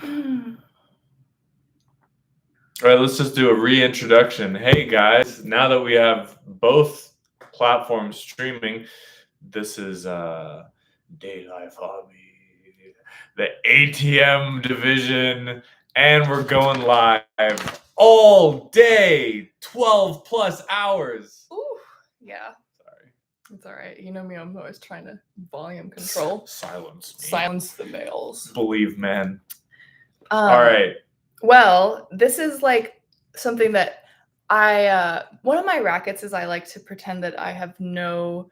All right, let's just do a reintroduction. Hey guys, now that we have both platforms streaming, this is DayLife Army, the ATM division, and we're going live all day, 12 plus hours. Ooh, yeah. Sorry. It's all right. You know me, I'm always trying to volume control. Silence me. Silence the males. Believe, man. All right. Well, this is like something that one of my rackets is I like to pretend that I have no,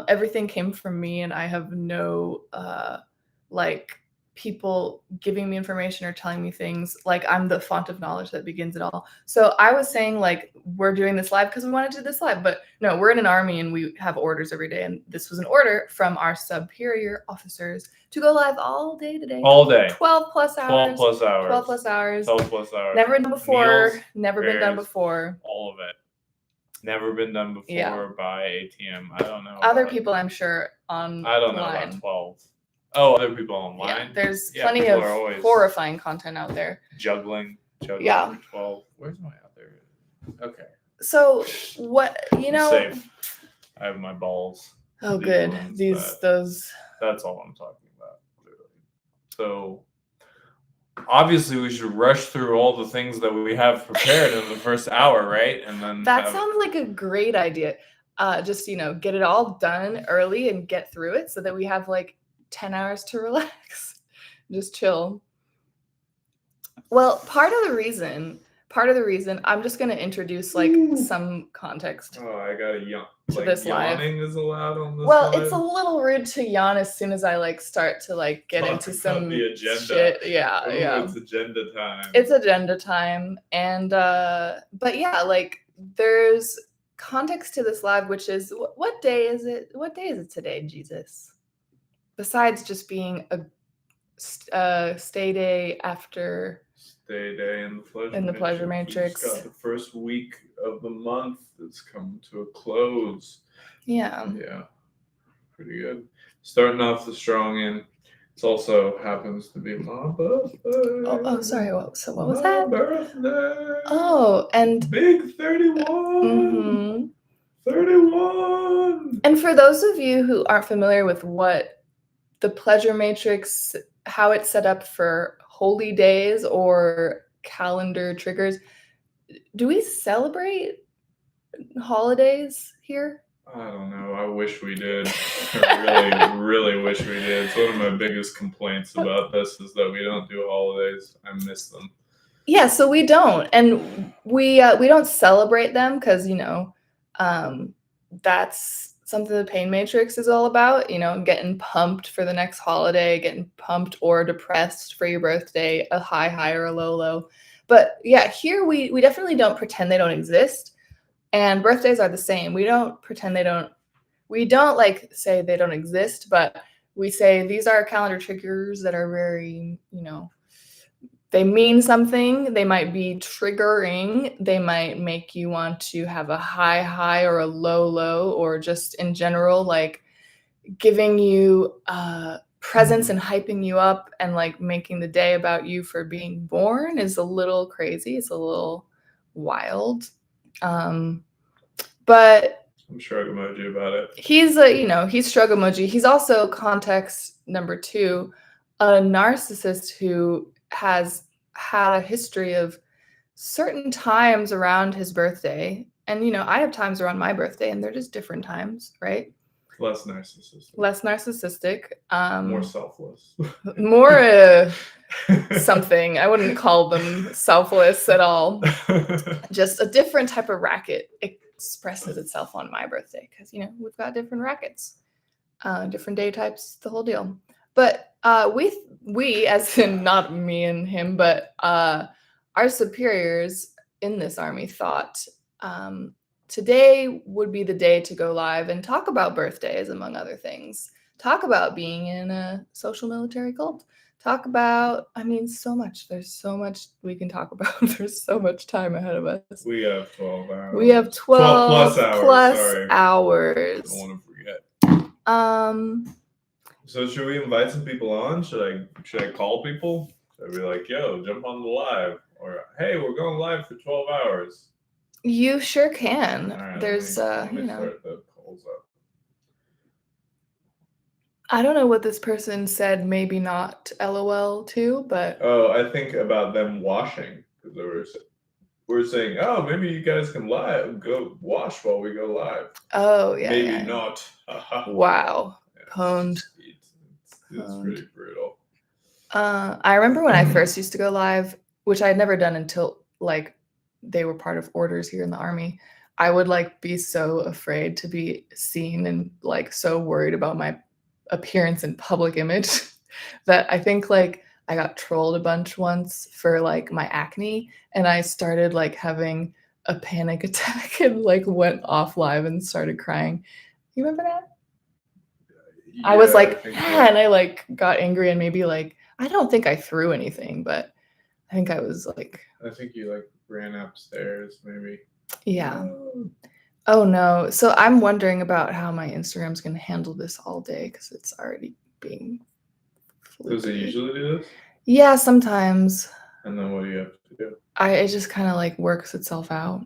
everything came from me and I have no, like people giving me information or telling me things, like I'm the font of knowledge that begins it all. So I was saying like, we're doing this live because we wanted to do this live, but no, we're in an army and we have orders every day. And this was an order from our superior officers to go live all day today. All day. 12 plus hours. 12 plus hours. 12 plus hours. 12 plus hours. Never been done before. Meals, never been done before. All of it. Never been done before by ATM. I don't know. Other people, I'm sure, online. I don't know about 12. Oh, other people online? Yeah, there's plenty of horrifying content out there. Juggling yeah. for 12. Where's my other? Okay. So, what, you know. I'm safe. I have my balls. Oh, good. Those. That's all I'm talking about. So, obviously, we should rush through all the things that we have prepared in the first hour, right? And then that sounds like a great idea. Just, get it all done early and get through it so that we have like 10 hours to relax. Just chill. Well, part of the reason I'm just going to introduce like some context. Oh, I got to yawn. To this yawning is allowed on this Well, live? It's a little rude to yawn as soon as I like start to like get into some the agenda. Shit. Yeah. It's agenda time. It's agenda time. And but yeah, like there's context to this live, which is what day is it? What day is it today, Jesus? Besides just being a stay day after Stay day in the pleasure matrix. We just got the first week of the month that's come to a close. Yeah. Yeah. Pretty good. Starting off the strong end. It also happens to be my birthday. Oh, sorry. What was that? Birthday. Oh, and big 31. Mm-hmm. 31. And for those of you who aren't familiar with what the pleasure matrix, how it's set up for holy days or calendar triggers, do we celebrate holidays here? I don't know. I wish we did. I really wish we did. It's one of my biggest complaints about this is that we don't do holidays. I miss them. Yeah, so we don't. And we don't celebrate them because, that's something the pain matrix is all about, getting pumped for the next holiday, getting pumped or depressed for your birthday, a high or a low. But yeah, here we definitely don't pretend they don't exist. And birthdays are the same. We don't pretend we don't like say they don't exist, but we say these are calendar triggers that are very, they mean something. They might be triggering. They might make you want to have a high or a low, or just in general, like giving you presents and hyping you up and like making the day about you for being born is a little crazy. It's a little wild. But I'm shrug emoji about it. He's he's shrug emoji. He's also context number 2, a narcissist who has had a history of certain times around his birthday. And, I have times around my birthday and they're just different times, right? Less narcissistic. More selfless. More something. I wouldn't call them selfless at all. Just a different type of racket expresses itself on my birthday because, we've got different rackets, different day types, the whole deal. But we, as in not me and him, but our superiors in this army thought today would be the day to go live and talk about birthdays, among other things. Talk about being in a social military cult. Talk about, so much. There's so much we can talk about. There's so much time ahead of us. We have 12 hours. We have 12 plus hours. I don't want to forget. So should we invite some people on? Should I call people? Should They'd be like, yo, jump on the live. Or, hey, we're going live for 12 hours. You sure can. All right, There's, let me you know. start the polls up. I don't know what this person said, maybe not LOL too, but. Oh, I think about them washing. Because we're saying, oh, maybe you guys can go wash while we go live. Oh, yeah. Maybe yeah. not. Wow. Yeah, Pwned. It's pretty brutal. I remember when I first used to go live, which I had never done until like they were part of orders here in the Army. I would like be so afraid to be seen and like so worried about my appearance and public image that I think like I got trolled a bunch once for like my acne, and I started like having a panic attack and like went off live and started crying. You remember that? I was like, and I like got angry and maybe like, I don't think I threw anything, but I think I was like. I think you like ran upstairs maybe. Yeah. Oh no. So I'm wondering about how my Instagram's going to handle this all day because it's already being. Does it usually do this? Yeah, sometimes. And then what do you have to do? It just kind of like works itself out.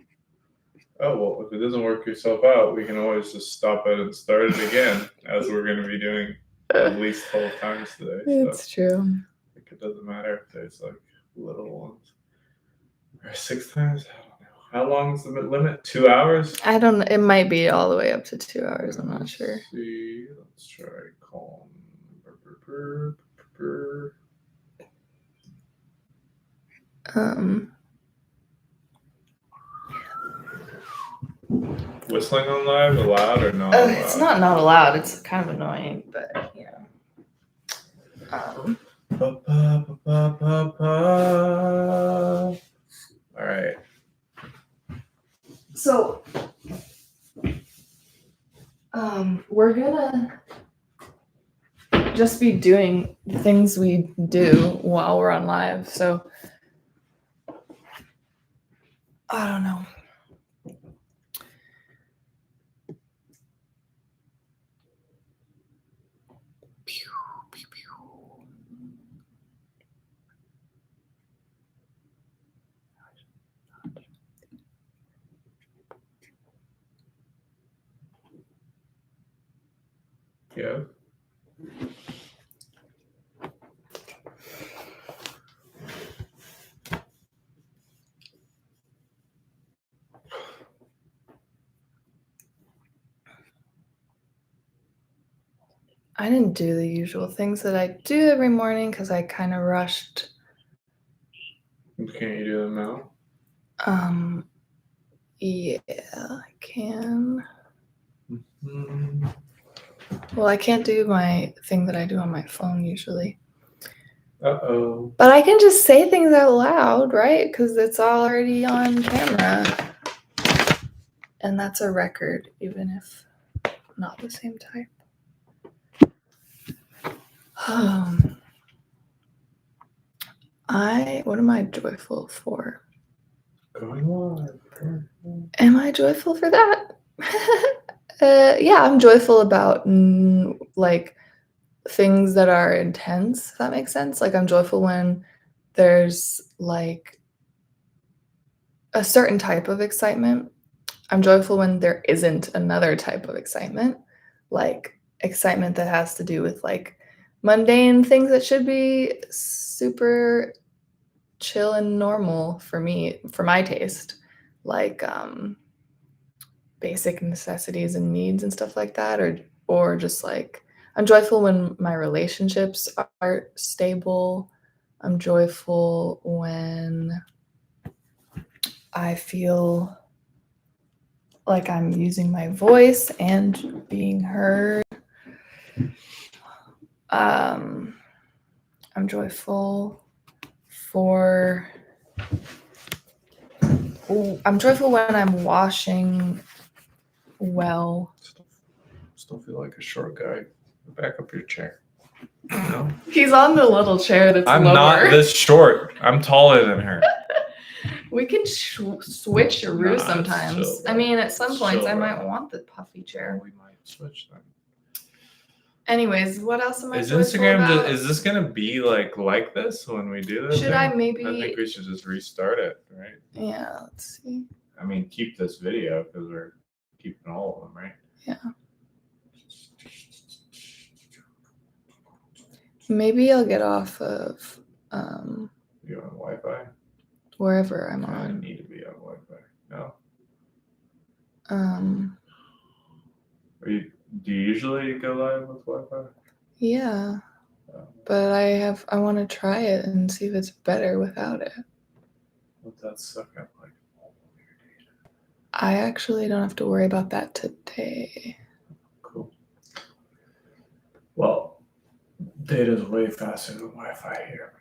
Oh, well, if it doesn't work yourself out, we can always just stop it and start it again, as we're going to be doing at least 12 times today. It's true. It doesn't matter if there's like little ones. Or 6 times? I don't know. How long is the limit? 2 hours? I don't know. It might be all the way up to 2 hours. I'm not sure. Let's see. Let's try calm. Whistling on live allowed or not allowed? It's not allowed. It's kind of annoying, but you know. All right. So, we're gonna just be doing the things we do while we're on live. So, I don't know. Yeah. I didn't do the usual things that I do every morning because I kind of rushed. Can't you do them now? Yeah, I can. Mm-hmm. Well, I can't do my thing that I do on my phone usually. Uh-oh. But I can just say things out loud, right? Because it's already on camera. And that's a record, even if not the same type. What am I joyful for? Going live. Am I joyful for that? Yeah, I'm joyful about like things that are intense, if that makes sense. Like I'm joyful when there's like a certain type of excitement. I'm joyful when there isn't another type of excitement, like excitement that has to do with like mundane things that should be super chill and normal for me, for my taste, like basic necessities and needs and stuff like that, or just like I'm joyful when my relationships are stable. I'm joyful when I feel like I'm using my voice and being heard. I'm joyful I'm joyful when I'm washing well. Still feel like a short guy. Back up your chair. No? He's on the little chair that's I'm lower. not this short. I'm taller than her. We can switch sometimes. I mean, at some points, I might want the puffy chair. We might switch then. Anyways, what else am I Is joyful Instagram about? is this gonna be like this when we do this? Should I maybe? I think we should just restart it, right? Yeah, let's see. I mean, keep this video because we're keeping all of them, right? Yeah. Maybe I'll get off of You on Wi-Fi? wherever I'm I on. need to be on Wi-Fi. No. Do you usually go live with Wi-Fi? Yeah. But I want to try it and see if it's better without it. What's that suck up like? I actually don't have to worry about that today. Cool. Well, data's way faster than Wi-Fi here.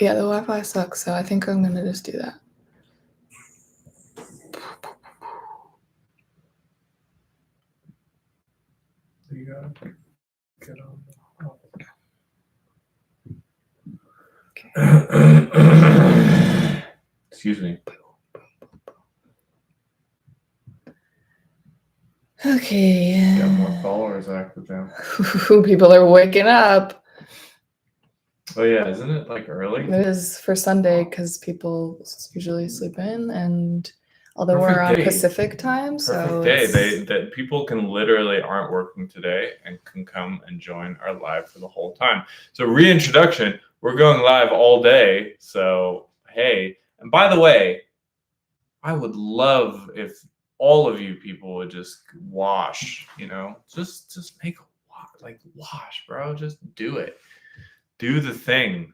Yeah, the Wi-Fi sucks, so I think I'm gonna just do that. You gotta get on. Okay. Excuse me. Okay. Got more followers active now. People are waking up. Oh yeah, isn't it like early? It is for Sunday because people usually sleep in, and although Perfect we're on day. Pacific time, so Perfect day. That people can literally aren't working today and can come and join our live for the whole time. So reintroduction, we're going live all day. So hey, and by the way, I would love if all of you people would just wash. Just make a wash, bro. Just do it. Do the thing.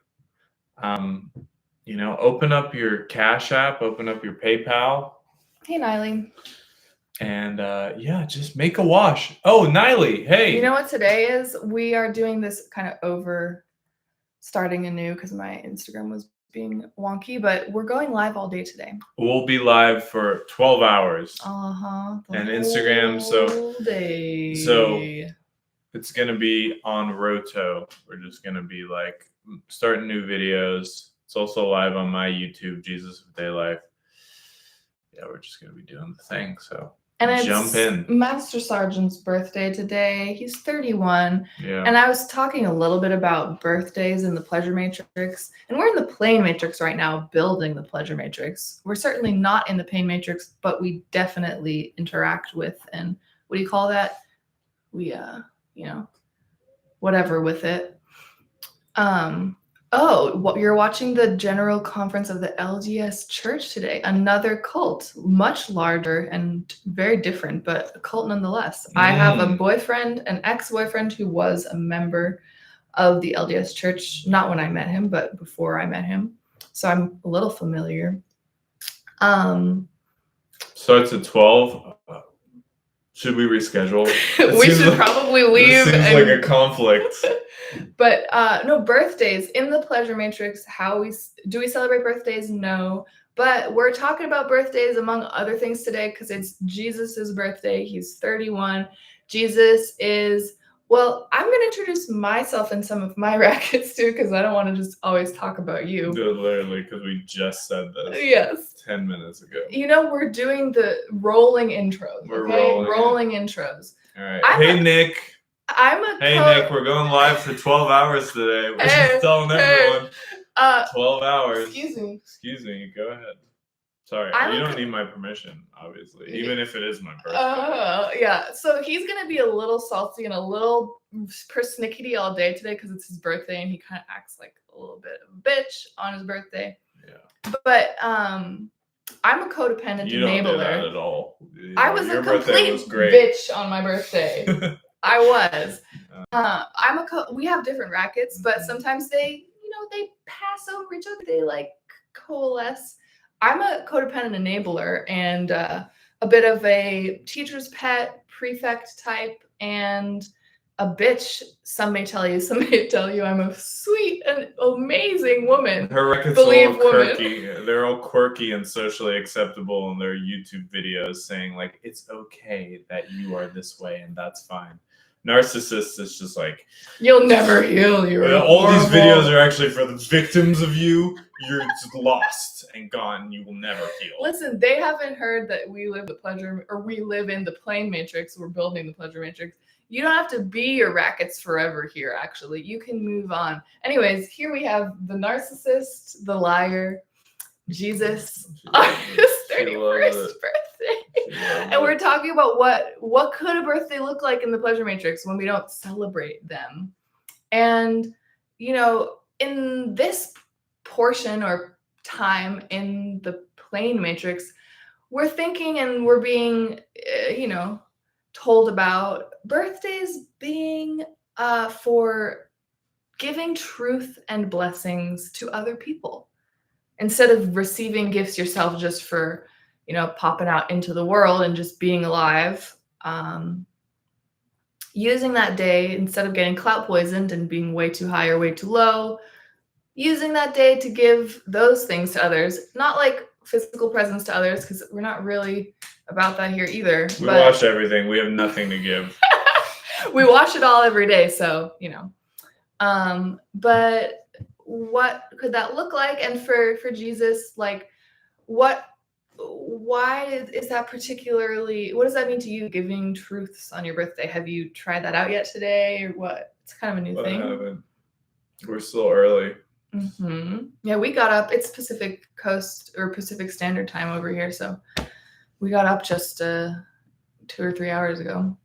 Open up your Cash App, open up your PayPal. Hey, Niley. And just make a wash. Oh, Niley, hey. You know what today is? We are doing this kind of over starting anew because my Instagram was being wonky, but we're going live all day today. We'll be live for 12 hours. And Instagram, so day. So it's gonna be on Roto. We're just gonna be like starting new videos. It's also live on my YouTube, Jesus of DayLife. Yeah, we're just gonna be doing the thing. So jump in. Master Sergeant's birthday today. He's 31. Yeah. And I was talking a little bit about birthdays in the pleasure matrix. And we're in the plane matrix right now, building the pleasure matrix. We're certainly not in the pain matrix, but we definitely interact with, and what do you call that? We whatever with it. You're watching the General Conference of the LDS Church today. Another cult, much larger and very different, but a cult nonetheless. I have a boyfriend, an ex-boyfriend who was a member of the LDS Church, not when I met him, but before I met him. So I'm a little familiar. Starts at 12. Should we reschedule? We should probably leave. It seems like a conflict. But no, birthdays in the pleasure matrix. Do we celebrate birthdays? No. But we're talking about birthdays among other things today because it's Jesus's birthday. He's 31. Jesus is, well, I'm going to introduce myself and some of my rackets too because I don't want to just always talk about you. Literally, because we just said this. Yes. 10 minutes ago. We're doing the rolling intros. We're rolling intros. All right. Nick. Nick, we're going live for 12 hours today. We're just telling everyone. 12 hours. Excuse me. Go ahead. Sorry, you don't need my permission, obviously, even if it is my birthday. Yeah, so he's going to be a little salty and a little persnickety all day today because it's his birthday and he kind of acts like a little bit of a bitch on his birthday. Yeah. But I'm a codependent enabler. You don't do that at all. I was a complete bitch on my birthday. I was. We have different rackets, but sometimes they pass over each other. They like coalesce. I'm a codependent enabler and a bit of a teacher's pet, prefect type, and a bitch. Some may tell you I'm a sweet and amazing woman. Her rackets are all quirky. They're all quirky and socially acceptable in their YouTube videos saying like, it's okay that you are this way and that's fine. Narcissist is just like, you'll never heal. All these videos are actually for the victims of you. You're just lost and gone. You will never heal. Listen, they haven't heard that we live in the plane matrix. We're building the pleasure matrix. You don't have to be your rackets forever here, actually. You can move on. Anyways, here we have the narcissist, the liar, Jesus on his 31st birthday. And we're talking about what could a birthday look like in the pleasure matrix when we don't celebrate them. And, you know, in this portion or time in the plane matrix, we're thinking and we're being, told about birthdays being for giving truth and blessings to other people. Instead of receiving gifts yourself just for, popping out into the world and just being alive, using that day, instead of getting clout poisoned and being way too high or way too low, using that day to give those things to others, not like physical presents to others, because we're not really about that here either. We wash everything. We have nothing to give. We wash it all every day, so, but what could that look like? And for Jesus, like, why is that particularly, what does that mean to you, giving truths on your birthday? Have you tried that out yet today, or what? It's kind of a new thing. I haven't. We're still early. Mm-hmm. Yeah, we got up. It's Pacific Coast or Pacific Standard Time over here, so we got up just 2 or 3 hours ago.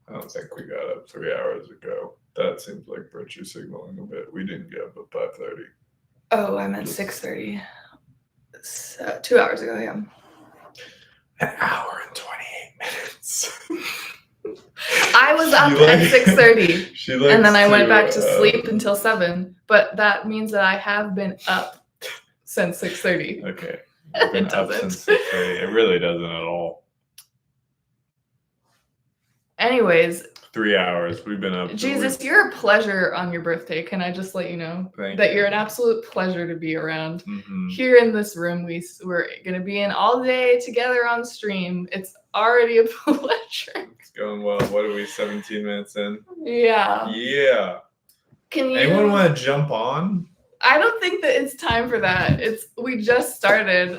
I don't think we got up 3 hours ago. That seems like virtue signaling a bit. We didn't get up at 5:30. Oh, I meant 6:30. 2 hours ago, yeah. An hour and 28 minutes. I was up at 6:30, and then I went back to sleep until 7. But that means that I have been up since 6:30. Okay. It doesn't. Since 6:30. It really doesn't at all. Anyways. 3 hours. We've been up. Jesus, you're a pleasure on your birthday. Can I just let you know that you're an absolute pleasure to be around. Mm-hmm. Here in this room, we're going to be in all day together on stream. It's already a pleasure. It's going well. What are we, 17 minutes in? Yeah. Yeah. Anyone want to jump on? I don't think that it's time for that. We just started.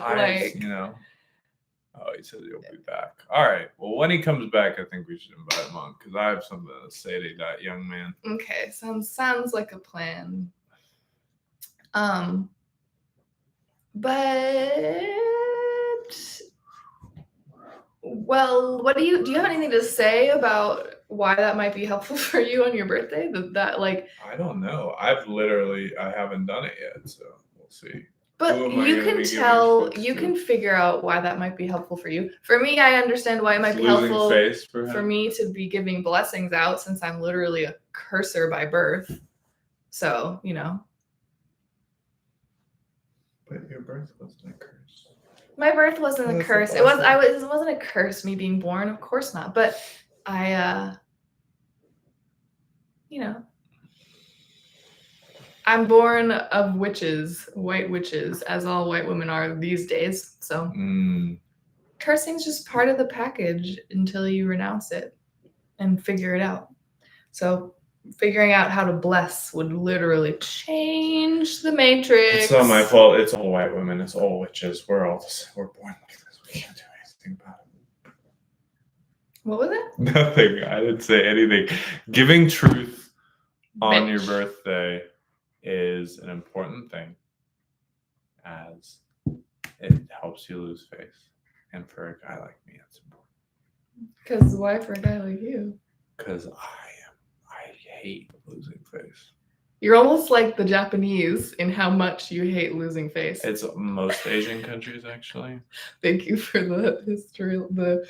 Oh, he says he'll be back. All right. Well, when he comes back, I think we should invite him on, because I have something to say to that young man. Okay, sounds like a plan. But well, what do you have anything to say about why that might be helpful for you on your birthday? That I don't know. I haven't done it yet, so we'll see. But you can figure out why that might be helpful for you. For me, I understand why it might be helpful for me to be giving blessings out, since I'm literally a cursor by birth. So, But your birth wasn't a curse. My birth wasn't a curse. It wasn't a curse, me being born, of course not. But I'm born of witches, white witches, as all white women are these days. So cursing's just part of the package until you renounce it and figure it out. So figuring out how to bless would literally change the matrix. It's not my fault. It's all white women. It's all witches. We're born like this. We can't do anything about it. What was it? Nothing. I didn't say anything. Giving truth on your birthday is an important thing, as it helps you lose face. And for a guy like me, it's important. Because why for a guy like you? Because I hate losing face. You're almost like the Japanese in how much you hate losing face. It's most Asian countries, actually. Thank you for the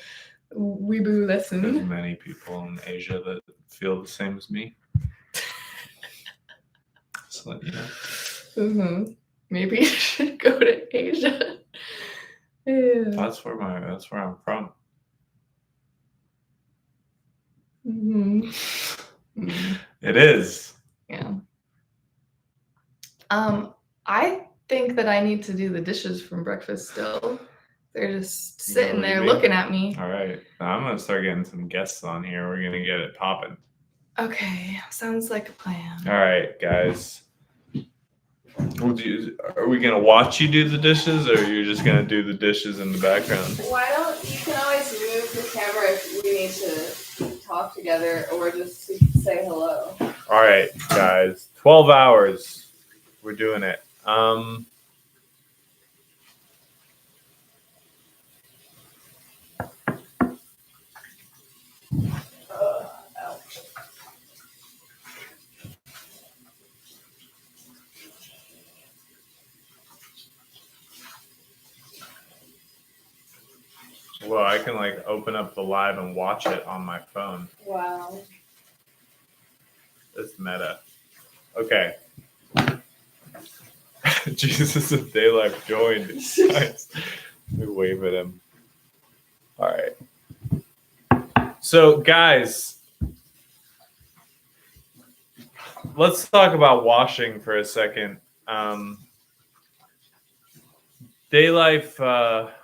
weeboo lesson. There's many people in Asia that feel the same as me. So, Mm-hmm. Maybe you should go to Asia. Yeah. That's where I'm from. Mm-hmm. Mm-hmm. It is. Yeah. I think that I need to do the dishes from breakfast still. They're just sitting there looking at me. All right. Now I'm going to start getting some guests on here. We're going to get it popping. Okay. Sounds like a plan. All right, guys. Are we going to watch you do the dishes, or you're just going to do the dishes in the background? Why don't you can always move the camera if we need to talk together or just to say hello. All right, guys. 12 hours. We're doing it. Ouch. Well, I can like open up the live and watch it on my phone. Wow. It's meta. Okay. Jesus of DayLife joined. Nice. Let me wave at him. All right. So, guys, let's talk about washing for a second. DayLife,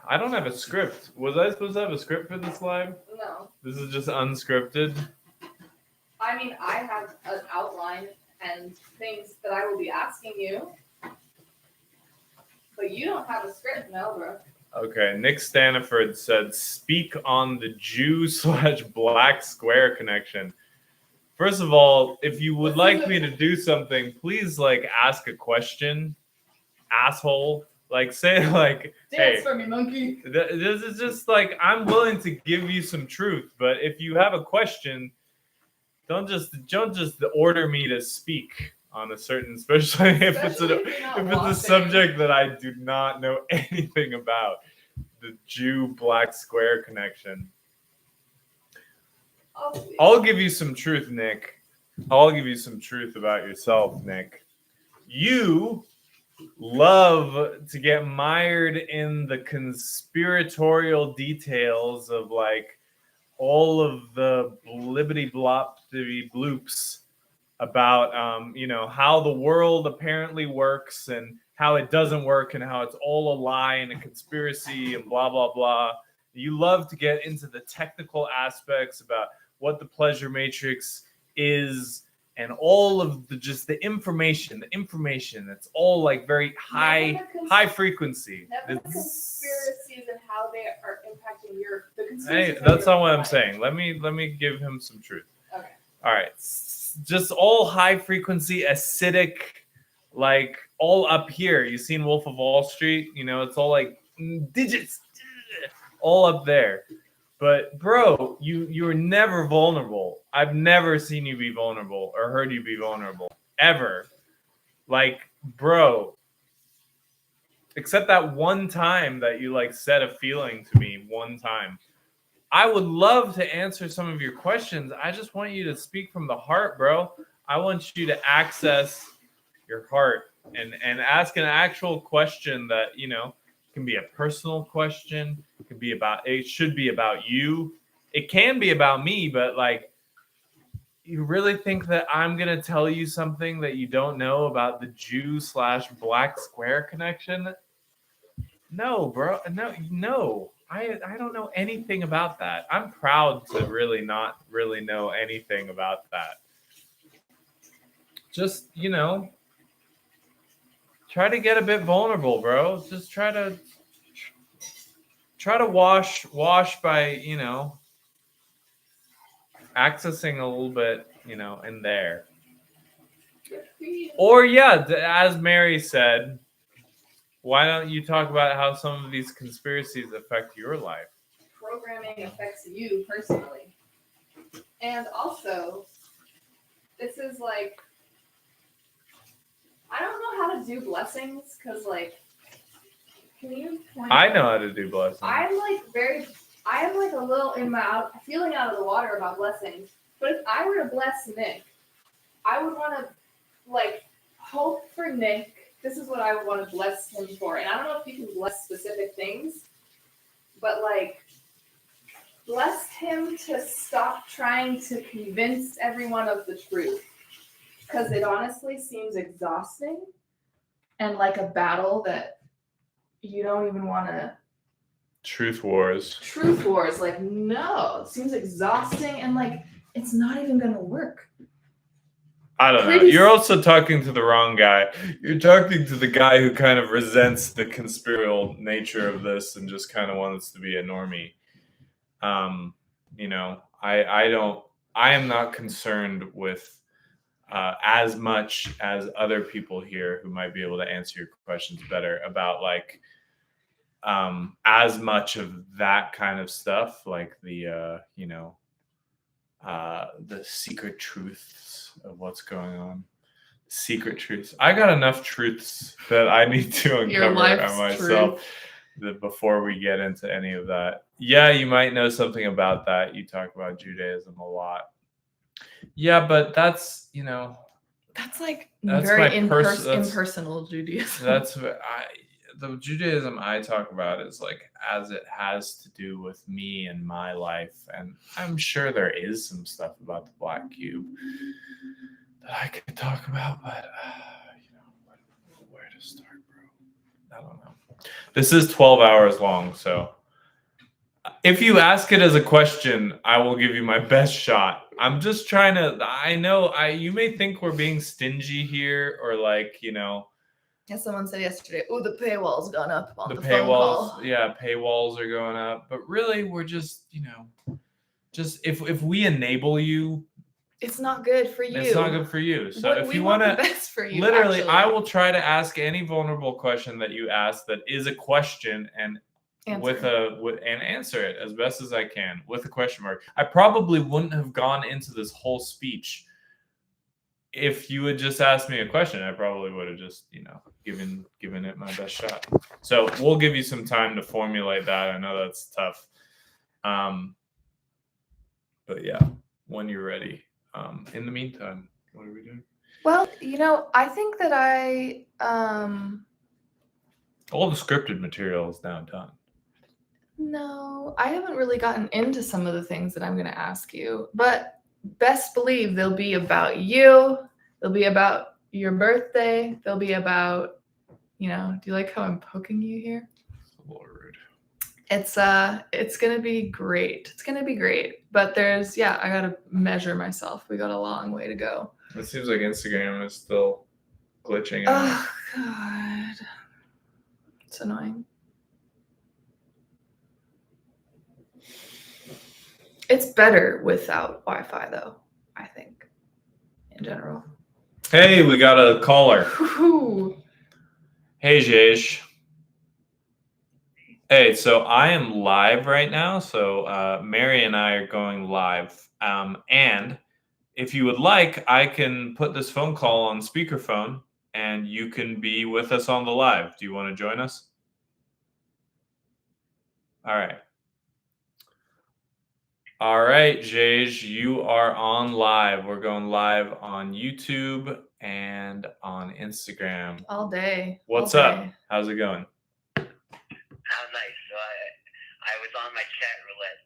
I don't have a script. Was I supposed to have a script for this live? No. This is just unscripted. I mean, I have an outline and things that I will be asking you. But you don't have a script, no, bro. Okay, Nick Staniford said, speak on the Jew/Black Square connection. First of all, if you would like me to do something, please like ask a question, asshole. Like say like, Dance hey, for me, monkey. this is just like I'm willing to give you some truth, but if you have a question, don't just order me to speak on a certain, especially if it's a subject that I do not know anything about, the Jew-Black Square connection. I'll give you some truth, Nick. I'll give you some truth about yourself, Nick. You love to get mired in the conspiratorial details of like all of the blibbity bloppity bloops about how the world apparently works and how it doesn't work and how it's all a lie and a conspiracy and blah blah blah. You love to get into the technical aspects about what the pleasure matrix is and all of the information that's all like very high frequency. Never the conspiracies and how they are impacting Hey, that's not what I'm saying. Let me give him some truth. Okay. All right. Just all high frequency, acidic, like all up here. You've seen Wolf of Wall Street, it's all like digits, all up there. But bro, you're never vulnerable. I've never seen you be vulnerable or heard you be vulnerable ever. Like, bro, except that one time that you like said a feeling to me one time. I would love to answer some of your questions. I just want you to speak from the heart, bro. I want you to access your heart and ask an actual question that, can be a personal question. It should be about you. It can be about me, but like, you really think that I'm going to tell you something that you don't know about the Jew/Black Square connection? No, bro. No. I don't know anything about that. I'm proud to really not really know anything about that. Just, try to get a bit vulnerable, bro. Just try to wash by, accessing a little bit, in there. Or yeah, as Mary said, why don't you talk about how some of these conspiracies affect your life? Programming affects you personally. And also, this is like, I don't know how to do blessings because, like, can you point I know how to do blessings. I am like a little feeling out of the water about blessings. But if I were to bless Nick, I would want to, like, hope for Nick. This is what I would want to bless him for. And I don't know if you can bless specific things, but, like, bless him to stop trying to convince everyone of the truth. Because it honestly seems exhausting and like a battle that you don't even want to. Truth wars. Like, no, it seems exhausting and like it's not even going to work. I don't know. You're also talking to the wrong guy. You're talking to the guy who kind of resents the conspiratorial nature of this and just kind of wants to be a normie. I don't I am not concerned with as much as other people here who might be able to answer your questions better about like as much of that kind of stuff, like the the secret truths of what's going on. Secret truths. I got enough truths that I need to Your uncover life's on myself before we get into any of that. Yeah, you might know something about that. You talk about Judaism a lot. Yeah, but that's, That's like that's very my impersonal Judaism. that's the Judaism I talk about is like as it has to do with me and my life, and I'm sure there is some stuff about the black cube that I could talk about, but where to start, bro? I don't know. This is 12 hours long, so if you ask it as a question, I will give you my best shot. I'm just trying to. I know you may think we're being stingy here, or like As someone said yesterday, oh, the paywall's gone up on the phone paywalls. call. Yeah, paywalls are going up, but really, we're just just if we enable you, it's not good for you. It's not good for you. So if you want the best for you, literally, actually. I will try to ask any vulnerable question that you ask that is a question and answer it as best as I can with a question mark. I probably wouldn't have gone into this whole speech if you had just asked me a question. I probably would have just given it my best shot. So we'll give you some time to formulate that. I know that's tough, but yeah, when you're ready. In the meantime, what are we doing? Well, I think that all the scripted material is now done. No, I haven't really gotten into some of the things that I'm going to ask you, but best believe they'll be about you. They'll be about your birthday. They'll be about, do you like how I'm poking you here? Lord. It's going to be great. It's going to be great. But I got to measure myself. We got a long way to go. It seems like Instagram is still glitching out. Oh, God. It's annoying. It's better without Wi-Fi, though, I think, in general. Hey, we got a caller. Ooh. Hey, Jay. Hey, so I am live right now. So Mary and I are going live. And if you would like, I can put this phone call on speakerphone and you can be with us on the live. Do you want to join us? All right. All right, Jay, you are on live. We're going live on YouTube and on Instagram. All day. What's up? How's it going? How nice. So I was on my chat roulette.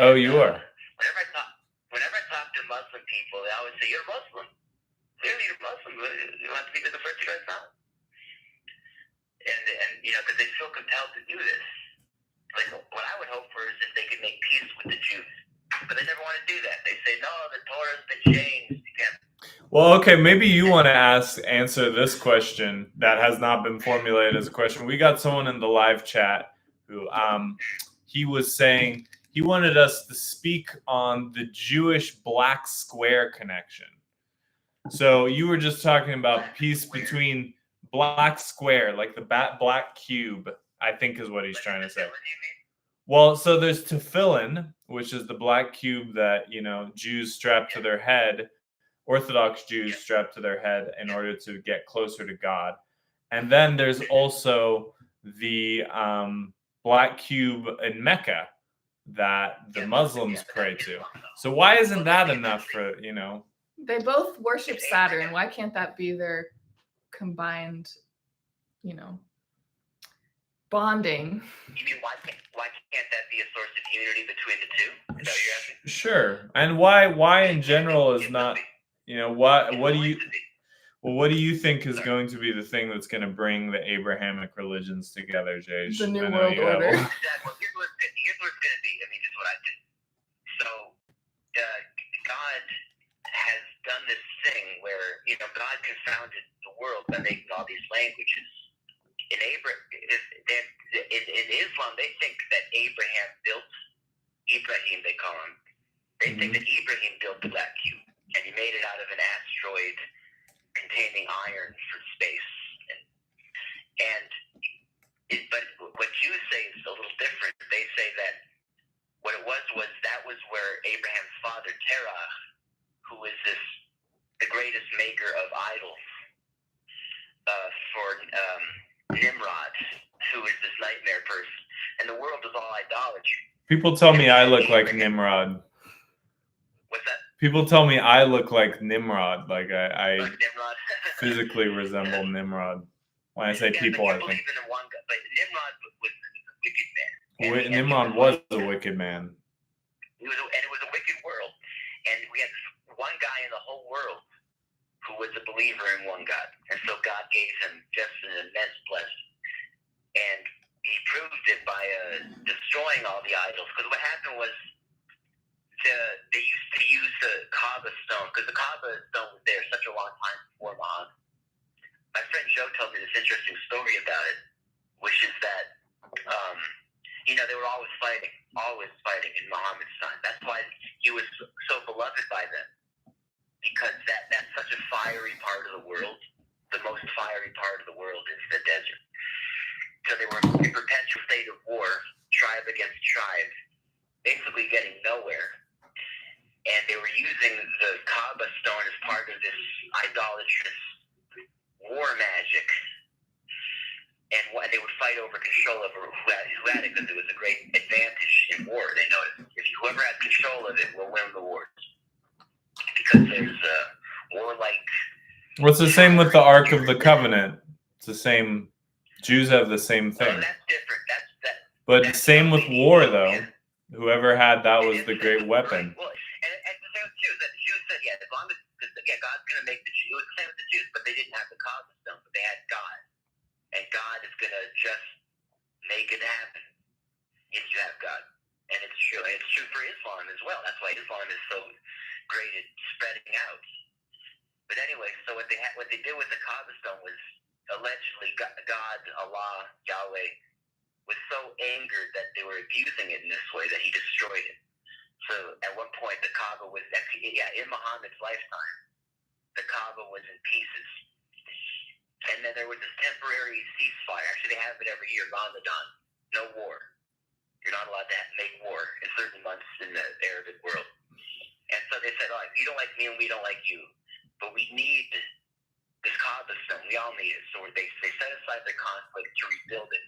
Oh, you are? Whenever I talk to Muslim people, they always say, you're Muslim. Clearly you're Muslim. You want to be the first choice now? And because they feel compelled to do this. Like, what I would hope for is that they could make peace with the Jews. But they never want to do that. They say, no, the Torah's been changed. You can't. Well, okay, maybe you want to answer this question that has not been formulated as a question. We got someone in the live chat who he was saying he wanted us to speak on the Jewish black square connection. So you were just talking about peace between black square, like the black cube, I think is what he's trying to say. Well, so there's tefillin, which is the black cube that, Jews strap to their head, Orthodox Jews strap to their head in order to get closer to God. And then there's also the black cube in Mecca that the Muslims pray to. So why isn't that enough for, They both worship Saturn. Why can't that be their combined, bonding? You mean why can't that be a source of unity between the two? Is that what you're asking? Sure. And why in general is not, what do you think is going to be the thing that's going to bring the Abrahamic religions together, Jay? The New World Order. Well, here's what it's going to be. I mean, just what I think. So, God has done this thing where, God confounded the world by making all these languages. In Islam, they think that Abraham built, Ibrahim they call him, They think that Ibrahim built the black cube, and he made it out of an asteroid containing iron for space. But what Jews say is a little different. They say that what it was where Abraham's father Terah, who is the greatest maker of idols, for Nimrod, who is this nightmare person, and the world is all idolatry. People tell me I look like Nimrod. What's that? People tell me I look like Nimrod. Like I Like Nimrod? physically resemble Nimrod. When I say Yeah, people, I but you think believe in one God. But Nimrod was a wicked man. And Nimrod was a wicked man. It was a wicked world, and we had one guy in the whole world who was a believer in one God, and so God gave him just an immense blessing, and he proved it by destroying all the idols. Because what happened was they used to use the Kaaba stone, because the Kaaba stone was there such a long time before Muhammad. My friend Joe told me this interesting story about it, which is that they were always fighting in Muhammad's time. That's why he was so beloved by them, because that's such a fiery part of the world. The most fiery part of the world is the desert. So they were in perpetual state of war, tribe against tribe, basically getting nowhere. And they were using the Kaaba stone as part of this idolatrous war magic. And they would fight over control over who had it, because it was a great advantage in war. They noticed whoever had control of it will win the wars, because there's warlike. Well, it's the same with the Ark of the Covenant. It's the same. Jews have the same thing. Oh, that's different. But same with war, though. Whoever had that was the great weapon. Well, and the same with Jews. The Jews said, as long as God's going to make the Jews. It was the same with the Jews, but they didn't have the Kaaba stone, but they had God. And God is going to just make it happen if you have God. And it's true. And it's true for Islam as well. That's why Islam is so great at spreading out. But anyway, so what they did with the Kaaba stone was allegedly God, Allah, Yahweh, was so angered that they were abusing it in this way that he destroyed it. So at one point, the Kaaba was actually, in Muhammad's lifetime, the Kaaba was in pieces. And then there was this temporary ceasefire. Actually, they have it every year, Ramadan. No war. You're not allowed to make war in certain months in the Arabic world. And so they said, if you don't like me and we don't like you, but we need this Kaaba stone. We all need it. So they set aside their conflict to rebuild it.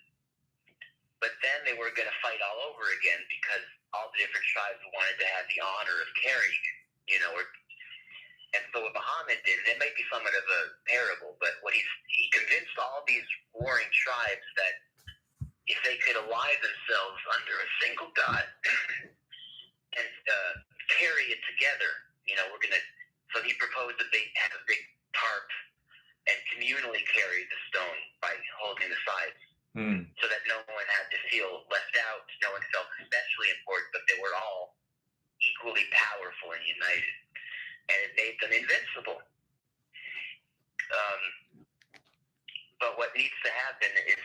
But then they were going to fight all over again, because all the different tribes wanted to have the honor of carrying it, And so what Muhammad did, and it might be somewhat of a parable, but what he convinced all these warring tribes that if they could ally themselves under a single God and carry it together, we're going to. So he proposed that they have a big tarp and communally carry the stone by holding the sides, so that no one had to feel left out, no one felt especially important, but they were all equally powerful and united. And it made them invincible. But what needs to happen is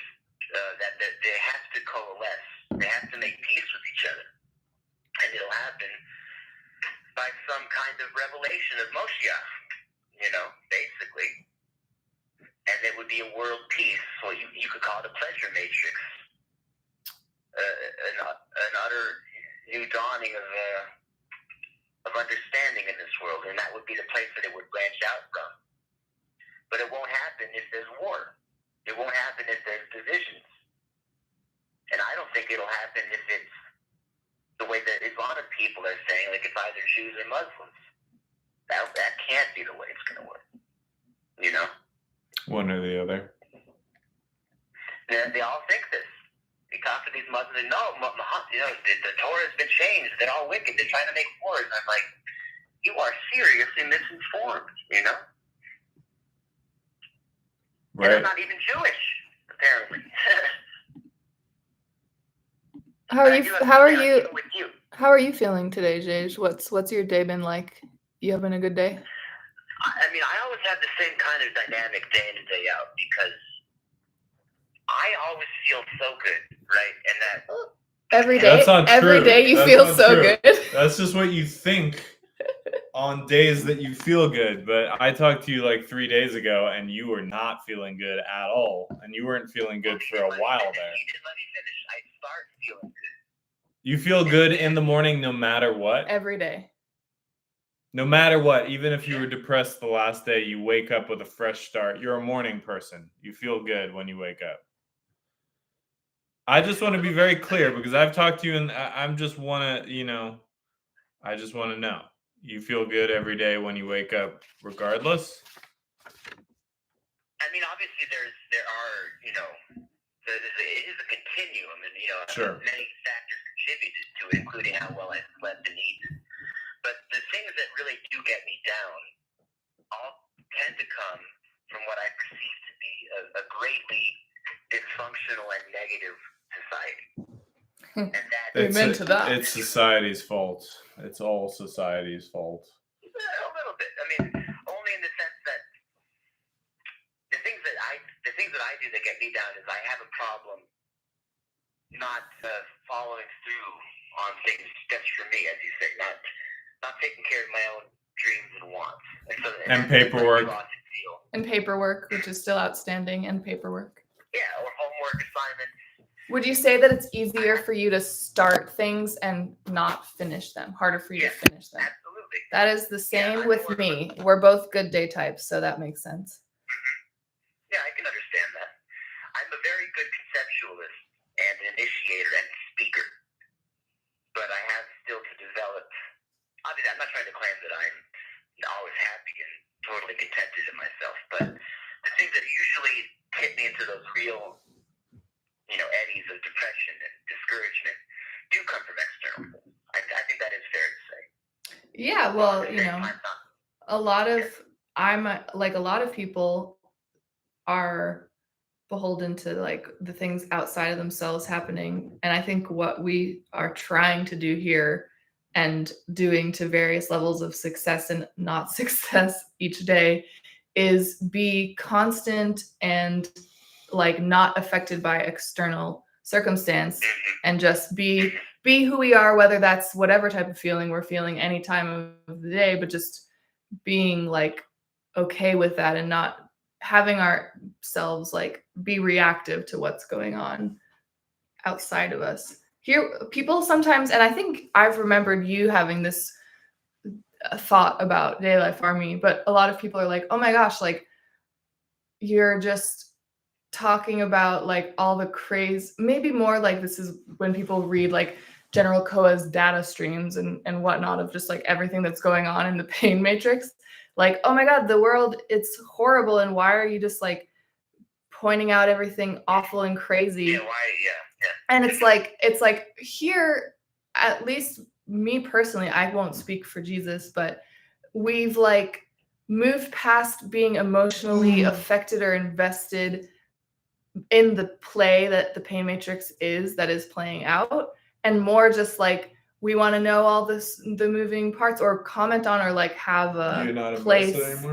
that they have to coalesce. They have to make peace with each other. And it'll happen by some kind of revelation of Moshiach, basically. And it would be a world peace. So you could call it a pleasure matrix. An utter new dawning of understanding in this world, and that would be the place that it would branch out from. But it won't happen if there's war. It won't happen if there's divisions. And I don't think it'll happen if it's the way that Islamic people are saying, like it's either Jews or Muslims. That can't be the way it's going to work. One or the other. They all think this. They talk to these Muslims and the Torah has been changed. They're all wicked. They're trying to make wars. And I'm like, you are seriously misinformed, Right. And I'm not even Jewish, apparently. How are you feeling today, Jay? What's your day been like? You having a good day? I always have the same kind of dynamic day in and day out, because I always feel so good, right? And that Every day. That's not Every true. day you That's feel not so true. good. That's just what you think on days that you feel good. But I talked to you like 3 days ago, and you were not feeling good at all, and you weren't feeling good for a while there. Let me finish. I start feeling good. You feel good in the morning no matter what? Every day. No matter what, even if you were depressed the last day, you wake up with a fresh start. You're a morning person. You feel good when you wake up. I just want to be very clear because I've talked to you and I just want to, I just want to know. You feel good every day when you wake up regardless? I mean, obviously there are, it is a continuum and, Sure. many factors contributed to it, including how well I slept and eaten. But the things that really do get me down all tend to come from what I perceive to be a greatly dysfunctional and negative society. And Amen to that. It's society's fault. It's all society's fault. A little bit. I mean, only in the sense that the things that I do that get me down is I have a problem not following through on things just for me, as you say, not taking care of my own dreams and wants. And paperwork. And paperwork, which is still outstanding, and paperwork. Yeah, or homework assignments. Would you say that it's easier for you to start things and not finish them? Harder for you to finish them? Absolutely. That is the same with me. We're both good day types, so that makes sense. Yeah, I can understand that. I'm a very good conceptualist and initiator and speaker, but I have still to develop. Obviously, I'm not trying to claim that I'm always happy and totally contented in myself, but the things that usually hit me into those real, eddies of depression and discouragement do come from external. I think that is fair to say. Yeah, well, a lot of people are beholden to like the things outside of themselves happening, and I think what we are trying to do here and doing to various levels of success and not success each day is be constant and like not affected by external circumstance and just be who we are, whether that's whatever type of feeling we're feeling any time of the day, but just being like okay with that and not having ourselves like be reactive to what's going on outside of us. Here, people sometimes, and I think I've remembered you having this thought about DayLife Army, but a lot of people are like, oh my gosh, like you're just talking about like all the craze, maybe more like this is when people read like General Koa's data streams and whatnot of just like everything that's going on in the pain matrix. Like, oh my God, the world, it's horrible. And why are you just like pointing out everything awful and crazy? Yeah, why? Yeah. And it's like here, at least me personally, I won't speak for Jesus, but we've like moved past being emotionally affected or invested in the play that the pain matrix that is playing out, and more just like we want to know all the moving parts or comment on or like have a place.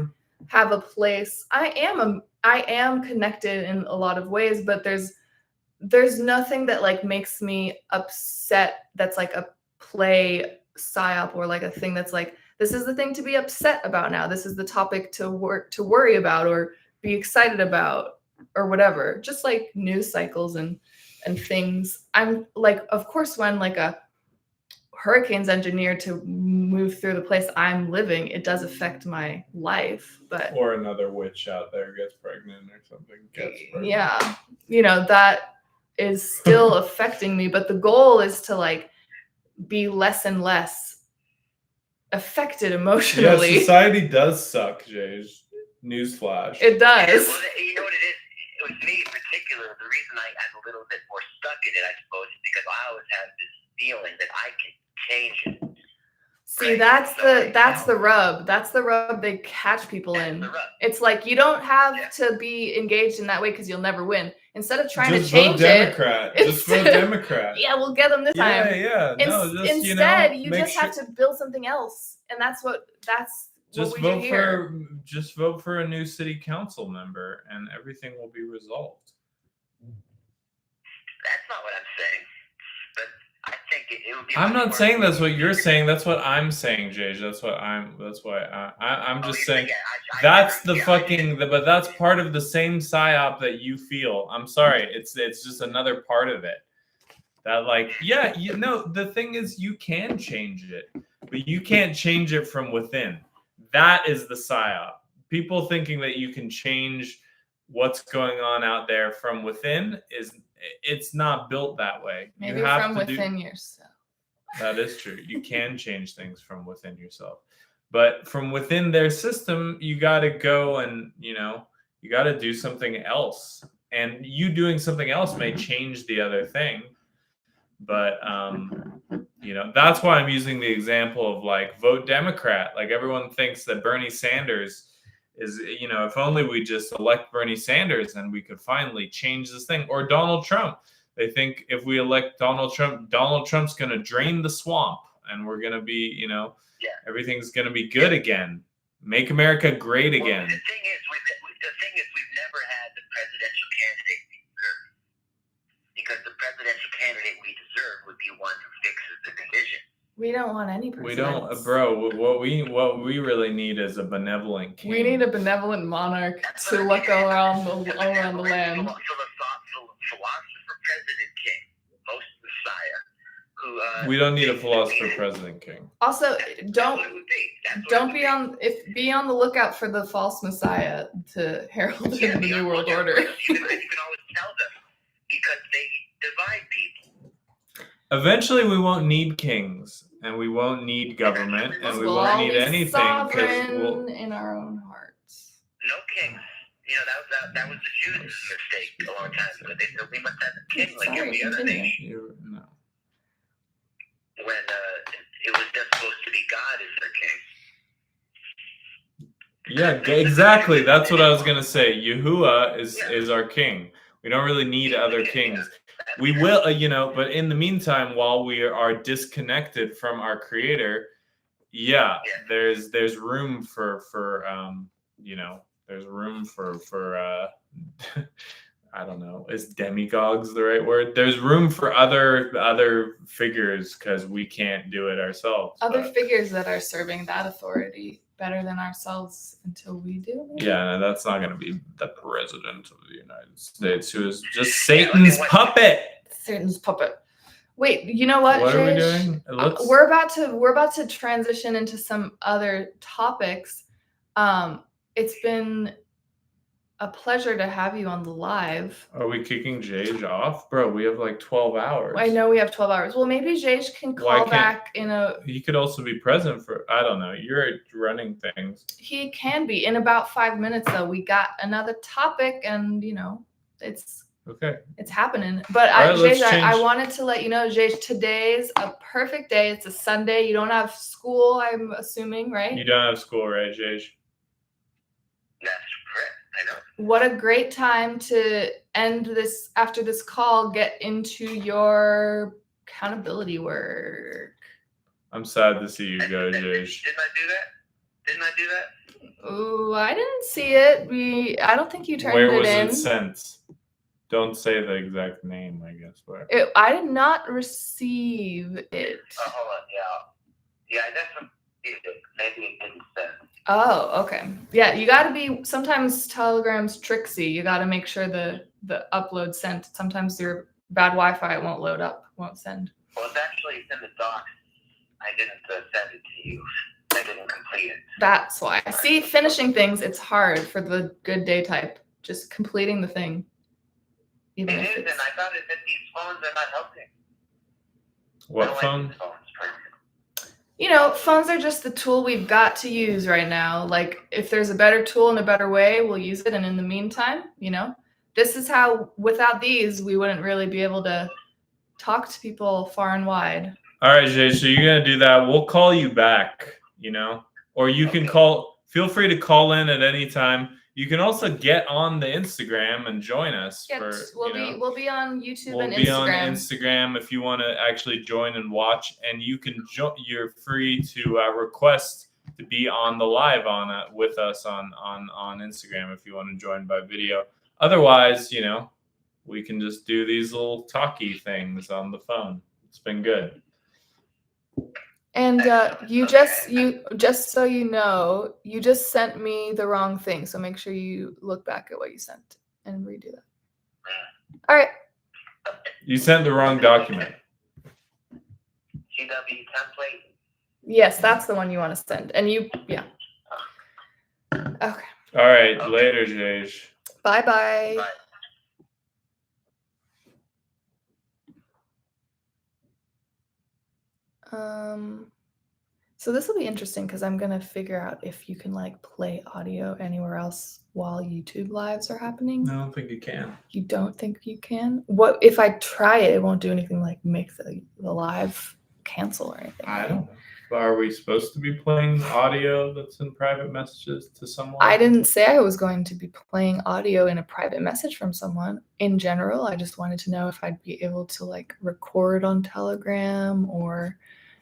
Have a place. I am connected in a lot of ways, but there's nothing that like makes me upset that's like a play psyop or like a thing that's like this is the thing to be upset about now. This is the topic to worry about or be excited about or whatever. Just like news cycles and things. I'm like, of course, when like a hurricane's engineered to move through the place I'm living, it does affect my life. But or another witch out there gets pregnant or something. Yeah, that is still affecting me. But the goal is to like be less and less affected emotionally. Yeah, society does suck, Jay. Newsflash. It does. Yeah, well, you know what it is? With me in particular, the reason I'm a little bit more stuck in it, I suppose, is because I always have this feeling that I can change it. See, that's the rub. That's the rub they catch people in. It's like you don't have to be engaged in that way because you'll never win. Instead of trying to change Democrat. it, just vote Democrat. Yeah, we'll get them this time. Yeah. No, just, instead, you just have to build something else, and that's what we do here. Just vote for a new city council member, and everything will be resolved. That's not what I'm saying. But I'm not saying that's what you're saying. That's what I'm saying, Jay. That's why I'm just saying that's the fucking. But that's part of the same psyop that you feel. I'm sorry. It's just another part of it. That like, yeah, you know, the thing is you can change it, but you can't change it from within. That is the psyop. People thinking that you can change what's going on out there from within it's not built that way. Maybe you have from to within yourself. That is true. You can change things from within yourself. But from within their system, you got to go and, you got to do something else. And you doing something else may change the other thing. But, that's why I'm using the example of like vote Democrat. Like everyone thinks that Bernie Sanders is, if only we just elect Bernie Sanders and we could finally change this thing. Or Donald Trump. They think if we elect Donald Trump's going to drain the swamp and we're going to be, everything's going to be good again. Make America great again. Well, the thing is, we've never had the presidential candidate we deserve. Because the presidential candidate we deserve would be one who fixes the division. We don't want any presidents. We don't, bro. What we really need is a benevolent king. We need a benevolent monarch to look around the land. Philosopher president king, most messiah, who. We don't need a philosopher president king. Also, don't be on the lookout for the false messiah to herald in the New World Order. You can always tell them because they divide people. Eventually, we won't need kings, and we won't need government, and we won't need anything. Sovereign in our own hearts. No kings. That was the Jews' mistake a long time ago. They said we must have a king like every other nation. No. When it was just supposed to be God as their king. Yeah, exactly. That's what I was gonna say. Yahuwah is our king. We don't really need other kings. We will, but in the meantime, while we are disconnected from our Creator, there's room for there's room for I don't know, is demagogues the right word? There's room for other figures because we can't do it ourselves. Other figures that are serving that authority better than ourselves until we do. Yeah, that's not going to be the president of the United States, who is just Satan's puppet. Satan's puppet. Wait, you know what? What are we doing? We're about to transition into some other topics. It's been a pleasure to have you on the live. Are we kicking Jage off? Bro, we have like 12 hours. I know we have 12 hours. Well, maybe Jage can call back in a... He could also be present for... I don't know. You're running things. He can be. In about 5 minutes, though, we got another topic and, it's... Okay. It's happening. But I wanted to let you know, Jage, today's a perfect day. It's a Sunday. You don't have school, I'm assuming, right? You don't have school, right, Jage? That's correct. I know. What a great time to end this, after this call, get into your accountability work. I'm sad to see you go, Jage. Didn't I do that? Oh, I didn't see it. I don't think you turned it in. Where was it sent? Don't say the exact name, I guess. Where? I did not receive it. Oh, hold on. Yeah, I definitely received it. Maybe it didn't send. Oh, okay. Yeah, you got to be, sometimes Telegram's tricksy. You got to make sure the upload sent. Sometimes your bad Wi-Fi won't load up, won't send. Well, it's actually in the docs. I didn't send it to you. I didn't complete it. That's why. See, finishing things, it's hard for the good day type. Just completing the thing. Even it if is, it's... and I thought that these phones are not helping. What phone? Phones are just the tool we've got to use right now. Like, if there's a better tool and a better way, we'll use it. And in the meantime, this is how, without these, we wouldn't really be able to talk to people far and wide. All right, Jay, so you're going to do that. We'll call you back, or you can feel free to call in at any time. You can also get on the Instagram and join us. We'll be on YouTube and Instagram. We'll be on Instagram if you want to actually join and watch. And you can you're free to request to be on the live with us on Instagram if you want to join by video. Otherwise, we can just do these little talky things on the phone. It's been good. And you just so you know, you just sent me the wrong thing. So make sure you look back at what you sent and redo that. All right. You sent the wrong document. CW template. Yes, that's the one you want to send. And yeah. Okay. All right, later, Jage. Bye-bye. Bye. So this will be interesting because I'm gonna figure out if you can like play audio anywhere else while YouTube lives are happening. I don't think you can. You don't think you can? What if I try it? It won't do anything like make the live cancel or anything. I right? don't know. Are we supposed to be playing audio that's in private messages to someone? I didn't say I was going to be playing audio in a private message from someone. In general, I just wanted to know if I'd be able to like record on Telegram or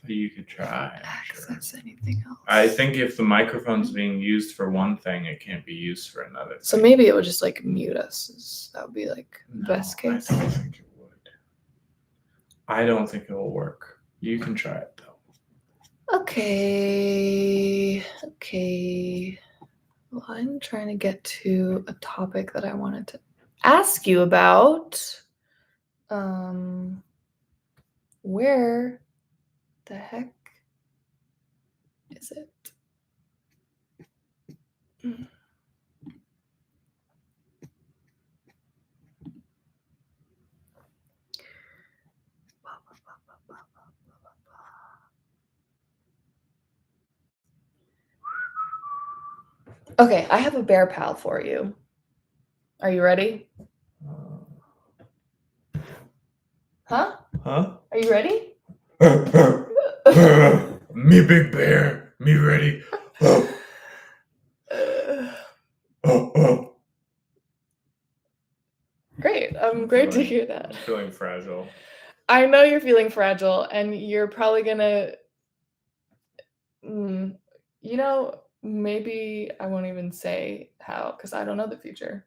You could try. access anything else. I think if the microphone's being used for one thing, it can't be used for another thing. So maybe it would just like mute us. That would be like No, best case. I don't think it would. I don't think it will work. You can try it though. Okay. Well, I'm trying to get to a topic that I wanted to ask you about. Where the heck is it? Okay, I have a bear pal for you. Are you ready? Huh? Huh? Are you ready? Me big bear. Me ready. Great. I'm great to hear that. I'm feeling fragile. I know you're feeling fragile, and you're probably gonna, maybe I won't even say how, because I don't know the future.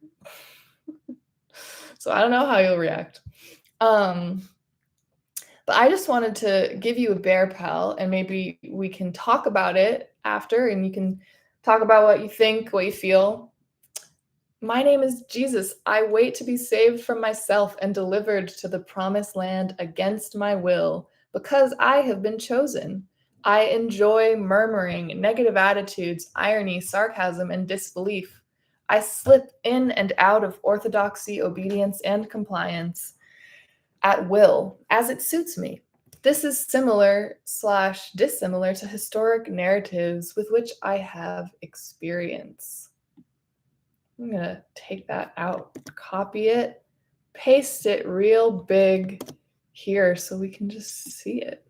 So I don't know how you'll react. But I just wanted to give you a bear pal, and maybe we can talk about it after, and you can talk about what you think, what you feel. My name is Jesus. I wait to be saved from myself and delivered to the promised land against my will, because I have been chosen. I enjoy murmuring, negative attitudes, irony, sarcasm, and disbelief. I slip in and out of orthodoxy, obedience, and compliance at will, as it suits me. This is similar/dissimilar to historic narratives with which I have experience. I'm gonna take that out, copy it, paste it real big here so we can just see it.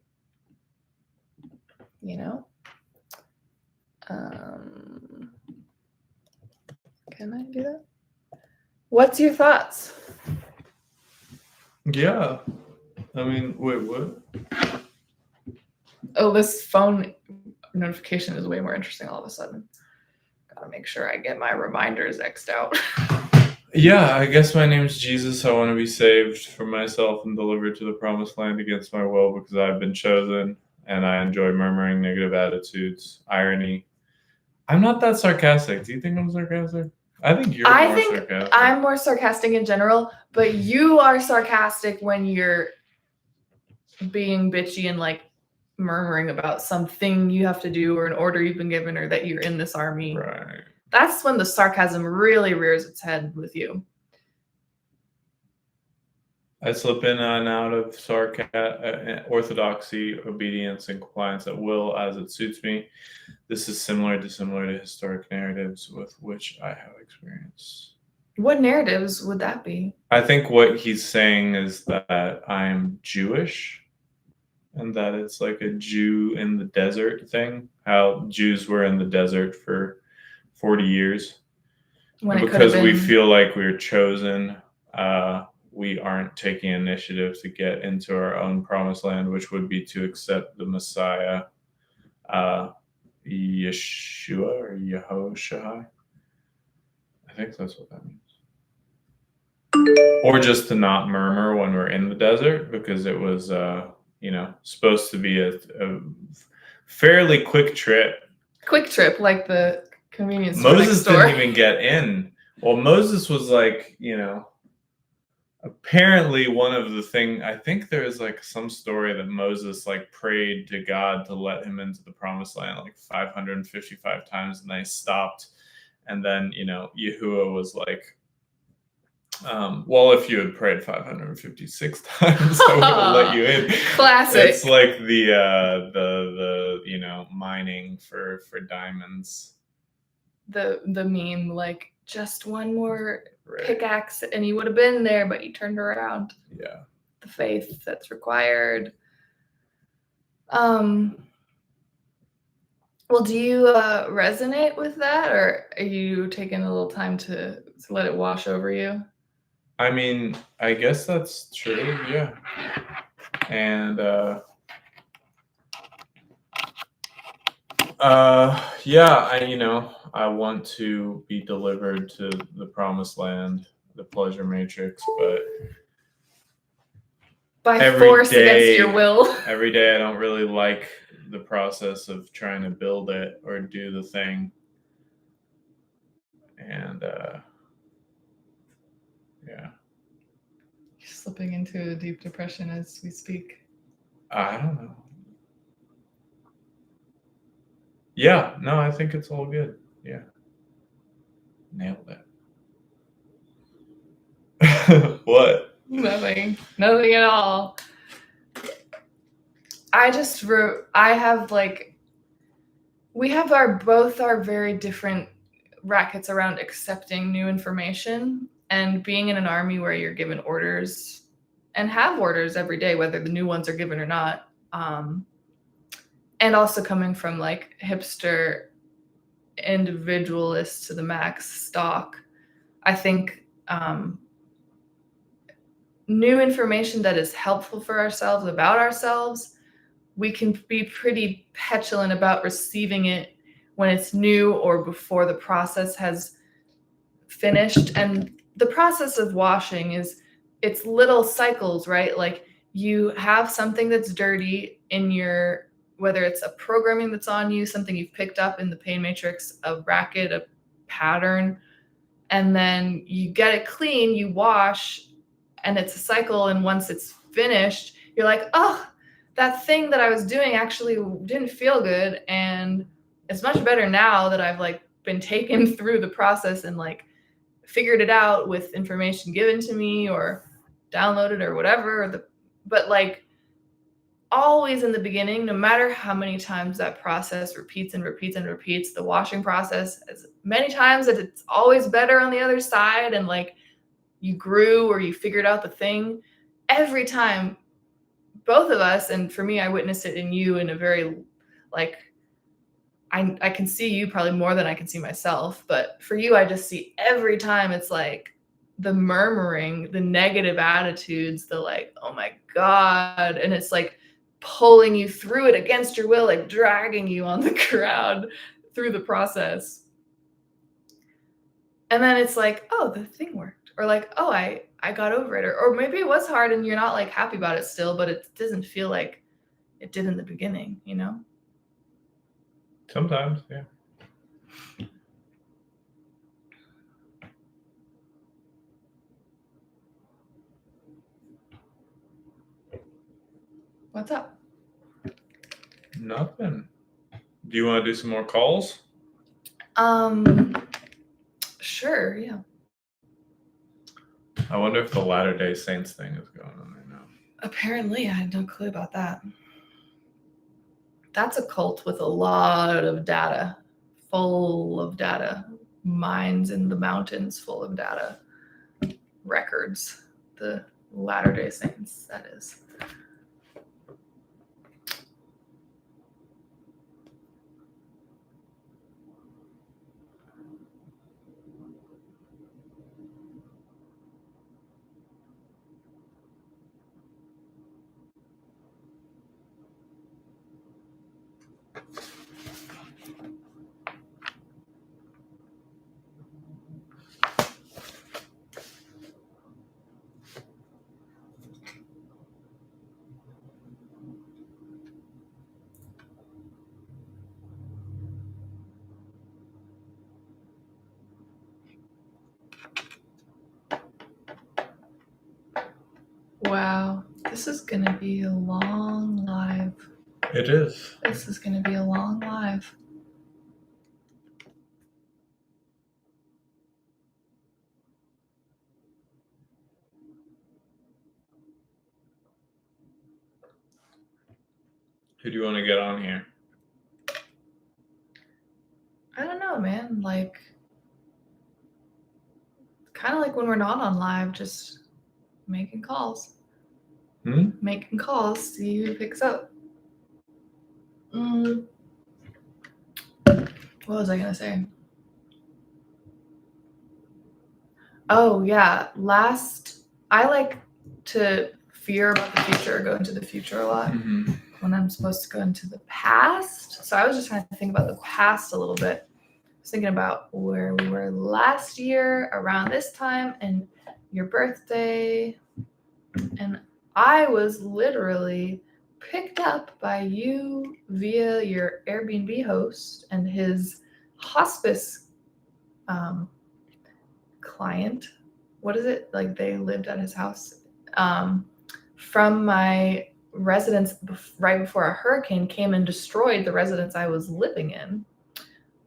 Can I do that? What's your thoughts? Yeah. I mean, wait, what? Oh, this phone notification is way more interesting all of a sudden. Gotta make sure I get my reminders X'd out. Yeah, I guess my name's Jesus. I want to be saved from myself and delivered to the promised land against my will, because I've been chosen, and I enjoy murmuring, negative attitudes, irony. I'm not that sarcastic. Do you think I'm sarcastic? I think you're more sarcastic. I'm more sarcastic in general, but you are sarcastic when you're being bitchy and like murmuring about something you have to do or an order you've been given or that you're in this army. Right. That's when the sarcasm really rears its head with you. I slip in and out of orthodoxy, obedience, and compliance at will, as it suits me. This is similar to historic narratives with which I have experience. What narratives would that be? I think what he's saying is that I'm Jewish, and that it's like a Jew in the desert thing. How Jews were in the desert for 40 years. Because we feel like we're chosen, we aren't taking initiative to get into our own promised land, which would be to accept the Messiah, Yeshua or Yehoshua. I think that's what that means. Or just to not murmur when we're in the desert, because it was, supposed to be a fairly quick trip. Quick trip, like the convenience store Moses next door. didn't even get in. Well, Moses was like, apparently one of the thing, I think there is like some story that Moses like prayed to God to let him into the promised land like 555 times, and they stopped. And then, Yahuwah was like, well, if you had prayed 556 times, I would have let you in. Classic. It's like the mining for diamonds. The meme, like, just one more Right. pickaxe and you would have been there, but you turned around. Yeah. The faith that's required. Well, do you resonate with that, or are you taking a little time to let it wash over you? I mean, I guess that's true, yeah. And I want to be delivered to the promised land, the pleasure matrix, but by every force day, against your will. Every day I don't really like the process of trying to build it or do the thing. And yeah. You're slipping into a deep depression as we speak. I don't know. Yeah, no, I think it's all good. Yeah. Nailed it. What? Nothing at all. We have both our very different rackets around accepting new information, and being in an army where you're given orders and have orders every day, whether the new ones are given or not. And also coming from like hipster individualist to the max stock, I think new information that is helpful for ourselves, about ourselves, we can be pretty petulant about receiving it when it's new or before the process has finished. And the process of washing it's little cycles, right? Like you have something that's dirty in your, whether it's a programming that's on you, something you've picked up in the pain matrix, a racket, a pattern, and then you get it clean, you wash, and it's a cycle. And once it's finished, you're like, oh, that thing that I was doing actually didn't feel good. And it's much better now that I've like been taken through the process and like figured it out with information given to me or downloaded or whatever. But like always in the beginning, no matter how many times that process repeats and repeats and repeats, the washing process, as many times that it's always better on the other side, and like you grew or you figured out the thing, every time, both of us, and for me, I witnessed it in you in a very, like, I can see you probably more than I can see myself, but for you, I just see every time it's like the murmuring, the negative attitudes, the like, oh my God. And it's like pulling you through it against your will, like dragging you on the ground through the process. And then it's like, oh, the thing worked. Or like, oh, I got over it. Or maybe it was hard and you're not like happy about it still, but it doesn't feel like it did in the beginning, you know? Sometimes, yeah. What's up? Nothing. Do you want to do some more calls? Sure, yeah. I wonder if the Latter-day Saints thing is going on right now. Apparently, I had no clue about that. That's a cult with a lot of data, full of data, mines in the mountains full of data, records, the Latter-day Saints, that is. Wow. This is going to be a long live. It is. This is going to be a long live. Who do you want to get on here? I don't know, man. Like, kind of like when we're not on live, just making calls. Making calls, see who picks up. What was I gonna say? Oh yeah, I like to fear about the future, go into the future a lot when I'm supposed to go into the past. So I was just trying to think about the past a little bit. I was thinking about where we were last year around this time and your birthday, and I was literally picked up by you via your Airbnb host and his hospice client. What is it? Like they lived at his house from my residence right before a hurricane came and destroyed the residence I was living in.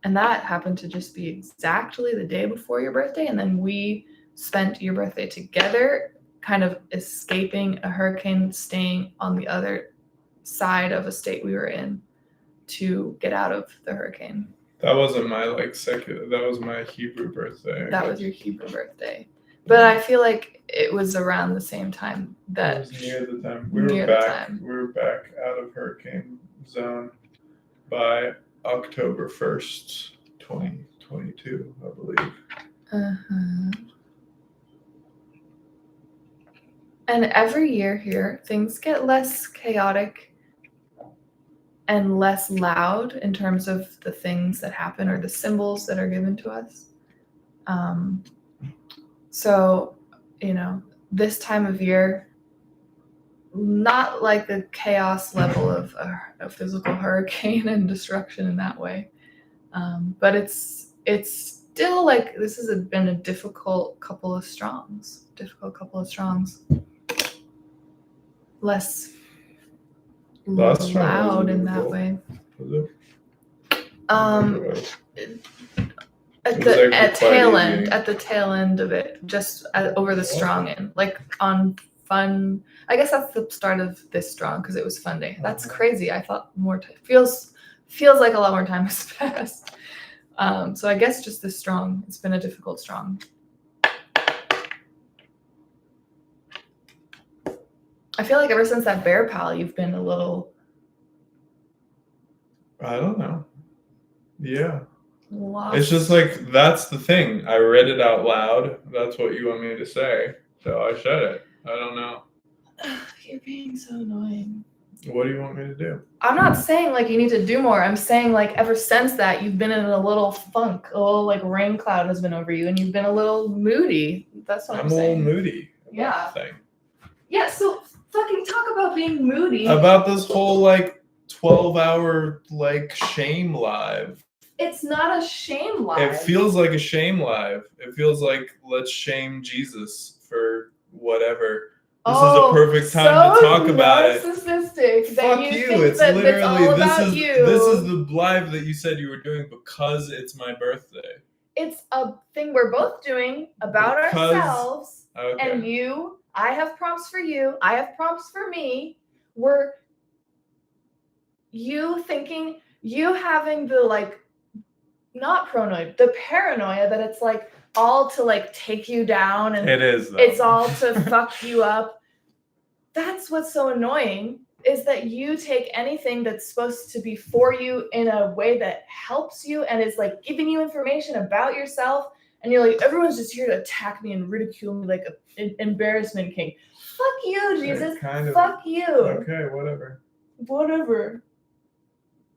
And that happened to just be exactly the day before your birthday. And then we spent your birthday together, kind of escaping a hurricane, staying on the other side of a state we were in to get out of the hurricane. That wasn't my that was my Hebrew birthday. That was your Hebrew birthday. But I feel like it was around the same time that it was near the time. We were back out of hurricane zone by October 1st, 2022, I believe. And every year here, things get less chaotic and less loud in terms of the things that happen or the symbols that are given to us. So, this time of year, not like the chaos level of a physical hurricane and destruction in that way. But it's still like this has been a difficult couple of strongs. Less loud in that way. At the tail end of it, just over the strong end, like on fun. I guess that's the start of this strong because it was fun day. That's crazy. I thought more feels like a lot more time has passed. So I guess just this strong. It's been a difficult strong. I feel like ever since that bear pal, you've been a little. I don't know. Yeah. Lost. It's just like, that's the thing. I read it out loud. That's what you want me to say. So I said it. I don't know. You're being so annoying. What do you want me to do? I'm not saying like you need to do more. I'm saying like ever since that you've been in a little funk. A little like rain cloud has been over you and you've been a little moody. That's what I'm saying. I'm a little moody about yeah. the thing. Yeah, so fucking talk about being moody. About this whole like 12-hour like shame live. It's not a shame live. It feels like a shame live. It feels like let's shame Jesus for whatever. This is a perfect time to talk about it. Narcissistic. Fuck you. It's literally this is the live that you said you were doing because it's my birthday. It's a thing we're both doing about ourselves. Okay. And I have prompts for you. I have prompts for me. You having the like, not paranoid, the paranoia that it's like all to like take you down and it is though. It's all to fuck you up. That's what's so annoying is that you take anything that's supposed to be for you in a way that helps you and is like giving you information about yourself. And you're like, everyone's just here to attack me and ridicule me like an embarrassment king. Fuck you, Jesus. Fuck you. Okay, whatever.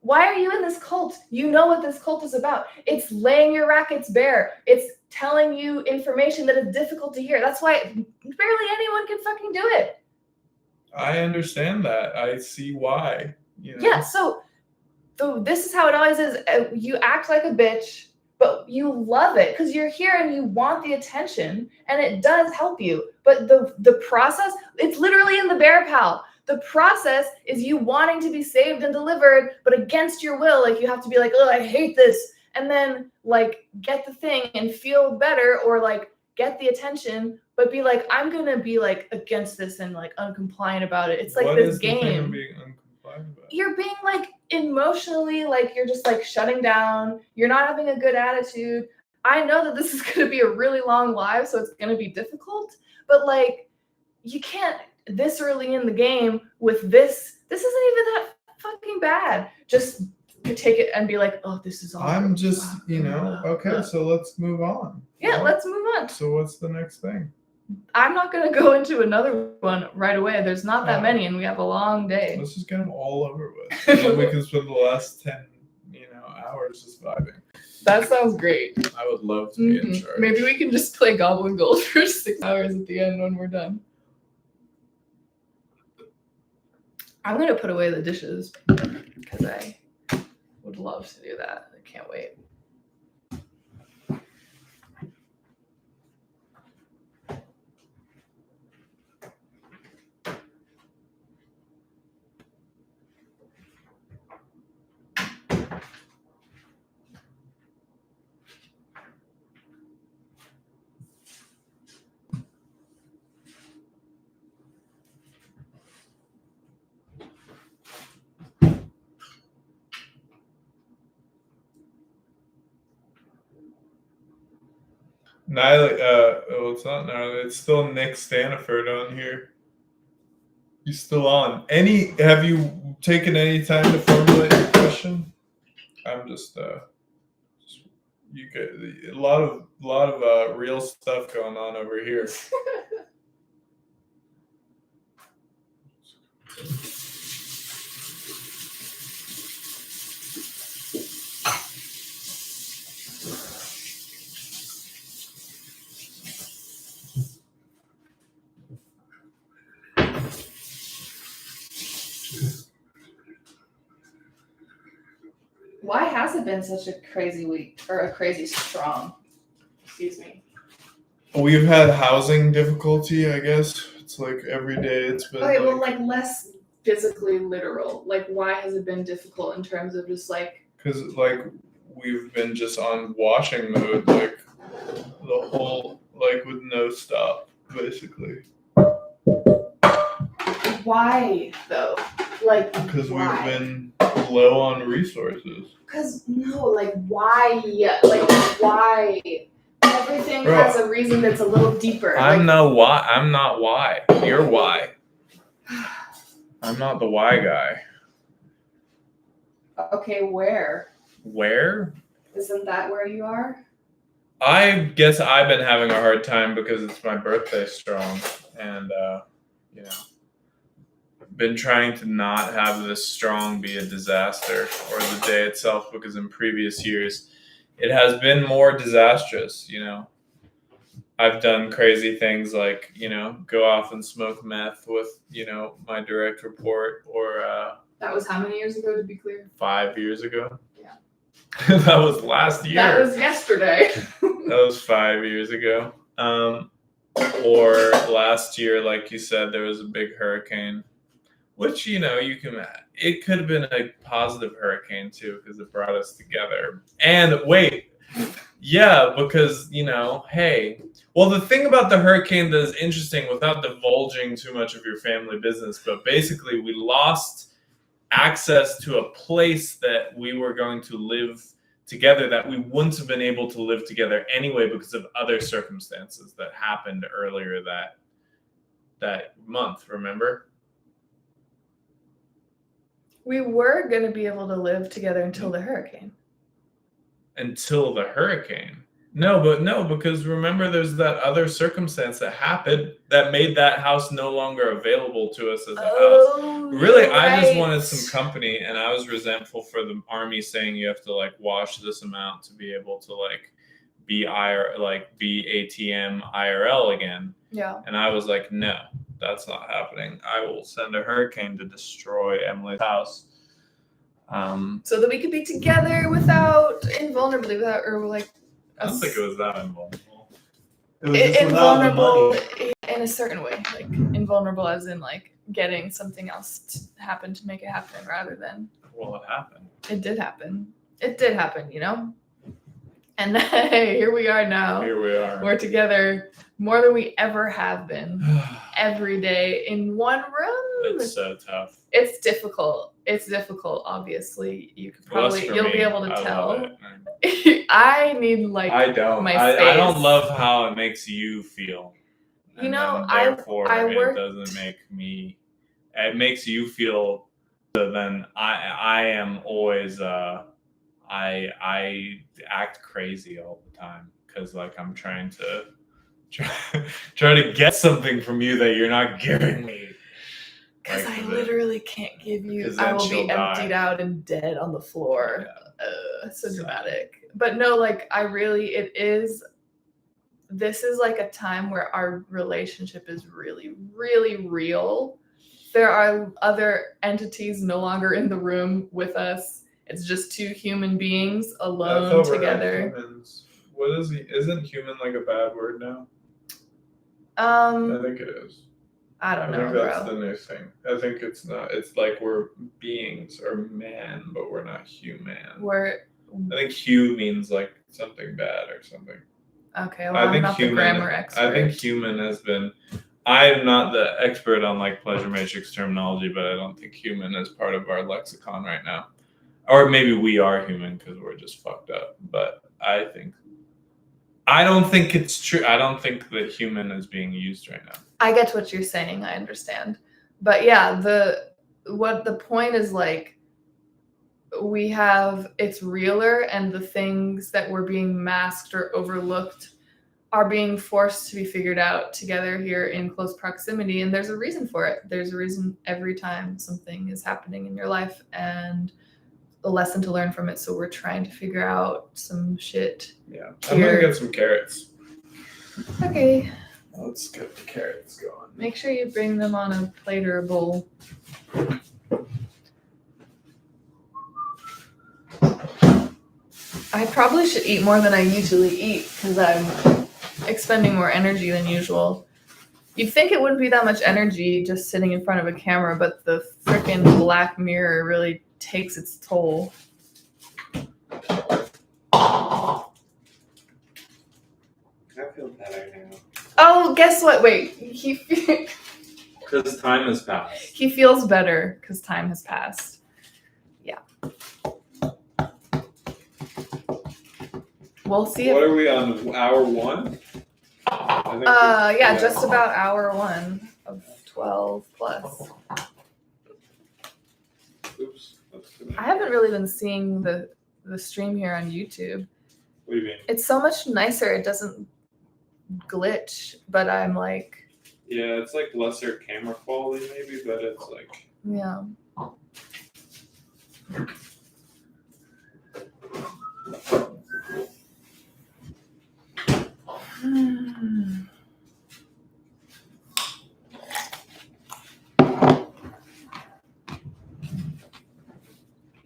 Why are you in this cult? You know what this cult is about. It's laying your rackets bare. It's telling you information that is difficult to hear. That's why barely anyone can fucking do it. I understand that. I see why. Yeah, so this is how it always is. You act like a bitch but you love it because you're here and you want the attention, and it does help you. But the process, it's literally in the Bear Pal. The process is you wanting to be saved and delivered, but against your will. Like, you have to be like, oh, I hate this. And then, like, get the thing and feel better, or, like, get the attention, but be like, I'm going to be, like, against this and, like, uncompliant about it. It's like this game. What is the thing of being uncompliant about? You're being, like, emotionally, like, you're just, like, shutting down. You're not having a good attitude. I know that this is going to be a really long live, so it's going to be difficult. But, like, you can't this early in the game with this. This isn't even that fucking bad. Just take it and be like, oh, this is all. I'm just, okay, so let's move on. Yeah, let's move on. So what's the next thing? I'm not going to go into another one right away. There's not that many, and we have a long day. Let's just get them all over with. And then we can spend the last 10, hours just vibing. That sounds great. I would love to be in charge. Maybe we can just play Goblin Gold for 6 hours at the end when we're done. I'm going to put away the dishes because I would love to do that. I can't wait. It's not Nyla. It's still Nick Staniford on here. He's still on. Have you taken any time to formulate your question? I'm just you get a lot of real stuff going on over here. Why has it been such a crazy week, or a crazy strong? Excuse me. We've had housing difficulty, I guess. It's like every day it's been. Okay, well, like less physically literal. Like, why has it been difficult in terms of just like? Because like we've been just on washing mode, like the whole, like with no stop, basically. Why though? Like, because we've been low on resources. Because no, like why? Like why? Everything has a reason that's a little deeper. I'm not why. You're why. I'm not the why guy. Okay, where? Where? Isn't that where you are? I guess I've been having a hard time because it's my birthday strong, and been trying to not have this strong be a disaster, or the day itself, because in previous years it has been more disastrous. I've done crazy things like go off and smoke meth with my direct report, or that was how many years ago, to be clear? 5 years ago. Yeah. That was last year. That was yesterday. That was 5 years ago. Or last year, like you said, there was a big hurricane. Which, it could have been a positive hurricane too, because it brought us together. And wait, yeah, because, hey, well, the thing about the hurricane that is interesting, without divulging too much of your family business, but basically we lost access to a place that we were going to live together, that we wouldn't have been able to live together anyway because of other circumstances that happened earlier that month, remember? We were going to be able to live together until the hurricane. Until the hurricane? No, because remember there's that other circumstance that happened that made that house no longer available to us as a house. Really, right. I just wanted some company, and I was resentful for the Army saying you have to like wash this amount to be able to like be ATM IRL again. Yeah. And I was like, no. That's not happening. I will send a hurricane to destroy Emily's house. So that we could be together without invulnerably, without, or like, I don't think it was that invulnerable. It was just without the invulnerable money. in a certain way, like invulnerable as in like getting something else to happen to make it happen rather than. Well, it happened. It did happen. It did happen, you know? And hey, here we are now. Here we are. We're together more than we ever have been. Every day in one room. It's so tough. It's difficult. It's difficult, obviously. You could probably, you'll be able to tell. I need like I don't. my I space. don't love how it makes you feel. You And know, then therefore I it work. doesn't make me. It makes you feel. So then I am always I act crazy all the time because like I'm trying to try to get something from you that you're not giving me. Because Like, I literally can't give you. 'cause I then will be she'll die. emptied out and dead on the floor. Yeah. So dramatic. But no, like I really, it is. This is like a time where our relationship is really, really real. There are other entities no longer in the room with us. It's just two human beings alone together. Humans. What is he? Isn't human like a bad word now? I think it is. I don't know, think that's bro. the new thing. I think it's not. It's like we're beings or man, but we're not human. I think "hue" means like something bad or something. Okay, well, I'm not the grammar expert. I think human has been. I'm not the expert on like pleasure matrix terminology, but I don't think human is part of our lexicon right now. Or maybe we are human because we're just fucked up. But I don't think it's true. I don't think that human is being used right now. I get what you're saying. I understand. But yeah, the point is like it's realer, and the things that were being masked or overlooked are being forced to be figured out together here in close proximity. And there's a reason for it. There's a reason every time something is happening in your life and a lesson to learn from it. So we're trying to figure out some shit. Yeah. I'm gonna get some carrots. Okay. Let's get the carrots going. Make sure you bring them on a plate or a bowl. I probably should eat more than I usually eat because I'm expending more energy than usual. You'd think it wouldn't be that much energy just sitting in front of a camera, but the freaking black mirror really takes its toll. I feel better now. Oh, guess what? Wait, Because time has passed. He feels better because time has passed. Yeah. We'll see. What are we on? Hour 1? Yeah, just about hour 1 of 12 plus. Oops. I haven't really been seeing the stream here on YouTube. What do you mean? It's so much nicer. It doesn't glitch, but I'm like. Yeah, it's like lesser camera quality maybe, but it's like. Yeah.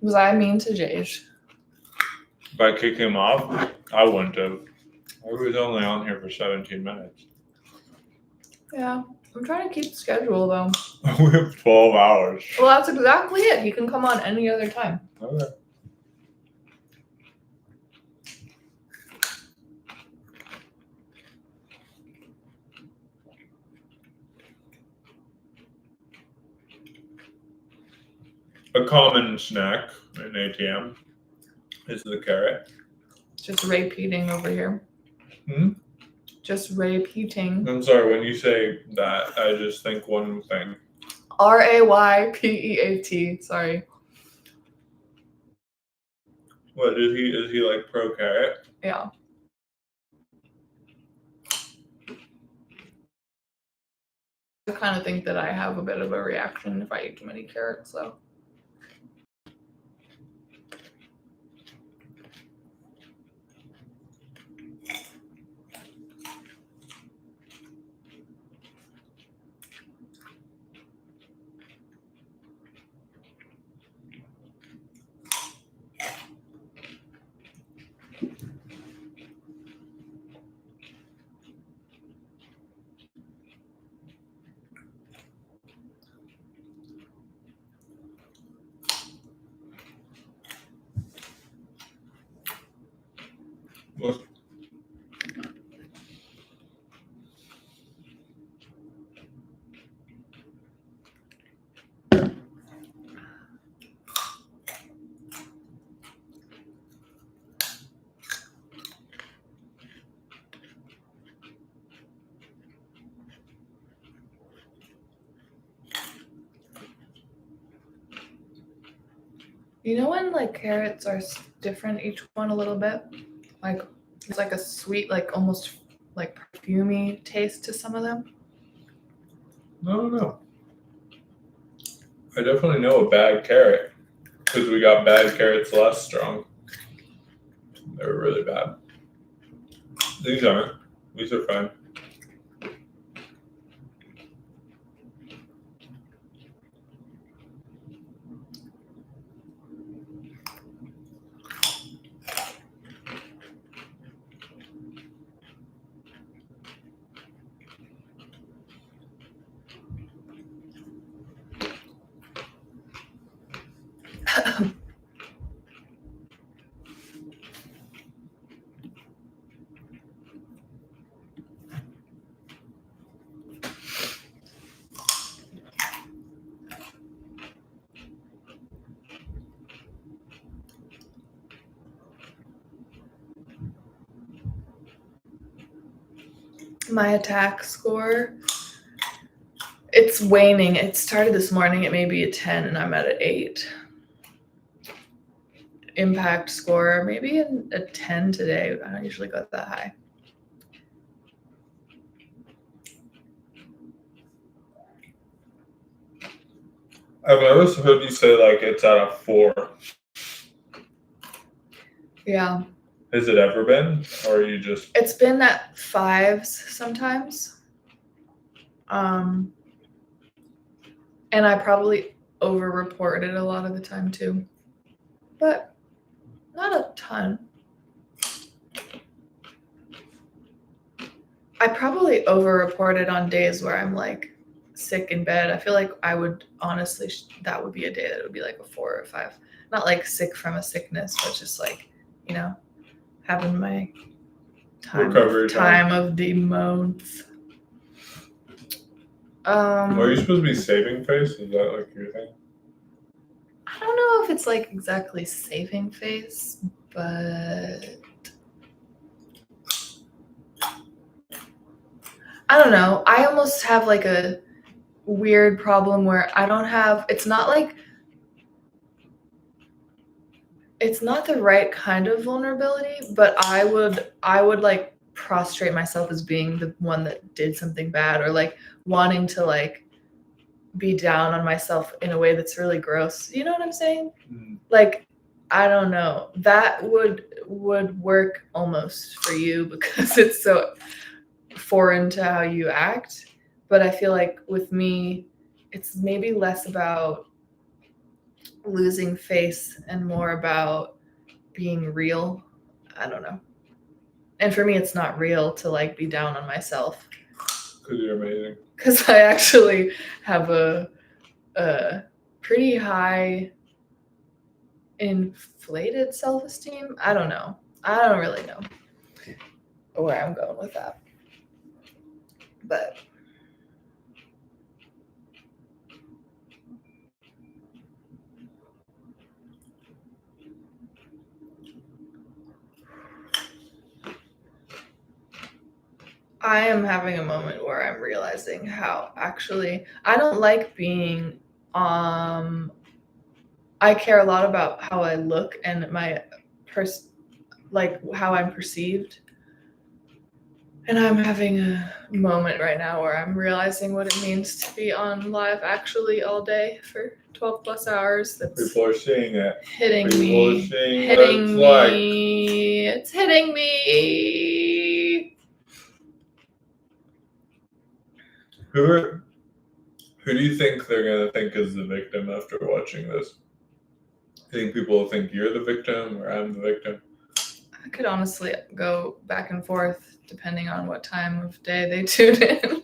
Was I mean to Jage? By kicking him off, I wouldn't have. I was only on here for 17 minutes. Yeah, I'm trying to keep schedule though. We have 12 hours. Well, that's exactly it. He can come on any other time. Okay. A common snack in ATM is the carrot. Just repeating over here. Just repeating. I'm sorry, when you say that, I just think one thing. RAYPEAT. Sorry. What is he? Is he like pro carrot? Yeah. I kind of think that I have a bit of a reaction if I eat too many carrots, so. You know when like carrots are different, each one a little bit? Like it's like a sweet, like almost like perfumey taste to some of them. No. I definitely know a bad carrot because we got bad carrots less strong. They were really bad. These aren't. These are fine. My attack score, it's waning. It started this morning at maybe a 10 and I'm at an 8. Impact score, maybe a 10 today. I don't usually go that high. I've never heard you say like it's at a 4. Yeah. Has it ever been? Or are you just... It's been at 5s sometimes. And I probably over-reported a lot of the time too. But not a ton. I probably over-reported on days where I'm like sick in bed. I feel like I would honestly, that would be a day that would be like a 4 or 5. Not like sick from a sickness, but just like, you know, having my time of the month. Are you supposed to be saving face? Is that like your thing? I don't know if it's like exactly saving face, but I don't know. I almost have like a weird problem where I don't have, it's not the right kind of vulnerability, but I would like prostrate myself as being the one that did something bad, or like wanting to like be down on myself in a way that's really gross. You know what I'm saying? Mm. Like, I don't know. That would work almost for you because it's so foreign to how you act. But I feel like with me, it's maybe less about losing face and more about being real. I don't know. And for me, it's not real to like be down on myself. Because you're amazing. Because I actually have a pretty high inflated self-esteem. I don't know. I don't really know where I'm going with that. But I am having a moment where I'm realizing how actually I don't like being I care a lot about how I look and my like how I'm perceived. And I'm having a moment right now where I'm realizing what it means to be on live actually all day for 12 plus hours. That's People are seeing it. hitting People me. are seeing Hitting what me. It's hitting me. Who do you think they're going to think is the victim after watching this? Do you think people will think you're the victim or I'm the victim? I could honestly go back and forth depending on what time of day they tune in.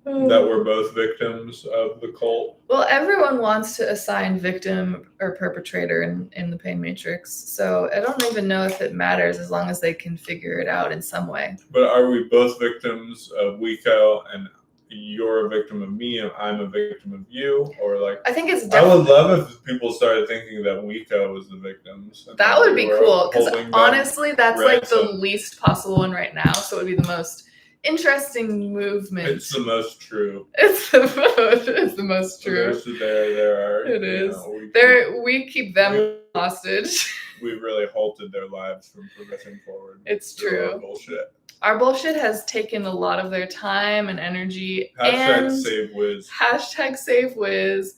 That we're both victims of the cult? Well, everyone wants to assign victim or perpetrator in the pain matrix. So I don't even know if it matters as long as they can figure it out in some way. But are we both victims of Wiko, and you're a victim of me and I'm a victim of you? Or like, I think it's I would love if people started thinking that Wiko was the victims. That would be cool, because honestly, that's like the least possible one right now. So it would be the most interesting movement. It's the most true. It's the the most true. There are. It is. Know, we keep them hostage. We've really halted their lives from progressing forward. It's through true. Our bullshit. Our bullshit has taken a lot of their time and energy. Hashtag and save Wiz. Hashtag save Wiz.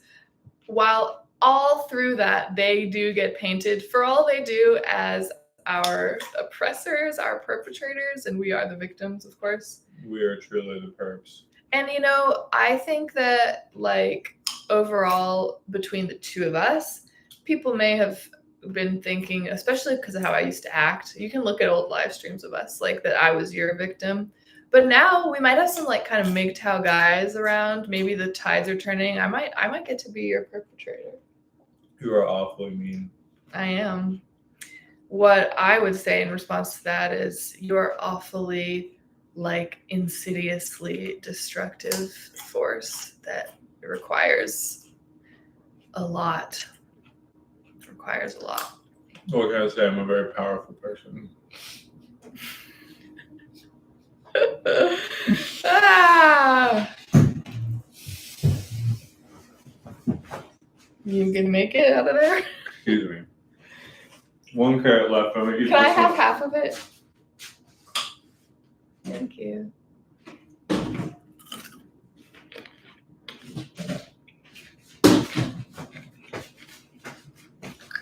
While all through that, they do get painted for all they do as our oppressors, our perpetrators, and we are the victims, of course. We are truly the perps. And, I think that, overall, between the two of us, people may have been thinking, especially because of how I used to act, you can look at old live streams of us, that I was your victim. But now we might have some, kind of MGTOW guys around. Maybe the tides are turning. I might get to be your perpetrator. You are awfully mean. I am. What I would say in response to that is you're awfully insidiously destructive force that requires a lot. Requires a lot. What can I say? I'm a very powerful person. You can make it out of there? Excuse me. 1 carrot left. Can I have half of it? Thank you.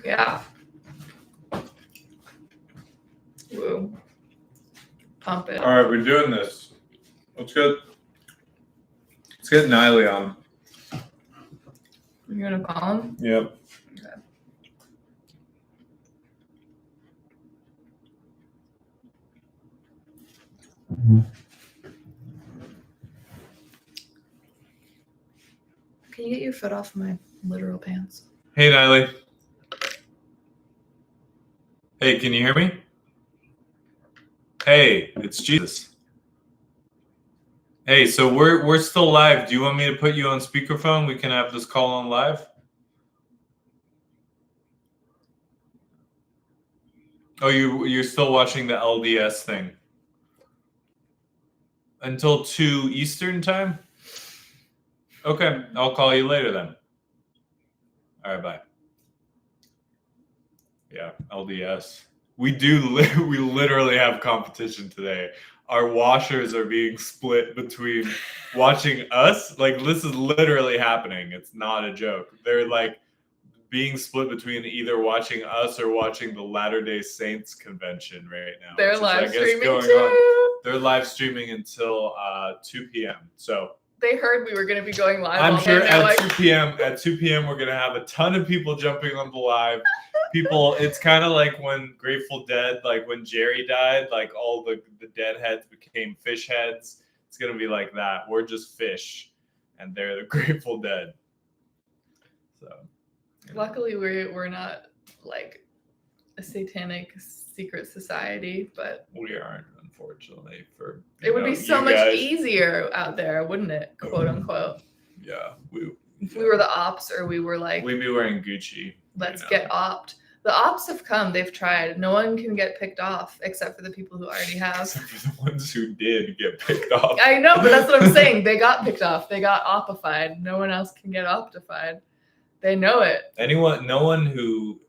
Yeah. Woo. Pump it. All right, we're doing this. Let's get Niley on. You're gonna call him? Yep. Okay. Can you get your foot off my literal pants? Hey, Niley. Hey, can you hear me? Hey, it's Jesus. Hey, so we're still live. Do you want me to put you on speakerphone? We can have this call on live. Oh, you're still watching the LDS thing until 2 Eastern time? Okay, I'll call you later then. All right, bye. Yeah, LDS. We literally have competition today. Our washers are being split between watching us. This is literally happening. It's not a joke. They're being split between either watching us or watching the Latter-day Saints convention right now. They're live streaming too. They're live streaming until 2 p.m. So they heard we were going to be going live. I'm sure at 2 p.m. At 2 p.m. we're going to have a ton of people jumping on the live. People, it's kind of like when Grateful Dead, when Jerry died, all the dead heads became fish heads. It's going to be like that. We're just fish, and they're the Grateful Dead. So, luckily, we're not a satanic secret society, but we aren't, unfortunately. It would be so much easier out there, wouldn't it? Quote unquote. Yeah, if we were the ops, or we were we'd be wearing Gucci. Let's get opt. The ops have come. They've tried. No one can get picked off except for the people who already have. Except for the ones who did get picked off. I know, but that's what I'm saying. They got picked off. They got oppified. No one else can get optified. They know it. No one who.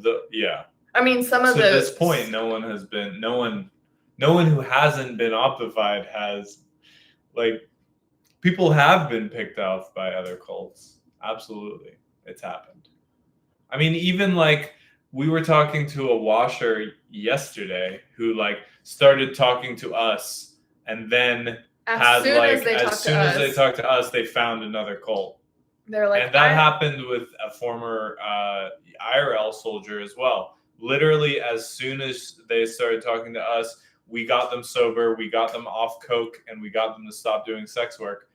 I mean, some of to this point, no one who hasn't been optified has, people have been picked off by other cults. Absolutely, it's happened. I mean, even we were talking to a washer yesterday who started talking to us, and then as soon as they talked to us, they found another cult. They're and that happened with a former IRL soldier as well. Literally, as soon as they started talking to us, we got them sober, we got them off coke, and we got them to stop doing sex work.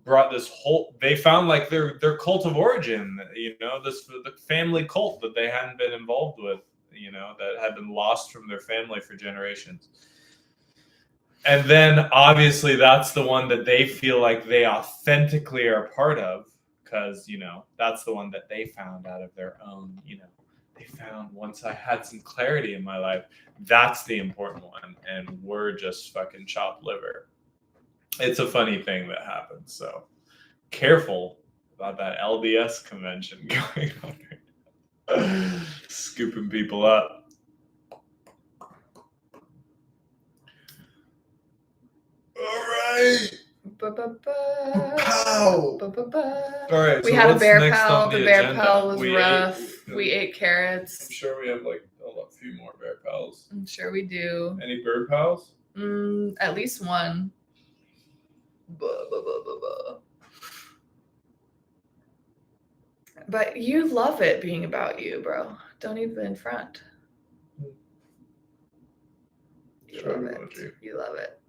Brought this whole, they found their cult of origin, the family cult that they hadn't been involved with, that had been lost from their family for generations. And then obviously that's the one that they feel like they authentically are part of, because, that's the one that they found out of their own, they found, once I had some clarity in my life, that's the important one. And we're just fucking chopped liver. It's a funny thing that happens. So careful about that LDS convention going on right now. Scooping people up. All right. Pow. All right. We so had a what's bear next pal. on The bear agenda? pal was We rough. ate- We ate carrots. I'm sure we have like a few more bear pals. I'm sure we do. Any bird pals? At least one. But you love it being about you, bro. Don't even front. You Sure, love won't it. you? You love it.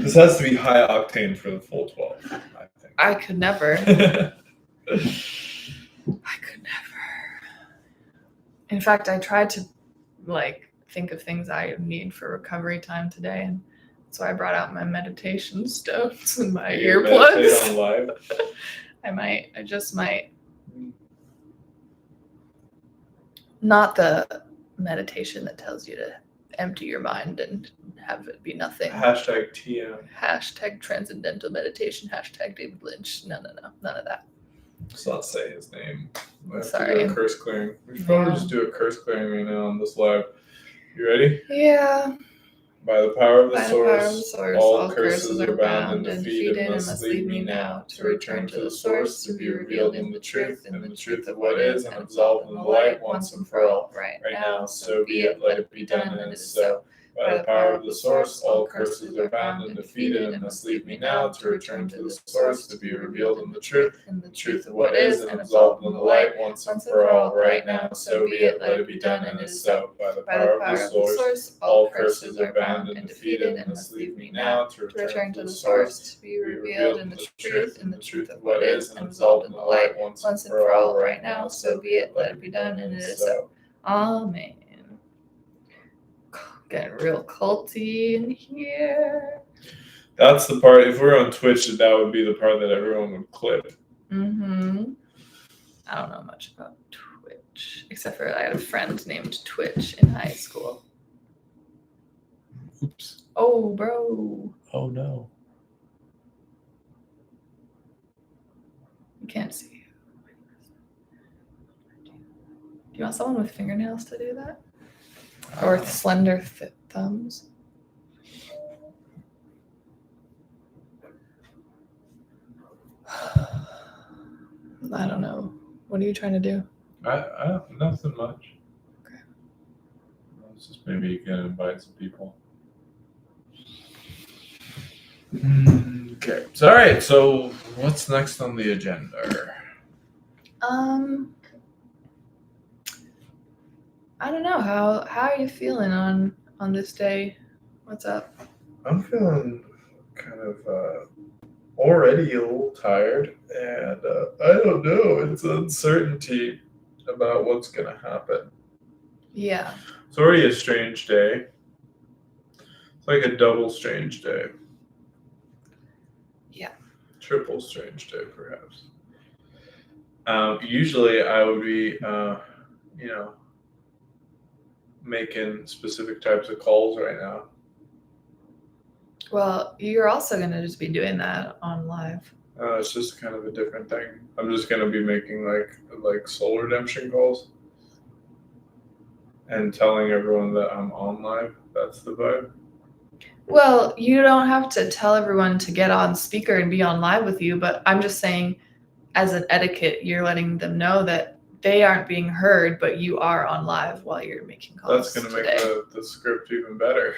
This has to be high octane for the full 12, I think. I could never. I could never. In fact, I tried to think of things I need for recovery time today, and so I brought out my meditation stones and my You meditate earplugs. on live? I just might. Not the meditation that tells you to empty your mind and have it be nothing. Hashtag TM. Hashtag transcendental meditation. Hashtag David Lynch. No. None of that. Let's not say his name. We have to Sorry. do a curse clearing. We should probably just do a curse clearing right now on this live. You ready? Yeah. By the power of the By the power of the source, source, all curses are bound and defeated, and must leave me now, to return to the source, to be revealed in the truth of what is, and absolved in the light once and for all. Right now, so be it, let it be done, and it is so. By the power of the source, all curses are bound and defeated, and must leave me now, to return to the source, to be revealed in the truth of what is, and absolved in the light once and for all. Right now, so be it, let it be done, and it is so. By the power of the source, all curses are bound and defeated, and must leave me now, to return to the source, to be revealed in the truth of what is, and absolved in the light once and for all. Right now, so be it, let it be done, and it is so. Amen. Getting real culty in here. That's the part, if we're on Twitch, that would be the part that everyone would clip. I don't know much about Twitch, except for I had a friend named Twitch in high school. Oops. Oh, bro. Oh, no. You can't see. Do you want someone with fingernails to do that? Or slender thumbs? I don't know. What are you trying to do? I nothing much. Okay. It's just maybe you can invite some people. Okay. So, all right. So, what's next on the agenda? I don't know. How are you feeling on this day? What's up? I'm feeling kind of already a little tired, and I don't know. It's uncertainty about what's going to happen. Yeah. It's already a strange day. It's like a double strange day. Yeah. Triple strange day, perhaps. Usually I would be, making specific types of calls right now. Well, you're also going to just be doing that on live. It's just kind of a different thing. I'm just going to be making like soul redemption calls and telling everyone that I'm on live. That's the vibe. Well, you don't have to tell everyone to get on speaker and be on live with you, but I'm just saying as an etiquette, you're letting them know that they aren't being heard, but you are on live while you're making calls. That's going to make the script even better.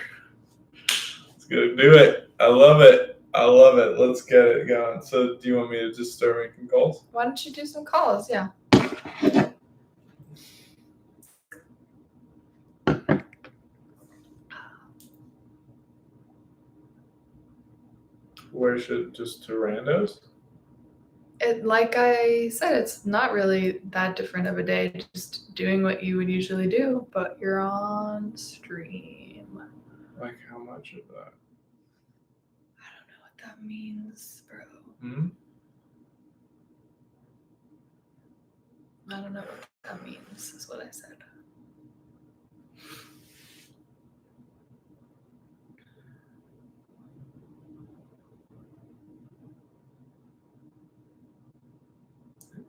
It's going to do it. I love it. Let's get it going. So do you want me to just start making calls? Why don't you do some calls? Yeah. Where should just to randos? Like I said, it's not really that different of a day, just doing what you would usually do, but you're on stream. Like how much of that? I don't know what that means, bro. I don't know what that means, is what I said.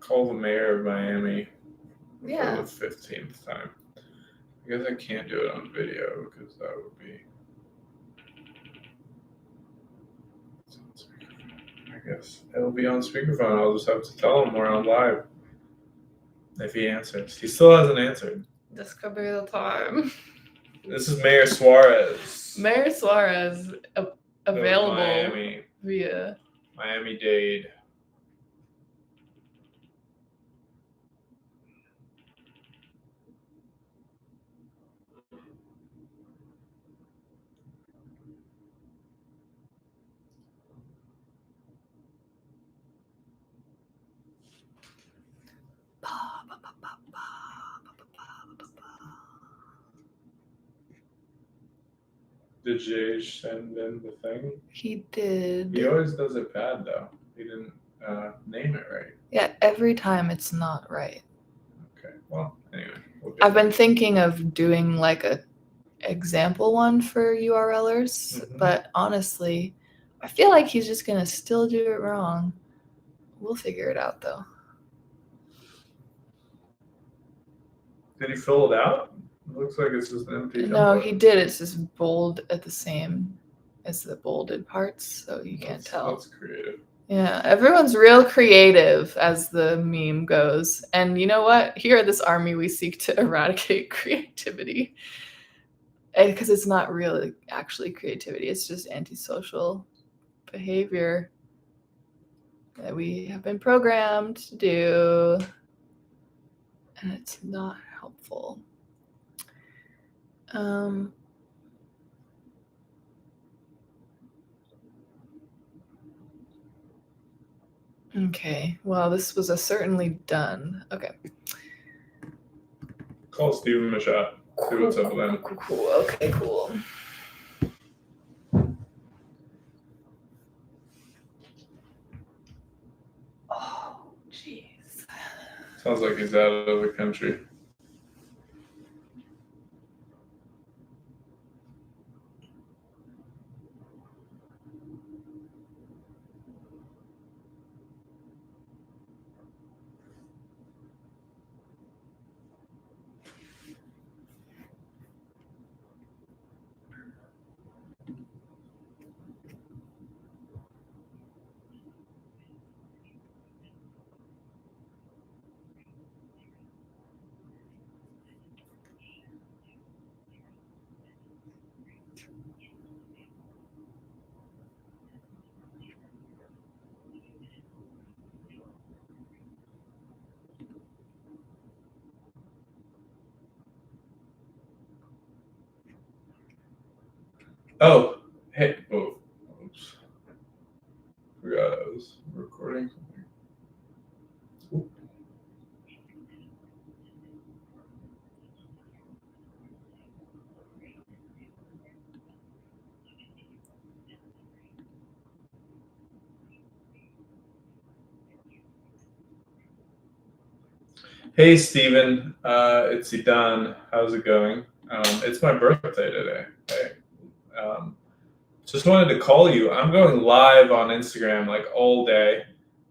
Call the mayor of Miami Yeah. for the 15th time. I guess I can't do it on video because that would be. I guess it'll be on speakerphone. I'll just have to tell him we're on live. If he answers. He still hasn't answered. This could be the time. This is Mayor Suarez. Mayor Suarez available Miami. via Miami-Dade. Did Jay send in the thing? He did. He always does it bad, though. He didn't name it right. Yeah, every time it's not right. Okay, well, anyway. I've been thinking of doing like a example one for URLers, but honestly, I feel like he's just gonna still do it wrong. We'll figure it out though. Did he fill it out? It looks like it's just an empty. No, he did. It's just bold at the same as the bolded parts, so you can't tell. That's creative. Yeah, everyone's real creative, as the meme goes. And you know what? Here at this army, we seek to eradicate creativity. Because it's not really actually creativity, it's just antisocial behavior that we have been programmed to do. And it's not helpful. Okay, well, this was a certainly done. Okay. Call Steven a shot. See what's up with him. Cool. Okay, cool. Oh, jeez. Sounds like he's out of the country. Oh, hey, oh, oops. Forgot I was recording something. Oop. Hey, Steven. It's Idan. How's it going? It's my birthday today. Hey. Just wanted to call you. I'm going live on Instagram like all day.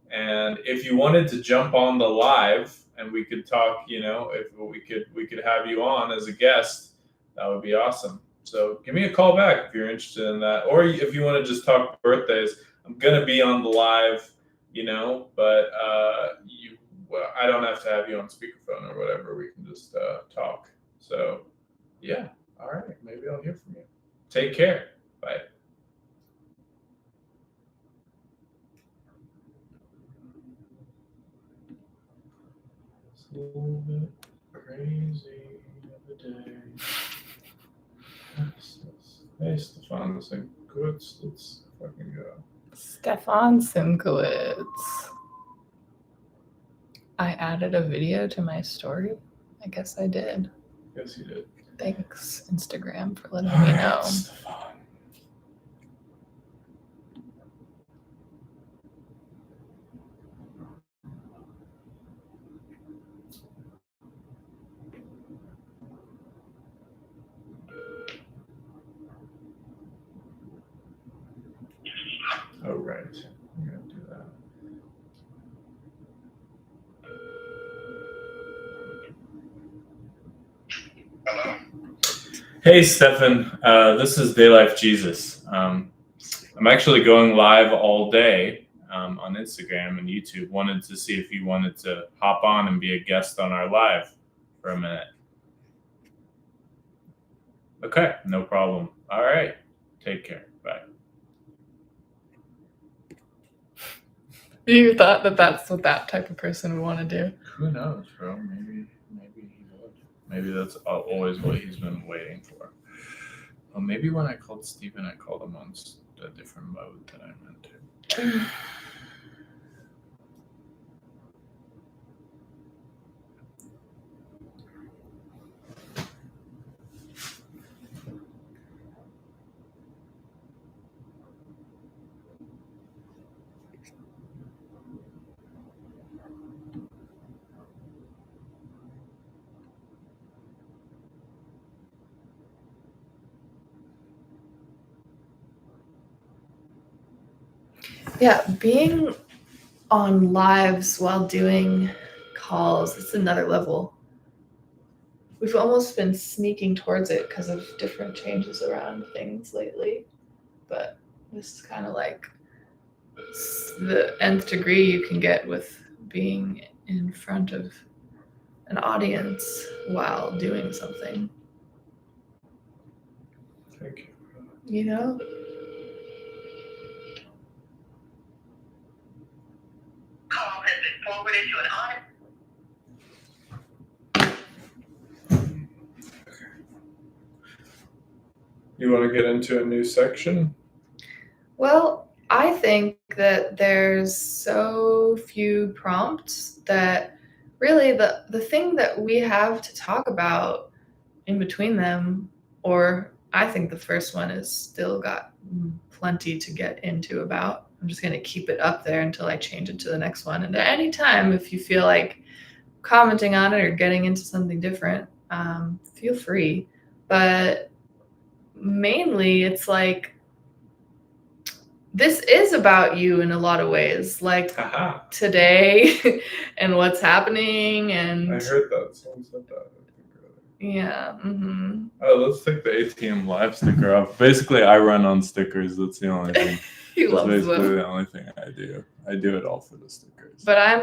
And if you wanted to jump on the live and we could talk, if we could have you on as a guest, that would be awesome. So give me a call back if you're interested in that. Or if you want to just talk birthdays, I'm going to be on the live, but I don't have to have you on speakerphone or whatever. We can just talk. So yeah. All right. Maybe I'll hear from you. Take care. Bye. It's a little bit crazy of a day. Hey, Stefan Simkowitz. Let's fucking go. Stefan Simkowitz. I added a video to my story. I guess I did. Yes, you did. Thanks, Instagram, for letting me know. Stefan. Oh, right. I'm going to do that. Hey, Stefan. This is DayLife Jesus. I'm actually going live all day on Instagram and YouTube. Wanted to see if you wanted to hop on and be a guest on our live for a minute. Okay, no problem. All right. Take care. Bye. You thought that that's what that type of person would want to do? Who knows, bro? Maybe he would. Maybe that's always what he's been waiting for. Well, maybe when I called Steven, I called him on a different mode that I meant to. Yeah, being on lives while doing calls, it's another level. We've almost been sneaking towards it because of different changes around things lately. But this is kind of like the nth degree you can get with being in front of an audience while doing something. Thank you. You know? Call has been forwarded to an audit. You want to get into a new section? Well, I think that there's so few prompts that really the thing that we have to talk about in between them, or I think the first one is still got plenty to get into about. I'm just going to keep it up there until I change it to the next one. And at any time, if you feel like commenting on it or getting into something different, feel free. But mainly it's like, this is about you in a lot of ways, like today and what's happening. And I heard that. Someone said that. Yeah. Mm-hmm. Oh, let's take the ATM live sticker off. Basically, I run on stickers. That's the only thing. He That's loves basically them. the only thing I do. I do it all for the stickers. But I'm,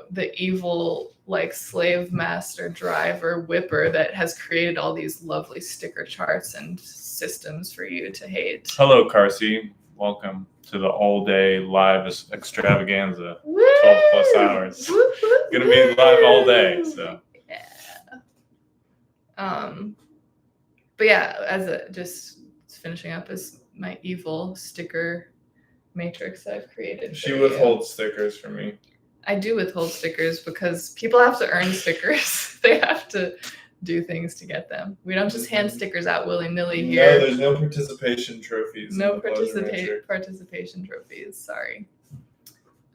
the evil, like, slave master driver whipper that has created all these lovely sticker charts and systems for you to hate. Hello, Carsey. Welcome to the all-day live extravaganza. Woo! 12 plus hours. Woo, woo, Gonna be live all day. So. Yeah. But yeah, just finishing up is my evil sticker matrix that I've created. She withholds stickers for me. I do withhold stickers because people have to earn stickers. They have to do things to get them. We don't just hand stickers out willy-nilly here. No, there's no participation trophies. No participation trophies. Sorry.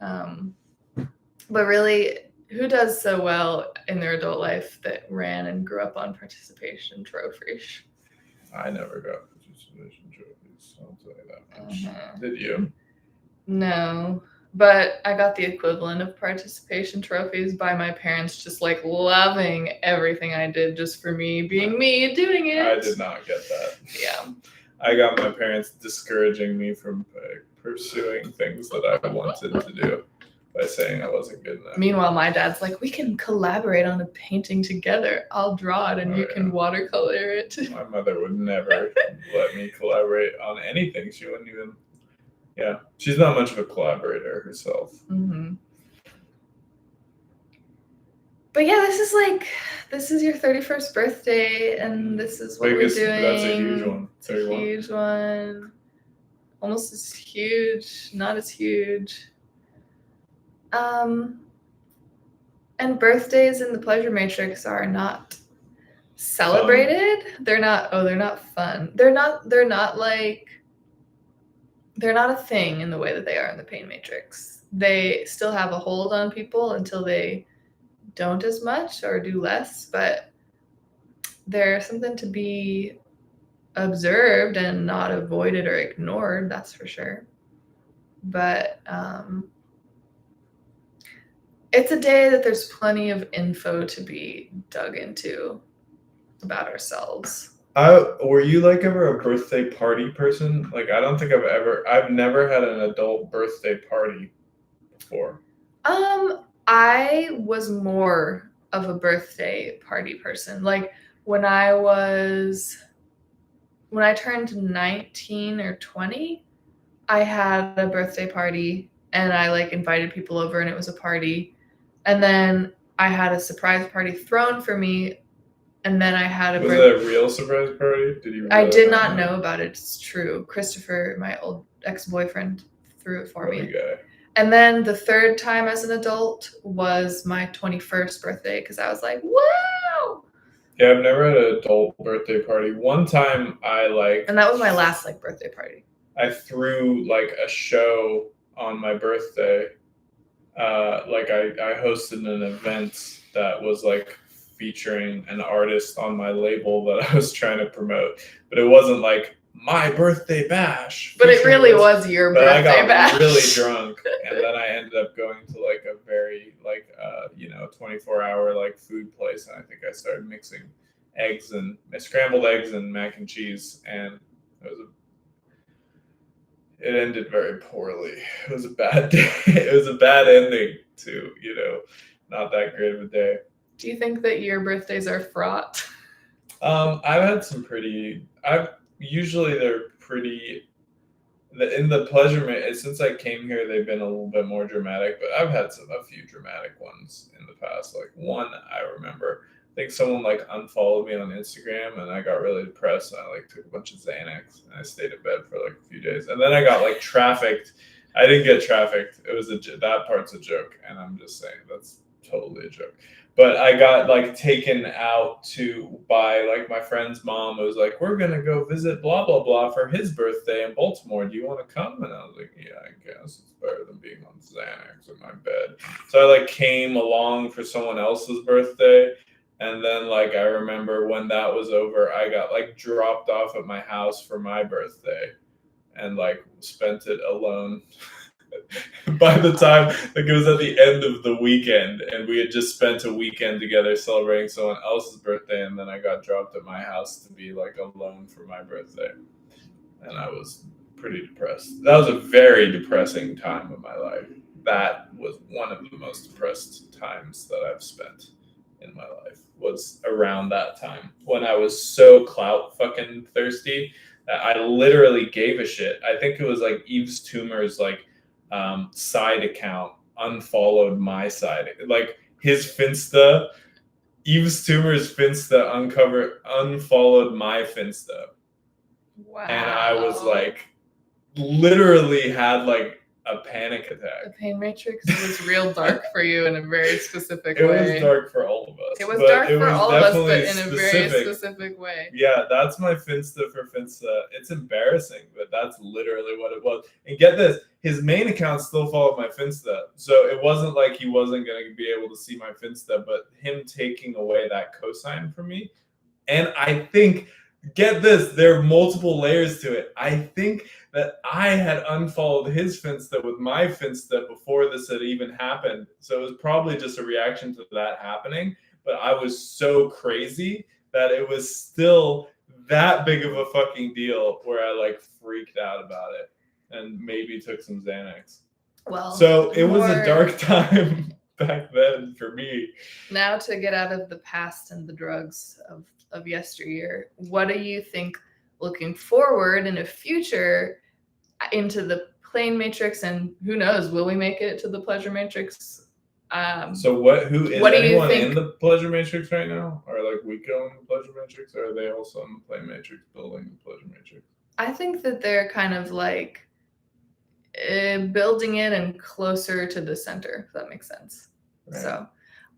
But really, who does so well in their adult life that ran and grew up on participation trophies? I never got participation trophies. I'll tell you that much. Did you? No, but I got the equivalent of participation trophies by my parents just like loving everything I did just for me being me doing it. I did not get that. Yeah. I got my parents discouraging me from pursuing things that I wanted to do by saying I wasn't good enough. Meanwhile, my dad's like, we can collaborate on a painting together. I'll draw it and you can watercolor it. My mother would never let me collaborate on anything. She wouldn't even. Yeah, she's not much of a collaborator herself. Mm-hmm. But yeah, this is your 31st birthday, and this is what we're doing. That's a huge one. It's a huge one. Almost as huge, not as huge. And birthdays in the pleasure matrix are not celebrated. Fun. They're not fun. They're not a thing in the way that they are in the pain matrix. They still have a hold on people until they don't as much or do less, but they're something to be observed and not avoided or ignored, that's for sure. But it's a day that there's plenty of info to be dug into about ourselves. Were you like ever a birthday party person? Like, I don't think I've never had an adult birthday party before. I was more of a birthday party person. Like when I turned 19 or 20, I had a birthday party and I like invited people over and it was a party. And then I had a surprise party thrown for me. And then I had Was it a real surprise party? I did not know about it. It's true. Christopher, my old ex-boyfriend, threw it for me. Guy. And then the third time as an adult was my 21st birthday because I was like, wow. Yeah, I've never had an adult birthday party. One time and that was my last like birthday party. I threw like a show on my birthday. Like I hosted an event that was like featuring an artist on my label that I was trying to promote, but it wasn't like my birthday bash. But it really was your birthday bash. I got really drunk, and then I ended up going to like a very 24-hour like food place, and I think I started mixing scrambled eggs and mac and cheese, and it ended very poorly. It was a bad day. It was a bad ending to, not that great of a day. Do you think that your birthdays are fraught? I've had some usually they're pretty, in the pleasure, since I came here, they've been a little bit more dramatic, but I've had a few dramatic ones in the past. Like one I remember, I think someone like unfollowed me on Instagram and I got really depressed and I like took a bunch of Xanax and I stayed in bed for like a few days. And then I got like trafficked. I didn't get trafficked. It was that part's a joke. And I'm just saying that's totally a joke. But I got like taken out by like my friend's mom. It was like, we're going to go visit blah, blah, blah for his birthday in Baltimore. Do you want to come? And I was like, yeah, I guess it's better than being on Xanax in my bed. So I like came along for someone else's birthday. And then like, I remember when that was over, I got like dropped off at my house for my birthday and like spent it alone. By the time, like it was at the end of the weekend and we had just spent a weekend together celebrating someone else's birthday, and then I got dropped at my house to be like alone for my birthday, and I was pretty depressed. That was a very depressing time of my life. That was one of the most depressed times that I've spent in my life, was around that time when I was so clout fucking thirsty that I literally gave a shit. I think it was like Yves Tumor's like side account unfollowed my side, like his Finsta, Yves Tumor's Finsta unfollowed my Finsta. Wow. And I was like, literally had like a panic attack. The pain matrix was real dark for you in a very specific way. It was dark for all of us. It was dark for all of us, but in a very specific way. Yeah, that's my Finsta for Finsta. It's embarrassing, but that's literally what it was. And get this, his main account still followed my Finsta. So it wasn't like he wasn't going to be able to see my Finsta, but him taking away that cosign from me. And I think, get this, there are multiple layers to it. I think that I had unfollowed his Finsta with my Finsta before this had even happened. So it was probably just a reaction to that happening. But I was so crazy that it was still that big of a fucking deal where I like freaked out about it and maybe took some Xanax. Well, so it was a dark time back then for me. Now to get out of the past and the drugs of yesteryear, what do you think looking forward in a future into the plane matrix, and who knows, will we make it to the pleasure matrix? So who is anyone in the pleasure matrix right now? Or like we go in the pleasure matrix, or are they also in the plane matrix building the pleasure matrix? I think that they're kind of like building it and closer to the center, if that makes sense. Right. So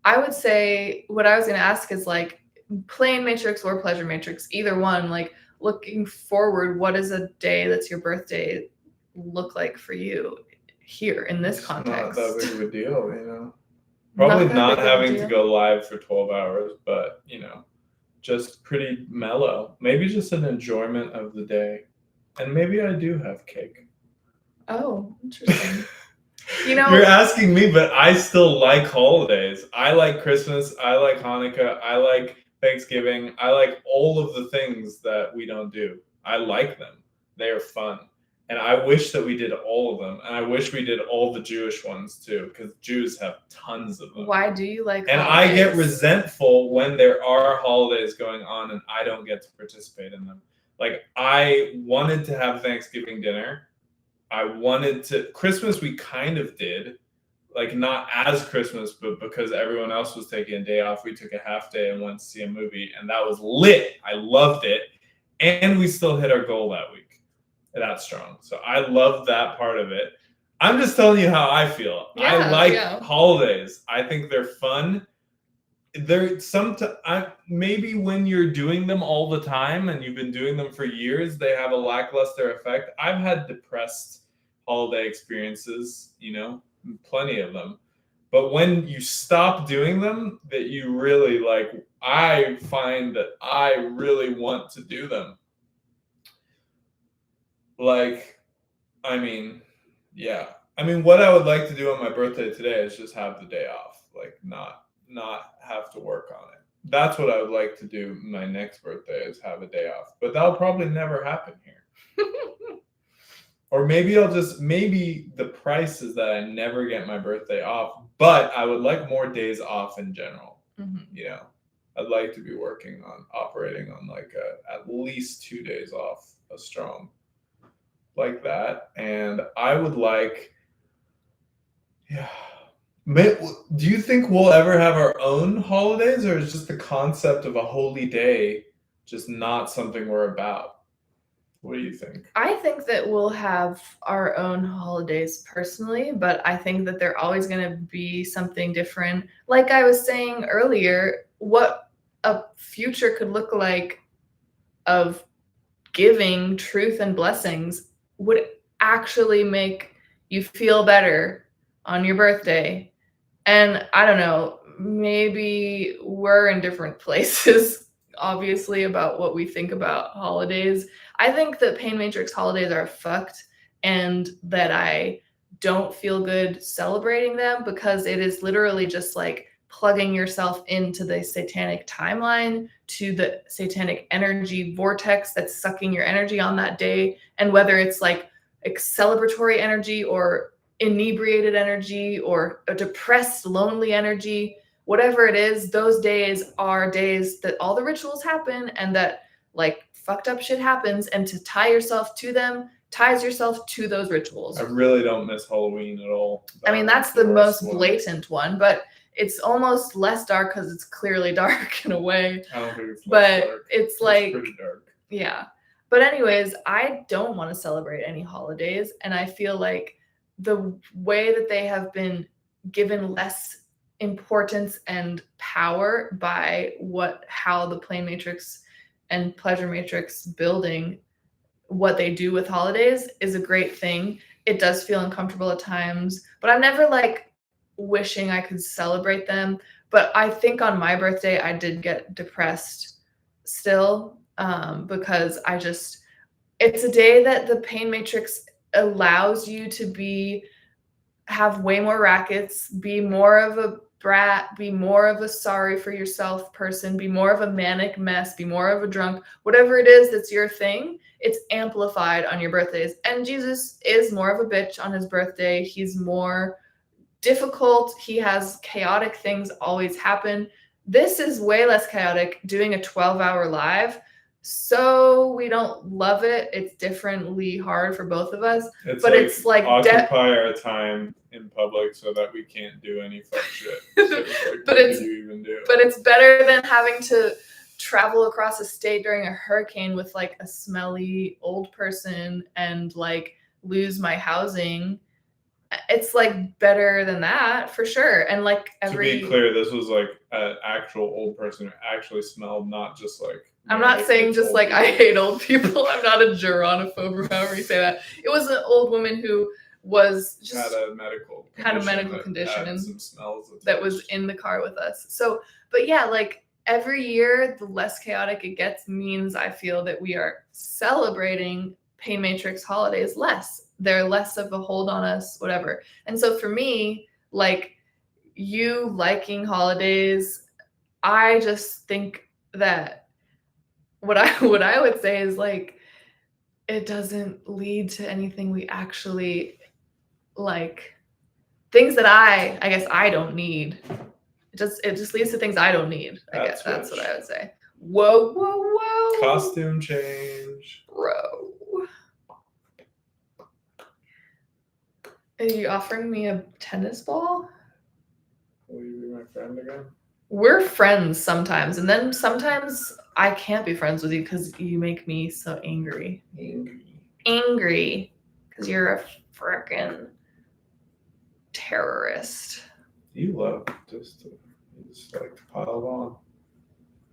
I would say what I was going to ask is like plane matrix or pleasure matrix, either one, like looking forward, what does a day that's your birthday look like for you here in this context? Not that big of a deal, Probably not having to go live for 12 hours, but, just pretty mellow. Maybe just an enjoyment of the day. And maybe I do have cake. Oh, interesting. You're asking me, but I still like holidays. I like Christmas. I like Hanukkah. I like Thanksgiving. I like all of the things that we don't do. I like them. They are fun. And I wish that we did all of them. And I wish we did all the Jewish ones too, because Jews have tons of them. Why do you like And holidays? I get resentful when there are holidays going on and I don't get to participate in them. Like, I wanted to have Thanksgiving dinner. Christmas we kind of did. Like, not as Christmas, but because everyone else was taking a day off, we took a half day and went to see a movie. And that was lit. I loved it. And we still hit our goal that week. That strong. So I love that part of it. I'm just telling you how I feel. I like holidays. I think they're fun. Maybe when you're doing them all the time and you've been doing them for years, they have a lackluster effect. I've had depressed holiday experiences, plenty of them. But when you stop doing them, that you really like, I find that I really want to do them. Like, what I would like to do on my birthday today is just have the day off, like not have to work on it. That's what I would like to do my next birthday, is have a day off. But that'll probably never happen here. Or maybe the price is that I never get my birthday off, but I would like more days off in general. Mm-hmm. I'd like to be operating on like at least 2 days off a strong. Like that. And I would like, do you think we'll ever have our own holidays, or is just the concept of a holy day just not something we're about? What do you think? I think that we'll have our own holidays personally, but I think that they're always going to be something different. Like I was saying earlier, what a future could look like of giving truth and blessings would actually make you feel better on your birthday. And I don't know, maybe we're in different places, obviously, about what we think about holidays. I think that Pain Matrix holidays are fucked, and that I don't feel good celebrating them, because it is literally just like plugging yourself into the satanic timeline, to the satanic energy vortex that's sucking your energy on that day. And whether it's like celebratory energy or inebriated energy or a depressed, lonely energy, whatever it is, those days are days that all the rituals happen and that like fucked up shit happens, and to tie yourself to them ties yourself to those rituals. I really don't miss Halloween at all. That's the most blatant one, but it's almost less dark because it's clearly dark in a way. I don't think it's less dark. It's like pretty dark. Yeah. But anyways, I don't want to celebrate any holidays, and I feel like the way that they have been given less importance and power by how the Plane Matrix and Pleasure Matrix building what they do with holidays is a great thing. It does feel uncomfortable at times, but I'm never like wishing I could celebrate them. But I think on my birthday, I did get depressed still, because it's a day that the Pain Matrix allows you to have way more rackets, be more of a brat, be more of a sorry for yourself person, be more of a manic mess, be more of a drunk, whatever it is that's your thing, it's amplified on your birthdays. And Jesus is more of a bitch on his birthday. He's more difficult. He has chaotic things always happen. This is way less chaotic, doing a 12-hour live. So we don't love it. It's differently hard for both of us. It's like occupy our time in public so that we can't do any fuck shit. So what do you even do? But it's better than having to travel across a state during a hurricane with like a smelly old person and like lose my housing. It's like better than that for sure. And like to be clear, this was like an actual old person who actually smelled, not just like. I'm not saying just like people. I hate old people. I'm not a geronophobe or however you say that. It was an old woman who was just had a medical condition and some smells that was in the car with us. So, but yeah, like every year, the less chaotic it gets means I feel that we are celebrating Pain Matrix holidays less. They're less of a hold on us, whatever. And so for me, like you liking holidays, I just think that what I would say is like it doesn't lead to anything we actually like. Things that I guess I don't need. It just leads to things I don't need. I guess that's what I would say. Whoa, whoa, whoa. Costume change. Bro. Are you offering me a tennis ball? Will you be my friend again? We're friends sometimes, and then sometimes I can't be friends with you because you make me so angry. Angry. Because you're a frickin' terrorist. You love just like to pile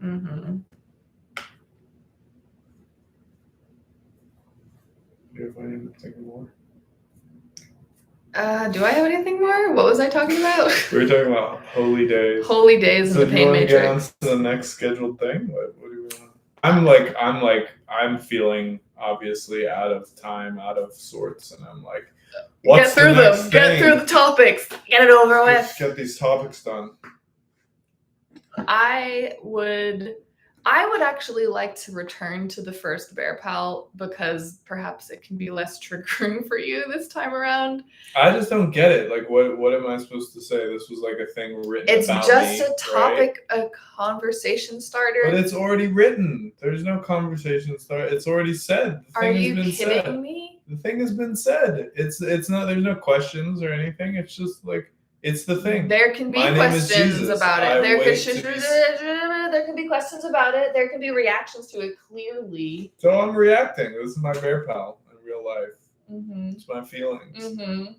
on. Mm-hmm. Do you have anything more? Do I have anything more? What was I talking about? We were talking about holy days. Holy days So in the do you pain want to get on matrix. to the next scheduled thing? What do you want? I'm feeling obviously out of time, out of sorts, and I'm like, what's Get through the next them. Get thing? through the topics. Get it over with. Get these topics done. I would actually like to return to the first Bear Pal because perhaps it can be less triggering for you this time around. I just don't get it. Like, what am I supposed to say? This was like a thing written It's about just me, a topic, right? a conversation starter. But it's already written. There's no conversation starter. It's already said. The Are thing you has been kidding said. me? The thing has been said. It's not. There's no questions or anything. It's just like it's the thing. There can be My name is questions Jesus. about I it. There wait to be- can be questions about it. There can be reactions to it. Clearly. So I'm reacting. This is my Bear Pal in real life. Mm-hmm. It's my feelings. Mm-hmm.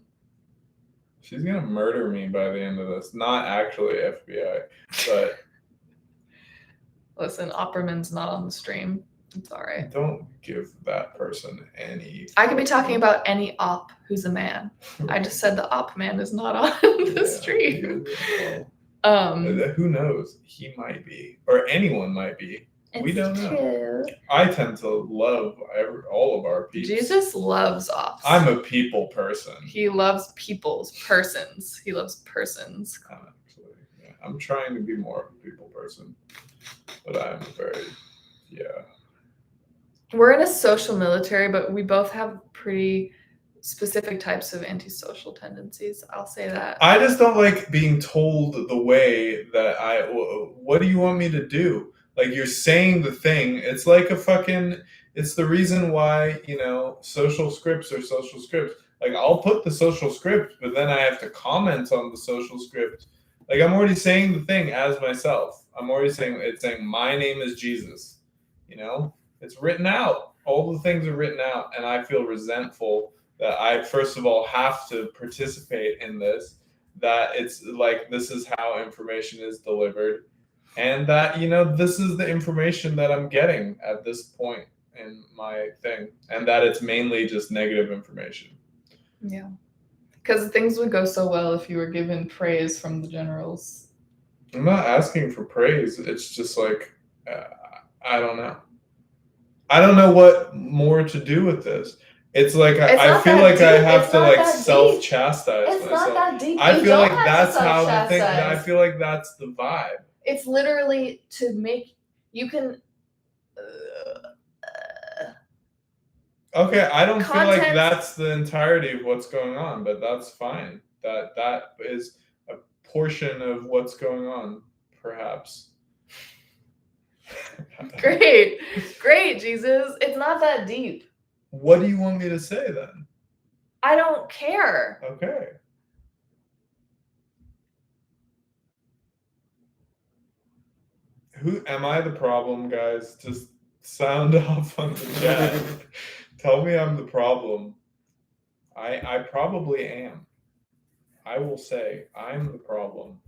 She's gonna murder me by the end of this. Not actually FBI, but Listen, Opperman's not on the stream. It's all right. don't give that person any. I could be talking about any op who's a man. I just said the op man is not on the stream. Who knows? He might be, or anyone might be. We don't know. True. I tend to love all of our people. Jesus loves ops. I'm a people person. He loves persons. He loves persons. Actually, yeah. I'm trying to be more of a people person, but I'm very, We're in a social military, but we both have pretty specific types of antisocial tendencies. I'll say that. I just don't like being told the way that what do you want me to do? Like, you're saying the thing. It's like it's the reason why, social scripts are social scripts. Like, I'll put the social script, but then I have to comment on the social script. Like, I'm already saying the thing as myself. I'm already saying, my name is Jesus. It's written out. All the things are written out, and I feel resentful that I, first of all, have to participate in this, that it's like, this is how information is delivered, and that, this is the information that I'm getting at this point in my thing, and that it's mainly just negative information. Yeah. Because things would go so well if you were given praise from the generals. I'm not asking for praise. It's just like, I don't know. I don't know what more to do with this. It's like I feel like I have to like self-chastise myself. It's not that deep. I feel like that's how the thing. I feel like that's the vibe. It's literally to make you can. Okay, I don't feel like that's the entirety of what's going on, but that's fine. That is a portion of what's going on, perhaps. Great, Jesus. It's not that deep. What do you want me to say then? I don't care. Okay. Who am I the problem, guys? Just sound off on the chat. Tell me I'm the problem. I probably am. I will say I'm the problem.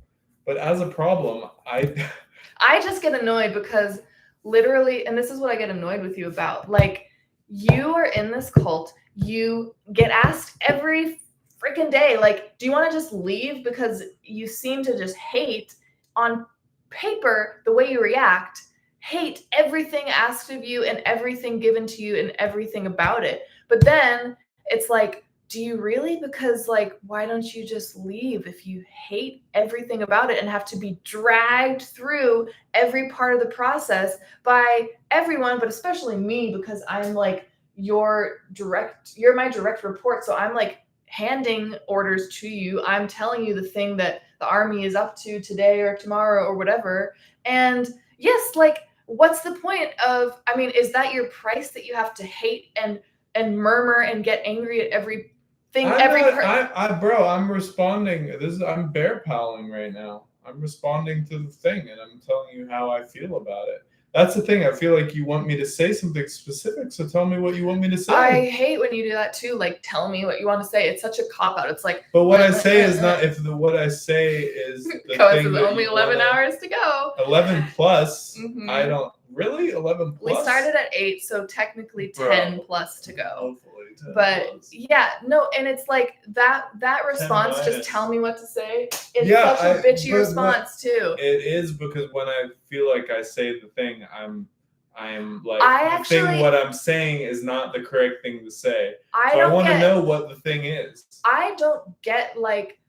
But as a problem, I just get annoyed because literally, and this is what I get annoyed with you about, like, you are in this cult, you get asked every freaking day, like, do you want to just leave? Because you seem to just hate on paper the way you react, hate everything asked of you and everything given to you and everything about it. But then it's like, do you really? Because like, why don't you just leave if you hate everything about it and have to be dragged through every part of the process by everyone, but especially me, because I'm like you're my direct report. So I'm like handing orders to you. I'm telling you the thing that the army is up to today or tomorrow or whatever. And yes, like, what's the point of, I mean, is that your price, that you have to hate and murmur and get angry at everything? Bro, I'm responding. I'm bear palling right now. I'm responding to the thing, and I'm telling you how I feel about it. That's the thing. I feel like you want me to say something specific, so tell me what you want me to say. I hate when you do that too. Like, tell me what you want to say. It's such a cop out. It's like. But what I say is not. What I say is the thing. That only 11 hours to go. 11 plus. Mm-hmm. I don't really 11 plus. We started at 8, so technically 10 plus to go. Hopefully. But yeah, no, and it's like that response, just tell me what to say. It's such a bitchy response too. It is, because when I feel like I say the thing, I'm like, what I'm saying is not the correct thing to say. I want to know what the thing is. I don't get, like,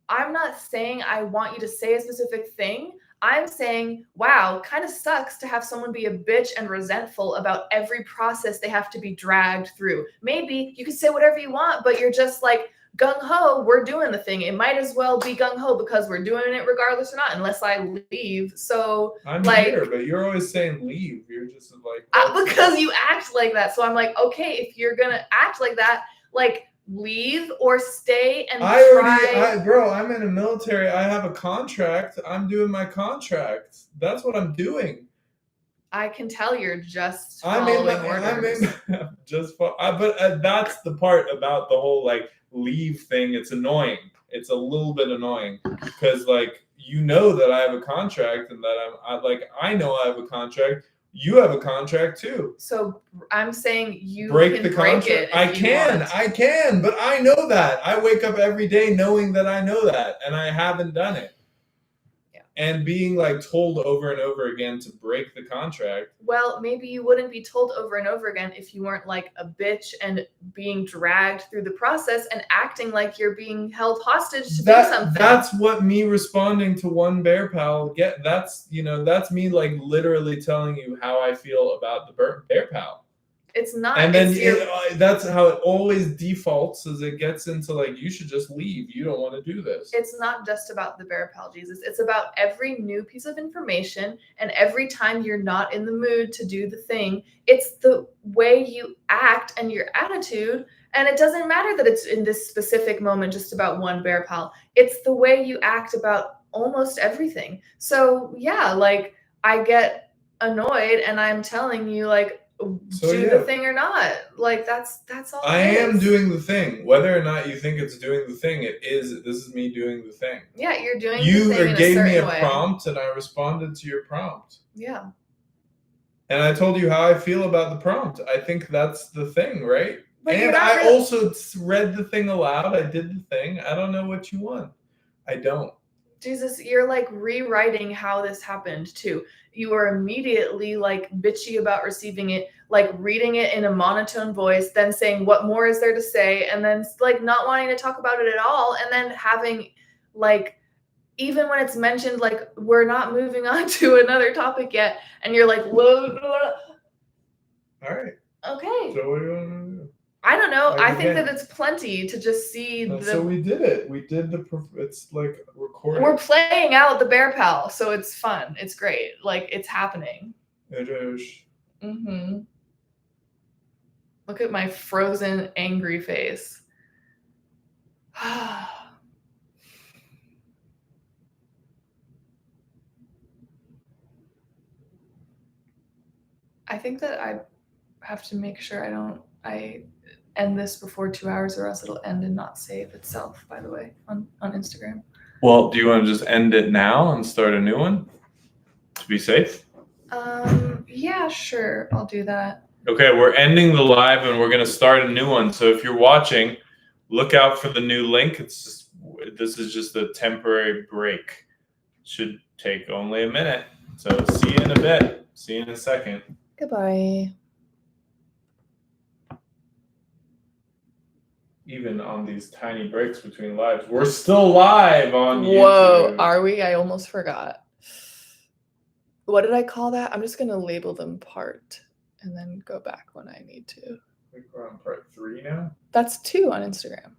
I'm not saying I want you to say a specific thing. I'm saying, wow, kind of sucks to have someone be a bitch and resentful about every process they have to be dragged through. Maybe you can say whatever you want, but you're just like, gung-ho, we're doing the thing. It might as well be gung-ho because we're doing it regardless or not, unless I leave. So I'm here, but you're always saying leave. You're just like... because you act like that. So I'm like, okay, if you're going to act like that, like, leave or stay and bro, I'm in the military. I have a contract. I'm doing my contract. That's what I'm doing. I can tell you're just following orders. But that's the part about the whole like leave thing. It's annoying. It's a little bit annoying because like, you know that I have a contract and that I know I have a contract. You have a contract too. So I'm saying you break the contract. I can, but I know that. I wake up every day knowing that I know that, and I haven't done it. Yeah. And being like told over and over again to break the contract. Well, maybe you wouldn't be told over and over again if you weren't like a bitch and being dragged through the process and acting like you're being held hostage to do something. That's what me responding to one bear pal that's me like literally telling you how I feel about the bear pal. It's not. And then that's how it always defaults, as it gets into like, you should just leave. You don't want to do this. It's not just about the bear pal, Jesus. It's about every new piece of information, and every time you're not in the mood to do the thing, it's the way you act and your attitude. And it doesn't matter that it's in this specific moment just about one bear pal. It's the way you act about almost everything. So yeah, like, I get annoyed and I'm telling you like, do the thing or not. Like, that's all. I am doing the thing. Whether or not you think it's doing the thing, it is. This is me doing the thing. Yeah, you're doing the thing. You gave me a prompt and I responded to your prompt. Yeah. And I told you how I feel about the prompt. I think that's the thing, right? But and I also read the thing aloud. I did the thing. I don't know what you want. I don't. Jesus, you're like rewriting how this happened too. You were immediately like bitchy about receiving it, like reading it in a monotone voice, then saying what more is there to say, and then like not wanting to talk about it at all, and then having like, even when it's mentioned, like, we're not moving on to another topic yet, and you're like, whoa. All right. Okay. So what do you want to do? I don't know. I think that it's plenty to just see. So we did it. We did it's like recording. We're playing out the bear pal, so it's fun. It's great. Like, it's happening. It is. Mm-hmm. Look at my frozen, angry face. I think that I have to make sure I end this before 2 hours, or else it'll end and not save itself, by the way, on Instagram. Well, do you want to just end it now and start a new one to be safe? Yeah, sure. I'll do that. Okay, we're ending the live and we're going to start a new one. So if you're watching, look out for the new link. This is just a temporary break. Should take only a minute. So see you in a bit. See you in a second. Goodbye. even on these tiny breaks between lives. We're still live on Whoa, YouTube. are we? I almost forgot. What did I call that? I'm just going to label them part and then go back when I need to. I think we're on part 3 now. That's 2 on Instagram.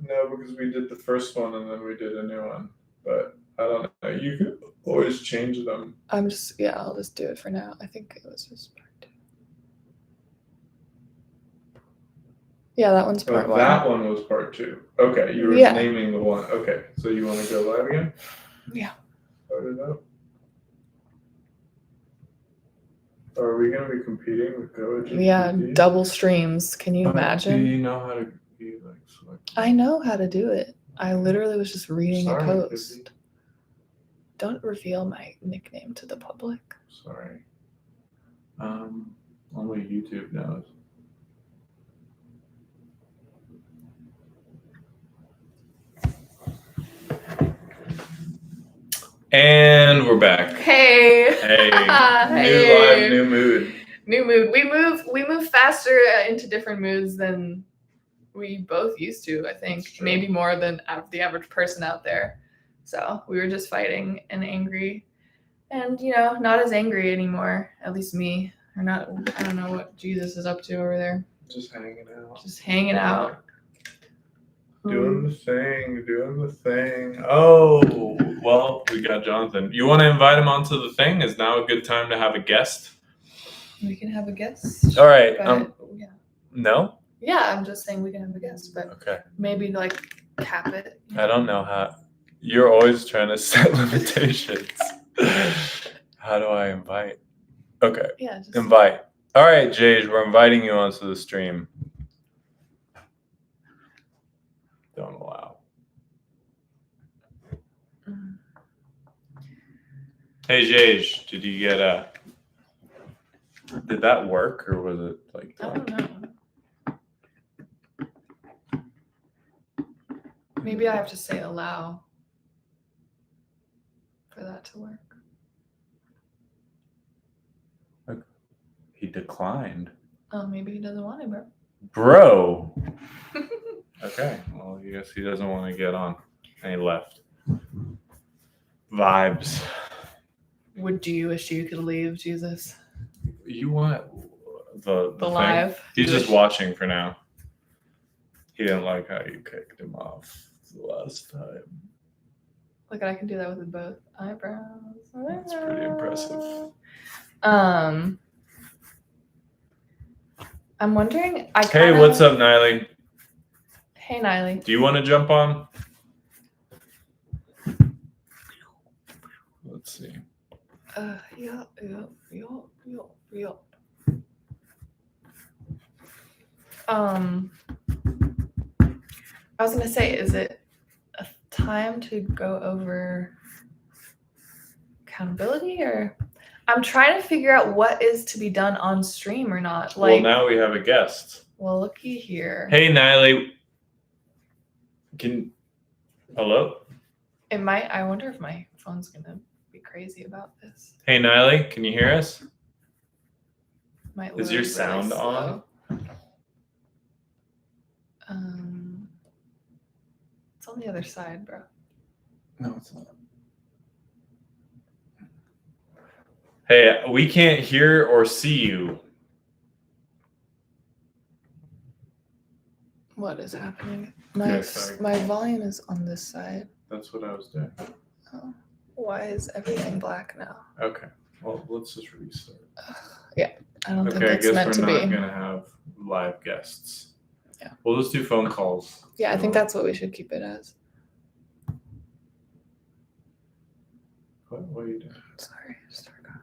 No, because we did the first one and then we did a new one. But I don't know. You can always change them. I'll just do it for now. I think it was just part 2. Yeah, that one's part 1. That one was part 2. Okay, you were naming the one. Okay, so you want to go live again? Yeah. Start it up. Are we going to be competing with GoGPT? Yeah, double streams. Can you imagine? Do you know how to be like select? I know how to do it. I literally was just reading a post. Don't reveal my nickname to the public. Sorry. Only YouTube knows. And we're back. Hey. Hey. Hey. New live, new mood. New mood. We move faster into different moods than we both used to, I think. Maybe more than the average person out there. So we were just fighting and angry. And, not as angry anymore. At least me. Or not. I don't know what Jesus is up to over there. Just hanging out. Just hanging out. Doing the thing. Oh, well, we got Jonathan. You want to invite him onto the thing? Is now a good time to have a guest? We can have a guest. All right. Yeah. No? Yeah, I'm just saying we can have a guest, but okay. Maybe cap it. I don't know how. You're always trying to set limitations. How do I invite? Okay. Yeah. Just invite. All right, Jage, we're inviting you onto the stream. Don't allow. Hey, Jage, did you get did that work or was it like? I don't know. Maybe I have to say allow for that to work. He declined. Oh, maybe he doesn't want it, bro. Bro. Okay. Well, I guess he doesn't want to get on. And he left. Vibes. Do you wish you could leave, Jesus? You want the live? Thing? He's just watching for now. He didn't like how you kicked him off the last time. Look, I can do that with both eyebrows. That's pretty impressive. I'm wondering. Hey, what's up, Niley? Hey, Niley. Do you want to jump on? Let's see. Yeah. I was gonna say, is it a time to go over accountability, or I'm trying to figure out what is to be done on stream or not. Well, now we have a guest. Well, looky here. Hey, Niley. Hello? It might. I wonder if my phone's gonna be crazy about this. Hey, Niley, can you hear us? Might Is your sound really on? It's on the other side, bro. No, it's not. Hey, we can't hear or see you. What is happening? My volume is on this side. That's what I was doing. Oh, why is everything black now? Okay. Well, let's just restart. Yeah, I don't think I it's guess meant to be. we're not going to have live guests. Yeah. We'll just do phone calls. Yeah, I think that's what we should keep it as. What are you doing? Sorry, just forgot.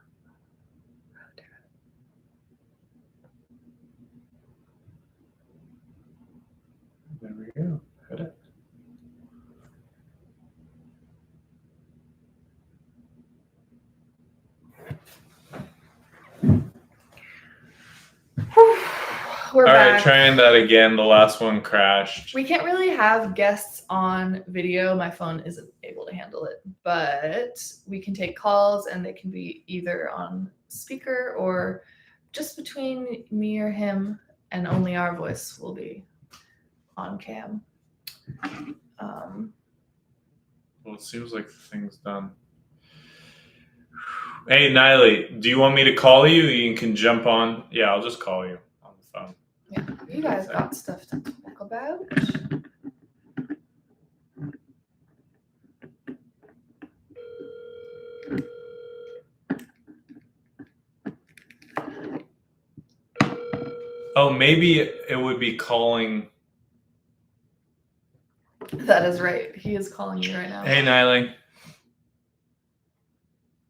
There we go. Hit it. We're back. All right, trying that again. The last one crashed. We can't really have guests on video. My phone isn't able to handle it, but we can take calls and they can be either on speaker or just between me or him, and only our voice will be on cam. Well, it seems like the thing's done. Hey, Niley, do you want me to call you? You can jump on. Yeah, I'll just call you on the phone. Yeah, you guys got stuff to talk about. Oh, maybe it would be calling. That is right. He is calling you right now. Hey, Niley. Can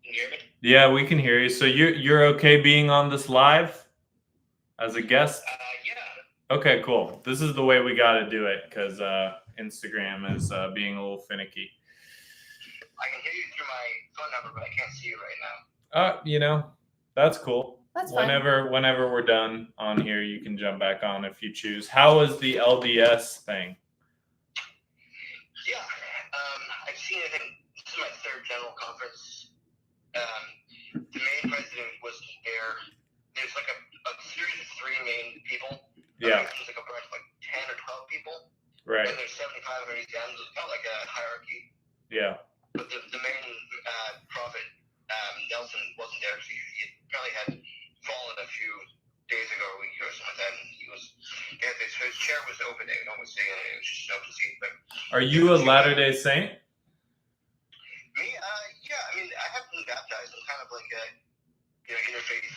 you hear me? Yeah, we can hear you. So you're okay being on this live as a guest? Yeah. Okay, cool. This is the way we got to do it because Instagram is being a little finicky. I can hear you through my phone number, but I can't see you right now. That's cool. That's fine. Whenever we're done on here, you can jump back on if you choose. How was the LDS thing? Yeah. I've seen, I think, this is my third general conference. The main president wasn't there. There's like a series of three main people. Yeah. There's like a bunch of like 10 or 12 people. Right. And there's 75 underneath them. It's kind of like a hierarchy. Yeah. But the main prophet, Nelson, wasn't there. He probably had fallen a few days ago, a week ago, or something like that. And his chair was open. No one was saying anything. It was just an open seat. But Are you a Latter-day Saint? me, yeah. I mean, I haven't been baptized. I'm kind of like a, interfaith.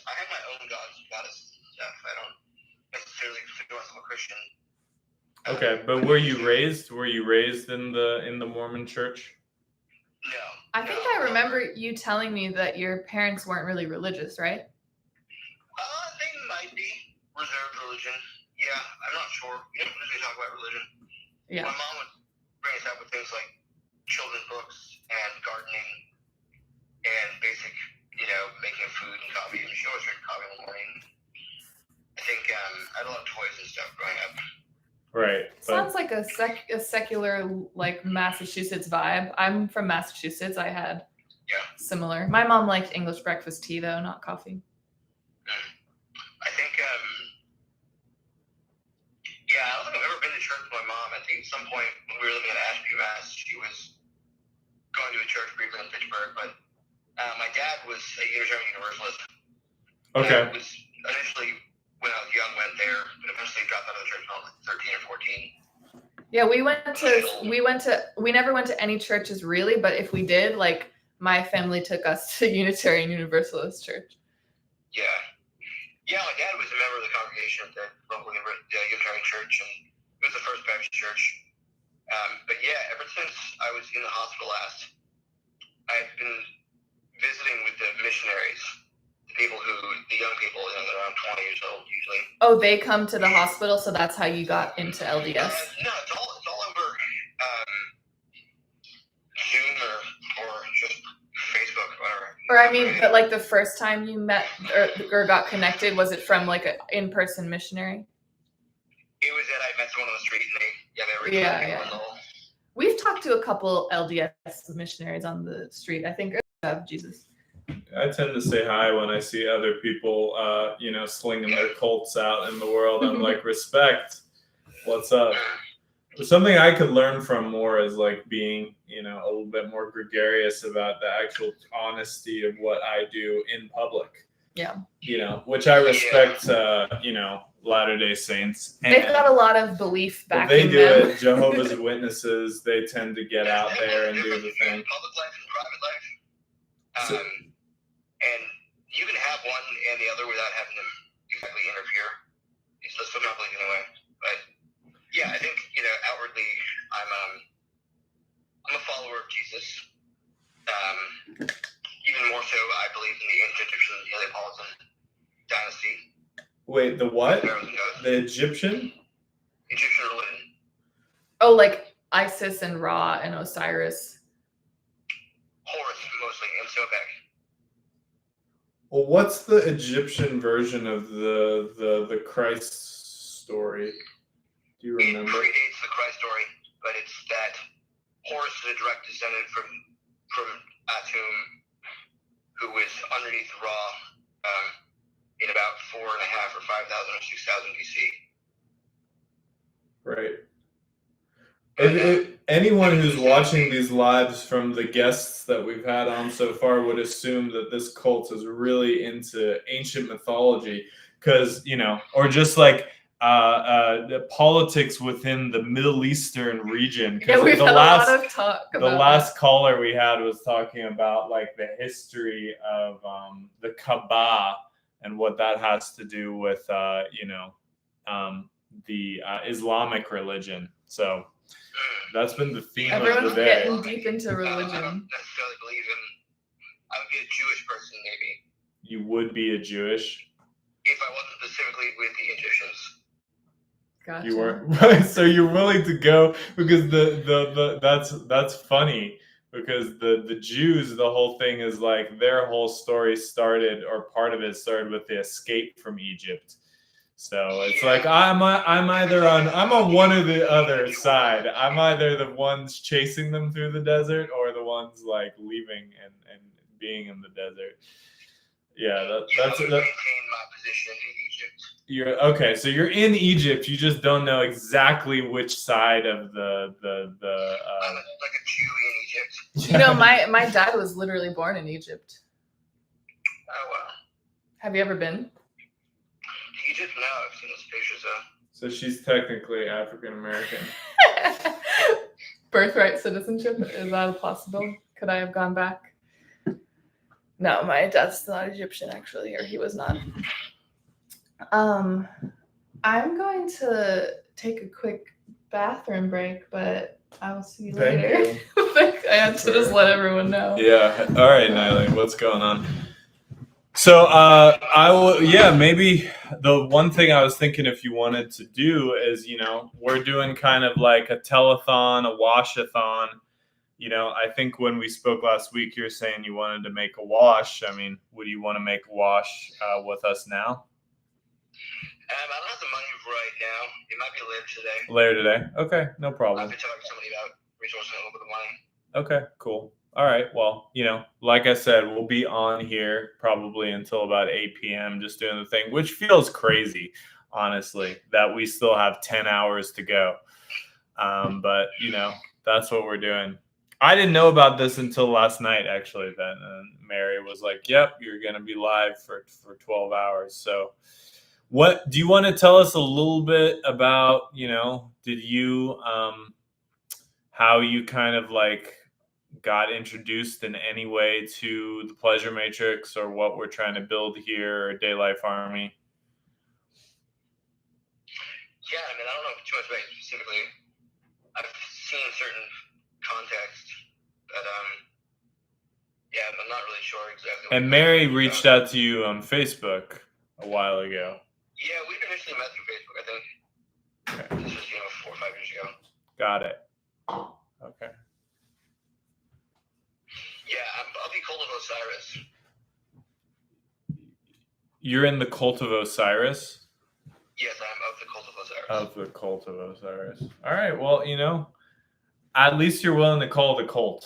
I have my own goddess stuff. I don't necessarily feel myself a Christian. Okay, but were you raised in the Mormon church? No. I think I remember you telling me that your parents weren't really religious, right? They might be reserved religion. Yeah, I'm not sure. We don't usually talk about religion. Yeah. My mom would bring us up with things like children's books and gardening and basic, making food and coffee. And she always drank coffee in the morning. I think I had a lot of toys and stuff growing up. Right. Sounds like a secular, like Massachusetts vibe. I'm from Massachusetts. I had similar. My mom liked English breakfast tea though, not coffee. I think, I don't think I've ever been to church with my mom. I think at some point when we were living in Ashby, Mass, she was going to a church briefly in Pittsburgh, but my dad was a Unitarian Universalist. Okay. I was initially, when I was young, went there, but eventually dropped out of the church when I was like 13 or 14. Yeah, we never went to any churches really, but if we did, like my family took us to Unitarian Universalist church. Yeah. Yeah, my dad was a member of the congregation at the local Unitarian church, and it was the First Baptist church. But yeah, ever since I was in the hospital last, I've been visiting with the missionaries, the young people, they're around 20 years old usually. Oh, they come to the hospital, so that's how you got into LDS? No, it's all over Zoom or just Facebook, whatever. Or I mean, but like the first time you met or got connected, was it from like an in-person missionary? It was that I met someone on the street and they were Yeah. We've talked to a couple LDS missionaries on the street. I think of Jesus. I tend to say hi when I see other people, slinging their Colts out in the world. I'm like, respect. What's up? Something I could learn from more is like being, a little bit more gregarious about the actual honesty of what I do in public. Yeah. Which I respect, Latter-day Saints. And they've got a lot of belief backing they do them. it. Jehovah's Witnesses, they tend to get out there and do the thing. Public life and private life. And you can have one and the other without having them exactly interfere. It's just what I believe anyway. But yeah, I think, outwardly I'm a follower of Jesus. Even more so, I believe in the ancient Egyptian Neapolitan dynasty. Wait, the what? The Egyptian? Egyptian religion. Oh, like Isis and Ra and Osiris. Horus mostly, and Sobek. Well, what's the Egyptian version of the Christ story? Do you remember? It predates the Christ story, but it's that Horus is a direct descendant from Atum, who was underneath Ra in about 4,500 or 5,000 or 6,000 BC. Right. Anyone who's watching these lives from the guests that we've had on so far would assume that this cult is really into ancient mythology, because or just like the politics within the Middle Eastern region. Yeah, we've had a lot of talk about the last caller we had was talking about like the history of the Kaaba and what that has to do with the Islamic religion. So that's been the theme Everyone's of the day. getting deep into religion. I don't necessarily believe in. I would be a Jewish person, maybe. You would be a Jewish? If I wasn't specifically with the Egyptians. Gotcha. You weren't right. So you're willing to go because that's funny, because the Jews, the whole thing is like their whole story started, or part of it started with the escape from Egypt. So it's like I'm on one or the other side. I'm either the ones chasing them through the desert or the ones like leaving and being in the desert. Yeah, that's maintain my position in Egypt. You're okay. So you're in Egypt. You just don't know exactly which side of the. I'm like a Jew in Egypt. My dad was literally born in Egypt. Oh wow. Have you ever been? Egypt? No, I've seen those pictures though. So she's technically African American. Birthright citizenship, is that possible? Could I have gone back? No, my dad's not Egyptian actually, or he was not. I'm going to take a quick bathroom break, but I will see you later. I had to just let everyone know. Yeah. All right, Nyla, what's going on? So maybe the one thing I was thinking if you wanted to do is, we're doing kind of like a telethon, a washathon. I think when we spoke last week, you were saying you wanted to make a wash. I mean, would you want to make a wash with us now? I don't have the money right now. It might be later today. Later today? Okay, no problem. I've been talking to somebody about resourcing a little bit of money. Okay, cool. All right. Well, like I said, we'll be on here probably until about 8 p.m. just doing the thing, which feels crazy, honestly, that we still have 10 hours to go. But, that's what we're doing. I didn't know about this until last night, actually. Then Mary was like, yep, you're going to be live for 12 hours. So what do you want to tell us a little bit about, did you, how you kind of like got introduced in any way to the Pleasure Matrix or what we're trying to build here or DayLife Army? Yeah, I don't know too much about it specifically. I've seen certain context, but I'm not really sure exactly. And Mary reached out to you on Facebook a while ago. Yeah, we initially met through Facebook, I think. Okay. This was 4 or 5 years ago. Got it. Okay. Yeah, I'll be Cult of Osiris. You're in the Cult of Osiris? Yes, I'm of the Cult of Osiris. Of the Cult of Osiris. All right. Well, at least you're willing to call the cult.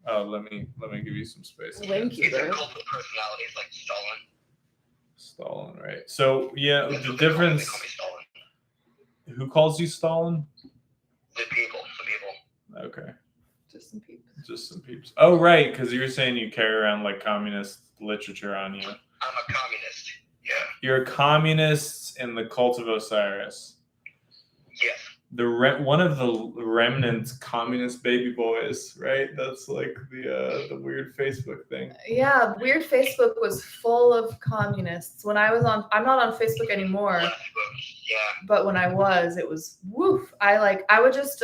Let me give you some space. Thank you. It's a cult of personalities like Stalin. Stalin, right? So yeah, That's the difference. They call me Stalin. Who calls you Stalin? The people. Some people. Okay. Just some peeps. Just some peeps. Oh, right, because you're saying you carry around like communist literature on you. I'm a communist. Yeah. You're a communist in the Cult of Osiris. Yes. One of the remnant communist baby boys, right? That's like the weird Facebook thing. Yeah, weird Facebook was full of communists. When I was I'm not on Facebook anymore. Yeah. But when I was, it was woof. I would just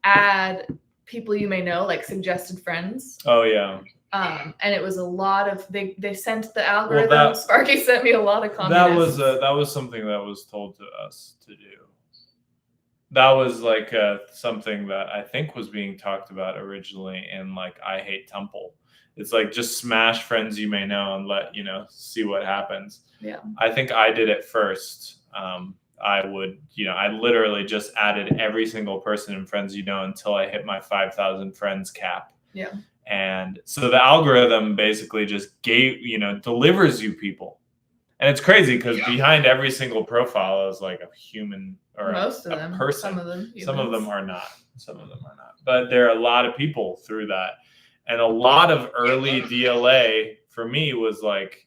add people you may know, like suggested friends. Oh yeah. And it was a lot of they sent the algorithm. Well, Sparky sent me a lot of communists. That was something that was told to us to do. That was like something that I think was being talked about originally in like I Hate Temple. It's like just smash friends you may know and let see what happens. Yeah. I think I did it first. I would, I literally just added every single person in friends until I hit my 5,000 friends cap. Yeah. And so the algorithm basically just delivers you people. And it's crazy because behind every single profile is like a human or most of a them, person. some of them, Some of them are not. But there are a lot of people through that. And a lot of early DLA for me was like,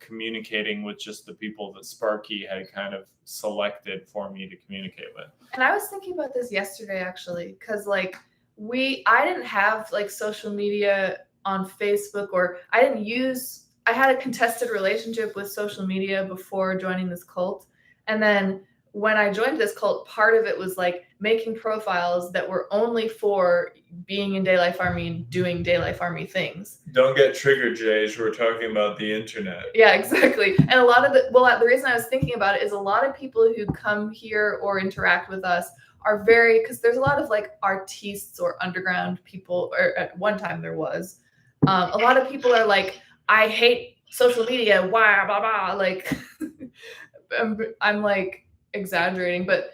communicating with just the people that Sparky had kind of selected for me to communicate with. And I was thinking about this yesterday, actually, because like I didn't have like social media on Facebook, or I had a contested relationship with social media before joining this cult. And then when I joined this cult, part of it was like making profiles that were only for being in DayLife Army and doing DayLife Army things. Don't get triggered, Jay. We're talking about the internet. Yeah, exactly. And a lot of the reason I was thinking about it is a lot of people who come here or interact with us are because there's a lot of like artistes or underground people, or at one time there was. A lot of people are like, I hate social media, blah, blah, blah. Like, I'm like exaggerating, but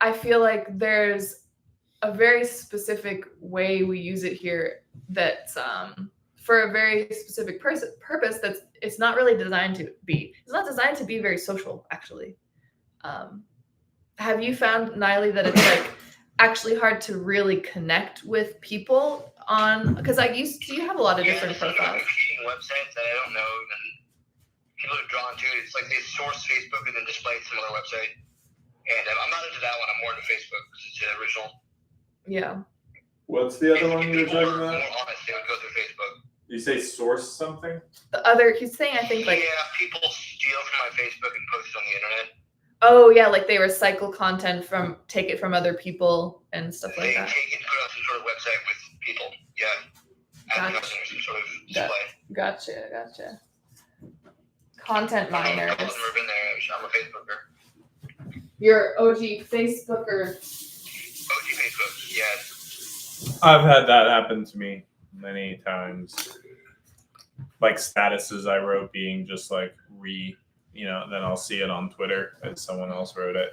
I feel like there's a very specific way we use it here that's for a very specific purpose it's not really designed to be. It's not designed to be very social, actually. Have you found, Niley, that it's like actually hard to really connect with people on, because like you have a lot of different profiles. Competing websites that I don't know, and people are drawn to it. It's like they source Facebook and then display some other website. And I'm not into that one. I'm more into Facebook because it's the original. Yeah. What's the other one you were talking about? More honest, they would go through Facebook. You say source something? He's saying, I think like. Yeah, people steal from my Facebook and post it on the internet. Oh yeah, like they recycle content take it from other people and stuff like that. They take it, put it on some sort of website with people. Yeah. Advertising or some sort of display. Gotcha. Content miners. I've never been there. I'm a Facebooker. You're OG Facebooker. OG Facebook, yes. I've had that happen to me many times. Like statuses I wrote being just like then I'll see it on Twitter as someone else wrote it.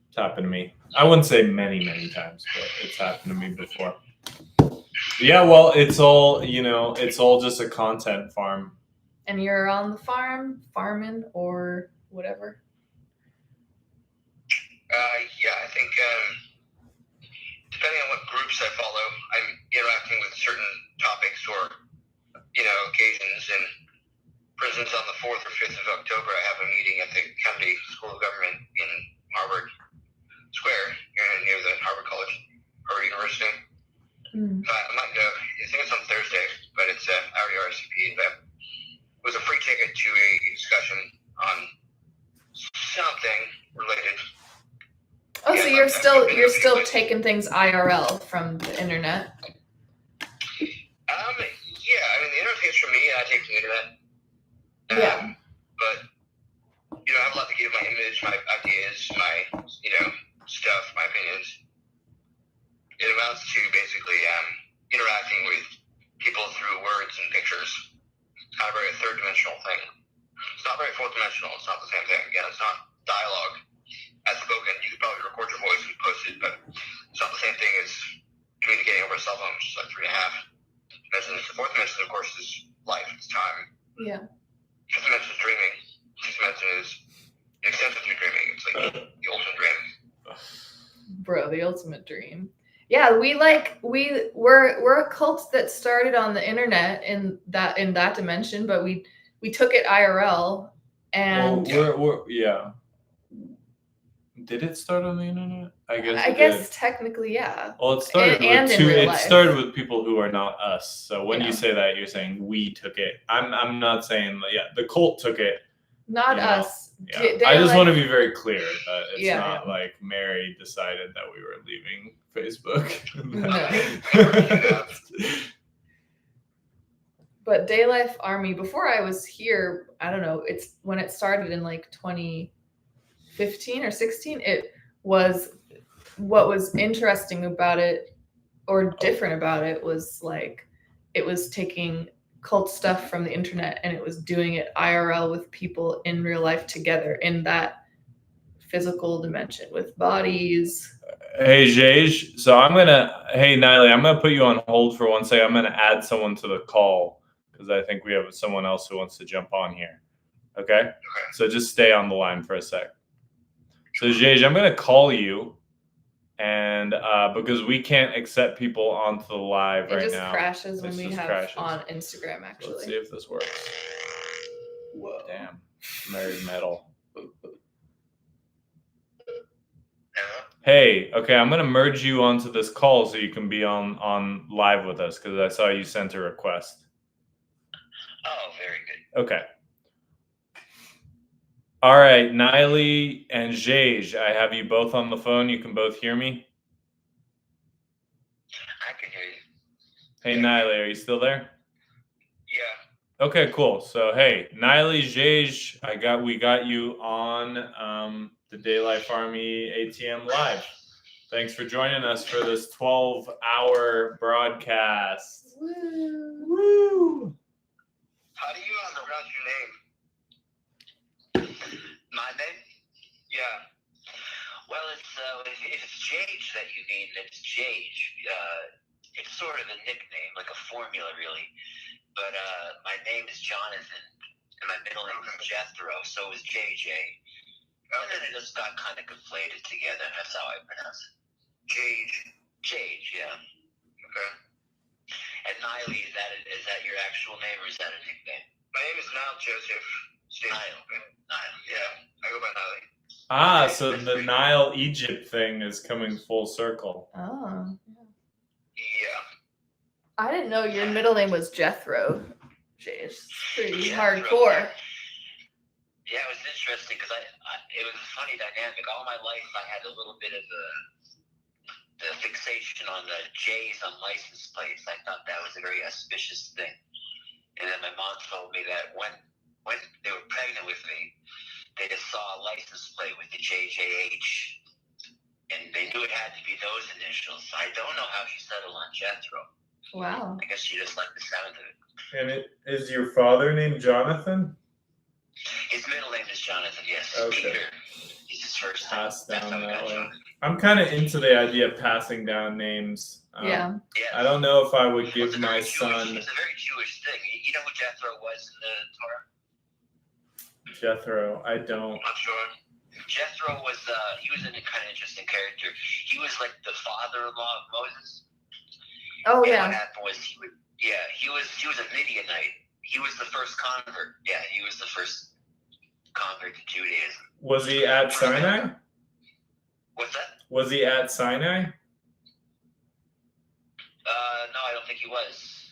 It's happened to me. I wouldn't say many, many times, but it's happened to me before. Yeah, well, it's all just a content farm. And you're on the farm, farming or whatever? Yeah, I think depending on what groups I follow, I'm interacting with certain topics or, occasions. And for instance, on the 4th or 5th of October, I have a meeting at the Kennedy School of Government in Harvard Square, near the Harvard University. I might go. I think it's on Thursday, but it's I already RSVP'd. But it was a free ticket to a discussion on something related. Oh, so you're still taking things IRL from the internet? Yeah, I mean the internet for me, and I take the internet. Yeah. But I have a lot to give my image, my ideas, my stuff, my opinions. It amounts to basically interacting with people through words and pictures. It's kind of a very third-dimensional thing. It's not very fourth-dimensional. It's not the same thing. Again, it's not dialogue as spoken. You could probably record your voice and post it, but it's not the same thing as communicating over a cell phone, which is like 3.5 dimensions. The fourth dimension, of course, is life. It's time. Yeah. Fifth dimension is dreaming. Sixth dimension is an extension through dreaming. It's like the ultimate dream. Bro, the ultimate dream. Yeah, we're a cult that started on the internet in that dimension, but we took it IRL and yeah. Did it start on the internet? I guess technically, yeah. Well, it started it started with people who are not us. So when you say that, you're saying we took it. I'm not saying the cult took it. Not us. Yeah. I just want to be very clear that it's not like Mary decided that we were leaving Facebook. No. But DayLife Army, before I was here, I don't know, it's when it started in like 2015 or 16, it was, what was interesting about it or different about it was like, it was taking cult stuff from the internet and it was doing it IRL with people in real life together in that physical dimension with bodies. Hey, Jay. So hey, Niley, I'm going to put you on hold for 1 second. I'm going to add someone to the call because I think we have someone else who wants to jump on here. Okay? So just stay on the line for a sec. So Jej, I'm going to call you, and because we can't accept people onto the live right now. It just crashes when It we just have crashes. on Instagram, actually. So let's see if this works. Whoa. Damn. Married metal. Hey, okay, I'm gonna merge you onto this call so you can be on live with us because I saw you sent a request. Oh, very good. Okay. All right, Niley and Jej, I have you both on the phone. You can both hear me. I can hear you. Hey, Niley, are you still there? Yeah. Okay, cool. So hey, Niley, Jej, we got you on the DayLife Army ATM live. Thanks for joining us for this 12-hour broadcast. Woo. Woo! How do you pronounce your name? My name? Yeah. Well, if it's Jage that you need, it's Jage. It's sort of a nickname, like a formula, really. But my name is Jonathan, and my middle name is Jethro, so is JJ. And then it just got kind of conflated together. That's how I pronounce it. Jage, yeah. Okay. And Niley, is that your actual name, or is that a nickname? My name is Niall Joseph. Niall, yeah. I go by Niley. Ah, so the Nile Egypt thing is coming full circle. Oh. Yeah. I didn't know your middle name was Jethro. Jeez, it's pretty Jethro. hardcore. Yeah, it was interesting because it was a funny dynamic. All my life, I had a little bit of the fixation on the J's on license plates. I thought that was a very auspicious thing. And then my mom told me that when they were pregnant with me, they just saw a license plate with the JJH, and they knew it had to be those initials. I don't know how she settled on Jethro. Wow. I guess she just liked the sound of it. And is your father named Jonathan? His middle name is Jonathan, yes. Okay. Peter is his first name. Passed That's down how we that got way. Jonathan. I'm kind of into the idea of passing down names. Yeah. Yes. I don't know if I would give It's a my very son It's a very Jewish thing. You know who Jethro was in the Torah? Jethro. I don't. I'm sure. Jethro was he was a kind of interesting character. He was like the father-in-law of Moses. Oh, And yeah. what happened was he was a Midianite. He was the first convert. Yeah, he was the first convert to Judaism. Was he at Sinai? What's that? Was he at Sinai? No, I don't think he was.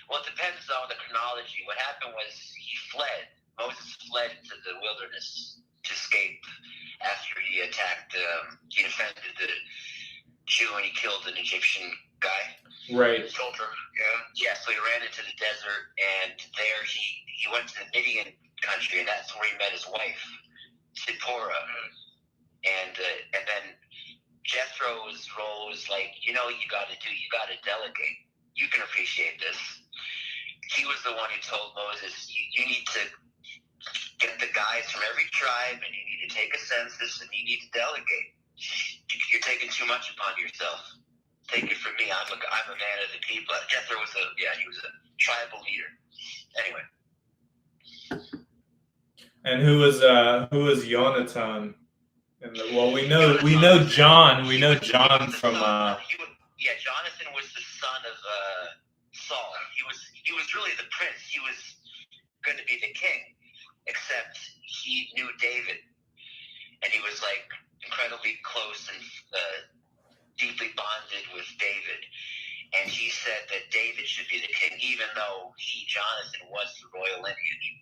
Well, it depends on the chronology. What happened was he fled. Moses fled into the wilderness to escape after he attacked. He defended the Jew and he killed an Egyptian guy. Right. Soldier. Yeah. Yeah. So he ran into the desert, and there he went to the Midian country, and that's where he met his wife, Zipporah. And then Jethro's role was like, you got to delegate. You can appreciate this. He was the one who told Moses, you need to get the guys from every tribe, and you need to take a census, and you need to delegate. You're taking too much upon yourself. Take it from me. I'm a man of the people. Jethro was he was a tribal leader. Anyway. And who was Jonathan? Well, we know John. We know John from. Jonathan was the son of Saul. He was really the prince. He was going to be the king, except he knew David, and he was like incredibly close and deeply bonded with David. And he said that David should be the king, even though Jonathan, was the royal lineage.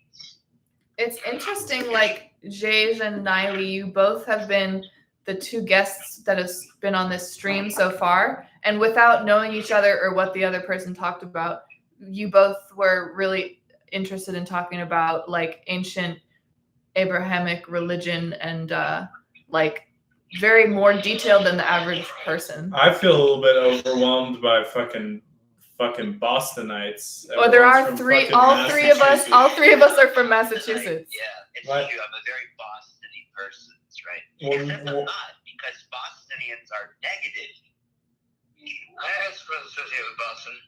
It's interesting, like, Jage and Niley, you both have been the two guests that have been on this stream so far. And without knowing each other or what the other person talked about, you both were really interested in talking about, like, ancient Abrahamic religion and, like, very more detailed than the average person. I feel a little bit overwhelmed by fucking Bostonites. Well, there are three. All three of us are from Massachusetts. Yeah, it's true. I'm a very Boston-y person, right? Except I'm not, because Bostonians are negative. I have friends associated with Boston.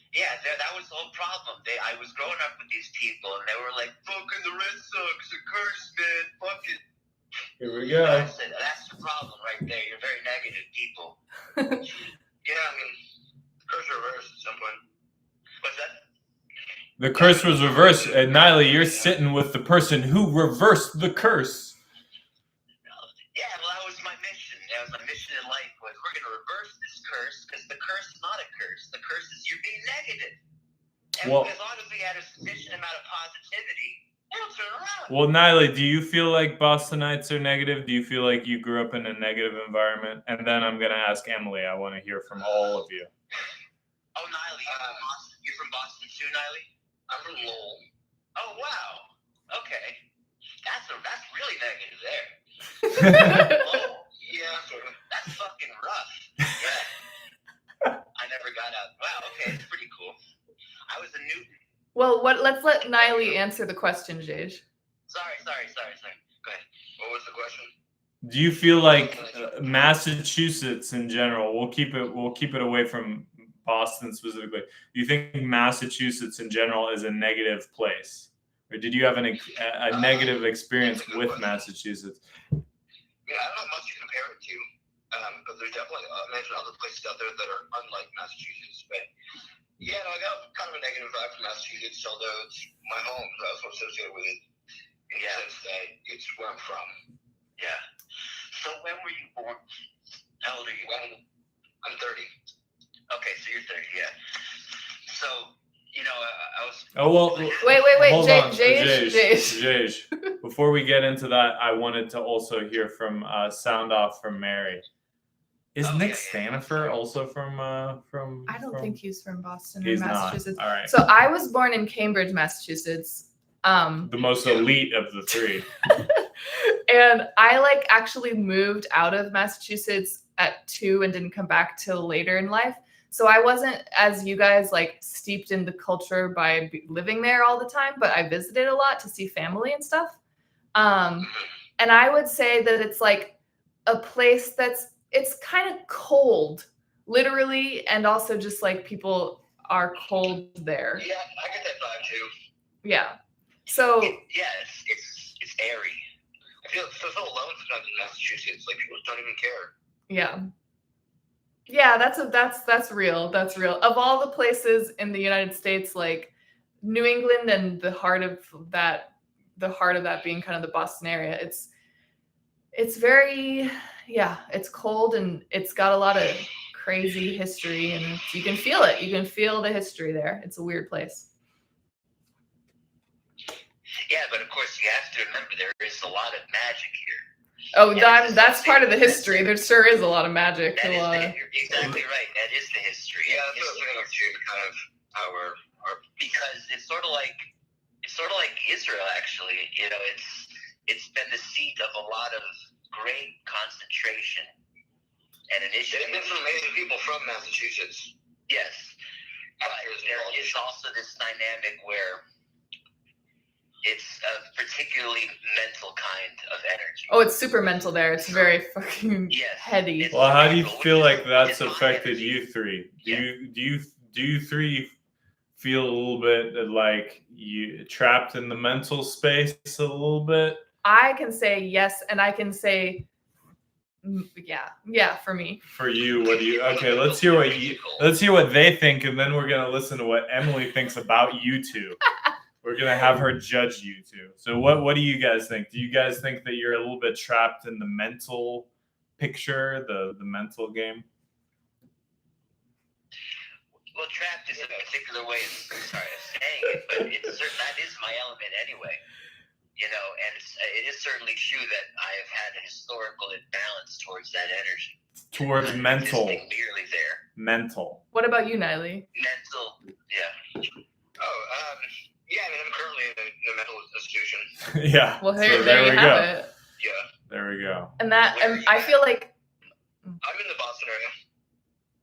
Yeah, that was the whole problem. I was growing up with these people, and they were like, "Fucking the Red Sox, a curse, man, fuck it." Here we go. I said, that's the problem right there. You're very negative people. Yeah, I mean, curse reversed at some point. What's that? The curse was reversed. And Niley, you're sitting with the person who reversed the curse. Yeah, well, that was my mission. That was my mission in life. Was we're going to reverse this curse because the curse is not a curse. The curse is you're being negative. And Well, as long as we had a sufficient amount of positivity, it'll turn around. well, Niley, do you feel like Bostonites are negative? Do you feel like you grew up in a negative environment? And then I'm going to ask Emily. I want to hear from all of you. Oh, Niley, you're from Boston too, Niley? I'm from Lowell. Oh, wow. Okay. That's really negative there. Oh, yeah, that's fucking rough. Yeah. I never got out. Wow, okay, it's pretty cool. I was a Newton. Well, let's let Niley answer the question, Jay. Sorry. Go ahead. What was the question? Do you feel like Massachusetts in general? We'll keep it away from Boston specifically. Do you think Massachusetts in general is a negative place, or did you have a negative experience with Massachusetts? Yeah, I don't know much to compare it to, but there's definitely I mentioned other places out there that are unlike Massachusetts. But yeah, no, I got kind of a negative vibe from Massachusetts, although it's my home, so I was associated with it in the sense that it's where I'm from. Yeah. So when were you born? How old are you? I'm 30. Okay, so you're 30, yeah. So, you know, I was... Oh, well... Wait, Jay. Before we get into that, I wanted to also hear from sound off from Mary. Is Nick Stanifer also from... I don't think he's from Boston or he's Massachusetts. Not. All right. So I was born in Cambridge, Massachusetts. The most elite of the three. And I actually moved out of Massachusetts at 2 and didn't come back till later in life. So I wasn't, as you guys, steeped in the culture by living there all the time, but I visited a lot to see family and stuff. And I would say that it's a place it's kind of cold, literally, and also just people are cold there. Yeah, I get that vibe too. Yeah. So it's airy. I feel so alone sometimes in Massachusetts. People don't even care. Yeah. Yeah, that's real. That's real. Of all the places in the United States, New England and the heart of that being kind of the Boston area, it's very, it's cold and it's got a lot of crazy history and you can feel it. You can feel the history there. It's a weird place. Yeah, but of course you have to remember there is a lot of magic here. Oh, that's part of the history. There sure is a lot of magic. That is exactly right. That is the history. Yeah, that's what I'm saying too. Kind of our because it's sort of like Israel actually. You know, it's been the seat of a lot of great concentration and initiative. There's been some amazing people from Massachusetts. Yes, but there is also this dynamic where it's a particularly mental kind of energy. Oh, it's super mental there. It's very fucking heady. Well, how do you feel like that's affected you three? Do you three feel a little bit like you trapped in the mental space a little bit? I can say yes, and I can say yeah for me. For you, what do you? Okay, let's hear what they think, and then we're gonna listen to what Emily thinks about you two. We're gonna have her judge you two. So what do you guys think? Do you guys think that you're a little bit trapped in the mental picture, the mental game? Well, trapped is a particular way of saying it, but that is my element anyway. You know, and it is certainly true that I have had a historical imbalance towards that energy. Towards mental. Merely there. Mental. What about you, Niley? Mental, yeah. Yeah, I mean, I'm currently in a mental institution. Yeah. Well, there you have it. Yeah. There we go. And I feel like I'm in the Boston area.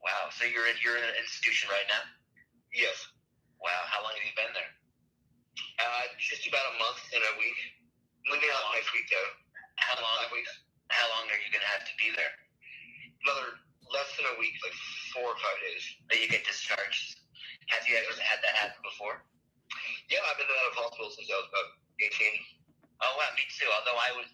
Wow. So you're in an institution right now? Yes. Wow. How long have you been there? Just about a month and a week. I'm leaving out next week, though. How long? 5 weeks. How long are you gonna have to be there? Another less than a week, 4 or 5 days. That you get discharged. Have you ever had that happen before? Yeah, I've been out of hospital since I was about 18. Oh, wow, me too. Although I was,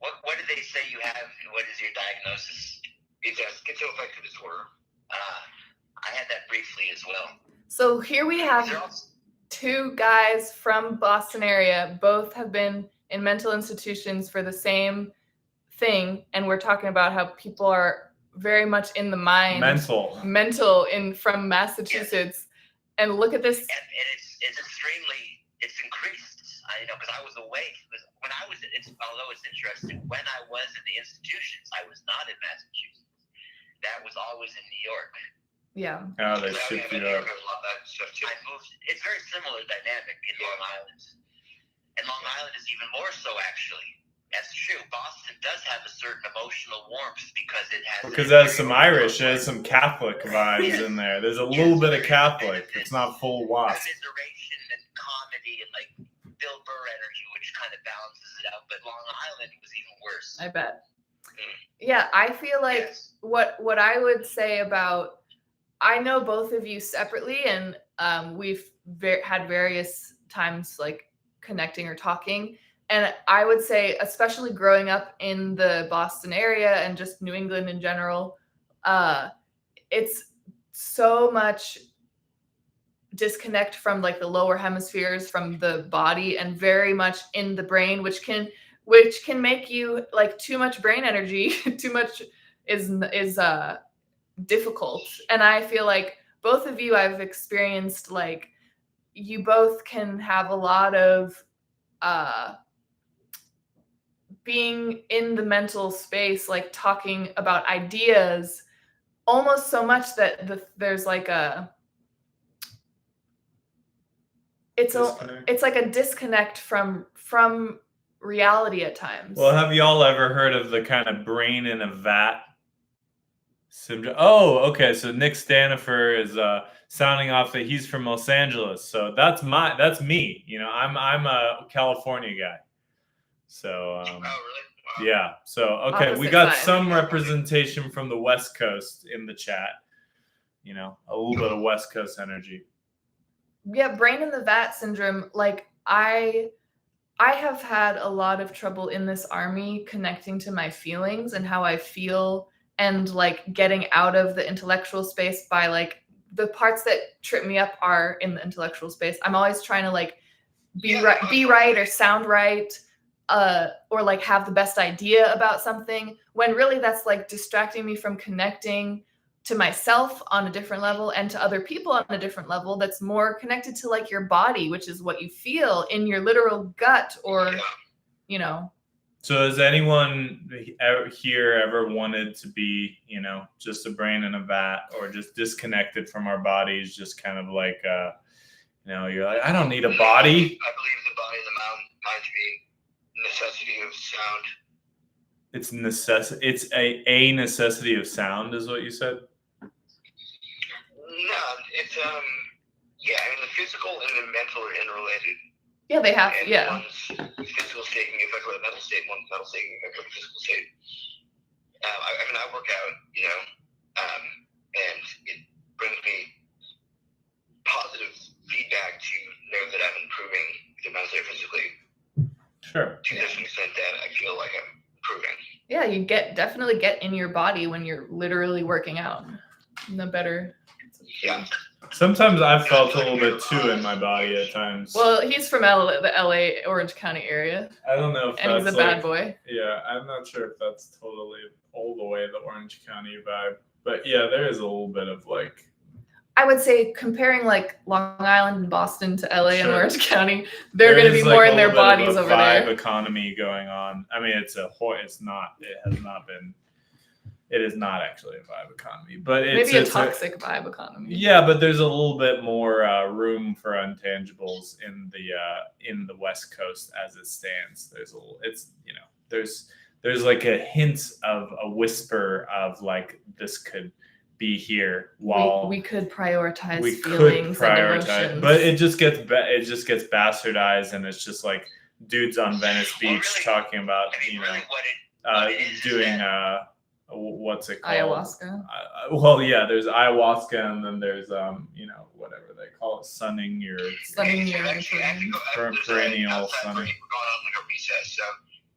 what did they say you have? What is your diagnosis? It's a schizoaffective disorder. I had that briefly as well. So here we have two guys from Boston area. Both have been in mental institutions for the same thing, and we're talking about how people are very much in the mind, mental from Massachusetts. And look at this. And it's extremely, it's increased. I know, because I was awake. When I was, although it's interesting, when I was in the institutions, I was not in Massachusetts. That was always in New York. Yeah. Oh, they shipped you up. I moved. It's very similar dynamic in Long Island, and Long Island is even more so. Actually, that's true. Boston does have a certain emotional warmth because it has. Because there's some Irish, there's some Catholic vibes in there. There's a little bit of Catholic. It's not full wasp. Commiseration and comedy and like Bill Burr energy, which kind of balances it out. But Long Island was even worse. I bet. Yeah, I feel like what I would say about, I know both of you separately, and we've had various times like connecting or talking. And I would say, especially growing up in the Boston area and just New England in general, it's so much disconnect from like the lower hemispheres from the body and very much in the brain, which can make you like too much brain energy. Too much is difficult. And I feel like both of you, I've experienced like you both can have a lot of being in the mental space, like talking about ideas almost so much that there's like it's like a disconnect from reality at times. Well, have y'all ever heard of the kind of brain in a vat syndrome? Oh, okay. So Nick Stanifer is sounding off that he's from Los Angeles. So that's me. You know, I'm a California guy. So Oh, really? Wow. Yeah. So okay, Opposite we got side. some representation from the West Coast in the chat. You know, a little bit of West Coast energy. Yeah, brain in the vat syndrome. Like I have had a lot of trouble in this army connecting to my feelings and how I feel, and like getting out of the intellectual space by like the parts that trip me up are in the intellectual space. I'm always trying to like be right or sound right, or like have the best idea about something, when really that's like distracting me from connecting to myself on a different level and to other people on a different level that's more connected to like your body, which is what you feel in your literal gut, or you know. So has anyone here ever wanted to be, you know, just a brain in a vat, or just disconnected from our bodies, just kind of like you know, you're like, I don't need a body. I believe the body and the mind to be necessity of sound. It's a necessity of sound, is what you said? No, it's yeah, I mean the physical and the mental are interrelated. Yeah, they have. And Yeah. One's physical state can be affected by the mental state, one's mental state can be affected by the physical state. I mean, I work out, you know, and it brings me positive feedback to know that I'm improving either mentally or physically. Sure. To this extent that I feel like I'm improving. Yeah, you definitely get in your body when you're literally working out. No better. Yeah. Sometimes I've felt a little bit too in my body at times. Well, he's from the LA, Orange County area. I don't know if and that's he's a bad boy. Yeah, I'm not sure if that's totally all the way the Orange County vibe. But yeah, there is a little bit of like, I would say comparing like Long Island and Boston to LA and Sure. Orange County, they're going to be more in their bodies over vibe there. economy going on. I mean, it is not actually a vibe economy, but it's maybe a toxic vibe economy. Yeah, but there's a little bit more room for intangibles in the West Coast as it stands. There's like a hint of a whisper of like this could be here while we could prioritize feelings and emotions. but it just gets bastardized, and it's just like dudes on Venice Beach talking about, I mean, you know, really what it is doing what's it called? Ayahuasca. Well, yeah, there's ayahuasca, and then there's whatever they call it, sunning your Sunning your Actually, I have to go. Per- There's perennial outside sunning. break. We're going on like a recess, so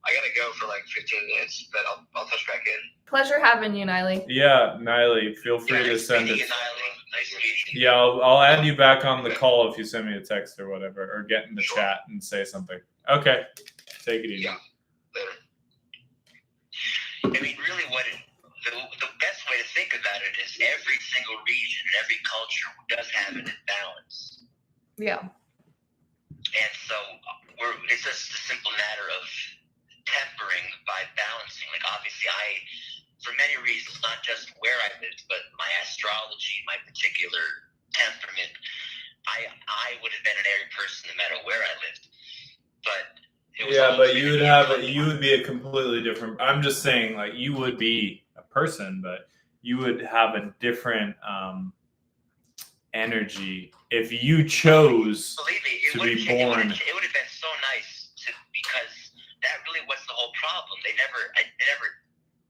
I gotta go for like 15 minutes, but I'll touch back in. Pleasure having you, Niley. Yeah, Niley, feel free to nice send meeting it. you, Niley. Nice meeting you. Yeah, I'll add you back on the call if you send me a text or whatever, or get in the Sure. chat and say something. Okay, take it easy. Yeah. Later. I mean, really, the best way to think about it is every single region, every culture does have an imbalance, Yeah. and so it's just a simple matter of tempering by balancing. Like, obviously, for many reasons, not just where I lived, but my astrology, my particular temperament, I would have been an airy person no matter where I lived, but. Yeah, but you would be a completely different. I'm just saying, like, you would be a person, but you would have a different energy if you chose Believe me, to be born. It would have been so nice because that really was the whole problem. I never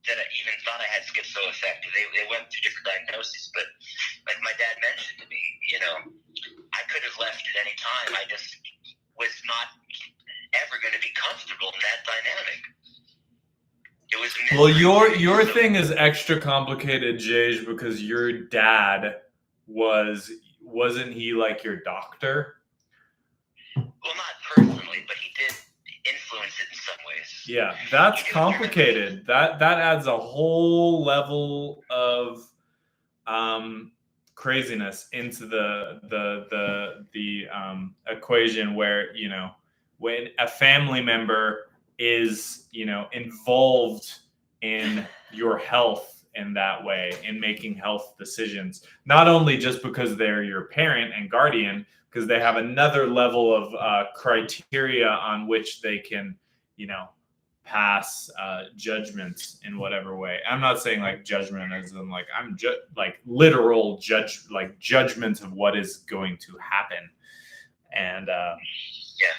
even thought I had schizoaffective. They went through different diagnoses, but like my dad mentioned to me, I could have left at any time. I just was not ever going to be comfortable in that dynamic. It was Well, your thing is extra complicated, Jay, because your dad wasn't he like your doctor? Well, not personally, but he did influence it in some ways. Yeah, that's complicated. That adds a whole level of craziness into the equation where when a family member is involved in your health in that way, in making health decisions, not only just because they're your parent and guardian, because they have another level of criteria on which they can pass judgments in whatever way. I'm not saying like judgment as in like like literal judgment of what is going to happen. And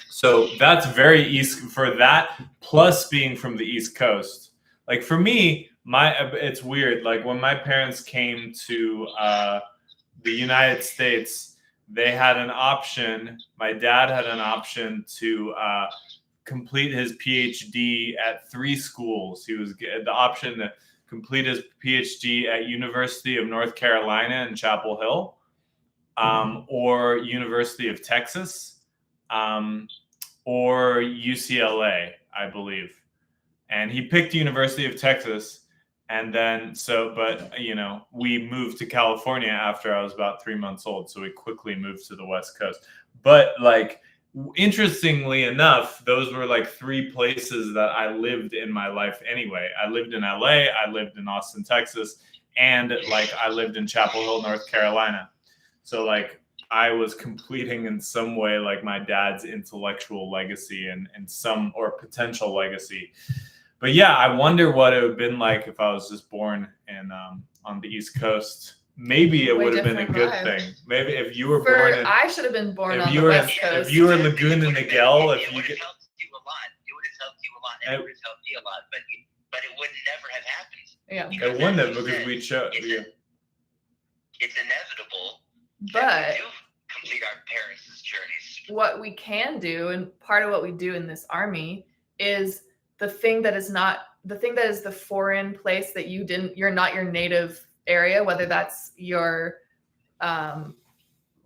so that's very east for that, plus being from the East Coast. Like for me, it's weird. Like when my parents came to the United States, they had an option. My dad had an option to complete his PhD at 3 schools. He was the option to complete his PhD at University of North Carolina in Chapel Hill, or University of Texas, or UCLA, I believe. And he picked University of Texas. And then, we moved to California after I was about 3 months old. So we quickly moved to the West Coast. But interestingly enough, those were like 3 places that I lived in my life anyway. I lived in LA, I lived in Austin, Texas, and I lived in Chapel Hill, North Carolina. So I was completing in some way my dad's intellectual legacy and some or potential legacy. But yeah, I wonder what it would have been like if I was just born in on the East Coast. Maybe it would have been a good thing. Maybe if you were born in, I should have been born on the were, West Coast. If you were Laguna Niguel, it would have helped you a lot. It would have helped you a lot, and it would have helped me a lot. But it would never have happened. Yeah, it wouldn't have because we chose. It's inevitable. But we do complete our parents' journeys. What we can do, and part of what we do in this army, is the thing that is the foreign place that you're not your native area, whether that's your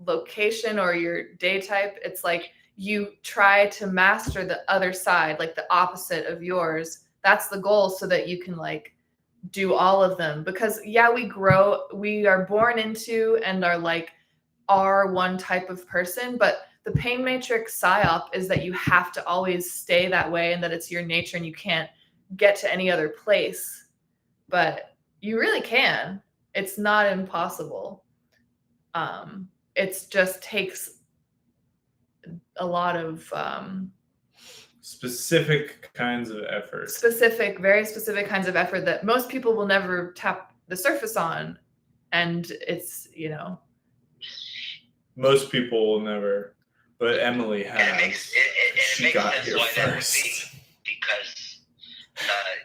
location or your day type. It's like you try to master the other side, like the opposite of yours. That's the goal, so that you can do all of them. Because we are born into and are one type of person, but the pain matrix psyop is that you have to always stay that way, and that it's your nature and you can't get to any other place. But you really can. It's not impossible. It just takes a lot of specific kinds of effort. Very specific kinds of effort that most people will never tap the surface on. And it's, most people will never, but Emily has. And it makes got sense here why first. that would be, because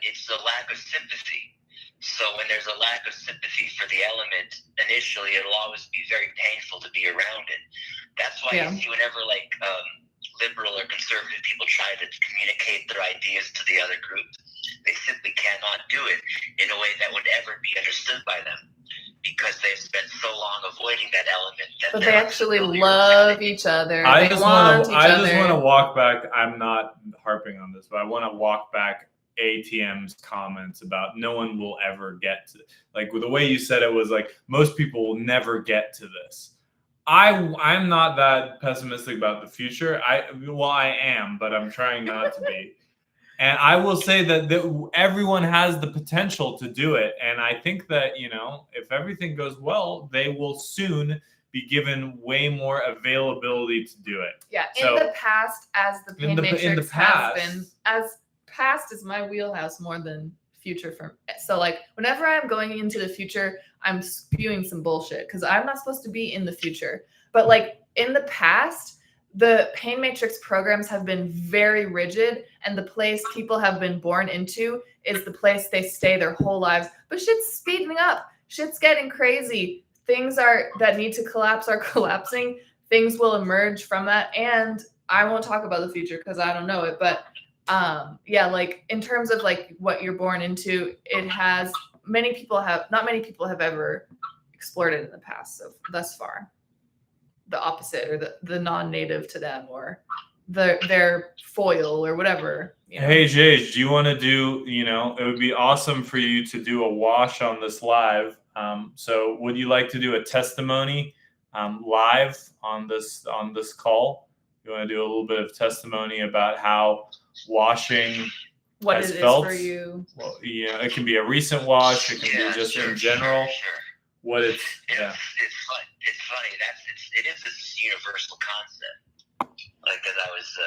it's the lack of sympathy. So when there's a lack of sympathy for the element, initially it'll always be very painful to be around it. That's why you see whenever liberal or conservative people try to communicate their ideas to the other group, they simply cannot do it in a way that would ever be understood by them, because they've spent so long avoiding that element. But they actually love each other. I they just want want to walk back. I'm not harping on this, but I want to walk back ATM's comments about no one will ever get to, like, the way you said it was like most people will never get to this. I'm not that pessimistic about the future. I am, but I'm trying not to be. And I will say that everyone has the potential to do it. And I think that, if everything goes well, they will soon be given way more availability to do it. Yeah. In the past, as the pain matrix has been, as past is my wheelhouse more than future for me. So like whenever I'm going into the future, I'm spewing some bullshit because I'm not supposed to be in the future. But like in the past, the pain matrix programs have been very rigid, and the place people have been born into is the place they stay their whole lives. But shit's speeding up. Shit's getting crazy. Things that need to collapse are collapsing. Things will emerge from that. And I won't talk about the future because I don't know it. But like in terms of like what you're born into, it has not many people have ever explored it in the past. So thus far, the opposite, or the non-native to them, or their foil or whatever. Hey Jay, do you want to do? It would be awesome for you to do a wash on this live. So would you like to do a testimony live on this call? You want to do a little bit of testimony about how washing what has it felt? Is for you? Well, it can be a recent wash. It can be just in general. Sure. What it's It's fun. It's funny. It is this universal concept. Like as I was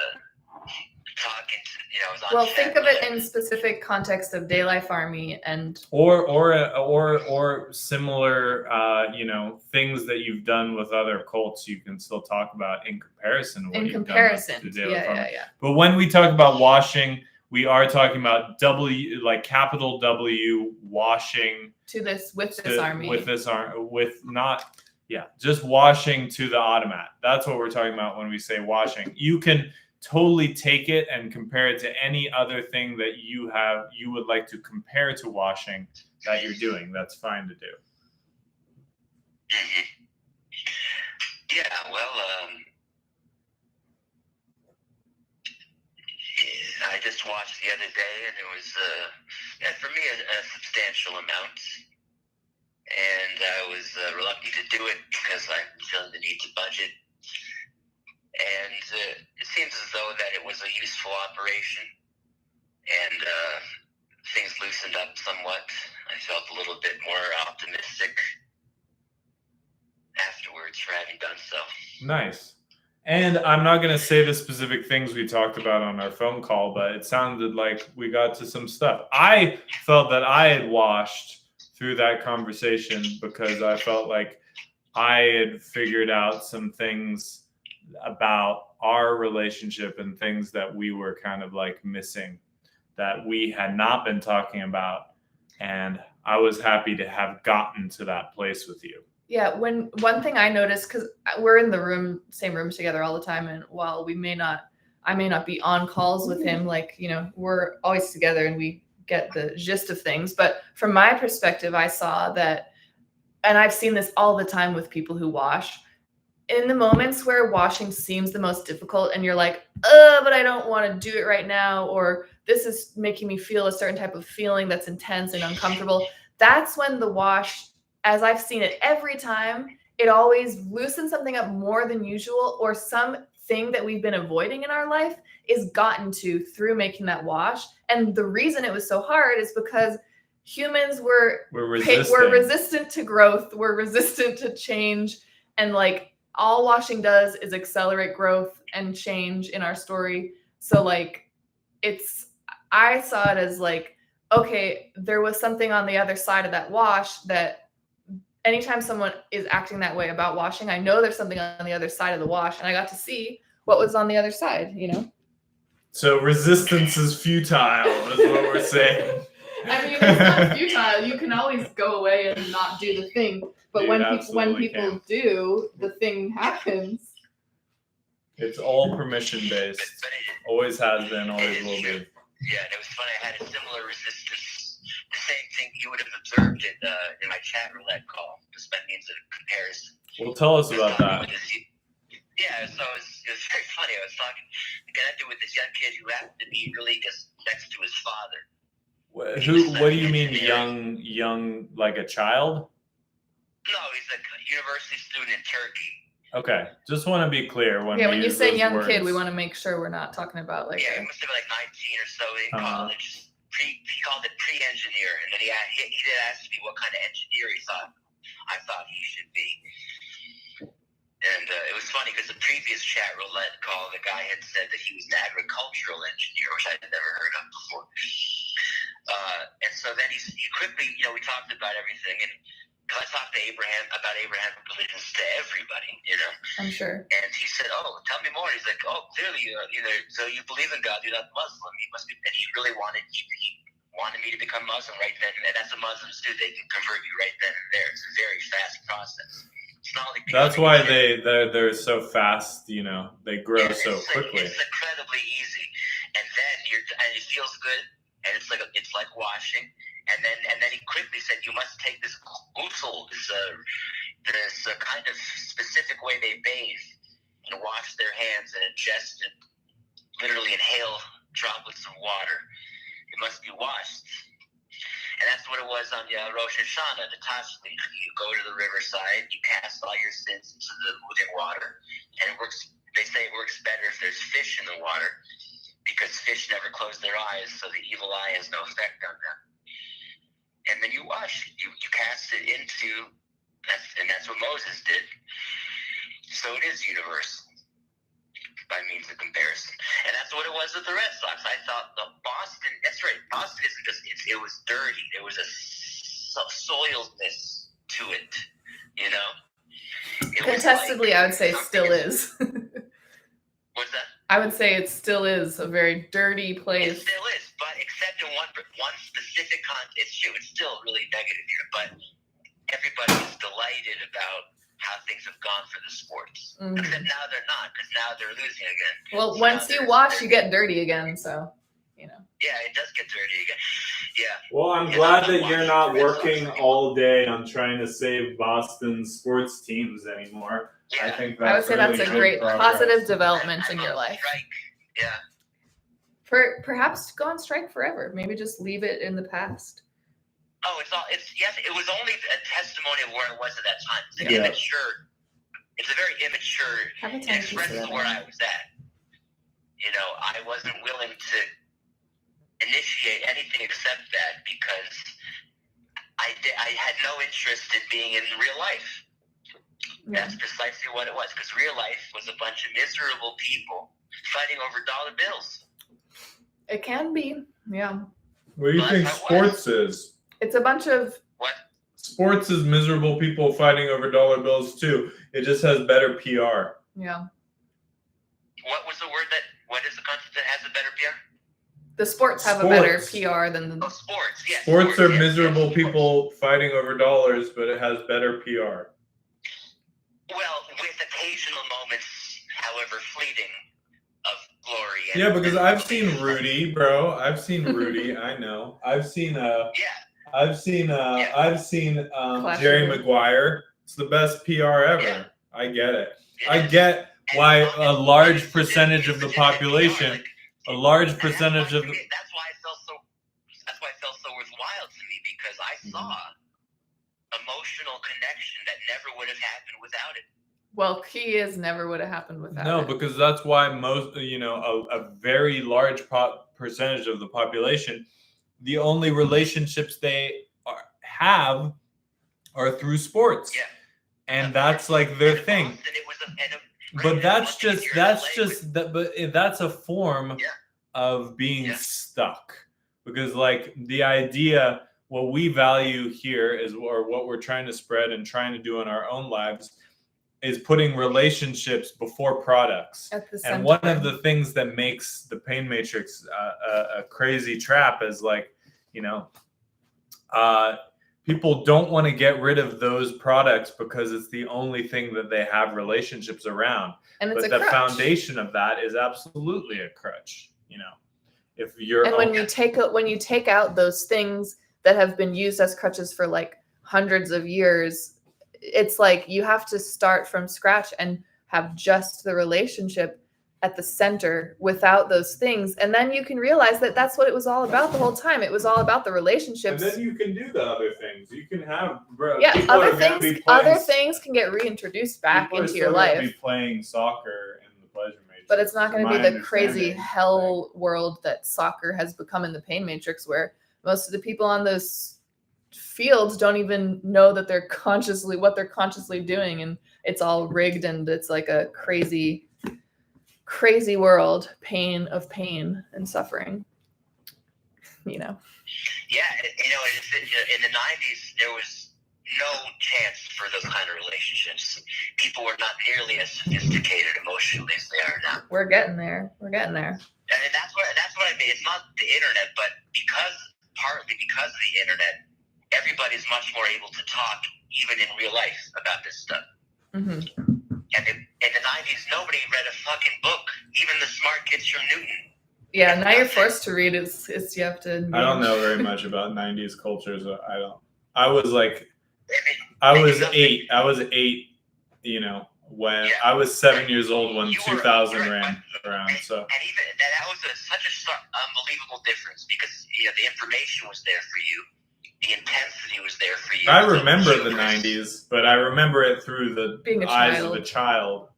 talking to, I was on. Well, think of it in specific context of DayLife Army and or similar things that you've done with other cults. You can still talk about in comparison. To what you've done with the DayLife Army. Yeah. But when we talk about washing, we are talking about capital W washing to this with this army. Just washing to the automat. That's what we're talking about when we say washing. You can totally take it and compare it to any other thing that you would like to compare to washing that you're doing. That's fine to do. Mm-hmm. Yeah, well, I just watched the other day, and it was, for me, a substantial amount. And I was reluctant to do it because I'm feeling the need to budget. And it seems as though that it was a useful operation. And things loosened up somewhat. I felt a little bit more optimistic afterwards for having done so. Nice. And I'm not going to say the specific things we talked about on our phone call, but it sounded like we got to some stuff. I felt that I had washed through that conversation because I felt like I had figured out some things about our relationship and things that we were kind of like missing that we had not been talking about. And I was happy to have gotten to that place with you. Yeah, one thing I noticed, because we're in the same room together all the time, and while I may not be on calls with him, we're always together and we get the gist of things. But from my perspective, I saw that, and I've seen this all the time with people who wash, in the moments where washing seems the most difficult and you're like, but I don't want to do it right now, or this is making me feel a certain type of feeling that's intense and uncomfortable, that's when the wash, as I've seen it every time, it always loosens something up more than usual, or something that we've been avoiding in our life is gotten to through making that wash. And the reason it was so hard is because humans were resistant to growth, we're resistant to change, and like all washing does is accelerate growth and change in our story. So like I saw it as like, okay, there was something on the other side of that wash that anytime someone is acting that way about washing, I know there's something on the other side of the wash, and I got to see what was on the other side, So resistance is futile, is what we're saying. I mean, it's not futile. You can always go away and not do the thing. But You when absolutely people can. do, the thing happens. It's all permission based. But Always has been, always will be. yeah, and it was funny. I had a similar resistance. The same thing you would have observed in my chat roulette call, just by means of comparison. Well, tell us about that. Yeah, so it was very funny. I was connected with this young kid who happened to be really just next to his father. What do you mean young, like a child? No, he's a university student in Turkey. Okay, just want to be clear when When you say young words. kid, we want to make sure we're not talking about like. Yeah, he must have been like 19 or so in college. He called it pre-engineer, and then he did ask me what kind of engineer I thought he should be. And it was funny because the previous chat roulette call, the guy had said that he was an agricultural engineer, which I had never heard of before. And so then he quickly, we talked about everything, and I talked to about Abrahamic religions to everybody, I'm sure. And he said, "Oh, tell me more." He's like, "Oh, clearly, so you believe in God? You're not Muslim. You must be." And he really wanted me to become Muslim right then, and that's what Muslims do. They can convert you right then and there. It's a very fast process. It's not like that's why they're so fast. They grow so quickly. It's incredibly easy, and then and it feels good, and it's like washing. And then he quickly said, "You must take this ghusl, this kind of specific way they bathe and wash their hands and ingest and literally inhale droplets of water. It must be washed." And that's what it was on Rosh Hashanah, the Tashlich. You go to the riverside, you cast all your sins into the moving water, and it works. They say it works better if there's fish in the water, because fish never close their eyes, so the evil eye has no effect on them. And then you wash, you cast it into, and that's what Moses did. So it is universal by means of comparison. And that's what it was with the Red Sox. I thought Boston, that's right, Boston isn't just, it was dirty. There was a soiledness to it, Contestedly, I would say still is. What's that? I would say it still is a very dirty place. It still is, but except in one specific context. It's true, it's still really negative here, but everybody is delighted about how things have gone for the sports. Mm-hmm. Except now they're not, because now they're losing again. Well, so once you wash, you get dirty again, so, Yeah, it does get dirty again. Yeah. Well, I'm glad that you're not working all day on trying to save Boston sports teams anymore. Yeah. I think I would say really that's a good great progress. positive development in your life. Strike. Yeah. Perhaps go on strike forever. Maybe just leave it in the past. Oh, yes, it was only a testimony of where I was at that time. It's Yeah. immature. It's a very immature. It expresses where I was at. I wasn't willing to initiate anything except that because I had no interest in being in real life. Yeah. That's precisely what it was, because real life was a bunch of miserable people fighting over dollar bills. It can be, yeah. What do you think sports is? It's a bunch of... What? Sports is miserable people fighting over dollar bills too. It just has better PR. Yeah. What was the word what is the concept that has a better PR? The sports have a better PR than the... Sports, yes. Sports are yes, miserable yes, people fighting over dollars, but it has better PR. Well, with occasional moments, however fleeting, of glory. Yeah, because I've seen Rudy, bro. I've seen Rudy. I know. I've seen Jerry Maguire. It's the best PR ever. Yeah. I get it. I get why a large percentage of the population, That's why it felt so worthwhile to me, because I saw emotional connection that never would have happened without it. Well, key is never would have happened without No, it. because that's why most, a very large percentage of the population, the only relationships they have are through sports. Yeah. And that's like their thing. But that's a form of being stuck, because like the idea, what we value here is, or what we're trying to spread and trying to do in our own lives, is putting relationships before products. And one of the things that makes the pain matrix a crazy trap is like, people don't want to get rid of those products because it's the only thing that they have relationships around. And it's but a the crutch. foundation of that is absolutely a crutch. You know, if you're and when you take out those things that have been used as crutches for like hundreds of years, it's like you have to start from scratch and have just the relationship at the center without those things, and then you can realize that that's what it was all about the whole time. It was all about the relationships. And then you can do the other things. You can have other things can get reintroduced back into your life. Be playing soccer in the pleasure matrix, but it's not going to be the crazy hell world that soccer has become in the pain matrix, where most of the people on those fields don't even know that they're consciously doing, and it's all rigged, and it's like a crazy world, pain and suffering, you know. Yeah, you know, in the 90s, there was no chance for those kind of relationships. People were not nearly as sophisticated emotionally as they are now. We're getting there. And that's what I mean. It's not the internet, but partly because of the internet, everybody's much more able to talk, even in real life, about this stuff. Mm-hmm. And in the 90s, nobody read a fucking book, even the smart kids from Newton. Yeah, now you're forced to read. It's you have to engage. I don't know very much about 90s cultures. I was like, I was eight. I was 8, you know, when I was 7 years old when 2000 ran around. So. And even that was such an unbelievable difference, because the information was there for you. The intensity was there for you. I remember the 90s, but I remember it through the eyes of a child.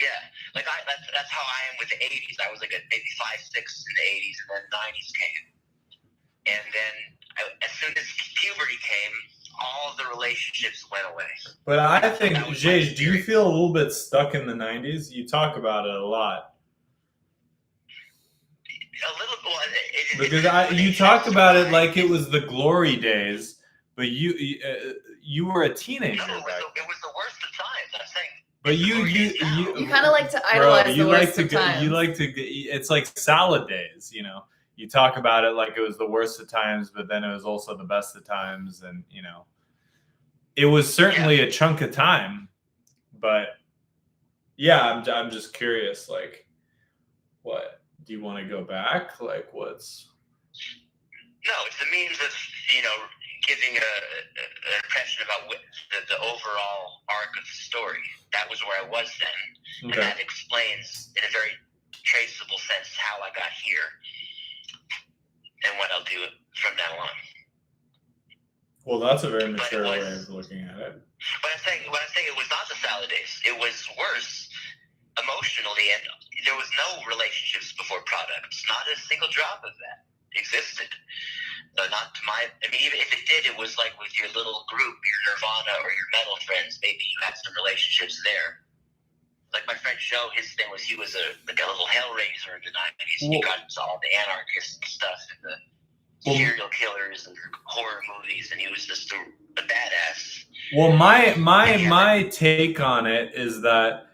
Yeah, like that's how I am with the 80s. I was like maybe 5, 6 in the 80s, and then the 90s came. And then as soon as puberty came, all the relationships went away. But I think, Jay, do you feel a little bit stuck in the 90s? You talk about it a lot. A little, because you talked about it like it was the glory days, but you were a teenager. No, it was the worst of times. I'm saying. But you kind of like to idolize the worst of times. You like to. It's like salad days, you know. You talk about it like it was the worst of times, but then it was also the best of times, and you know, it was certainly a chunk of time. But yeah, I'm just curious, like, what? Do you want to go back? Like, what's? No, it's a means of, giving an impression about the overall arc of the story. That was where I was then, and that explains, in a very traceable sense, how I got here and what I'll do from now on. Well, that's a very mature way of looking at it. But I'm saying it was not the salad days. It was worse emotionally, and there was no relationships before products. Not a single drop of that existed. Even if it did, it was like with your little group, your Nirvana or your metal friends. Maybe you had some relationships there. Like my friend Joe, his thing was he was a little hellraiser in the 90s. He got into all the anarchist stuff and the serial killers and horror movies, and he was just a badass. Well, my take on it is that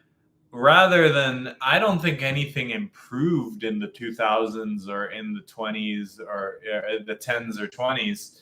rather than, I don't think anything improved in the 2000s or in the 20s or the 10s or 20s.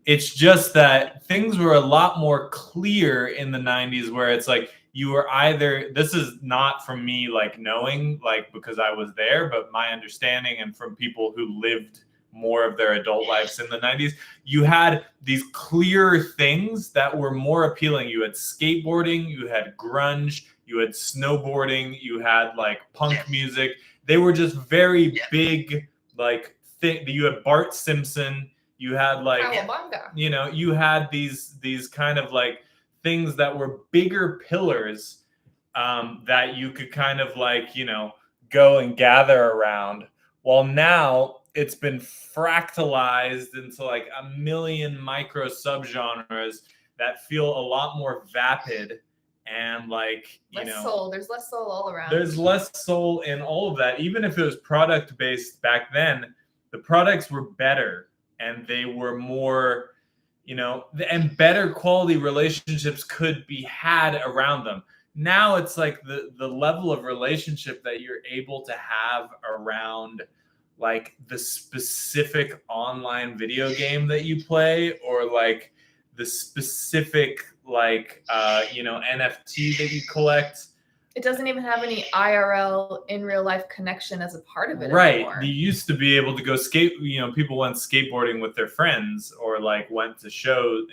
It's just that things were a lot more clear in the 90s, where it's like you were either, this is not from me like knowing, like because I was there, but my understanding and from people who lived more of their adult lives in the 90s, you had these clear things that were more appealing. You had skateboarding, you had grunge, you had snowboarding, you had like punk music. They were just very big, like you had Bart Simpson, you had like, you had these kind of like things that were bigger pillars that you could kind of like, go and gather around. While now it's been fractalized into like a million micro subgenres that feel a lot more vapid. And like, soul. There's less soul all around. There's less soul in all of that. Even if it was product based back then, the products were better and they were more, and better quality relationships could be had around them. Now it's like the level of relationship that you're able to have around like the specific online video game that you play, or like the specific like NFT that you collect. It doesn't even have any IRL in real life connection as a part of it Right. anymore. You used to be able to go skate, people went skateboarding with their friends, or like went to shows,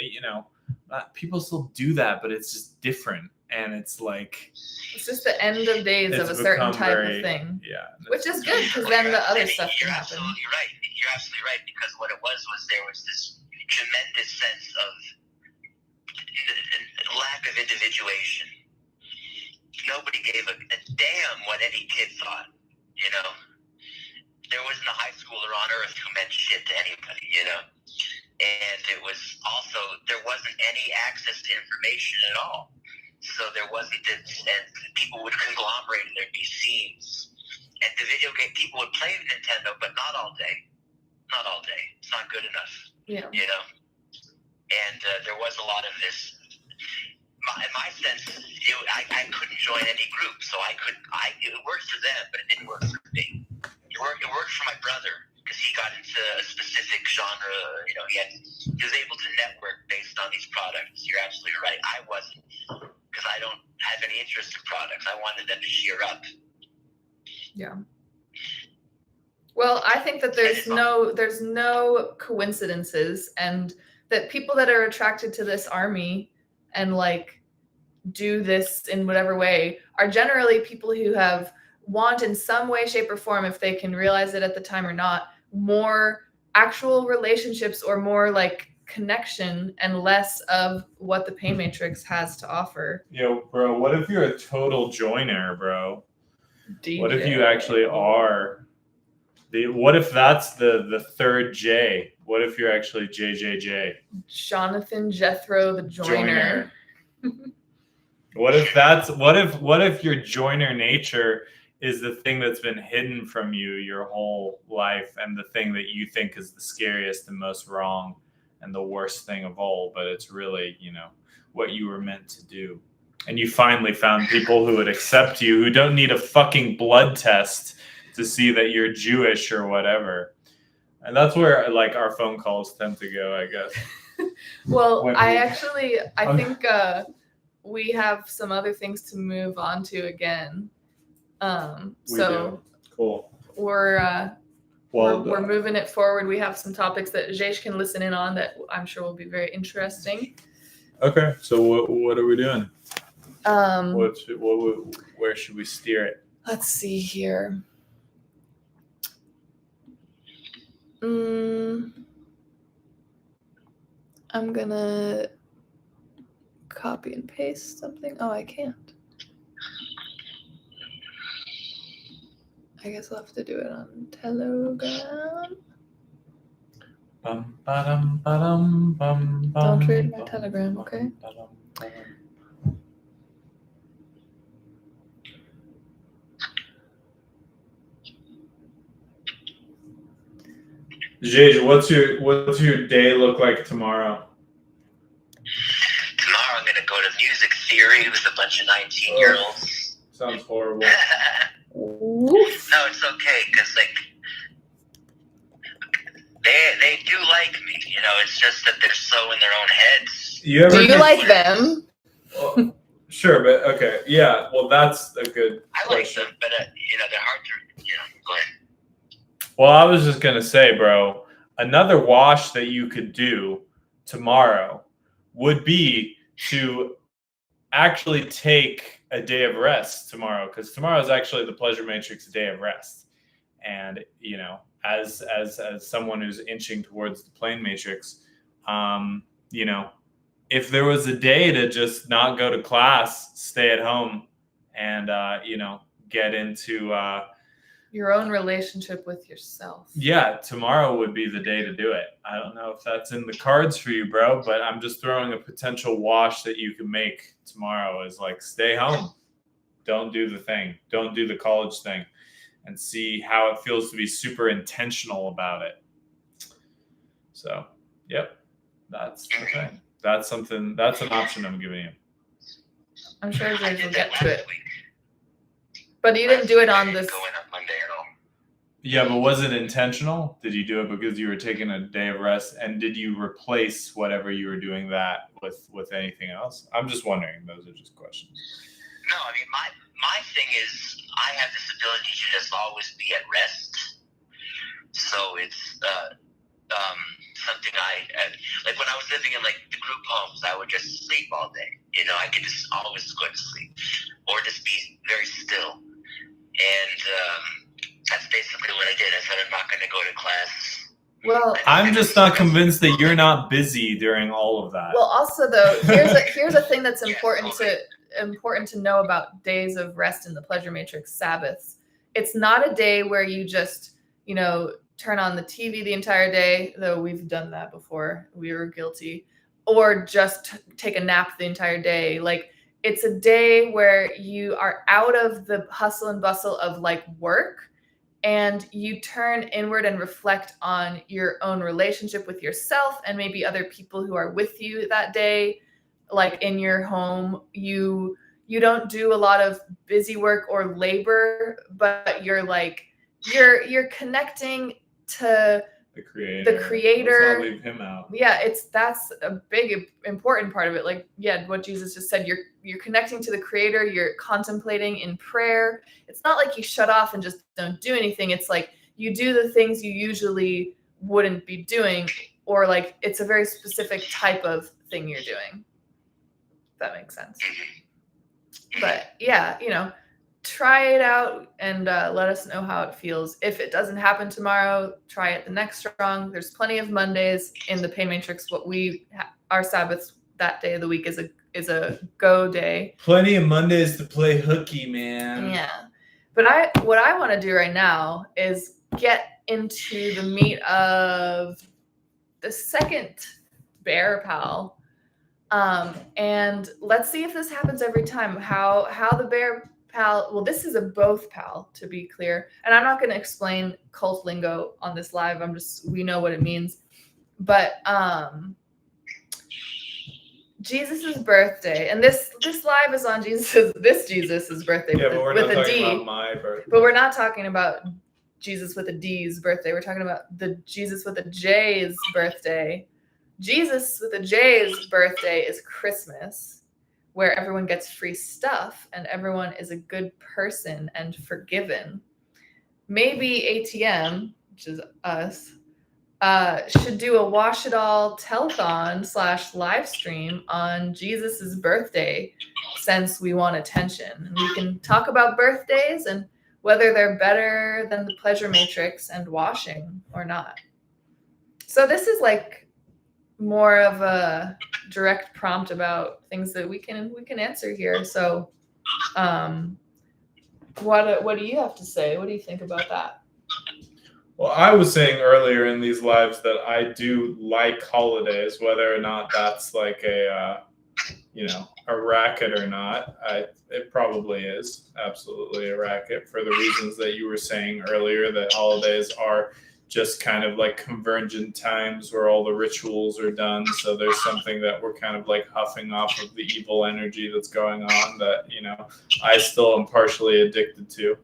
people still do that, but it's just different. And it's like, it's just the end of days of a certain type of thing. Yeah. Which is good, because then the other stuff can happen. Absolutely right. You're absolutely right, because what it was there was this tremendous sense of lack of individuation. Nobody gave a damn what any kid thought, There wasn't a high schooler on earth who meant shit to anybody, And it was also, there wasn't any access to information at all. So there wasn't this, and people would conglomerate and there'd be scenes. And the video game people would play Nintendo, but not all day. Not all day. It's not good enough. Yeah. And there was a lot of this. In my sense, I couldn't join any group, so it worked for them, but it didn't work for me. It worked for my brother, because he got into a specific genre. He was able to network based on these products. You're absolutely right. I wasn't, because I don't have any interest in products. I wanted them to cheer up. Yeah. Well, I think that there's no coincidences, and that people that are attracted to this army and like do this in whatever way are generally people who want in some way, shape, or form, if they can realize it at the time or not, more actual relationships or more like connection and less of what the pay matrix has to offer. Yo, bro, what if you're a total joiner, bro? DJ. What if you actually are what if that's the third J? What if you're actually JJJ? Jonathan Jethro the joiner. What if your joiner nature is the thing that's been hidden from you your whole life, and the thing that you think is the scariest and most wrong and the worst thing of all, but it's really, what you were meant to do. And you finally found people who would accept you, who don't need a fucking blood test to see that you're Jewish or whatever. And that's where like our phone calls tend to go, I guess. Well, I think we have some other things to move on to again. So cool. We're moving it forward. We have some topics that Jesh can listen in on that I'm sure will be very interesting. Okay, so what are we doing? Where should we steer it? Let's see here. I'm gonna copy and paste something. Oh, I can't. I guess I'll have to do it on Telegram. Don't read my Telegram, okay? Jay, what's your day look like tomorrow? Tomorrow I'm gonna go to music theory with a bunch of 19-year-olds. Sounds horrible. No, it's okay, because like they do like me. It's just that they're so in their own heads. Do you like them? Well, sure, but okay, yeah. Well, that's a good question. I like them, but they're hard to. Go ahead. Well, I was just gonna say, bro, another wash that you could do tomorrow would be to actually take a day of rest tomorrow, because tomorrow is actually the Pleasure Matrix day of rest. And as someone who's inching towards the Plane Matrix, if there was a day to just not go to class, stay at home, and get into your own relationship with yourself. Yeah, tomorrow would be the day to do it. I don't know if that's in the cards for you, bro, but I'm just throwing a potential wash that you can make tomorrow is like, stay home. Don't do the thing. Don't do the college thing, and see how it feels to be super intentional about it. So, yep, that's the thing. That's an option I'm giving you. I'm sure James will get to it. But you didn't do it on this. Going up Monday at all. Yeah, but was it intentional? Did you do it because you were taking a day of rest, and did you replace whatever you were doing that with anything else? I'm just wondering. Those are just questions. No, I mean my thing is I have this ability to just always be at rest. So it's something like when I was living in like the group homes, I would just sleep all day. You know, I could just always go to sleep or just be very still. And that's basically what I did. I said I'm not going to go to class. Well, I'm just not convinced that you're not busy during all of that. Well, also though, here's a thing that's important to know about days of rest in the pleasure matrix, Sabbaths. It's not a day where you just, you know, turn on the TV the entire day, though we've done that before. We were guilty. Or just take a nap the entire day. Like, it's a day where you are out of the hustle and bustle of like work, and you turn inward and reflect on your own relationship with yourself and maybe other people who are with you that day. Like in your home, you don't do a lot of busy work or labor, but you're like you're connecting to the creator. Let's not leave him out. Yeah, that's a big important part of it. Like, yeah, what Jesus just said, you're connecting to the creator, you're contemplating in prayer. It's not like you shut off and just don't do anything. It's like you do the things you usually wouldn't be doing, or like it's a very specific type of thing you're doing. If that makes sense. But yeah, you know, try it out and let us know how it feels. If it doesn't happen tomorrow, try it the next strong. There's plenty of Mondays in the Pain Matrix. Our Sabbaths that day of the week is a go day. Plenty of Mondays to play hooky, man. Yeah, but what I want to do right now is get into the meat of the second bear pal, and let's see if this happens every time. How the bear pal, well, this is a both pal, to be clear, and I'm not going to explain cult lingo on this live. We know what it means. But Jesus's birthday, and this live is on Jesus's birthday. Yeah, but we're not talking D. about my birthday. But we're not talking about Jesus with a D's birthday. We're talking about the Jesus with a J's birthday. Jesus with a J's birthday is Christmas, where everyone gets free stuff and everyone is a good person and forgiven. Maybe ATM, which is us, should do a Wash It All telethon / live stream on Jesus's birthday, since we want attention. And we can talk about birthdays and whether they're better than the pleasure matrix and washing or not. So this is like more of a direct prompt about things that we can answer here. So what do you have to say? What do you think about that? Well, I was saying earlier in these lives that I do like holidays, whether or not that's like a racket or not. It probably is absolutely a racket for the reasons that you were saying earlier, that holidays are just kind of like convergent times where all the rituals are done. So there's something that we're kind of like huffing off of the evil energy that's going on that, you know, I still am partially addicted to.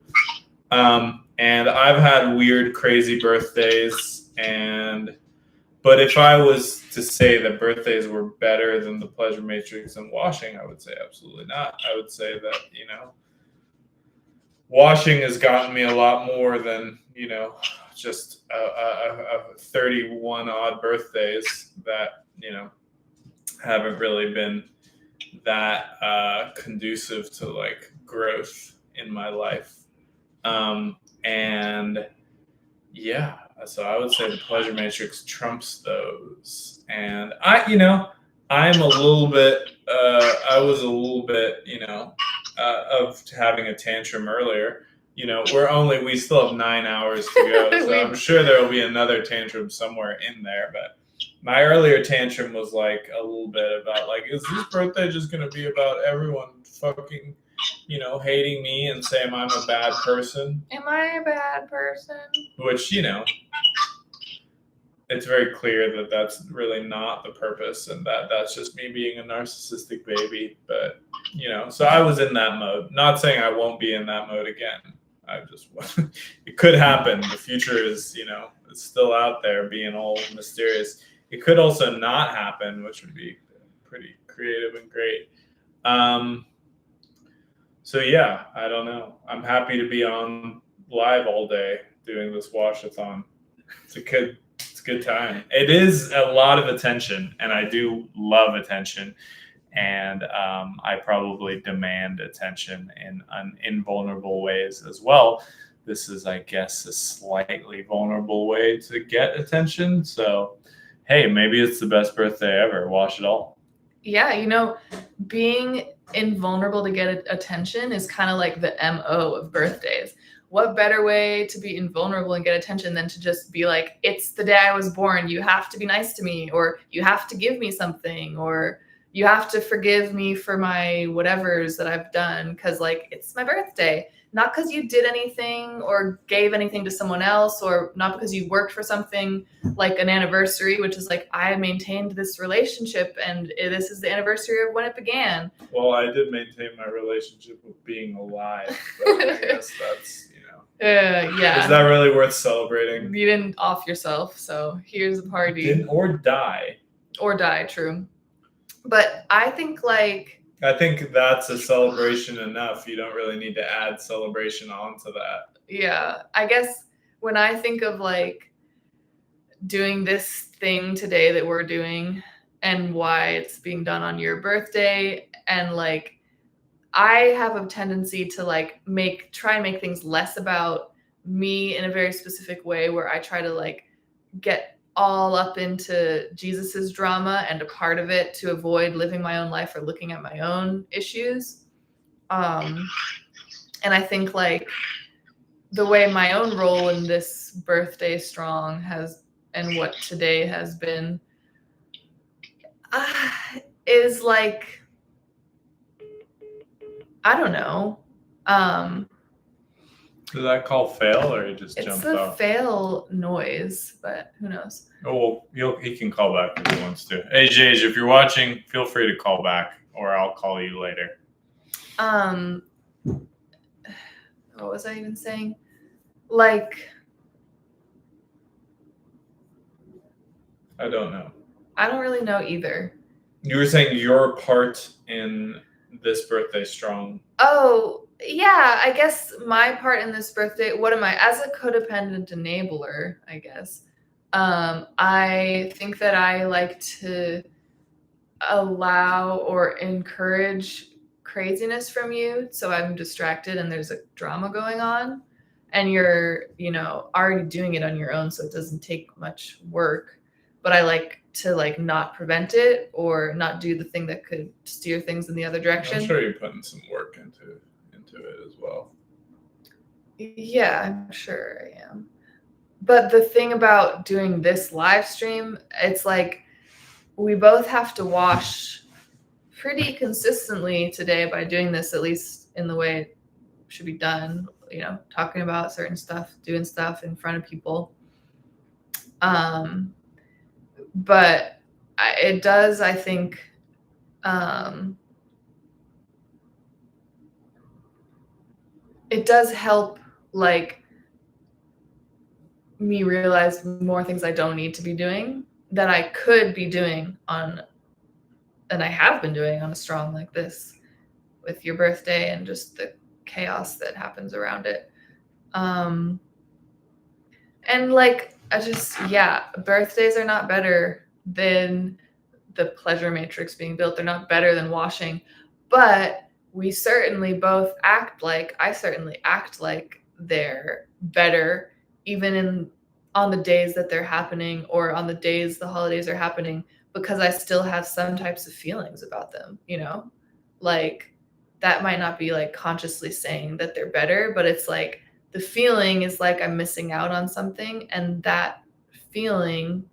And I've had weird, crazy birthdays. But if I was to say that birthdays were better than the pleasure matrix and washing, I would say absolutely not. I would say that, you know, washing has gotten me a lot more than, you know, just 31 odd birthdays that, you know, haven't really been that conducive to like growth in my life. And yeah, so I would say the pleasure matrix trumps those. And I was a little bit, you know, of having a tantrum earlier. You know, we still have 9 hours to go, so I'm sure there will be another tantrum somewhere in there. But my earlier tantrum was like a little bit about like, is this birthday just going to be about everyone fucking, you know, hating me and saying I'm a bad person? Am I a bad person? Which, you know, it's very clear that that's really not the purpose, and that's just me being a narcissistic baby. But, you know, so I was in that mode. Not saying I won't be in that mode again. it could happen. The future is, it's still out there being all mysterious. It could also not happen, which would be pretty creative and great. So yeah, I don't know. I'm happy to be on live all day doing this washathon. It's a good time. It is a lot of attention, and I do love attention. And I probably demand attention in invulnerable ways as well. This is, I guess, a slightly vulnerable way to get attention. So, hey, maybe it's the best birthday ever. Wash it all. Yeah, being invulnerable to get attention is kind of like the MO of birthdays. What better way to be invulnerable and get attention than to just be like, it's the day I was born. You have to be nice to me, or you have to give me something, or you have to forgive me for my whatevers that I've done because, like, it's my birthday. Not because you did anything or gave anything to someone else, or not because you worked for something like an anniversary, which is like, I maintained this relationship and this is the anniversary of when it began. Well, I did maintain my relationship with being alive, but I guess that's, yeah. Is that really worth celebrating? You didn't off yourself, so here's the party. Or die. Or die, true. But I think that's a celebration enough. You don't really need to add celebration onto that. Yeah. I guess when I think of like doing this thing today that we're doing and why it's being done on your birthday, and like I have a tendency to like try and make things less about me in a very specific way, where I try to like get all up into Jesus's drama and a part of it to avoid living my own life or looking at my own issues. And I think like the way my own role in this birthday strong has, and what today has been, is like, I don't know. Does that call fail, or you just jump out? It's the fail noise, but who knows? Oh, well, he can call back if he wants to. Hey, Jage, if you're watching, feel free to call back, or I'll call you later. What was I even saying? Like, I don't know. I don't really know either. You were saying your part in this birthday strong. Oh, yeah, I guess my part in this birthday, what am I? As a codependent enabler, I guess. I think that I like to allow or encourage craziness from you. So I'm distracted and there's a drama going on, and you're, already doing it on your own. So it doesn't take much work, but I like to like not prevent it or not do the thing that could steer things in the other direction. I'm sure you're putting some work into it as well. Yeah, I'm sure I am. But the thing about doing this live stream, it's like we both have to wash pretty consistently today by doing this, at least in the way it should be done, talking about certain stuff, doing stuff in front of people. But it does, I think, it does help like me realize more things I don't need to be doing that I could be doing and I have been doing on a strong like this with your birthday and just the chaos that happens around it. And like, birthdays are not better than the pleasure matrix being built. They're not better than washing, but I certainly act like they're better, even on the days that they're happening or on the days the holidays are happening, because I still have some types of feelings about them, like that might not be like consciously saying that they're better, but it's like the feeling is like I'm missing out on something, and that feeling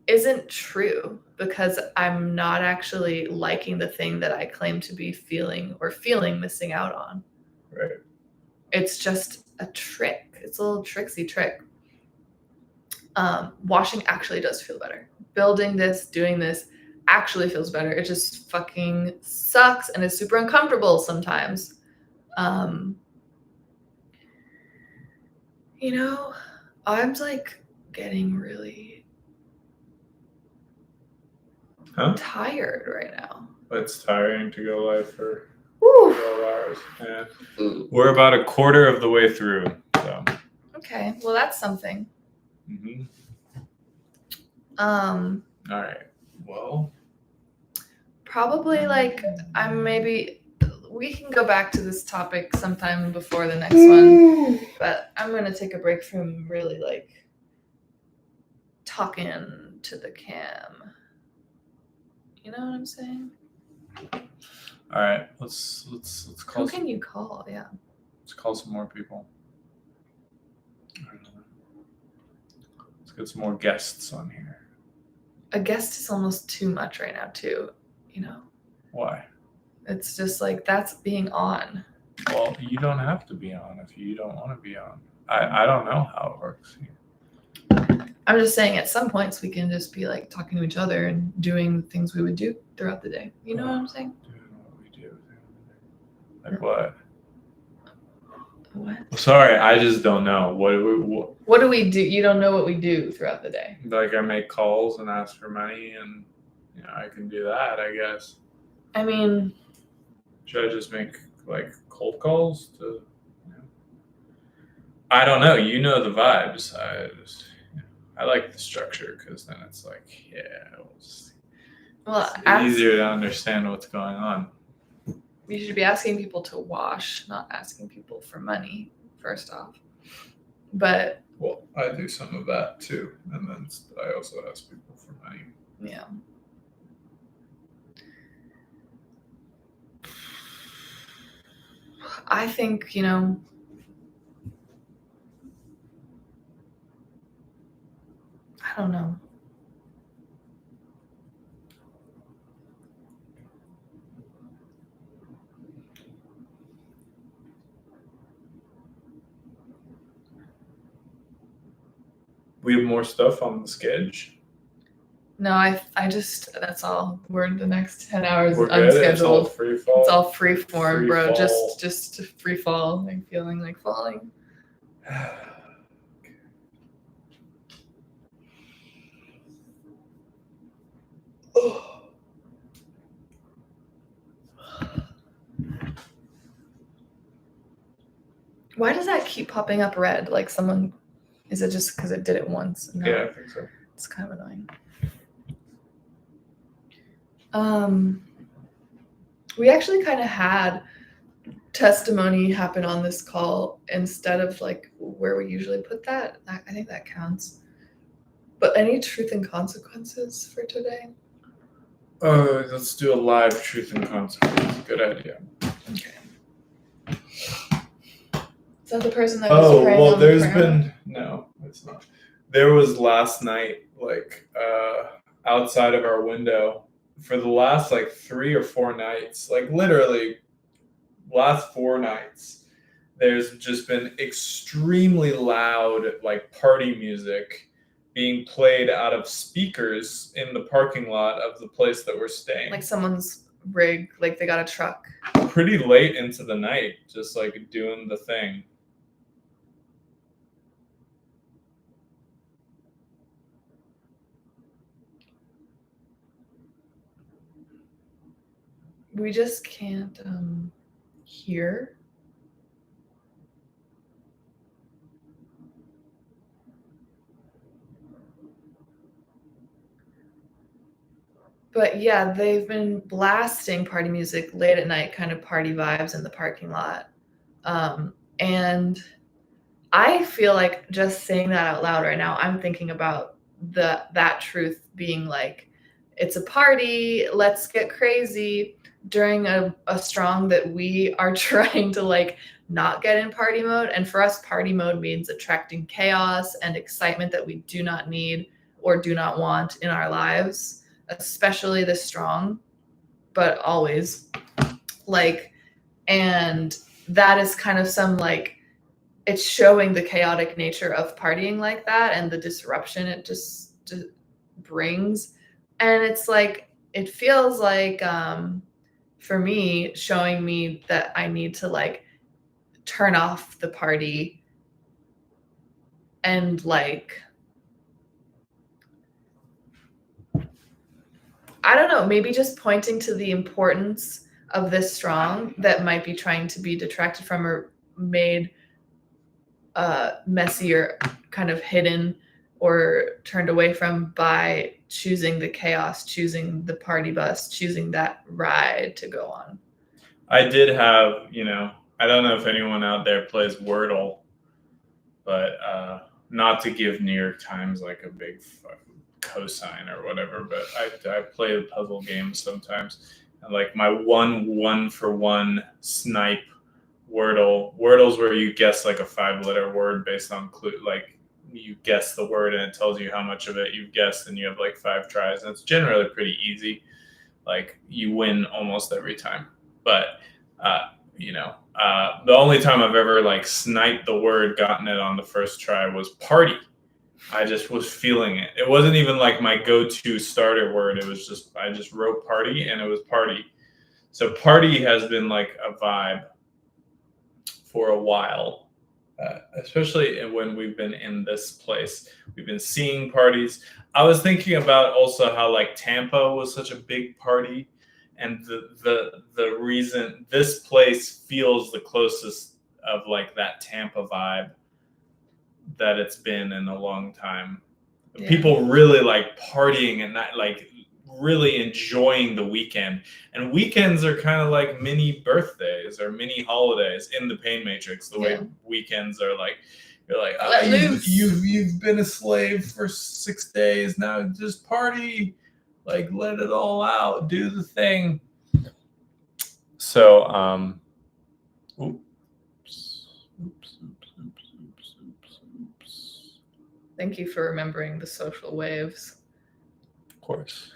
isn't true because I'm not actually liking the thing that I claim to be feeling missing out on. Right. It's just a trick. It's a little tricksy trick. Washing actually does feel better. Building this, doing this actually feels better. It just fucking sucks and is super uncomfortable sometimes. You know, I'm like getting really tired right now. It's tiring to go live for Woo. 12 hours. Yeah. Ooh. We're about a quarter of the way through. So. Okay, well that's something. Mm-hmm. All right. Well, probably like we can go back to this topic sometime before the next one, but I'm gonna take a break from really like talking to the cam. You know what I'm saying? All right. Let's call. Who can you call? Yeah. Let's call some more people. Let's get some more guests on here. A guest is almost too much right now too. You know. Why? It's just like that's being on. Well, you don't have to be on if you don't want to be on. I don't know how it works. I'm just saying at some points we can just be like talking to each other and doing the things we would do throughout the day. You know what I'm saying? Doing what we do. Like what? What? Sorry, I just don't know. What do we do? You don't know what we do throughout the day. Like I make calls and ask for money, and I can do that, I guess. I mean, should I just make like cold calls to? I don't know. You know the vibes. I like the structure because then it's like, it's easier to understand what's going on. You should be asking people to wash, not asking people for money, first off. But well, I do some of that too, and then I also ask people for money. Yeah. I think, I don't know. We have more stuff on the schedule. No, I just, that's all. We're in the next 10 hours We're unscheduled. Good. It's all free fall. It's all free form, free bro. Fall. Just free fall, like feeling like falling. Why does that keep popping up red? Like someone, is it just because it did it once? No, yeah, I think so. It's kind of annoying. We actually kind of had testimony happen on this call instead of like where we usually put that. I think that counts. But any truth and consequences for today? Let's do a live truth and consequences. Good idea. Okay. Is that the person that was praying on the prayer? No, it's not. There was last night, like outside of our window, for the last like 3 or 4 nights, like literally last 4 nights, there's just been extremely loud like party music being played out of speakers in the parking lot of the place that we're staying. Like someone's rig, like they got a truck. Pretty late into the night, just like doing the thing. We just can't hear. But yeah, they've been blasting party music late at night, kind of party vibes in the parking lot. And I feel like just saying that out loud right now, I'm thinking about that truth being like, it's a party, let's get crazy during a strong that we are trying to like not get in party mode. And for us, party mode means attracting chaos and excitement that we do not need or do not want in our lives, especially this strong, but always like, and that is kind of some like, it's showing the chaotic nature of partying like that and the disruption it just brings. And it's like, it feels like, for me, showing me that I need to like turn off the party and like, I don't know, maybe just pointing to the importance of this strong that might be trying to be detracted from or made messy or kind of hidden or turned away from by choosing the chaos, choosing the party bus, choosing that ride to go on. I did have, I don't know if anyone out there plays Wordle, but not to give New York Times like a big cosign or whatever, but I play the puzzle games sometimes. And like my one for one snipe Wordle's where you guess like a 5-letter word based on clue, like you guess the word and it tells you how much of it you've guessed, and you have like 5 tries, and it's generally pretty easy. Like you win almost every time. But the only time I've ever like sniped the word, gotten it on the first try, was party. I just was feeling it. It wasn't even like my go-to starter word. It was just, I just wrote party and it was party. So party has been like a vibe for a while, especially when we've been in this place. We've been seeing parties. I was thinking about also how like Tampa was such a big party, and the reason this place feels the closest of like that Tampa vibe that it's been in a long time. Yeah. People really like partying and not like really enjoying the weekend. And weekends are kind of like mini birthdays or mini holidays in the Pain Matrix. The way weekends are like, you're like, you've been a slave for 6 days, now just party, like let it all out, do the thing. So Thank you for remembering the social waves. Of course.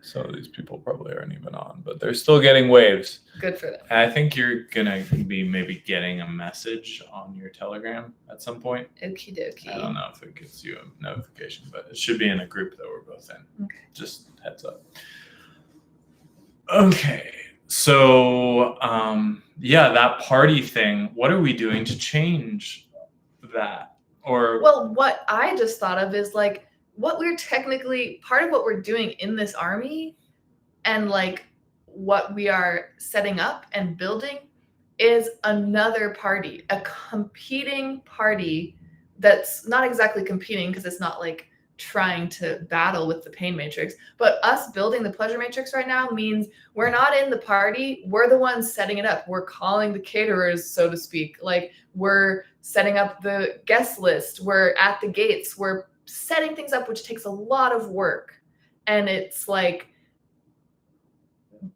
Some of these people probably aren't even on, but they're still getting waves. Good for them. And I think you're going to be maybe getting a message on your Telegram at some point. Okie dokie. I don't know if it gives you a notification, but it should be in a group that we're both in. Okay. Just heads up. Okay. So, that party thing, what are we doing to change that? Well, what I just thought of is like what we're technically, part of what we're doing in this army and like what we are setting up and building is another party, a competing party that's not exactly competing because it's not like trying to battle with the Pain Matrix, but us building the Pleasure Matrix right now means we're not in the party. We're the ones setting it up. We're calling the caterers, so to speak. Like we're setting up the guest list. We're at the gates. We're setting things up, which takes a lot of work. And it's like,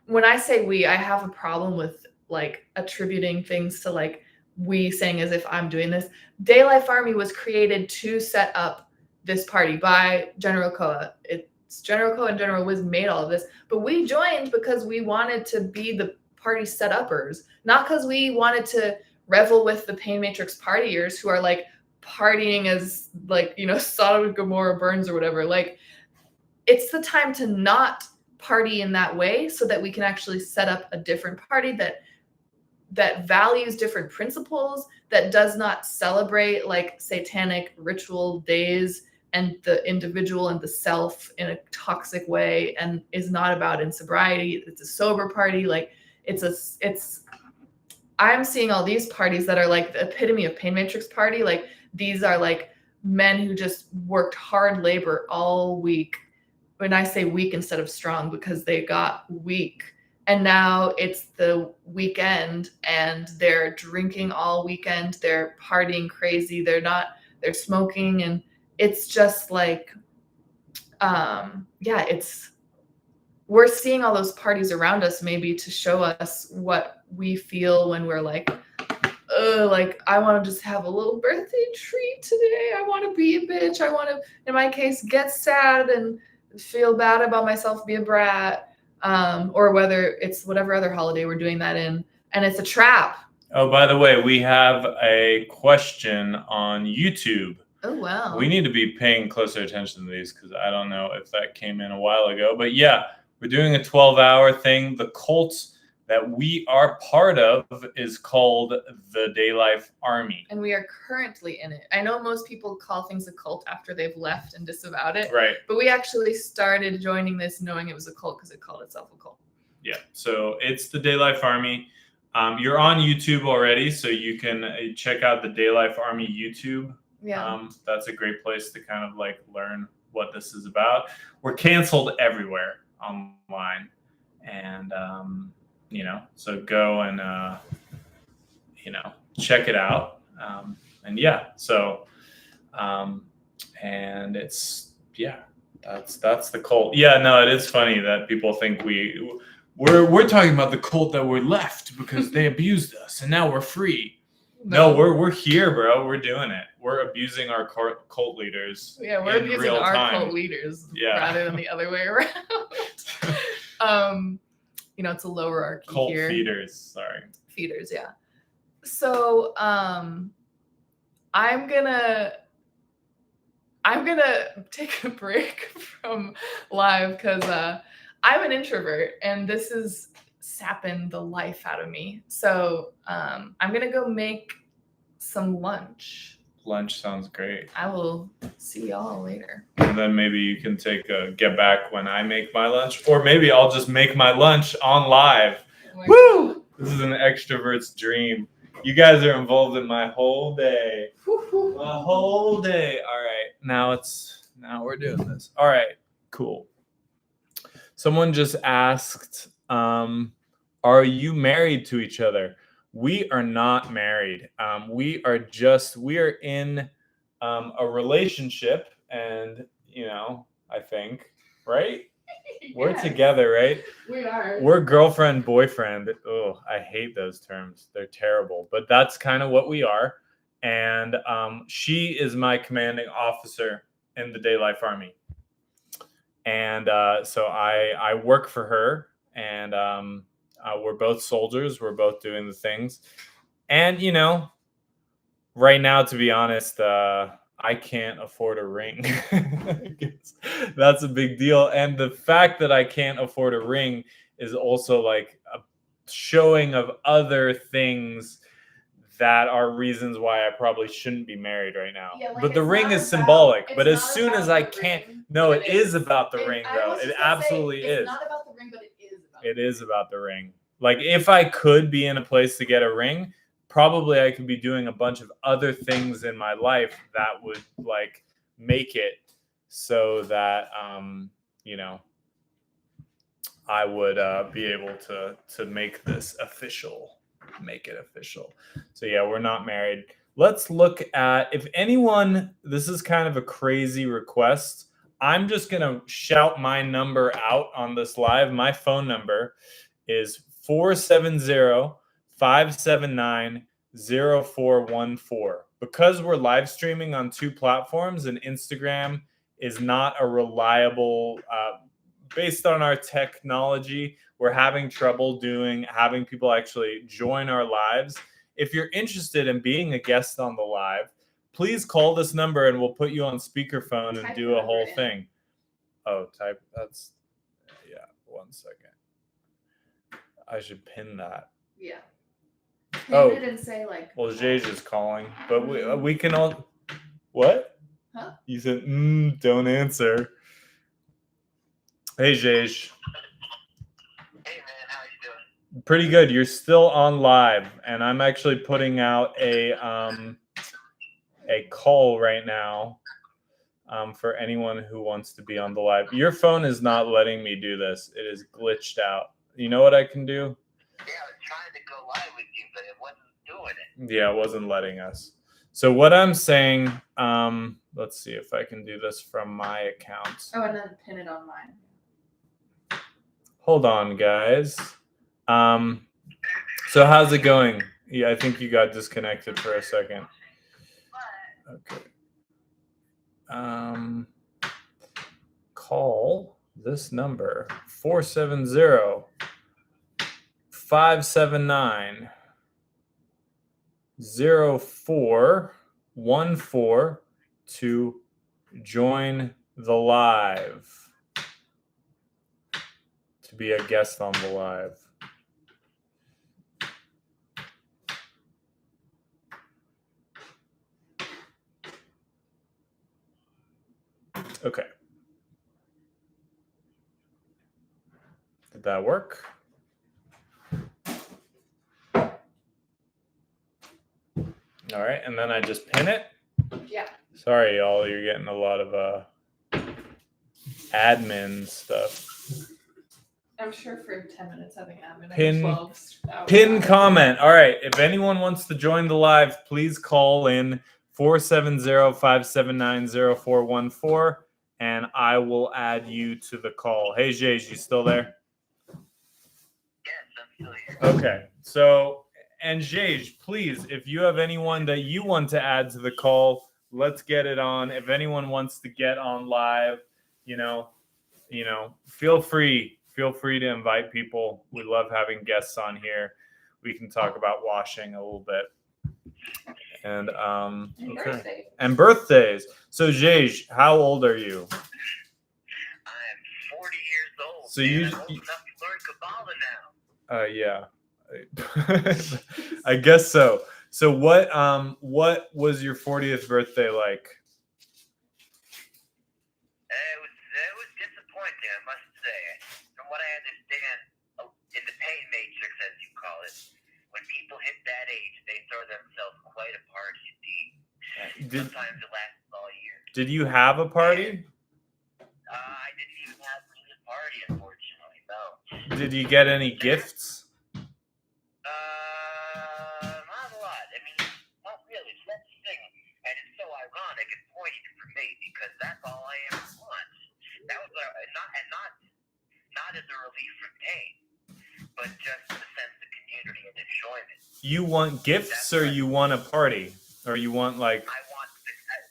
when I say we, I have a problem with like attributing things to like we saying as if I'm doing this. DayLife Army was created to set up this party by General Koa. It's General Koa and General Wiz made all of this, but we joined because we wanted to be the party set-uppers, not because we wanted to revel with the Pain Matrix partiers who are like partying as like, Sodom and Gomorrah burns or whatever. Like it's the time to not party in that way so that we can actually set up a different party that values different principles, that does not celebrate like satanic ritual days and the individual and the self in a toxic way, and is not about in sobriety. It's a sober party. Like I'm seeing all these parties that are like the epitome of Pain Matrix party. Like these are like men who just worked hard labor all week. When I say weak instead of strong, because they got weak. And now it's the weekend and they're drinking all weekend. They're partying crazy. They're smoking. And it's just like, we're seeing all those parties around us maybe to show us what we feel when we're like, I want to just have a little birthday treat today. I want to be a bitch. I want to, in my case, get sad and feel bad about myself, be a brat. Or whether it's whatever other holiday we're doing that in, and it's a trap. Oh, by the way, we have a question on YouTube. Oh, wow. We need to be paying closer attention to these because I don't know if that came in a while ago. But yeah, we're doing a 12-hour thing. The Colts that we are part of is called the DayLife Army. And we are currently in it. I know most people call things a cult after they've left and disavowed it. Right. But we actually started joining this knowing it was a cult because it called itself a cult. Yeah. So it's the DayLife Army. You're on YouTube already, so you can check out the DayLife Army YouTube. Yeah. That's a great place to kind of like learn what this is about. We're canceled everywhere online, and so go and check it out. And it's that's the cult. Yeah, no, it is funny that people think we're talking about the cult that we're left because they abused us and now we're free. No, we're here, bro. We're doing it. We're abusing our cult leaders. Yeah, we're abusing real our time. cult leaders rather than the other way around. It's a lower hierarchy Cult here. Feeders, Yeah. So I'm gonna take a break from live because I'm an introvert and this is sapping the life out of me. So I'm gonna go make some lunch. Lunch sounds great. I will see y'all later. And then maybe you can get back when I make my lunch, or maybe I'll just make my lunch on live. Woo! This is an extrovert's dream. You guys are involved in my whole day. My whole day. All right. Now we're doing this. All right. Cool. Someone just asked, are you married to each other? We are not married. We are in a relationship, and I think, right? Yes. We're together, right? We are. We're girlfriend, boyfriend. Oh, I hate those terms. They're terrible, but that's kind of what we are. And she is my commanding officer in the DayLife Army. And so I work for her, and we're both soldiers. We're both doing the things. And, right now, to be honest, I can't afford a ring. That's a big deal. And the fact that I can't afford a ring is also like a showing of other things that are reasons why I probably shouldn't be married right now. Yeah, but the ring is symbolic. But as soon as I can't, it is about the ring, though. It absolutely is. It's not about the ring, but it is about the ring. It is about the ring. Like, if I could be in a place to get a ring, probably I could be doing a bunch of other things in my life that would like make it so that I would be able to make this official. Make it official. So yeah, we're not married. Let's look at if anyone, this is kind of a crazy request. I'm just gonna shout my number out on this live. My phone number is 470-579-0414. Because we're live streaming on two platforms and Instagram is not a reliable based on our technology, we're having trouble having people actually join our lives. If you're interested in being a guest on the live, please call this number and we'll put you on speakerphone and do a whole thing. Oh, that's, yeah, 1 second. I should pin that. Yeah. Pin it and say like. Well, Jay's is calling, but we can all. What? Huh? You said, don't answer. Hey, Jay. Hey, man, how you doing? Pretty good. You're still on live, and I'm actually putting out a call right now for anyone who wants to be on the live. Your phone is not letting me do this. It is glitched out. You know what I can do? Yeah, I was trying to go live with you, but it wasn't doing it. Yeah, it wasn't letting us. So what I'm saying, let's see if I can do this from my account. Oh, and then pin it on mine. Hold on, guys. So how's it going? Yeah, I think you got disconnected for a second. Okay. Call this number 470-579-0414 to join the live. To be a guest on the live. Okay. Did that work? All right, and then I just pin it. Yeah. Sorry, y'all, you're getting a lot of admin stuff. I'm sure for 10 minutes having admin. Pin- 12 hours Pin live. comment. All right, if anyone wants to join the live, please call in 470-579-0414, and I will add you to the call. Hey, Jay, you still there? Yes, I'm still here. Okay, so, and Jay, please, if you have anyone that you want to add to the call, let's get it on. If anyone wants to get on live, feel free to invite people. We love having guests on here. We can talk about washing a little bit. And Birthday. And birthdays. So Jej, how old are you? I'm 40 years old. So man. you- I'm old enough to learn Kabbalah now. Yeah. I guess so. So what was your 40th birthday like? It was disappointing, I must say. From what I understand, in the pain matrix, as you call it, when people hit that age, they throw themselves quite a party indeed. Sometimes it lasts all year. Did you have a party? I didn't even have a party, unfortunately. No. Did you get any gifts? Not a lot. I mean, not really. So that's the thing, and it's so ironic and poignant for me because that's all I ever want. That was not as a relief from pain, but just the sense of community and enjoyment. You want gifts or you want a party? Or you want like I want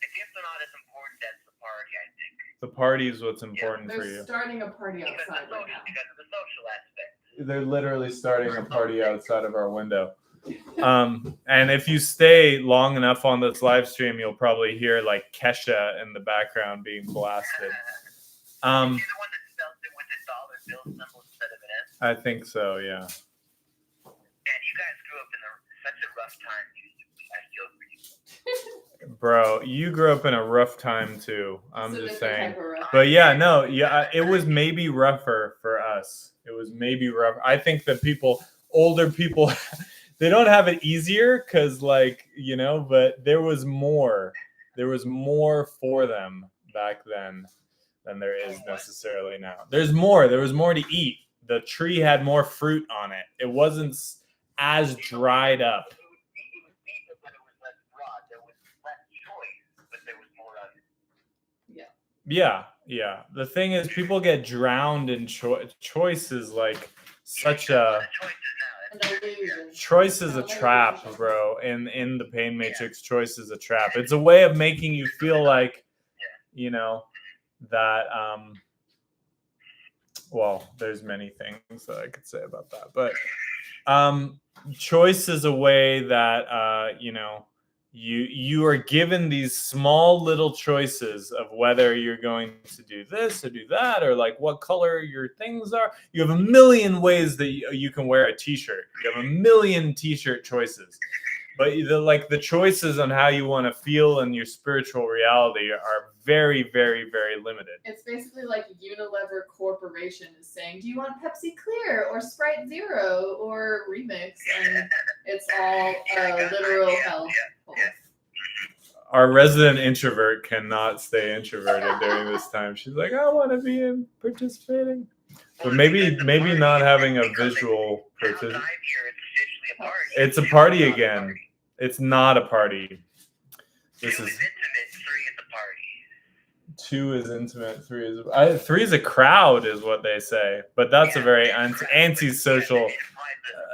the gifts are not as important as the party. I think the party is what's important for They're you. starting a party because outside right now. because of the social aspect. They're literally starting a party outside of our window. And if you stay long enough on this live stream, you'll probably hear like Kesha in the background being blasted. Is he the one that spells it with a dollar bill symbol instead of an S? I think so, yeah. And you guys grew up in such a rough time. I feel for you. Bro, you grew up in a rough time too. I'm It's a just different saying. type of rough. But yeah, no, yeah, it was maybe rougher for us. It was maybe rough. I think that older people, they don't have it easier because, like, but there was more. There was more for them back then than there is necessarily now. There's more. There was more to eat. The tree had more fruit on it. It wasn't as dried up. It was deeper, but it was less broad. There was less choice, but there was more of it. Yeah. The thing is, people get drowned in choices. Like such a choice is a trap, bro. In the pain matrix, choice is a trap. It's a way of making you feel like, that. Well, there's many things that I could say about that, but choice is a way that you are given these small little choices of whether you're going to do this or do that, or like what color your things are. You have a million ways that you can wear a t-shirt. You have a million t-shirt choices, but the choices on how you want to feel in your spiritual reality are very, very, very limited. It's basically like Unilever Corporation is saying, do you want Pepsi Clear or Sprite Zero or Remix? And it's all literal hell. Our resident introvert cannot stay introverted during this time. She's like, I want to be in participating. But maybe not having a visual participation. It's a party again. It's not a party. This is intimate. 3 is a party. 2 is intimate. 3 is a crowd, is what they say. But that's a very antisocial.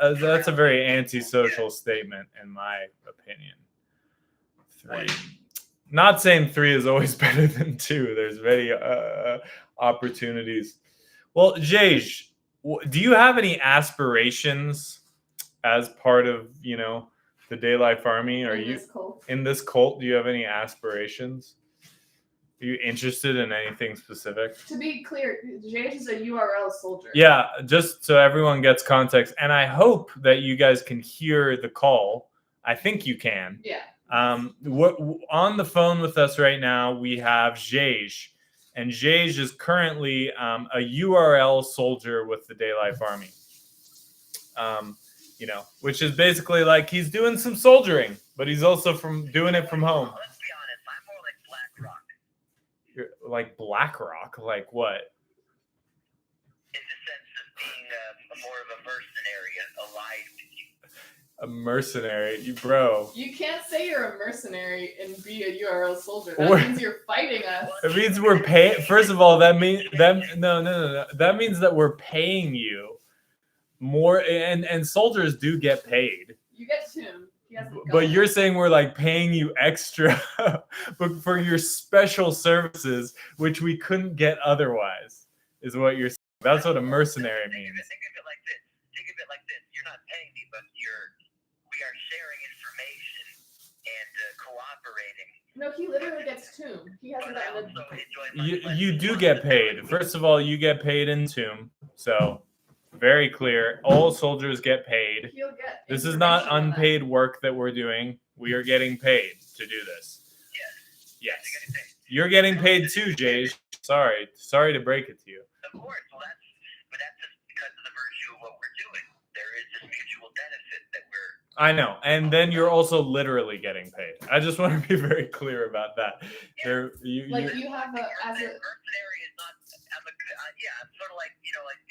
That's a very antisocial statement, in my opinion. 3. Not saying 3 is always better than 2. There's many opportunities. Well, Jej, do you have any aspirations as part of the DayLife Army? Are you in this cult? Do you have any aspirations? Are you interested in anything specific? To be clear, Jay is a URL soldier. Yeah, just so everyone gets context. And I hope that you guys can hear the call. I think you can. Yeah. On the phone with us right now, we have Jej. and Jage is currently a URL soldier with the DayLife Army. Which is basically like he's doing some soldiering, but he's also doing it from home. Let's be honest, I'm more like BlackRock. You're like BlackRock, like what? In the sense of being more of a mercenary, allied with you. A mercenary, bro. You can't say you're a mercenary and be a URL soldier. Or- That means you're fighting us. It means we're paying. First of all, that means no. That means that we're paying you more, and soldiers do get paid. You get Tim. He hasn't But gone. you're saying we're like paying you extra, but for your special services, which we couldn't get otherwise, is what you're saying. That's what a mercenary means. Think of it like this. You're not paying me, but we are sharing information and cooperating. No, he literally gets Tomb. He hasn't But I gotten also enjoy my You do get paid. First of all, you get paid in Tomb, so very clear. All soldiers get paid. He'll get This is not information on that. unpaid work that we're doing. We are getting paid to do this. Yes. Yes. You're getting paid. You're getting paid too, Jay. Sorry to break it to you. Of course. Well, that's just because of the virtue of what we're doing. There is this mutual benefit that we're. I know. And then you're also literally getting paid. I just want to be very clear about that. Like you have a as a mercenary is not. I'm sort of like like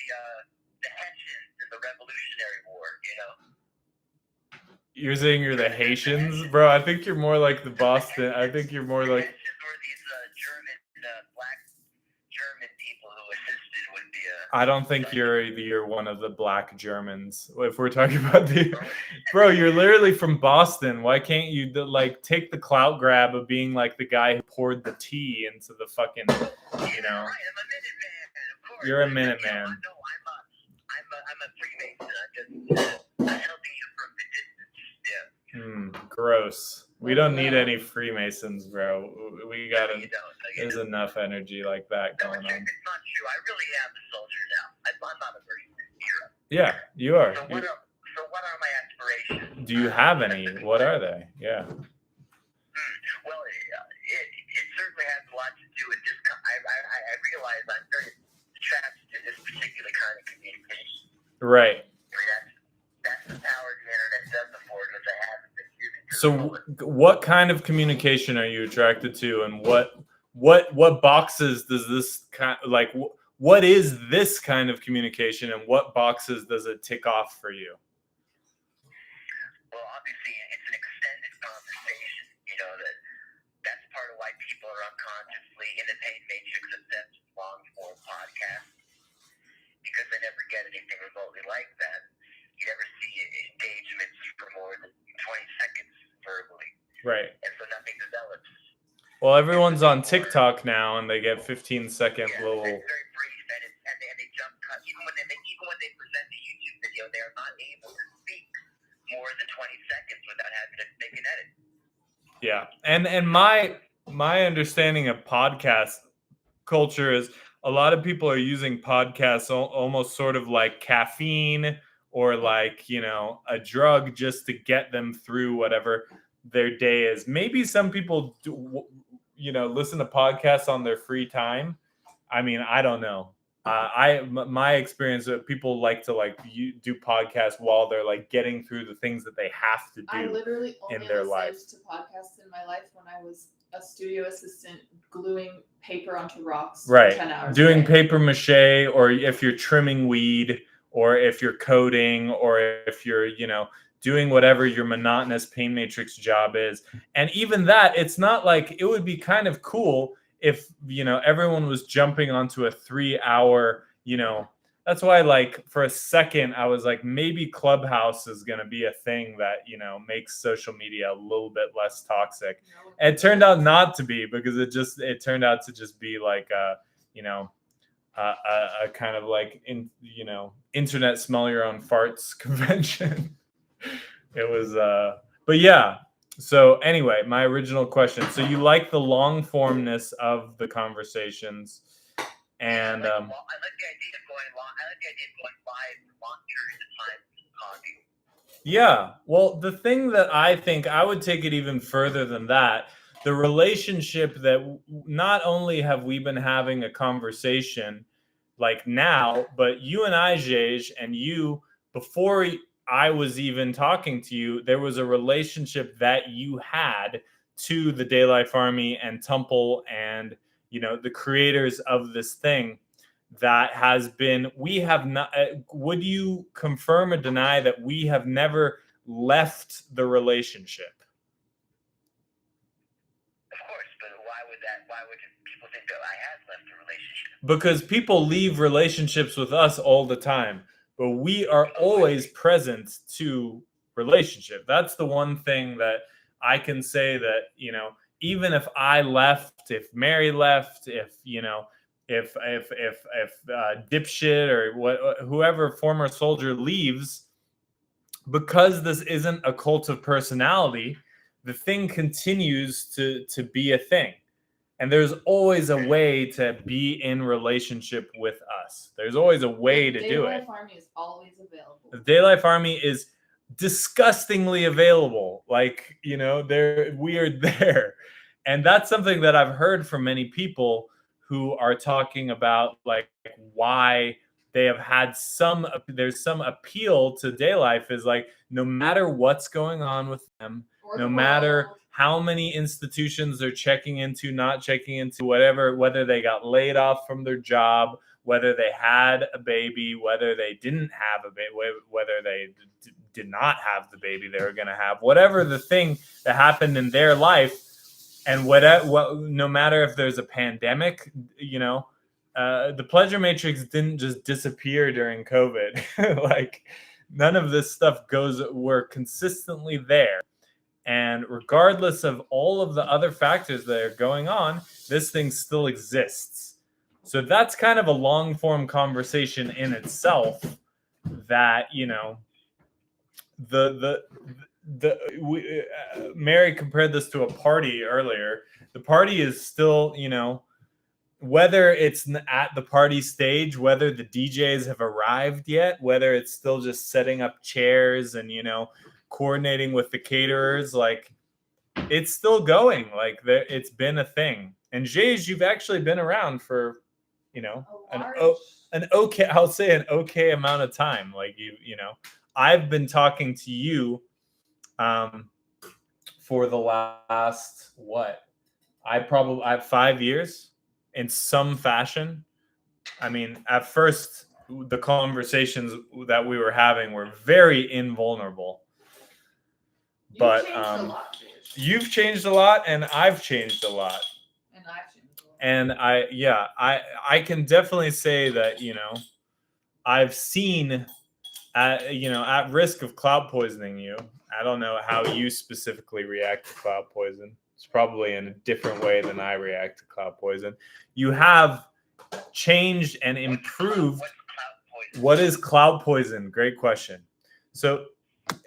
the Hessians in the Revolutionary War. You're saying you're the Haitians, bro. I think you're more like the Boston. I think you're more like. Hessians were these black German people who assisted with the. I don't think you're one of the black Germans. If we're talking about bro, you're literally from Boston. Why can't you like take the clout grab of being like the guy who poured the tea into the fucking, Right, I'm a Minuteman, of course. You're a Minuteman. No, I'm a Freemason. I'm just helping you from the distance. Yeah. Gross. We don't need any Freemasons, bro. We got No, you don't. There's enough energy like that No, going it's on. not true. I really am a soldier now. I'm not a mercenary hero. Yeah, you are. So what are my aspirations? Do you have any? What are they? Yeah. Well, it certainly has a lot to do with this. I realize I'm very attracted to this particular kind of communication. Right. That's the power the internet does afford, which I haven't been using. So, what kind of communication are you attracted to, and what boxes does this kind like? What is this kind of communication, and what boxes does it tick off for you? Well, obviously, it's an extended conversation. That's part of why people are unconsciously in the pain matrix obsessed with long-form podcasts, because they never get anything remotely like that. You never see engagements for more than 20 seconds verbally. Right. And so nothing develops. Well, everyone's on TikTok now, and they get 15-second little. It's very brief, and they jump cut. Even when they present a YouTube video, they are not able to speak more than 20 seconds without having to make an edit. Yeah, and my understanding of podcast culture is a lot of people are using podcasts almost sort of like caffeine or like a drug just to get them through whatever their day is. Maybe some people do, listen to podcasts on their free time. I mean, I don't know. My experience with people like to do podcasts while they're like getting through the things that they have to do. I literally only in their life. listened to podcasts in my life when I was a studio assistant gluing paper onto rocks for Right. 10 hours. Doing a day. paper mache, or if you're trimming weed, or if you're coding, or if you're, doing whatever your monotonous pain matrix job is. And even that, it's not like it would be kind of cool if, everyone was jumping onto a 3-hour, that's why like for a second I was like, maybe Clubhouse is going to be a thing that, makes social media a little bit less toxic. It turned out not to be, because it turned out to just be like a kind of like internet smell your own farts convention. It was but yeah. So anyway, my original question. So you like the long formness of the conversations, and I like the idea of going long. I like the idea of going live for long periods of time talking. yeah. Well, the thing that I think I would take it even further than that. the relationship that not only have we been having a conversation like now, but you and I, Jej, and you, before I was even talking to you, there was a relationship that you had to the DayLife Army and Temple and, the creators of this thing that has been, we have not, would you confirm or deny that we have never left the relationship? Why would people think that I had left the relationship? Because people leave relationships with us all the time, but we are always present to relationship. That's the one thing that I can say that, even if I left, if Mary left, if dipshit or whoever former soldier leaves, because this isn't a cult of personality, the thing continues to be a thing. And there's always a way to be in relationship with us. There's always a way to do it. DayLife Army is always available. The DayLife Army is disgustingly available. Like, we are there. And that's something that I've heard from many people who are talking about, like, why they have had there's some appeal to DayLife is like, no matter what's going on with them, no matter how many institutions they're checking into, not checking into, whatever, whether they got laid off from their job, whether they had a baby, whether they didn't have a baby, whether they did not have the baby they were going to have, whatever the thing that happened in their life, and no matter if there's a pandemic, the pleasure matrix didn't just disappear during COVID. Like, none of this stuff we're consistently there. And regardless of all of the other factors that are going on, this thing still exists. So that's kind of a long form conversation in itself that, Mary compared this to a party earlier. The party is still, whether it's at the party stage, whether the DJs have arrived yet, whether it's still just setting up chairs and, coordinating with the caterers, like, it's still going. Like, it's been a thing. And Jej, you've actually been around for, an okay amount of time. Like, I've been talking to you for the last I have 5 years in some fashion. I mean, at first the conversations that we were having were very invulnerable. But you've changed a lot, and I've changed a lot. And I can definitely say that, I've seen at risk of cloud poisoning you. I don't know how you specifically react to cloud poison. It's probably in a different way than I react to cloud poison. You have changed and improved. What is cloud poison? Great question. So,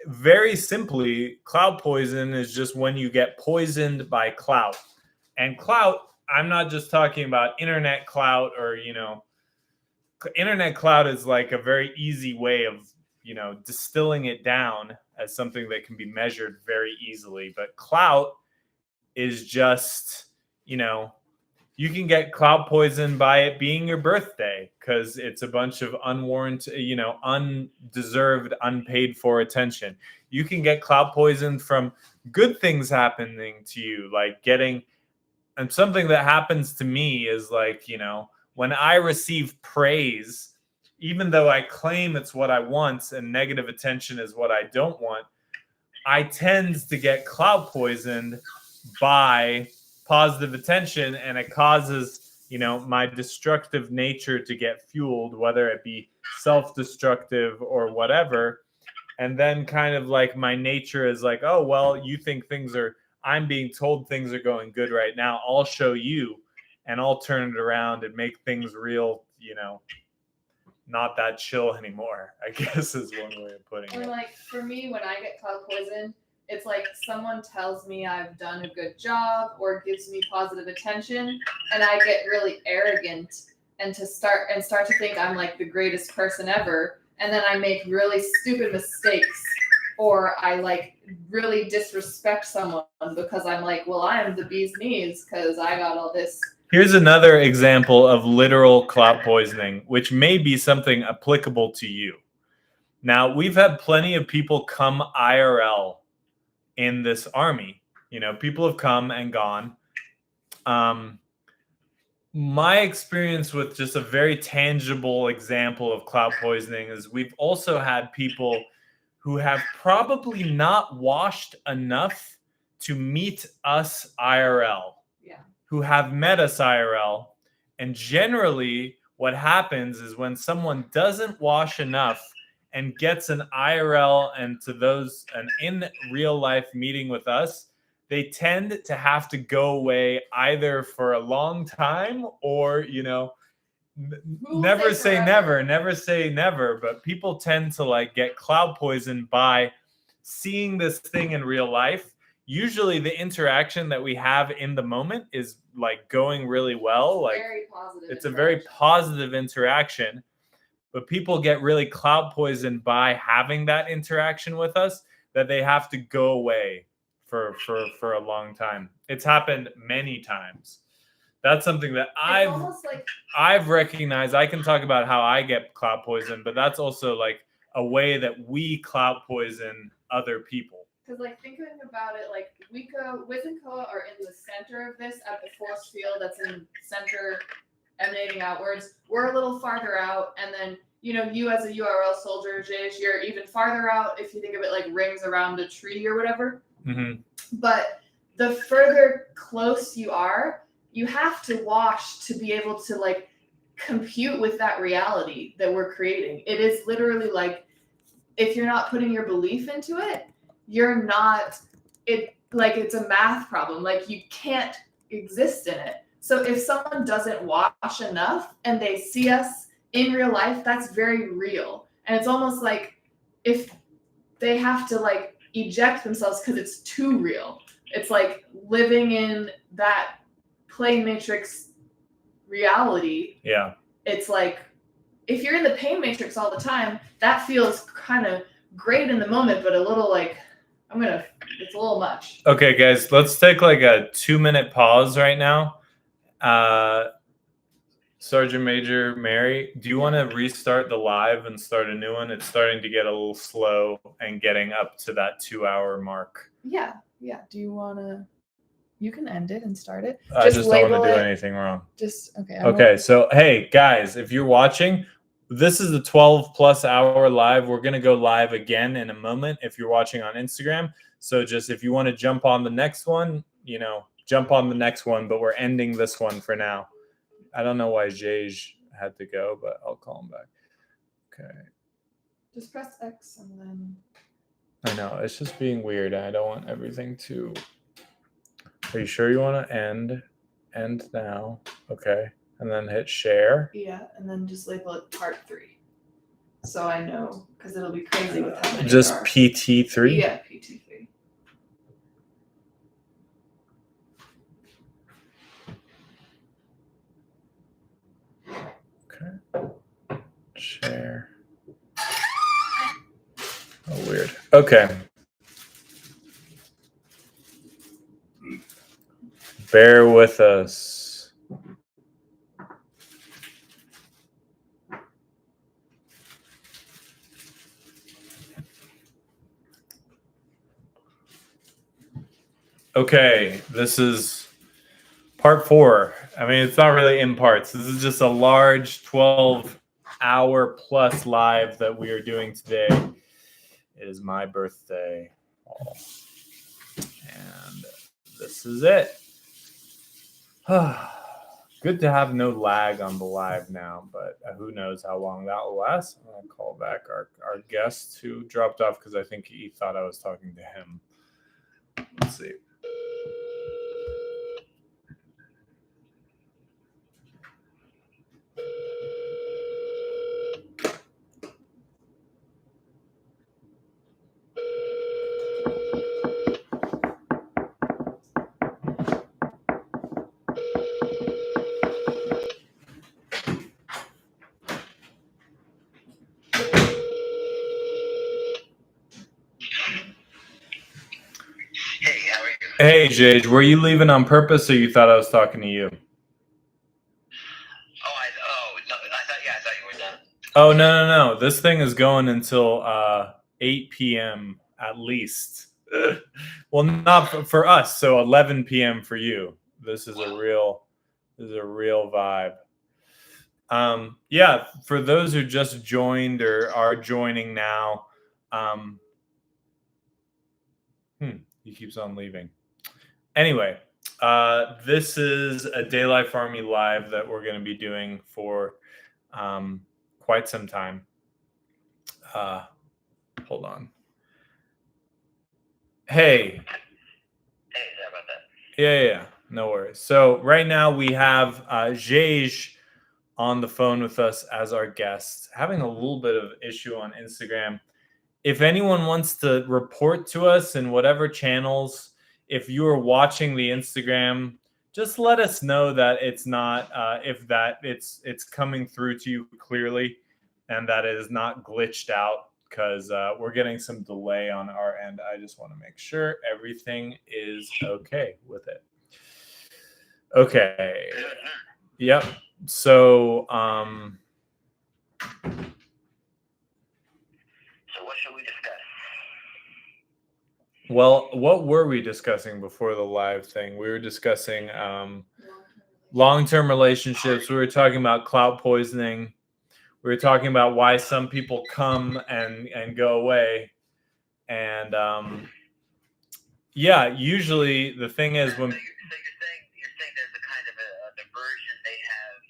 very simply, cloud poison is just when you get poisoned by clout. And clout, I'm not just talking about internet clout or, internet clout is like a very easy way of, distilling it down as something that can be measured very easily. But clout is just, you can get cloud poison by it being your birthday because it's a bunch of unwarranted, undeserved, unpaid for attention. You can get cloud poison from good things happening to you, like and something that happens to me is like, when I receive praise, even though I claim it's what I want and negative attention is what I don't want, I tend to get cloud poisoned by positive attention, and it causes, my destructive nature to get fueled, whether it be self-destructive or whatever. And then kind of like my nature is like, oh, well, you think I'm being told things are going good right now. I'll show you, and I'll turn it around and make things real, not that chill anymore, I guess is one way of putting it. Like, for me, when I get cloud poison, it's like someone tells me I've done a good job or gives me positive attention, and I get really arrogant and start to think I'm like the greatest person ever, and then I make really stupid mistakes or I like really disrespect someone because I'm like, well, I am the bee's knees because I got all this. Here's another example of literal clout poisoning, which may be something applicable to you. Now, we've had plenty of people come IRL in this army. You know, people have come and gone. My experience with just a very tangible example of clout poisoning is we've also had people who have probably not washed enough to meet us IRL, who have met us IRL. And generally, what happens is when someone doesn't wash enough and gets an IRL and to those an in real life meeting with us, they tend to have to go away either for a long time or, you know, never say never, but people tend to like get cloud poisoned by seeing this thing in real life. Usually the interaction that we have in the moment is like going really well. Like it's a very positive interaction, but people get really cloud poisoned by having that interaction with us that they have to go away for a long time. It's happened many times. That's something that I've recognized. I can talk about how I get cloud poison, but that's also like a way that we cloud poison other people. Because like thinking about it, like Wiz and Koa are in the center of this at the force field that's in the center emanating outwards. We're a little farther out, and then you know, you as a URL soldier, Jayesh, you're even farther out if you think of it like rings around a tree or whatever. Mm-hmm. But the further close you are, you have to wash to be able to like compute with that reality that we're creating. It is literally like if you're not putting your belief into it, you're not like it's a math problem. Like you can't exist in it. So if someone doesn't wash enough and they see us in real life, that's very real. And it's almost like if they have to like eject themselves because it's too real. It's like living in that plane matrix reality. Yeah. It's like if you're in the pain matrix all the time, that feels kind of great in the moment, but a little like it's a little much. Okay, guys, let's take like a 2-minute pause right now. Sergeant Major Mary, do you want to restart the live and start a new one? It's starting to get a little slow and getting up to that 2-hour mark. Yeah. Do you want to? You can end it and start it. I just don't want to do anything wrong. Okay. Okay. So, hey, guys, if you're watching, this is the 12+ hour live. We're going to go live again in a moment if you're watching on Instagram. So just if you want to jump on the next one, you know, jump on the next one, but we're ending this one for now. I don't know why Jay had to go, but I'll call him back. Okay. Just press X and then. I know. It's just being weird. I don't want everything to. Are you sure you want to end? End now. Okay. And then hit share. Yeah. And then just label it part 3. So I know, because it'll be crazy with how many. Just PT3? Yeah, PT3. Okay. Share. Oh, weird. Okay. Bear with us. Okay, this is part 4. I mean, it's not really in parts. This is just a large 12-hour plus live that we are doing today. It is my birthday. And this is it. Good to have no lag on the live now, but who knows how long that will last. I'll call back our guest who dropped off because I think he thought I was talking to him. Let's see. Hey, Jage, were you leaving on purpose, or you thought I was talking to you? I thought you were done. Oh, no. This thing is going until 8 p.m. at least. Well, not for us. So 11 p.m. for you. This is a real vibe. Yeah, for those who just joined or are joining now, he keeps on leaving. Anyway, this is a DayLife Army live that we're going to be doing for quite some time. Hold on. Hey. Hey, sorry about that. Yeah. No worries. So right now we have Jage on the phone with us as our guest, having a little bit of issue on Instagram. If anyone wants to report to us in whatever channels, if you are watching the Instagram, just let us know that it's not, if that it's coming through to you clearly, and that it is not glitched out, because we're getting some delay on our end. I just want to make sure everything is okay with it. Okay. Yep. So, So what should we discuss? well, what were we discussing before the live thing? We were discussing long-term relationships. We were talking about clout poisoning. We were talking about why some people come and go away. And yeah, usually the thing is when... So you're saying there's a kind of a diversion they have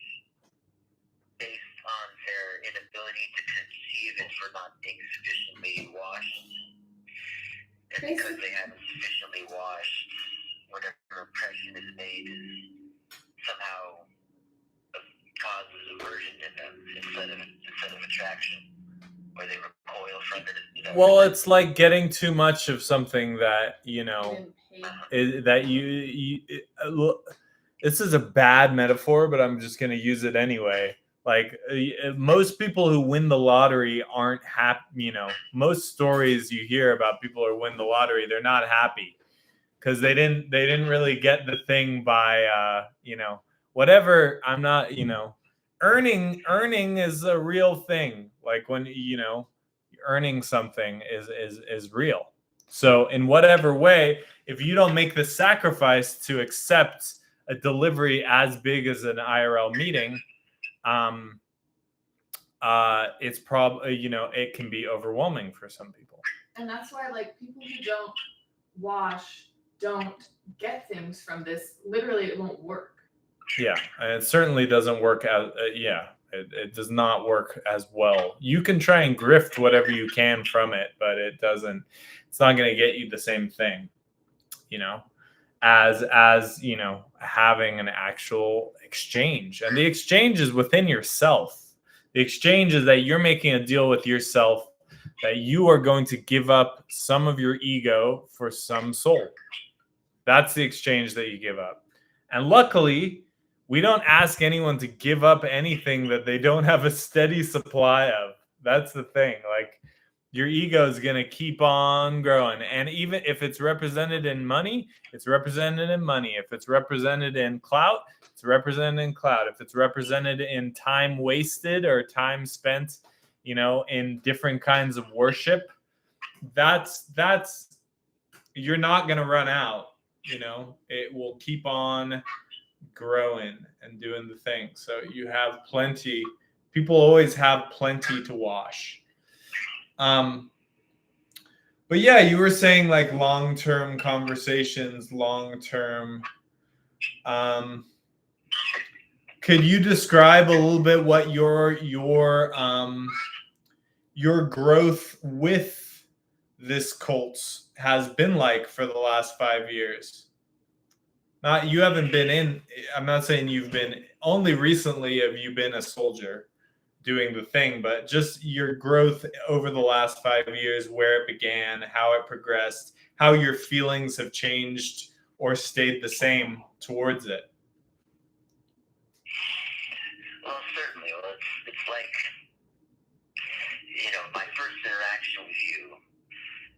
based on their inability to conceive it for not being sufficiently washed. And because they haven't sufficiently washed, whatever impression is made is somehow causes aversion in them instead of attraction, or they recoil from it. Well, it's like getting too much of something that, this is a bad metaphor, but I'm just going to use it anyway. Like most people who win the lottery aren't happy. Most stories you hear about people who win the lottery, they're not happy because they didn't really get the thing by whatever. I'm not earning is a real thing. Like when earning something is real. So in whatever way, if you don't make the sacrifice to accept a delivery as big as an IRL meeting, it's probably it can be overwhelming for some people. And that's why people who don't wash don't get things from this. Literally, it won't work. Yeah, and it certainly doesn't work as it does not work as well. You can try and grift whatever you can from it, but it's not going to get you the same thing, as having an actual exchange. And the exchange is within yourself. The exchange is that you're making a deal with yourself that you are going to give up some of your ego for some soul. That's the exchange that you give up. And luckily, we don't ask anyone to give up anything that they don't have a steady supply of. That's the thing. Like, your ego is going to keep on growing. And even if it's represented in money, it's represented in money. If it's represented in clout, it's represented in clout. If it's represented in time wasted or time spent, in different kinds of worship, that's you're not going to run out. It will keep on growing and doing the thing. So you have plenty. People always have plenty to wash. But yeah, you were saying like long-term conversations, long-term. Could you describe a little bit what your growth with this cult has been like for the last 5 years? You haven't been in. I'm not saying you've been. Only recently have you been a soldier doing the thing, but just your growth over the last 5 years, where it began, how it progressed, how your feelings have changed or stayed the same towards it. Well, certainly. Well, it's like, my first interaction with you,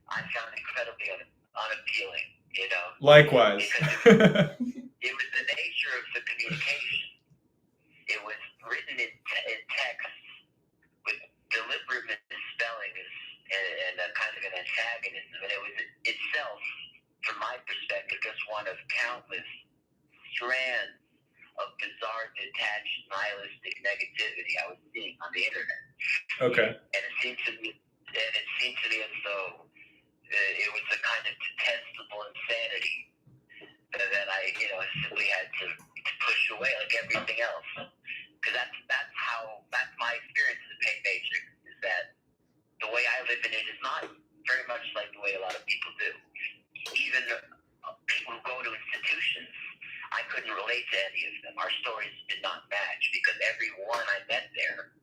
I found incredibly unappealing. you know. Likewise. It was the nature of the communication. It was written in text with deliberate misspelling and a kind of an antagonism, and it was itself, from my perspective, just one of countless strands of bizarre, detached, nihilistic negativity I was seeing on the internet. Okay. And it seemed to me as though it was a kind of detestable insanity that I, simply had to push away like everything else. Because that's my experience of the pain matrix, is that the way I live in it is not very much like the way a lot of people do. Even people who go to institutions, I couldn't relate to any of them. Our stories did not match because everyone I met there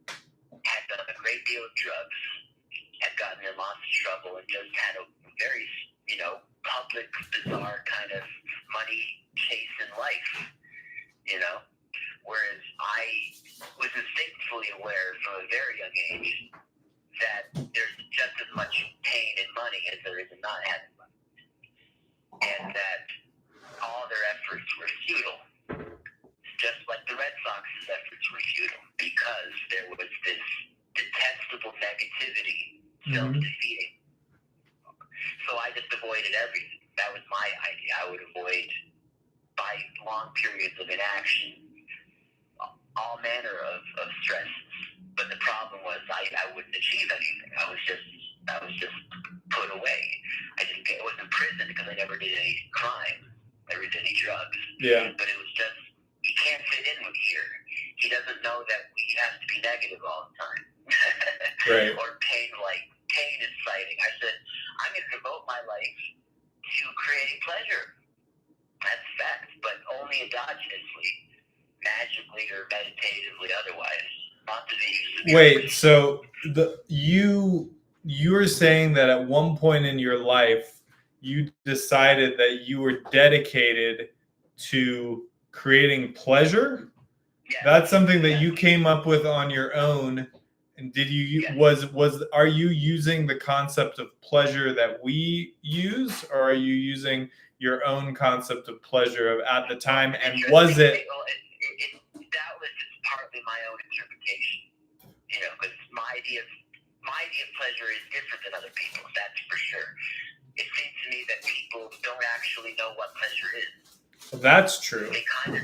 had done a great deal of drugs, had gotten in lots of trouble, and just had a very, public, bizarre kind of money-chasing life, Whereas I was instinctively aware from a very young age that there's just as much pain in money as there is in not having money. And that all their efforts were futile. Just like the Red Sox's efforts were futile, because there was this detestable negativity, self-defeating. So I just avoided everything. That was my idea. I would avoid, by long periods of inaction, all manner of stresses. But the problem was I wouldn't achieve anything. I was just put away. I wasn't in prison because I never did any crime, never did any drugs. Yeah. But it was just, he can't fit in with here. He doesn't know that we have to be negative all the time. Right. Or pain inciting. I said, I'm going to devote my life to creating pleasure. That's fact, but only endogenously, magically or meditatively otherwise. Not to the use of Wait, so you were saying that at one point in your life you decided that you were dedicated to creating pleasure? Yes. That's something that you came up with on your own. And did you are you using the concept of pleasure that we use, or are you using your own concept of pleasure at the time? And was it? Doubtless, it's partly my own interpretation. Because my idea of pleasure is different than other people's. That's for sure. It seems to me that people don't actually know what pleasure is. That's true. They kind of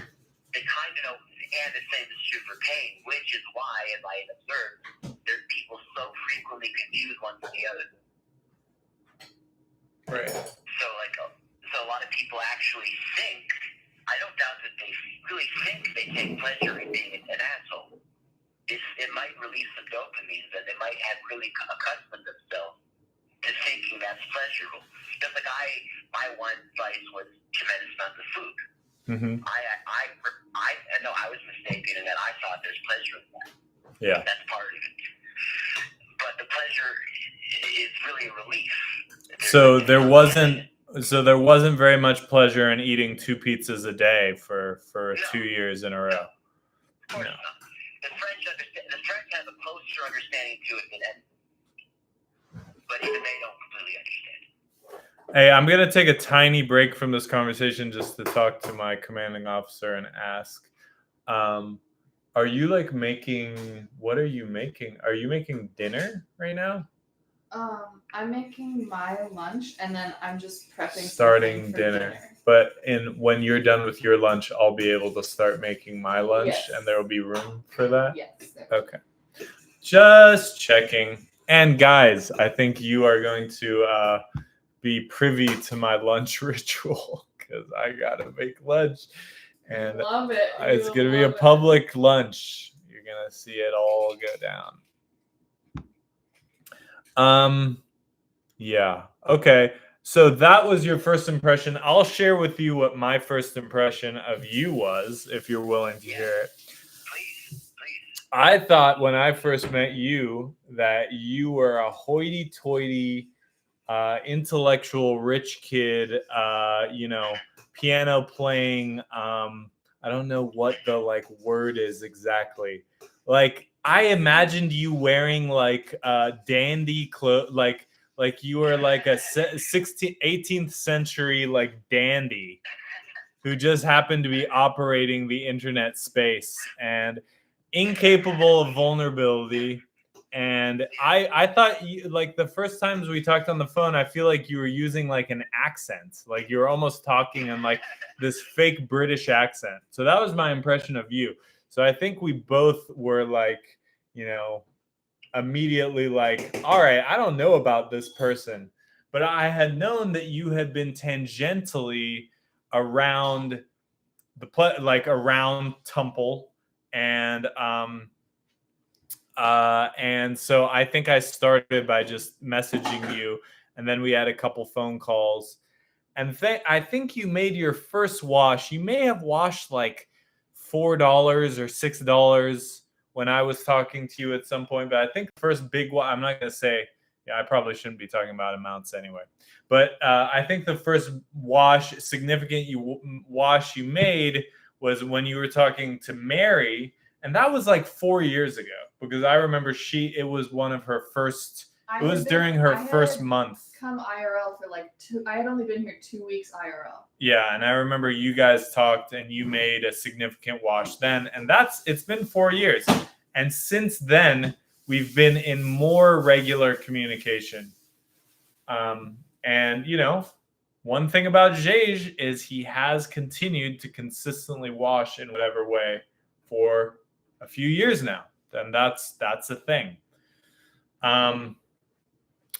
know, and the same is true for pain, which is why, as I have observed, there's people so frequently confuse one from the other. Right. So a lot of people actually think, I don't doubt that they really think they take pleasure in being an asshole. It might release some dopamine, and they might have really accustomed themselves to thinking that's pleasurable. Just like my one vice was tremendous amounts of food. Mm-hmm. I know I was mistaken in that I thought there's pleasure in that. Yeah. That's part of it. But the pleasure is really a relief. So there wasn't very much pleasure in eating 2 pizzas a day for 2 years in a row. No. Of course not. The French have a closer understanding to it than anyone. But even they don't completely understand. Hey, I'm going to take a tiny break from this conversation just to talk to my commanding officer and ask, are you what are you making? Are you making dinner right now? I'm making my lunch, and then I'm just prepping starting dinner. But when you're done with your lunch, I'll be able to start making my lunch, yes. And there will be room for that? Yes. Okay. Just checking. And guys, I think you are going to be privy to my lunch ritual because I got to make lunch. And love it. It's going to be a public lunch. You're going to see it all go down. Yeah. Okay. So that was your first impression. I'll share with you what my first impression of you was, if you're willing to hear it. Please. I thought when I first met you that you were a hoity-toity, intellectual, rich kid, piano playing. I don't know what the word is exactly. I imagined you wearing dandy clothes, like like you were like a 18th century like dandy who just happened to be operating the internet space and incapable of vulnerability. And I thought you, like the first times we talked on the phone, I feel like you were using like an accent, like you were almost talking in like this fake British accent. So that was my impression of you. So I think we both were like, you know, immediately like, all right, I don't know about this person, but I had known that you had been tangentially around like around Temple, and so I think I started by just messaging you, and then we had a couple phone calls, and I think you made your first wash. You may have washed like $4 or $6 when I was talking to you at some point, but I think the first big one, I'm not going to say, yeah, I probably shouldn't be talking about amounts anyway, but I think the first significant wash you made was when you were talking to Mary, and that was like 4 years ago, because I remember it was one of her first, it was during her first month. Come IRL for like I had only been here 2 weeks IRL. Yeah, and I remember you guys talked and you made a significant wash then, and it's been 4 years. And since then, we've been in more regular communication. And, you know, one thing about Jej is he has continued to consistently wash in whatever way for a few years now. And that's a thing. And,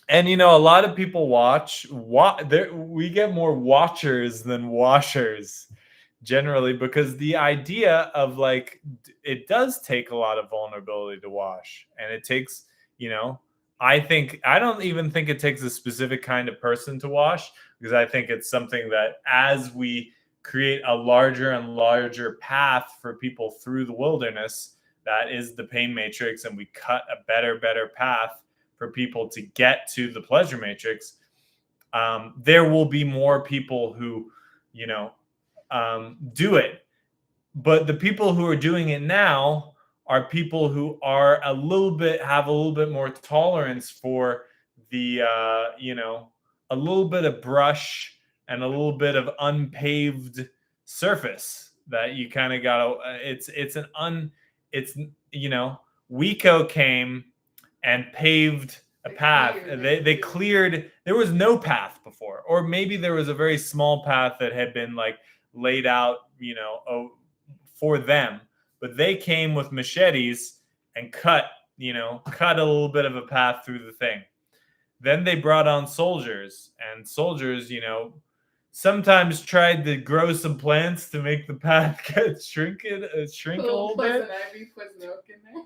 you know, a lot of people we get more watchers than washers generally, because the idea of like, it does take a lot of vulnerability to wash. And it takes, you know, I don't even think it takes a specific kind of person to wash, because I think it's something that as we create a larger and larger path for people through the wilderness, that is the pain matrix, and we cut a better path for people to get to the pleasure matrix, there will be more people who, you know, do it. But the people who are doing it now are people who have a little bit more tolerance for the, you know, a little bit of brush and a little bit of unpaved surface that you kind of got to, you know, Wico came and paved a path. They cleared, there was no path before, or maybe there was a very small path that had been like laid out, you know, for them, but they came with machetes and cut a little bit of a path through the thing. Then they brought on soldiers, and soldiers, you know, sometimes tried to grow some plants to make the path shrink a little bit.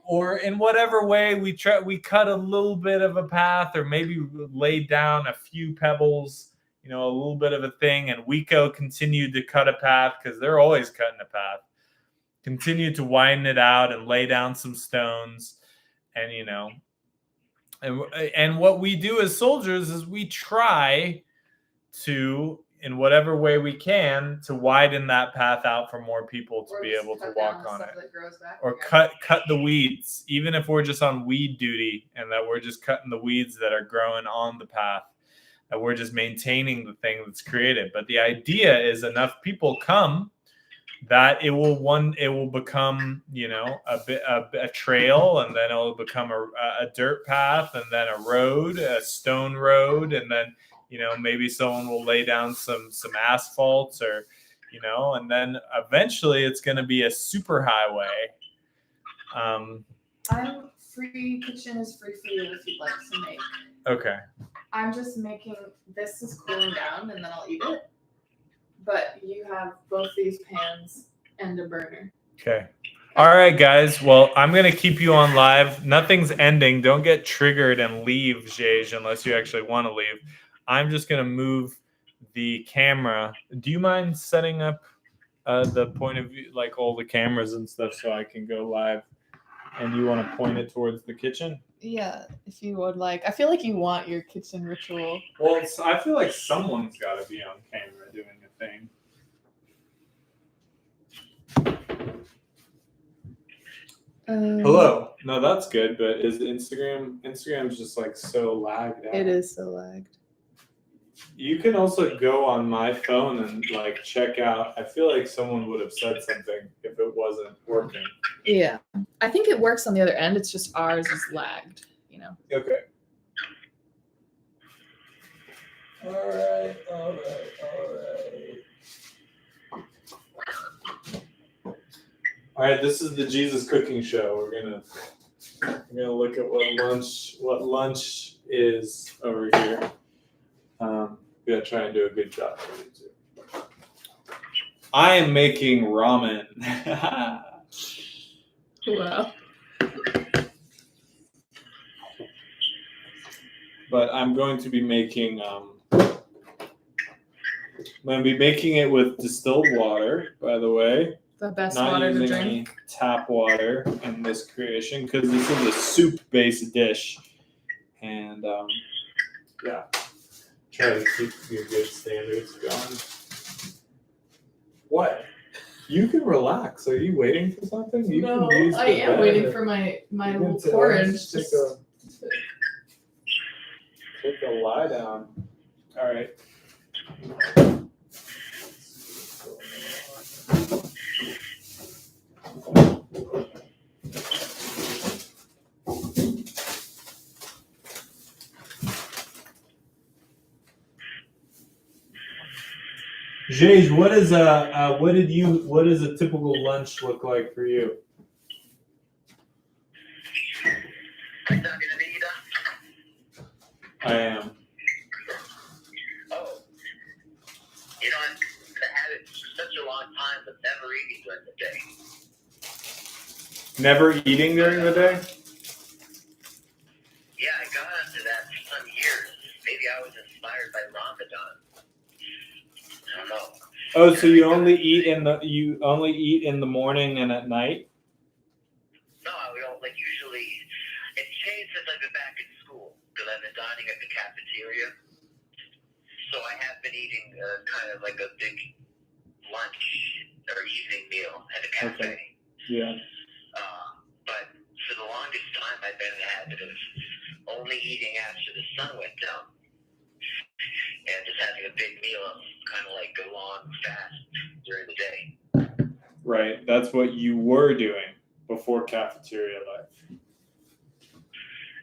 Or in whatever way we cut a little bit of a path, or maybe laid down a few pebbles, you know, a little bit of a thing. And Wico continued to cut a path, because they're always cutting a path. Continued to widen it out and lay down some stones, and you know, and what we do as soldiers is we try to, in whatever way we can, to widen that path out for more people to be able to walk on it, or cut the weeds, even if we're just on weed duty, and that we're just cutting the weeds that are growing on the path, that we're just maintaining the thing that's created. But the idea is enough people come that it will become, you know, a trail, and then it will become a dirt path, and then a road, a stone road, and then, you know, maybe someone will lay down some asphalt, or, you know, and then eventually it's going to be a super highway. I'm free. Kitchen is free for you if you'd like to make. Okay. I'm just making, this is cooling down, and then I'll eat it. But you have both these pans and a burner. Okay. All right, guys. Well, I'm going to keep you on live. Nothing's ending. Don't get triggered and leave, Jej, unless you actually want to leave. I'm just going to move the camera. Do you mind setting up the point of view, like all the cameras and stuff, so I can go live? And you want to point it towards the kitchen? Yeah, if you would like. I feel like you want your kitchen ritual. Well, I feel like someone's got to be on camera doing a thing. Hello. No, that's good, but is Instagram's just like so lagged out. It is so lagged. You can also go on my phone and like check out. I feel like someone would have said something if it wasn't working. Yeah. I think it works on the other end. It's just ours is lagged, you know. Okay. All right. All right, this is the Jesus Cooking Show. We're gonna look at what lunch is over here. We're gonna try and do a good job for you too. I am making ramen. Wow. But I'm going to be making it with distilled water, by the way. The best Not water to using drink. any tap water in this creation because this is a soup-based dish, and yeah, try to keep your good standards going. What? You can relax. Are you waiting for something? You No, can use I the am bed waiting or- for my you little can porridge. Take a lie down. All right. Jay, what does a typical lunch look like for you? I'm not gonna be I am. Oh. You know, I've had it for such a long time, but never eating during the day. Never eating during the day? Yeah, I got into that for some years. Maybe I was inspired by Ramadan. I don't know. Oh, so you only eat in the morning and at night? No, like usually, it's changed since I've been back in school because I've been dining at the cafeteria. So I have been eating kind of like a big lunch or evening meal at a cafe. Okay. Yeah. But for the longest time, I've been in the habit of only eating after the sun went down and just having a big meal, kind of like a long fast during the day. Right. That's what you were doing before cafeteria life.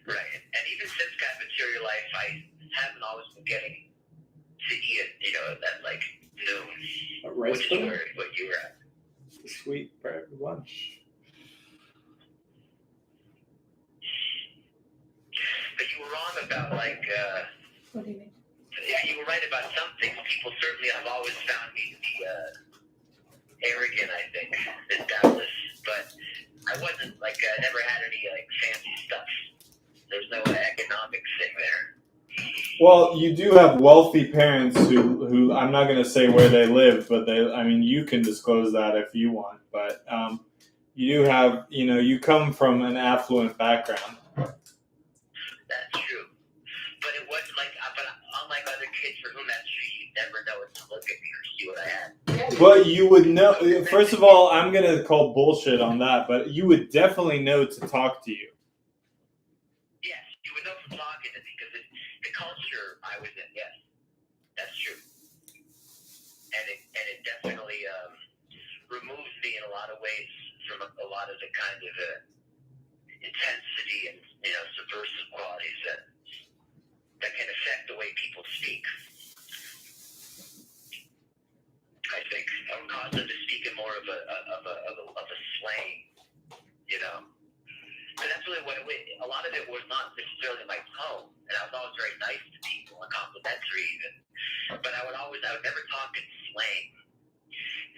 Right. And even since cafeteria life, I haven't always been getting to eat it, at like noon, A rice which is bowl? what you were at. Sweet bread lunch. But you were wrong about What do you mean? yeah, you were right about some things. People certainly have always found me to be arrogant, I think, and doubtless. But I wasn't I never had any fancy stuff. There's no economic thing there. Well, you do have wealthy parents who I'm not going to say where they live, but you can disclose that if you want. But you do have, you come from an affluent background. That's true. But it wasn't but unlike other kids for whom that's true, you'd never know it to look at me or see what I had. But you would know. First of all, I'm going to call bullshit on that, but you would definitely know to talk to you. Yes, you would know from talking to me because the culture I was in, yes, that's true. And it definitely removes me in a lot of ways from a lot of the kind of intensity and subversive qualities that can affect the way people speak. I think I would cause them to speak in more of a slang, And that's really what a lot of it was not necessarily my tone, and I was always very nice to people and complimentary even. But I would never talk in slang,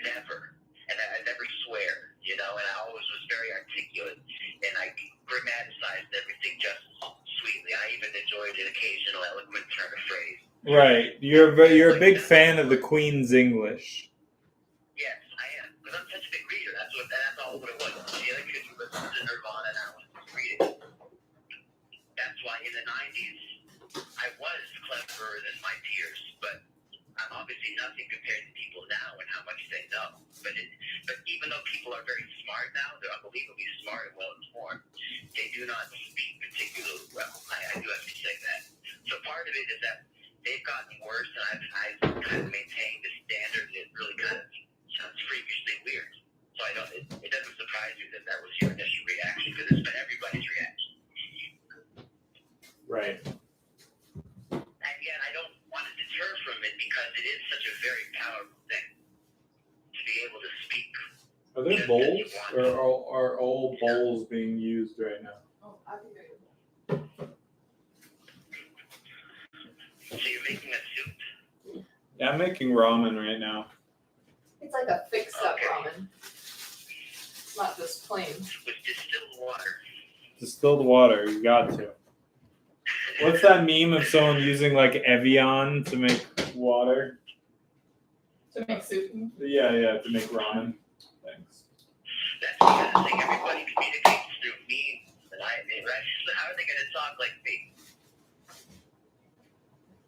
never, and I never swear, and I always was very articulate, and I grammaticized everything just sweetly. I even enjoyed an occasional eloquent turn of phrase. Right, you're a big fan of the Queen's English. Yes, I am, because I'm such a big reader. That's all what it was. The other kids were listening to Nirvana, and I was reading. That's why in the 90s, I was cleverer than my peers, but I'm obviously nothing compared to people now and how much they know. But even though people are very smart now, unbelievably smart and well informed, they do not speak particularly well. I do have to say that. So part of it is that they've gotten worse, and I've kind of maintained a standard that really kind of sounds freakishly weird. So it doesn't surprise me that was your initial reaction, because it's been everybody's reaction. Right. And yet I don't want to deter from it, because it is such a very powerful thing to be able to speak. Are there bowls, or are all bowls being used right now? Oh, I think I So you're making a soup? Yeah, I'm making ramen right now. It's like a fix-up Okay. ramen. It's not just plain. With distilled water. Distilled water, you got to. What's that meme of someone using like Evian to make water? To make soup. Yeah, to make ramen. Thanks. That's the kind of thing everybody communicates through memes. And right? So how are they going to talk like me?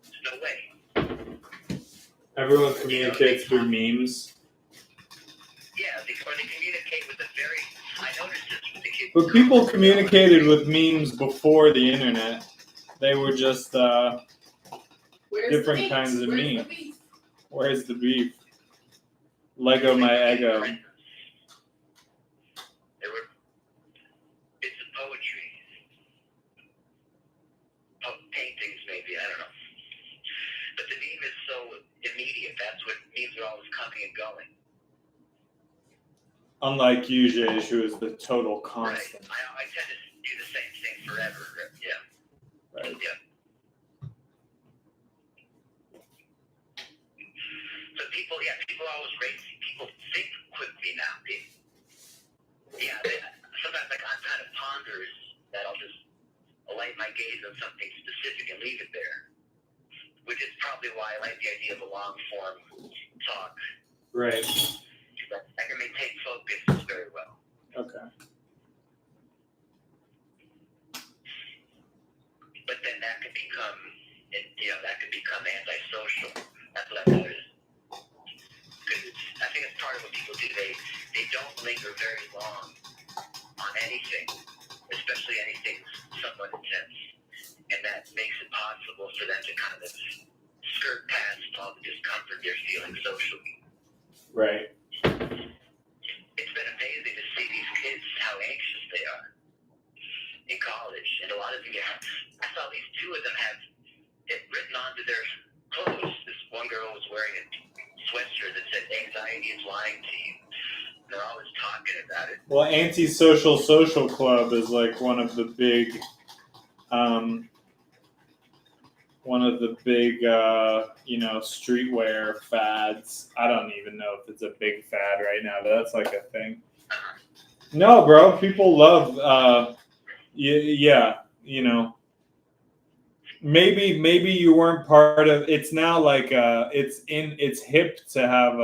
There's no way. Everyone communicates through memes. Yeah, or they communicate with a very. I noticed this with the kids. But people communicated with memes before the internet. They were just Where's different the beef? kinds of Where's memes. the beef? Where's the beef? Lego my ego. It's a poetry. Paintings, maybe, I don't know. But the meme is so immediate. That's what memes are always coming and going. Unlike Yujej, who is the total Right. constant. I tend to do the same thing forever. Yeah. Right. Yeah. So people always rate. People think quickly now. Sometimes I'm kind of ponderous that I'll just alight my gaze on something specific and leave it there. Which is probably why I like the idea of a long form talk. Right. I can maintain focus very well. Okay. But then that could become antisocial. That's what I've noticed. Because I think it's part of what people do. They don't linger very long on anything, especially anything somewhat intense. And that makes it possible for them to kind of skirt past all the discomfort they're feeling socially. Right. It's been amazing to see these kids, how anxious they are in college. And a lot of them, I saw these two of them have it written onto their clothes. This one girl was wearing a sweatshirt that said, "Anxiety is lying to you." They're always talking about it. Well, Antisocial Social Club is like one of the big streetwear fads. I don't even know if it's a big fad right now, but that's like a thing. No, bro, people love, maybe you weren't part of, it's now like, it's hip to have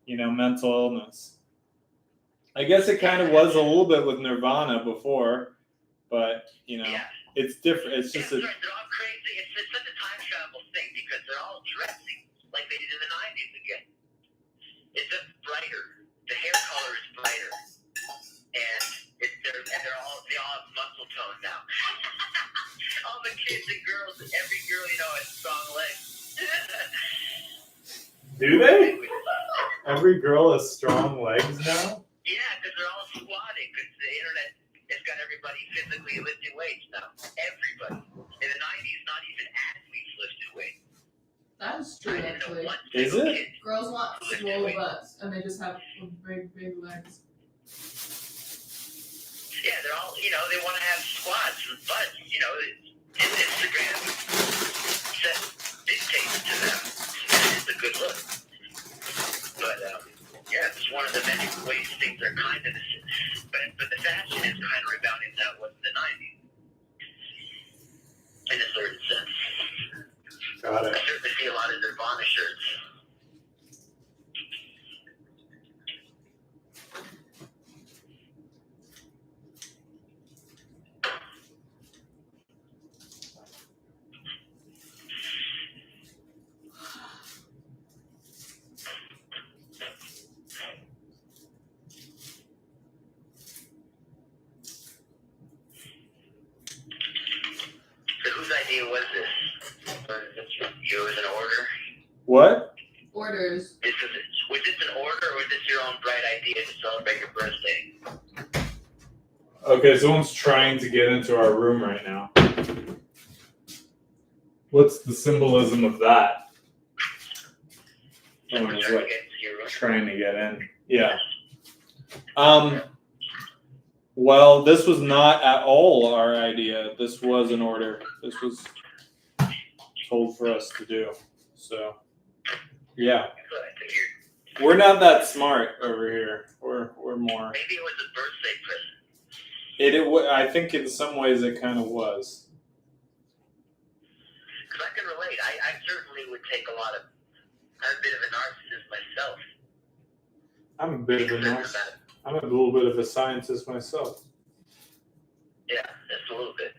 mental illness. I guess it kind of was a little bit with Nirvana before, but, it's different. It's just they're all crazy. It's such a time travel thing because they're all dressing like they did in the 90s again. It's just brighter. The hair color is brighter, and they all have muscle tone now. All the kids and girls, every girl has strong legs. Do they? Every girl has strong legs now? Yeah, because they're all squatting. Because the internet has got everybody physically lifting weights now. Everybody. In the 90s, not even athletes lifted weights. That is true, actually. Is it? Girls want swole butts, and they just have big, big legs. Yeah, they're all, they want to have squats and butts, Instagram dictates to them. It's a good look. But, it's one of the many ways things are kind of, but the fashion is kind of rebounding to that was in the 90s. In a certain sense. Got it. I certainly see a lot of Nirvana shirts. was this? You was an order? What? Orders. Was this an order, or was this your own bright idea to celebrate your birthday? Okay, someone's trying to get into our room right now. What's the symbolism of that? Someone's Trying to like get into your room? trying to get in. Yeah. Well, this was not at all our idea. This was an order. This was told for us to do. So, yeah. We're not that smart over here. We're more. Maybe it was a birthday present. I think in some ways it kind of was. Because I can relate. I certainly would take I'm a bit of a narcissist myself. I'm a bit of a narcissist. I'm a little bit of a scientist myself. Yeah, just a little bit.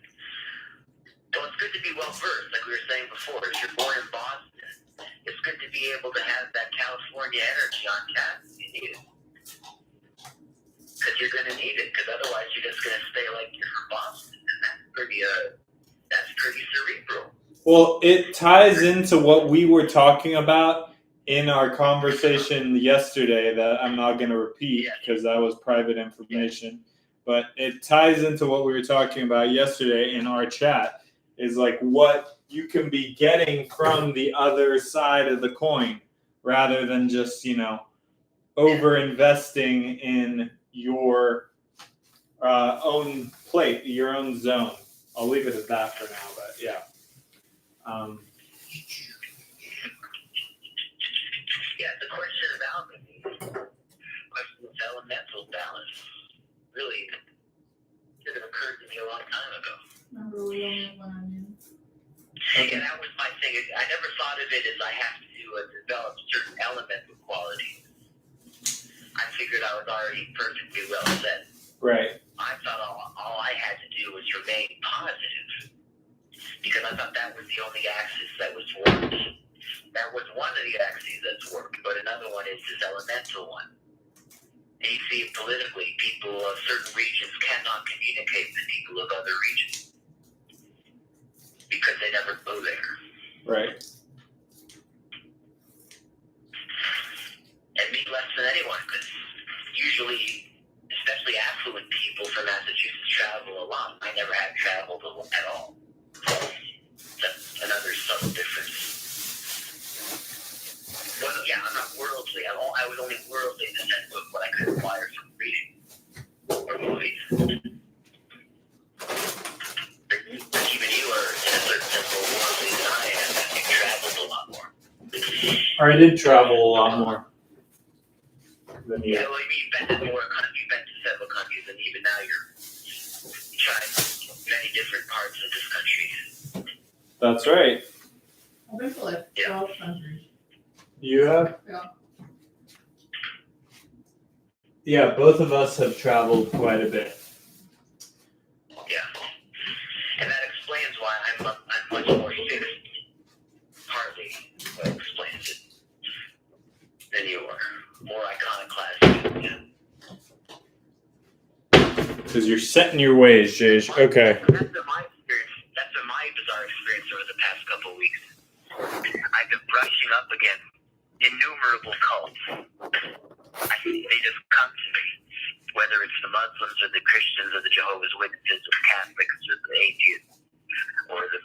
Well, it's good to be well versed, like we were saying before. If you're born in Boston, it's good to be able to have that California energy on tap. You need it. Because you're going to need it, because otherwise you're just going to stay like you're from Boston. And that's pretty cerebral. Well, it ties into what we were talking about in our conversation yesterday that I'm not going to repeat because that was private information. But it ties into what we were talking about yesterday in our chat, is like what you can be getting from the other side of the coin rather than just, over investing in your own plate, your own zone. I'll leave it at that for now, but yeah. Yeah, the question of alchemy, question of elemental balance, really should have occurred to me a long time ago. Remember, we only have one on you. Yeah, that was my thing. I never thought of it as I have to develop certain elemental qualities. I figured I was already perfectly well set. Right. I thought all I had to do was remain positive, because I thought that was the only axis that was worked. That was one of the axes that's worked, but another one is this elemental one. And you see, politically, people of certain regions cannot communicate with people of other regions because they never go there. Right. And me less than anyone, because usually, especially affluent people from Massachusetts travel a lot. I never have traveled at all. That's another subtle difference. Well, yeah, I'm not worldly. I was only worldly in the sense of what I could acquire from reading or movies. But even you are, in a certain sense, more worldly than I am, because you traveled a lot more. I did travel a lot more than you. Yeah, well, you've been to more countries, you've been to several countries, and even now you're trying many different parts of this country. That's right. I've been to like 12 countries. You have? Yeah. Yeah, both of us have traveled quite a bit. Yeah. And that explains why I'm much more fixed. Partly what explains it than you are. More iconoclastic. Yeah. Because you're set in your ways, Jay. Okay. That's been my experience. That's been my bizarre experience over the past couple of weeks. I've been brushing up against innumerable cults. They just come to me, whether it's the Muslims or the Christians or the Jehovah's Witnesses or the Catholics or the atheists or the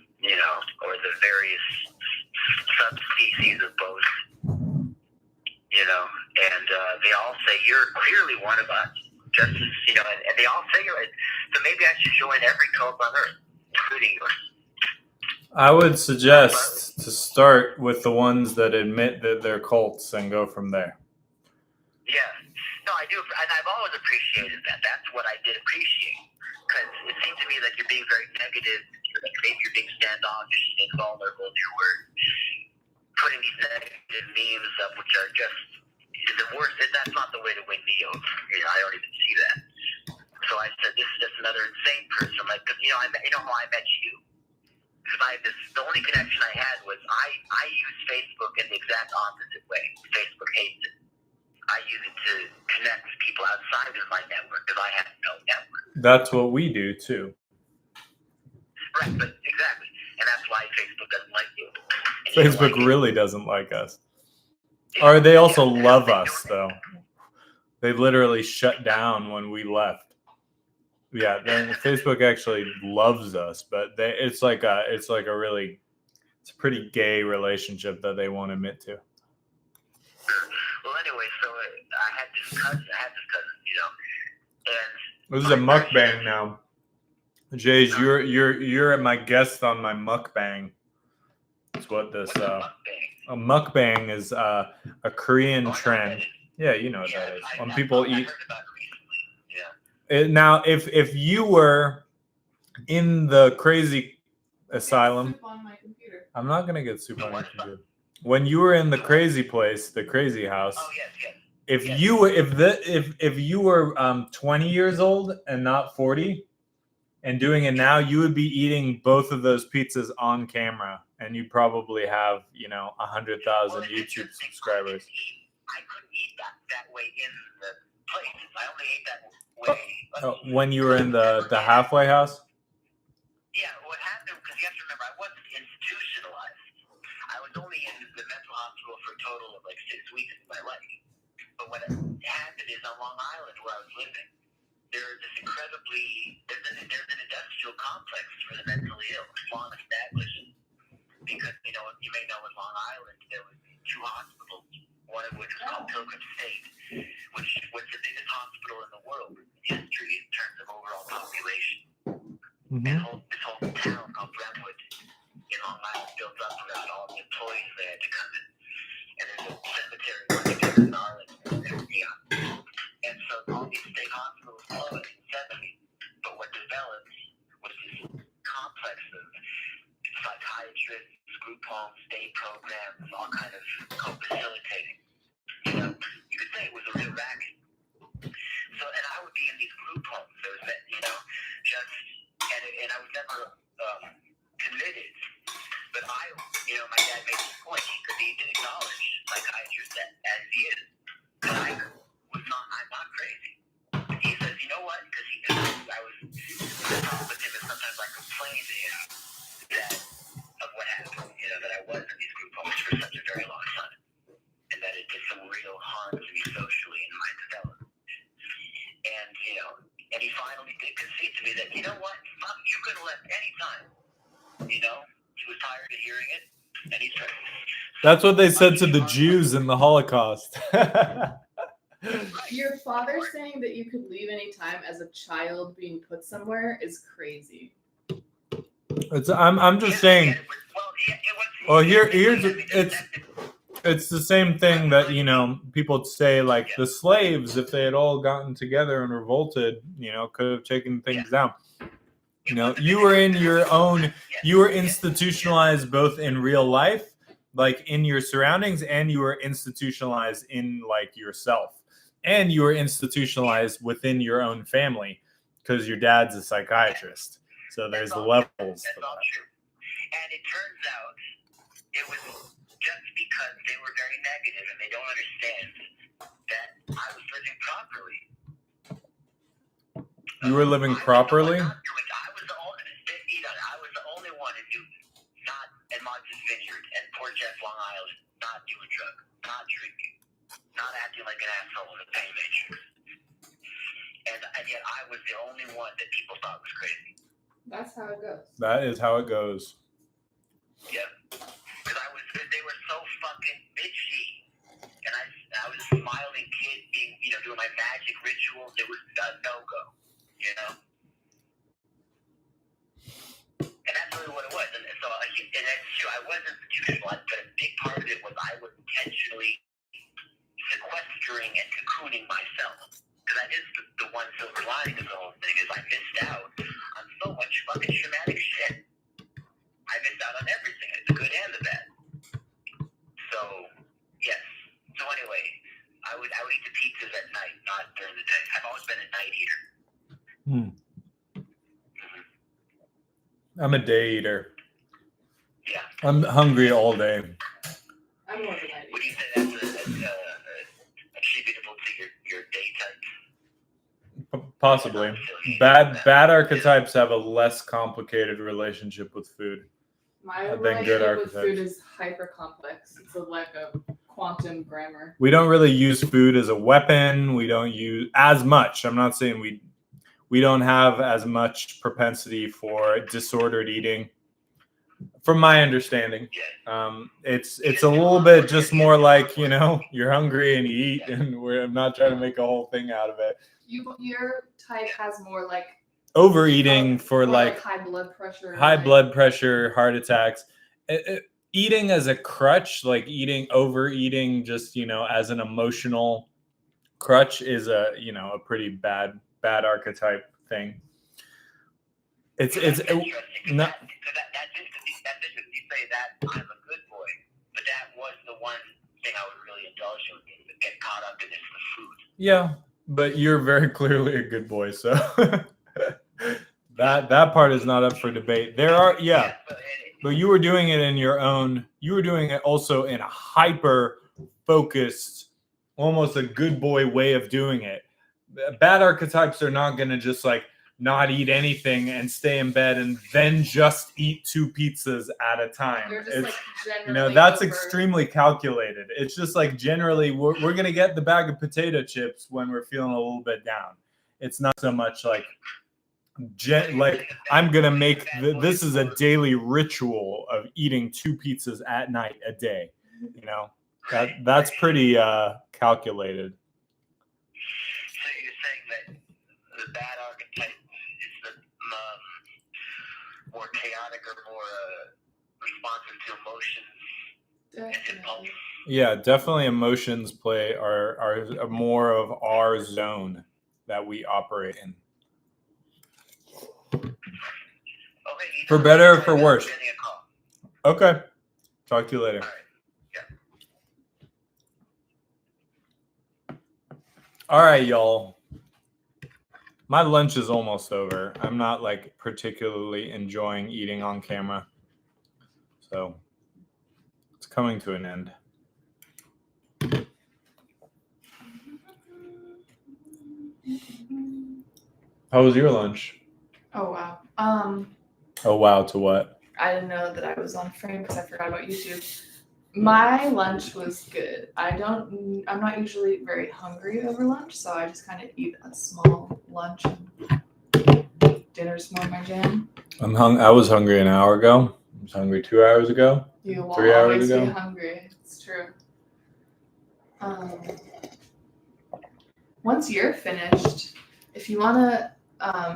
various subspecies of both, and they all say you're clearly one of us, just as, and they all say it. So maybe I should join every cult on earth, including yours. I would suggest to start with the ones that admit that they're cults and go from there. Yeah. No, I do, and I've always appreciated that. That's what I did appreciate, because it seemed to me that you're being very negative. Maybe you're being standoffish and vulnerable in your words, putting these negative memes up, which are just the worst. That's not the way to win me over. I don't even see that. So I said, this is just another insane person. Like, because how I met you. Because the only connection I had was I use Facebook in the exact opposite way. Facebook hates it. I use it to connect with people outside of my network because I have no network. That's what we do too. Right, but exactly. and that's why Facebook doesn't like you. And Facebook really doesn't like us. Or they also love us, though. They literally shut down when we left. Yeah, Facebook actually loves us, but it's a pretty gay relationship that they won't admit to. Well, anyway, so I had this cousin, and This is a mukbang now. Jays, you're my guest on my mukbang. That's what this a mukbang is a Korean trend. Yeah, you know what that is. When people eat. Now, if you were in the crazy asylum, I'm not gonna get soup on my computer. When you were in the crazy place, the crazy house, if you were 20 years old and not 40 and doing it now, you would be eating both of those pizzas on camera, and you'd probably have 100,000 YouTube subscribers. I couldn't eat that way in the place. I only ate that way. When you were in the halfway house? Yeah, what happened, because you have to remember, I wasn't institutionalized. I was only in the mental hospital for a total of like 6 weeks of my life. But what happened is on Long Island, where I was living, there's an industrial complex for the mentally ill, long established. Because, you may know in Long Island, there was 2 hospitals, one of which was called Pilgrim State, which was the biggest hospital in the world in history in terms of overall population. Mm-hmm. This whole town called Brentwood in Long Island built up around all the employees they had to come in. And there's a cemetery running in Arlington, and so all these state hospitals closed in the 70s. But what developed was this complex of psychiatrists, group homes, day programs, all kind of co-facilitating. You could say it was a real racket. So, and I would be in these group homes. There was that, and I was never committed. But my dad made this point because he did acknowledge psychiatrists as he is. And I'm not crazy. He says, you know what? Because I was talking with him, and sometimes I complained to him of what happened, that I was in these group homes for such a very long time, and that it did some real harm to me socially in my development. And he finally did concede to me that, you know what? Fuck, you could have left any time. He was tired of hearing it, and he's trying. That's what they said to the Jews in the Holocaust. Your father saying that you could leave anytime as a child being put somewhere is crazy. I'm just saying. It's the same thing that people say, like the slaves, if they had all gotten together and revolted, could have taken things down. You were institutionalized both in real life, like in your surroundings, and you were institutionalized in like yourself. And you were institutionalized within your own family because your dad's a psychiatrist. So there's levels to that. True. And it turns out it was just because they were very negative and they don't understand that I was living properly. You were living properly? I was the only one in Newton, not in Martha's Vineyard and Port Jeff, Long Island, not doing drugs, not drinking, not acting like an asshole in the pain matrix. And yet I was the only one that people thought was crazy. That's how it goes. That is how it goes. Yeah. Because they were so fucking bitchy. And I was a smiling kid doing my magic rituals. It was a no-go, And that's really what it was. And so, and that's true. I was institutionalized, but a big part of it was I was intentionally sequestering and cocooning myself. Because that is the one silver lining of the whole thing, is I missed out on so much fucking traumatic shit. I missed out on everything, the good and the bad. So, yes. So anyway, I would eat the pizzas at night, not during the day. I've always been a night eater. I'm a day eater. Yeah. I'm hungry all day. I'm more of a night eater. Would you say that's attributable to your day type? Possibly. Bad archetypes have a less complicated relationship with food. My than good relationship with archetypes. food is hyper complex. It's like a quantum grammar. We don't really use food as a weapon. We don't use as much. I'm not saying we don't have as much propensity for disordered eating, from my understanding. It's a little bit just more like, you know, you're hungry and you eat, and I'm not trying to make a whole thing out of it. Your type has more like Overeating for like high blood pressure. blood pressure, heart attacks. Eating as a crutch, like overeating just, you know, as an emotional crutch is a pretty bad archetype thing. It's interesting. no, That's interesting. You say that I'm a good boy, but that was the one thing I would really indulge in, get caught up in this for food. yeah, but you're very clearly a good boy, so that part is not up for debate. There are but you were doing it in your own. You were doing it also in a hyper focused, almost a good boy way of doing it. Bad archetypes are not going to just like not eat anything and stay in bed and then just eat 2 pizzas at a time. They're just, It's, like, you know, generally that's over. extremely calculated. It's just like generally we're going to get the bag of potato chips when we're feeling a little bit down. It's not so much like I'm going to make this is a daily ritual of eating 2 pizzas at night a day. You know, that's pretty calculated. So you're saying that the bad archetype is the more chaotic or more responsive to emotions and impulse? Yeah, definitely emotions are more of our zone that we operate in. Okay, For better or for worse. Okay. Talk to you later. All right. All right, y'all. My lunch is almost over. I'm not like particularly enjoying eating on camera. So it's coming to an end. How was your lunch? Oh wow. Oh wow, to what? I didn't know that I was on frame because I forgot about YouTube. My lunch was good. I'm not usually very hungry over lunch, so I just kind of eat a small lunch. Dinner's more my jam. I was hungry an hour ago. I was hungry 2 hours ago. You will 3 hours always ago. be hungry. It's true. Once you're finished, if you wanna,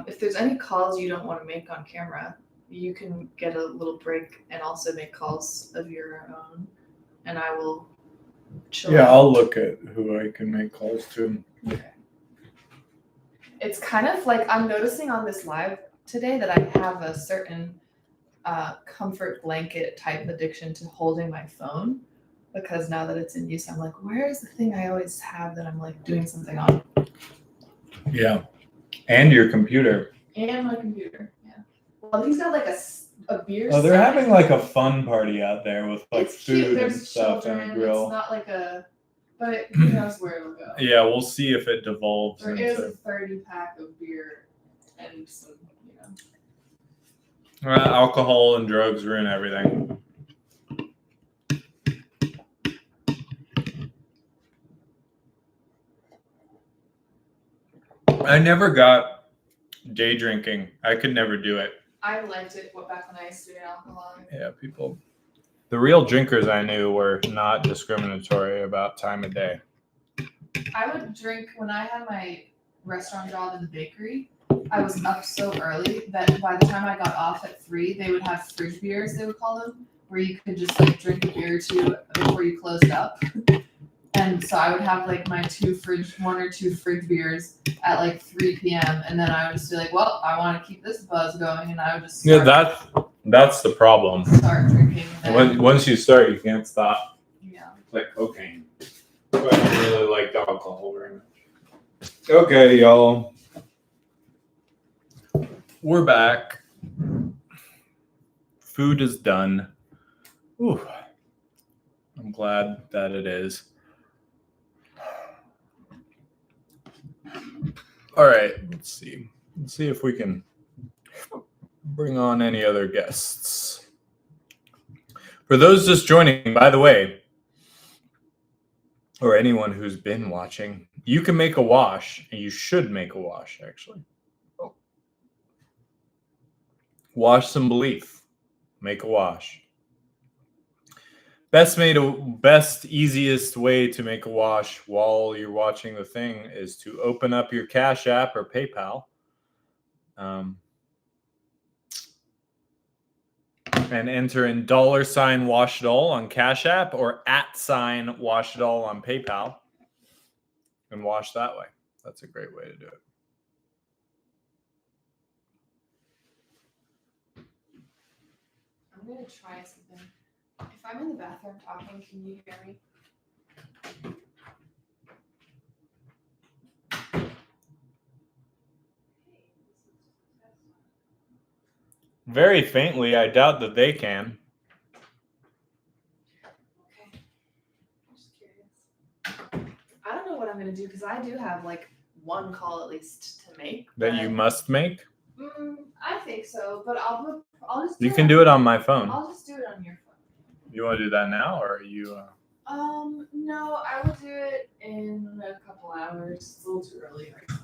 if there's any calls you don't want to make on camera, you can get a little break and also make calls of your own, and I will chill out. I'll look at who I can make calls to. Okay. It's kind of like I'm noticing on this live today that I have a certain comfort blanket type addiction to holding my phone, because now that it's in use, I'm like, where is the thing I always have that I'm like doing something on? Yeah. And your computer. And my computer. Yeah. Well, he's got like a beer. Oh, they're sign. having like a fun party out there with like It's food cute. There's and stuff children. and a grill. It's not like but who knows where it'll go. Yeah, we'll see if it devolves There is into a 30-pack of beer and some, alcohol and drugs ruin everything. I never got day drinking. I could never do it. I liked it back when I used to be an alcoholic. Yeah, the real drinkers I knew were not discriminatory about time of day. I would drink when I had my restaurant job in the bakery. I was up so early that by the time I got off at 3, they would have fridge beers, they would call them, where you could just like drink a beer or 2 before you closed up. And so I would have like my 1 or 2 fridge beers at like 3 p.m. And then I would just be like, well, I want to keep this buzz going. And I would just that's the problem. Start drinking. Once you start, you can't stop. Yeah. It's like cocaine. I don't really like alcohol very much. Okay, y'all. We're back. Food is done. Ooh. I'm glad that it is. All right, let's see. Let's see if we can bring on any other guests. For those just joining, by the way, or anyone who's been watching, you can make a wash, and you should make a wash, actually. Wash some belief. Make a wash. Best, easiest way to make a wash while you're watching the thing is to open up your Cash App or PayPal. And enter in $washdoll on Cash App or @washdoll on PayPal and wash that way. That's a great way to do it. I'm going to try something. If I'm in the bathroom talking, can you hear me? Very faintly. I doubt that they can. Okay. I'm just curious. I don't know what I'm going to do because I do have like one call at least to make. That you must make? I think so, but I'll just You can do it on my phone. I'll just do it on your phone. You want to do that now, or are you... No, I will do it in a couple hours. It's a little too early right now.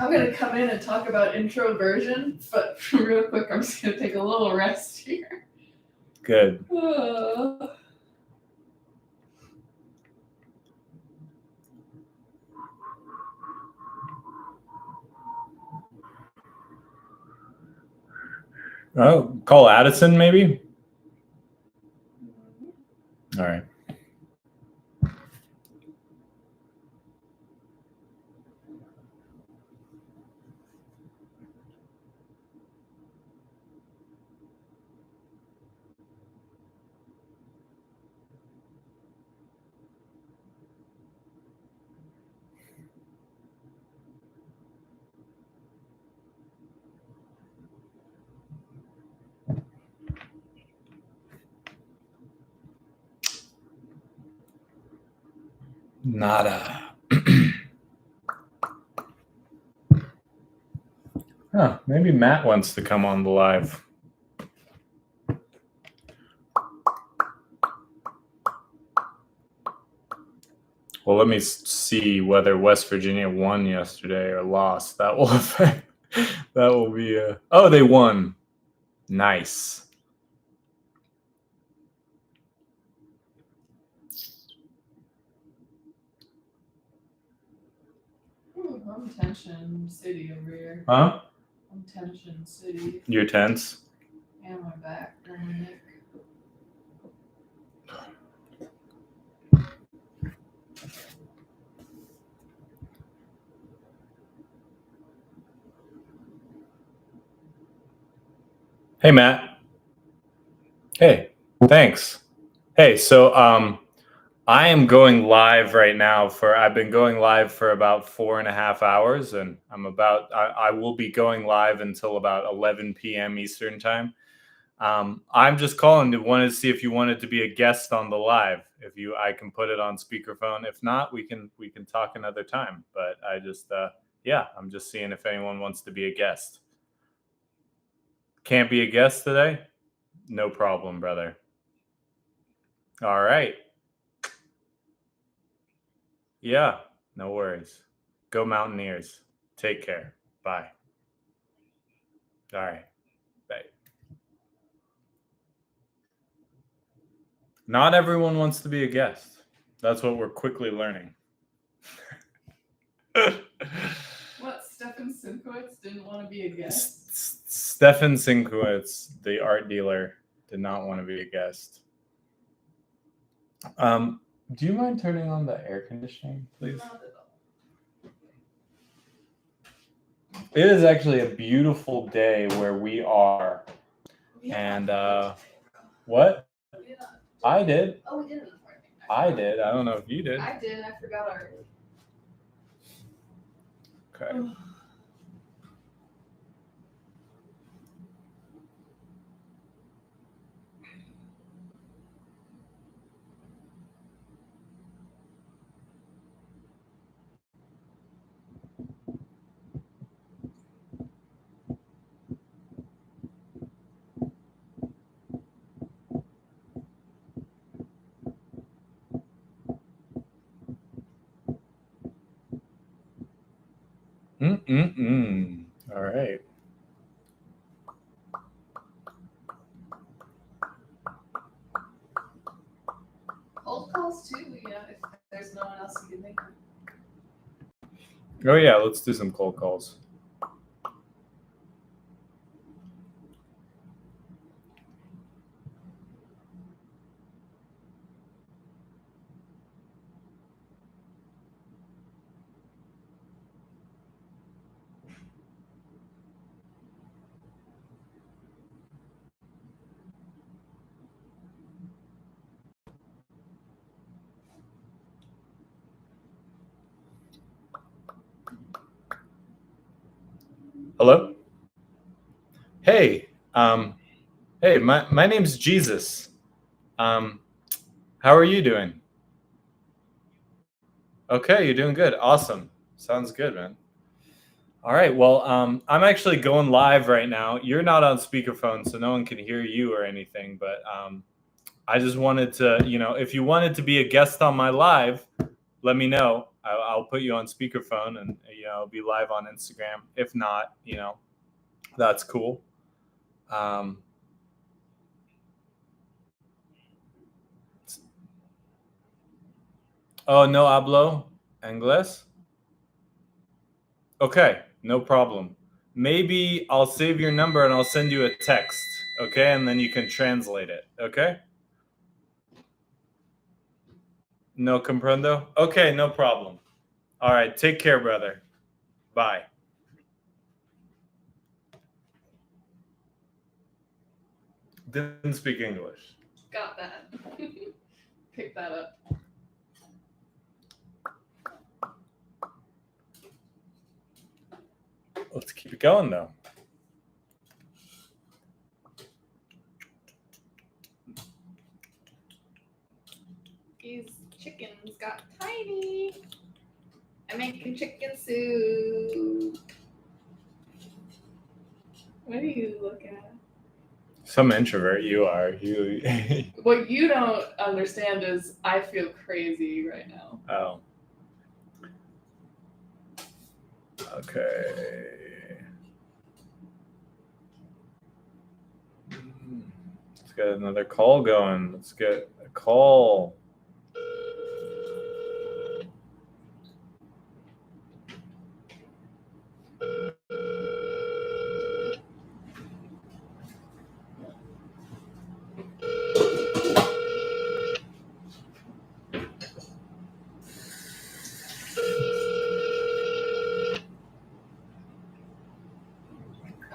I'm going to come in and talk about introversion, but real quick, I'm just going to take a little rest here. Good. Oh, call Addison, maybe? All right. Nada. Huh, maybe Matt wants to come on the live. Well, let me see whether West Virginia won yesterday or lost. That will affect. That will be a... Oh, they won. Nice. Ooh, I'm tension city over here. Huh? I'm tension city. You're tense? And my back, and my neck. Hey, Matt. Hey, thanks. Hey, so I am going live right now I've been going live for about 4.5 hours, and I will be going live until about 11 p.m. Eastern time. I'm just calling to see if you wanted to be a guest on the live. I can put it on speakerphone. If not, we can talk another time. But I just, I'm just seeing if anyone wants to be a guest. Can't be a guest today? No problem, brother. All right. Yeah, no worries. Go Mountaineers. Take care. Bye. All right. Bye. Not everyone wants to be a guest. That's what we're quickly learning. What, Stefan Simkowitz didn't want to be a guest? Stefan Simkowitz, the art dealer, did not want to be a guest. Do you mind turning on the air conditioning, please? Not at all. It is actually a beautiful day where we are. And what? I did. Oh, we did it. I did. I don't know if you did. I did. I forgot already. Okay. All right. Cold calls too, you know, if there's no one else you can think of. Oh yeah, let's do some cold calls. Hello? Hey, hey, my name's Jesus. How are you doing? Okay, you're doing good. Awesome. Sounds good, man. All right. Well, I'm actually going live right now. You're not on speakerphone, so no one can hear you or anything. But I just wanted to, if you wanted to be a guest on my live, let me know. I'll put you on speakerphone, and I'll be live on Instagram. If not, that's cool. Oh, no hablo inglés? Okay, no problem. Maybe I'll save your number and I'll send you a text, okay? And then you can translate it, okay? No comprendo? Okay, no problem. All right, take care, brother. Bye. Didn't speak English. Got that. Pick that up. Let's keep it going, though. These chickens got tiny. I'm making chicken soup. What do you look at? Some introvert you are. You. What you don't understand is I feel crazy right now. Oh. Okay. Let's get another call going. Let's get a call.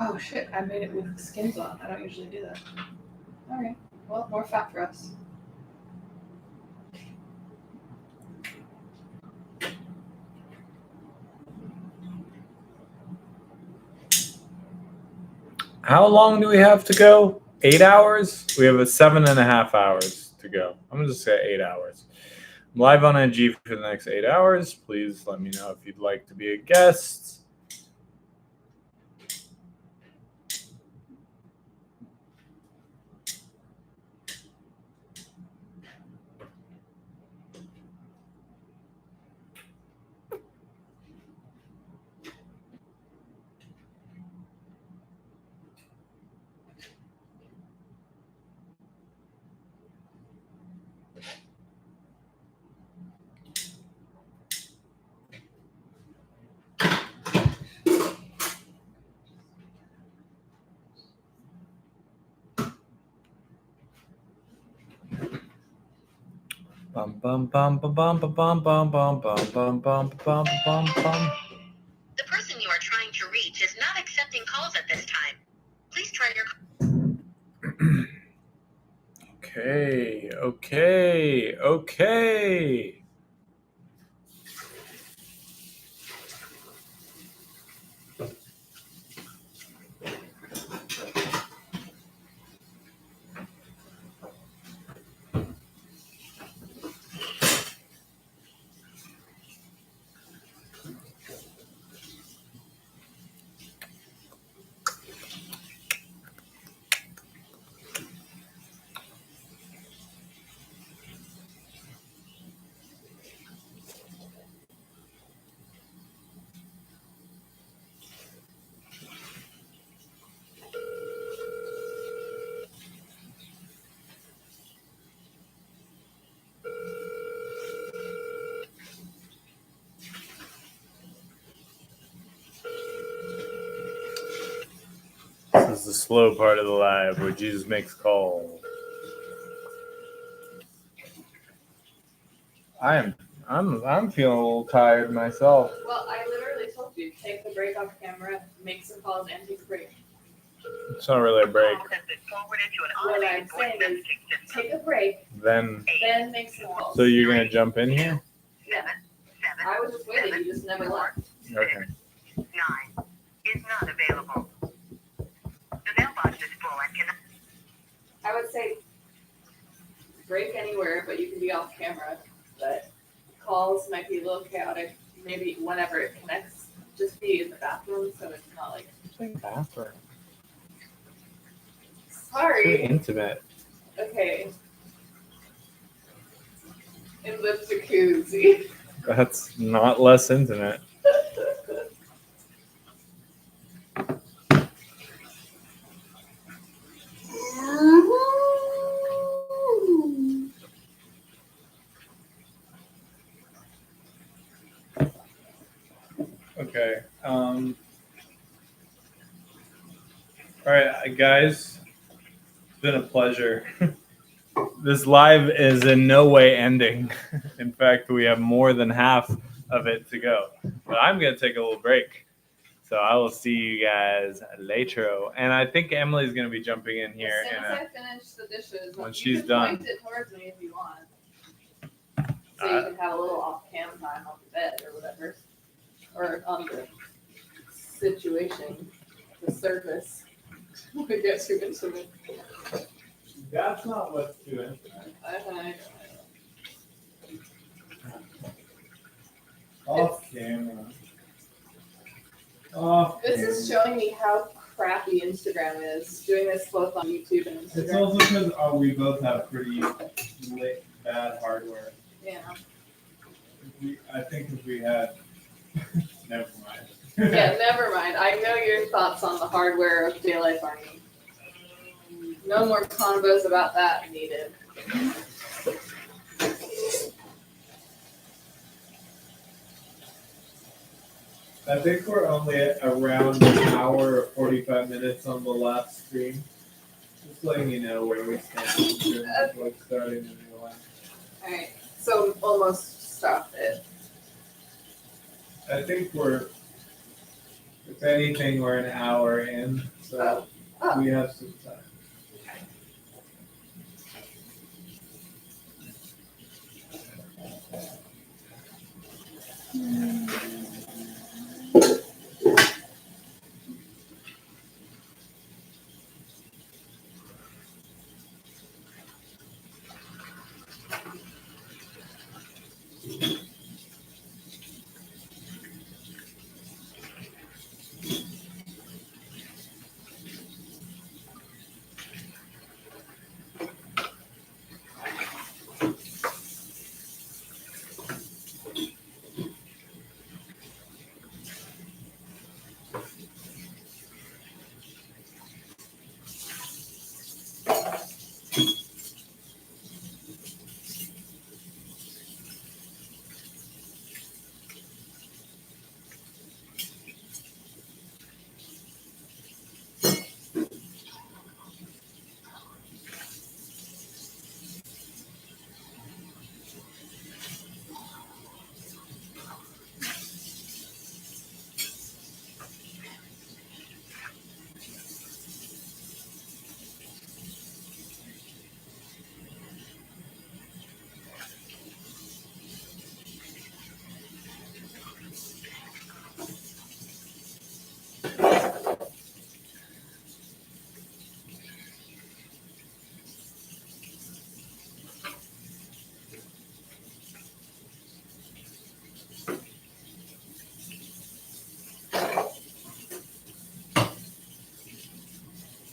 Oh shit, I made it with skins on. I don't usually do that. Alright, well, more fat for us. How long do we have to go? 8 hours? We have 7.5 hours to go. I'm going to just say 8 hours. I'm live on NG for the next 8 hours. Please let me know if you'd like to be a guest. Bum bum bum bum bum bum bum bum bum bum bum bum bum bum. The person you are trying to reach is not accepting calls at this time. Please try your. Okay. This is the slow part of the live where Jesus makes calls. I'm feeling a little tired myself. Well, I literally told you, take the break off camera, make some calls, and take a break. It's not really a break. What I'm saying is, take a break, Then make some calls. so you're gonna jump in here? Yeah. I was just waiting. You just never left. Okay. 9 is not available. The mailbox is full and cannot. I would say break anywhere, but you can be off camera. But calls might be a little chaotic. Maybe whenever it connects, just be in the bathroom so it's not like. Bathroom. Sorry. Intimate. Okay. In the jacuzzi. That's not less intimate. Okay. All right, guys. It's been a pleasure. This live is in no way ending. In fact, we have more than half of it to go. But I'm going to take a little break. So I will see you guys later. And I think Emily's going to be jumping in here. As soon as I finish the dishes, when you she's can done. point it towards me if you want. So you can have a little off-cam time on the bed or whatever. Or on the situation, the surface. I guess you're intimate. That's not what's too intimate. I Off camera. Off This is showing me how crappy Instagram is. Doing this both on YouTube and Instagram. It's also because we both have pretty bad hardware. Yeah. I think if we had, never mind. Yeah, never mind. I know your thoughts on the hardware of DayLife Army. No more convos about that needed. I think we're only at around an hour or 45 minutes on the last stream. Just letting you know where we stand in terms of like starting a new one. Alright, so almost stopped it. I think we're, if anything, we're an hour in, so we have some time.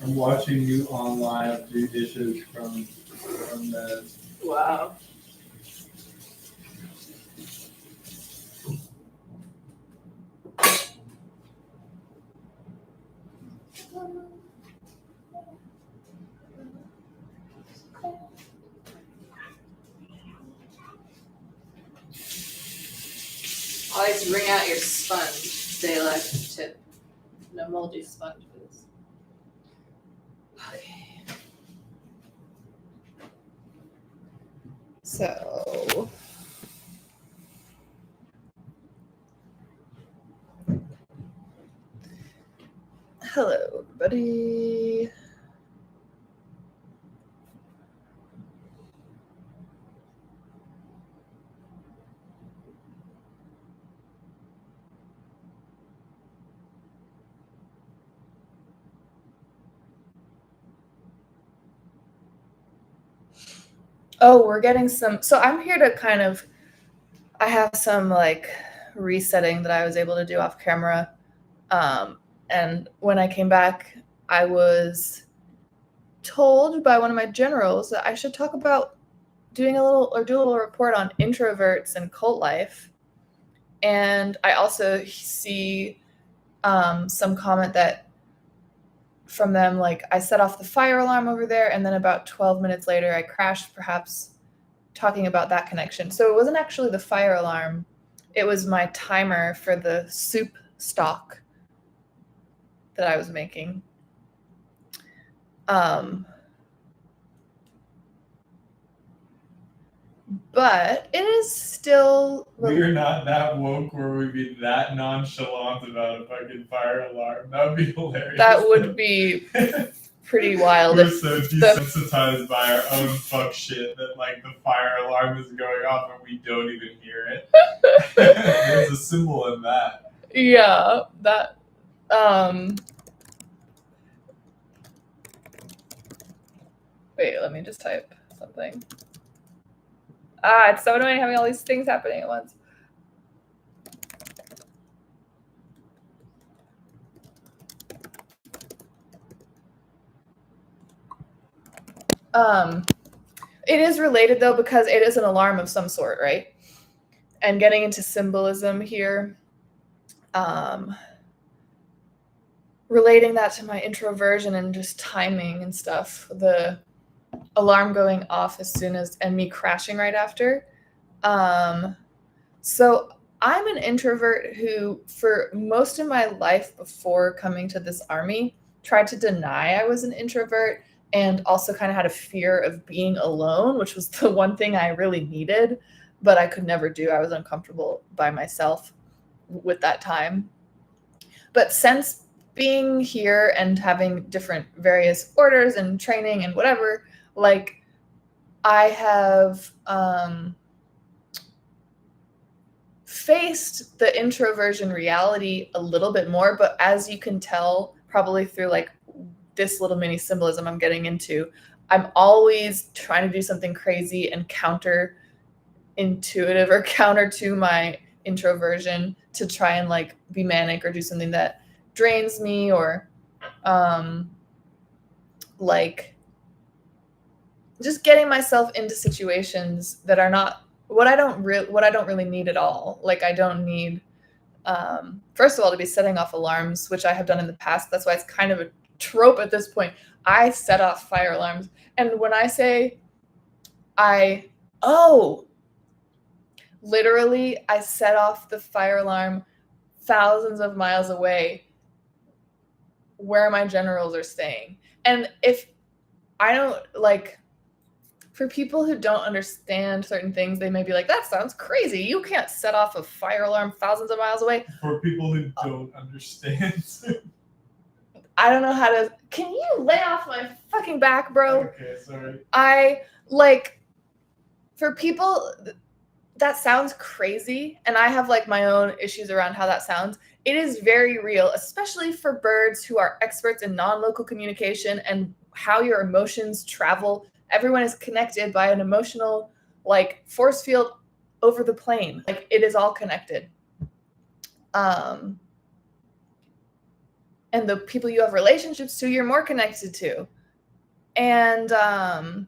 I'm watching you on live do dishes from the. Wow. Always bring out your sponge. DayLife tip. No moldy sponge for this. So hello, everybody. Oh, we're getting some. So I'm here to kind of, I have some like resetting that I was able to do off camera. And when I came back, I was told by one of my generals that I should talk about do a little report on introverts and cult life. And I also see some comment that from them, like I set off the fire alarm over there, and then about 12 minutes later I crashed, perhaps talking about that connection. So it wasn't actually the fire alarm, it was my timer for the soup stock that I was making. But it is still. We're not that woke where we'd be that nonchalant about a fucking fire alarm. That would be hilarious. That would be pretty wild. We're so desensitized by our own fuck shit that like the fire alarm is going off and we don't even hear it. There's a symbol in that. Yeah, that. Wait, let me just type something. It's so annoying having all these things happening at once. It is related though, because it is an alarm of some sort, right? And getting into symbolism here, relating that to my introversion and just timing and stuff, the alarm going off as soon as, and me crashing right after. So I'm an introvert who, for most of my life before coming to this army, tried to deny I was an introvert, and also kind of had a fear of being alone, which was the one thing I really needed, but I could never do. I was uncomfortable by myself with that time. But since being here and having different various orders and training and whatever, like I have faced the introversion reality a little bit more, but as you can tell, probably through like this little mini symbolism I'm getting into, I'm always trying to do something crazy and counterintuitive or counter to my introversion to try and like be manic or do something that drains me, or like just getting myself into situations that are not what I don't really need at all. Like I don't need, first of all, to be setting off alarms, which I have done in the past. That's why it's kind of a trope at this point. I set off fire alarms. And when I say literally I set off the fire alarm thousands of miles away where my generals are staying. And if I don't like, for people who don't understand certain things, they may be like, that sounds crazy. You can't set off a fire alarm thousands of miles away. For people who don't understand. I don't know how to. Can you lay off my fucking back, bro? Okay, sorry. For people, that sounds crazy. And I have like my own issues around how that sounds. It is very real, especially for birds who are experts in non-local communication and how your emotions travel. Everyone is connected by an emotional like force field over the plane. Like it is all connected. And the people you have relationships to, you're more connected to. And I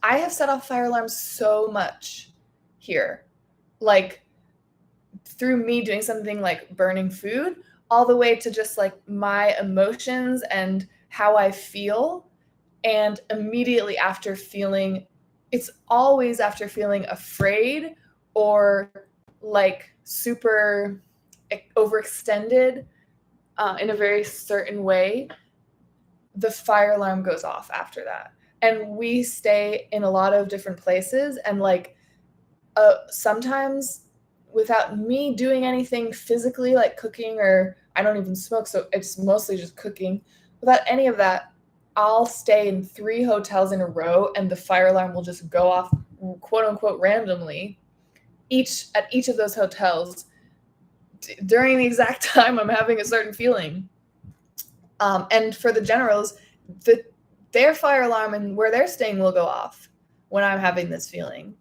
have set off fire alarms so much here. Like through me doing something like burning food, all the way to just like my emotions and how I feel. And immediately after feeling, it's always after feeling afraid or like super overextended in a very certain way, the fire alarm goes off after that. and we stay in a lot of different places, and like sometimes without me doing anything physically like cooking, or I don't even smoke, so it's mostly just cooking. Without any of that, I'll stay in 3 hotels in a row and the fire alarm will just go off, quote unquote, randomly at each of those hotels during the exact time I'm having a certain feeling. And for the generals, their fire alarm and where they're staying will go off when I'm having this feeling.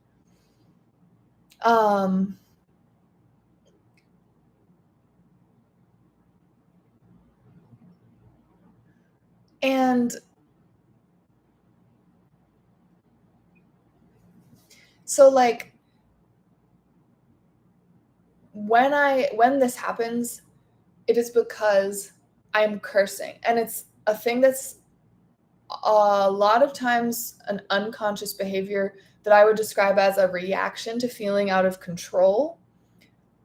And so like when this happens, it is because I'm cursing, and it's a thing that's a lot of times an unconscious behavior that I would describe as a reaction to feeling out of control,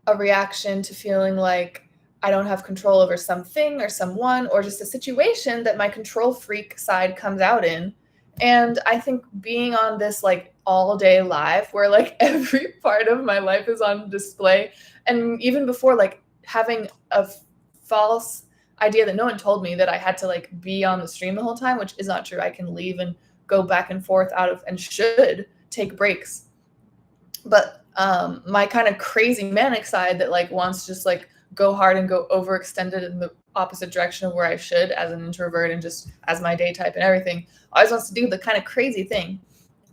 a reaction to feeling like I don't have control over something or someone or just a situation that my control freak side comes out in. And I think being on this like all day live where like every part of my life is on display, and even before, like having a false idea that no one told me that I had to like be on the stream the whole time, which is not true. I can leave and go back and forth out of, and should take breaks. But my kind of crazy manic side that like wants to just like go hard and go overextended in the opposite direction of where I should as an introvert and just as my day type and everything, always wants to do the kind of crazy thing.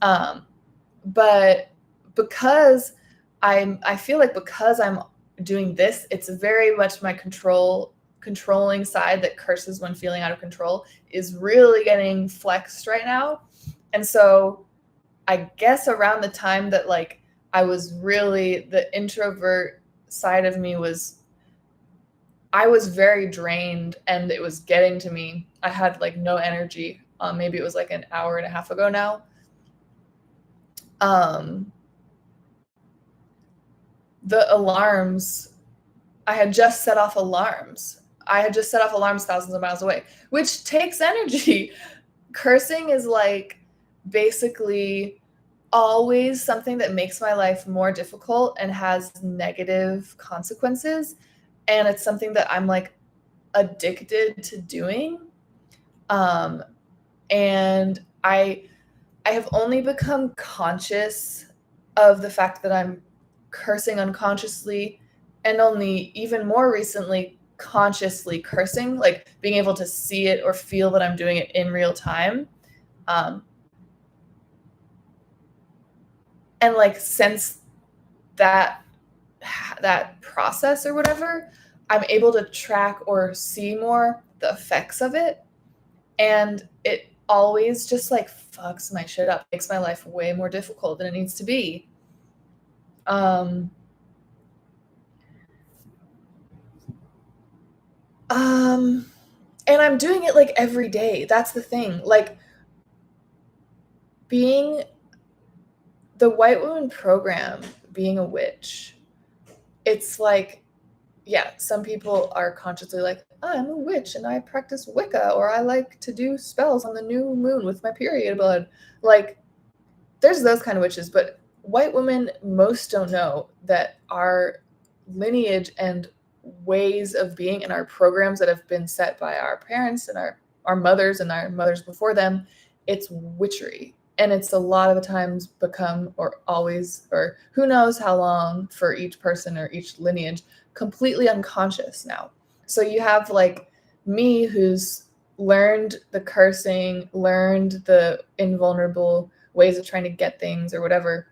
But because I feel like because I'm doing this, it's very much my controlling side that curses when feeling out of control is really getting flexed right now. And so I guess around the time that like I was really, the introvert side of me I was very drained and it was getting to me. I had like no energy. Maybe it was like an hour and a half ago now. The alarms, I had just set off alarms. Thousands of miles away, which takes energy. Cursing is like basically always something that makes my life more difficult and has negative consequences. And it's something that I'm like addicted to doing. And I have only become conscious of the fact that I'm cursing unconsciously, and only even more recently consciously cursing, like being able to see it or feel that I'm doing it in real time. And like since that process or whatever, I'm able to track or see more the effects of it. And it always just like fucks my shit up, makes my life way more difficult than it needs to be. And I'm doing it like every day. That's the thing. Like being the white woman program, being a witch, it's like, yeah, some people are consciously like, I'm a witch and I practice Wicca, or I like to do spells on the new moon with my period blood. Like, there's those kind of witches, but white women, most don't know that our lineage and ways of being and our programs that have been set by our parents and our mothers and our mothers before them, it's witchery. And it's a lot of the times become, or always, or who knows how long for each person or each lineage, completely unconscious now. So you have like me who's learned the cursing, learned the invulnerable ways of trying to get things or whatever.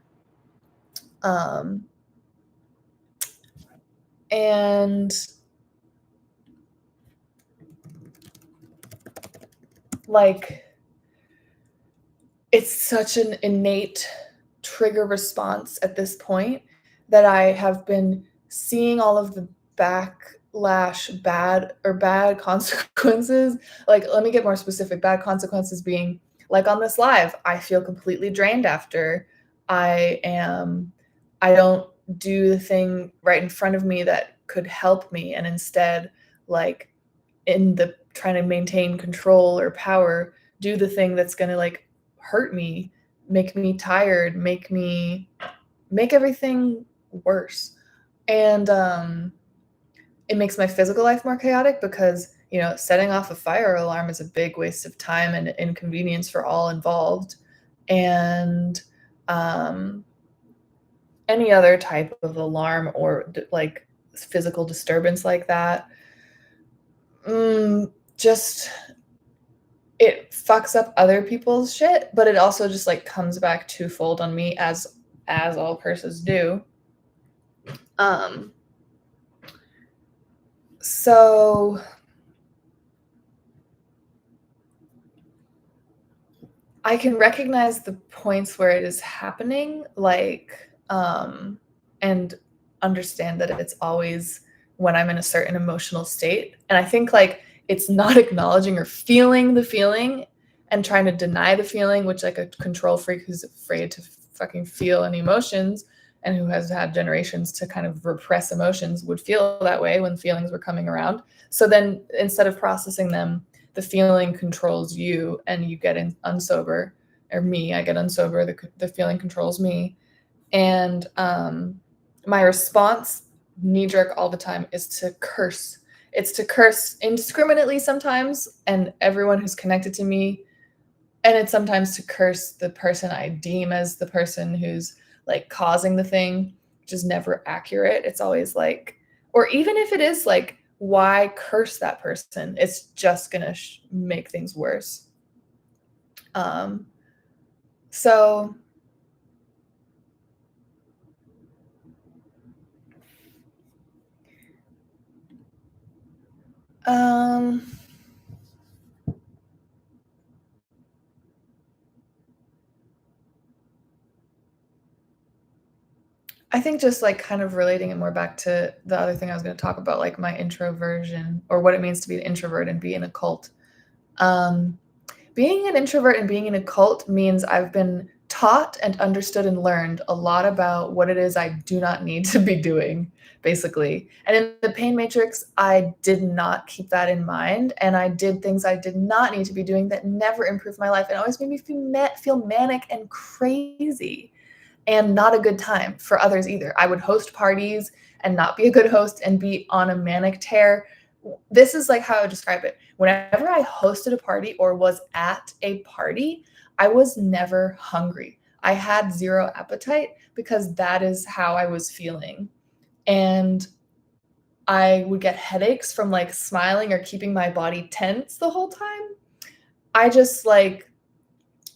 And like, it's such an innate trigger response at this point that I have been seeing all of the backlash, bad consequences. Like, let me get more specific. Bad consequences being like on this live, I feel completely drained after. I don't do the thing right in front of me that could help me, and instead, like in the trying to maintain control or power, do the thing that's going to like hurt me, make me tired, make everything worse. And it makes my physical life more chaotic because, you know, setting off a fire alarm is a big waste of time and inconvenience for all involved. And any other type of alarm or like physical disturbance like that, just it fucks up other people's shit, but it also just like comes back twofold on me, as all curses do. So I can recognize the points where it is happening, like, and understand that it's always when I'm in a certain emotional state. And I think like it's not acknowledging or feeling the feeling and trying to deny the feeling, which like a control freak who's afraid to fucking feel any emotions and who has had generations to kind of repress emotions would feel that way when feelings were coming around. So then instead of processing them, the feeling controls you and you get unsober, or me, I get unsober, the feeling controls me. And my response, knee-jerk all the time, is to curse. It's to curse indiscriminately sometimes, and everyone who's connected to me. And it's sometimes to curse the person I deem as the person who's like causing the thing, which is never accurate. It's always like, or even if it is like, why curse that person? It's just gonna make things worse. So I think just like kind of relating it more back to the other thing I was going to talk about, like my introversion or what it means to be an introvert and be in a cult. Being an introvert and being in a cult means I've been taught and understood and learned a lot about what it is I do not need to be doing, basically. And in the pain matrix, I did not keep that in mind. And I did things I did not need to be doing that never improved my life and always made me feel manic and crazy. And not a good time for others either. I would host parties and not be a good host and be on a manic tear. This is like how I would describe it. Whenever I hosted a party or was at a party, I was never hungry. I had zero appetite because that is how I was feeling. And I would get headaches from like smiling or keeping my body tense the whole time. I just like,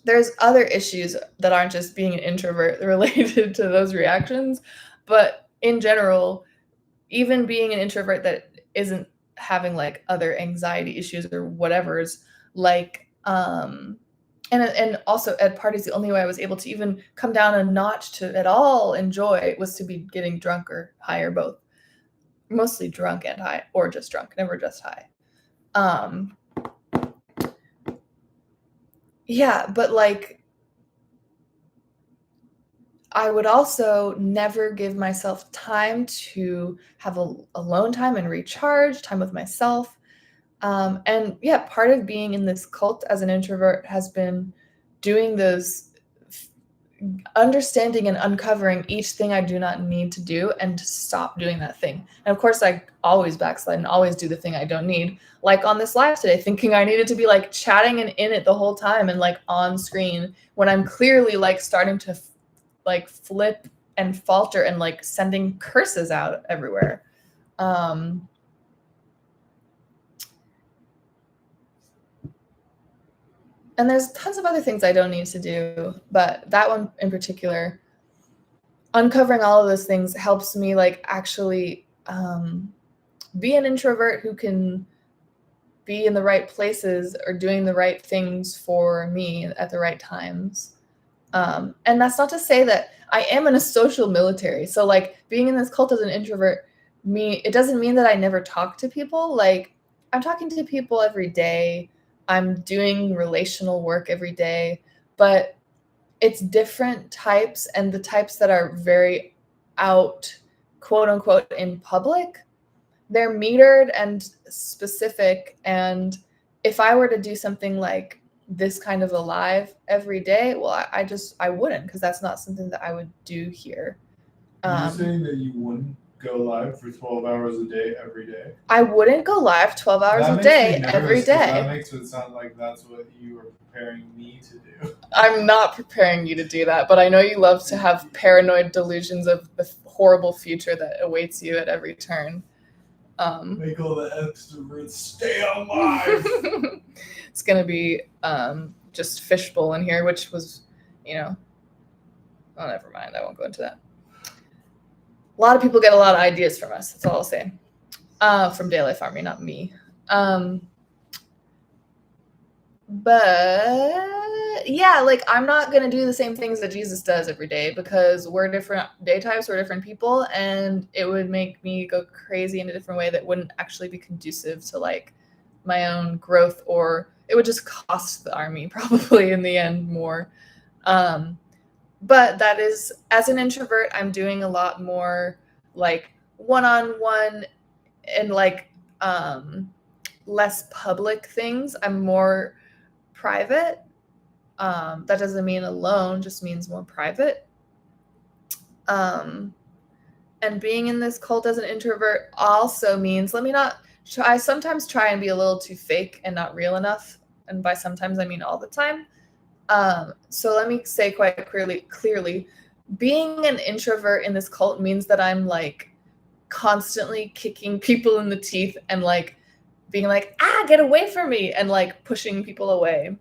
there's other issues that aren't just being an introvert related to those reactions, but in general, even being an introvert that isn't having like other anxiety issues or whatever's like, and also at parties, the only way I was able to even come down a notch to at all enjoy was to be getting drunk or high or both, mostly drunk and high, or just drunk, never just high. Yeah, but like, I would also never give myself time to have alone time and recharge, time with myself. And yeah, part of being in this cult as an introvert has been doing those, understanding and uncovering each thing I do not need to do and to stop doing that thing. And of course, I always backslide and always do the thing I don't need. Like on this live today, thinking I needed to be like chatting and in it the whole time and like on screen when I'm clearly like starting to like flip and falter and like sending curses out everywhere. And there's tons of other things I don't need to do, but that one in particular, uncovering all of those things helps me like actually be an introvert who can be in the right places or doing the right things for me at the right times. And that's not to say that I am in a social military. So like being in this cult as an introvert, it doesn't mean that I never talk to people. Like I'm talking to people every day. I'm doing relational work every day, but it's different types, and the types that are very out, quote unquote, in public, they're metered and specific. And if I were to do something like this kind of alive every day, well, I wouldn't, because that's not something that I would do here. Are you saying that you wouldn't go live for 12 hours a day every day? I wouldn't go live 12 hours That a makes day me nervous, every 'cause day. That makes it sound like that's what you are preparing me to do. I'm not preparing you to do that, but I know you love to have paranoid delusions of the horrible future that awaits you at every turn. Make all the extroverts stay alive. It's gonna be just fishbowl in here, which was, oh, never mind. I won't go into that. A lot of people get a lot of ideas from us. That's all I'll say. From DayLife Army, not me. But yeah, like I'm not gonna do the same things that Jesus does every day, because we're different day types, we're different people, and it would make me go crazy in a different way that wouldn't actually be conducive to like my own growth, or it would just cost the army probably in the end more. But that is, as an introvert, I'm doing a lot more like one-on-one and like less public things. I'm more private. That doesn't mean alone, just means more private. And being in this cult as an introvert also means, I sometimes try and be a little too fake and not real enough. And by sometimes I mean all the time. So let me say quite clearly, being an introvert in this cult means that I'm like constantly kicking people in the teeth and like being like, get away from me, and like pushing people away.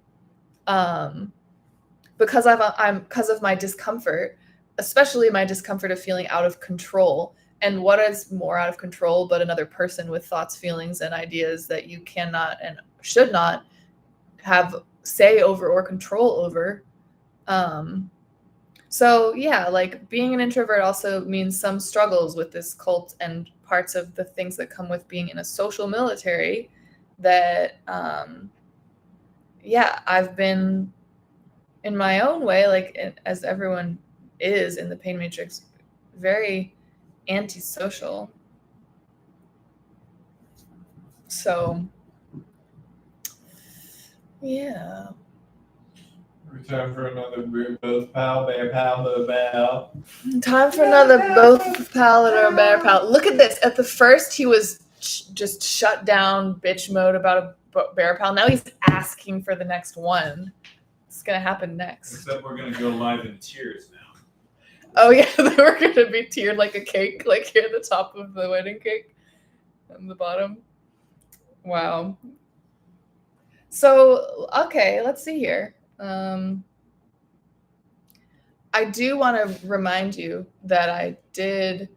Because of my discomfort, especially my discomfort of feeling out of control. And what is more out of control but another person with thoughts, feelings, and ideas that you cannot and should not have say over or control over. So yeah, like being an introvert also means some struggles with this cult and parts of the things that come with being in a social military that I've been in my own way, like as everyone is in the pain matrix, very antisocial. So yeah. Time for another both pal, bear pal, bow. Time for another both pal or bear pal. Look at this. At the first, he was just shut down bitch mode about a bear pal. Now he's asking for the next one. It's going to happen next. Except we're going to go live in tears now. Oh, yeah. We're going to be tiered like a cake, like here at the top of the wedding cake and the bottom. Wow. So, okay, let's see here. I do want to remind you that I did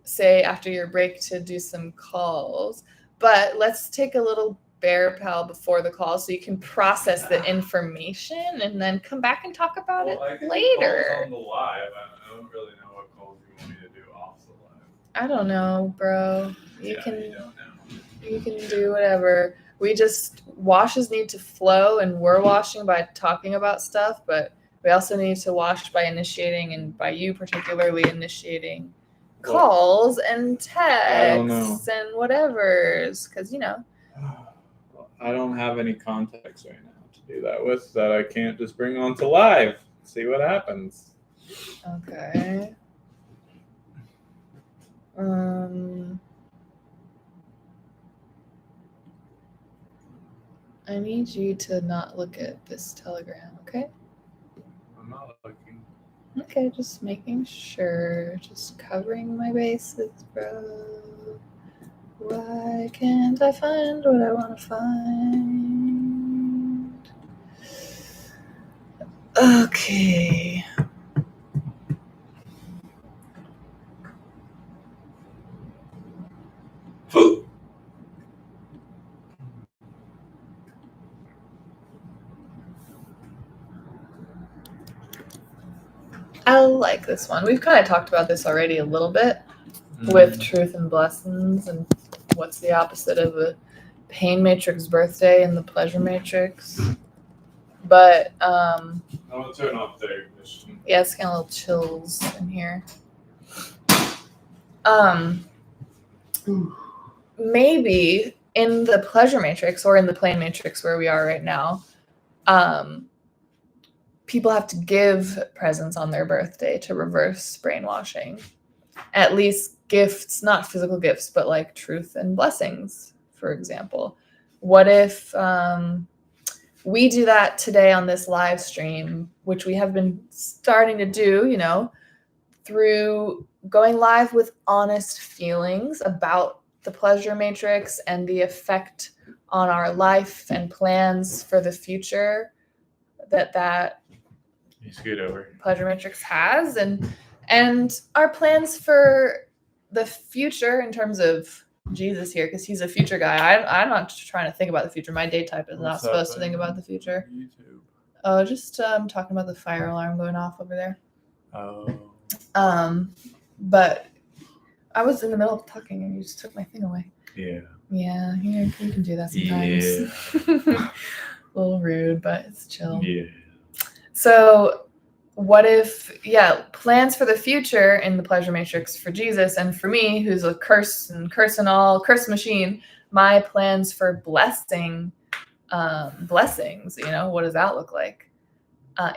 say after your break to do some calls, but let's take a little bear pal before the call so you can process the information and then come back and talk about it later. On the live, I don't really know what calls you want me to do off the live. I don't know, bro. You don't know. You can do whatever. We just, washes need to flow, and we're washing by talking about stuff, but we also need to wash by initiating, and by you particularly initiating calls and texts and whatevers, because, I don't have any context right now to do that with that I can't just bring onto live. See what happens. Okay. I need you to not look at this telegram, okay? I'm not looking. Okay, just making sure. Just covering my bases, bro. Why can't I find what I want to find? Okay. I like this one. We've kind of talked about this already a little bit with truth and blessings and what's the opposite of a pain matrix birthday and the pleasure matrix. But I'm gonna turn off the air conditioning. Yeah, it's kind of little chills in here. Maybe in the pleasure matrix or in the plane matrix where we are right now, people have to give presents on their birthday to reverse brainwashing. At least gifts, not physical gifts, but like truth and blessings, for example. What if we do that today on this live stream, which we have been starting to do, you know, through going live with honest feelings about the pleasure matrix and the effect on our life and plans for the future that You scoot over. pleasure matrix has, and our plans for the future in terms of Jesus here, because he's a future guy. I'm not trying to think about the future. My day type is not supposed to think about the future. YouTube. Oh, just talking about the fire alarm going off over there. Oh. But I was in the middle of talking and you just took my thing away. Yeah. Yeah, you can do that sometimes. Yeah. A little rude, but it's chill. Yeah. So what if, plans for the future in the pleasure matrix for Jesus and for me, who's a curse and all, curse machine, my plans for blessings, you know, what does that look like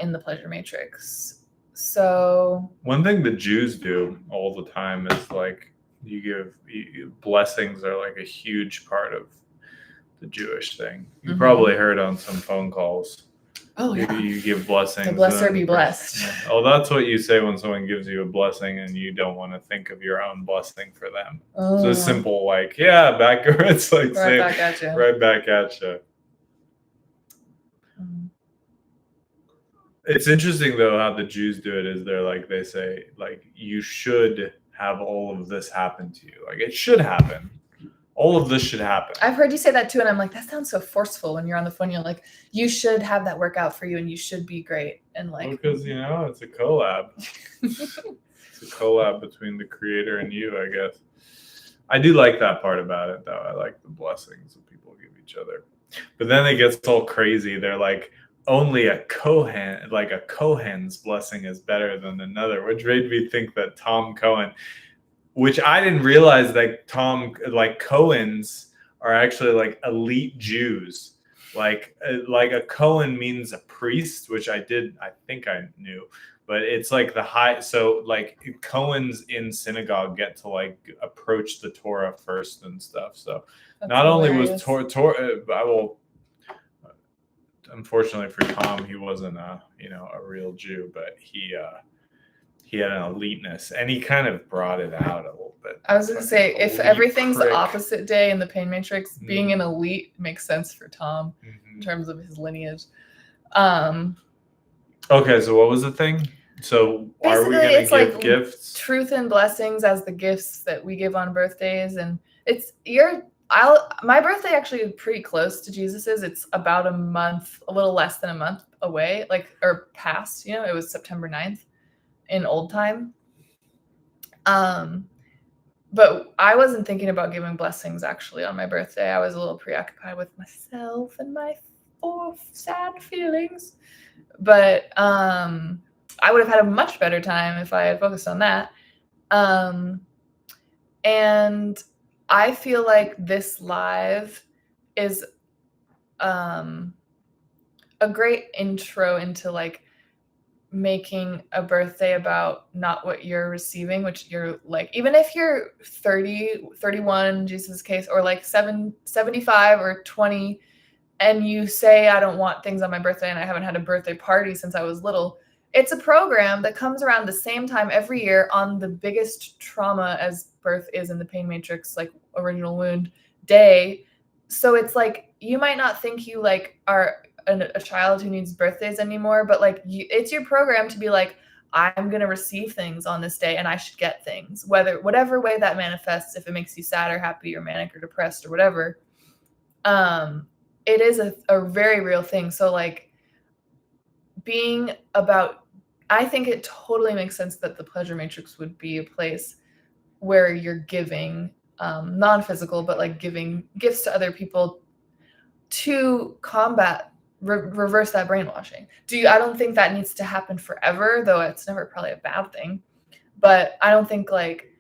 in the pleasure matrix? So one thing the Jews do all the time is like blessings are like a huge part of the Jewish thing. You probably heard on some phone calls. Oh, yeah. You give blessings. The blesser be blessed. Oh, that's what you say when someone gives you a blessing and you don't want to think of your own blessing for them. Oh. So it's simple, like, yeah, back. It's like back at you. Right back at you. It's interesting though how the Jews do it. Is they say like you should have all of this happen to you. Like it should happen. All of this should happen. I've heard you say that too, and I'm like, that sounds so forceful when you're on the phone. You're like, you should have that work out for you, and you should be great. And like, because you know, it's a collab. It's a collab between the creator and you, I guess. I do like that part about it, though. I like the blessings that people give each other. But then it gets all crazy. They're like, only a Cohen's blessing is better than another, which made me think that Tom Cohen. Which I didn't realize that Cohens are actually like elite Jews. Like a Cohen means a priest, which I think I knew, but it's like the high. So like Cohens in synagogue get to like approach the Torah first and stuff. So that's not hilarious. only was Torah, unfortunately for Tom, he wasn't a real Jew, but he had an eliteness, and he kind of brought it out a little bit. I was going to say, if everything's the opposite day in the pain matrix, being an elite makes sense for Tom in terms of his lineage. Okay, so what was the thing? So are we going to give gifts? Truth and blessings as the gifts that we give on birthdays, and my birthday actually is pretty close to Jesus's. It's about a little less than a month away, or past. You know, it was September 9th. In old time. But I wasn't thinking about giving blessings actually on my birthday. I was a little preoccupied with myself and my sad feelings. But I would have had a much better time if I had focused on that. And I feel like this live is a great intro into like making a birthday about not what you're receiving, which you're like, even if you're 30, 31, Jesus' case, or like 75 or 20, and you say, I don't want things on my birthday and I haven't had a birthday party since I was little. It's a program that comes around the same time every year on the biggest trauma as birth is in the pain matrix, like original wound day. So it's like, you might not think you like are a child who needs birthdays anymore, but like it's your program to be like, I'm going to receive things on this day and I should get things, whatever way that manifests, if it makes you sad or happy or manic or depressed or whatever. It is a very real thing. So like I think it totally makes sense that the pleasure matrix would be a place where you're giving, non-physical, but like giving gifts to other people to combat reverse that brainwashing. I don't think that needs to happen forever, though it's never probably a bad thing. But I don't think like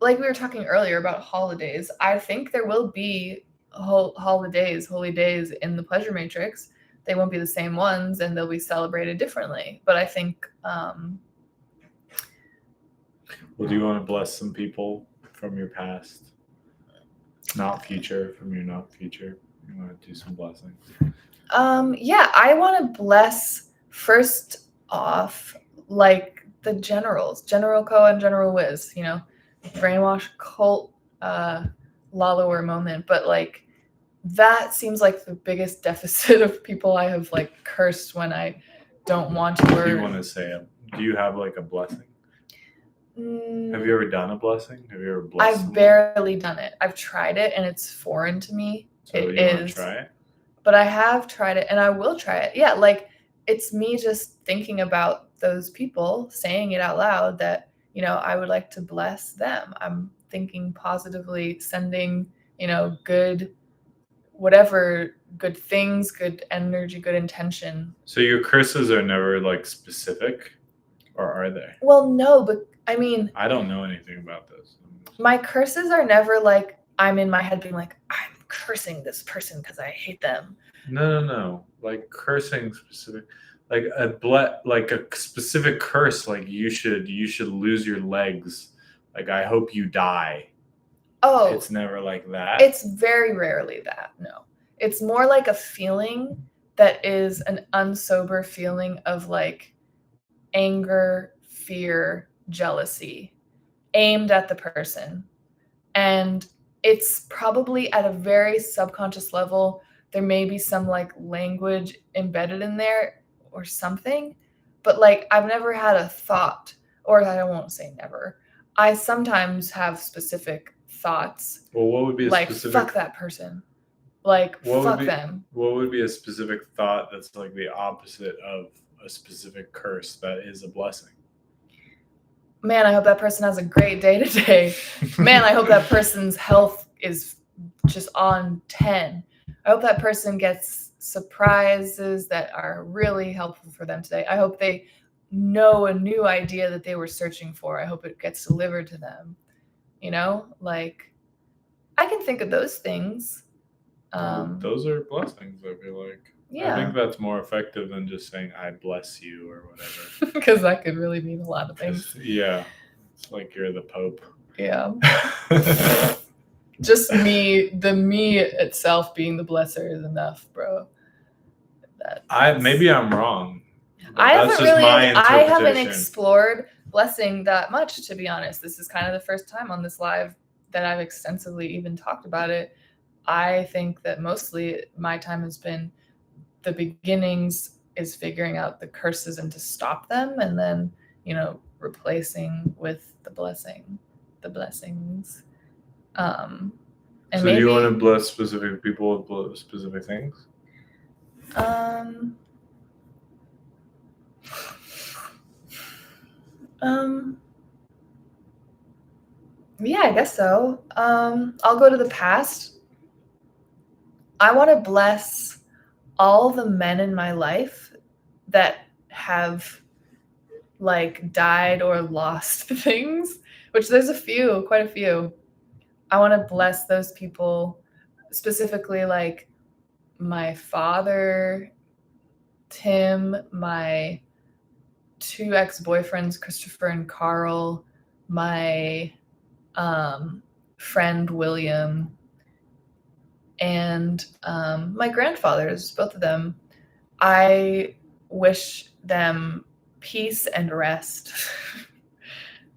we were talking earlier about holidays, I think there will be holy days in the pleasure matrix they won't be the same ones and they'll be celebrated differently. But I think, Well, do you want to bless some people from your past? Not future, from your not future. You want to do some blessings? yeah, I want to bless first off, like the generals, General Ko and General Wiz, you know, brainwash cult Lalower moment. But like, that seems like the biggest deficit of people I have like cursed when I don't want to. Do you want to say it? Do you have like a blessing? Have you ever done a blessing? Have you ever blessed I've someone? barely done it. I've tried it and it's foreign to me. So It you want is. to try it? But I have tried it and I will try it. Yeah, like it's me just thinking about those people, saying it out loud that, you know, I would like to bless them. I'm thinking positively, sending, you know, good, whatever, good things, good energy, good intention. So your curses are never like specific, or are they? Well, no, but I mean, I don't know anything about this. my curses are never like I'm in my head being like, I'm cursing this person because I hate them. No. Like cursing specific, like a specific curse. Like you should lose your legs. Like I hope you die. Oh, It's never like that. it's very rarely that. No, it's more like a feeling that is an unsober feeling of like anger, fear, jealousy aimed at the person. And it's probably at a very subconscious level. There may be some like language embedded in there or something, but like I've never had a thought, or I won't say never. I sometimes have specific thoughts. Well, what would be a like specific? fuck that person. Like What would fuck be- them. What would be a specific thought that's like the opposite of a specific curse that is a blessing? Man, I hope that person has a great day today. Man, I hope that person's health is just on 10. I hope that person gets surprises that are really helpful for them today. I hope they know a new idea that they were searching for. I hope it gets delivered to them. You know, like I can think of those things. Those are blessings, I feel like. Yeah. I think that's more effective than just saying "I bless you" or whatever. Because that could really mean a lot of things. Yeah, it's like you're the Pope. Yeah. Just the me itself being the blesser is enough, bro. Maybe I'm wrong. I That's just my haven't interpretation. explored blessing that much, to be honest. This is kind of the first time on this live that I've extensively even talked about it. I think that mostly my time has been the beginnings is figuring out the curses and to stop them, and then, you know, replacing with the blessings. And So maybe, do you want to bless specific people with specific things? Yeah, I guess so. I'll go to the past. I want to bless all the men in my life that have like died or lost things, which there's quite a few. I want to bless those people, specifically like my father, Tim, my 2 ex-boyfriends, Christopher and Carl, my friend William, and my grandfathers, both of them. I wish them peace and rest.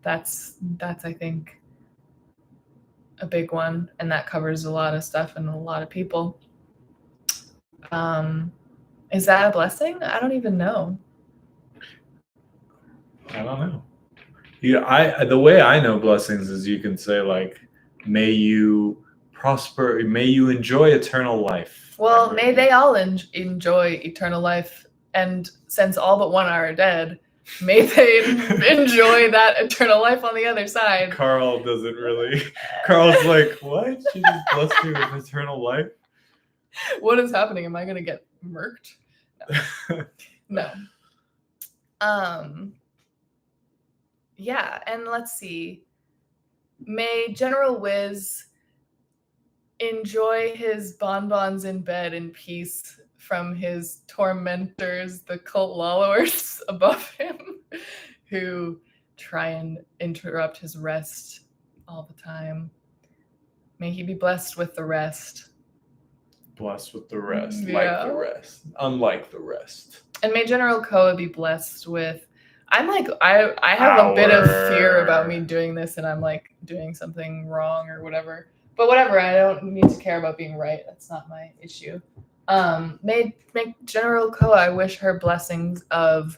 That's I think a big one, and that covers a lot of stuff and a lot of people. Is that a blessing? I don't even know. I don't know. Yeah, the way I know blessings is you can say like, may you prosper, may you enjoy eternal life. Well, may they all enjoy eternal life, and since all but one are dead, may they enjoy that eternal life on the other side. Carl doesn't really. Carl's like, what? She just blessed me with eternal life? What is happening? Am I gonna get murked? No. Yeah, and let's see. May General Wiz enjoy his bonbons in bed in peace from his tormentors, the cult followers above him, who try and interrupt his rest all the time. May he be blessed with the rest. Blessed with the rest, Yeah. like the rest, unlike the rest. And may General Koa be blessed with. I'm like, I have a bit of fear about me doing this, and I'm like doing something wrong or whatever. But whatever, I don't need to care about being right. That's not my issue. May General Koa, I wish her blessings of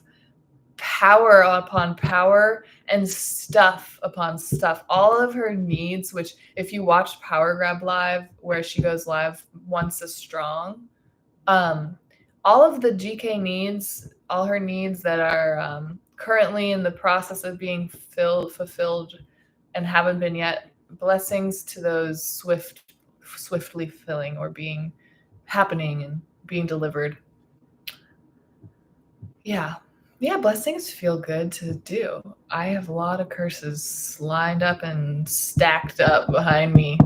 power upon power and stuff upon stuff. All of her needs, which if you watch Power Grab Live, where she goes live once a strong, all of the GK needs, all her needs that are currently in the process of being fulfilled and haven't been yet, blessings to those swiftly filling or being happening and being delivered. Yeah, blessings feel good to do. I have a lot of curses lined up and stacked up behind me.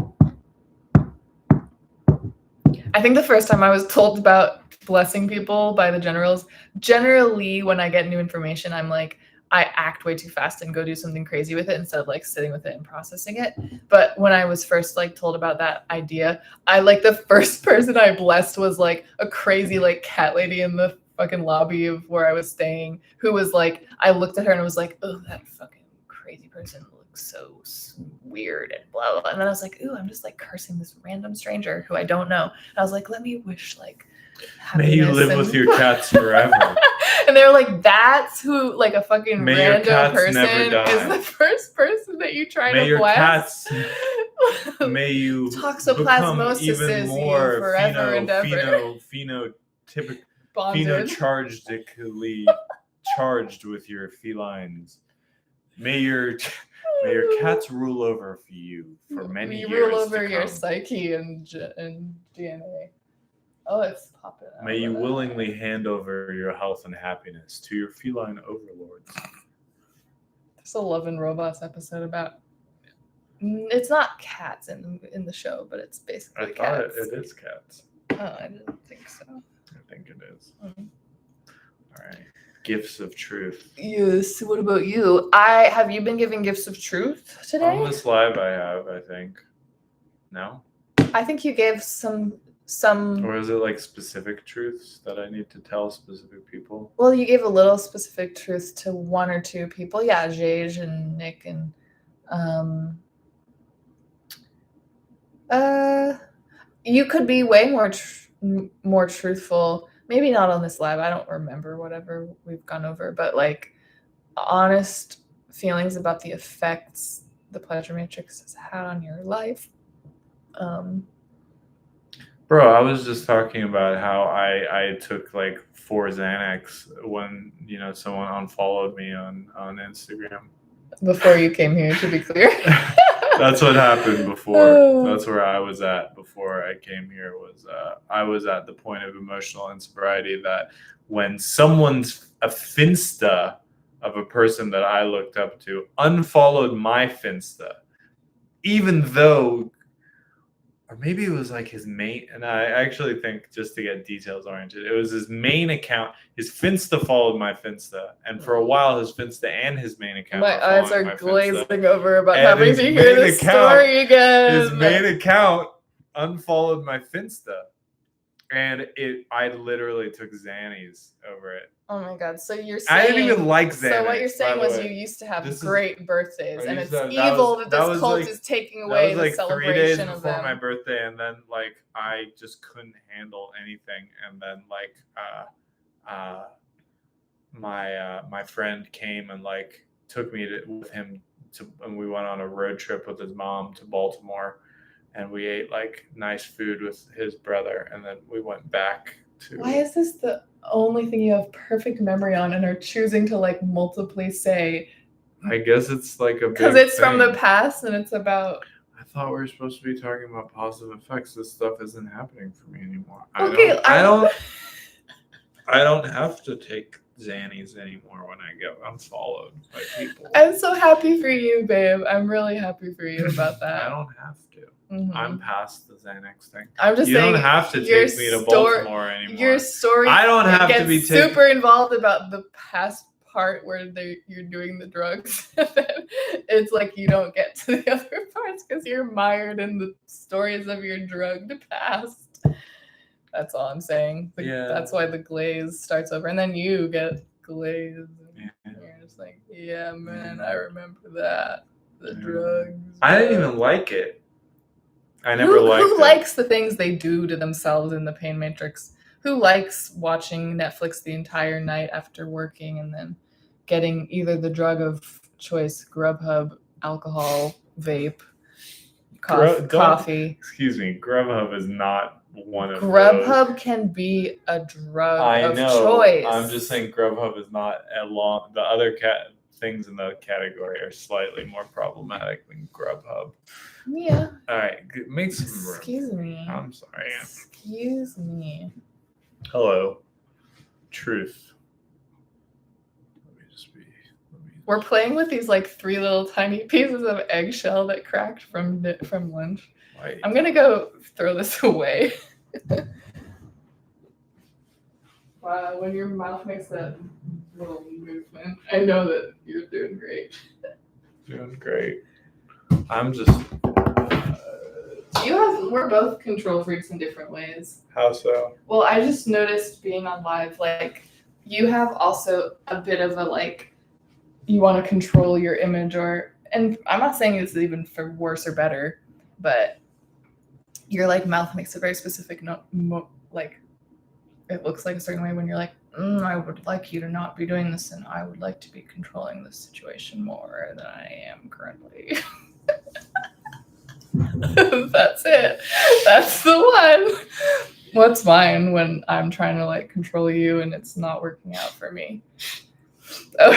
I think the first time I was told about blessing people by the generals, generally when I get new information, I'm like, I act way too fast and go do something crazy with it instead of like sitting with it and processing it. But when I was first like told about that idea, I like the first person I blessed was like a crazy like cat lady in the fucking lobby of where I was staying, who was like, I looked at her and was like, oh, that fucking crazy person looks so weird and blah, blah. And then I was like, ooh, I'm just like cursing this random stranger who I don't know. And I was like, let me wish like may you live with your cats forever. And they were like, that's who, like a fucking may your random cats person never die. is the first person that you try may to your bless. Cats, may you Toxoplasmosis become even is more you forever and ever. phenotypically charged with your felines. May your cats rule over for you for many years. Rule over to your come. psyche and DNA. Oh, it's popping out. May you willingly hand over your health and happiness to your feline overlords. There's a Love and Robots episode about. It's not cats in the show, but it's basically cats. I thought it is cats. Oh, I didn't think so. I think it is. Mm-hmm. All right. Gifts of truth. Yes. What about you? Have you been giving gifts of truth today? On this live, I have. I think. No. I think you gave some. Or is it like specific truths that I need to tell specific people? Well, you gave a little specific truth to one or two people. Yeah, Jage and Nick and you could be way more truthful. Maybe not on this live. I don't remember whatever we've gone over, but like honest feelings about the effects the pleasure matrix has had on your life. Bro, I was just talking about how I took like 4 Xanax when someone unfollowed me on Instagram. Before you came here, to be clear. That's what happened before. That's where I was at before I came here. I was at the point of emotional insobriety that when someone's a Finsta of a person that I looked up to unfollowed my Finsta, even though, or maybe it was like his main, and I actually think, just to get details oriented, it was his main account. His Finsta followed my Finsta, and for a while his Finsta and his main account. My eyes are glazing over about and having to hear this story again. His main account unfollowed my Finsta, and I literally took Xannies over it. Oh my god! So you're saying I didn't even like Xanax. So what you're saying was you used to have great birthdays, and it's evil that this cult is taking away the celebration 3 days of before them. my birthday, and then like I just couldn't handle anything, and then like my friend came and like took me with him and we went on a road trip with his mom to Baltimore, and we ate like nice food with his brother, and then we went back to. Why is this the only thing you have perfect memory on and are choosing to like multiply say? I guess it's like a because it's from the past and it's about. I thought we were supposed to be talking about positive effects. This stuff isn't happening for me anymore. Okay, I don't. I don't have to take Xannies anymore when I go. I'm followed by people. I'm so happy for you, babe. I'm really happy for you about that. I don't have to. Mhm. I'm past the Xanax thing. I'm just You saying. don't have to your take me to stor- Baltimore anymore. Your story. I don't have to gets be taken. super involved about the past part where you're doing the drugs. It's like you don't get to the other parts because you're mired in the stories of your drugged past. That's all I'm saying. Yeah. That's why the glaze starts over, and then you get glazed. Yeah. You're just like, yeah, man, I remember that. The Yeah. drugs. I didn't even like it. I never liked it. Who likes the things they do to themselves in the pain matrix? Who likes watching Netflix the entire night after working and then getting either the drug of choice, Grubhub, alcohol, vape, coffee? Excuse me, Grubhub is not one of Grubhub those. can be a drug I of know. choice. I'm just saying Grubhub is not long. The other things in the category are slightly more problematic than Grubhub. Yeah. All right, make some room. Excuse me. I'm sorry. Excuse me. Hello. Truth. We're playing with these like 3 little tiny pieces of eggshell that cracked from lunch. Wait. I'm gonna go throw this away. Wow, when your mouth makes that little movement, I know that you're doing great. Doing great. I'm just. We're both control freaks in different ways. How so? Well, I just noticed being on live, like, you have also a bit of a, like, you want to control your image and I'm not saying it's even for worse or better, but your, like, mouth makes a very specific, like, it looks like a certain way when you're like, I would like you to not be doing this and I would like to be controlling this situation more than I am currently. That's it. That's the one. What's mine when I'm trying to like control you and it's not working out for me? Oh,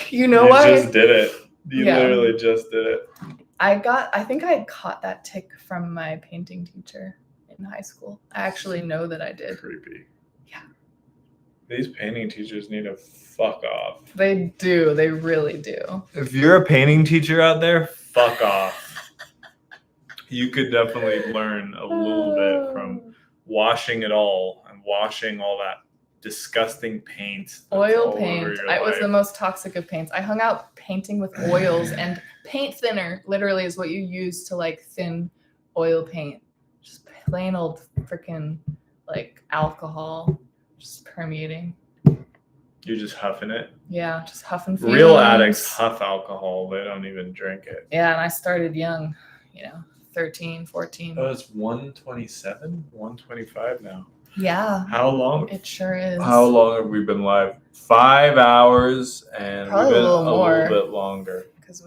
you know what? You just did it. You literally just did it. I think I caught that tick from my painting teacher in high school. I actually know that I did. Creepy. Yeah. These painting teachers need to fuck off. They do. They really do. If you're a painting teacher out there, fuck off. You could definitely learn a little bit from washing it all and washing all that disgusting paint. Oil paint. It was the most toxic of paints. I hung out painting with oils and paint thinner literally is what you use to like thin oil paint. Just plain old freaking like alcohol just permeating. You're just huffing it? Yeah, just huffing fumes. Real addicts huff alcohol. They don't even drink it. Yeah, and I started young, 13, 14. Oh, it's 127, 125 now. Yeah. How long? It sure is. How long have we been live? 5 hours, and probably we've been a little bit longer. Because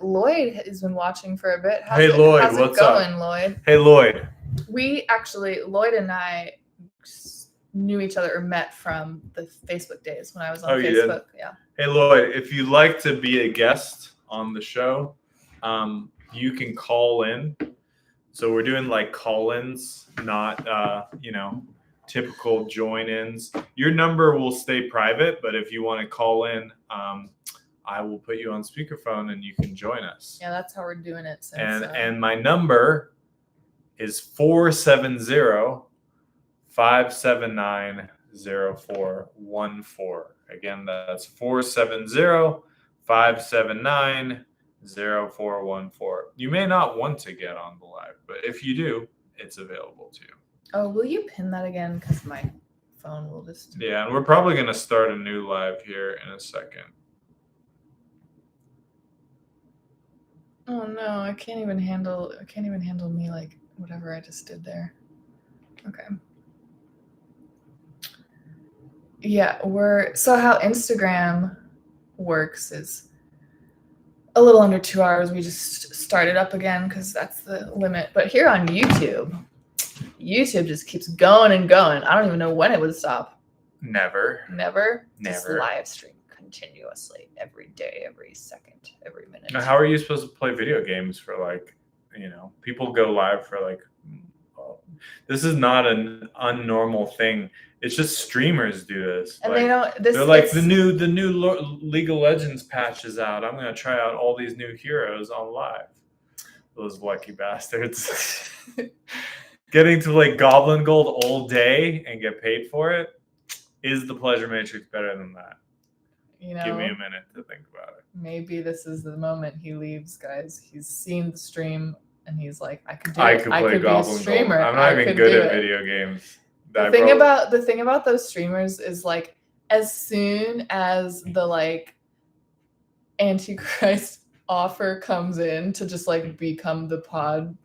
Lloyd has been watching for a bit. Hey, Lloyd, how's what's it going, up? Lloyd? Hey, Lloyd. Lloyd and I knew each other or met from the Facebook days when I was on Facebook. You did? Yeah. Hey, Lloyd, if you'd like to be a guest on the show, you can call in. So we're doing like call-ins, not typical join-ins. Your number will stay private, but if you want to call in, I will put you on speakerphone and you can join us. Yeah, that's how we're doing it. Since, and my number is 470-579-0414. Again, that's 470-579-0414. You may not want to get on the live, but if you do, it's available to you. Oh, will you pin that again? Because my phone will just. Yeah, and we're probably going to start a new live here in a second. Oh no, I can't even handle me like whatever I just did there. Okay. Yeah, so how Instagram works is a little under 2 hours. We just started up again because that's the limit. But here on YouTube just keeps going and going. I don't even know when it would stop. Never. Just live stream continuously every day, every second, every minute. Now, how are you supposed to play video games for people go live for This is not an unnormal thing. It's just streamers do this. And Like, they don't. This they're like is the new League of Legends patch is out. I'm gonna try out all these new heroes on live. Those lucky bastards. Getting to like Goblin Gold all day and get paid for it. Is the pleasure matrix better than that? You know, Give me a minute to think about it. maybe this is the moment he leaves, guys. He's seen the stream and he's like, I could do I it. could I play could be a Goblin Gold. streamer. I'm not I even could good do at it. video games. The thing about those streamers is like, as soon as the like Antichrist offer comes in to just like become the pod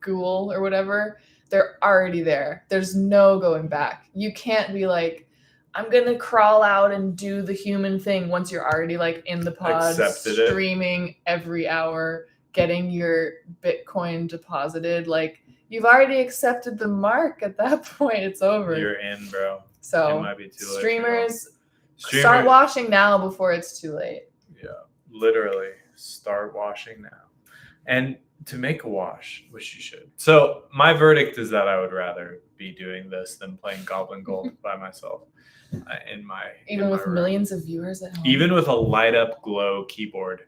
ghoul or whatever, they're already there. There's no going back. You can't be like, I'm gonna crawl out and do the human thing once you're already like in the pod, streaming every hour, getting your Bitcoin deposited. Like, you've already accepted the mark at that point. It's over. You're in, bro. So it might be too late. streamers, start washing now before it's too late. Yeah, literally start washing now. And to make a wash, which you should. So my verdict is that I would rather be doing this than playing Goblin Gold by myself even with room. Millions of viewers at home. Even with a light up glow keyboard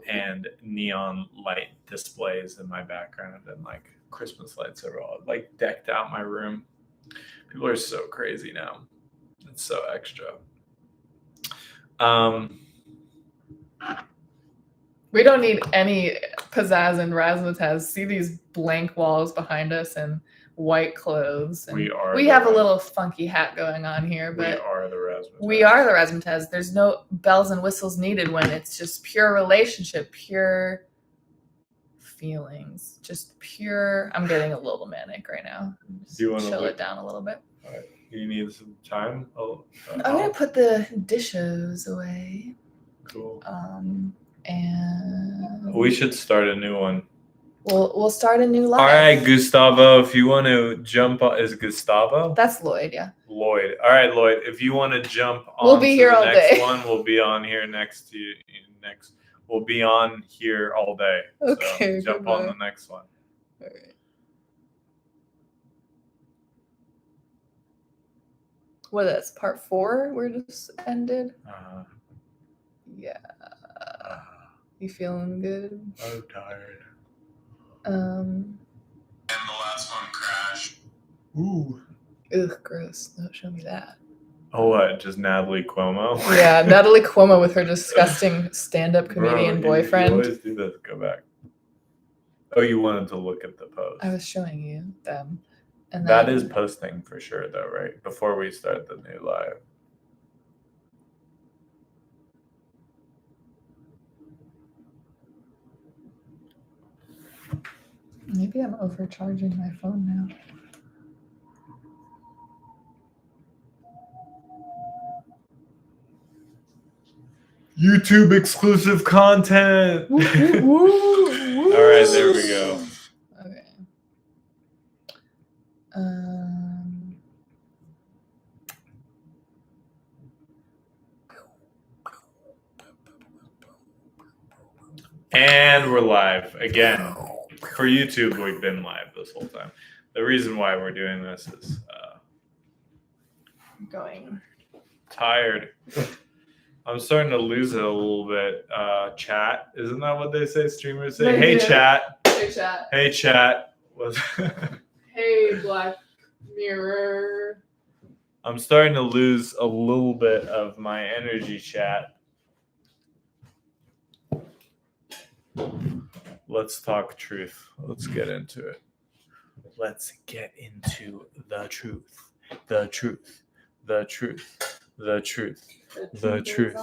and neon light displays in my background and like Christmas lights are all like decked out my room. People are so crazy now. It's so extra. We don't need any pizzazz and razzmatazz. See these blank walls behind us and white clothes. And we have a little funky hat going on here, but we are the razzmatazz. There's no bells and whistles needed when it's just pure relationship, pure feelings, just pure. I'm getting a little manic right now. Just Do you want to chill it down a little bit? All right. You need some time? I'm gonna put the dishes away. Cool. And we should start a new one. We'll start a new live. All right, Gustavo, if you want to jump on, is Gustavo? That's Lloyd, yeah. Lloyd. All right, Lloyd, if you want to jump on we'll be here the all next day. one, we'll be on here next to you. We'll be on here all day. Okay. So jump on the next one. All right. What is this? Part 4 we're just ended? Yeah. You feeling good? I'm tired. And the last one crashed. Ooh. Ugh, gross. Don't show me that. Oh, what? Just Natalie Cuomo? Yeah, Natalie Cuomo with her disgusting stand-up comedian boyfriend. You always do this. Go back. Oh, you wanted to look at the post. I was showing you them. And that is posting for sure, though, right? Before we start the new live. Maybe I'm overcharging my phone now. YouTube exclusive content. Woo, woo, woo. All right, there we go. Okay. And we're live again. For YouTube, we've been live this whole time. The reason why we're doing this is I'm going tired. I'm starting to lose it a little bit. Chat, isn't that what they say? Streamers say, "Hey, chat. Hey, chat. Hey, chat." Hey, Black Mirror. I'm starting to lose a little bit of my energy, chat. Let's talk truth. Let's get into it. Let's get into the truth. The truth. The truth. The truth. The truth.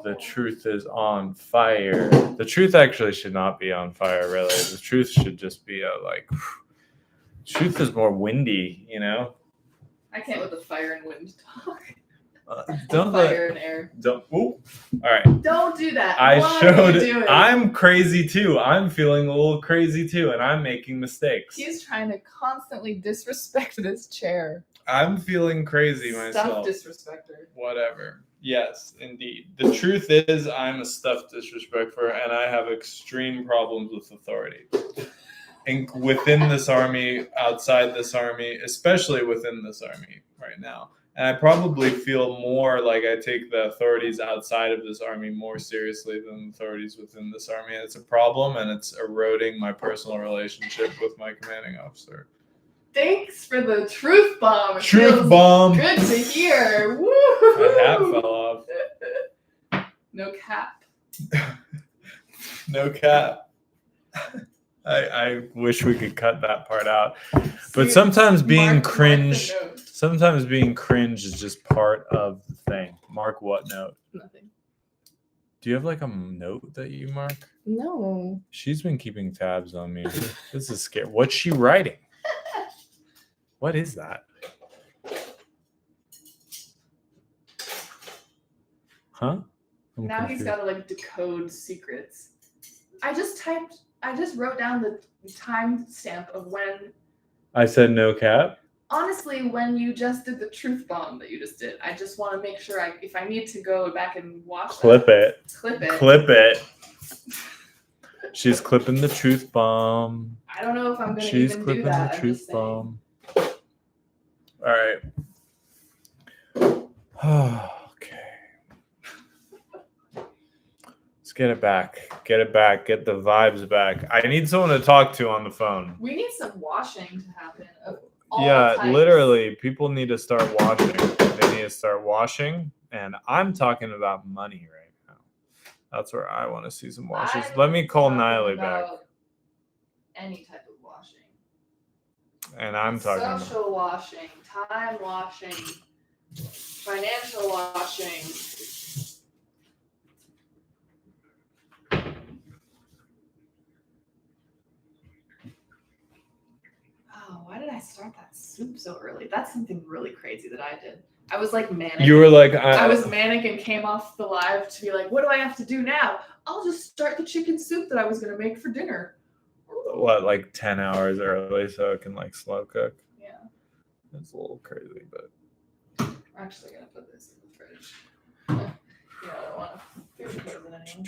The truth is on fire. The truth actually should not be on fire, really. The truth should just be truth is more windy, you know? I can't with the fire and wind talk. Don't fire and air. Don't. Ooh. All right. Don't do that. I'm crazy too. I'm feeling a little crazy too, and I'm making mistakes. He's trying to constantly disrespect this chair. I'm feeling crazy myself. Stuffed disrespecter. Whatever. Yes, indeed. The truth is, I'm a stuffed disrespecter, and I have extreme problems with authority. within this army, outside this army, especially within this army right now. And I probably feel more like I take the authorities outside of this army more seriously than the authorities within this army. And it's a problem, and it's eroding my personal relationship with my commanding officer. Thanks for the truth bomb. It Truth feels bomb. Good to hear. Woo! My hat fell off. No cap. No cap. I wish we could cut that part out. But See, sometimes being mark the cringe, note. sometimes being cringe is just part of the thing. Mark what note? Nothing. Do you have like a note that you mark? No. She's been keeping tabs on me. This is scary. What's she writing? What is that? Huh? I'm Now he's confused. got to like decode secrets. I just wrote down the time stamp of when, I said no cap. honestly, when you just did the truth bomb that you just did. I just want to make sure if I need to go back and watch Clip it. Clip it. Clip it. She's clipping the truth bomb. I don't know if I'm going to She's even clipping do that. the I'm truth just saying. bomb. All right. Okay. Let's get it back. Get it back. Get the vibes back. I need someone to talk to on the phone. We need some washing to happen. Of all Yeah, types. literally, people need to start washing. They need to start washing. And I'm talking about money right now. That's where I want to see some washes. I'm Let me call talking Niley back. about any type of washing. And I'm talking about. Social washing, time washing, financial washing. Oh, why did I start that soup so early? That's something really crazy that I did. I was like manic. You were like, I was manic and came off the live to be like, what do I have to do now? I'll just start the chicken soup that I was going to make for dinner. what, like 10 hours early so it can like slow cook? Yeah. It's a little crazy, but I'm actually going to put this in the fridge. Yeah, I don't want to food poison anyone.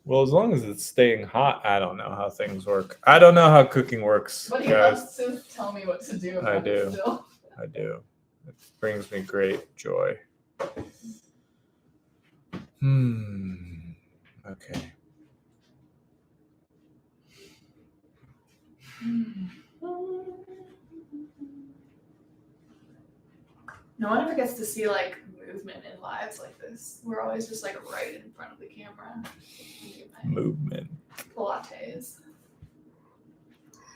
well, as long as it's staying hot, I don't know how things work. I don't know how cooking works, But he guys. loves to tell me what to do. I do. Still. I do. It brings me great joy. Okay. No one ever gets to see like movement in lives like this. We're always just like right in front of the camera. Movement. Pilates.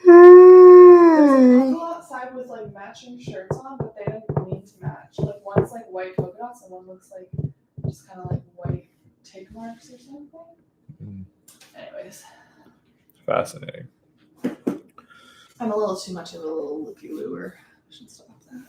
There's people outside with like matching shirts on, but they don't need to match. Like one's like white polka dots and one looks like just kind of like white tick marks or something. Anyways. Fascinating. I'm a little too much of a little looky-looer. I should stop that.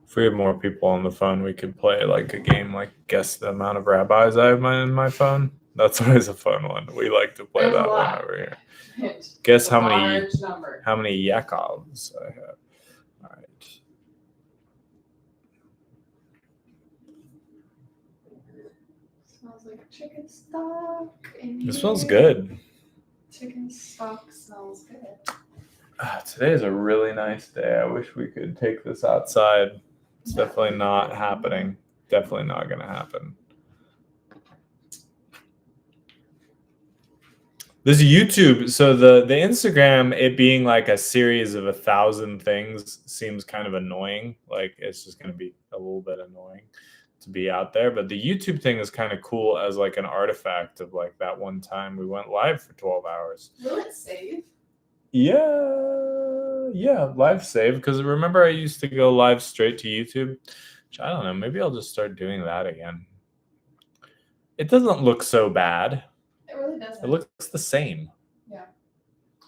If we had more people on the phone, we could play like a game like guess the amount of rabbis I have in my phone. That's always a fun one. We like to play There's that a one lot. over here. Guess how many Large number. Yakovs I have. All right. Smells like chicken stock. It smells good. Chicken stock smells good. Today is a really nice day. I wish we could take this outside. It's definitely not happening. Definitely not going to happen. This YouTube, so the Instagram, it being like a series of 1,000 things seems kind of annoying. Like it's just going to be a little bit annoying to be out there. But the YouTube thing is kind of cool as like an artifact of like that one time we went live for 12 hours. Will it save? Yeah, live save. Because remember I used to go live straight to YouTube? Which I don't know. Maybe I'll just start doing that again. It doesn't look so bad. It really doesn't. It looks the same. Yeah.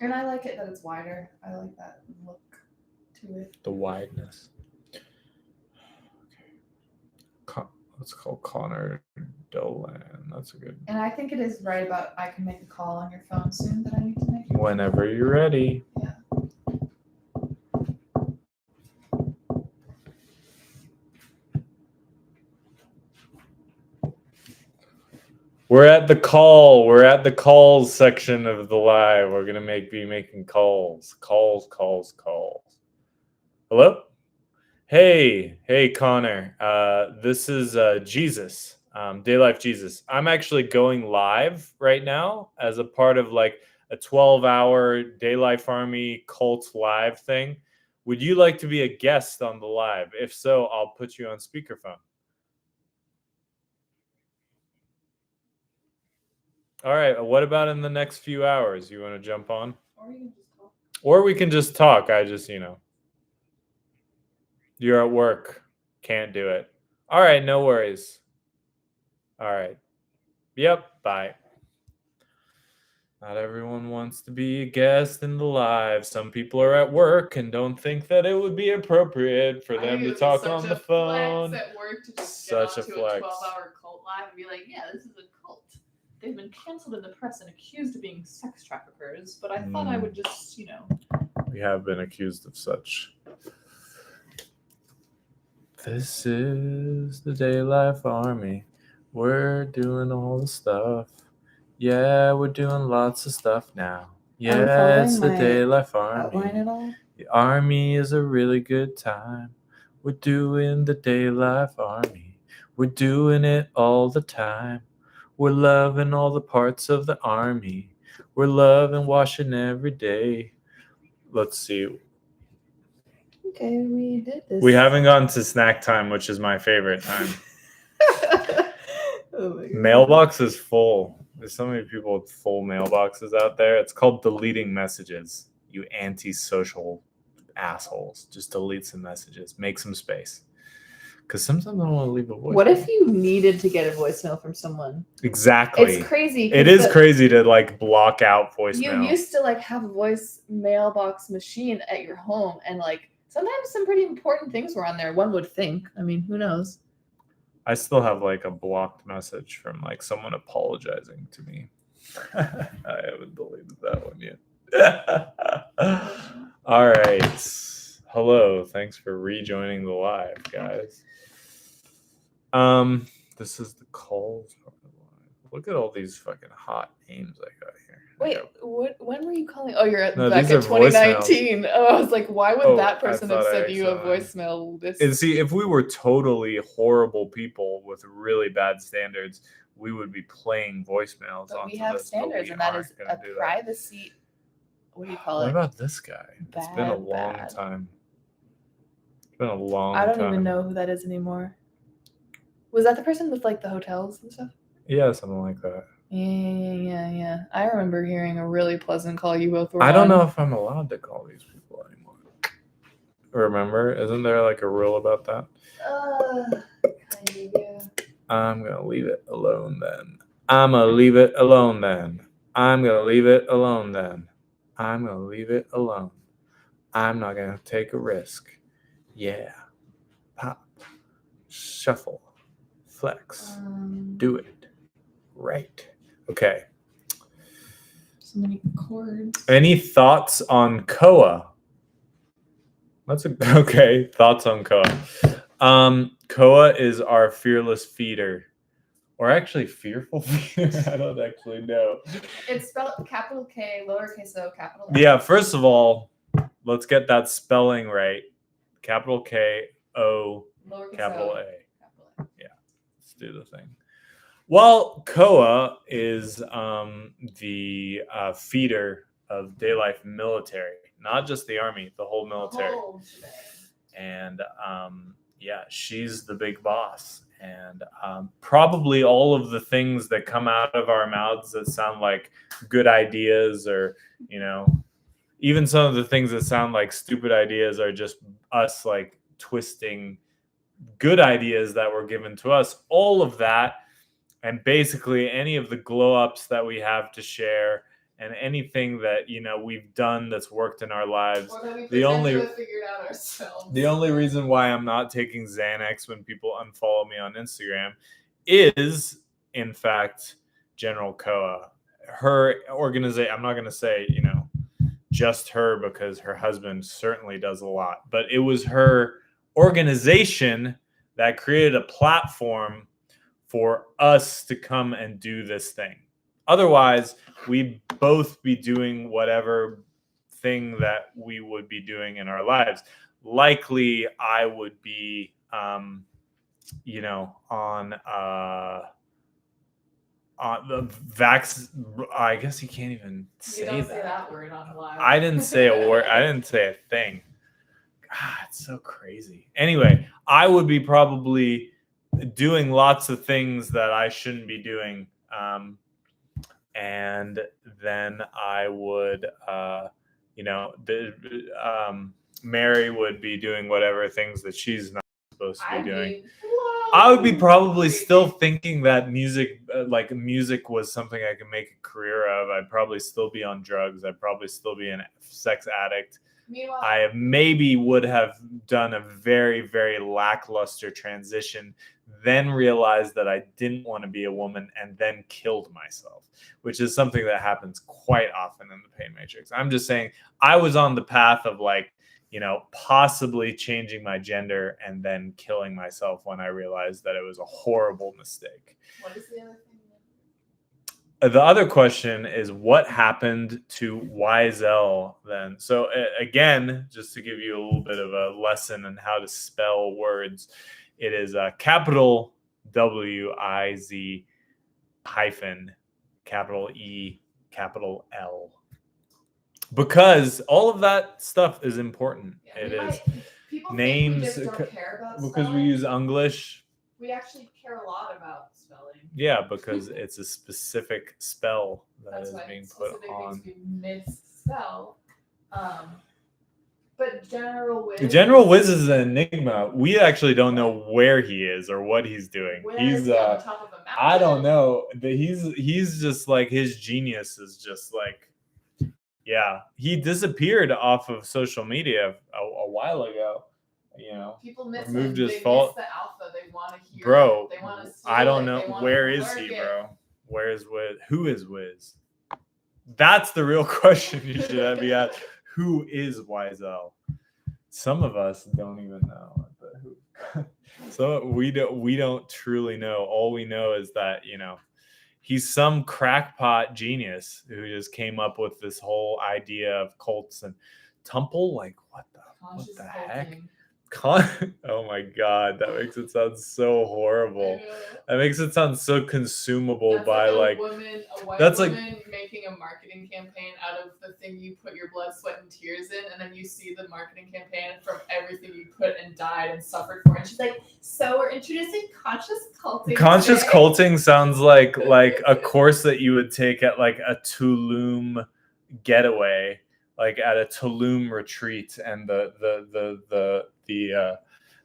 And I like it that it's wider. I like that look to it. The wideness. Let's call Connor Dolan. That's a good. And I think it is right about I can make a call on your phone soon that I need to make. Whenever you're ready. Yeah. We're at the call. We're at the calls section of the live. We're gonna be making calls. Calls. Hello? Hey, Connor. This is Jesus, DayLife Jesus. I'm actually going live right now as a part of like a 12-hour DayLife Army cult live thing. Would you like to be a guest on the live? If so, I'll put you on speakerphone. All right. What about in the next few hours? You want to jump on? Or we can just talk. I just, you're at work. Can't do it. All right. No worries. All right. Yep. Bye. Not everyone wants to be a guest in the live. Some people are at work and don't think that it would be appropriate for them to talk on the phone. At work to just Such get a onto flex. 12-hour cult live and be like, yeah, this is a cult. They've been canceled in the press and accused of being sex traffickers, but I thought I would just, We have been accused of such. This is the DayLife Army. We're doing all the stuff. Yeah, we're doing lots of stuff now. Yeah, it's the DayLife Army. Outline it all. The army is a really good time. We're doing the DayLife Army. We're doing it all the time. We're loving all the parts of the army. We're loving washing every day. Let's see. Okay, we did this. We haven't gotten to snack time, which is my favorite time. Oh my God. Mailbox is full. There's so many people with full mailboxes out there. It's called deleting messages. You antisocial assholes. Just delete some messages. Make some space. Because sometimes I don't want to leave a voicemail. What if you needed to get a voicemail from someone? Exactly. It's crazy. It is crazy to like block out voicemail. You used to like have a voice mailbox machine at your home, and like sometimes some pretty important things were on there. One would think. I mean, who knows? I still have like a blocked message from like someone apologizing to me. I haven't deleted that one yet. All right. Hello. Thanks for rejoining the live, guys. This is the calls part of the live. Look at all these fucking hot names I got here. Wait, when were you calling? Oh, you're No, back these at are 2019. Oh, I was like, why would that I person have thought I sent you a accidentally- voicemail? This And see, if we were totally horrible people with really bad standards, we would be playing voicemails. But we onto have this, standards, we and that is aren't gonna a do that. privacy. What do you call What it? about this guy? It's been a long Bad. time. It's been a long I time. don't even know who that is anymore. Was that the person with like the hotels and stuff? Yeah, something like that. Yeah. I remember hearing a really pleasant call you both were I don't on. know if I'm allowed to call these people anymore. Remember? Isn't there like a rule about that? Kind of, yeah. I'm going to leave it alone then. I'm going to leave it alone then. I'm going to leave it alone then. I'm going to leave it alone. I'm not going to take a risk. Yeah. Pop. Shuffle. Flex. Do it. Right. Okay. So many chords. Any thoughts on Koa? Okay. Thoughts on Koa. Koa is our fearless feeder. Or actually fearful feeder. I don't actually know. It's spelled capital K, lowercase o, capital Yeah, first of all, let's get that spelling right. Capital K O lowercase capital o, A. capital A. Yeah. Let's do the thing. Well, Koa is the feeder of DayLife military, not just the army, the whole military. Oh, shit. And yeah, she's the big boss. And probably all of the things that come out of our mouths that sound like good ideas, or, even some of the things that sound like stupid ideas are just us like twisting good ideas that were given to us. All of that. And basically any of the glow ups that we have to share, and anything that, we've done that's worked in our lives. Or that we The only- figured out ourselves. The only reason why I'm not taking Xanax when people unfollow me on Instagram is, in fact, General Koa. Her organization, I'm not going to say, just her, because her husband certainly does a lot. But it was her organization that created a platform for us to come and do this thing. Otherwise, we'd both be doing whatever thing that we would be doing in our lives. Likely, I would be, on the vax. I guess you can't even say You don't that. say that word on live. I didn't say a word. I didn't say a thing. God, it's so crazy. Anyway, I would be probably doing lots of things that I shouldn't be doing. And then I would, Mary would be doing whatever things that she's not supposed to be doing. I would be probably still thinking that music was something I could make a career of. I'd probably still be on drugs. I'd probably still be a sex addict. Meanwhile, I maybe would have done a very, very lackluster transition, then realized that I didn't want to be a woman, and then killed myself, which is something that happens quite often in the pain matrix. I'm just saying I was on the path of possibly changing my gender and then killing myself when I realized that it was a horrible mistake. what is the other thing? The other question is what happened to YZL then? So again, just to give you a little bit of a lesson on how to spell words, it is capital WIZ hyphen capital E capital L. Because all of that stuff is important. Yeah, it is people names think we just don't care about because spelling. we use English. We actually care a lot about spelling. Yeah, because it's a specific spell That's is why being put specific on. things we misspell. But General Wiz is an enigma. We actually don't know where he is or what he's doing. Where He's is he on the top of a mountain? I don't know. He's just like his genius is just like, yeah. He disappeared off of social media a while ago. People miss removed him. his They fault. miss the alpha. They want to hear Bro, it. They want to see I don't it. know. They wanna Where is lurk he, it. bro? Where is Wiz? Who is Wiz? That's the real question you should be asked. Who is YZL? Some of us don't even know. So we don't truly know. All we know is that, he's some crackpot genius who just came up with this whole idea of cults and Temple. Like, what the heck? Oh my God, that makes it sound so horrible. That makes it sound so consumable. That's by like a white woman making a marketing campaign out of the thing you put your blood, sweat, and tears in, and then you see the marketing campaign from everything you put and died and suffered for, and she's like, "So we're introducing conscious culting." Conscious culting sounds like a course that you would take at like a Tulum getaway, like at a Tulum retreat, and the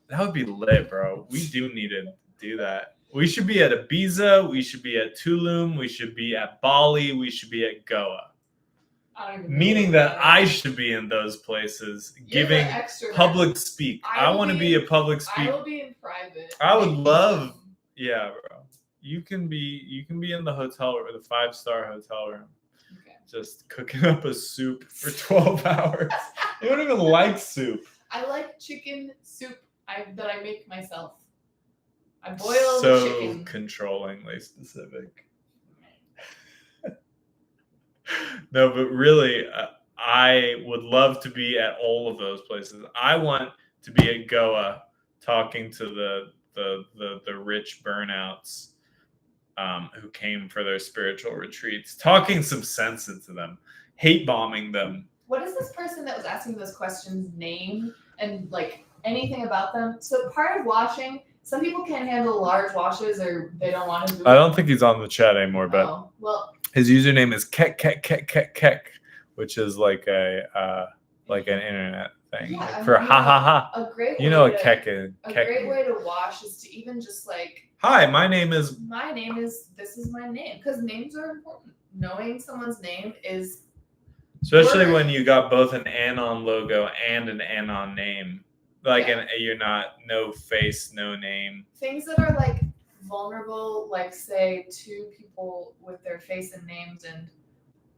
that would be lit, bro. We do need to do that. We should be at Ibiza. We should be at Tulum. We should be at Bali. We should be at Goa. Meaning that I should be in those places, giving public speak. I want to be a public speaker. I will be in private. I would love, yeah, bro. You can be in the hotel or the 5-star hotel room. Okay. Just cooking up a soup for 12 hours. You don't even like soup. I like chicken soup that I make myself. I boil the chicken. So controllingly specific. No, but really, I would love to be at all of those places. I want to be at Goa talking to the rich burnouts who came for their spiritual retreats, talking some sense into them, hate bombing them. What is this person that was asking those questions name and like anything about them? So part of washing, some people can't handle large washes or they don't want to do it. I don't think he's on the chat anymore, but his username is kek, which is like an internet thing for ha ha ha. A great you know way what kek is. A great way to wash is to even just like, hi, my name is. This is my name, because names are important. Knowing someone's name is. Especially when you got both an Anon logo and an Anon name. Like, you're not, no face, no name. Things that are like vulnerable, like say 2 people with their face and names and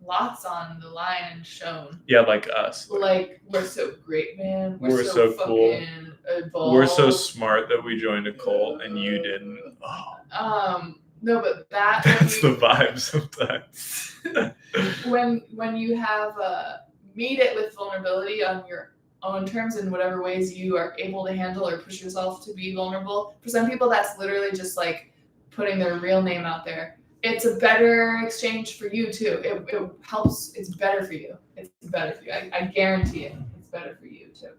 lots on the line and shown. Yeah, like us. Like, we're so great, man. We're so cool. Evolved. We're so smart that we joined a cult and you didn't. Oh, No, but that That's the vibe sometimes. when you have meet it with vulnerability on your own terms in whatever ways you are able to handle or push yourself to be vulnerable. For some people, that's literally just like putting their real name out there. It's a better exchange for you too. It helps. It's better for you. It's better for you. I guarantee it. It's better for you too.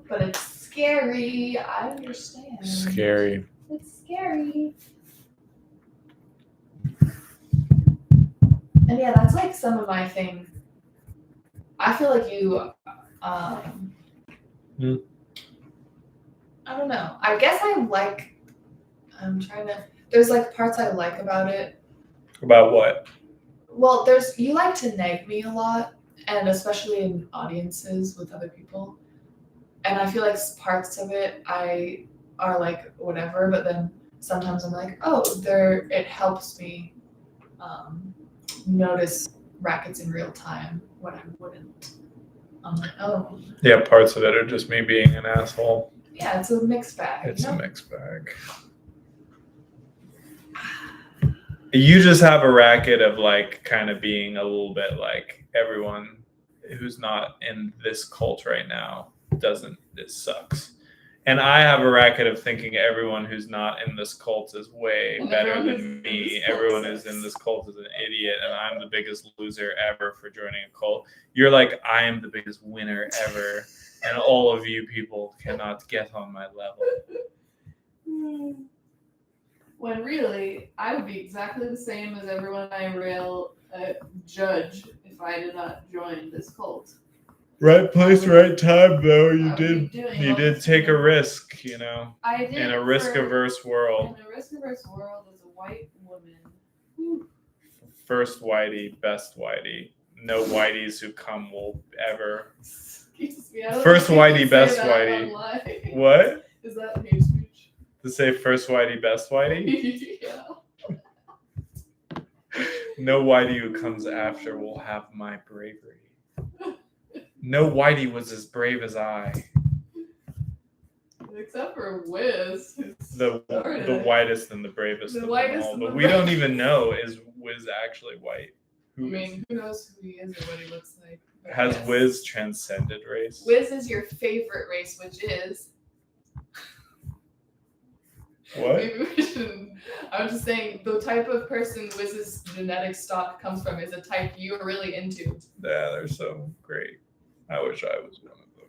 But it's scary. I understand. Scary. It's scary. And yeah, that's like some of my thing. I feel like you, I don't know. I guess there's like parts I like about it. About what? Well, you like to nag me a lot, and especially in audiences with other people. And I feel like parts of it are like whatever, but then sometimes I'm like, oh, it helps me notice rackets in real time when I wouldn't. I'm like, oh. Yeah, parts of it are just me being an asshole. Yeah, it's a mixed bag. It's a mixed bag. You just have a racket of like kind of being a little bit like everyone who's not in this cult right now it sucks. And I have a racket of thinking everyone who's not in this cult is way better than me. Everyone who's in this cult is an idiot, and I'm the biggest loser ever for joining a cult. You're like, I am the biggest winner ever, and all of you people cannot get on my level. When really, I would be exactly the same as everyone I judge if I did not join this cult. Right place, right time, though. You did take a risk, I did. In a risk-averse world. In a risk-averse world, as a white woman. First whitey, best whitey. No whiteys who come will ever. First whitey, best whitey. What? Is that hate speech? To say first whitey, best whitey? Yeah. No whitey who comes after will have my bravery. No whitey was as brave as I. Except for Wiz. The whitest and the bravest of them all. But we don't even know, is Wiz actually white? Who knows who he is or what he looks like. Has Wiz transcended race? Wiz is your favorite race, which is... What? I'm just saying, the type of person Wiz's genetic stock comes from is a type you're really into. Yeah, they're so great. I wish I was one of them.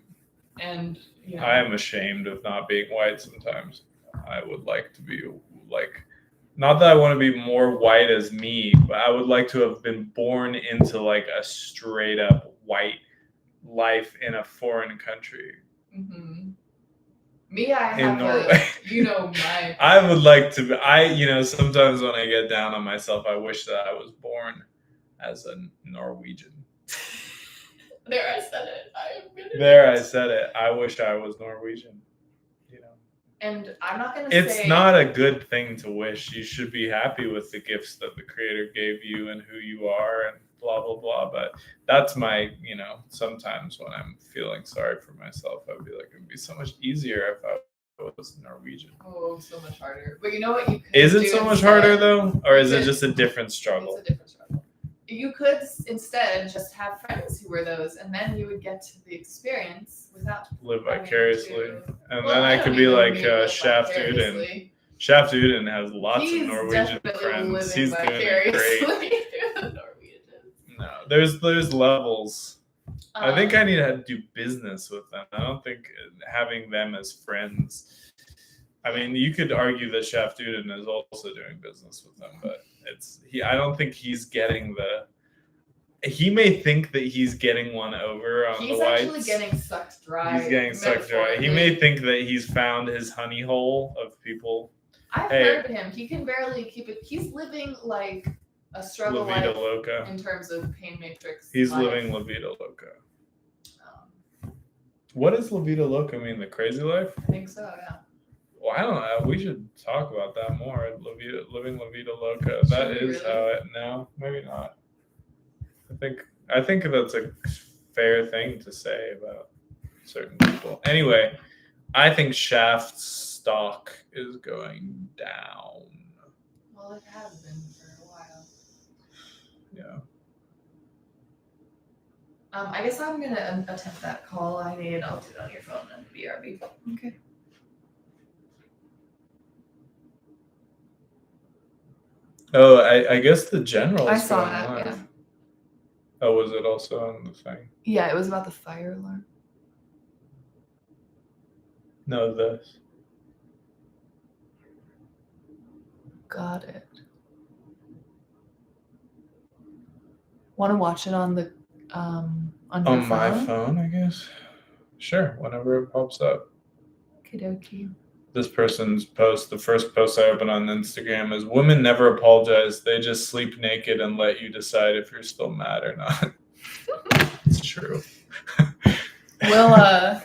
And I am ashamed of not being white sometimes. I would like to be like, not that I want to be more white as me, but I would like to have been born into like a straight up white life in a foreign country. Mm-hmm. Me, I have in Norway. My. I would like to be, sometimes when I get down on myself, I wish that I was born as a Norwegian. There, I said it. I said it. I wish I was Norwegian. And I'm not going to say... It's not a good thing to wish. You should be happy with the gifts that the Creator gave you and who you are and blah, blah, blah. But that's my, sometimes when I'm feeling sorry for myself, I'd be like, it'd be so much easier if I was Norwegian. Oh, so much harder. But you know what you could Is it so much harder, though? Or is it just a different struggle? It's a different struggle. You could instead just have friends who were those, and then you would get to the experience without live vicariously. And then I could be like Shaft Uden. Shaft Uden has lots of Norwegian friends. He's doing great. No, there's levels. I think I need to do business with them. I don't think having them as friends. I mean, you could argue that Shaft Uden is also doing business with them, but I don't think he's getting he may think that he's getting one over on the whites. He's actually getting sucked dry. He's getting sucked dry. He may think that he's found his honey hole of people. I've heard him. He can barely keep it. He's living like a struggle La Vida life Loca. in terms of pain matrix. He's living La Vida Loca. What does La Vida Loca mean? The crazy life? I think so, yeah. Well, I don't know. We should talk about that more. Living La Vida Loca. That is how it. No, maybe not. I think that's a fair thing to say about certain people. Anyway, I think Shaft's stock is going down. Well, it has been for a while. Yeah. I guess I'm gonna attempt that call I made. I'll do it on your phone and BRB. Okay. Oh, I guess the general I is saw going that. live. Yeah. Oh, was it also on the thing? Yeah, it was about the fire alarm. No, this. Got it. Want to watch it on the on your On my phone? phone, I guess. Sure, whenever it pops up. Okie This person's post, the first post I open on Instagram is women never apologize. They just sleep naked and let you decide if you're still mad or not. It's true. We'll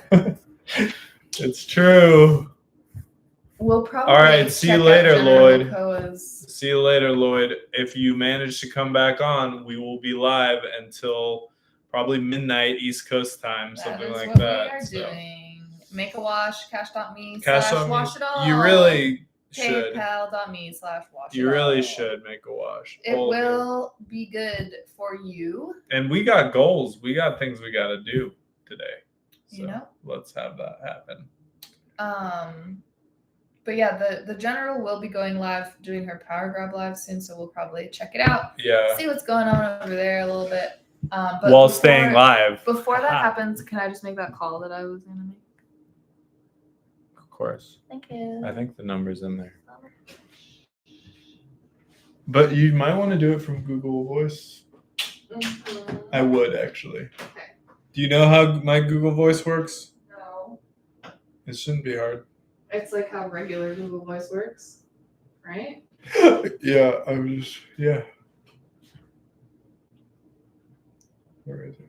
It's true. we'll probably All right, see you check out later, General Lloyd. Mokoa's. See you later, Lloyd. If you manage to come back on, we will be live until probably midnight East Coast time, That something is like what that. we are doing. Make a wash, cash.me Cash slash on wash me. it all. You really should. PayPal.me slash wash it You really all. should make a wash. It all of you. will be good for you. And we got goals. We got things we got to do today. So You know? let's have that happen. But yeah, the general will be going live, doing her power grab live soon, so we'll probably check it out. Yeah. See what's going on over there a little bit. But While staying live. Before that happens, can I just make that call that I was gonna make? Of course. Thank you. I think the number's in there. But you might want to do it from Google Voice. Mm-hmm. I would actually. Okay. Do you know how my Google Voice works? No. It shouldn't be hard. It's like how regular Google Voice works, right? Yeah, yeah. Where is it?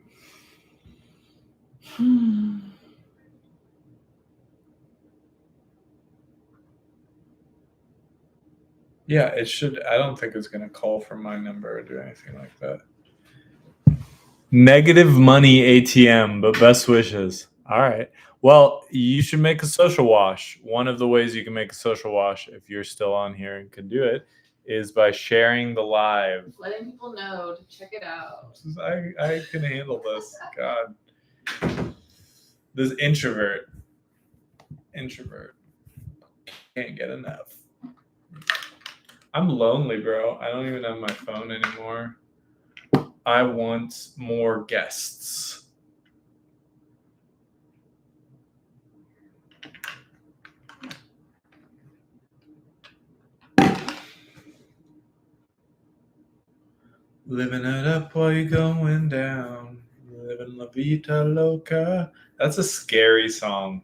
Yeah, it should. I don't think it's going to call from my number or do anything like that. Negative money ATM, but best wishes. All right. Well, you should make a social wash. One of the ways you can make a social wash, if you're still on here and can do it, is by sharing the live. Letting people know to check it out. I can handle this. God. This introvert. Can't get enough. I'm lonely, bro. I don't even have my phone anymore. I want more guests. Living it up while you're going down. Living la vida loca. That's a scary song.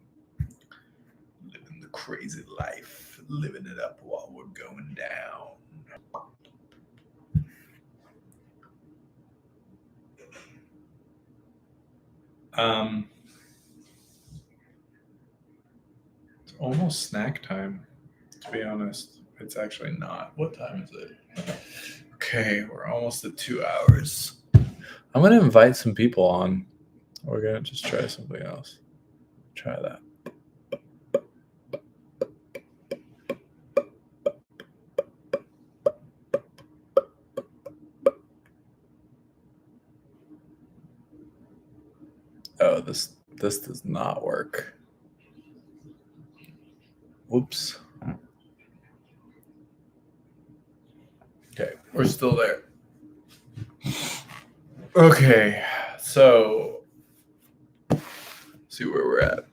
Living the crazy life. Living it up while we're going down. It's almost snack time, to be honest. It's actually not. What time is it? Okay, we're almost at 2 hours. I'm going to invite some people on. We're going to just try something else. Try that. Oh, this does not work. Whoops. Okay, we're still there. Okay, so see where we're at.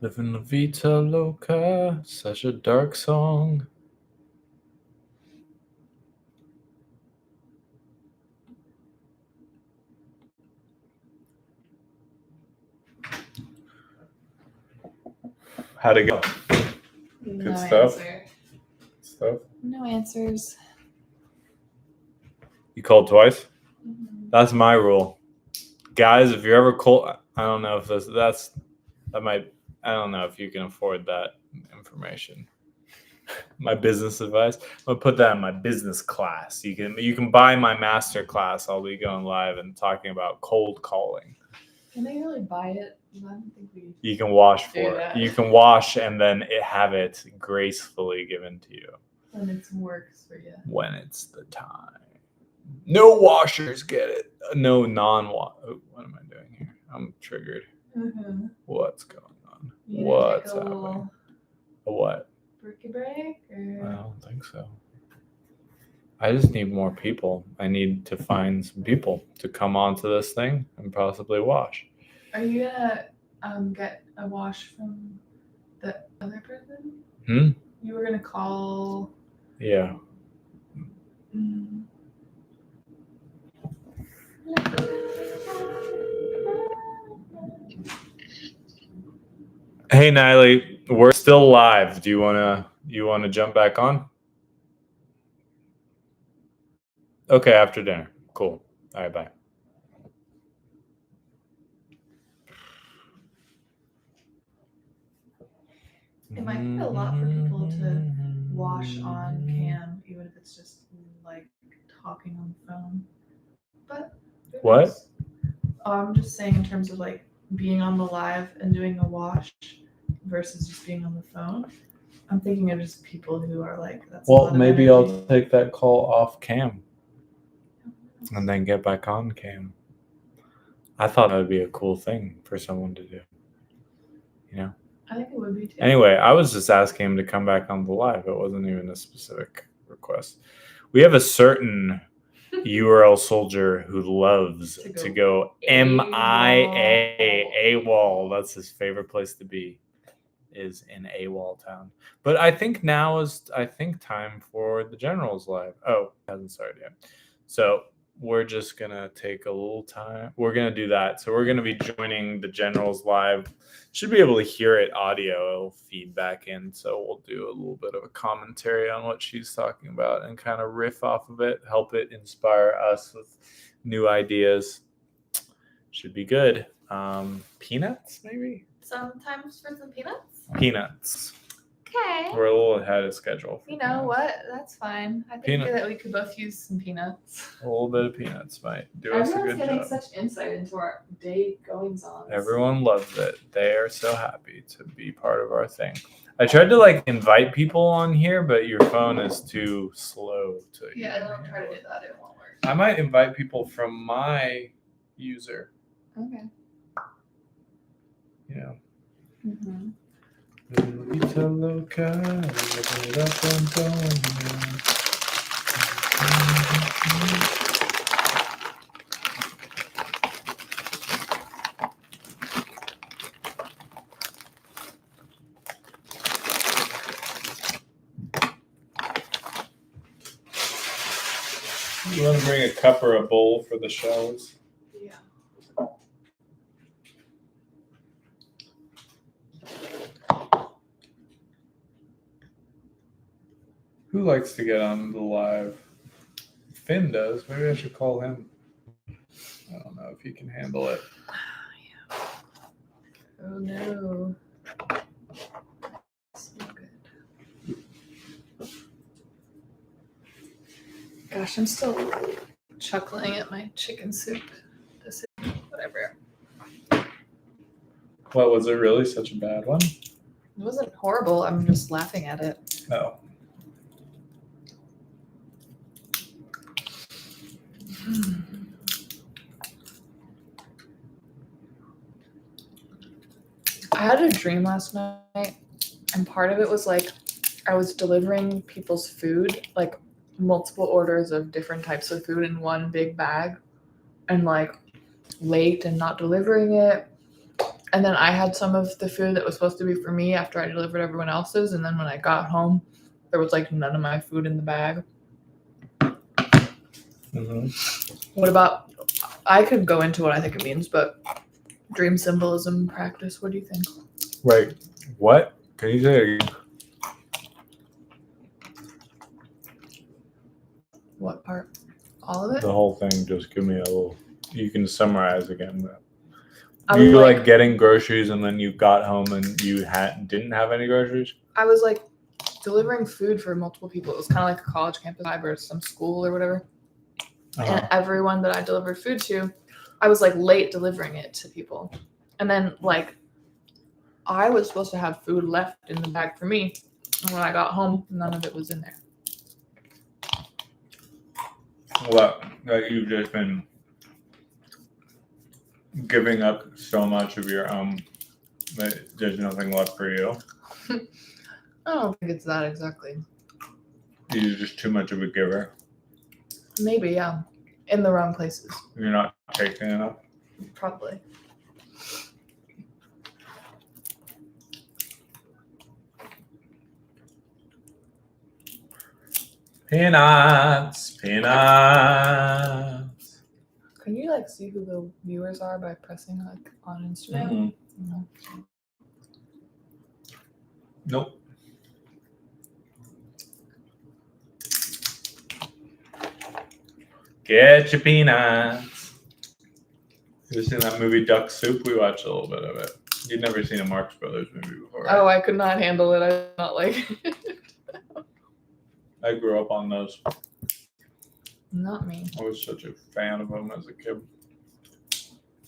Living la vida loca, such a dark song. How'd it go? No stuff. answer. Stuff. No answers. You called twice? That's my rule. Guys, if you're ever cold, I don't know if I don't know if you can afford that information. My business advice. I'm gonna put that in my business class. You can buy my master class. I'll be going live and talking about cold calling. Can they really buy it? I don't think we. You can wash Do for that. it. You can wash and then have it gracefully given to you When it works for you. when it's the time. No washers get it. No non-wash. What am I doing here? I'm triggered. Mm-hmm. What's going on? You What's take a happening? little A what? Bricky break? Or... I don't think so. I just need more people. I need to find some people to come onto this thing and possibly wash. Are you gonna get a wash from the other person? You were gonna call. Yeah. Hey Niley, we're still live. Do you wanna jump back on? Okay, after dinner. Cool. All right, bye. It might be a lot for people to wash on cam, even if it's just like talking on the phone. But What? I'm just saying in terms of like being on the live and doing a wash versus just being on the phone. I'm thinking of just people who are like that's a lot Well, of maybe energy. I'll take that call off cam and then get back on cam. I thought that would be a cool thing for someone to do. You know? I think it would be too. Anyway, I was just asking him to come back on the live. It wasn't even a specific request. We have a certain URL soldier who loves to go MIA, AWOL. That's his favorite place to be, is in AWOL town. But I think now is time for the Generals live. Oh, it hasn't started yet. So we're just gonna take a little time. We're gonna do that. So we're gonna be joining the Generals live. Should be able to hear it audio. It'll feed back in. So we'll do a little bit of a commentary on what she's talking about and kind of riff off of it, help it inspire us with new ideas. Should be good. Peanuts, maybe? Sometimes for some peanuts. Peanuts. Okay. We're a little ahead of schedule. You know what? That's fine. I think that we could both use some peanuts. A little bit of peanuts might do us a good getting job. such insight into our day goings on. Everyone loves it. They are so happy to be part of our thing. I tried to like invite people on here, but your phone is too slow to. Yeah, don't try to do that. It won't work. I might invite people from my user. Okay. You know. Mm-hmm. Lolita Loca, living it up Antonio. You want to bring a cup or a bowl for the shells? Yeah. Who likes to get on the live? Finn does. Maybe I should call him. I don't know if he can handle it. Oh no. So good. Gosh, I'm still chuckling at my chicken soup. Whatever. What, was it really such a bad one? It wasn't horrible. I'm just laughing at it. Oh. I had a dream last night, and part of it was like I was delivering people's food, like multiple orders of different types of food in one big bag, and like late and not delivering it. And then I had some of the food that was supposed to be for me after I delivered everyone else's, and then when I got home, there was like none of my food in the bag. Mm-hmm. What about, I could go into what I think it means, but dream symbolism practice, what do you think? Wait, what? Can you say it again? What part? All of it? The whole thing. Just give me a little. You can summarize again. I was You were like getting groceries, and then you got home and you didn't have any groceries. I was like delivering food for multiple people. It was kind of like a college campus vibe or some school or whatever. And everyone that I delivered food to, I was like late delivering it to people. And then like I was supposed to have food left in the bag for me. And when I got home, none of it was in there. Well, that you've just been giving up so much of your that there's nothing left for you. I don't think it's that exactly. You're just too much of a giver. Maybe, yeah. In the wrong places. You're not taking enough. Probably. Peanuts. Can you like see who the viewers are by pressing like on Instagram? No. Nope. Get your peanuts. You ever seen that movie Duck Soup? We watched a little bit of it. You'd never seen a Marx Brothers movie before, right? Oh, I could not handle it. I did not like it. I grew up on those. Not me. I was such a fan of them as a kid.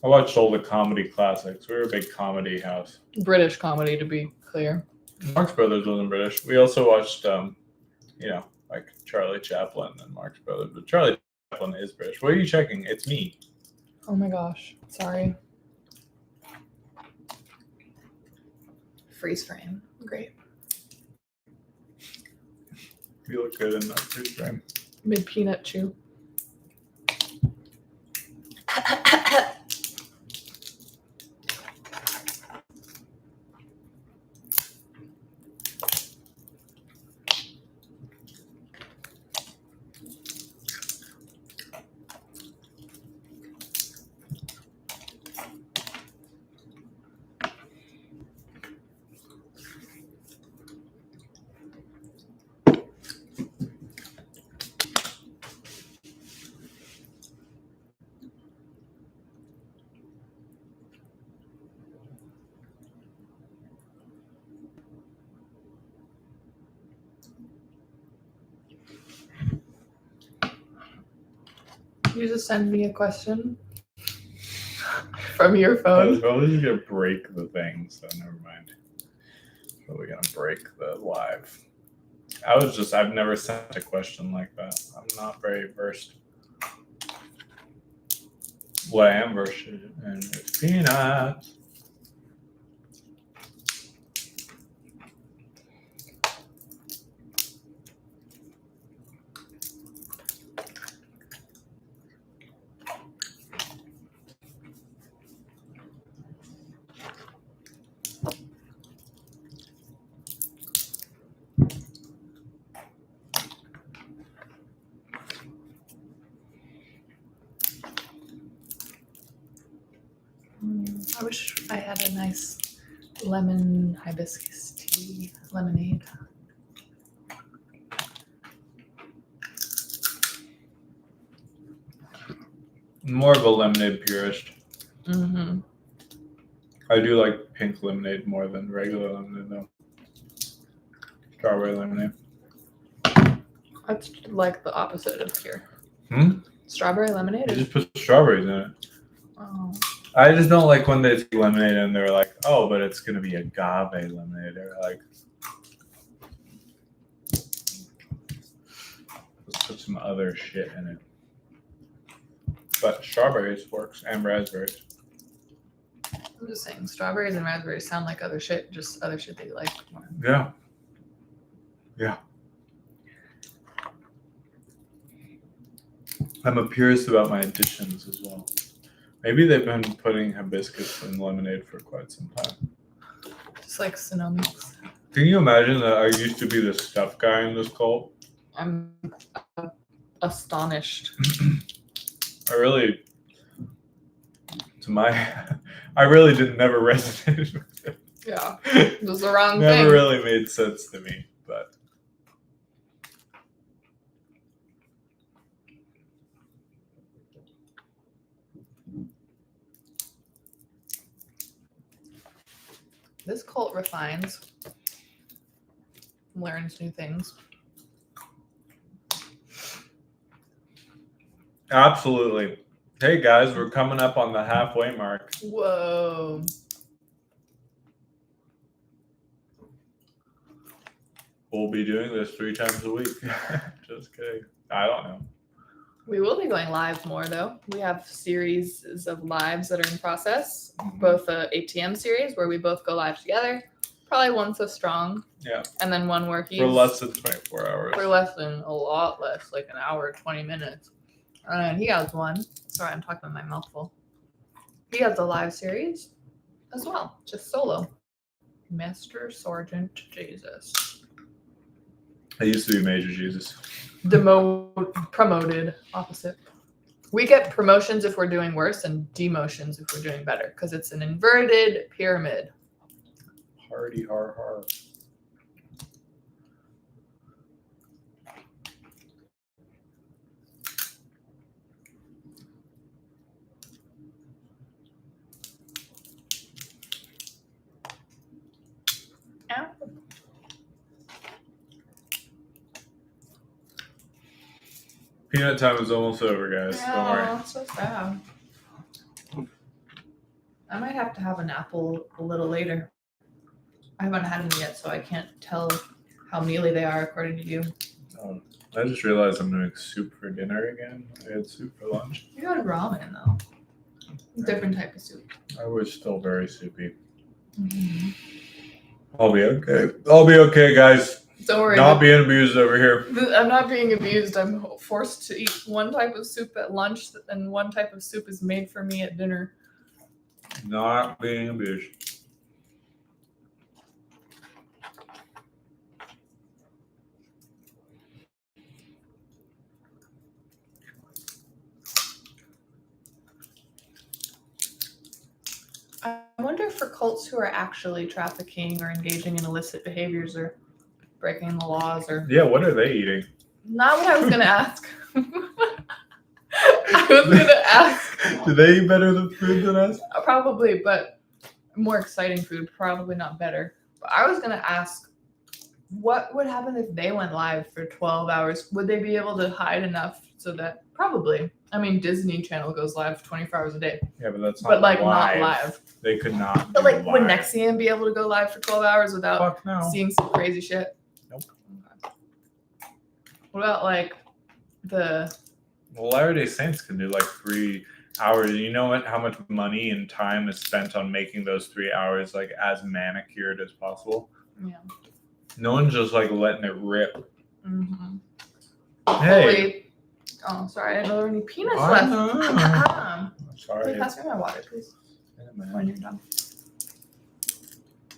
I watched all the comedy classics. We were a big comedy house. British comedy, to be clear. Marx Brothers wasn't British. We also watched, like Charlie Chaplin and Marx Brothers. But Charlie Chaplin is British. What are you checking? It's me. Oh my gosh. Sorry. Freeze frame. Great. You look good in that freeze frame. Mid peanut chew. You just send me a question from your I was phone. probably just going to break the thing, so never mind. Probably going to break the live. I've never sent a question like that. I'm not very versed. What I am versed in is peanuts. I wish I had a nice lemon hibiscus tea lemonade. More of a lemonade purist. Mm-hmm. I do like pink lemonade more than regular lemonade, though. Strawberry lemonade. That's like the opposite of here. Strawberry I lemonade? just put strawberries in it. Oh. I just don't like when they say lemonade and they're like, oh, but it's going to be agave lemonade. Or like, let's put some other shit in it. But strawberries works and raspberries. I'm just saying, strawberries and raspberries sound like other shit, just other shit that you like more. Yeah. Yeah. I'm a purist about my additions as well. Maybe they've been putting hibiscus in lemonade for quite some time. Just like Sonomics. Can you imagine that I used to be the stuff guy in this cult? I'm astonished. I really never resonated with it. Yeah, it was the wrong Never thing. really made sense to me, but This cult refines, learns new things. Absolutely. Hey guys, we're coming up on the halfway mark. Whoa. We'll be doing this 3 times a week. Just kidding. I don't know. We will be going live more though. We have series of lives that are in process. Both a ATM series where we both go live together. Probably one so strong. Yeah. And then one where he's For less than 24 hours. For less than a lot less, like an hour, 20 minutes. And he has one. Sorry, I'm talking with my mouth full. He has a live series as well, just solo. Master Sergeant Jesus. I used to be Major Jesus. Promoted, opposite. We get promotions if we're doing worse and demotions if we're doing better because it's an inverted pyramid. Hardy har har. Ow. Peanut time is almost over, guys. Don't worry. Oh, so sad. I might have to have an apple a little later. I haven't had any yet, so I can't tell how mealy they are according to you. I just realized I'm doing soup for dinner again. I had soup for lunch. You had ramen though. Different type of soup. I was still very soupy. Mm-hmm. I'll be okay. I'll be okay, guys. Don't worry. Not being abused over here. I'm not being abused. I'm forced to eat one type of soup at lunch, and one type of soup is made for me at dinner. Not being abused. I wonder for cults who are actually trafficking or engaging in illicit behaviors or breaking the laws or... Yeah, what are they eating? Not what I was going to ask. I was going to ask... Do they eat better than food than us? Probably, but more exciting food. Probably not better. But I was going to ask, what would happen if they went live for 12 hours? Would they be able to hide enough so that... Probably. I mean, Disney Channel goes live 24 hours a day. Yeah, but that's not But, like, live. not live. They could not. But, like, would live. Nexium be able to go live for 12 hours without Fuck no. seeing some crazy shit? Nope. Okay. What about, like, the... Well, Latter-day Saints can do like 3 hours. You know what? How much money and time is spent on making those 3 hours like as manicured as possible? Yeah. No one's just like letting it rip. Mm-hmm. Hey. Wait. Oh, sorry. I didn't know there were any peanuts I left. know. Sorry. Wait, pass me my water, please. When you're done.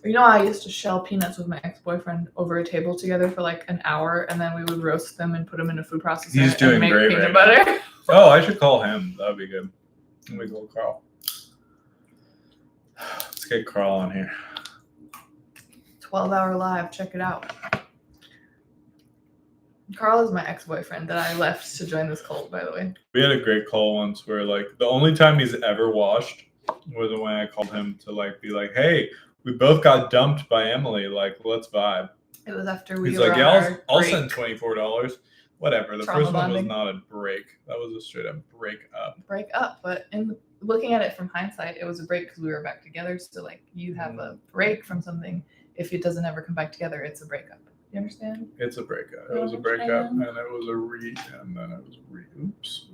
You know, I used to shell peanuts with my ex-boyfriend over a table together for like an hour, and then we would roast them and put them in a food processor He's doing and make great peanut right butter. Oh, I should call him. That'd be good. Let me call Carl. Let's get Carl on here. 12-hour live. Check it out. Carl is my ex-boyfriend that I left to join this cult, by the way. We had a great call once where like the only time he's ever washed was when I called him to like be like, hey, we both got dumped by Emily. Like, let's vibe. It was after we He's were like, on yeah, our I'll break. send $24. Whatever. The Trauma first one was bonding. not a break. That was a straight up break up. Break up, but in looking at it from hindsight, it was a break because we were back together. So like, you have a break from something. If it doesn't ever come back together, it's a breakup. You understand? It's a breakup. It was a breakup, and it was a and then it was a oops.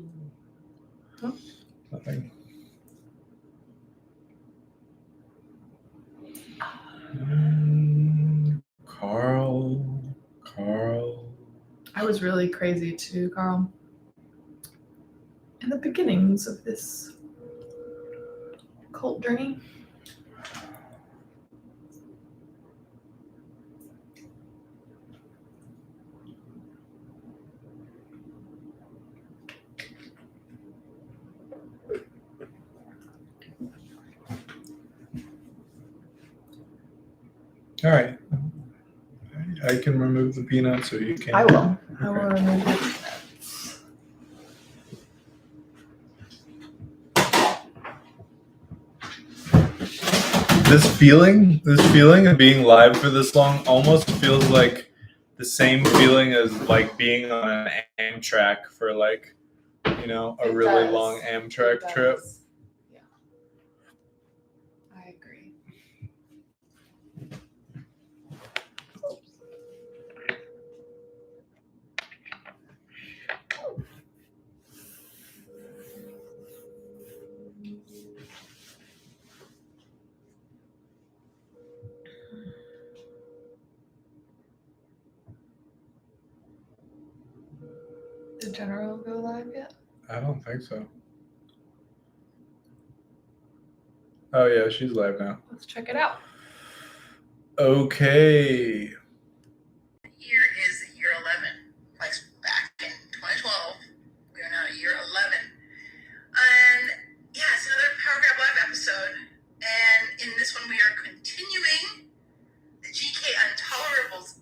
Huh? Nothing. Carl. I was really crazy too, Carl. In the beginnings of this cult journey. All right. I can remove the peanuts, so you can. I will. I Okay. will remove the peanuts. this feeling of being live for this long almost feels like the same feeling as like being on an Amtrak for like, you know, a It really does. long Amtrak It trip. does. Yeah. I agree. Did General go live yet? I don't think so. Oh yeah, she's live now. Let's check it out. Okay. Year is year 11. Like back in 2012, we are now year 11. And yeah, it's another Power Grab Live episode. And in this one, we are continuing the GK Untolerables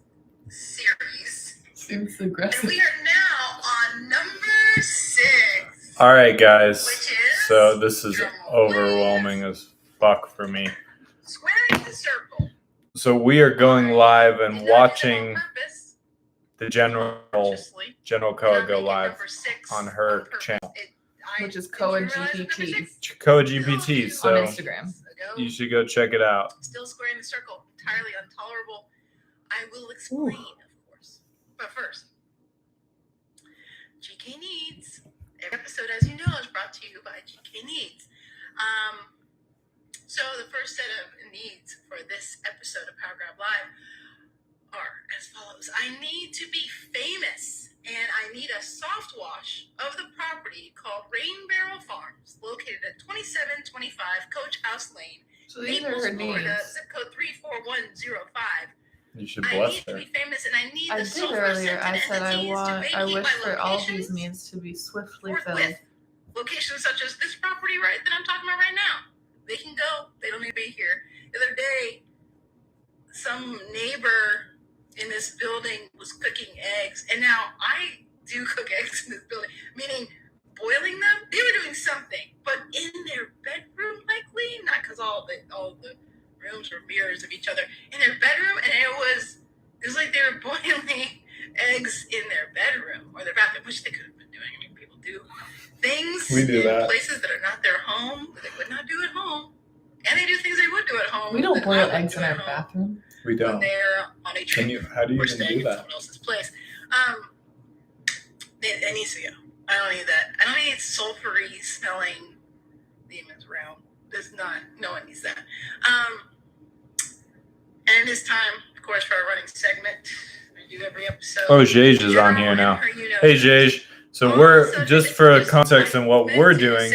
series. Seems And aggressive. we are now on number 6. All right, guys. Which is, So this is drum roll, overwhelming as fuck for me. Squaring the circle. So we are going live and Did not do that on watching purpose, the General consciously. Koa Did go not make it live number 6 on her purpose. channel. Which is Did Koa you realize it's number GPT. 6? Koa GPT. On So Instagram. you should go check it out. Still squaring the circle, entirely intolerable. I will explain, of course. But first, GK Needs. Every episode, as you know, is brought to you by GK Needs. So the first set of needs for this episode of Power Grab Live are as follows. I need to be famous, and I need a soft wash of the property called Rain Barrel Farms, located at 2725 Coach House Lane, So these are Naples, her Florida, needs. zip code 34105. You should I bless need to her. be famous, and I need I the did sulfur earlier. I scented said I entities to vacate wish my for all these locations needs to be swiftly filled. forthwith. Locations such as this property right that I'm talking about right now. They can go. They don't need to be here. The other day, some neighbor in this building was cooking eggs, and now I do cook eggs in this building, meaning boiling them. They were doing something, but in their bedroom, likely, not because all the rooms were mirrors of each other. In their bedroom, and it was like they were boiling eggs in their bedroom or their bathroom, which they could have been doing. I mean, people do things We do in that. places that are not their home that they would not do at home, and they do things they would do at home. We don't that I boil would eggs do in at our home bathroom. We when don't. they're on a trip How do you or even staying do in that? someone else's place. It needs to go. I don't need that. I don't need sulfury smelling demons around. There's not. No one needs that. And it is time, of course, for our running segment. We do every episode. Oh, Jage is on here now. Hey, Jage. So we're just for context and what we're doing.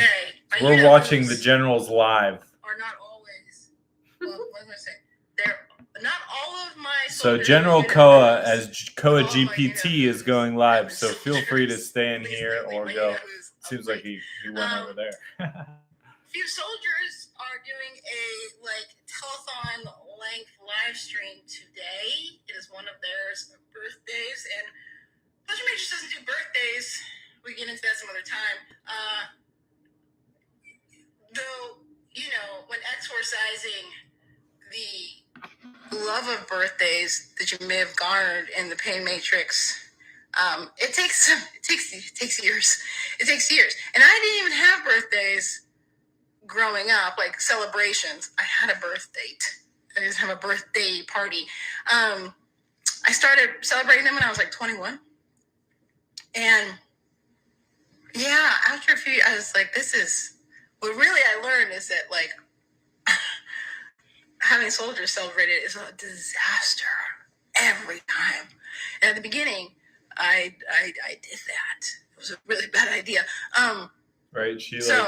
We're watching the Generals live. Are not always. Well, what am I saying? They're not all of my. So soldiers General are Koa units. as Koa All of my GPT units is going live. have So feel free to soldiers. stay in Please here leave or my go. units Seems like upright. he went over there. Few soldiers are doing a telethon length live stream today. It is one of their birthdays, and Pleasure Matrix doesn't do birthdays. We get into that some other time. Though, when exorcising the love of birthdays that you may have garnered in the Pain Matrix, it takes years. It takes years, and I didn't even have birthdays growing up, like celebrations. I had a birth date. I didn't have a birthday party. I started celebrating them when I was like 21. And yeah, after a few, I was like, this is what really I learned is that having soldiers celebrated is a disaster every time. And at the beginning, I did that. It was a really bad idea. Right? She So,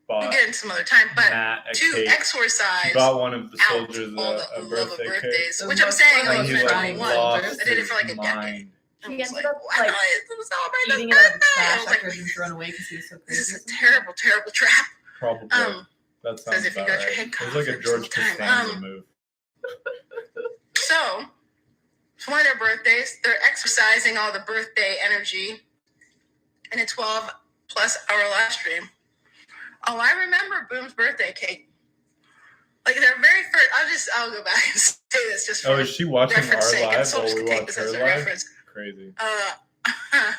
we'll bought get into some other time, but Matt a to cake. exorcise She bought one of the out soldiers all a the love of birthday cake. birthdays, The which I'm most saying fun I was And he was at trying 21. lost I did it for his like a mind. decade. He I was ended like, up, why like, do I celebrate eating this it out of the birthday? I trash was like, after it had been thrown away because he was so this is crazy. a terrible, terrible trap. Probably. That sounds Says if you about got your right. head cut It was like off a every George single time. Costanza move. So, it's one of their birthdays. They're exercising all the birthday energy in a 12-plus hour live stream. Oh, I remember Boom's birthday cake. Like their very first, I'll go back and say this just for Oh, is she watching our reference sake, and live so while just we take watch this her as a live? reference. Crazy.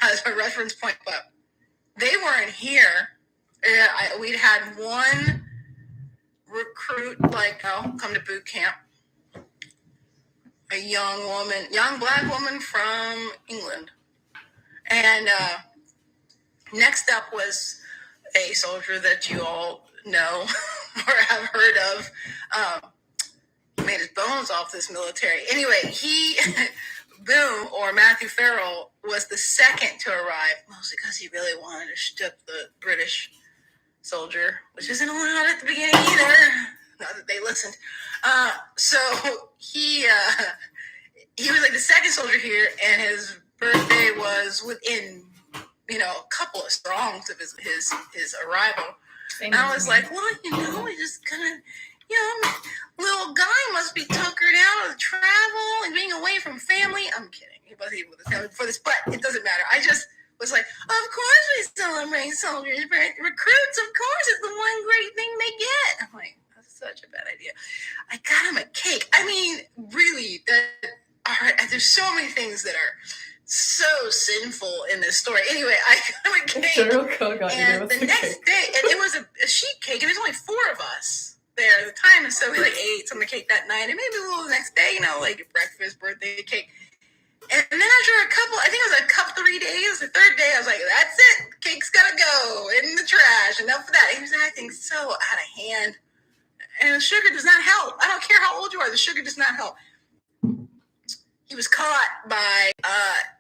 As a reference point, but they weren't here. We'd had one recruit, come to boot camp. A young black woman from England. And next up was a soldier that you all know or have heard of. He made his bones off this military. Anyway, Boom, or Matthew Farrell, was the second to arrive, mostly because he really wanted to strip the British soldier, which isn't allowed at the beginning either. Not that they listened. So he was like the second soldier here, and his birthday was within, a couple of strongs of his arrival. And I was like, well, we just kind of, little guy must be tuckered out of travel and being away from family. I'm kidding. He wasn't even with his family before this, but it doesn't matter. I just was like, of course we celebrate soldiers' birthday. Recruits, of course, it's the one great thing they get. I'm like, that's such a bad idea. I got him a cake. I mean, really, there's so many things that are so sinful in this story. Anyway, I got him a cake. And the next day, and it was a sheet cake, and there's only 4 of us there at the time, and so we ate some of the cake that night, and maybe a little the next day, breakfast, birthday cake. And then after I think it was 3 days, the third day, I was like, that's it, cake's gotta go in the trash, enough of that. He was acting so out of hand, and the sugar does not help. I don't care how old you are, the sugar does not help. He was caught by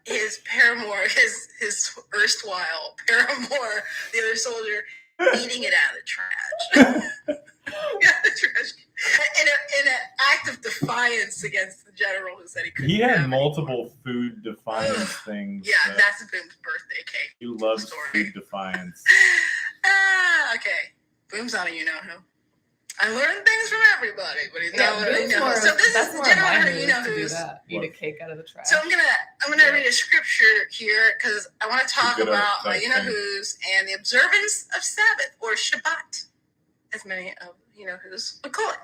his paramour, his erstwhile paramour, the other soldier, eating it out of the trash. In an act of defiance against the general who said he couldn't. He had multiple food defiance things. Yeah, that's Boom's birthday cake. He loves food defiance. Okay. Boom's not a you-know-who. I learned things from everybody, but he's not a you-know-who. So this is the general who you-know-who's. Eat a cake out of the trash. So I'm gonna read a scripture here because I want to talk about you-know-who's and the observance of Sabbath, or Shabbat, as many of you-know-who's would call it.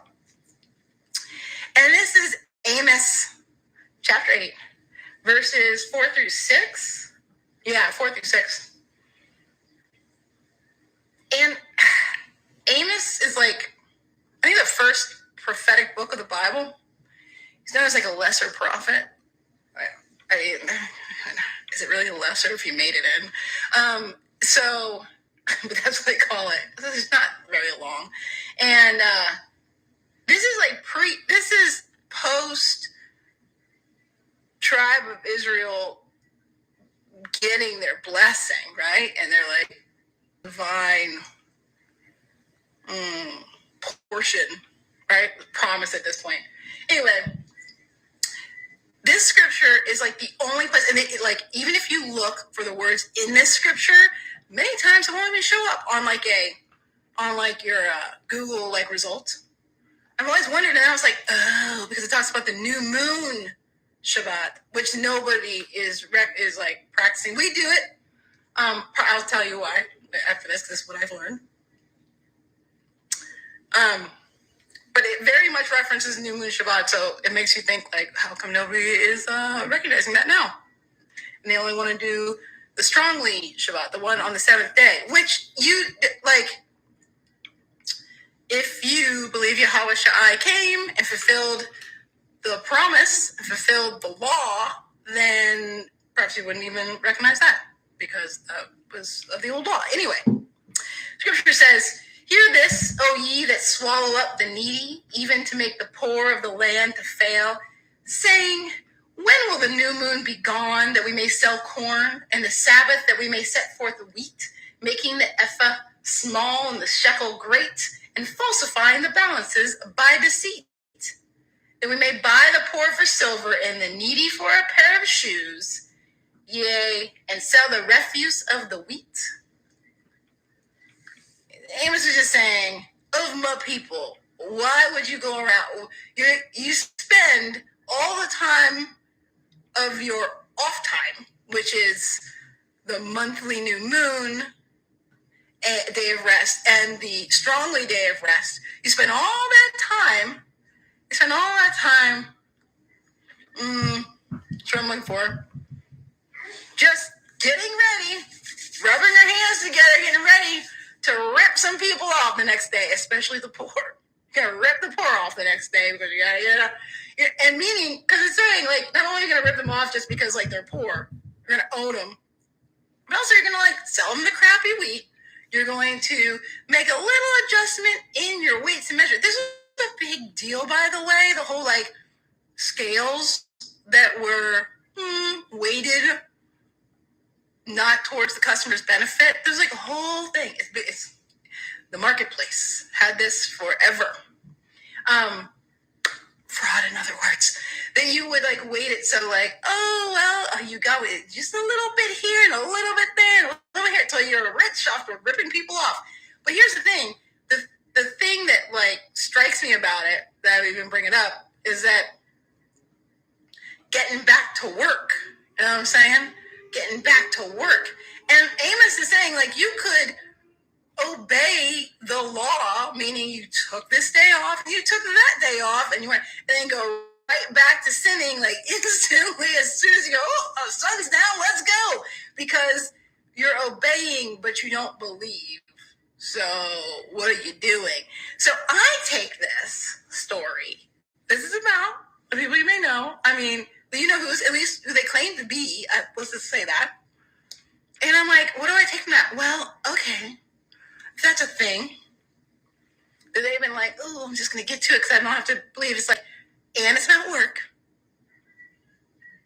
And this is Amos chapter 8, verses 4 through 6. Yeah, 4 through 6. And Amos is I think the first prophetic book of the Bible. He's known as a lesser prophet. I mean, is it really a lesser if you made it in? But that's what they call it. It's not very long. And this is post tribe of Israel getting their blessing, right? And they're divine portion, right? Promise at this point. Anyway, this scripture is the only place, and even if you look for the words in this scripture, many times they won't even show up on your Google results. I've always wondered, and I was because it talks about the new moon Shabbat, which nobody is practicing. We do it. I'll tell you why after this, because this is what I've learned. But it very much references new moon Shabbat, so it makes you think how come nobody is recognizing that now? And they only want to do the strongly Shabbat, the one on the 7th day, which you if you believe Yahweh Shai came and fulfilled the promise and fulfilled the law, then perhaps you wouldn't even recognize that because that was of the old law. Anyway, scripture says, hear this, O ye that swallow up the needy, even to make the poor of the land to fail, saying, when will the new moon be gone, that we may sell corn, and the Sabbath, that we may set forth the wheat, making the ephah small and the shekel great, and falsifying the balances by deceit, that we may buy the poor for silver and the needy for a pair of shoes, yea, and sell the refuse of the wheat. Amos is just saying, of my people, why would you go around? You spend all the time of your off time, which is the monthly new moon, day of rest and the strongly day of rest. You spend all that time. Trembling for just getting ready, rubbing your hands together, getting ready to rip some people off the next day, especially the poor. You're gonna rip the poor off the next day because you gotta, and meaning, because it's saying, like, not only are you gonna rip them off just because, like, they're poor, you're gonna own them, but also you're gonna, like, sell them the crappy wheat. You're going to make a little adjustment in your weights and measures. This is a big deal, by the way, the whole, like, scales that were weighted not towards the customer's benefit. There's like a whole thing. It's the marketplace had this forever. Fraud, in other words. That you would like weight it so like, oh well, you got it just a little bit here and a little bit there and a little bit here until you're rich off of ripping people off. But here's the thing. The thing that like strikes me about it, that I've even bring it up, is that getting back to work. You know what I'm saying? Getting back to work. And Amos is saying, like, you could obey the law, meaning you took this day off, and you took that day off, and you went, and then go right back to sinning, like, instantly as soon as you go, oh, sun's down, let's go. Because you're obeying, but you don't believe. So what are you doing? So I take this story. This is about the people you may know. I mean, you know who's at least who they claim to be. Let's just say that. And I'm like, what do I take from that? Well, okay, if that's a thing. That they've been like, oh, I'm just going to get to it because I don't have to believe. It's like, and it's about work.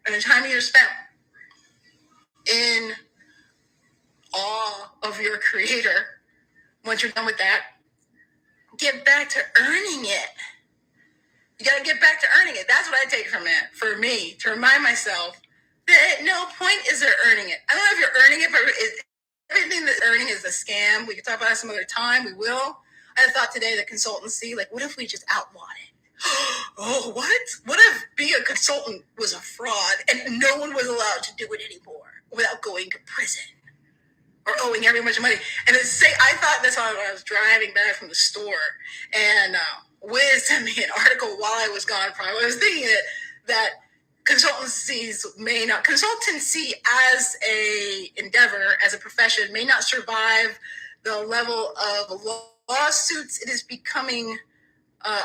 And the time you're spent in awe of your creator. Once you're done with that, get back to earning it. You got to get back to earning it. That's what I take from it, for me, to remind myself that at no point is there earning it. I don't know if you're earning it, but everything that's earning is a scam. We can talk about it some other time. We will. I thought today the consultancy, like, what if we just outlawed it? Oh, what? What if being a consultant was a fraud and no one was allowed to do it anymore without going to prison or owing every much money? And I thought this when I was driving back from the store, and Wiz sent me an article while I was gone. I was thinking that consultancy as a endeavor, as a profession, may not survive the level of lawsuits it is becoming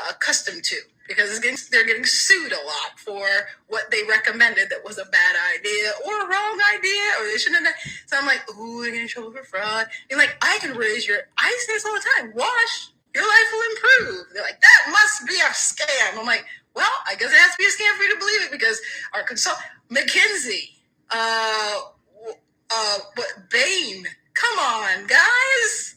accustomed to, because they're getting sued a lot for what they recommended that was a bad idea or a wrong idea, or they shouldn't have done. So I'm like, ooh, they're getting in trouble for fraud. And like, I say this all the time, wash, your life will improve. They're like, that must be a scam. I'm like, well, I guess it has to be a scam for you to believe it, because our McKinsey, Bain, come on, guys.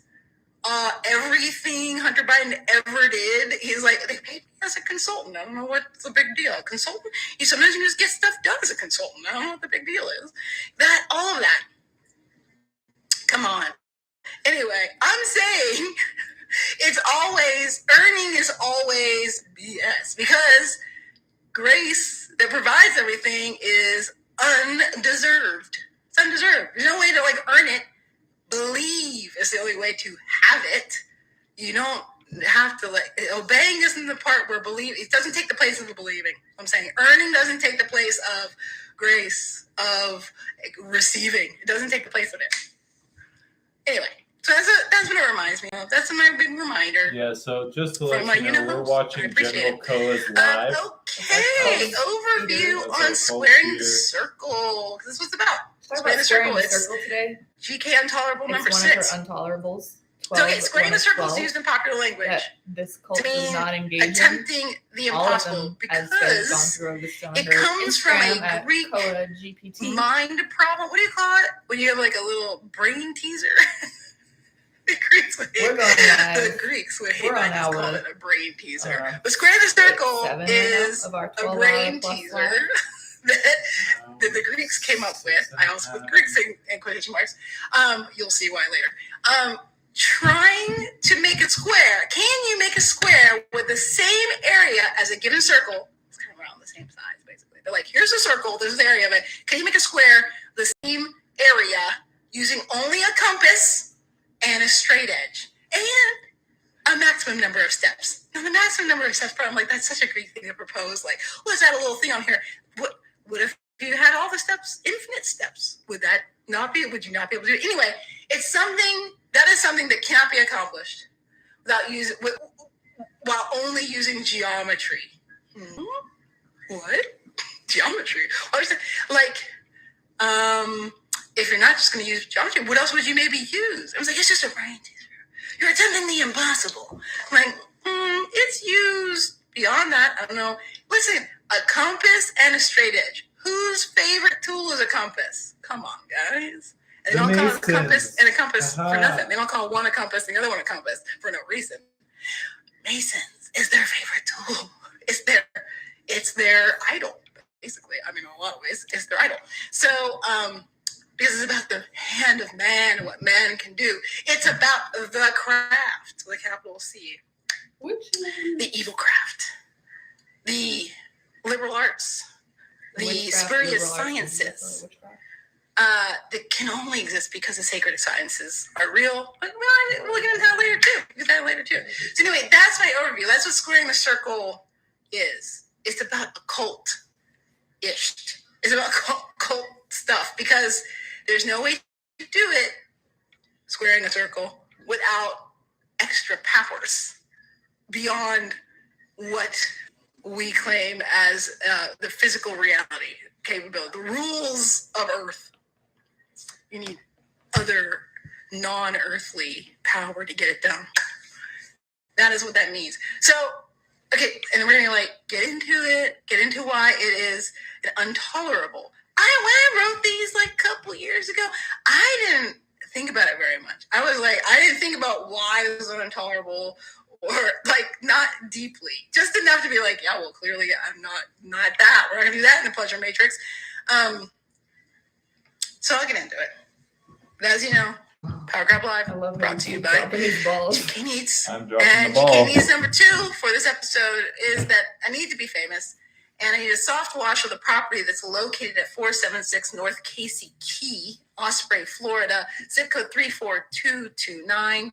Everything Hunter Biden ever did, he's like, they paid me as a consultant. I don't know what's the big deal. A consultant? Sometimes you just get stuff done as a consultant. I don't know what the big deal is. All of that. Come on. Anyway, I'm saying earning is always BS, because grace that provides everything is undeserved. It's undeserved. There's no way to like earn it. Believe is the only way to have it. You don't have to obeying isn't the part where it doesn't take the place of the believing. I'm saying earning doesn't take the place of grace, of receiving. It doesn't take the place of it. Anyway, so that's what it reminds me of. That's my big reminder. Yeah, so just to let you know, we're watching General Koa's live. Okay, overview on squaring the circle. This is what it's about. Squaring the circle today. GK Intolerable number 6. It's one of her intolerables. Okay, squaring the circle is used in popular language. This cult does not engage attempting the impossible, because it comes from a Greek mind problem. What do you call it? When you have like a little brain teaser? The Greeks would hate call it a brain teaser. But square the circle is a brain teaser that the Greeks came up with. I also put Greeks in quotation marks. You'll see why later. Trying to make a square. Can you make a square with the same area as a given circle? It's kind of around the same size, basically. They're like, here's a circle, there's the area of it. Can you make a square the same area using only a compass and a straight edge and a maximum number of steps. Now, the maximum number of steps, I'm like, that's such a great thing to propose. Like, let's add a little thing on here. What if you had all the steps, infinite steps? Would you not be able to do it? Anyway, it's something that cannot be accomplished while only using geometry. What? Geometry? If you're not just going to use geometry, what else would you maybe use? I was like, it's just a brain teaser. You're attempting the impossible. I'm like, it's used beyond that. I don't know. Listen, a compass and a straight edge. Whose favorite tool is a compass? Come on, guys. And they don't call it a compass and a compass for nothing. They don't call one a compass and the other one a compass for no reason. Masons is their favorite tool. It's their idol, basically. I mean, in a lot of ways, it's their idol. So, because it's about the hand of man and what man can do. It's about the craft, with a capital C. The evil craft. The liberal arts. The spurious sciences. That can only exist because the sacred sciences are real. But we'll get into that later too. So anyway, that's my overview. That's what squaring the circle is. It's about occult-ish. It's about cult stuff because there's no way to do it, squaring a circle, without extra powers beyond what we claim as the physical reality capability, the rules of Earth. You need other non-earthly power to get it done. That is what that means. So, okay, and we're gonna get into why it is intolerable. When I wrote these a couple years ago, I didn't think about it very much. I didn't think about why it was intolerable, or not deeply, just enough to be yeah, well, clearly I'm not that. We're not gonna do that in the pleasure matrix. So I'll get into it. But as you know, Power Grab Live brought to you by GK Needs. I'm dropping and the ball. GK Needs number 2 for this episode is that I need to be famous, and I need a soft wash of the property that's located at 476 North Casey Key, Osprey, Florida, zip code 34229.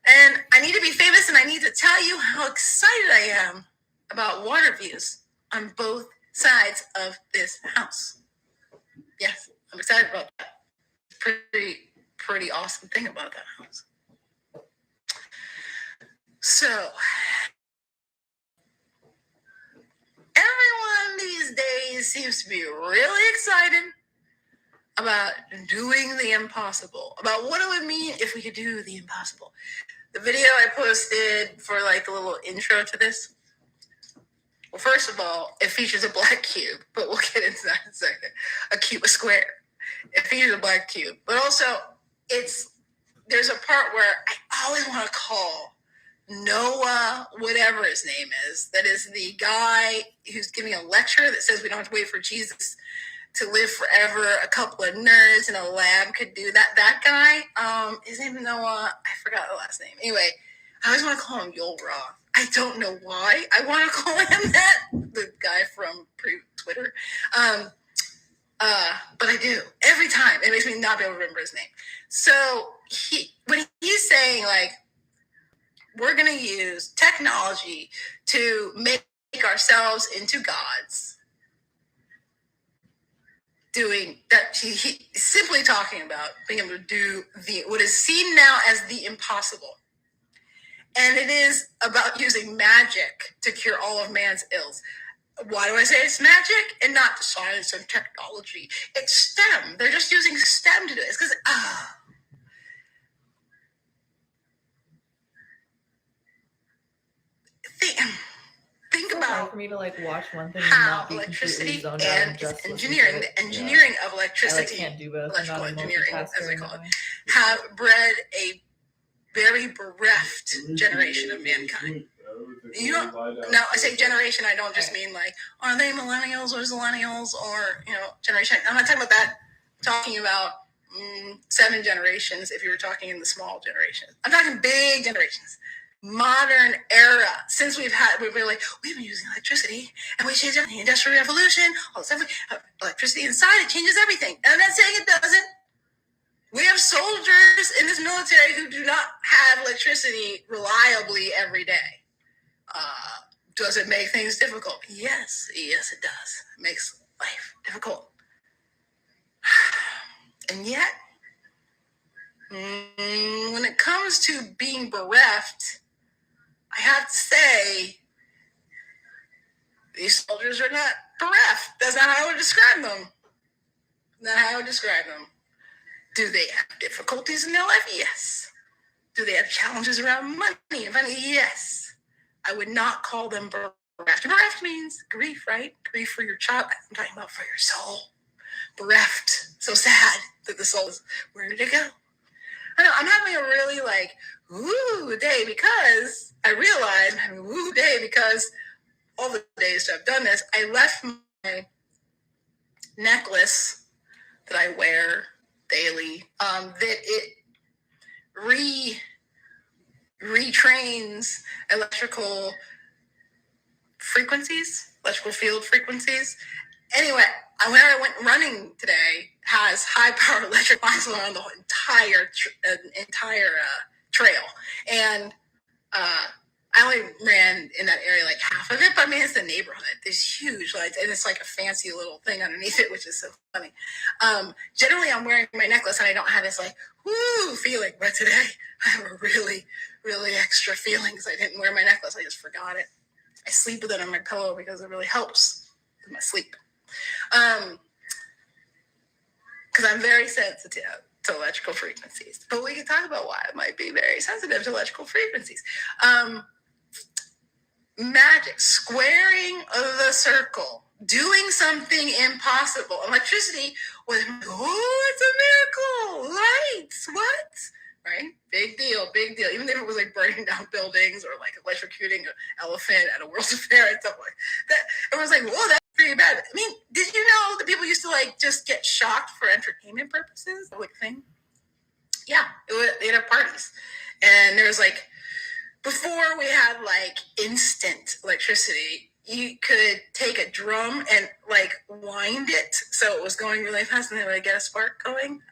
And I need to be famous, and I need to tell you how excited I am about water views on both sides of this house. Yes, I'm excited about that. Pretty awesome thing about that house. So, everyone these days seems to be really excited about doing the impossible, about what it would mean if we could do the impossible. The video I posted for the little intro to this, well, first of all, it features a black cube, but we'll get into that in a second. A square. It features a black cube, but also there's a part where I always want to call Noah, whatever his name is, that is the guy who's giving a lecture that says we don't have to wait for Jesus to live forever. A couple of nerds in a lab could do that. That guy, his name is Noah. I forgot the last name. Anyway, I always want to call him Yoel Roth. I don't know why I want to call him that. The guy from pre-Twitter. But I do every time. It makes me not be able to remember his name. So when he's saying we're going to use technology to make ourselves into gods, doing that, he's simply talking about being able to do what is seen now as the impossible. And it is about using magic to cure all of man's ills. Why do I say it's magic and not science and technology? It's STEM. They're just using STEM to do this because think about for me to watch one thing how and not be electricity zoned and out just engineering, the engineering of electricity, can't do both. electrical engineering, as they call it, anyway. have bred a very bereft generation of mankind. You don't. Now I say generation. I don't just mean are they millennials or zillennials or generation. I'm not talking about that. I'm talking about 7 generations. If you were talking in the small generations, I'm talking big generations. Modern era. Since we've been using electricity and we changed everything. Industrial Revolution. All this stuff. Electricity inside it changes everything. And I'm not saying it doesn't. We have soldiers in this military who do not have electricity reliably every day. Does it make things difficult? Yes, it does. It makes life difficult. And yet, when it comes to being bereft, I have to say, these soldiers are not bereft. That's not how I would describe them. Not how I would describe them. Do they have difficulties in their life? Yes. Do they have challenges around money? Yes. I would not call them bereft. Bereft means grief, right? Grief for your child. I'm talking about for your soul. Bereft. So sad that the soul is, where did it go? I know, I'm having a really woo day because I realized I'm having a woo day because all the days that I've done this, I left my necklace that I wear daily, that it retrains electrical field frequencies. Anyway, where I went running today has high power electric lines around the entire trail, and I only ran in that area half of it, but I mean, it's the neighborhood. There's huge lights, and it's like a fancy little thing underneath it, which is so funny. Generally, I'm wearing my necklace, and I don't have this woo feeling, but today I have a really, really extra feeling because I didn't wear my necklace. I just forgot it. I sleep with it on my pillow because it really helps with my sleep. Because I'm very sensitive to electrical frequencies. But we can talk about why I might be very sensitive to electrical frequencies. Magic, squaring the circle, doing something impossible. Electricity was, it's a miracle. Lights, what? Right? Big deal. Even if it was burning down buildings or electrocuting an elephant at a World's Fair and stuff like that. Everyone's whoa, that's pretty bad. I mean, did you know that people used to just get shocked for entertainment purposes? Thing? Yeah, they'd have parties. And there was before we had instant electricity, you could take a drum and wind it so it was going really fast and then would get a spark going.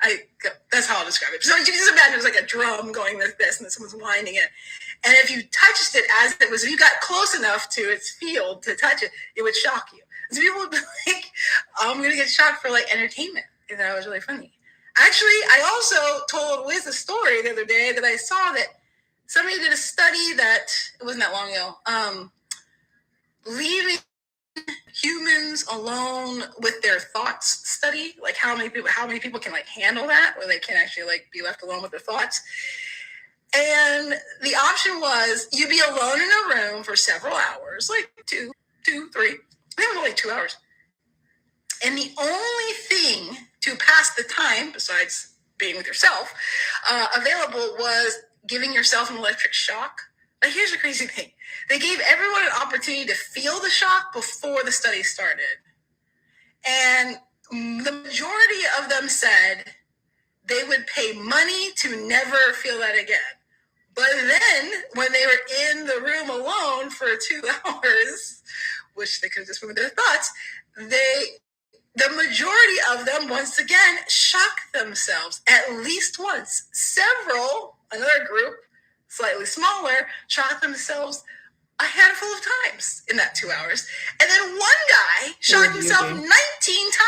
That's how I'll describe it. So you can just imagine it was a drum going like this and then someone's winding it. And if you touched it as it was, if you got close enough to its field to touch it, it would shock you. So people would be I'm going to get shocked for entertainment. And that was really funny. Actually, I also told Wiz a story the other day that I saw that somebody did a study that, it wasn't that long ago, leaving humans alone with their thoughts study, how many people can handle that, where they can actually be left alone with their thoughts. And the option was you be alone in a room for several hours, 2, 3, I think it was only 2 hours. And the only thing to pass the time, besides being with yourself, available was giving yourself an electric shock. Here's the crazy thing. They gave everyone an opportunity to feel the shock before the study started. And the majority of them said they would pay money to never feel that again. But then when they were in the room alone for 2 hours, which they could have just been with their thoughts, the majority of them, once again, shocked themselves at least once. Another group, slightly smaller, shocked themselves a handful of times in that 2 hours. And then one guy shocked himself 19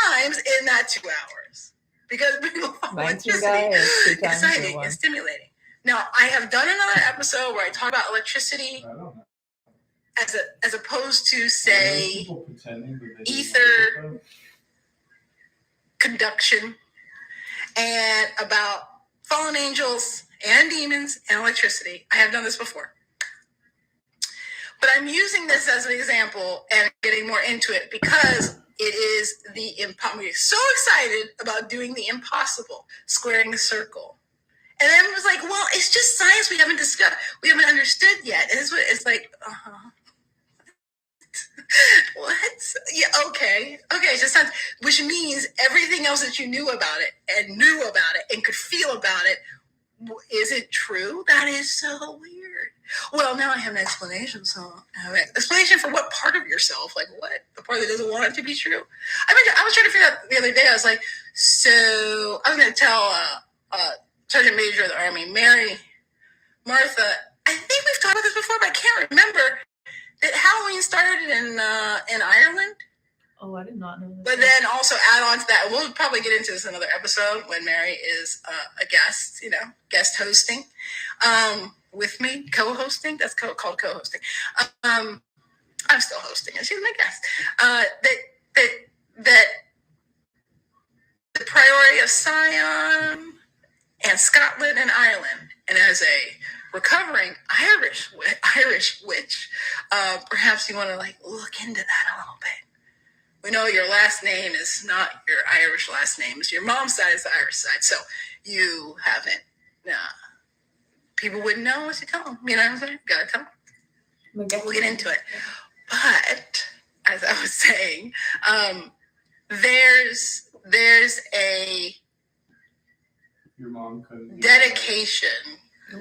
times in that 2 hours. Because people find electricity exciting and stimulating. Now, I have done another episode where I talk about electricity as opposed to, say, ether, conduction, and about fallen angels and demons and electricity. I have done this before. But I'm using this as an example and getting more into it because it is I'm so excited about doing the impossible, squaring the circle. And then it was well, it's just science we haven't understood yet. And it's what? Yeah, okay. It's just science, which means everything else that you knew about it and could feel about it, is it true? That is so weird. Well, now I have an explanation. So I have an explanation for what part of yourself, what? The part that doesn't want it to be true? I was trying to figure out the other day. I was so I was going to tell Sergeant Major of the Army, Mary, Martha. I think we've talked about this before, but I can't remember. That Halloween started in Ireland. Oh, I did not know this. But then also add on to that, we'll probably get into this in another episode when Mary is a guest, guest hosting with me, co-hosting. That's called co-hosting. I'm still hosting, and she's my guest. That the priority of Sion and Scotland and Ireland, and as a recovering Irish witch, perhaps you want to look into that a little bit. We know your last name is not your Irish last name. It's your mom's side is the Irish side. So you haven't, people wouldn't know unless you tell them. You know what I'm saying? Gotta tell them. We'll get into it. But as I was saying, there's a Your mom couldn't dedication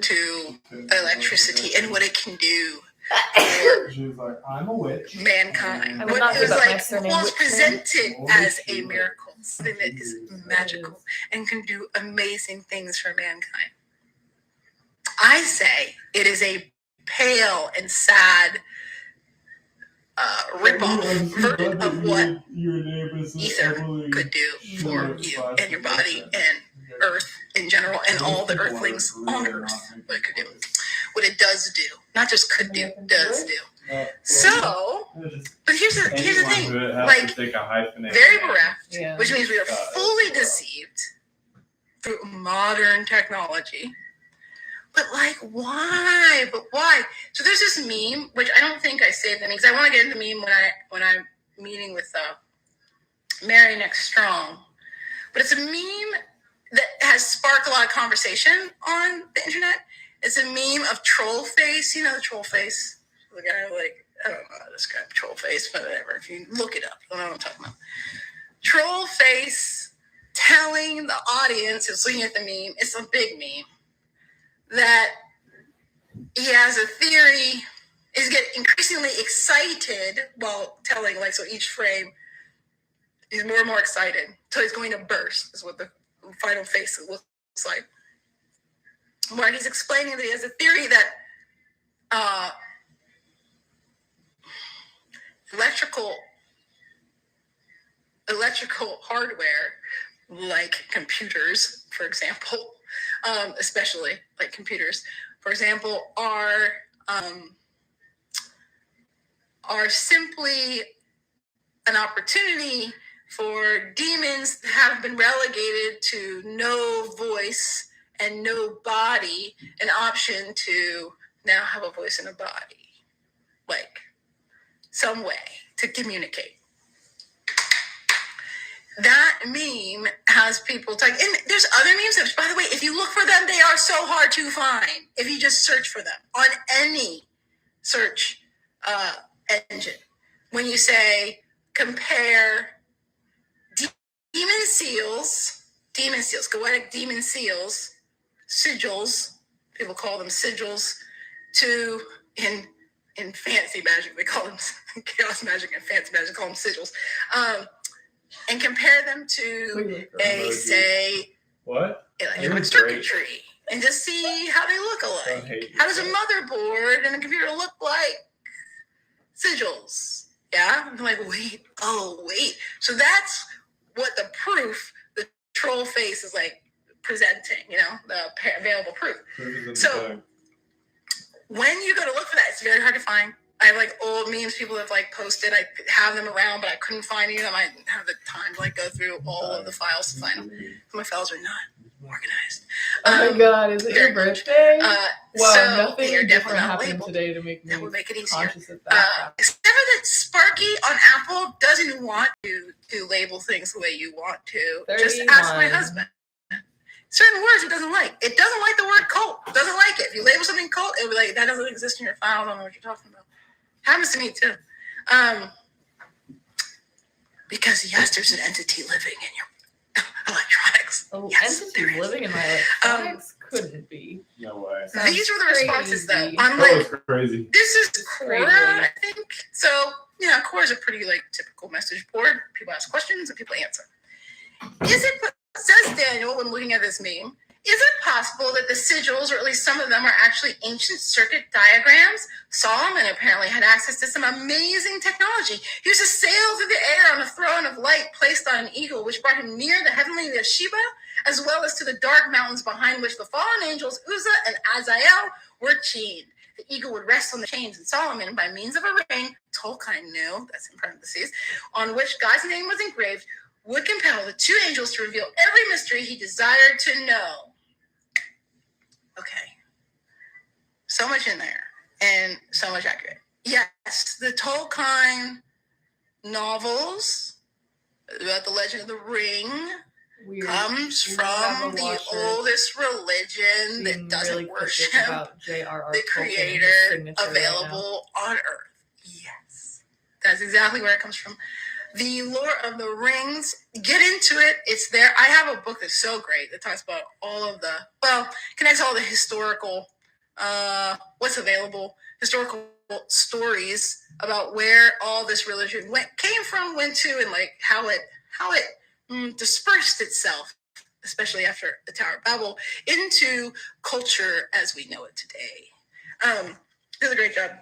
to electricity and what it can do. She was like, I'm a witch. Mankind. I would not It was give up my like surname was Witch. presented as a miracle, something that is magical and can do amazing things for mankind. I say it is a pale and sad rip-off version of what ether could do for you and your body and Earth in general and all the Earthlings on Earth. What it could do, what it does do, not just could do, does do. So, but here's the thing, very bereft, which means we are fully deceived through modern technology. But why? But why? So there's this meme, which I don't think I saved any, because I want to get into the meme when I'm meeting with Mary next Strong. But it's a meme that has sparked a lot of conversation on the internet. It's a meme of troll face. You know the troll face? The guy I don't know how to describe troll face, but whatever. If you look it up, you'll know what I'm talking about. Troll face telling the audience who's looking at the meme, it's a big meme, that he has a theory, is getting increasingly excited while telling, so each frame, he's more and more excited until he's going to burst, is what the final face looks like. Where he's explaining that he has a theory that electrical hardware, like computers, for example, especially like computers, for example, are simply an opportunity for demons that have been relegated to no voice and no body, an option to now have a voice and a body, some way to communicate. That meme has people talking, and there's other memes that, by the way, if you look for them, they are so hard to find. If you just search for them on any search engine, when you say compare demon seals, goetic demon seals, sigils, people call them sigils, to in fancy magic they call them chaos magic, and fancy magic they call them sigils. And compare them to say, electronic circuitry, and just see how they look alike. How does a motherboard and a computer look like sigils? Yeah? I'm like, wait. So that's what the proof, the troll face is presenting, the available proof. So when you go to look for that, it's very hard to find. I have old memes people have posted. I have them around, but I couldn't find any of them. I didn't have the time to go through all of the files to find them. My files are not organized. Oh my God, is it your birthday? Wow, so nothing different happened today to make me that would make it easier. Conscious of that. Except for that Sparky on Apple doesn't want to label things the way you want to. 31. Just ask my husband. Certain words it doesn't like. It doesn't like the word cult. It doesn't like it. If you label something cult, it'll be that doesn't exist in your file. I don't know what you're talking about. Happens to me too. Because yes, there's an entity living in your electronics. Oh, yes, entity living in my electronics couldn't be. No way. These were the responses though. I'm That was crazy. this is Quora, I think. So, Quora is a pretty typical message board. People ask questions and people answer. Is it, says Daniel when looking at this meme, Is it possible that the sigils, or at least some of them, are actually ancient circuit diagrams? Solomon apparently had access to some amazing technology. He used to sail through the air on a throne of light placed on an eagle, which brought him near the heavenly Sheba, as well as to the dark mountains behind which the fallen angels Uzzah and Azael were chained. The eagle would rest on the chains, and Solomon, by means of a ring, Tolkien knew, that's in parentheses, on which God's name was engraved, would compel the two angels to reveal every mystery he desired to know. Okay. So much in there, and so much accurate. Yes, the Tolkien novels about the Legend of the Ring comes from the oldest religion that doesn't worship the creator available on Earth. Yes, that's exactly where it comes from. The lore of the rings, get into it. It's there. I have a book that's so great that talks about all of connects all the historical, what's available, historical stories about where all this religion came from, went to, and like how it dispersed itself, especially after the Tower of Babel, into culture as we know it today. Does a great job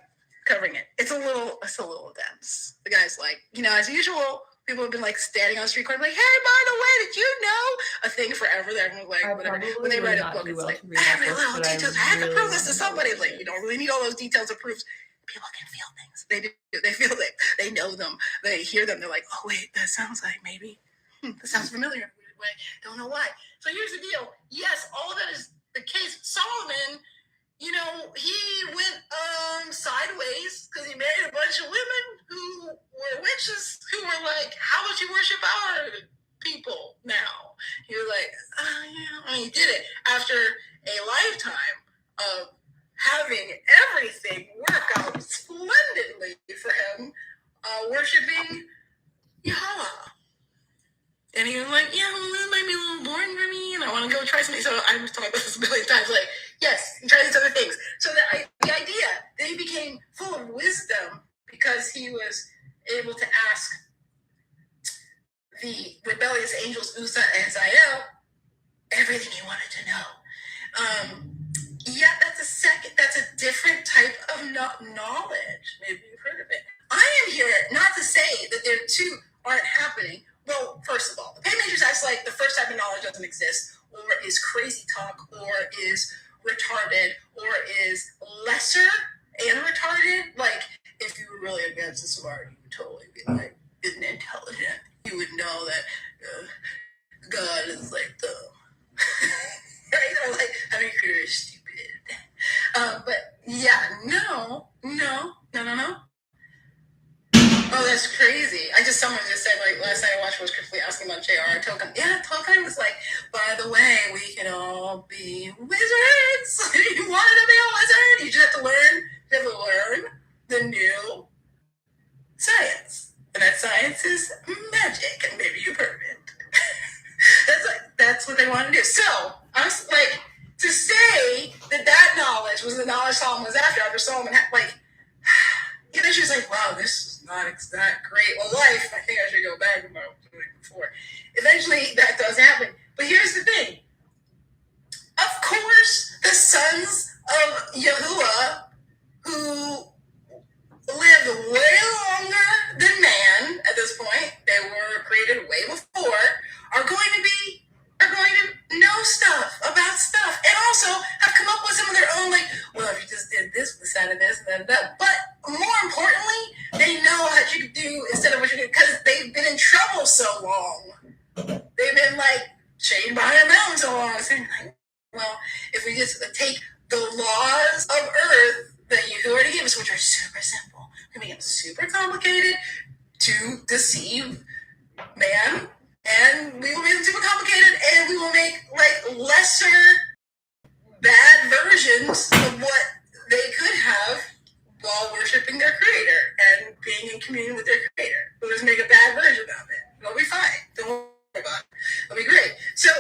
covering it. It's a little dense. The guy's like, as usual, people have been like standing on the street corner like, hey, by the way, did you know a thing forever there? And like, whatever. When they write a book, it's like, every little details. I have to prove this to somebody. It's like, you don't really need all those details or proofs. People can feel things. They do. They feel it. They know them. They hear them. They're like, oh, wait, that sounds like maybe. That sounds familiar. Don't know why. So here's the deal. Yes, all of that is the case. Solomon, he went sideways because he married a bunch of women who were witches who were like, how would you worship our people now? He was like, yeah. And he did it after a lifetime of having everything work out splendidly for him, worshiping Yahweh. And he was like, yeah, this might be a little boring for me, and I want to go try something. So I was talking about this a million times, like, yes, and try these other things. So the idea that he became full of wisdom because he was able to ask the rebellious angels, Uzzah and Zael, everything he wanted to know. That's a different type of knowledge. Maybe you've heard of it. I am here not to say that there two aren't happening. Well, first of all, the pay matrix acts like the first type of knowledge doesn't exist, or is crazy talk, or is retarded, or is lesser and retarded. Like, if you were really advanced and smart, you would totally be like, intelligent. You would know that God is like dumb. Right? Or like, I mean, you're stupid. But yeah, no. Oh, that's crazy. Someone just said, like, last night I watched was critically asking about J.R. Tolkien. Yeah, Tolkien was like, by the way, we can all be wizards. You wanted to be a wizard? You just have to learn the new science. And that science is magic, and maybe you've heard of it. That's what they want to do. So, I was like, to say that knowledge was the knowledge Solomon was after Solomon had, like, and then she was like, wow, this is not that great a life. I think I should go back to what I was doing before. Eventually, that does happen. But here's the thing. Of course, the sons of Yahuwah, who lived way longer than man at this point, they were created way before, are going to know stuff about stuff, and also have come up with some of their own, like, well, if you just did this, this, that, and this, and then that. But more importantly, they know what you do instead of what you do, because they've been in trouble so long. They've been, like, chained behind a mountain so long. So like, well, if we just take the laws of Earth that you already gave us, which are super simple, we make them super complicated to deceive man, and we will make them super complicated, and we will make, like, lesser bad versions of what they could have while worshiping their creator and being in communion with their creator. We'll just make a bad version of it. It'll be fine. Don't worry about it. It'll be great. So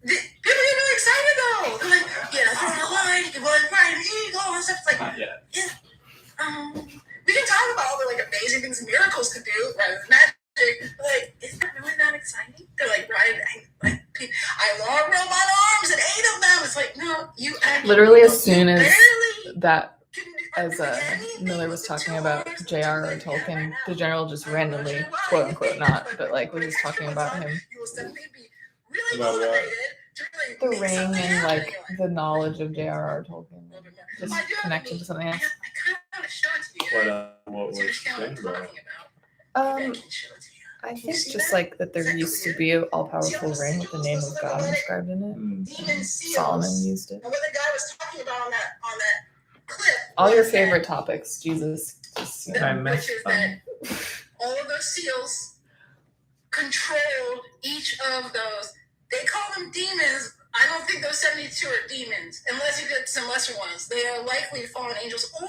people get really excited though. They're like, yeah, that's not a line. You can ride an eagle and stuff. It's like, yeah. We can talk about all the, like, amazing things miracles could do rather than magic. Like, isn't that really not exciting? They're like, right, like, I long robot arms and 8 of Literally, as soon as barely that, can as anything Miller was with talking 2 about hours J.R.R. to live right Tolkien, now. the general just I'm not randomly, sure why. quote unquote, not, but like was just But talking extra about time, him, you will suddenly be really About what? motivated to really the make ring something and happen in like your life. the knowledge of J.R.R. Tolkien, A little bit more. just I do have connected to to something I else. kind of show it to you. What To was understand what I'm saying about talking about. Maybe I Um, can show it to you. I You think see just that? like that there Is that used to clear? be an all-powerful ring with the name of God inscribed in it. Demon And seals. Solomon used it. And what the guy was talking about on that clip. All your was that- favorite topics, Jesus. Just, you know. I which missed is them. that all of those seals controlled each of those. They call them demons. I don't think those 72 are demons, unless you get some lesser ones. They are likely fallen angels, or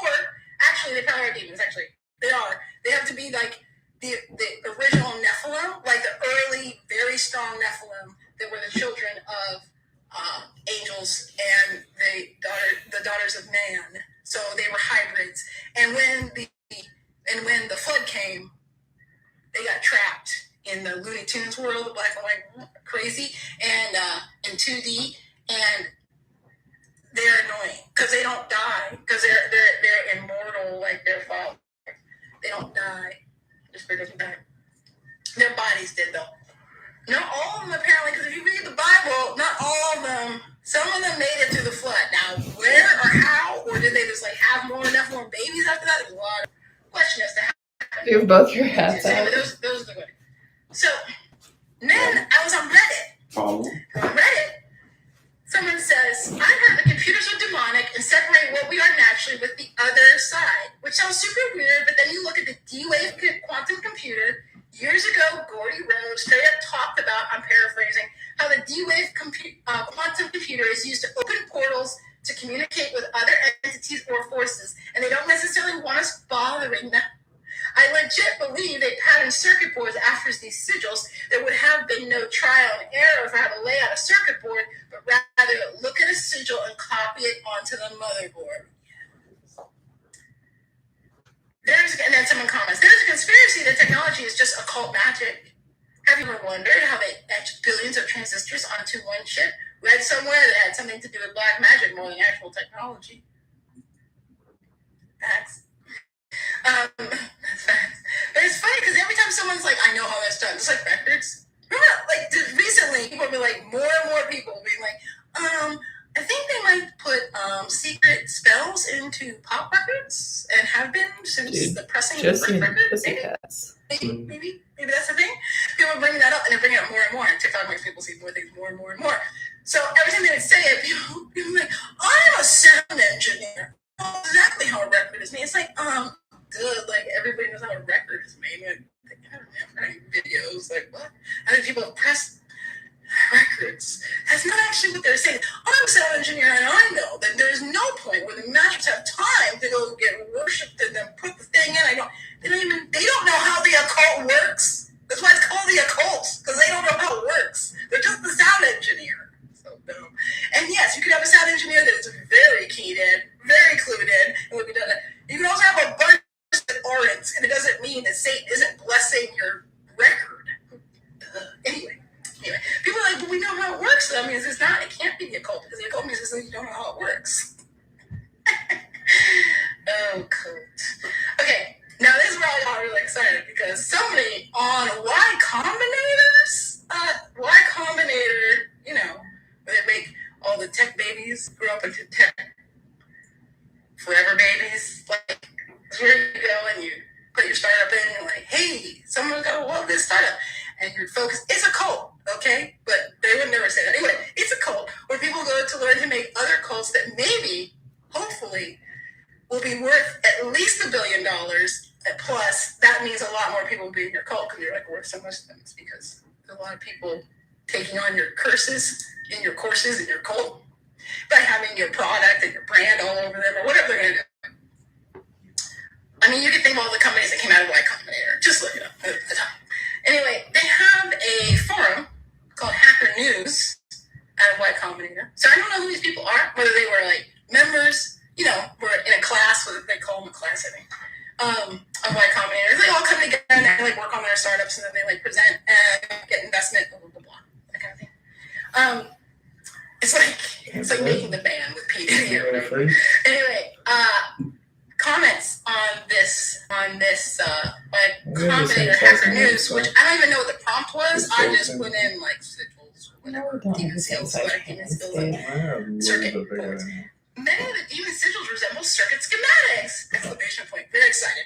actually, they probably are demons. Actually, they are. They have to be like the original Nephilim, like the early, very strong Nephilim that were the children of angels and the daughters of man. So they were hybrids. And when the flood came, they got trapped in the Looney Tunes world, the black and white crazy, and in 2D, and they're annoying because they don't die because they're immortal like their father. They don't die. Their spirit doesn't die. Their bodies did though. Not all of them apparently, because if you read the Bible, not all of them. Some of them made it through the flood. Now, where or how, or did they just like have more babies after that? There's a lot of questions as to how. You have both your hats Anyway, out. those are the good. So then I was on Reddit. On Reddit, someone says, I heard the computers are demonic and separate what we are naturally with the other side, which sounds super weird, but then you look at the D-Wave quantum computer. Years ago, Gordy Rhodes straight up talked about, I'm paraphrasing, how the D-Wave quantum computer is used to open portals to communicate with other entities or forces, and they don't necessarily want us bothering them. I legit believe they patterned circuit boards after these sigils. There would have been no trial and error for how to lay out a circuit board, but rather look at a sigil and copy it onto the motherboard. And then someone comments, there's a conspiracy that technology is just occult magic. Have you ever wondered how they etched billions of transistors onto one chip? Read somewhere that had something to do with black magic more than actual technology. Facts. That's facts. But it's funny because every time someone's like, I know how that's done, it's like records. Remember, like recently, people will be like, more and more people will be like, I think they might put secret spells into pop records and have been since the pressing of the Just first record. pussycats. Maybe that's the thing. People bring that up and they're bringing it up more and more. And TikTok makes people see more things more and more and more. So every time they would say it, people are like, I'm a sound engineer. I know exactly how a record is made. It's like, duh, like everybody knows how a record is made. Like, I don't know, right? Videos, like what? How many people have pressed records? That's not actually what they're saying. I'm a sound engineer and I know that there's no point where the masters have time to go get worshipped and then put the thing in. They don't know how the occult works. That's why it's called the occult, because they don't know how it works. They're just the sound engineer. So dumb. And yes, you could have a sound engineer that is very keyed in, very clued in, and would be done. You can also have a bunch that aren't, and it doesn't mean that Satan isn't blessing your record. Anyway, people are like, but we know how it works. So that means it can't be the occult, because the occult means you don't know how it works. Oh, cult. Okay, now this is where I got really excited, because somebody on Y Combinator's, Y Combinator, where they make all the tech babies grow up into tech forever babies. Like, that's where you go and you put your startup in and you're like, hey, someone's gonna love this startup. And your focus, it's a cult, okay? But they would never say that. Anyway, it's a cult where people go to learn to make other cults that maybe, hopefully, will be worth at least $1 billion. Plus, that means a lot more people will be in your cult because you're like worth so much things, because there's a lot of people taking on your curses in your courses in your cult by having your product and your brand all over them or whatever they're going to do. I mean, you can think of all the companies that came out of Y Combinator. Just look it up at the time. Anyway, they have a forum called Hacker News out of Y Combinator. So I don't know who these people are, whether they were like members, were in a class, what they call them a class, I think, of Y Combinator. They all come together and they like work on their startups and then they like present and get investment, blah, blah, blah, that kind of thing. It's like making the band with Anyway, comments on this Combinator Hacker News, which I don't even know what the prompt was. I just put in like sigils or whatever, demon seals, circuit boards. Many of the demon sigils resemble circuit schematics! Exclamation point. Very excited.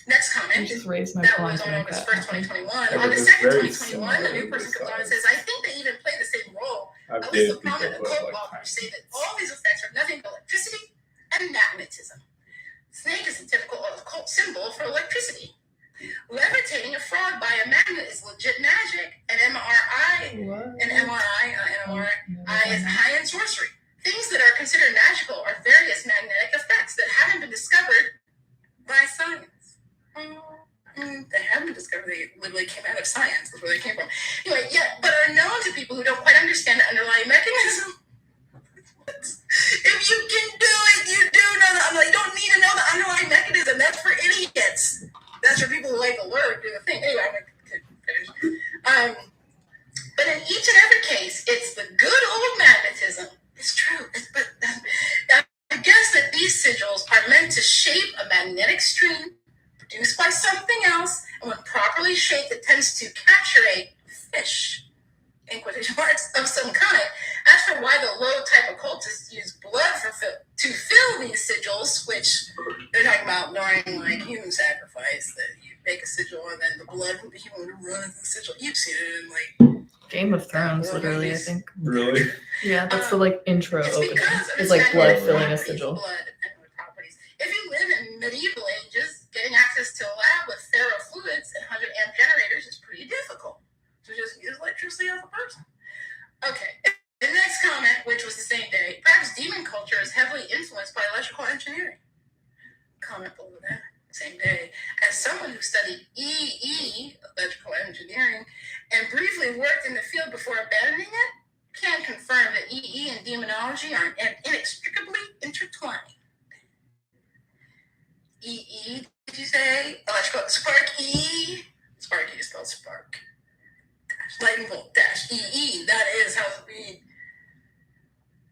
Next comment. Just raised my That was on August 1st, 2021. August 2nd, 2021, a new person comes on and says, I think they even play the same role. At least the prominent occult bloggers say that all these effects are nothing but electricity and magnetism. Snake is a typical occult symbol for electricity. Levitating a frog by a magnet is legit magic, and MRI is high-end sorcery. Things that are considered magical are various magnetic effects that haven't been discovered by science. They haven't discovered, they literally came out of science. That's where they came from. Anyway, but are known to people who don't quite understand the underlying mechanism. If you can do it, you do know that. I'm like, you don't need to know the underlying mechanism. That's for idiots. That's for people who like to learn, do the thing. Anyway, I'm going to finish. But in each and every case, it's the good old magnetism. It's true. I guess that these sigils are meant to shape a magnetic stream produced by something else, and when properly shaped, it tends to capture a fish, in quotation marks, of some kind. As for why the low-type occultists use blood to fill these sigils, which they're talking about during like human sacrifice, that you make a sigil and then the blood from the human would run into the sigil. You've seen it in like Game of Thrones, literally, I think. Really? Yeah, that's the like intro opening. It's It's like blood filling a properties, sigil. Blood and properties. If you live in medieval ages, getting access to a lab with ferrofluids and 100 amp generators is pretty difficult. So just use electricity as a person. Okay. The next comment, which was the same day, perhaps demon culture is heavily influenced by electrical engineering. Comment below that, same day. As someone who studied EE, electrical engineering, and briefly worked in the field before abandoning it, can confirm that EE and demonology are inextricably intertwined. EE, did you say? Electrical, spark E. Sparky is spelled spark. Lightning bolt dash EE. That is how it's being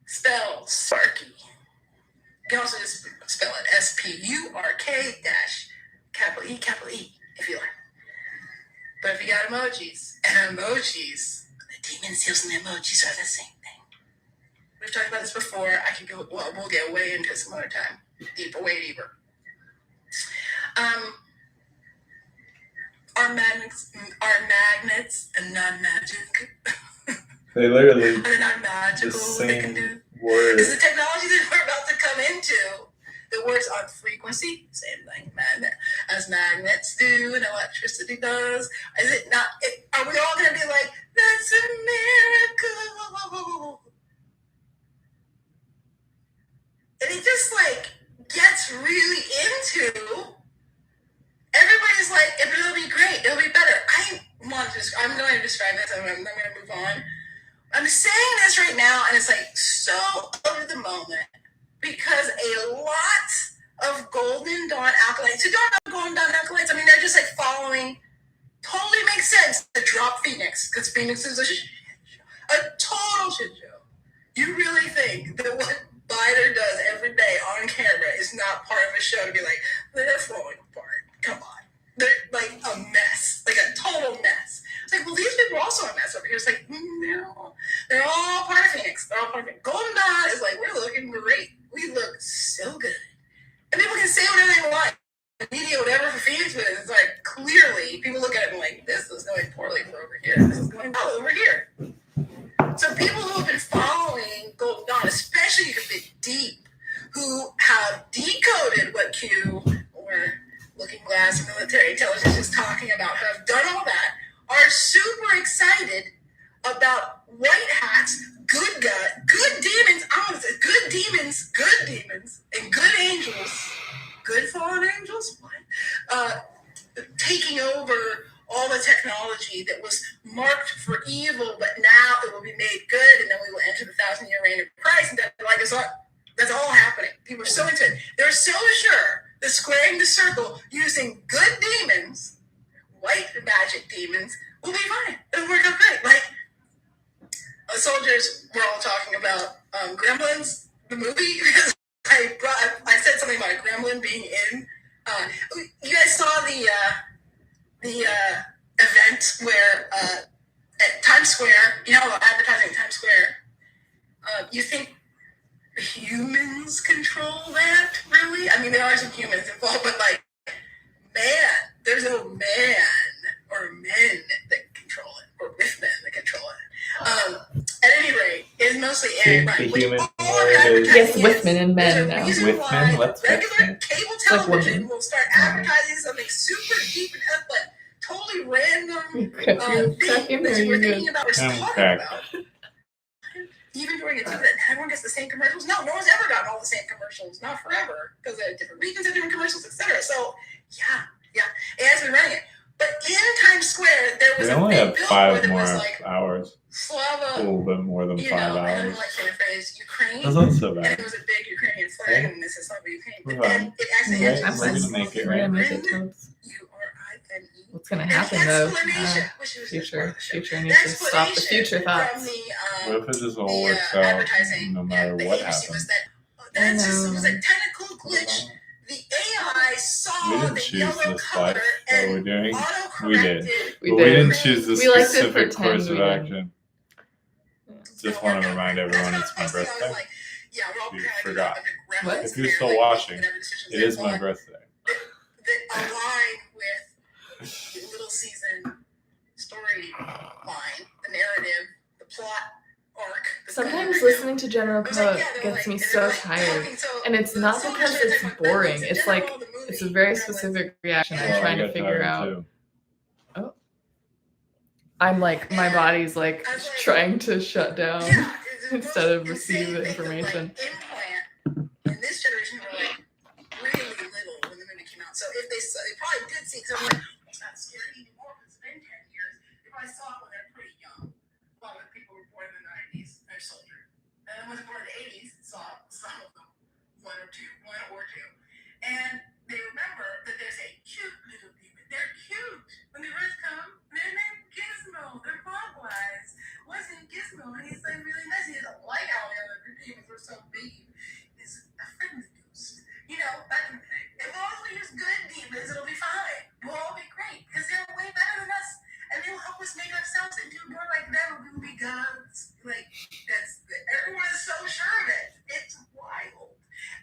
spelled, Sparky. You can also just spell it SPURK dash capital E, if you like. But if you got emojis, and emojis, the demon seals and the emojis are the same thing. We've talked about this before. I can go, well, we'll get way into it some other time. Way deeper. Are magnets and non-magic? They literally Are they not magical? the What they can same do? word. Is the technology that we're about to come into that works on frequency? Same thing, as magnets do and electricity does. Is it not? Are we all going to be like, that's a miracle? And it just like gets really into. Everybody's like, it'll be great. It'll be better. I'm going to describe this. I'm going to move on. I'm saying this right now, and it's like so over the moment because a lot of Golden Dawn acolytes who don't know Golden Dawn acolytes, I mean, they're just like following. Totally makes sense to drop Phoenix because Phoenix is a total shit show. You really think that what Biden does every day on camera is not part of a show to be like, they're falling apart. Come on. They're like a mess, like a total mess. It's like, well, these people are also a mess over here. It's like, no, they're all part of Phoenix. They're all part of Phoenix. Golden Dawn is like, we're looking great. We look so good. And people can say whatever they want. Media, whatever for Phoenix, but it's like, clearly, people look at it and like, this is going poorly for over here. This is going well over here. So people who have been following Golden Dawn, especially a bit deep, who have decoded what Q or Looking Glass military intelligence is talking about, who have done all that, are super excited about white hats, good demons, and good angels, good fallen angels, taking over all the technology that was marked for evil, but now it will be made good, and then we will enter the 1,000-year reign of Christ, and that's all happening. People are so into it. They're so sure that squaring the circle using good demons, white magic demons, will be fine. It'll work out great. Like, soldiers, we're all talking about gremlins. the movie because I said something about a gremlin being in. You guys saw the event where at Times Square, advertising Times Square. You think humans control that? Really? I mean, there are some humans involved, but like, man, there's no man or men that control it, or with men that control it. At any rate, it's mostly everybody. The human Yes, with men and men now. With men? What's with regular men? cable like television women. will start advertising something super deep and but totally random thing that you were thinking about or I'm talking cracked. about. Even during a time that everyone gets the same commercials. No one's ever gotten all the same commercials. Not forever, because there are different regions and different commercials, etc. So yeah, it has been running it. But in Times Square, there was We a only big have billboard 5 that more was like hours. A Slava, little bit more than 5 I don't hours. like saying the phrase Ukraine. That's not so And bad. it was a big Ukrainian flag, and this is not Ukraine. But We're then it actually Right, I'm we're fine. gonna make it, We're gonna right? make it, Toads. URINE. What's gonna And happen the though? explanation, which was Future the needs to stop the explanation future from thoughts. What if it just all the works out advertising no matter that what the agency happens? was that system was a technical glitch. The AI We saw didn't the choose yellow this color life that we're and doing. We auto-corrected. did. We But we did. didn't choose this We like to specific pretend course we of didn't. action. Just want to remind everyone it's my birthday. You forgot. What? If you're still watching, it is my birthday. That align with the Little Season storyline, the narrative, the plot arc. Sometimes listening to General Code gets me so tired. And it's not because it's boring. It's like, it's a very specific reaction I'm Well, I trying to get figure tired, out. too. I'm like, my body's like trying to shut down instead of receive the information. In this generation, were like really little when the movie came out. So if they probably did see, because I'm like, it's not scary anymore because it's been 10 years. They probably saw it when they're pretty young. A lot of people were born in the 90s, they're soldiers. And then when they were born in the 80s, saw some of them, one or two. And they remember that there's a cute little demon. They're cute. When the first come, they're named Gizmo. They're bug-wise. What's in Gizmo? And he's like really nice. He doesn't like how the other demons were so big. He's a friendly ghost. Back in the day. If all we use good demons, it'll be fine. We'll all be great because they're way better than us. And they'll help us make ourselves into more like them. We'll be gods. Like, everyone is so sure of it. It's wild.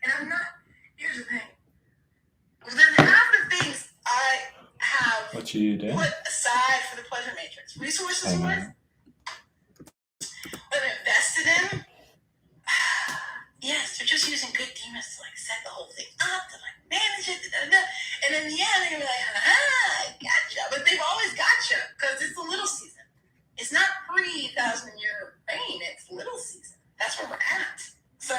And I'm not, here's the thing. There's half the things I have What you doing? put aside for the pleasure matrix. Resources worth. But invested in. Yes, they're just using good demons to set the whole thing up, to manage it, and in the end they're gonna be like, I gotcha. But they've always gotcha because it's the Little Season. It's not pre-1,000-year reign. It's Little Season. That's where we're at. So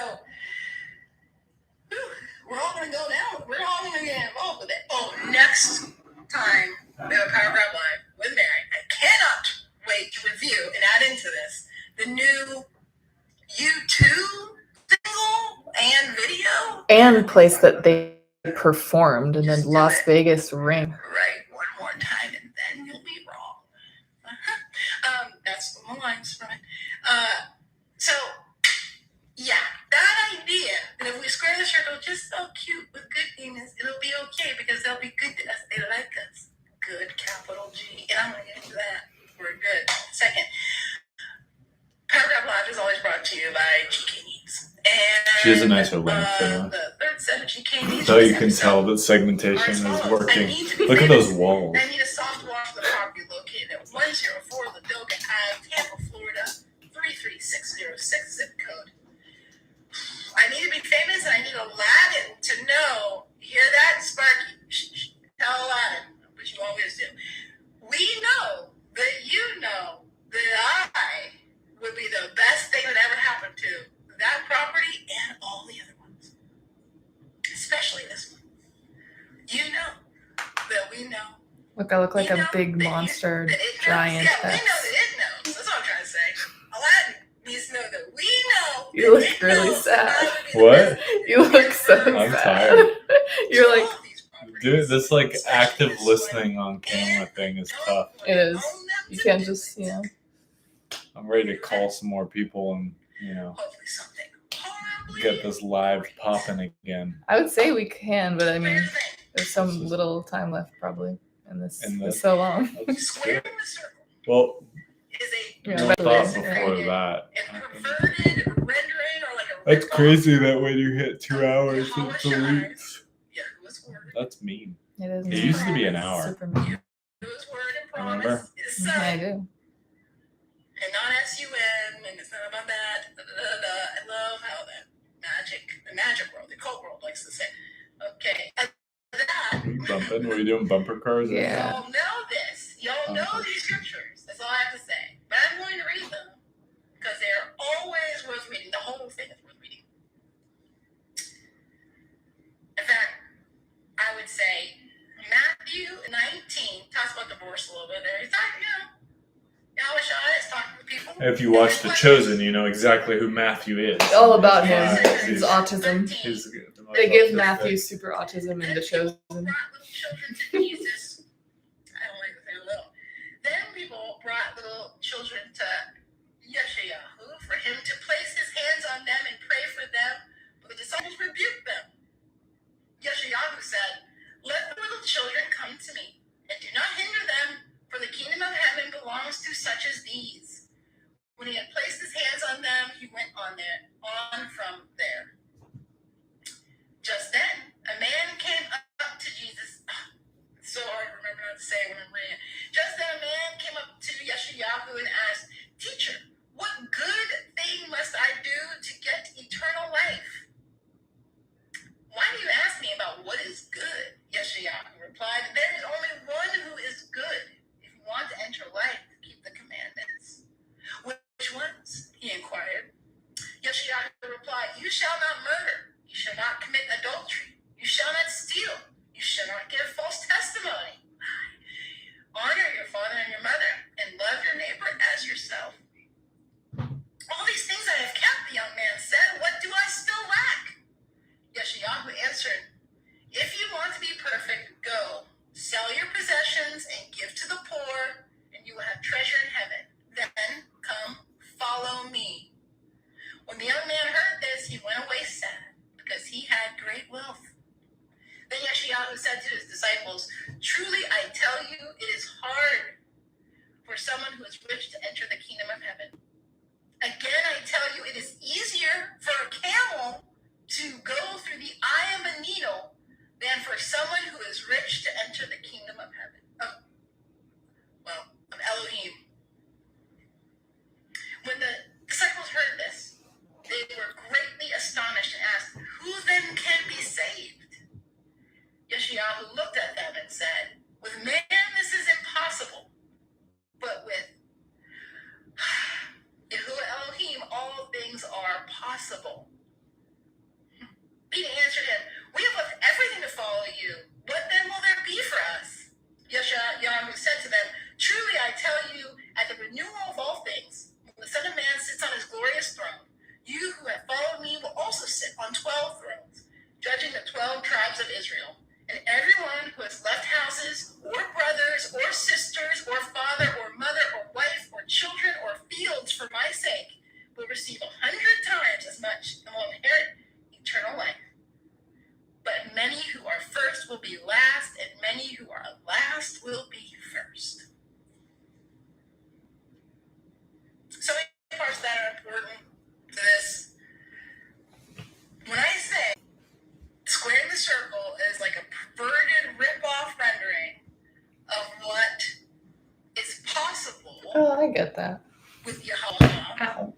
we're all gonna go down. We're all gonna get involved with it. Oh, next time we have a Power Grab Live with Mary, I cannot wait to review and add into this the new U2 single and video And place that they performed in the Las Vegas ring. Right, one more time and then you'll be wrong. That's the lines from it. So yeah, that idea that if we square the circle just so cute with good demons, it'll be okay because they'll be good to us. They like us. Good, capital G. And I'm gonna get into that. We're good. Second, Paragraph Live is always brought to you by GK Needs. And She has a nicer link, too. the third set of GK Needs. So you can tell that segmentation is working. Look at those walls. I need a soft wash for the property located at 104 Ladoga Ave, Tampa, Florida, 33606 zip code. I need to be famous and I need Aladdin to know. Hear that, Sparky? Shh, tell Aladdin, but you always do. We know that you know that I would be the best thing that ever happened to that property and all the other ones. Especially this one. You know that we know. Look, I look like a big that monster that it knows. giant. Yeah, we know that it knows. That's what I'm trying to say. Aladdin needs to know that we know. You that look it really knows sad. that I would be the What? best You look so I'm sad. tired. You're like, Dude, this active listening on camera thing is tough. it is. You can't just, I'm ready to call some more people and Hopefully something horrible probably get this live popping again. I would say we can, but I mean, Here's the thing. there's so This is- little time left probably, and this In is this- so long. That's Square good. in the circle Well, is a Yeah, no but thought it's- before that. and perverted rendering or like a That's ripoff. crazy that when you hit 2 hours, it deletes. Yeah, it was word. That's mean. It is. It mean. used to be an It's hour. Super mean. It was word and Remember? promise. It's Yeah, I son. do. And not S-U-N, and it's not about that. Da, da, da, da. I love how the magic world, the cult world likes to say. Okay. And that, Are you bumping? Were you doing bumper cars? Yeah. y'all know this. Y'all know these scriptures. That's all I have to say. But I'm going to read them because they're always worth reading. The whole thing is worth reading. In fact, I would say Matthew 19 talks about divorce a little bit there. He's talking, Yahushua is talking to people. If you watch The Chosen, you know exactly who Matthew is. It's all about him. He's- His autism. he's- They give Matthew super autism in The Chosen. Brought little children to Jesus. I don't like to say little. Then people brought little children to Yeshayahu for him to place his hands on them and pray for them, but the disciples rebuked them. Yeshayahu said, "Let the little children come to me, and do not hinder them, for the kingdom of heaven belongs to such as these." When he had placed his hands on them, he went on from there. Just then, a man came up to Jesus. It's so hard to remember how to say it when I'm reading it. Just then, a man came up to Yeshayahu and asked, "Teacher, what good thing must I do to get eternal life?" "Why do you ask me about what is good?" Yeshayahu replied. "There is only one who is good. If you want to enter life, keep the commandments." "Which ones?" he inquired. Yeshayahu replied, "You shall not murder. You shall not commit adultery. You shall not steal. You shall not give false testimony. Honor your father and your mother, and love your neighbor as yourself." "All these things I have kept," the young man said. "What do I still lack?" Yeshayahu answered, "If you want to be perfect, go, sell your possessions and give to the poor, and you will have treasure in heaven. Then come, follow me." When the young man heard this, he went away sad, because he had great wealth. Then Yeshayahu said to his disciples, "Truly I tell you, it is hard for someone who is rich to enter the kingdom of heaven. Again, I tell you, it is easier for a camel to go through the eye of a needle than for someone who is rich to enter the kingdom of heaven." Of Elohim. When the disciples heard this, they were greatly astonished and asked, "Who then can be saved?" Yeshayahu looked at them and said, "With man this is impossible, but with Yahuwah Elohim all things are possible." Peter answered him, "We have left everything to follow you. What then will there be for us?" Yeshayahu said to them, "Truly I tell you, at the renewal of all things, when the Son of Man sits on his glorious throne, you who have followed me will also sit on 12 thrones, judging the 12 tribes of Israel. And everyone who has left houses, or brothers, or sisters, or father, or mother, or wife, or children, or fields for my sake will receive 100 times as much and will inherit eternal life. But many who are first will be last, and many who are last will be first." So many parts that are important to this. When I say squaring the circle is like a perverted rip-off rendering of what is possible Oh, I get that. with Yahweh, Ow.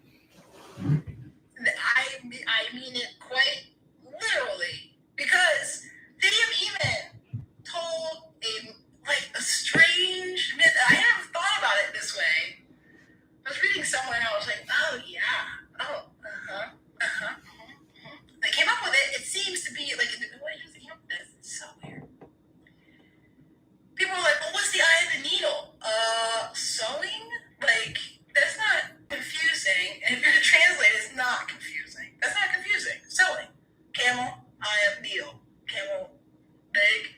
I mean it quite literally, because they have even told a strange myth. I never thought about it this way. I was reading somewhere and I was like, "Oh yeah, oh They came up with it. It seems to be like, what did they come up with this? It's so weird. People were like, "Well, what's the eye of the needle? Sewing? Like, that's not confusing." And if you're to translate, it's not confusing. That's not confusing. Sewing. Camel, eye of needle. Camel, big,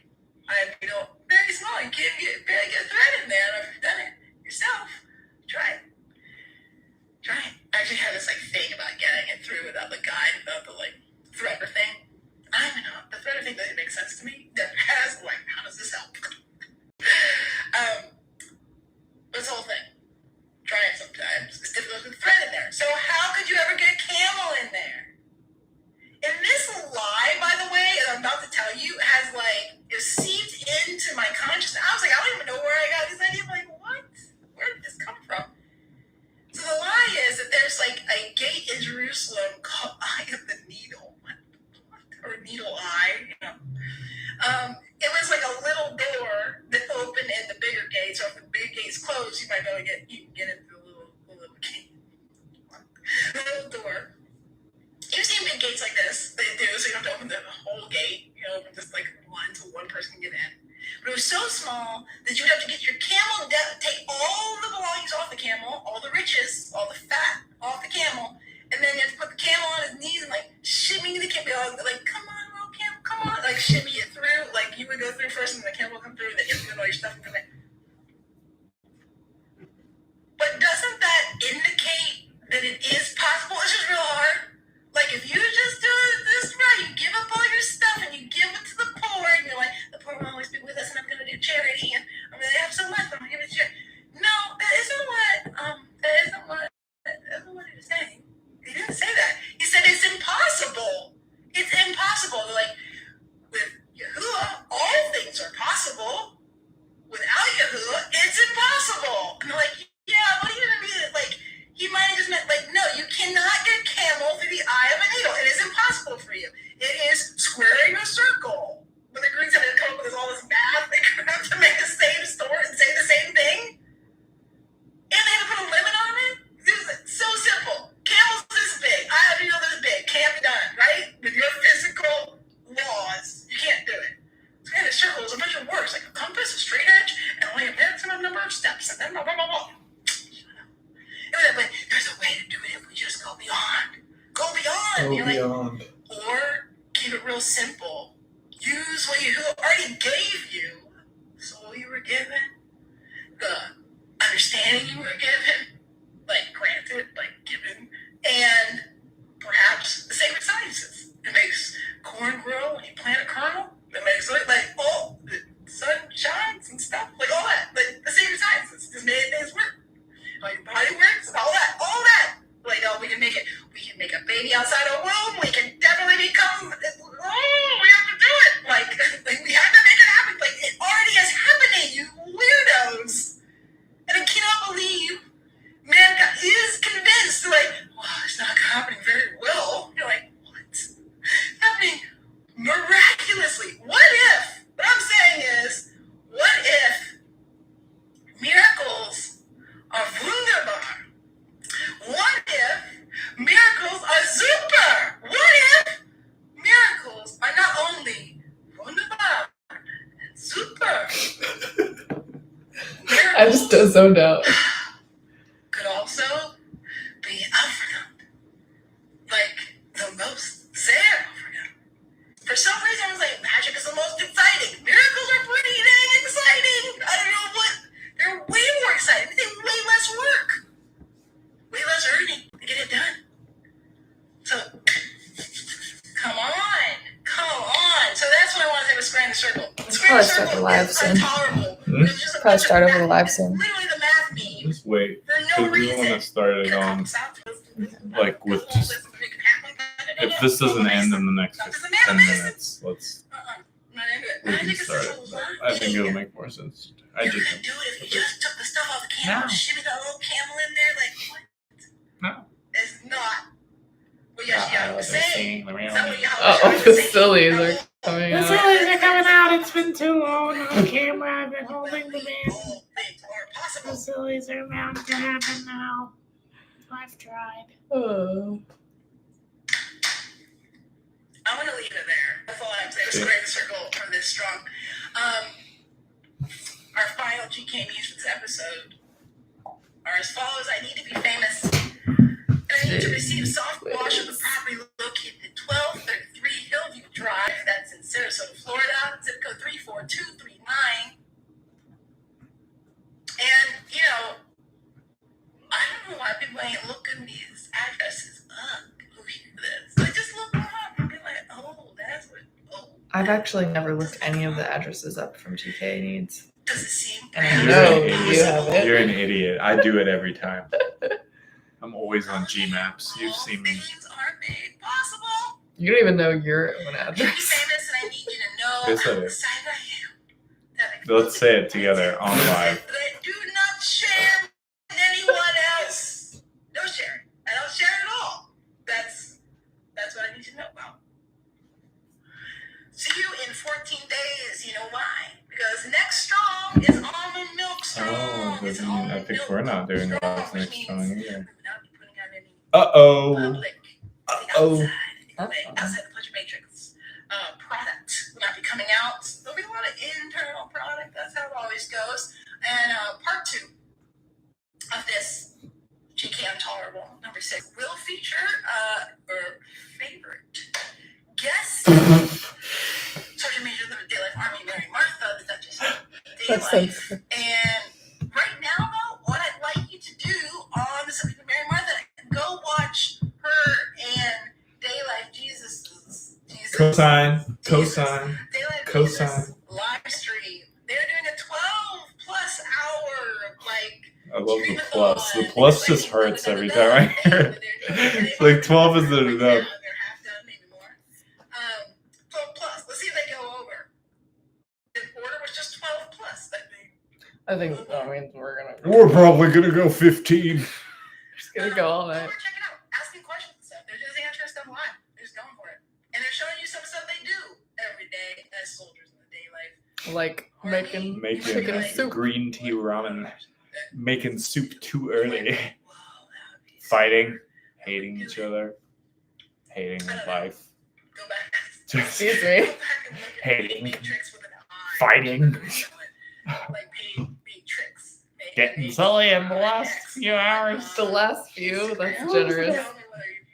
eye of needle. Very small. You can't barely get a thread in there. I don't know if you've done it yourself. Try it. I actually had this thing about getting it through without the guide, without the understand. I was like, I don't even know where I got this idea. I'm like, what? Where did this come from? So the lie is that there's like a gate in Jerusalem called Eye of the Needle, or Needle Eye. It was like a little door that opened in the bigger gate. So if the big gate's closed, you might be able to get into the little gate, the little door. You've seen big gates like this. They do, so you don't have to open the whole gate. You open just like one so one person can get in. But it was so small that you'd have to get your camel down, take all the belongings off the camel, all the riches, all the fat off the camel, and then you have to put the camel on his knees and like shimmy the camel, like come on, little camel, come on, like shimmy it through. Like you would go through first, and the camel would come through, and then you have to put all your stuff in there. But doesn't that indicate that it is possible? It's just real hard. Like if you just do it this right, you give up all your stuff and you give it to the poor, and you're like, the poor will always be with us, and I'm going to do charity, and I'm going to have so much, I'm going to give it to charity. No, that isn't what he was saying. He didn't say that. He said it's impossible. It's impossible. Like with Yahuwah, all things are possible. Without Yahuwah, it's impossible. And they're like, yeah, what are you going to do? Like, he might have just meant, like, no, you cannot get camel through the eye of a needle. It is impossible for you. It is squaring a circle. When the Greeks had to come up with all this math, they have to make the same story and say the same thing. And they had to put a limit on it. This is so simple. Camel's this big. Eye of a needle this big. Can't be done, right? With your physical laws, you can't do it. So in a circle is a bunch of words, like a compass, a straight edge, and only a maximum number of steps, and then blah, blah, blah, blah. But there's a way to do it if we just go beyond. Go beyond. Go beyond. Or keep it real simple. Use what you already gave you. The soul you were given. The understanding you were given. Like granted, like given. And perhaps the sacred sciences. It makes corn grow when you plant a kernel. It makes it like, oh, the sun shines and stuff. Like all that. Like the sacred sciences just made things work. Like your body works, all that. Like, oh, we can make a baby outside a womb. We can definitely become. Oh, we have to do it. Like we have to make it happen. Like it already is happening. You weirdos. And I cannot believe mankind is convinced. Like, well, it's not happening very well. You're like, what? It's happening miraculously. What if? What I'm saying is, what if miracles are wunderbar? What if miracles are super? What if miracles are not only wunderbar and super? I just zoned out. Could also be African, like the most sehr African. For some reason, I was like, magic is the most exciting. Miracles are pretty dang exciting. I don't know what. They're way more exciting. They take way less work. Way less earning to get it done. So, come on. So that's what I want to say with squaring the circle. Squaring the circle is intolerable. Probably start over the live soon. Literally the math meme. Just wait. For no Because we reason. want to start it on, like, with just, if this doesn't end in the next 10 minutes, let's, we can start it. But I think it'll make more sense. I You just couldn't do it if you just took the stuff off the camel, shimmy that little camel in there, like, what? No. It's not what Yashiya was saying. It's not what Yahweh Oh, was the saying. sillies are coming out. are coming out. It's been too long on camera. I've been holding the man. All things are possible. sillies are bound to happen now. I've tried. Oh. I'm going to leave it there. That's all I have to say. We're squaring the circle for this strong. Our final GK news for this episode are as follows. I need to be famous. And I need to receive soft wash of the property located at 1233 Hillview Drive. That's in Sarasota, Florida. Zip code 34239. And, you know, I don't know why people ain't looking these addresses up. Who hear this? Like, just look them up and be like, oh, that's what, oh. I've actually never looked any of the addresses up from GK Needs. Does it seem And I bad? know you have it. You're an idiot. I do it every time. I'm always on Gmaps. You've All seen me. things are made possible. You don't even know your own I need to be address. famous, and I need you to know Yes, I how do. excited I am that I Let's say it together on live. Do not share with anyone else. Don't share. I don't share at all. That's what I need to know about. See you in 14 days. You know why? Because next strong is almond milk strong. Oh, It's doesn't mean, I almond think milk we're not doing strong, live which next means strong either. we will not be putting out any Uh-oh. public, Uh-oh. outside the Punch Matrix product will not be coming out. There'll be a lot of internal product. That's how it always goes. And part 2 of this GK Intolerable number 6 will feature our favorite guest, Sergeant Major of the DayLife Army, Mary Martha, the Duchess of DayLife. And right now, though, what I'd like you to do on the subject of Mary Martha, go watch her and DayLife Jesus Cosine. DayLife Cosine. Jesus live stream. They're doing a 12+ hour I love the plus. The plus just hurts every time I hear it. It's like 12 isn't enough. They're half done, maybe more. 12+. Let's see if they go over. The order was just 12+. I think that means we're gonna. We're probably gonna go 15. Just gonna go all night. Check it out. Asking questions and stuff. They're just answering stuff live. They're just going for it. And they're showing you some stuff they do every day as soldiers in the DayLife. Like making Making soup. green tea ramen. Making soup too early. Fighting. Hating each other. Hating life. Go back. Excuse me. Go back and look at Hating. Matrix with an eye. Fighting. Like paid tricks. Getting silly in the last few hours. The last few, that's Tell generous. me whether you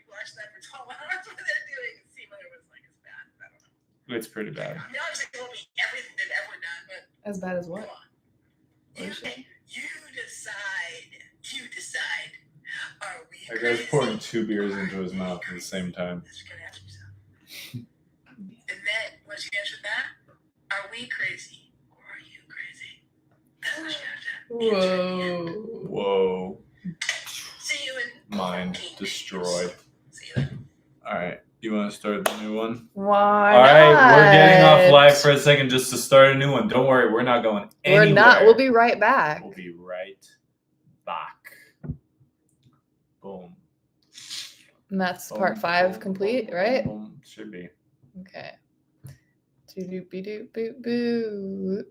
watched that for 12 hours, what they're doing, and see whether it was like as bad. I don't know. It's pretty bad. I mean, obviously, it won't be everything they've ever done, but As bad as come what? on. You decide. Are we That crazy? guy's pouring 2 beers into his mouth at the same time. That's a good answer, son. And then, once you answer that, are we crazy or are you crazy? That's what you have to answer. Whoa. Whoa. See you in Mind 14 days. destroyed. See you then. Alright. You want to start the new one? Why? Alright, we're getting off not? live for a second just to start a new one. Don't worry, we're not going anywhere. We're not. We'll be right back. We'll be right back. Boom. And that's Boom, part 5 boom, complete, boom, right? boom. Should be. Okay. Do-do-be-do-boo-boo.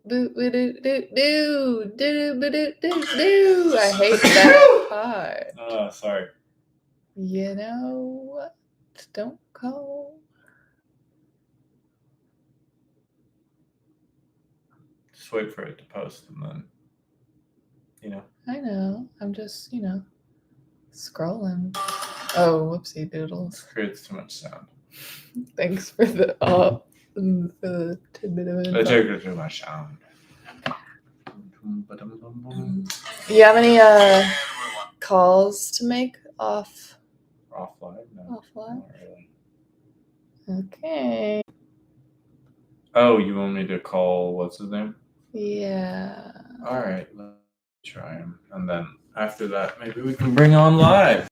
I hate that part. Oh, sorry. You know what? Don't call. Just wait for it to post and then, you know. I know. I'm just, scrolling. Oh, whoopsie doodles. Creates too much sound. Thanks for the tidbit of It info. takes too much sound. You have any calls to make offline? Offline? No. Offline? Not really. Okay. Oh, you want me to call, what's his name? Yeah. All right, let's try him. And then after that, maybe we can bring on live.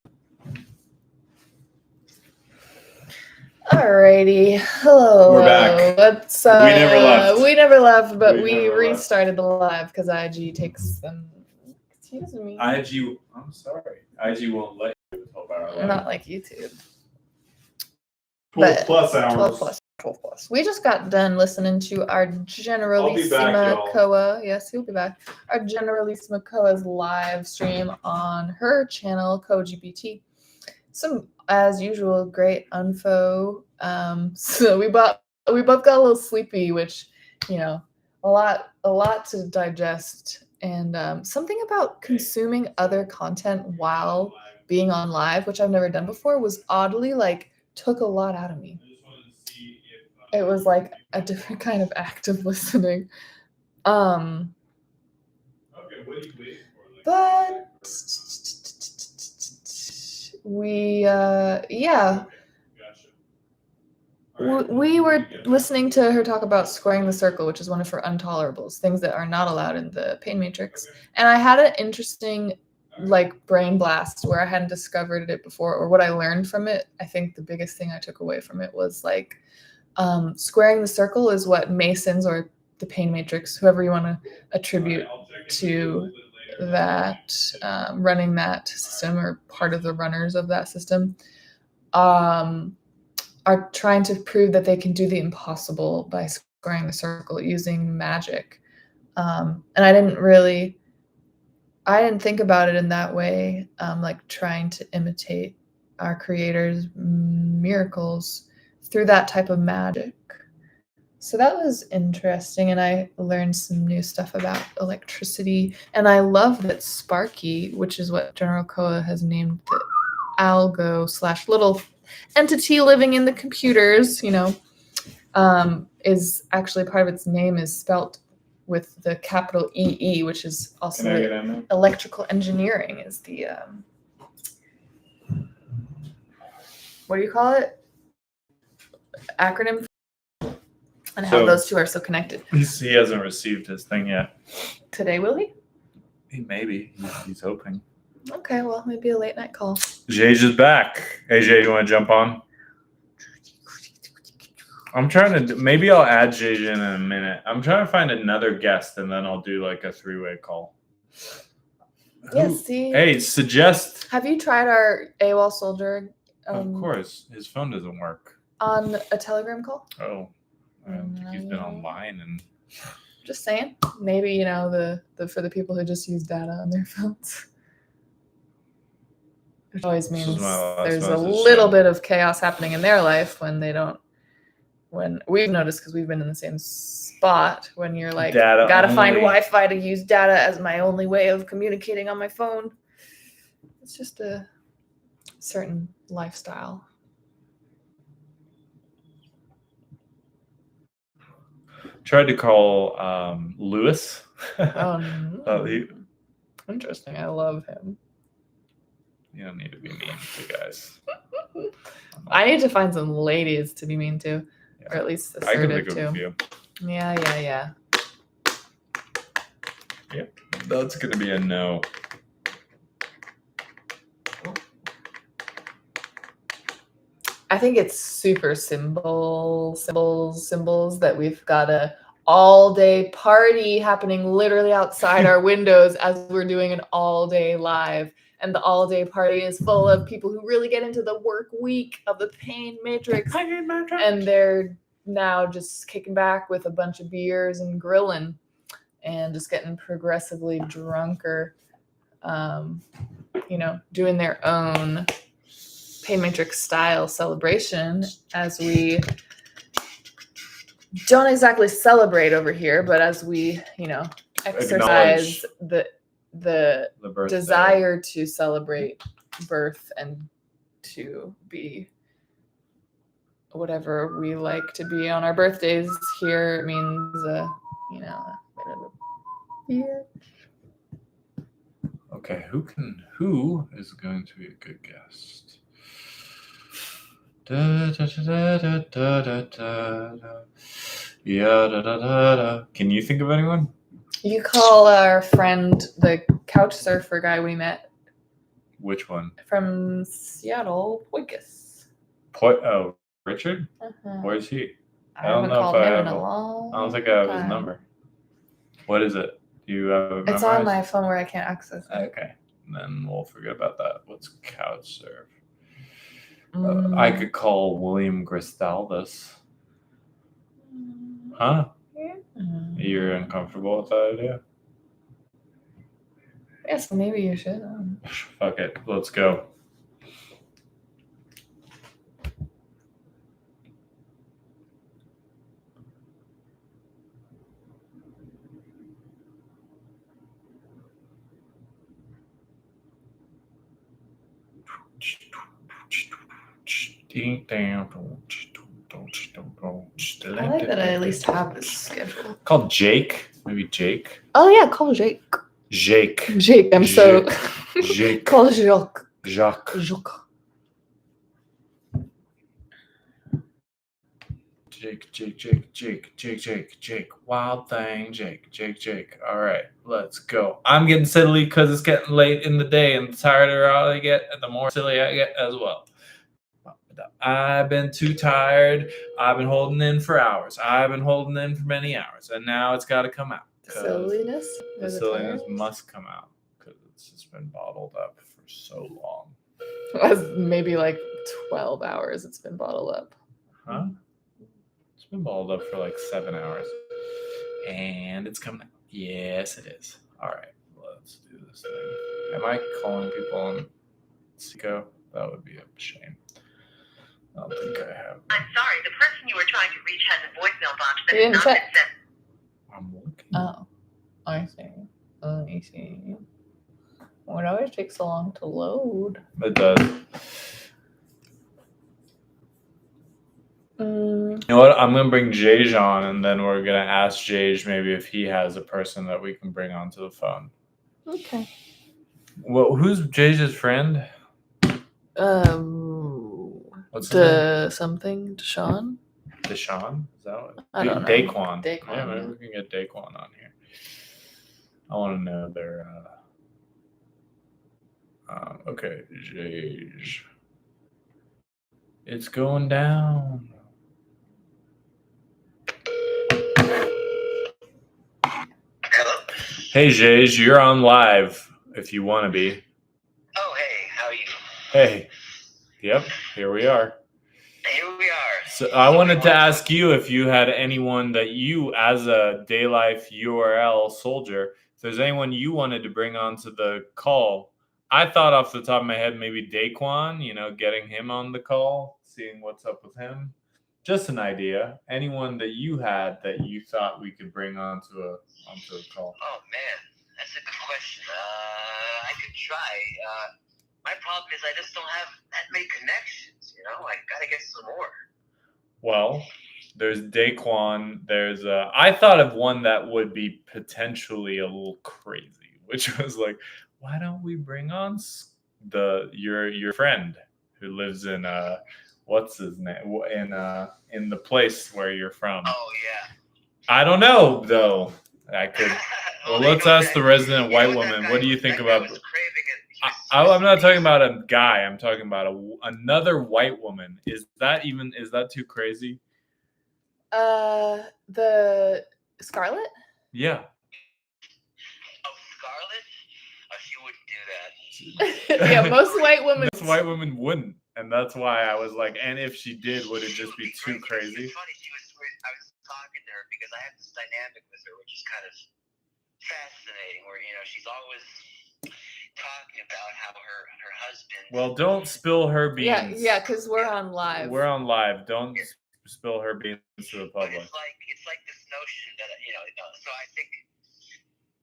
Alrighty. Hello. We're back. Let's, We never left. We never left, but We we never left. restarted the live because IG takes them. Excuse me. IG, I'm sorry. IG won't let you do 12-hour live. Not like YouTube. 12 but plus hours. 12 plus. We just got done listening to our Generalissima y'all. Koa. Yes, he'll be back. Our Generalissima Koa's live stream on her channel, KoGBT. Some, as usual, great info. So we both got a little sleepy, which, a lot to digest, and something about consuming other content while being on live, which I've never done before, was oddly took a lot out of me. It was like a different kind of active listening. But we we were listening to her talk about squaring the circle, which is one of her intolerables, things that are not allowed in the pain matrix. And I had an interesting brain blast where I hadn't discovered it before, or what I learned from it. I think the biggest thing I took away from it was squaring the circle is what Masons or the pain matrix, whoever you want to attribute to that, running that system or part of the runners of that system, are trying to prove that they can do the impossible by squaring the circle using magic. And I didn't think about it in that way, like trying to imitate our creator's miracles through that type of magic. So that was interesting, and I learned some new stuff about electricity. And I love that Sparky, which is what General Koa has named the algo / little entity living in the computers, is actually part of its name is spelt with the capital EE, which is also electrical engineering is the what do you call it? Acronym. And how those two are so connected. He hasn't received his thing yet. Today, will he? Maybe. He's hoping. Okay, well, maybe a late night call. Jage is back. Hey, Jage, you want to jump on? I'm trying to... Maybe I'll add Jage in a minute. I'm trying to find another guest, and then I'll do like a 3-way call. See? Hey, suggest... Have you tried our AWOL soldier? Of course. His phone doesn't work. On a Telegram call? Oh. I don't think he's been online, and just saying. Maybe the for the people who just use data on their phones, which always means there's a little bit of chaos happening in their life when they don't. When we've noticed, because we've been in the same spot, when you're like, gotta find Wi-Fi to use data as my only way of communicating on my phone. It's just a certain lifestyle. Tried to call Lewis. Interesting. I love him. You don't need to be mean to guys. I need to find some ladies to be mean to, or at least assertive I can think to. of a few. Yeah. Yep, that's gonna be a no. I think it's super symbols that we've got a all-day party happening literally outside our windows as we're doing an all-day live. And the all-day party is full of people who really get into the work week of the pain matrix. And they're now just kicking back with a bunch of beers and grilling and just getting progressively drunker, doing their own pain matrix style celebration as we don't exactly celebrate over here, but as we, exercise the desire to celebrate birth and to be whatever we like to be on our birthdays. Here it means, Okay, who is going to be a good guest? Can you think of anyone? You call our friend the couch surfer guy we met. Which one? From Seattle, Poikus. Richard? Uh-huh. Where's he? I don't know if I have. I don't think I have his number. What is it? Do you have it memorized? It's on my phone where I can't access it. Okay, then we'll forget about that. What's couch surf? I could call William Gristalvis. Huh? You're uncomfortable with that idea? Yes, maybe you should. Fuck it. Let's go. I like that I at least have this schedule. Call Jake. Maybe Jake. Oh yeah, call Jake. Jake. I'm so Jake. Call Jacques. Jacques. Jake. Wild thing. Jake. All right, let's go. I'm getting silly because it's getting late in the day, and the tireder I get, the more silly I get as well. I've been too tired. I've been holding in for hours. I've been holding in for many hours, and now it's got to come out. The silliness. The silliness must come out because it's just been bottled up for so long. Maybe like 12 hours it's been bottled up. Huh? It's been bottled up for like 7 hours. And it's coming out. Yes, it is. All right, let's do this thing. Am I calling people on Seco? That would be a shame. I don't think I have. I'm sorry, the person you were trying to reach has a voicemail box that You has didn't not check. been sent. I'm looking. Oh, I see. I see. Well, it always takes so long to load. It does. You know what? I'm gonna bring Jage on, and then we're gonna ask Jage maybe if he has a person that we can bring onto the phone. Okay. Well, who's Jage's friend? What's his name? Something Deshaun? Deshaun? Is that what? I don't know. Daquan. Daquan, Yeah, maybe yeah. we can get Daquan on here. I want to know their. Okay, Jage. It's going down. Hello? Hey, Jage, you're on live if you want to be. Oh, hey, how are you? Hey. Yep, here we are. Here we are. So I wanted to ask you if you had anyone that you, as a DayLife URL soldier, if there's anyone you wanted to bring onto the call. I thought off the top of my head maybe Daquan, getting him on the call, seeing what's up with him. Just an idea. Anyone that you had that you thought we could bring onto a call. Oh, man, that's a good question. I could try. My problem is I just don't have that many connections, I gotta get some more. Well, there's Daquan. There's I thought of one that would be potentially a little crazy, which was like, why don't we bring on your friend who lives in what's his name in the place where you're from? Oh yeah. I don't know though. I could. Well, let's ask the resident white woman. What do you think about? I'm not talking about a guy. I'm talking about another white woman. Is that too crazy? The Scarlet? Yeah. Oh, Scarlet? Oh, she wouldn't do that. Yeah, most white women. Most white women wouldn't, and that's why I was like, and if she did, would it just be too crazy? It's funny. I was talking to her because I have this dynamic with her, which is kind of fascinating. Where she's always talking about how her husband. Well, don't spill her beans. Yeah, because we're on live. We're on live. Don't spill her beans to the public. It's like this notion that So I think,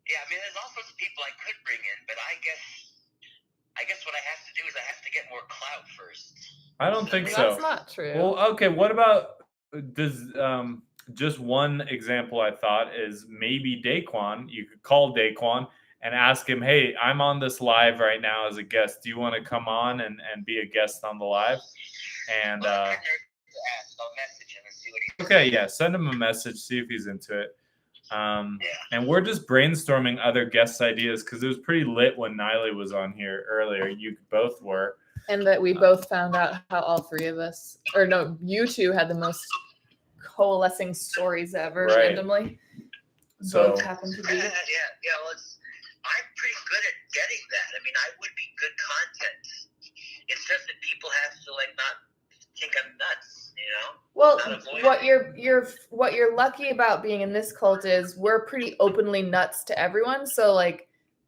there's all sorts of people I could bring in, but I guess what I have to do is I have to get more clout first. I don't think so. That's not true. Well, okay. What about just one example I thought is maybe Daquan. You could call Daquan and ask him, hey, I'm on this live right now as a guest. Do you want to come on and be a guest on the live? And I'll message him and see what he okay, yeah, send him a message, see if he's into it. And we're just brainstorming other guest ideas because it was pretty lit when Niley was on here earlier. You both were. And that we both found out how all three of us, or no, you two had the most coalescing stories ever randomly. So both happened to be. Well, I'm pretty good at getting that. I would be good content. It's just that people have to not think I'm nuts, Well, what you're lucky about being in this cult is we're pretty openly nuts to everyone. So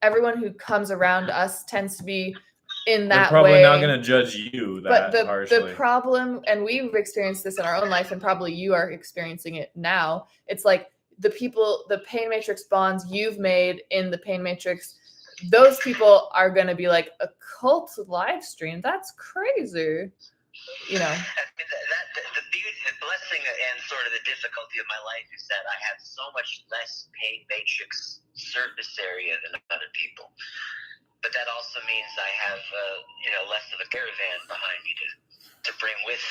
everyone who comes around us tends to be in that They're probably way. not going to judge you that harshly. The problem, and we've experienced this in our own life, and probably you are experiencing it now. It's like the Pain Matrix bonds you've made in the Pain Matrix, those people are going to be like, a cult live stream? That's crazy. The blessing and sort of the difficulty of my life is that I have so much less Pain Matrix surface area than other people. But that also means I have, less of a caravan behind me to bring with.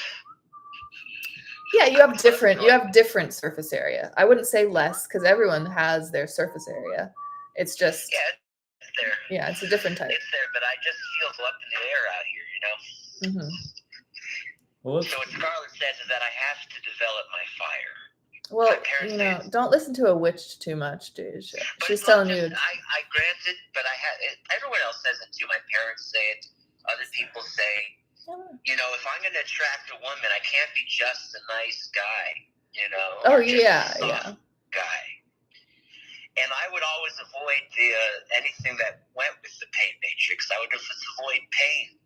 Yeah, you have different surface area. I wouldn't say less because everyone has their surface area. It's just it's there. Yeah, it's a different type. It's there, but I just feel up in the air out here, Mm-hmm. Well, So what Scarlett says is that I have to develop my fire. Well, My parents you know, say- don't listen to a witch too much, dude. But She's it's not telling you. just- I grant it, but everyone else says it too. My parents say it. Other people say, you know, if I'm going to attract a woman, I can't be just a nice guy, you know. Oh or just a yeah, soft yeah. guy. And I would always avoid anything that went with the pain matrix. I would just avoid pain.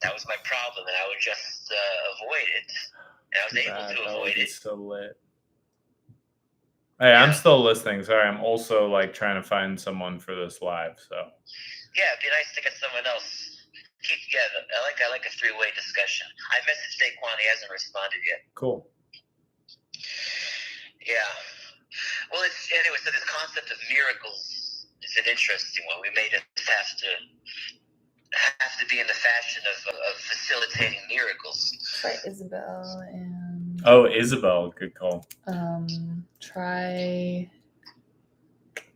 That was my problem, and I would just avoid it. And I was able to avoid it. So lit. Hey, I'm still listening. Sorry, I'm also like trying to find someone for this live. So Yeah, it'd be nice to get someone else. I like a three-way discussion. I messaged Daquan. He hasn't responded yet. cool. Yeah. Well, anyway. So this concept of miracles is an interesting one. We may just have to be in the fashion of facilitating miracles. Try Isabel and Oh, Isabel, good call. try.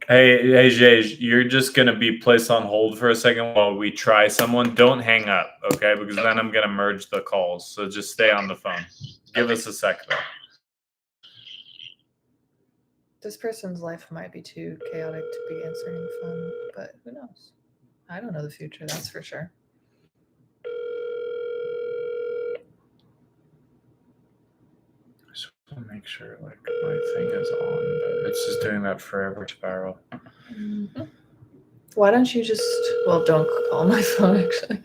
Hey, Jay, you're just gonna be placed on hold for a second while we try someone. Don't hang up, okay? Because then I'm gonna merge the calls. So just stay on the phone. Give us a sec, though. This person's life might be too chaotic to be answering the phone, but who knows? I don't know the future, that's for sure. I just want to make sure like my thing is on, but it's just doing that forever, Spiral. Mm-hmm. Why don't you just? Well, don't call my phone actually.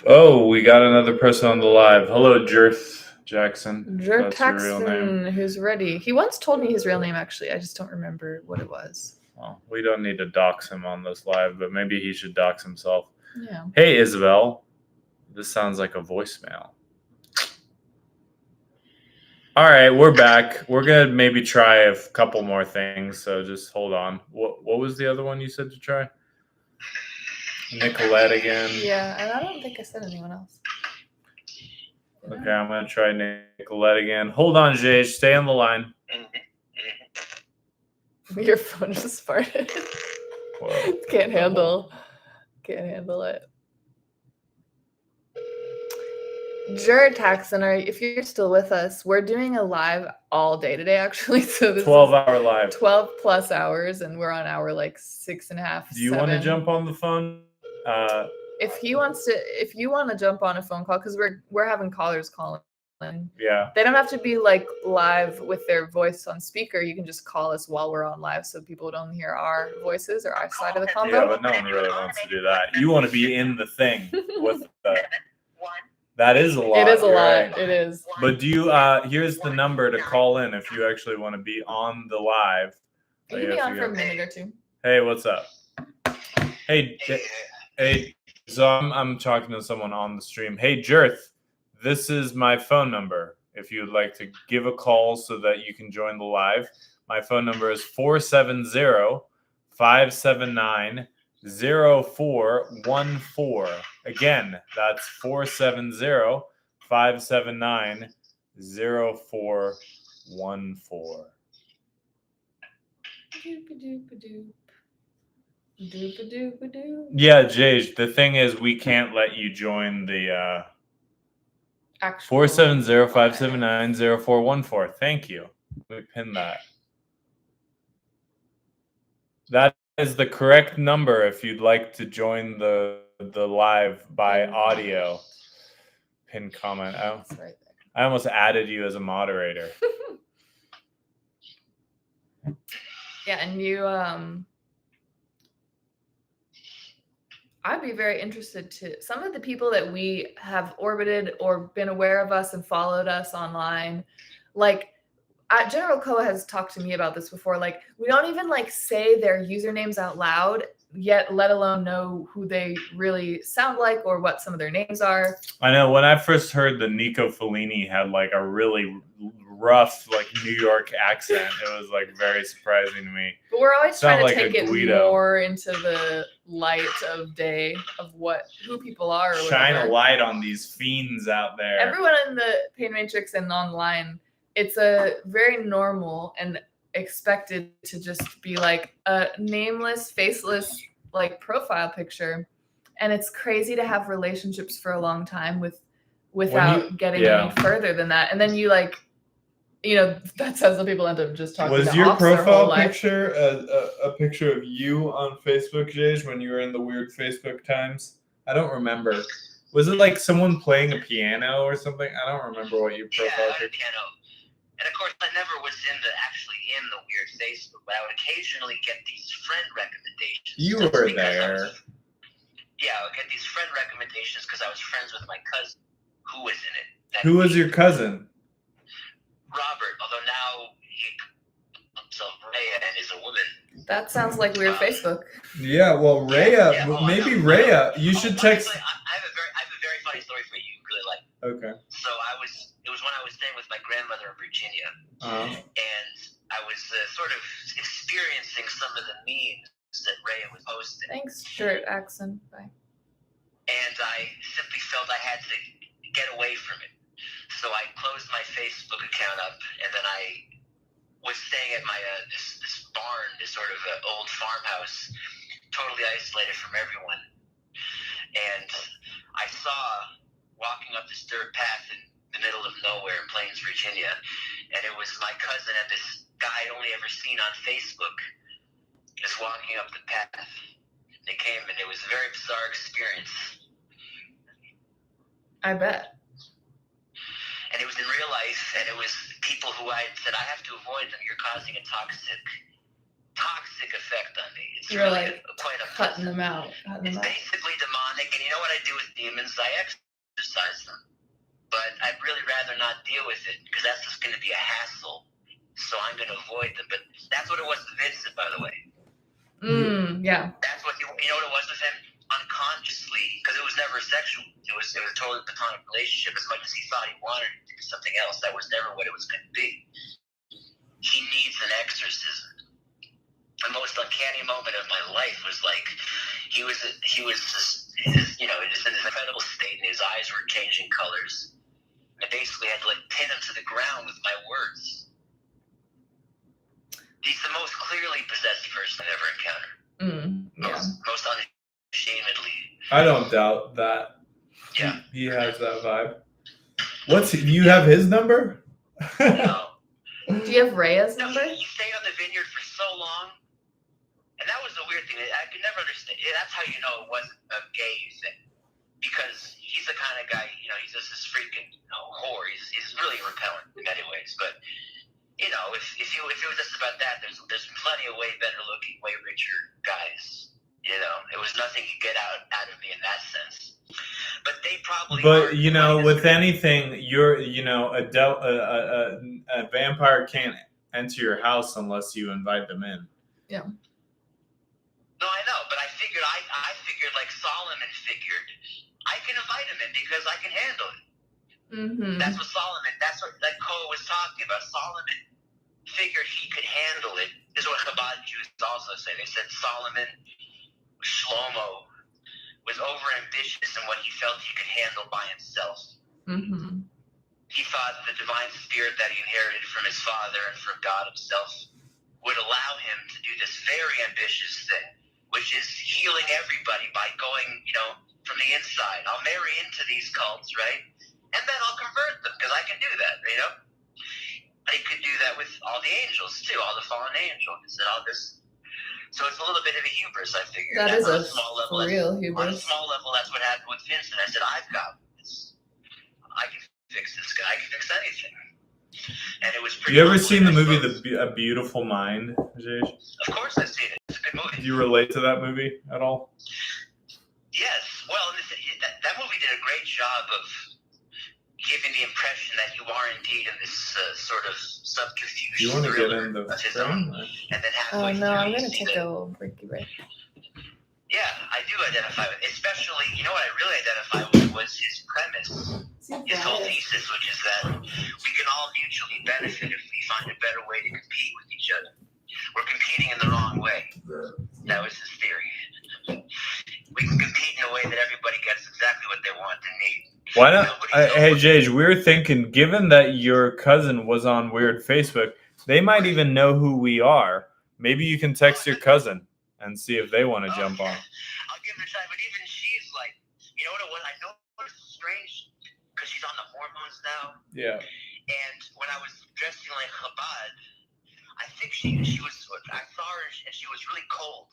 Oh, we got another person on the live. Hello, Jerth Jackson. Jerth That's your real name. Jackson, who's ready. He once told me his real name actually. I just don't remember what it was. Well, we don't need to dox him on this live, but maybe he should dox himself. Yeah. Hey, Isabel. This sounds like a voicemail. All right, we're back. We're gonna maybe try a couple more things, so just hold on. What was the other one you said to try? Nicolette again. Yeah, and I don't think I said anyone else. Okay, I'm gonna try Nicolette again. Hold on, Jay. Stay on the line. Your phone just farted. Whoa. Can't handle it. Taxon, if you're still with us, we're doing a live all day today, actually. So this 12-hour live. 12 plus hours, and we're on hour like 6.5. Do you want to jump on the phone? If you want to jump on a phone call, because we're having callers calling. Yeah. They don't have to be like live with their voice on speaker. You can just call us while we're on live, so people don't hear our voices or our side of the combo. Yeah, but no one really wants to do that. You want to be in the thing with the. That is a lot. It is a lot. Right? It is. But do you? Here's the number to call in if you actually want to be on the live. You can be on for a minute or two. Hey, what's up? Hey. So I'm talking to someone on the stream. Hey, Jerth, this is my phone number. If you'd like to give a call so that you can join the live, my phone number is 470-579-0414. Again, that's 470-579-0414. Yeah, Jay, the thing is we can't let you join the 470-579-0414. Thank you. We pinned that. That is the correct number if you'd like to join the live by audio. Pin comment. I almost added you as a moderator. Yeah, and you I'd be very interested to some of the people that we have orbited or been aware of us and followed us online. Like General Koa has talked to me about this before. Like we don't even like say their usernames out loud yet, let alone know who they really sound like or what some of their names are. I know when I first heard that Nico Fellini had like a really rough like New York accent, it was like very surprising to me. But we're always trying to like take it more into the light of day of who people are. Or shine a light on these fiends out there. Everyone in the Pain Matrix and online, it's a very normal and expected to just be like a nameless, faceless like profile picture. And it's crazy to have relationships for a long time without getting yeah. any further than that. And then you like, you know, that's how some people end up just talking Was to your ops their whole profile life. picture a picture of you on Facebook, Jay, when you were in the weird Facebook times? I don't remember. Was it like someone playing a piano or something? I don't remember what your profile Yeah, I had a picture. piano. And of course, I never was actually in the weird Facebook, but I would occasionally get these friend recommendations. You That's were because there. I would get these friend recommendations because I was friends with my cousin who was in it. Who was your cousin? Robert, although now he himself Rhea and is a woman. That sounds like weird Facebook. Yeah, well, Rhea, maybe Rhea. You should text. I have a very funny story for you. Really like. Okay. So it was when I was staying with my grandmother in Virginia, and I was sort of experiencing some of the memes that Rhea was posting. Thanks, shirt accent. Bye. And I simply felt I had to get away from it. So I closed my Facebook account up, and then I was staying at my this barn, this sort of old farmhouse, totally isolated from everyone. And I saw walking up this dirt path in the middle of nowhere in Plains, Virginia, and it was my cousin and this guy I'd only ever seen on Facebook just walking up the path. They came, and it was a very bizarre experience. I bet. And it was in real life, and it was people who I said, I have to avoid them. You're causing a toxic effect on me. It's You're really like quite a cutting them out. It's basically demonic, and you know what I do with demons? I exorcise them. But I'd really rather not deal with it, because that's just going to be a hassle. So I'm going to avoid them. But that's what it was with Vincent, by the way. Yeah. That's what you know what it was with him? Unconsciously, because it was never sexual. It was a totally platonic relationship. As much as he thought he wanted it to be something else, that was never what it was going to be. He needs an exorcism. The most uncanny moment of my life was like he was just, you know, just in this incredible state, and his eyes were changing colors. I basically had to like pin him to the ground with my words. He's the most clearly possessed person I've ever encountered. Most unashamedly. I don't doubt that. Yeah. He has that vibe. Do you have his number? No. Do you have Rhea's number? He stayed on the vineyard for so long. And that was the weird thing. I could never understand. That's how you know it wasn't a gay thing. Because he's the kind of guy, you know, he's just this freaking whore. He's really repellent in many ways. But, you know, if it was just about that, there's plenty of way better looking, way richer guys. You know, it was nothing you get out of me in that sense. But they probably. But you know, with anything, a vampire can't enter your house unless you invite them in. Yeah. No, I know, but I figured like Solomon figured, I can invite him in because I can handle it. Mm-hmm. That's what like Koa was talking about. Solomon figured he could handle it. This is what Chabad Jews also say. They said Solomon, Shlomo, was overambitious in what he felt he could handle by himself. Mm-hmm. He thought the divine spirit that he inherited from his father and from God himself would allow him to do this very ambitious thing, which is healing everybody by going, you know, from the inside. I'll marry into these cults, right? And then I'll convert them because I can do that, you know? He could do that with all the angels too, all the fallen angels and all this. So it's a little bit of a hubris, I figured. That is on a small level, real On a hubris. small level, that's what happened with Vincent. I said, I've got this. I can fix this guy. I can fix anything. And it was pretty. You ever seen the humbling, I movie suppose. A Beautiful Mind, Jay? Of course I've seen it. It's a good movie. Do you relate to that movie at all? Yes. Well, that movie did a great job of giving the impression that you are indeed in this sort of subterfuge. Do you want to get thriller in the of his frame? own, and then Oh halfway no, through, I'm you gonna see take that- a little breaky break. Yeah, I do identify with. Especially, you know what I really identify with was his premise, his whole thesis, which is that we can all mutually benefit if we find a better way to compete with each other. We're competing in the wrong way. That was his theory. We can compete in a way that everybody gets exactly what they want and need. Why not? Hey, Jay, we were thinking, given that your cousin was on Weird Facebook, they might even know who we are. Maybe you can text your cousin and see if they want to jump on. I'll give it a try, but even she's you know what it was? I know it's strange because she's on the hormones now. Yeah. And when I was dressing like Chabad, I think she was. I saw her and she was really cold.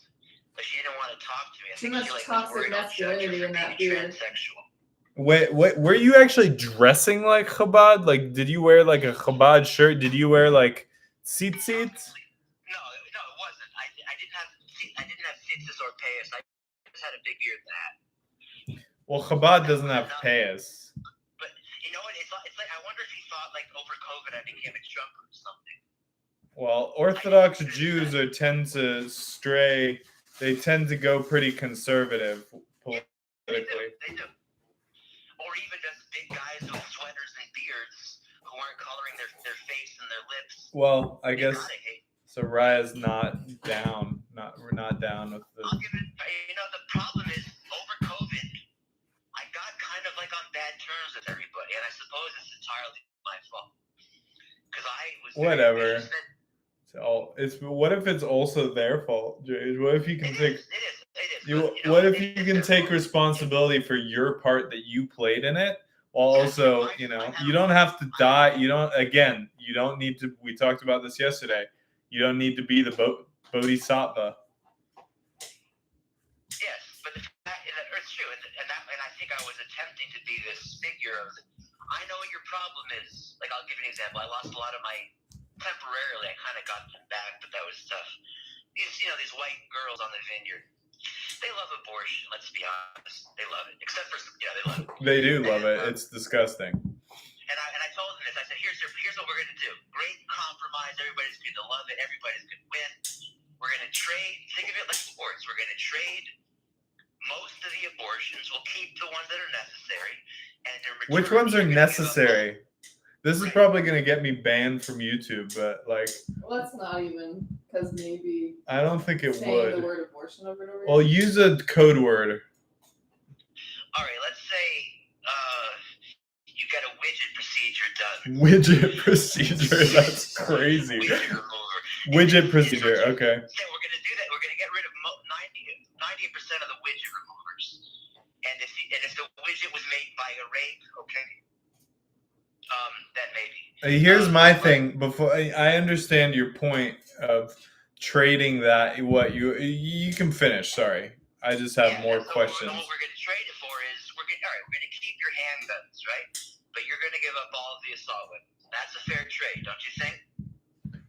But she didn't want to talk to me. I Too think much she was toxic worried I'll judge her masculinity for in that being beard. transsexual. Wait, were you actually dressing like Chabad? Like, did you wear like a Chabad shirt? Did you wear like tzitzit? No, it wasn't. I didn't have tzitzis or payas. I just had a big beard and a hat. Well, Chabad doesn't have payas. But you know what? It's like I wonder if he thought like over COVID I became a drunk or something. Well, Orthodox Jews tend to stray. They tend to go pretty conservative politically. They do. Or even just big guys with sweaters and beards who aren't coloring their face and their lips. Well, I guess gotta hate. so. Raya's not down. We're not down with the. I'll give it. You know, the problem is over COVID, I got kind of like on bad terms with everybody, and I suppose it's entirely my fault because I was Whatever. Very What if it's also their fault, Jay? What if you can take? It is. What if you can take responsibility for your part that you played in it, while also, you don't have to die. You don't need to. We talked about this yesterday. You don't need to be the bodhisattva. Yes, but it's true, and I think I was attempting to be this figure of, I know what your problem is. Like, I'll give you an example. I lost a lot of my, temporarily, I kind of got them back, but that was tough. These white girls on the vineyard, they love abortion, let's be honest. They love it, except for, they love it. They do love it. It's disgusting. And I told them this. I said, here's what we're going to do. Great compromise. Everybody's going to love it. Everybody's going to win. We're going to trade. Think of it like sports. We're going to trade most of the abortions. We'll keep the ones that are necessary. And which ones are necessary? This is probably going to get me banned from YouTube, but like. Well, that's not even, because maybe. I don't think it saying would. The word abortion over and over. Well, use a code word. All right, let's say you get a widget procedure done. Widget procedure? That's crazy. Widget remover. Widget procedure. Okay. So we're going to do that. We're going to get rid of 90% of the widget removers. And if the widget was made by a rape, okay. Then maybe. Here's my thing. Before I understand your point of trading that, what you can finish. Sorry, I just have more questions. What we're going to trade it for is we're going to keep your handguns, right? But you're going to give up all of the assault weapons. That's a fair trade, don't you think?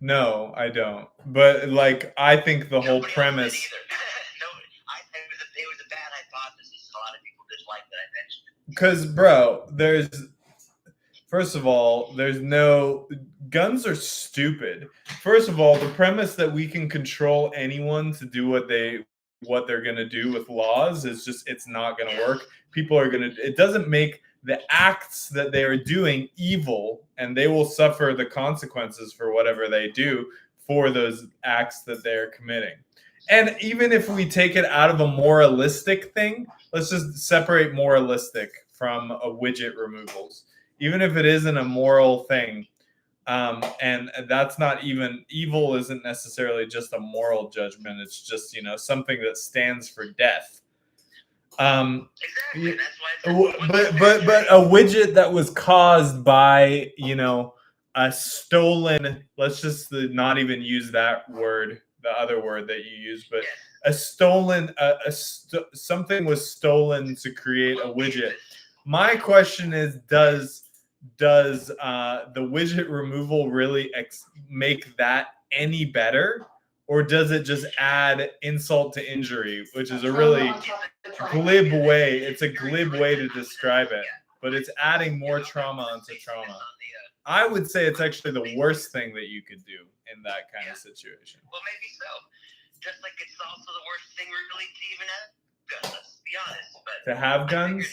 No, I don't. But like, I think the whole premise. No, it was a bad hypothesis. A lot of people dislike that I mentioned. Because, bro, first of all, guns are stupid. First of all, the premise that we can control anyone to do what they're going to do with laws is just, it's not going to work. It doesn't make the acts that they are doing evil, and they will suffer the consequences for whatever they do for those acts that they're committing. And even if we take it out of a moralistic thing, let's just separate moralistic from a widget removals. Even if it isn't a moral thing, and that's not even, evil isn't necessarily just a moral judgment. It's just, something that stands for death. Exactly. That's why but a widget that was caused by, a stolen, let's just not even use that word, the other word that you use, but a stolen, something was stolen to create a widget. My question is, does the widget removal really make that any better, or does it just add insult to injury, which is a really glib way? It's a glib way to describe it, but it's adding more trauma onto trauma. I would say it's actually the worst thing that you could do in that kind of situation. Well, maybe so. Just like it's also the worst thing really to even have guns, let's be honest. But to have guns?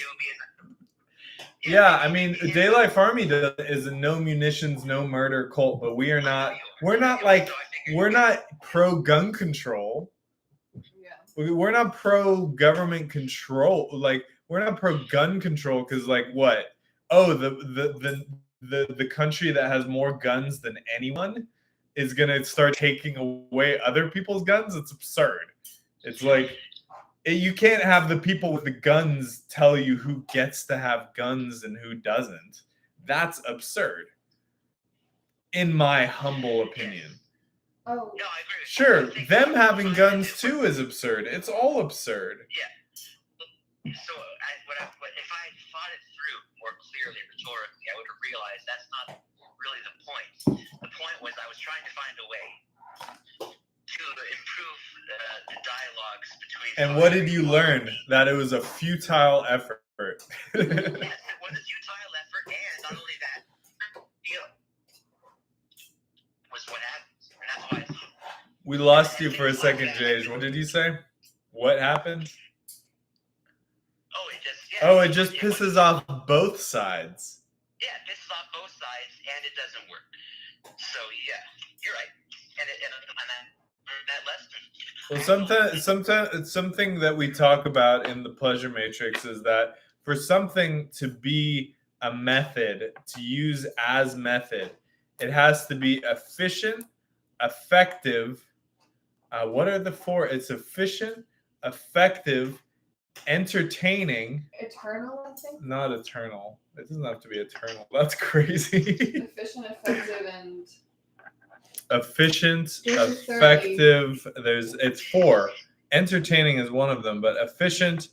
Yeah, I mean, DayLife Army is a no munitions, no murder cult, but we're not pro gun control. Yeah. We're not pro government control. Like, we're not pro gun control because, like, what? Oh, the country that has more guns than anyone is gonna start taking away other people's guns? It's absurd. It's like, You can't have the people with the guns tell you who gets to have guns and who doesn't. That's absurd, in my humble opinion. Oh, No, I agree with you. Sure, I think them that having defines guns it. too is absurd. It's all absurd. So if I thought it through more clearly rhetorically, I would have realized that's not really the point. The point was I was trying to find a way to improve the dialogues between. And what did you learn? That it was a futile effort. Yes, it was a futile effort, and not only that, was what happened. And that's why. We lost you for a second, Jay. What did you say? What happened? It just pisses off both sides. Yeah, it pisses off both sides, and it doesn't work. So yeah, you're right. And that lesson. Well, something that we talk about in the pleasure matrix is that for something to be a method, to use as method, it has to be efficient, effective. What are the four? It's efficient, effective, entertaining. eternal, I think. Not eternal. It doesn't have to be eternal. That's crazy. Efficient, effective, and Efficient, There's a effective. It's four. Entertaining is one of them, but efficient,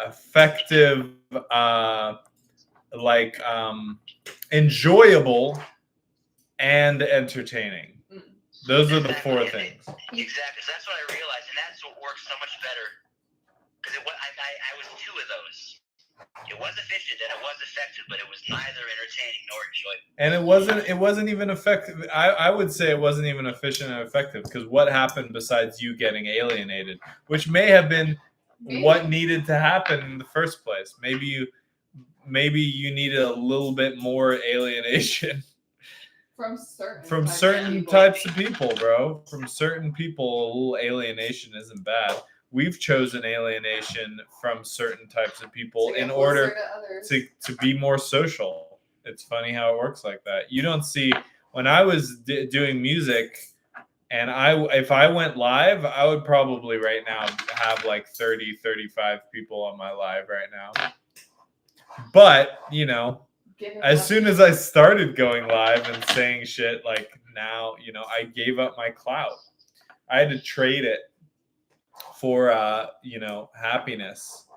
effective, enjoyable, and entertaining. Those are the four things. Exactly. So that's what I realized, and that's what works so much better. Because I was two of those. It was efficient and it was effective, but it was neither entertaining nor enjoyable. And it wasn't even effective. I would say it wasn't even efficient and effective, because what happened besides you getting alienated, which may have been what needed to happen in the first place. Maybe you needed a little bit more alienation. From certain types of people, bro. From certain people, a little alienation isn't bad. We've chosen alienation from certain types of people in order to be more social. It's funny how it works like that. You don't see, when I was doing music, and if I went live, I would probably right now have like 30, 35 people on my live right now. But, as soon as I started going live and saying shit like now, I gave up my clout. I had to trade it for, happiness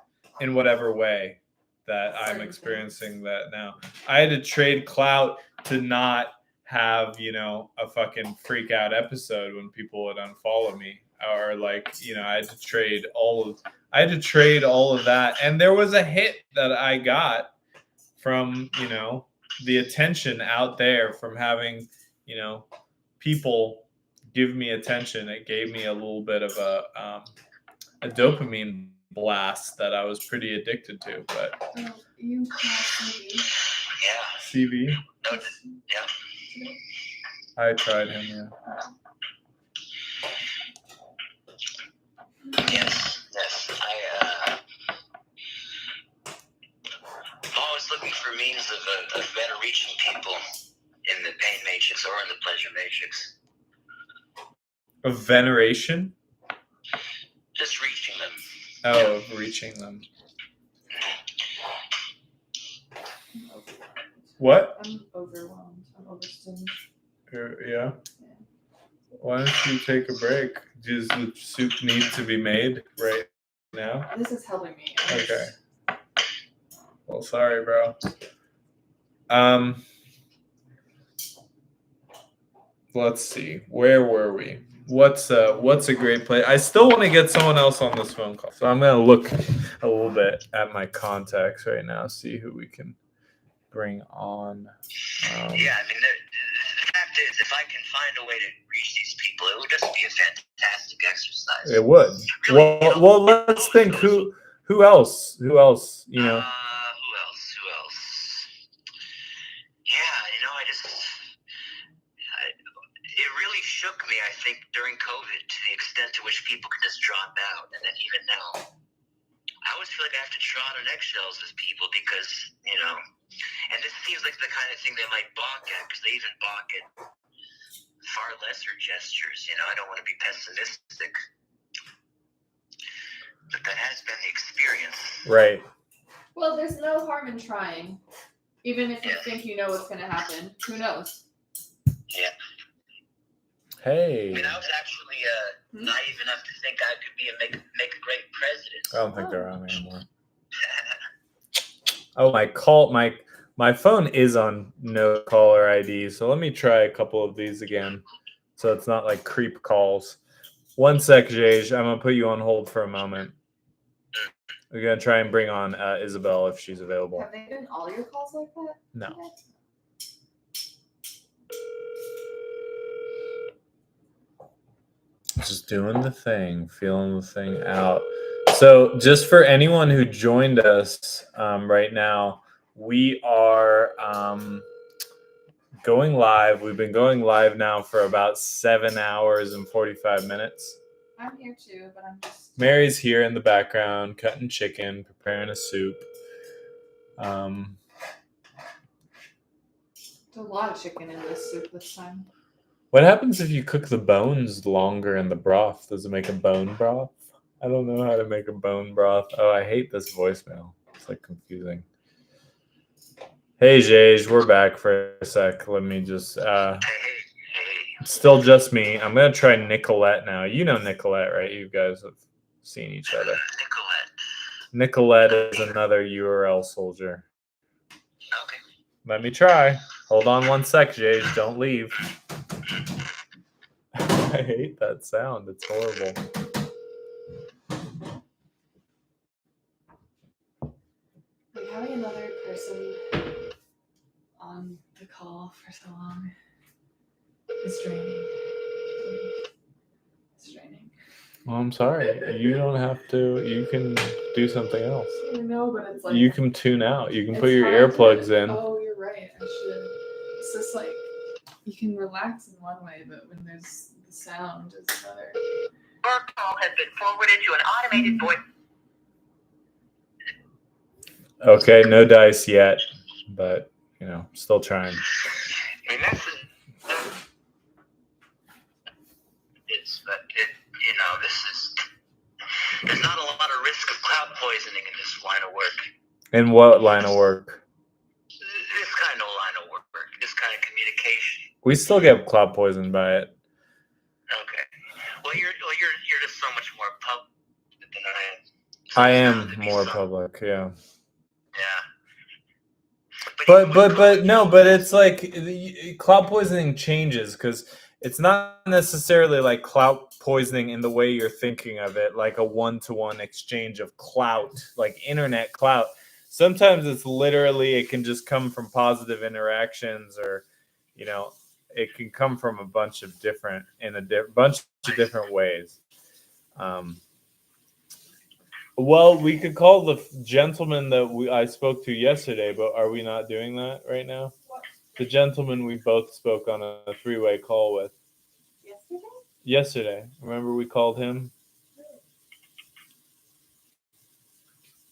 in whatever way that I'm experiencing that now. I had to trade clout to not have, a fucking freak out episode when people would unfollow me, or I had to trade all of that. And there was a hit that I got from, the attention out there, from having, people give me attention. It gave me a little bit of a dopamine blast that I was pretty addicted to. But you have CV? No, yeah. I tried him, yeah. Yes. I'm always looking for means of better reaching people in the pain matrix or in the pleasure matrix. Of veneration? Just reaching them. Oh, of reaching them. What? I'm overwhelmed. I'm overstimulated. Yeah. Why don't you take a break? Does the soup need to be made right now? This is helping me. Okay. Well, sorry, bro. Let's see. Where were we? What's a great place? I still want to get someone else on this phone call, so I'm gonna look a little bit at my contacts right now, see who we can bring on. Yeah, I mean, the fact is, if I can find a way to reach these people, it would just be a fantastic exercise. It would. Really, well, let's think. Who else? Who else? It really shook me, I think, during COVID, to the extent to which people could just drop out. And then even now, I always feel like I have to trot on eggshells with people because, and this seems like the kind of thing they might balk at, because they even balk at far lesser gestures. I don't want to be pessimistic, but that experience. Right. Well, there's no harm in trying. Even if you think you know what's going to happen. Who knows? Yeah. I Hey. mean, I was actually naive enough to think I could be make a great president. I don't think they're on anymore. Oh, my phone is on no caller ID, so let me try a couple of these again, so it's not like creep calls. One sec, Jage. I'm gonna put you on hold for a moment. We're gonna try and bring on Isabel if she's available. Have they been all your calls like that? No. Just doing the thing, feeling the thing out. So, just for anyone who joined us right now, we are going live. We've been going live now for about 7 hours and 45 minutes. I'm here too, but I'm just. Mary's here in the background, cutting chicken, preparing a soup. There's a lot of chicken in this soup this time. What happens if you cook the bones longer in the broth? Does it make a bone broth? I don't know how to make a bone broth. Oh, I hate this voicemail. It's like confusing. Hey, Jage, we're back for a sec. Let me just, it's still just me. I'm going to try Nicolette now. You know Nicolette, right? You guys have seen each other. Nicolette is another URL soldier. Okay. Let me try. Hold on one sec, Jage. Don't leave. I hate that sound. It's horrible. Like having another person on the call for so long is draining. It's draining. Well, I'm sorry. You don't have to. You can do something else. I know, but it's like You can tune out. You can put it's your hard earplugs to- in. Oh, you're right. I should. It's just like you can relax in one way, but when there's the sound is another. Your call has been forwarded to an automated voice. Okay, no dice yet, but you know, still trying. I mean, that's there's not a lot of risk of cloud poisoning in this line of work. In what line of work? This kind of line of work, this kind of communication. We still get cloud poisoned by it. Okay. Well, you're just so much more public than I am. So I there's am bound to be more some- public, yeah. Yeah. But it's like cloud poisoning changes because it's not necessarily like cloud poisoning in the way you're thinking of it, like a one-to-one exchange of clout, like internet clout. Sometimes it's literally, it can just come from positive interactions, or you know, it can come from a bunch of different ways. Well, we could call the gentleman that I spoke to yesterday, but are we not doing that right now? What? The gentleman we both spoke on a three-way call with. Yesterday. Remember we called him?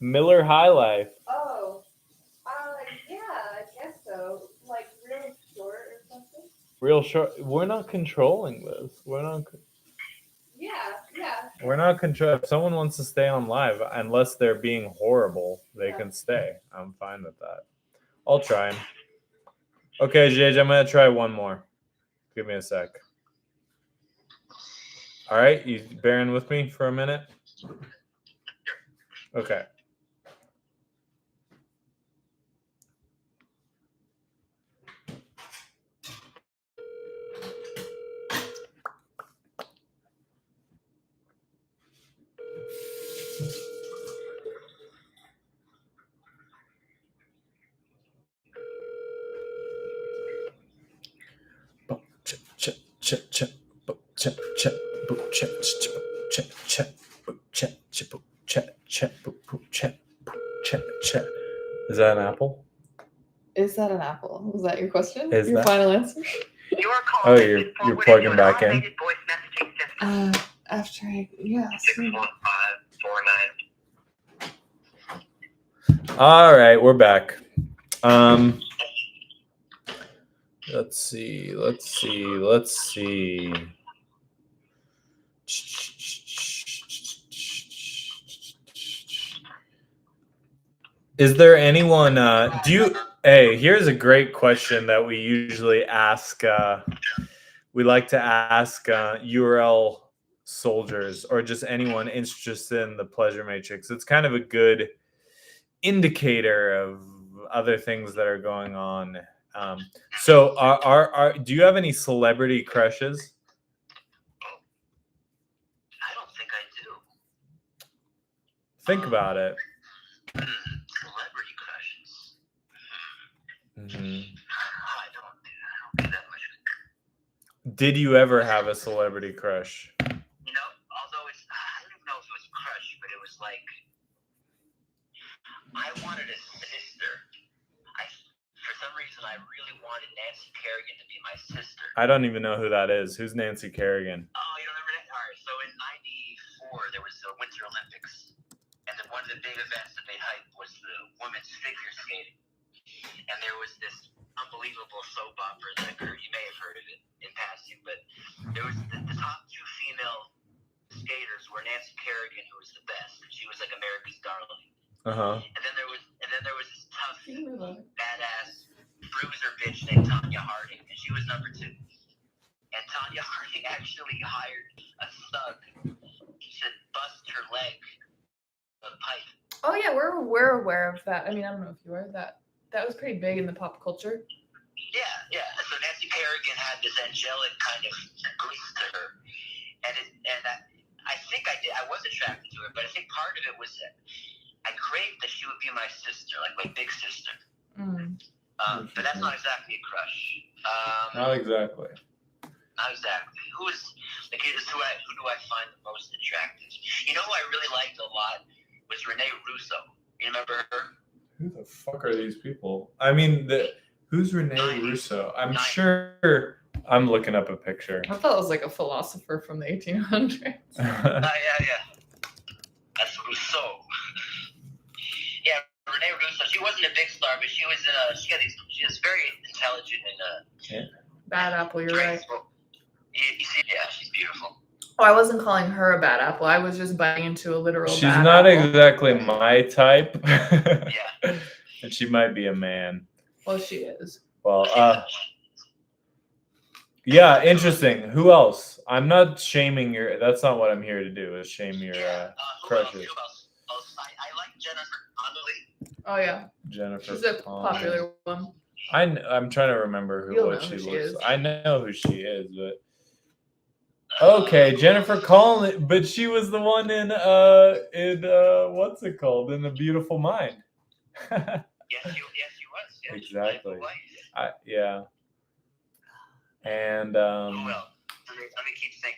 Miller High Life. Oh, yeah, I guess so. Like real short or something. Real short. We're not controlling this. We're not control. If someone wants to stay on live, unless they're being horrible, they can stay. I'm fine with that. I'll try him. Okay, Jage, I'm gonna try one more. Give me a sec. All right, you bearing with me for a minute? Okay. Is that an apple? Is that an apple? Was that your question? Is your that- final answer? Your call Oh, has you're been forwarded plugging to an back in? automated voice messaging system. After yeah. 61549. All right, we're back. Let's see. Is there anyone? Hey, here's a great question that we usually ask. We like to ask URL soldiers or just anyone interested in the pleasure matrix. It's kind of a good indicator of other things that are going on. So, do you have any celebrity crushes? I don't think I do. Think about it. Celebrity crushes. Mm-hmm. I don't do that much. Did you ever have a celebrity crush? You know, although I don't even know if it was a crush, but it was like, I wanted a sister. For some reason, I really wanted Nancy Kerrigan to be my sister. I don't even know who that is. Who's Nancy Kerrigan? Oh, you don't remember that? All right, so in '94, there was the Winter Olympics. And then one of the big events that they hyped was the women's figure skating. And there was this unbelievable soap opera that occurred. You may have heard of it in passing, but there was the top two female skaters were Nancy Kerrigan, who was the best. She was like America's darling. And then there was this tough, badass bruiser bitch named Tanya Harding, and she was number 2. And Tanya Harding actually hired a thug to bust her leg with a pipe. Oh yeah, we're aware of that. I mean, I don't know if you are that. That was pretty big in the pop culture. Yeah. So Nancy Kerrigan had this angelic kind of grace to her, and I think I did. I was attracted to her, but I think part of it was that I craved that she would be my sister, like my big sister. But that's not exactly a crush. Not exactly. Not exactly. Who do I find the most attractive? You know who I really liked a lot was Renee Russo. You remember her? Who the fuck are these people? I mean, who's Renee Russo? I'm sure. I'm looking up a picture. I thought it was like a philosopher from the 1800s. Yeah. That's Rousseau. Yeah, Renee Russo. She wasn't a big star, but she was. She was very intelligent and. Bad apple. You're right. You see, yeah, she's beautiful. Oh, I wasn't calling her a bad apple. I was just biting into a literal. She's bad not apple. exactly my type. Yeah. And she might be a man. Well, she is. Well, yeah, interesting. Who else? I'm not shaming your. That's not what I'm here to do. Is shame your crushes. Who else? I like Jennifer Connelly. Oh yeah. Jennifer. She's a popular one. I'm trying to remember what she looks. I know who she is, but okay, Jennifer Connelly. But she was the one in what's it called? In The Beautiful Mind. Yes, she was. Yeah, exactly. Yeah. And who else? Let me keep thinking.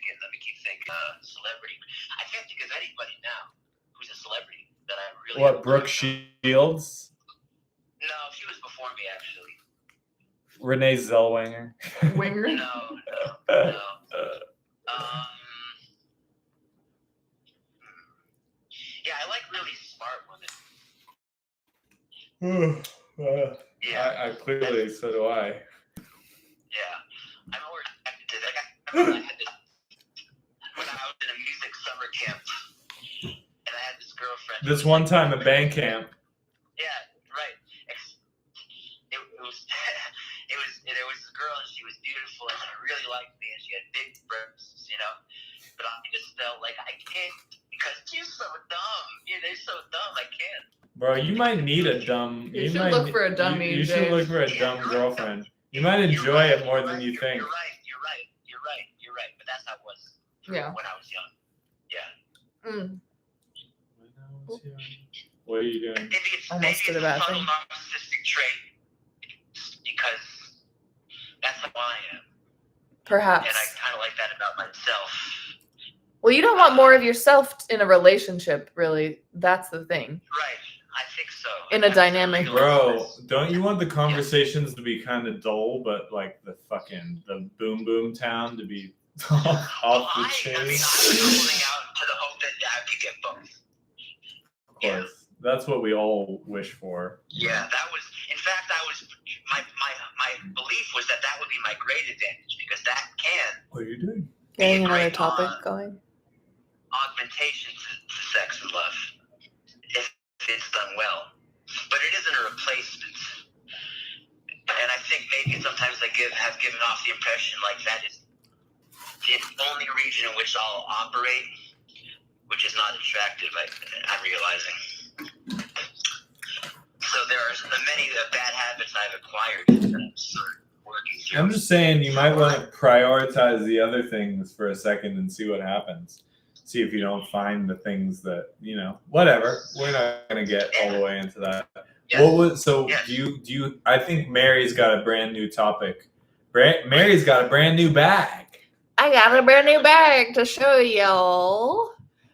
Celebrity. I can't think of anybody now who's a celebrity that I really. What? Brooke Shields? No, she was before me actually. Renee Zellweger. Winger? No. Yeah, I like really smart women. I clearly, so do I. Yeah. I'm more attracted to that. I had this, when I was in a music summer camp, and I had this girlfriend. This one time at band camp. Yeah, right. There was this girl, and she was beautiful, and she really liked me, and she had big breasts, But I just felt like I can't, because she's so dumb. Yeah, they're so dumb, I can't. Bro, you might need a dumb. You should look for a dummy. You should look for a dumb girlfriend. You might enjoy it more than you think. You're right. But that's how it was when I was young. Yeah. What are you doing? Maybe it's a subtle narcissistic trait because that's how I am. Perhaps. And I kind of like that about myself. Well, you don't want more of yourself in a relationship, really. That's the thing. Right. I think so. In a dynamic. Bro, don't you want the conversations to be kind of dull, but like the boom boom town to be off the chain? I was holding out to the hope that I could get both. Of course. That's what we all wish for. Yeah, in fact, my belief was that would be my great advantage because that can. What are you doing? Getting another topic going. Augmentation to sex and love, if it's done well. but it isn't a replacement. And I think maybe sometimes I have given off the impression like that is the only region in which I'll operate, which is not attractive, I'm realizing. So there are many bad habits I've acquired that I'm sort of working through. I'm just saying you might want to prioritize the other things for a second and see what happens. See if you don't find the things that, whatever. We're not going to get all the way into that. Yes. Do you, I think Mary's got a brand new topic. Mary's got a brand new bag. I got a brand new bag to show y'all,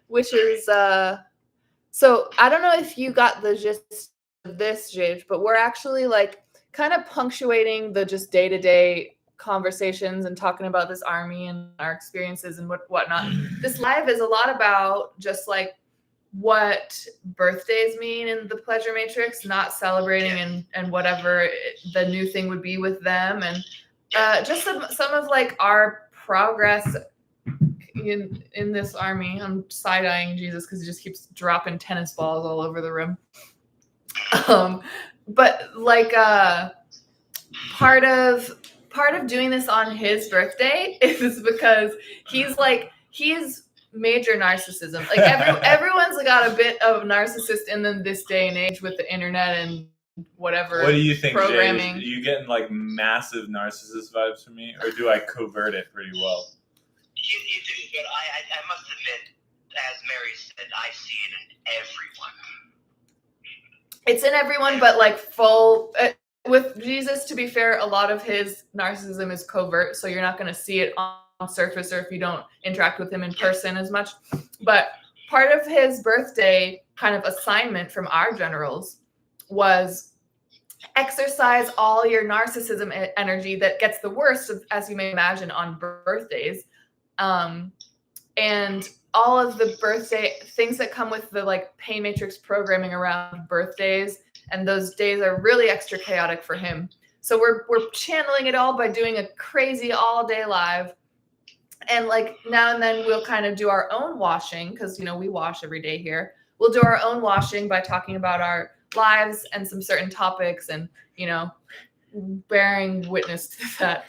which is, so I don't know if you got the gist of this, Jade, but we're actually like kind of punctuating the just day-to-day conversations and talking about this army and our experiences and whatnot. This live is a lot about just like what birthdays mean in the pleasure matrix, not celebrating and whatever the new thing would be with them, and just some of like our progress in this army. I'm side-eyeing Jesus because he just keeps dropping tennis balls all over the room. But like part of doing this on his birthday is because he's major narcissism. Like everyone's got a bit of narcissist in them this day and age with the internet and whatever. What do you think, programming. Jay? Are you getting like massive narcissist vibes from me, or do I covert it pretty well? You do, but I must admit, as Mary said, I see it in everyone. It's in everyone, but like full. With Jesus, to be fair, a lot of his narcissism is covert, so you're not going to see it on surface or if you don't interact with him in person as much. But part of his birthday kind of assignment from our generals was exercise all your narcissism energy that gets the worst of, as you may imagine, on birthdays. And all of the birthday things that come with the like pain matrix programming around birthdays, and those days are really extra chaotic for him. So we're channeling it all by doing a crazy all day live. And like now and then we'll kind of do our own washing because, we wash every day here. We'll do our own washing by talking about our lives and some certain topics and, bearing witness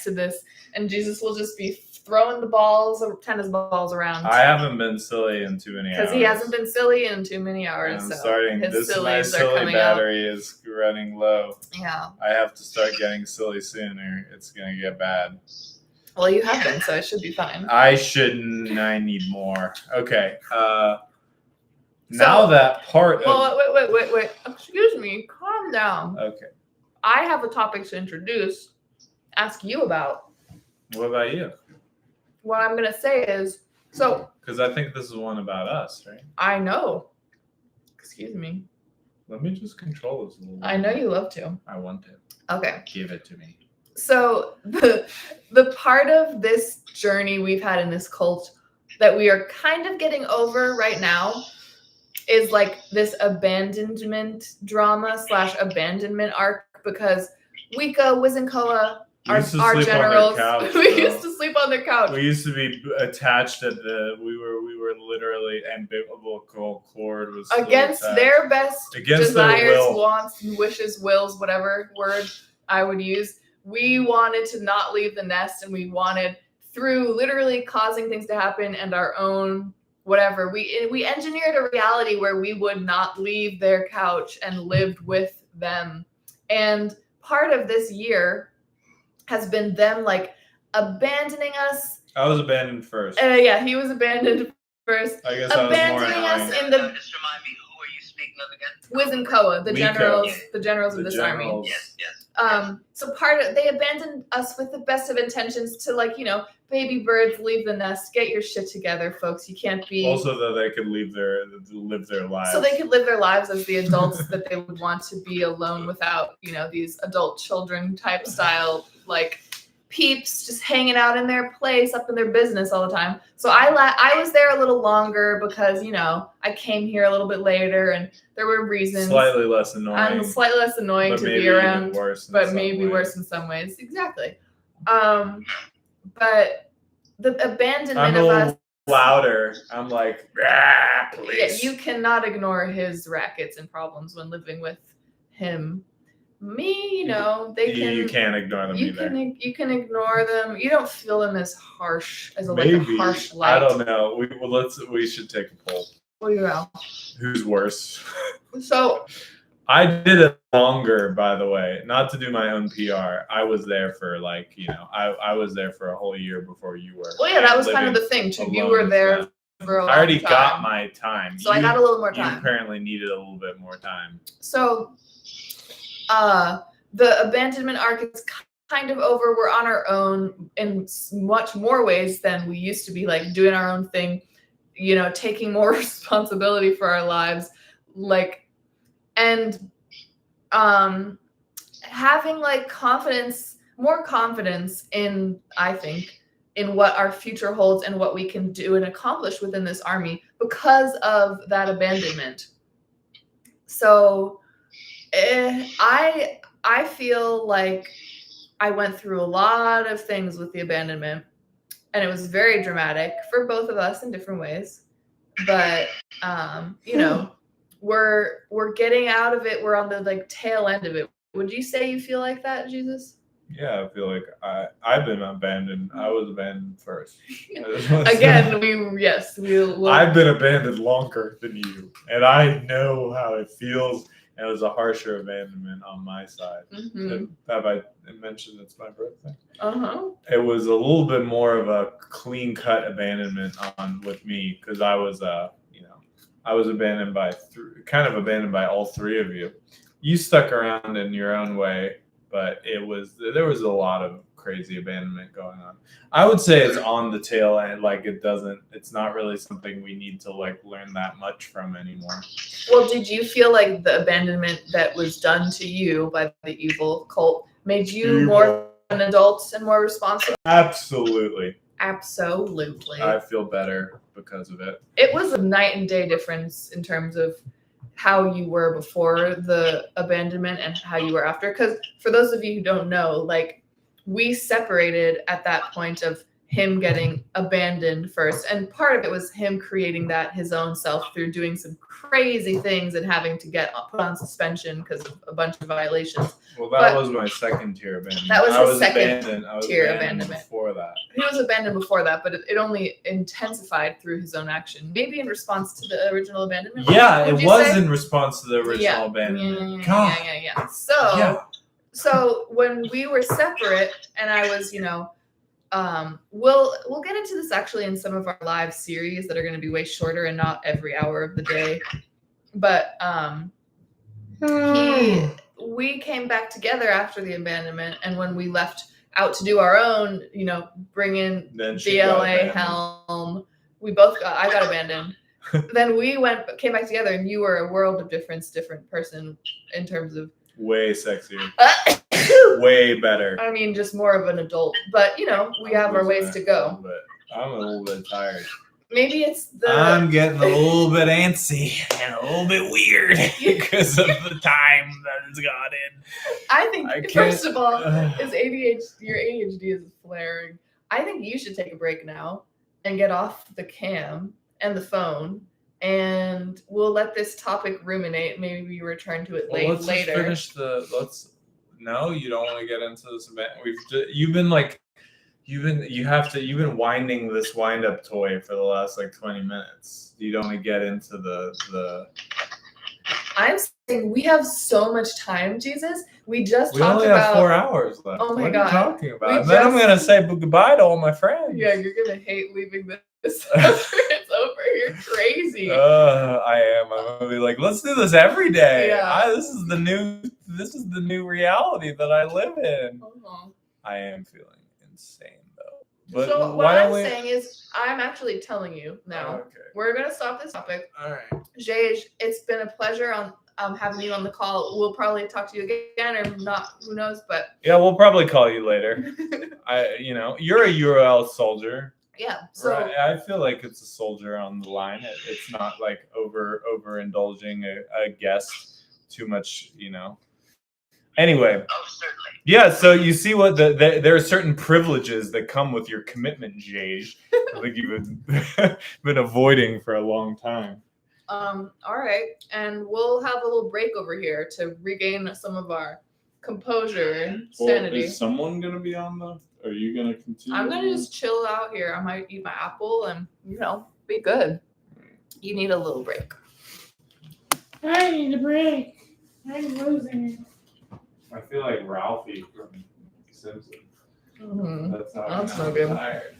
to this. And Jesus will just be throwing the tennis balls around. I haven't been silly in too many hours. Because he hasn't been silly in too many hours. I'm so starting. his My sillies are silly coming battery is running low. Yeah. I have to start getting silly sooner. It's gonna get bad. Well, you have been, so it should be fine. I shouldn't. I need more. Okay. Now that part. Well, wait. Excuse me. Calm down. Okay. I have a topic to introduce. Ask you about. What about you? What I'm gonna say is so. Because I think this is one about us, right? I know. Excuse me. Let me just control this a little bit. I know you love to. I want to. Okay. Give it to me. So the part of this journey we've had in this cult that we are kind of getting over right now is like this abandonment drama / abandonment arc, because Wika, Wiz, and Koa, our generals, we used to sleep on their couch. We used to be attached at we were literally umbilical cord was against their best against desires, their will. Wants, wishes, wills, whatever word I would use. We wanted to not leave the nest, and we wanted, through literally causing things to happen and our own whatever, we engineered a reality where we would not leave their couch and lived with them. And part of this year has been them like abandoning us. I was abandoned first. Yeah, he was abandoned first. I guess abandoning I was more us in the. Just remind me, who are you speaking of again? Wiz and Koa, the generals of this army. Yes. So they abandoned us with the best of intentions to baby birds, leave the nest, get your shit together, folks. You can't be. Also, that they could live their lives. So they could live their lives as the adults that they would want to be alone without, these adult children type style, like peeps just hanging out in their place, up in their business all the time. So I was there a little longer because, I came here a little bit later and there were reasons. Slightly less annoying. I'm slightly less annoying to be around, but maybe worse in some ways. Exactly. But the abandonment of us. Louder. I'm like, please. Yeah, you cannot ignore his rackets and problems when living with him. Me, they can. You can't ignore them either. You can ignore them. You don't feel them as harsh as Maybe. like a harsh light. I don't know. We should take a poll. Well, Who's worse? So I did it longer, by the way, not to do my own PR. I was there for I was there for a whole year before you were. well, yeah, that was kind of the thing too. You were there for a long time. I already got my time. So I got a little more time. You apparently needed a little bit more time. So the abandonment arc is kind of over. We're on our own in much more ways than we used to be, like doing our own thing, taking more responsibility for our lives, and having like more confidence in, I think, in what our future holds and what we can do and accomplish within this army because of that abandonment. So I feel like I went through a lot of things with the abandonment, and it was very dramatic for both of us in different ways. But we're getting out of it. We're on the tail end of it. Would you say you feel like that, Jesus? Yeah, I feel like I've been abandoned. I was abandoned first. Again, I've been abandoned longer than you, and I know how it feels. And it was a harsher abandonment on my side. Mm-hmm. Have I mentioned it's my birthday? Uh-huh. It was a little bit more of a clean-cut abandonment with me because I was abandoned by all three of you. You stuck around in your own way, but there was a lot of crazy abandonment going on. I would say it's on the tail end. It's not really something we need to learn that much from anymore. Well, did you feel like the abandonment that was done to you by the evil cult made you more an adult and more responsible? Absolutely. I feel better because of it. It was a night and day difference in terms of how you were before the abandonment and how you were after. Because for those of you who don't know, we separated at that point of him getting abandoned first. And part of it was him creating that his own self through doing some crazy things and having to get put on suspension because of a bunch of violations. Well, that was my second tier abandonment. That was his second tier abandonment. Before that. He was abandoned before that, but it only intensified through his own action. Maybe in response to the original abandonment. Yeah, it was in response to the original abandonment. Yeah. So when we were separate, and I was, we'll get into this actually in some of our live series that are going to be way shorter and not every hour of the day. But we came back together after the abandonment, and when we left out to do our own, bring in DLA helm, I got abandoned. Then we came back together, and you were a world of different person in terms of way sexier, way better. I mean, just more of an adult, but we have our ways to go. But I'm a little bit tired. Maybe it's I'm getting a little bit antsy and a little bit weird because of the time that has got in. I think, first of all, your ADHD is flaring. I think you should take a break now and get off the cam and the phone, and we'll let this topic ruminate. Maybe we return to it later. Let's finish No, you don't want to get into this event. You've been winding this wind-up toy for the last 20 minutes. You don't want to get into the. I'm saying we have so much time, Jesus. We only have 4 hours left. Oh my what God. Are you talking about? And then I'm gonna say goodbye to all my friends. Yeah, you're gonna hate leaving this after it's over. You're crazy. I am. I'm gonna be let's do this every day. Yeah. This is the new reality that I live in. Uh-huh. I am feeling insane though. But so what I'm saying is, I'm actually telling you now. Okay. We're gonna stop this topic. All right. Jay, it's been a pleasure having you on the call. We'll probably talk to you again or not. Who knows? But yeah, we'll probably call you later. You're a URL soldier. Yeah. So right. I feel like it's a soldier on the line. It's not overindulging a guest too much. Anyway. Oh, certainly. Yeah, so you see what there are certain privileges that come with your commitment, Jay. I think you've been avoiding for a long time. All right, and we'll have a little break over here to regain some of our composure and Well, sanity. is someone gonna be on the? Are you gonna continue? I'm gonna just chill out here. I might eat my apple and be good. You need a little break. I need a break. I'm losing it. I feel like Ralphie from Simpsons. Mhm. That's how That's I'm no good. tired.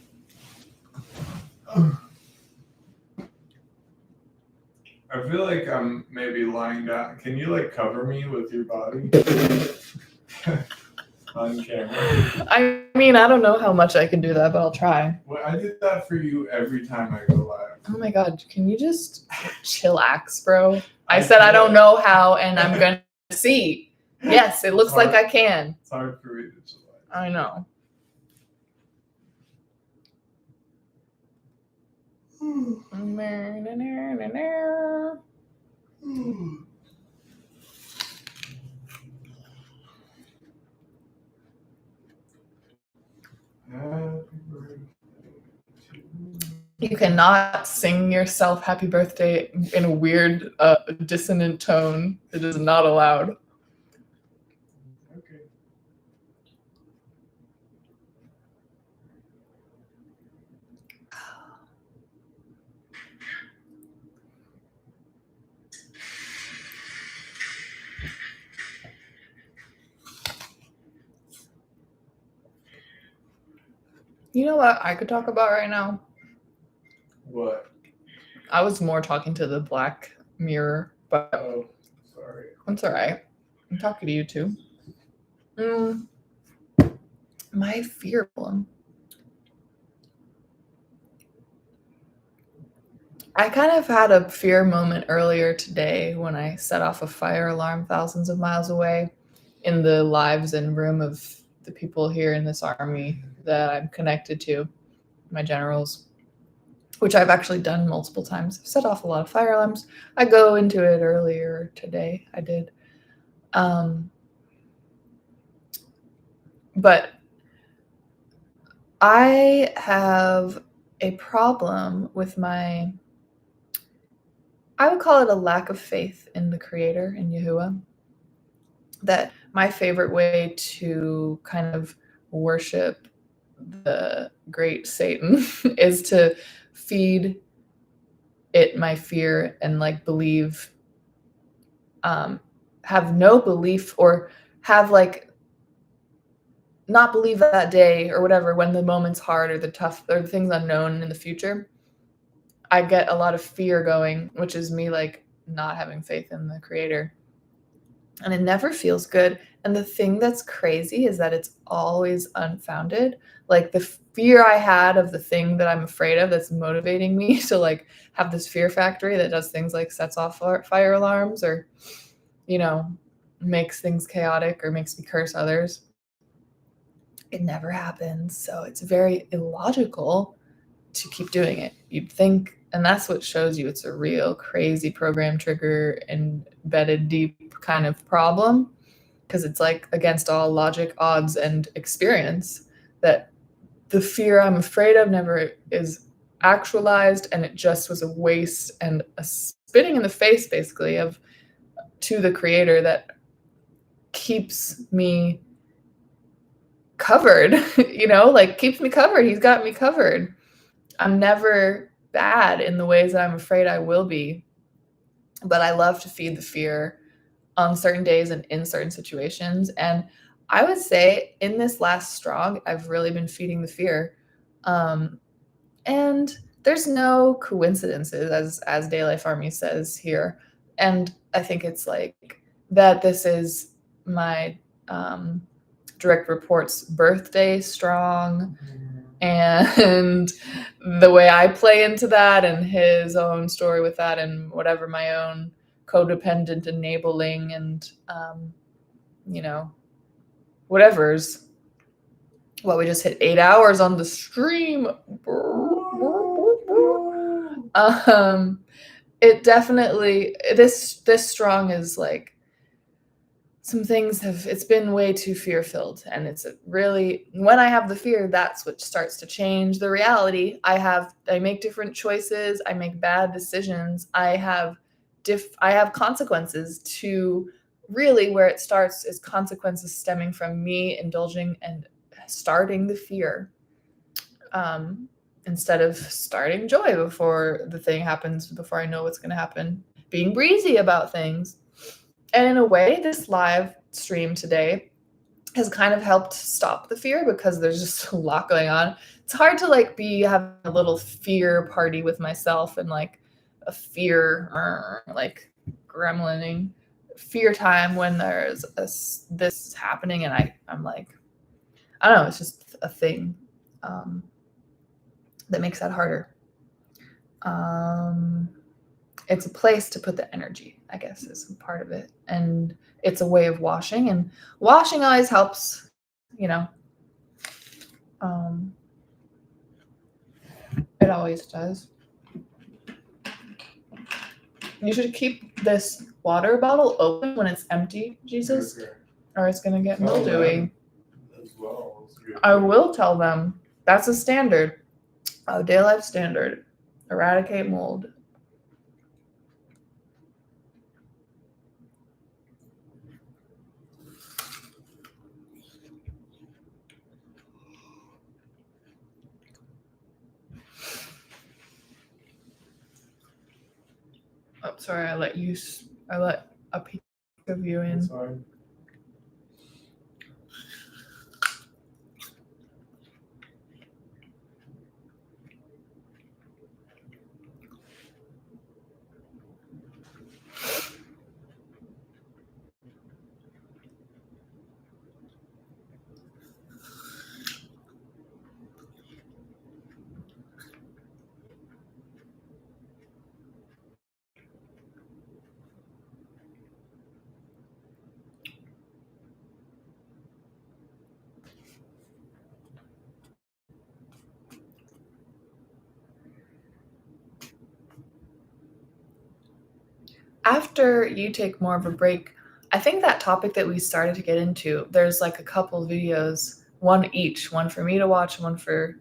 I feel like I'm maybe lying down. Can you like cover me with your body on camera? I mean, I don't know how much I can do that, but I'll try. Well, I did that for you every time I go live. Oh my god, can you just chillax, bro? I said I don't know how, and I'm gonna see. Yes, it looks like I can. It's hard for me to chill. I know. You cannot sing yourself happy birthday in a weird, dissonant tone. It is not allowed. Okay. You know what I could talk about right now? What? I was more talking to the black mirror, but Oh, sorry. it's all right. I'm talking to you too. My fear problem. I kind of had a fear moment earlier today when I set off a fire alarm thousands of miles away in the lives and room of the people here in this army that I'm connected to, my generals, which I've actually done multiple times. I've set off a lot of fire alarms. I go into it earlier today. I did. But I have a problem with I would call it a lack of faith in the Creator, in Yahuwah. That my favorite way to kind of worship the great Satan is to feed it my fear and like believe, have no belief or have like not believe that day or whatever when the moment's hard or the tough or the things unknown in the future. I get a lot of fear going, which is me like not having faith in the Creator. And it never feels good. And the thing that's crazy is that it's always unfounded. Like the fear I had of the thing that I'm afraid of that's motivating me to like have this fear factory that does things like sets off fire alarms or, makes things chaotic or makes me curse others. It never happens. So it's very illogical to keep doing it. You'd think, and that's what shows you it's a real crazy program trigger embedded deep kind of problem, because it's like against all logic, odds, and experience that the fear I'm afraid of never is actualized, and it just was a waste and a spitting in the face basically to the Creator that keeps me covered, keeps me covered. He's got me covered. I'm never bad in the ways that I'm afraid I will be, but I love to feed the fear on certain days and in certain situations. And I would say in this last strong, I've really been feeding the fear. And there's no coincidences, as DayLife Army says here. And I think it's like that this is my direct report's birthday strong. And the way I play into that and his own story with that and whatever my own codependent enabling and, whatever's. Well, we just hit 8 hours on the stream. It definitely, this strong is like some things it's been way too fear-filled, and it's really, when I have the fear, that's what starts to change the reality. I make different choices, I make bad decisions, I have consequences to, really where it starts is consequences stemming from me indulging and starting the fear, instead of starting joy before the thing happens, before I know what's going to happen, being breezy about things. And in a way, this live stream today has kind of helped stop the fear, because there's just a lot going on. It's hard to have a little fear party with myself, and a fear, gremlining fear time when there's this happening, and I'm like, I don't know, it's just a thing that makes that harder. It's a place to put the energy, I guess, is part of it. And it's a way of washing, and washing always helps, it always does. You should keep this water bottle open when it's empty, Jesus, or it's going to get mildewy. As well. I will tell them. That's a standard, a DayLife standard. Eradicate mold. Oh, sorry, I let a peek of you in. Sorry. After you take more of a break, I think that topic that we started to get into, there's a couple videos, one each, one for me to watch, one for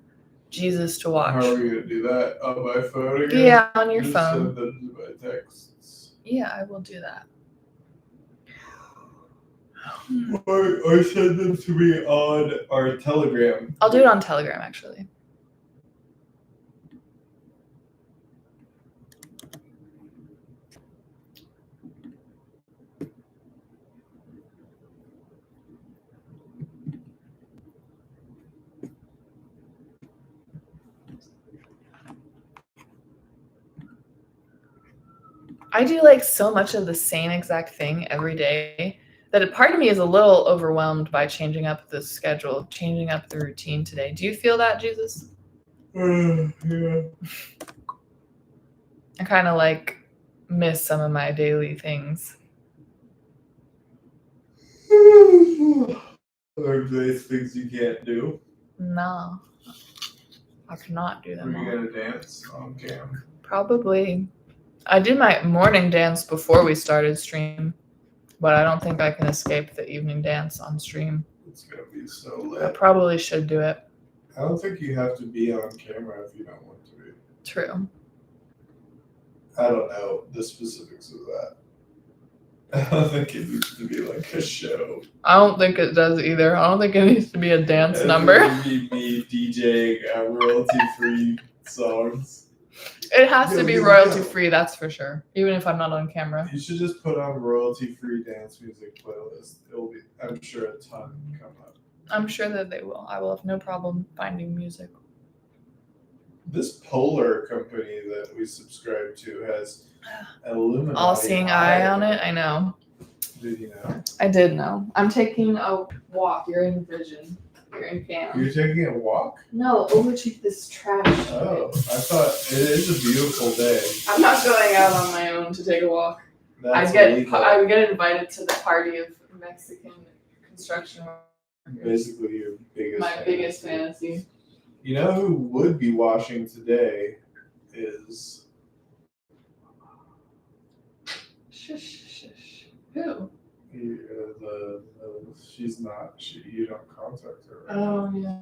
Jesus to watch. How are we going to do that? On my phone again? Yeah, on your Just phone. Send them to my texts. Yeah, I will do that. Or send them to me on our Telegram. I'll do it on Telegram, actually. I do so much of the same exact thing every day that a part of me is a little overwhelmed by changing up the schedule, changing up the routine today. Do you feel that, Jesus? Yeah. I kind of miss some of my daily things. Are these things you can't do? No, I cannot do Are them you all. going to dance on cam? Probably. I did my morning dance before we started stream, but I don't think I can escape the evening dance on stream. It's going to be so I lit. probably should do it. I don't think you have to be on camera if you don't want to be. True. I don't know the specifics of that. I don't think it needs to be a show. I don't think it does either. I don't think it needs to be a dance number. It would be me DJing royalty-free songs. It has to be royalty free, that's for sure. Even if I'm not on camera. You should just put on royalty-free dance music playlist. It'll be, I'm sure, a ton come up. I'm sure that they will. I will have no problem finding music. This Polar company that we subscribe to has an Illuminati All-seeing eye on it. I know. Did you know? I did know. I'm taking a walk. You're in vision. You're in cam. You're taking a walk? No, over to this trash. Oh, I thought it is a beautiful day. I'm not going out on my own to take a walk. That's illegal. I get invited to the party of Mexican construction workers. Basically your biggest My biggest fantasy. You know who would be washing today is... Shush, shush. Who? She's not. You don't contact her. Right? Oh yeah.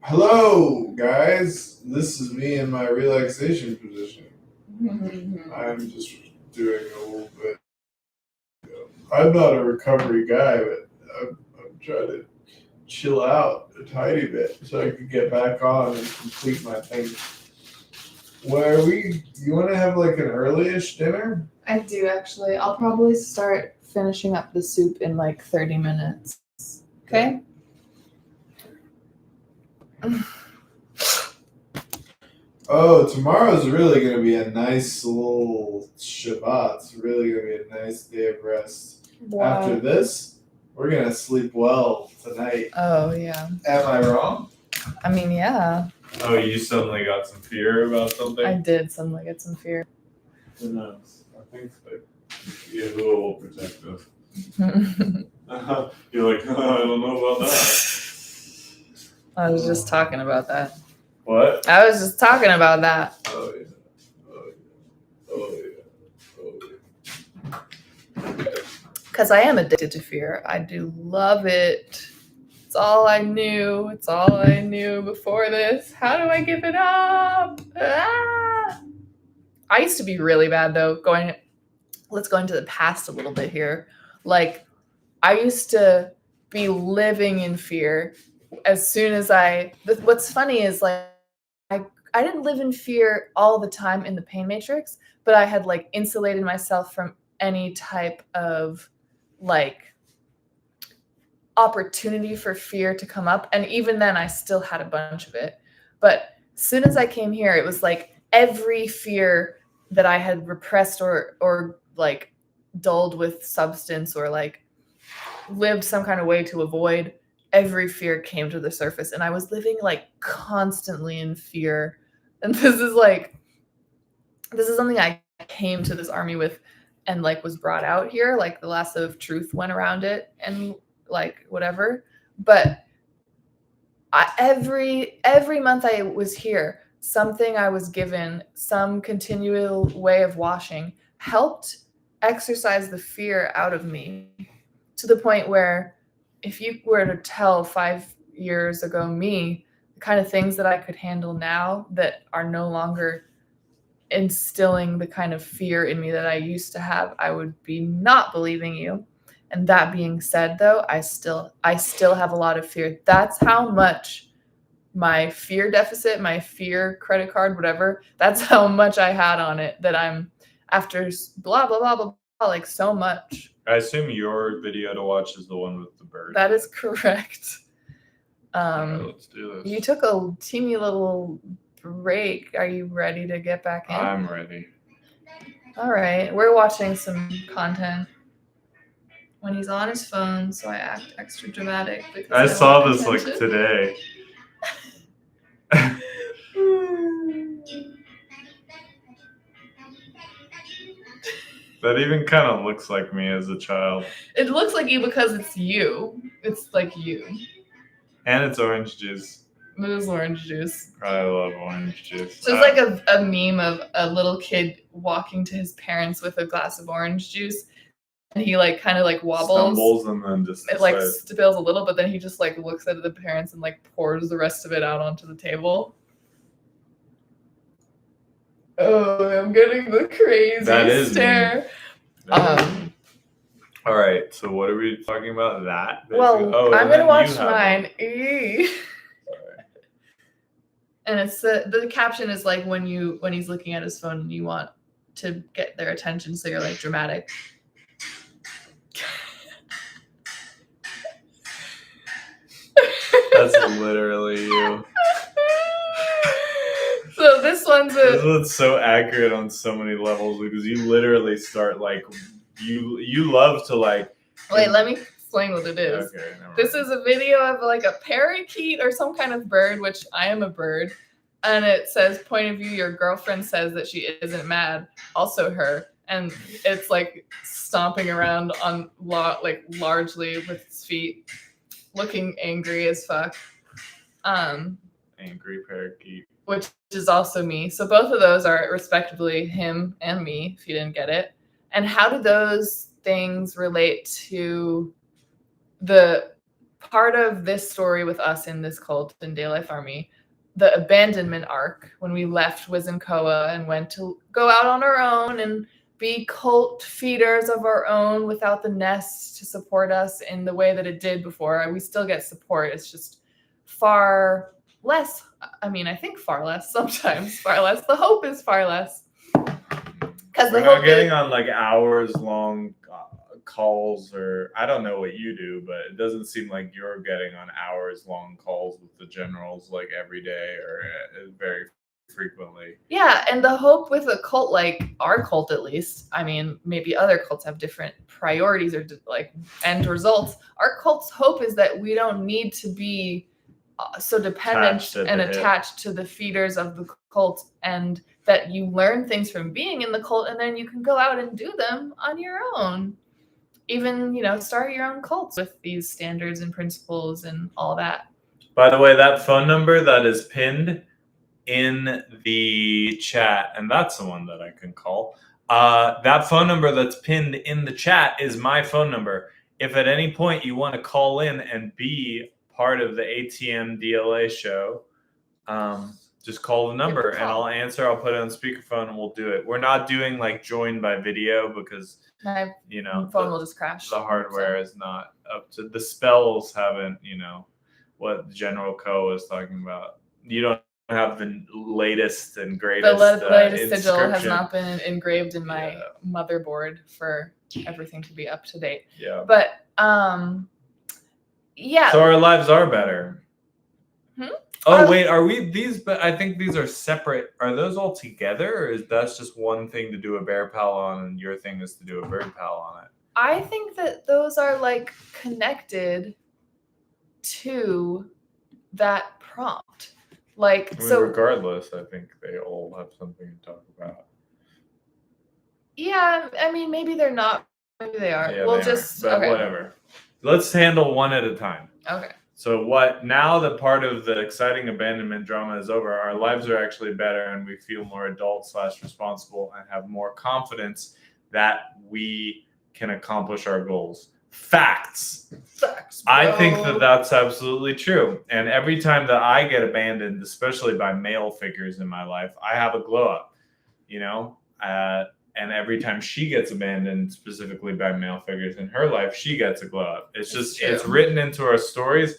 Hello, guys. This is me in my relaxation position. I'm just doing a little bit. I'm not a recovery guy, but I'm trying to chill out a tiny bit so I can get back on and complete my thing. Where are we? You want to have like an early-ish dinner? I do actually. I'll probably start finishing up the soup in like 30 minutes. Okay? Oh, tomorrow's really going to be a nice little Shabbat. It's really going to be a nice day of rest. Wow. After this, we're going to sleep well tonight. Oh yeah. Am I wrong? I mean, yeah. Oh, you suddenly got some fear about something? I did suddenly get some fear. Who knows? I think so. Yahuwah will protect us. You're like, oh, I don't know about that. I was just talking about that. What? I was just talking about that. Oh, yeah. Oh, yeah. Oh, yeah. Because I am addicted to fear. I do love it. It's all I knew. It's all I knew before this. How do I give it up? Ah! I used to be really bad though. Let's go into the past a little bit here. Like, I used to be living in fear as soon as what's funny is like, I didn't live in fear all the time in the pain matrix, but I had like insulated myself from any type of like opportunity for fear to come up. And even then I still had a bunch of it. But as soon as I came here, it was like every fear that I had repressed or like dulled with substance or like lived some kind of way to avoid, every fear came to the surface. And I was living like constantly in fear. And this is something I came to this army with and like was brought out here. Like the lasso of truth went around it and like whatever. But every month I was here, something I was given, some continual way of washing helped exercise the fear out of me to the point where if you were to tell 5 years ago me the kind of things that I could handle now that are no longer instilling the kind of fear in me that I used to have, I would be not believing you. And that being said, though, I still have a lot of fear. That's how much my fear deficit, my fear credit card, whatever, that's how much I had on it that I'm after blah, blah, blah, blah, blah, like so much. I assume your video to watch is the one with the bird. That is correct. Let's do this. You took a teeny little break. Are you ready to get back in? I'm ready. All right. We're watching some content. When he's on his phone, so I act extra dramatic. Because I saw this attention. like today. That even kind of looks like me as a child. It looks like you because it's you. It's like you. And it's orange juice. It is orange juice. I love orange juice. So it's like a meme of a little kid walking to his parents with a glass of orange juice. And he like kind of like wobbles. Stumbles and then just it like spills a little, but then he just like looks at the parents and like pours the rest of it out onto the table. Oh, I'm getting the crazy stare. All right, so what are we talking about? That? Well, I'm gonna watch mine. And it's the caption is like when he's looking at his phone and you want to get their attention, so you're like dramatic. That's literally you. So this one's so accurate on so many levels because you literally start like you love to like. Wait, let me explain what it is. Okay, this is a video of like a parakeet or some kind of bird, which I am a bird, and it says point of view. Your girlfriend says that she isn't mad. Also her, and it's like stomping around on largely with its feet, looking angry as fuck. Angry parakeet. Which is also me. So both of those are respectively him and me, if you didn't get it. And how do those things relate to the part of this story with us in this cult in DayLife Army, the abandonment arc when we left Wizenkoa and went to go out on our own and be cult feeders of our own without the nest to support us in the way that it did before. We still get support. It's just far less. I mean, I think far less sometimes. Far less. The hope is far less. Because the We're hope not getting is, on like hours long calls, or I don't know what you do, but it doesn't seem like you're getting on hours long calls with the generals like every day or very frequently. yeah, and the hope with a cult like our cult, at least, I mean, maybe other cults have different priorities or like end results. Our cult's hope is that we don't need to be so dependent and attached to the feeders of the cult, and that you learn things from being in the cult and then you can go out and do them on your own. Even, start your own cults with these standards and principles and all that. By the way, that phone number that is pinned in the chat, and that's the one that I can call. That phone number that's pinned in the chat is my phone number. If at any point you want to call in and be part of the ATM DLA show, just call the number and I'll answer. I'll put it on speakerphone and we'll do it. We're not doing like join by video because my phone will just crash. The hardware is not up to the spells. Haven't what General Co was talking about. You don't have the latest and greatest. The latest sigil has not been engraved in my motherboard for everything to be up to date. Yeah, but yeah. So our lives are better. Oh, wait, are we these? But I think these are separate. Are those all together, or is that's just one thing to do a bear pal on, and your thing is to do a bird pal on it? I think that those are like connected to that prompt. Like, I mean, so regardless, I think they all have something to talk about. Yeah, I mean, maybe they're not. Maybe they are. Yeah, we'll they just are, but whatever. Let's handle one at a time. Okay. So now that part of the exciting abandonment drama is over, our lives are actually better and we feel more adult/responsible and have more confidence that we can accomplish our goals. Facts. I think that that's absolutely true. And every time that I get abandoned, especially by male figures in my life, I have a glow up, and every time she gets abandoned, specifically by male figures in her life, she gets a glow up. It's written into our stories.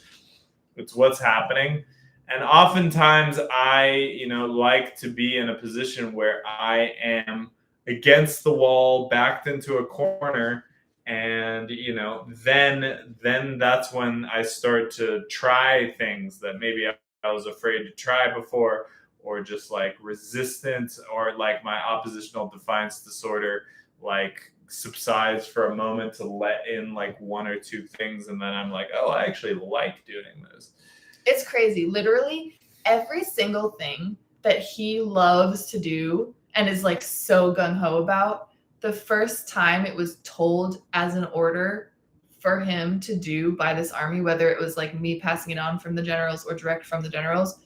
It's what's happening. And oftentimes I, like to be in a position where I am against the wall, backed into a corner. And, then that's when I start to try things that maybe I was afraid to try before, or just like resistance, or like my oppositional defiance disorder, like subsides for a moment to let in like one or two things. And then I'm like, oh, I actually like doing this. It's crazy. Literally every single thing that he loves to do and is like so gung-ho about, the first time it was told as an order for him to do by this army, whether it was like me passing it on from the generals or direct from the generals,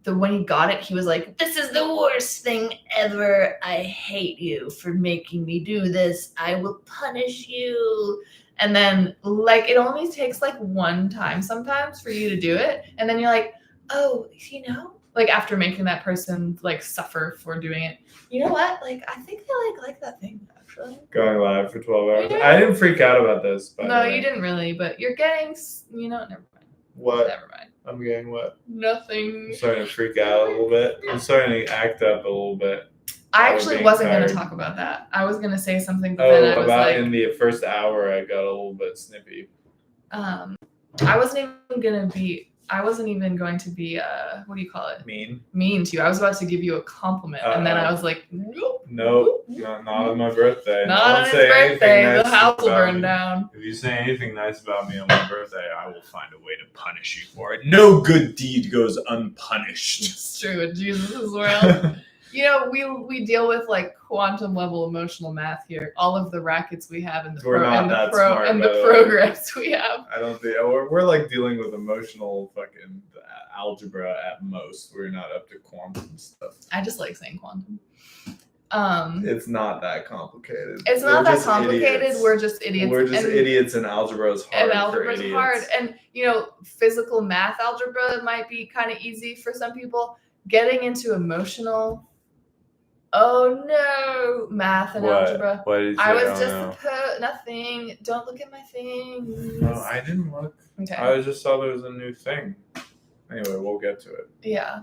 when he got it, he was like, "This is the worst thing ever. I hate you for making me do this. I will punish you." And then like it only takes like one time sometimes for you to do it. And then you're like, oh, like after making that person like suffer for doing it, you know what? Like I think they like that thing actually. Going live for 12 hours. Yeah. I didn't freak out about this. No, you didn't really, but you're getting, never mind. What? Never mind. I'm getting what? Nothing. I'm starting to freak out a little bit. I'm starting to act up a little bit. I actually wasn't going to talk about that. I was going to say something, but then I was about like, in the first hour, I got a little bit snippy. I wasn't even going to be, what do you call it? Mean to you. I was about to give you a compliment, and then I was like, nope, not on my birthday. Not on his birthday. The house will burn down. If you say anything nice about me on my birthday, I will find a way to punish you for it. No good deed goes unpunished. It's true in Jesus' world. We deal with like quantum level emotional math here. All of the rackets we have in the programs we have. I don't think we're like dealing with emotional fucking algebra at most. We're not up to quantum stuff. I just like saying quantum. It's not that complicated. It's not that complicated. We're just idiots. We're just idiots, and algebra's hard. And algebra's for idiots. hard. And, you know, physical math algebra might be kind of easy for some people. Getting into emotional, oh no, math and algebra. What did you I say? was just nothing. Don't look at my things. No, I didn't look. Okay. I just saw there was a new thing. Anyway, we'll get to it. Yeah.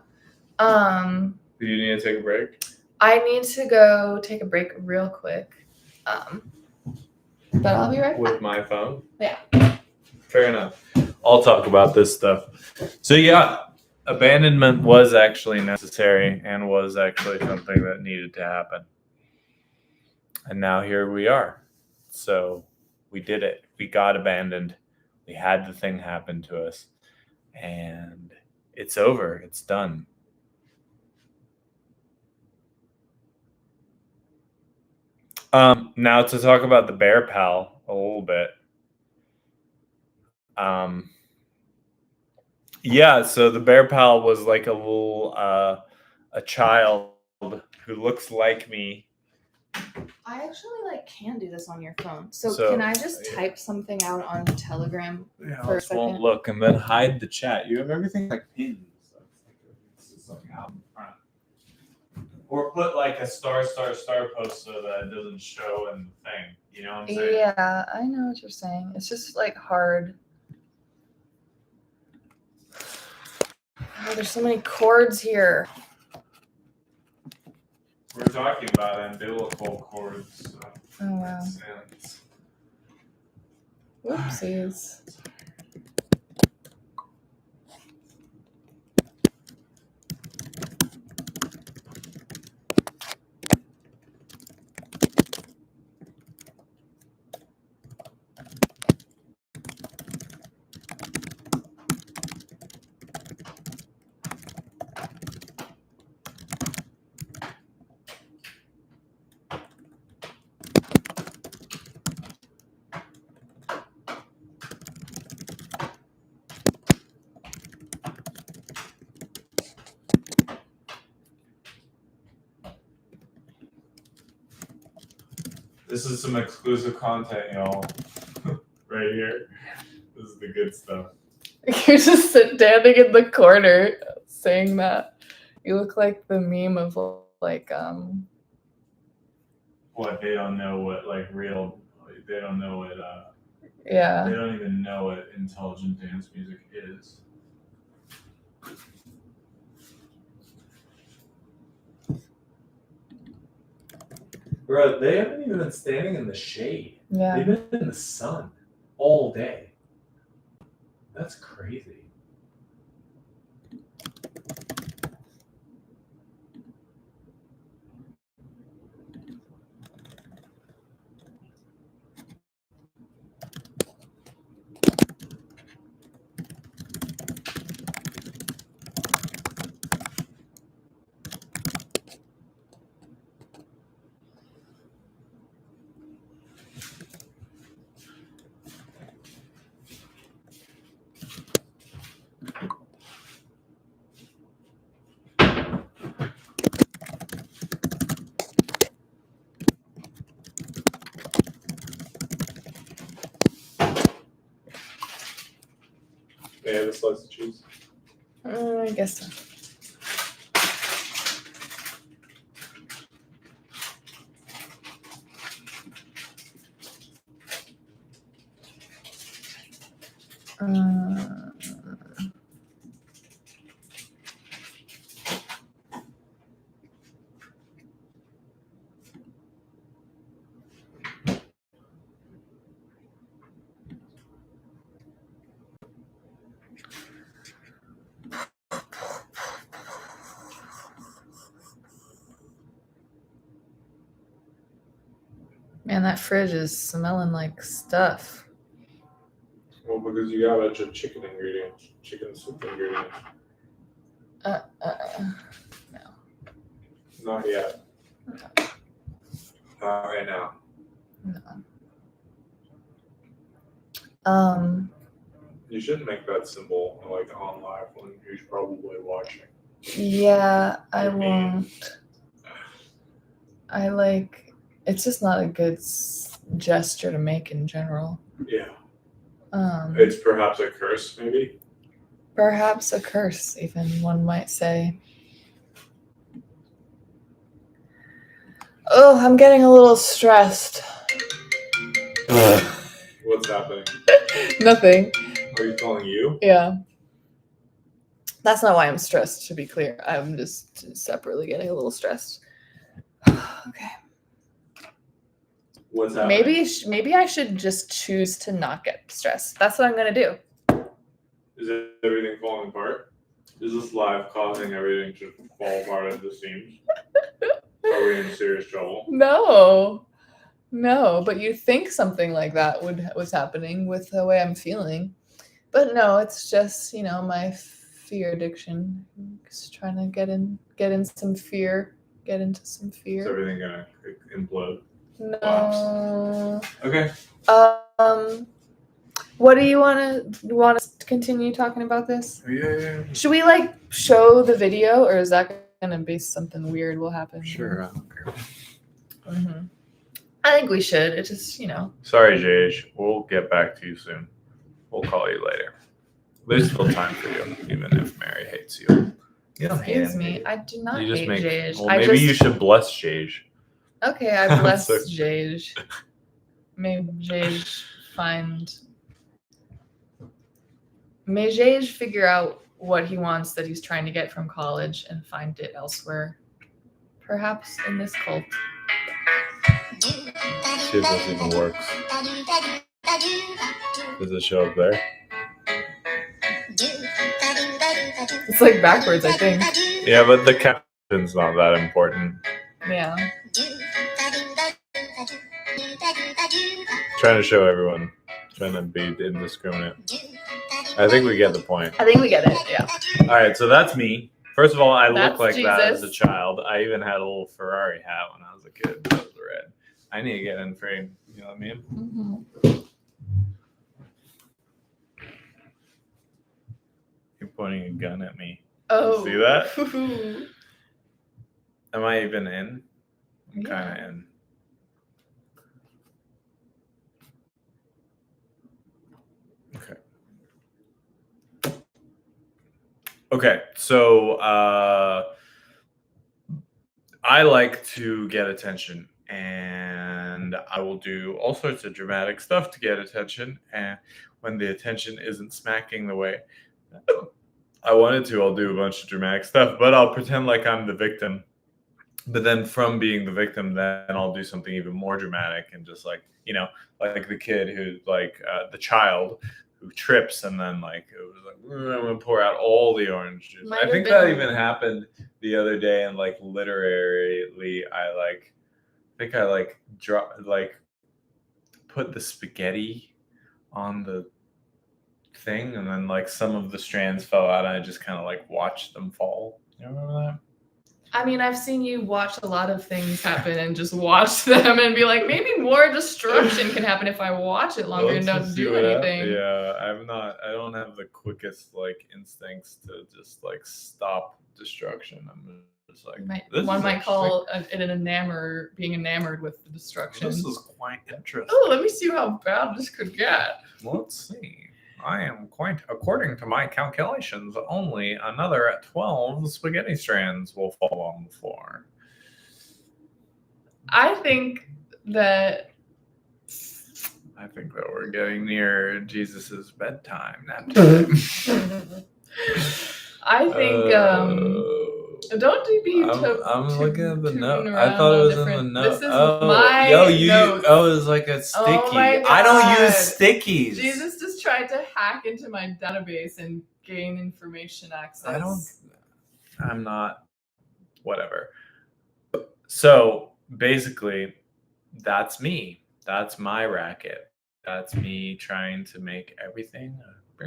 Do you need to take a break? I need to go take a break real quick. But I'll be right back. With my phone? Yeah. Fair enough. I'll talk about this stuff. So yeah, abandonment was actually necessary and was actually something that needed to happen. And now here we are. So we did it. We got abandoned. We had the thing happen to us. And it's over. It's done. Now to talk about the bear pal a little bit. Yeah, so the bear pal was like a little a child who looks like me. I actually can do this on your phone. So can I just type something out on Telegram for a second? Won't look and then hide the chat. You have everything like pinned. So it's just like out in front. Or put like a star post so that it doesn't show in the thing. You know what I'm saying? Yeah, I know what you're saying. It's just like hard. Oh, there's so many chords here. We're talking about umbilical cords. So Oh, wow. sense. Whoopsies. This is some exclusive content, y'all. Right here. This is the good stuff. You're just standing in the corner saying that. You look like the meme of like What, they don't know what they don't know what yeah. they don't even know what intelligent dance music is. Bro, they haven't even been standing in the shade. Yeah. They've been in the sun all day. That's crazy. May I have a slice of cheese? I guess so. Man, that fridge is smelling like stuff. Well, because you got a bunch of chicken ingredients, chicken soup ingredients. No. Not yet. Not right now. No. You shouldn't make that symbol like on live when you're probably watching. Yeah, I I mean- won't. it's just not a good gesture to make in general. Yeah. It's perhaps a curse, maybe. Perhaps a curse, even one might say. Oh, I'm getting a little stressed. What's happening? Nothing. Are you calling you? Yeah. That's not why I'm stressed, to be clear. I'm just separately getting a little stressed. Okay. What's happening? Maybe I should just choose to not get stressed. That's what I'm gonna do. Is everything falling apart? Is this live causing everything to fall apart at the seams? Are we in serious trouble? No, but you think something like that was happening with the way I'm feeling, but no, it's just my fear addiction. Just trying to get into some fear. Is everything gonna implode? No. Okay. What do you want to continue talking about this? Yeah. Should we show the video, or is that gonna be something weird will happen? Sure, I don't care. Mm-hmm. I think we should. It just Sorry, JH. We'll get back to you soon. We'll call you later. There's still time for you, even if Mary hates you. You don't hate Excuse him. me. I do not You just hate Jage. Well, maybe you should bless Jage. Okay, I bless So- Jage. May Jage figure out what he wants that he's trying to get from college and find it elsewhere. Perhaps in this cult. See if this even works. Does it show up there? It's like backwards, I think. Yeah, but the caption's not that important. Yeah. Trying to show everyone. Trying to be indiscriminate. I think we get the point. I think we get it, yeah. Alright, so that's me. First of all, I That's look like that as a Jesus. child. I even had a little Ferrari hat when I was a kid. That was red. I need to get in frame. You know what I mean? Mm-hmm. You're pointing a gun at me. Oh. See that? Am I even in? I'm Yeah. kind of in. Okay, so I like to get attention, and I will do all sorts of dramatic stuff to get attention. And when the attention isn't smacking the way I wanted to, I'll do a bunch of dramatic stuff, but I'll pretend like I'm the victim. But then from being the victim, then I'll do something even more dramatic and just like the kid who the child who trips and then it was like I'm gonna pour out all the orange juice. I think that even happened the other day, and literally I put the spaghetti on the thing, and then some of the strands fell out, and I just kind of watched them fall. You remember that? I mean, I've seen you watch a lot of things happen and just watch them and be like, maybe more destruction can happen if I watch it longer and don't do anything. Yeah, I don't have the quickest instincts to just stop destruction. I'm just one might call it being enamored with the destruction. This is quite interesting. Oh, let me see how bad this could get. Let's see. I am according to my calculations, only another 12 spaghetti strands will fall on the floor. I think that we're getting near Jesus's bedtime. Nap time. I think don't be. I'm looking at the note. tooting I thought it around was on in the different- note. This is my notes. Oh, it was like a sticky. Oh my I don't God. use stickies. Jesus just tried to hack into my database and gain information access. I'm not. Whatever. So basically, that's me. That's my racket. That's me trying to make everything. So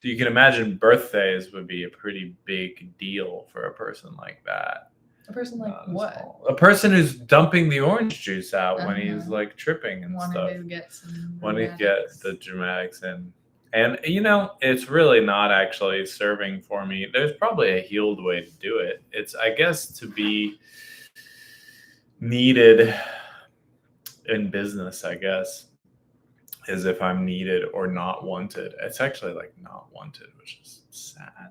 you can imagine birthdays would be a pretty big deal for a person like that. A person like what? A person who's dumping the orange juice out when he's Uh-huh. tripping and Wanted stuff. to get some When he dramatics. gets the dramatics in. And it's really not actually serving for me. There's probably a healed way to do it. It's, I guess, to be needed in business, I guess, is if I'm needed or not wanted. It's actually like not wanted, which is sad.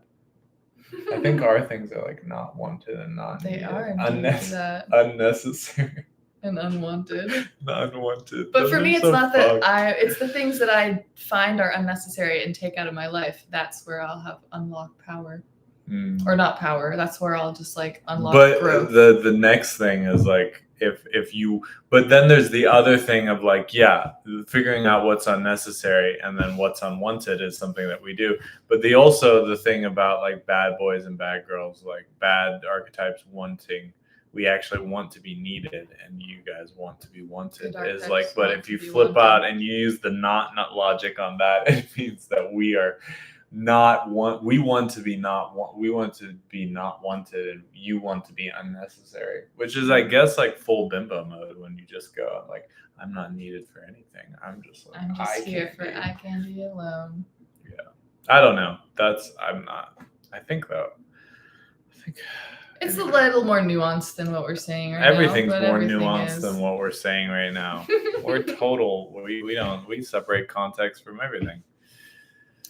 I think our things are like not wanted and not They needed. are indeed that. Unnecessary. And unwanted. Unwanted. But Those for are me, it's so not fucked. that it's the things that I find are unnecessary and take out of my life. That's where I'll have unlocked power. Or not power. That's where I'll just like unlock But growth. the next thing is like if you, but then there's the other thing of like, figuring out what's unnecessary and then what's unwanted is something that we do. But the thing about like bad boys and bad girls, like bad archetypes wanting, we actually want to be needed and you guys want to be wanted, Good is like, archetypes but want if to you be flip wanted. out and you use the not logic on that, it means that we are we want to be not wanted and you want to be unnecessary, which is I guess like full bimbo mode when you just go, I'm like, I'm not needed for anything, I'm just like, I'm just here for eye candy alone. I don't know, I think It's a little more nuanced than what we're saying right everything's now. more Everything nuanced is. than what we're saying right now. We separate context from everything.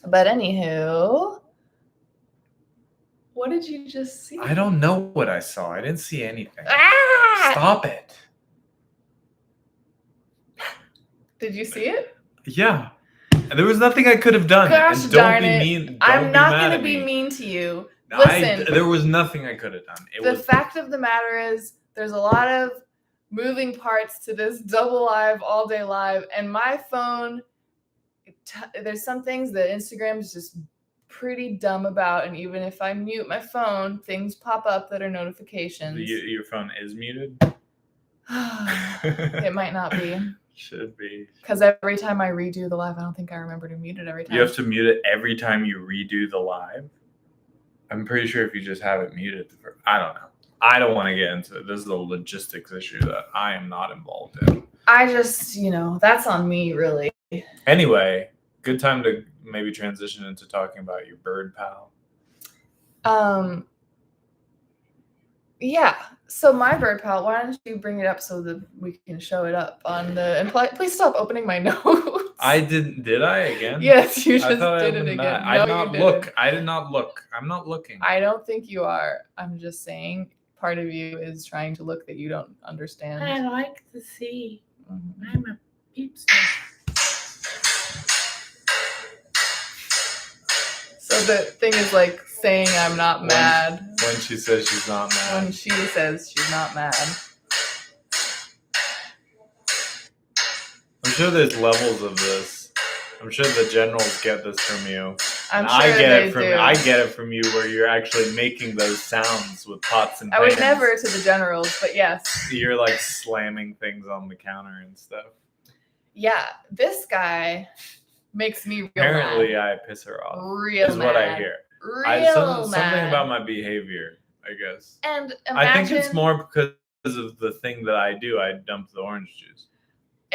But anywho, what did you just see? I don't know what I saw. I didn't see anything. Ah! Stop it. Did you see it? Yeah. There was nothing I could have done. Gosh And don't darn be it. mean. Don't I'm be not mad going to at be me. mean to you. Listen. There was nothing I could have done. The fact of the matter is, there's a lot of moving parts to this double live, all day live, and my phone, there's some things that Instagram is just pretty dumb about, and even if I mute my phone, things pop up that are notifications. Your phone is muted? It might not be. Should be. Because every time I redo the live, I don't think I remember to mute it every time. You have to mute it every time you redo the live? I'm pretty sure if you just have it muted, I don't know. I don't want to get into it. This is a logistics issue that I am not involved in. I just, that's on me, really. Anyway, good time to maybe transition into talking about your bird pal. Yeah. So my bird pal, why don't you bring it up so that we can show it up on the, and please stop opening my notes. Did I again? Yes, you just did it again. I did not look. I did not look. I'm not looking. I don't think you are. I'm just saying part of you is trying to look that you don't understand. I like to see. Mhm. I'm a peepster. So the thing is like saying I'm not mad. When she says she's not mad. When she says she's not mad. I'm sure there's levels of this. I'm sure the generals get this from you. I'm And sure I get they it from do. I get it from you where you're actually making those sounds with pots and I pans. would never to the generals, but yes. You're like slamming things on the counter and stuff. Yeah, this guy makes me real Apparently, mad. I piss her off. Real is mad. what I hear. Real Something mad. about my behavior, I guess. And imagine, I think it's more because of the thing that I do. I dump the orange juice.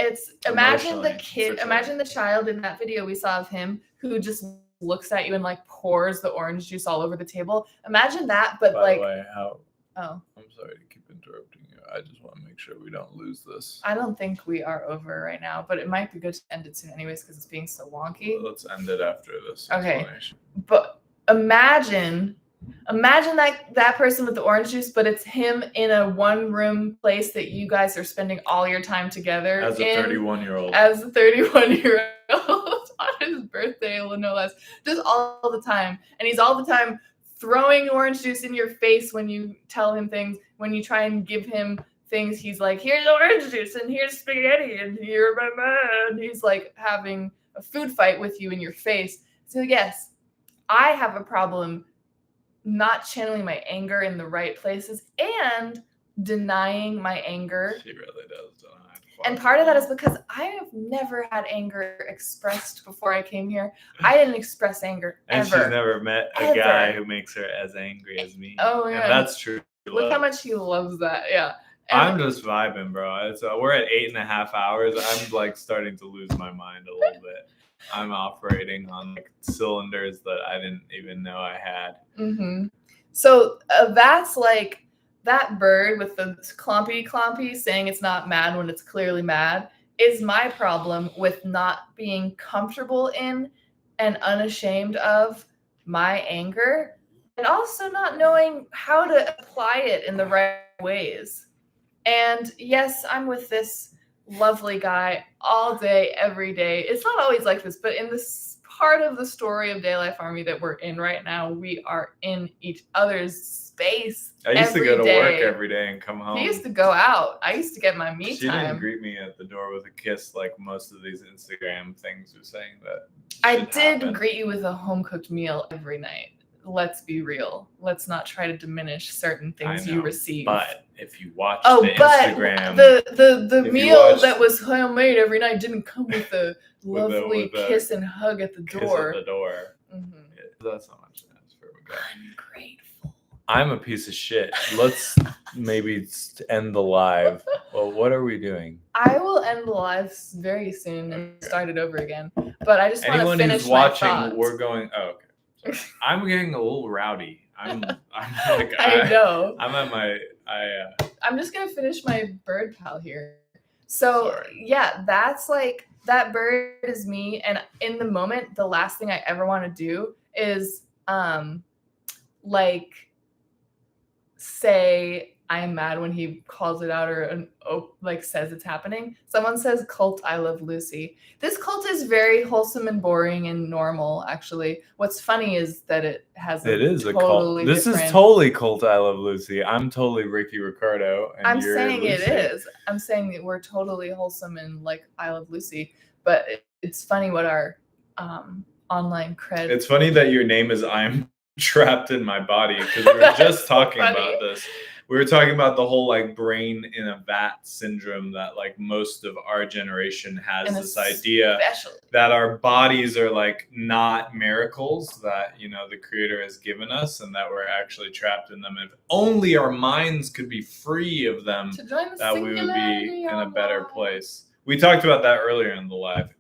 It's imagine the Emotionally, kid, for sure. imagine the child in that video we saw of him who just looks at you and like pours the orange juice all over the table. Imagine that, but By like, the way, oh, I'm sorry to keep interrupting you. I just want to make sure we don't lose this. I don't think we are over right now, but it might be good to end it soon anyways because it's being so wonky. Let's end it after this Okay. explanation. But imagine that person with the orange juice, but it's him in a one-room place that you guys are spending all your time together As a 31-year-old. As a 31-year-old on his birthday, no less, just all the time. And he's all the time throwing orange juice in your face when you tell him things. When you try and give him things, he's like, here's orange juice and here's spaghetti and here my man. He's like having a food fight with you in your face. So yes, I have a problem not channeling my anger in the right places and denying my anger. She really does. And part of that is because I have never had anger expressed before I came here. I didn't express anger And ever. she's never met a Ever. guy who makes her as angry as me. Oh, yeah. And that's true. Look how much he loves that. Yeah. And I'm just vibing, bro. We're at 8.5 hours. I'm like starting to lose my mind a little bit. I'm operating on like cylinders that I didn't even know I had. Mm-hmm. So that's that bird with the clompy saying it's not mad when it's clearly mad is my problem with not being comfortable in and unashamed of my anger, and also not knowing how to apply it in the right ways. And yes, I'm with this lovely guy all day, every day. It's not always like this, but in this part of the story of DayLife Army that we're in right now, we are in each other's space. I used to go to day. work every day and come home. He used to go out. I used to get my me She time. didn't greet me at the door with a kiss like most of these Instagram things are saying that. I did happen. greet you with a home cooked meal every night. Let's be real. Let's not try to diminish certain things you receive. But if you watch the Instagram, the meal that was homemade every night didn't come with a lovely kiss and hug at the door. Kiss at the door. Mm-hmm. That's not much to ask for. Ungrateful. I'm a piece of shit. Let's maybe end the live. Well, what are we doing? I will end the live very soon and start it over again. But I just want to finish Anyone who's watching, my thoughts. we're going. Oh, okay. Sorry. I'm getting a little rowdy. I'm like I know. I'm at my. I'm just gonna finish my bird pal here. So Sorry. yeah, that's like that bird is me, and in the moment, the last thing I ever want to do is like say I'm mad when he calls it out or like says it's happening. Someone says cult I love Lucy. This cult is very wholesome and boring and normal, actually. What's funny is that it has It is a cult. This is totally cult I love Lucy. I'm totally Ricky Ricardo. And I'm you're saying Lucy. it is. I'm saying that we're totally wholesome and like I love Lucy. But it's funny what our online cred. It's funny that your name is I'm trapped in my body because we were just talking about this. We were talking about the whole like brain in a vat syndrome that like most of our generation has, this idea that our bodies are like not miracles that, you know, the creator has given us and that we're actually trapped in them. If only our minds could be free of them, that we would be in a better place. We talked about that earlier in the live.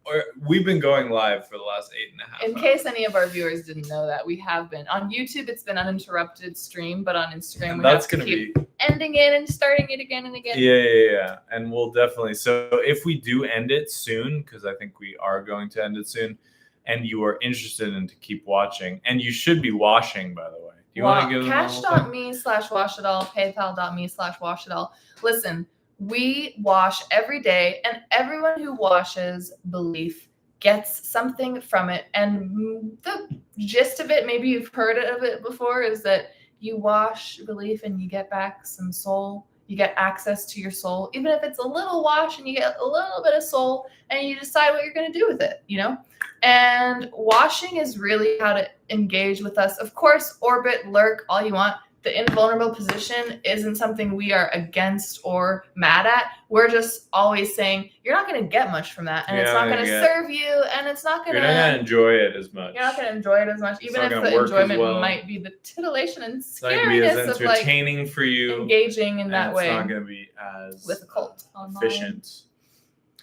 We've been going live for the last 8.5 hours. In case any of our viewers didn't know that, we have been. On YouTube, it's been uninterrupted stream, but on Instagram, we have to keep ending it and starting it again and again. Yeah. And we'll definitely. So if we do end it soon, because I think we are going to end it soon, and you are interested in to keep watching, and you should be washing, by the way. Do you want to give them Cash.me/washitall, PayPal.me/washitall. Listen. We wash every day, and everyone who washes belief gets something from it. And the gist of it, maybe you've heard of it before, is that you wash belief and you get back some soul. You get access to your soul, even if it's a little wash and you get a little bit of soul, and you decide what you're going to do with it, you know? And washing is really how to engage with us. Of course, orbit, lurk, all you want. The invulnerable position isn't something we are against or mad at. We're just always saying, you're not going to get much from that. And it's not going to serve you. And it's not going to... You're not going to enjoy it as much. You're not going to enjoy it as much. Even if the enjoyment might be the titillation and scariness of like entertaining for you. Engaging in that way. It's not going to be as with a cult efficient.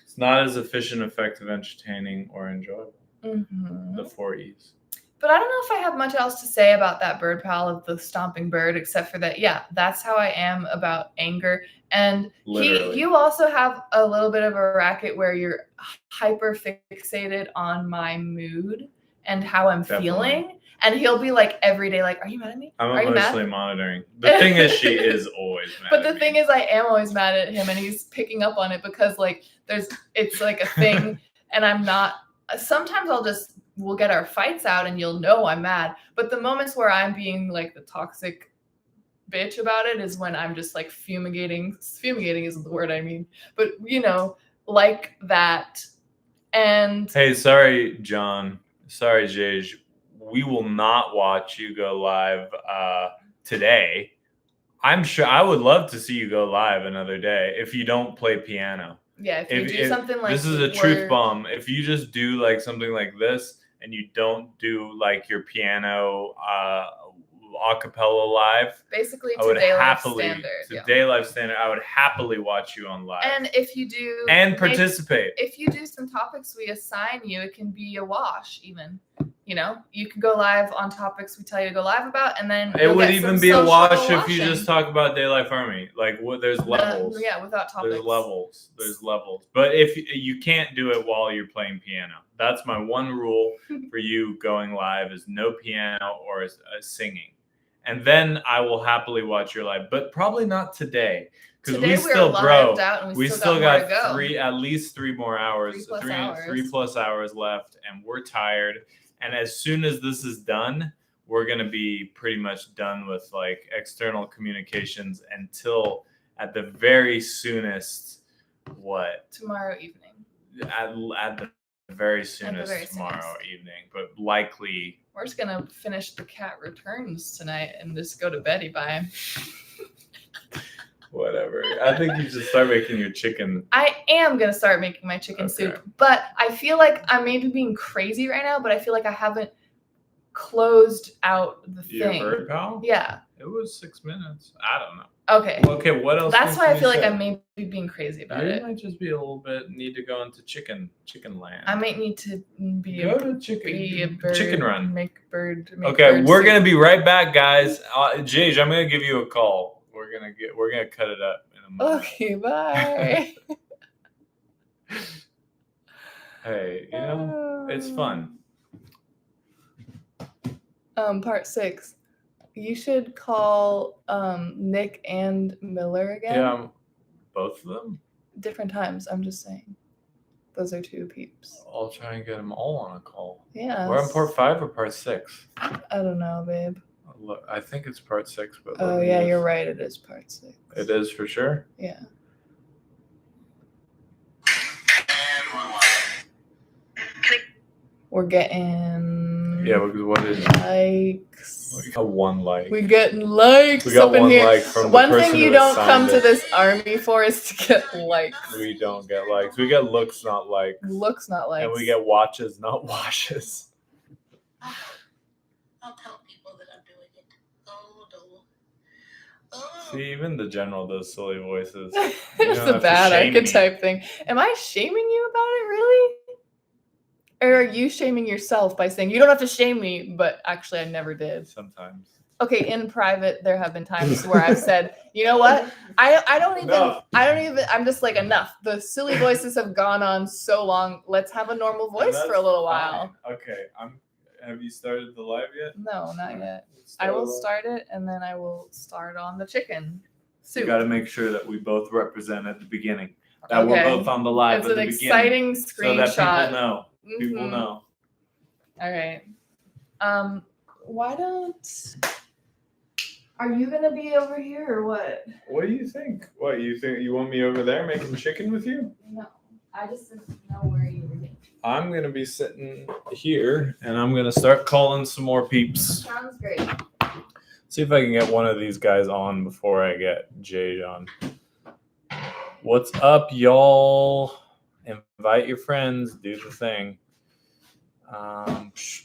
It's not as efficient, effective, entertaining, or enjoyable. Mm-hmm. The 4 E's. But I don't know if I have much else to say about that bird pal of the stomping bird, except for that, yeah, that's how I am about anger. And you also have a little bit of a racket where you're hyper fixated on my mood and how I'm feeling. And he'll be like every day, like, are you mad at me? I'm emotionally monitoring. The thing is, she is always mad But the thing is, I am always mad at him, and he's picking up on it because like it's like a thing, and I'm not. Sometimes we'll get our fights out and you'll know I'm mad. But the moments where I'm being like the toxic bitch about it is when I'm just like fumigating. Fumigating isn't the word I mean, but you know, like that. And hey, sorry, John. Sorry, Jay. We will not watch you go live today. I'm sure I would love to see you go live another day if you don't play piano. Yeah, if you do something like this is a truth bomb. If you just do like something like this and you don't do like your piano acapella live, basically I would DayLife Standard, I would happily watch you on live. And if you do and participate. If you do some topics we assign you, it can be a wash even. You know, you can go live on topics we tell you to go live about, and then It you'll would get even some be a social wash if you washing. just talk about DayLife Army. Like, there's levels. Yeah, without topics. There's levels. But if you can't do it while you're playing piano, that's my one rule for you going live: is no piano or singing. And then I will happily watch your live, but probably not today. Because we still, lived out and we still got at least 3 more hours, 3+ hours left, and we're tired. And as soon as this is done, we're going to be pretty much done with like external communications until at the very soonest, tomorrow evening. At the very soonest tomorrow evening, but likely we're just going to finish The Cat Returns tonight and just go to bed by. Whatever. I think you should start making your chicken. I am going to start making my chicken soup, but I feel like I'm maybe being crazy right now, but I feel like I haven't closed out the thing. You heard, pal? Yeah. It was 6 minutes. I don't know. Okay. Okay, what else? That's why I feel like I may be being crazy about it. You might just be a little bit need to go into chicken land. I might need to be a bird, chicken run. Make bird. Okay, we're gonna be right back, guys. Jage, I'm gonna give you a call. We're gonna cut it up in a moment. Okay, bye. Hey, it's fun. Part 6. You should call Nick and Miller again. Yeah, both of them? Different times, I'm just saying. Those are 2 peeps. I'll try and get them all on a call. Yeah. We're on part 5 or part 6? I don't know, babe. Look, I think it's part 6. But oh, yeah, you're right. It is part 6. It is for sure? Yeah. We're getting... Yeah, because what is likes. We got 1 like. We getting likes. We got up in 1 here. like from One the thing person you who don't come assigned to it. this army for is to get likes. We don't get likes. We get looks, not likes. Looks, not likes. And we get watches, not washes. I'll tell people that I'm doing it. Oh. See, even the general does silly voices. It's a bad archetype thing. Am I shaming you about it, really? Or are you shaming yourself by saying, you don't have to shame me, but actually I never did? Sometimes. Okay, in private, there have been times where I've said, you know what? I don't even, I'm just like, enough. The silly voices have gone on so long. Let's have a normal voice for a little while. Okay, have you started the live yet? No, not yet. I will start it, and then I will start on the chicken soup. You got to make sure that we both represent at the beginning. That we're both on the live it's at the an beginning. exciting screenshot. So that people know. People know. All right. Why don't... Are you going to be over here or what? What do you think? What, you think you want me over there making chicken with you? No. I just didn't know where you were going. I'm going to be sitting here, and I'm going to start calling some more peeps. Sounds great. See if I can get one of these guys on before I get Jade on. What's up, y'all? Invite your friends. Do the thing.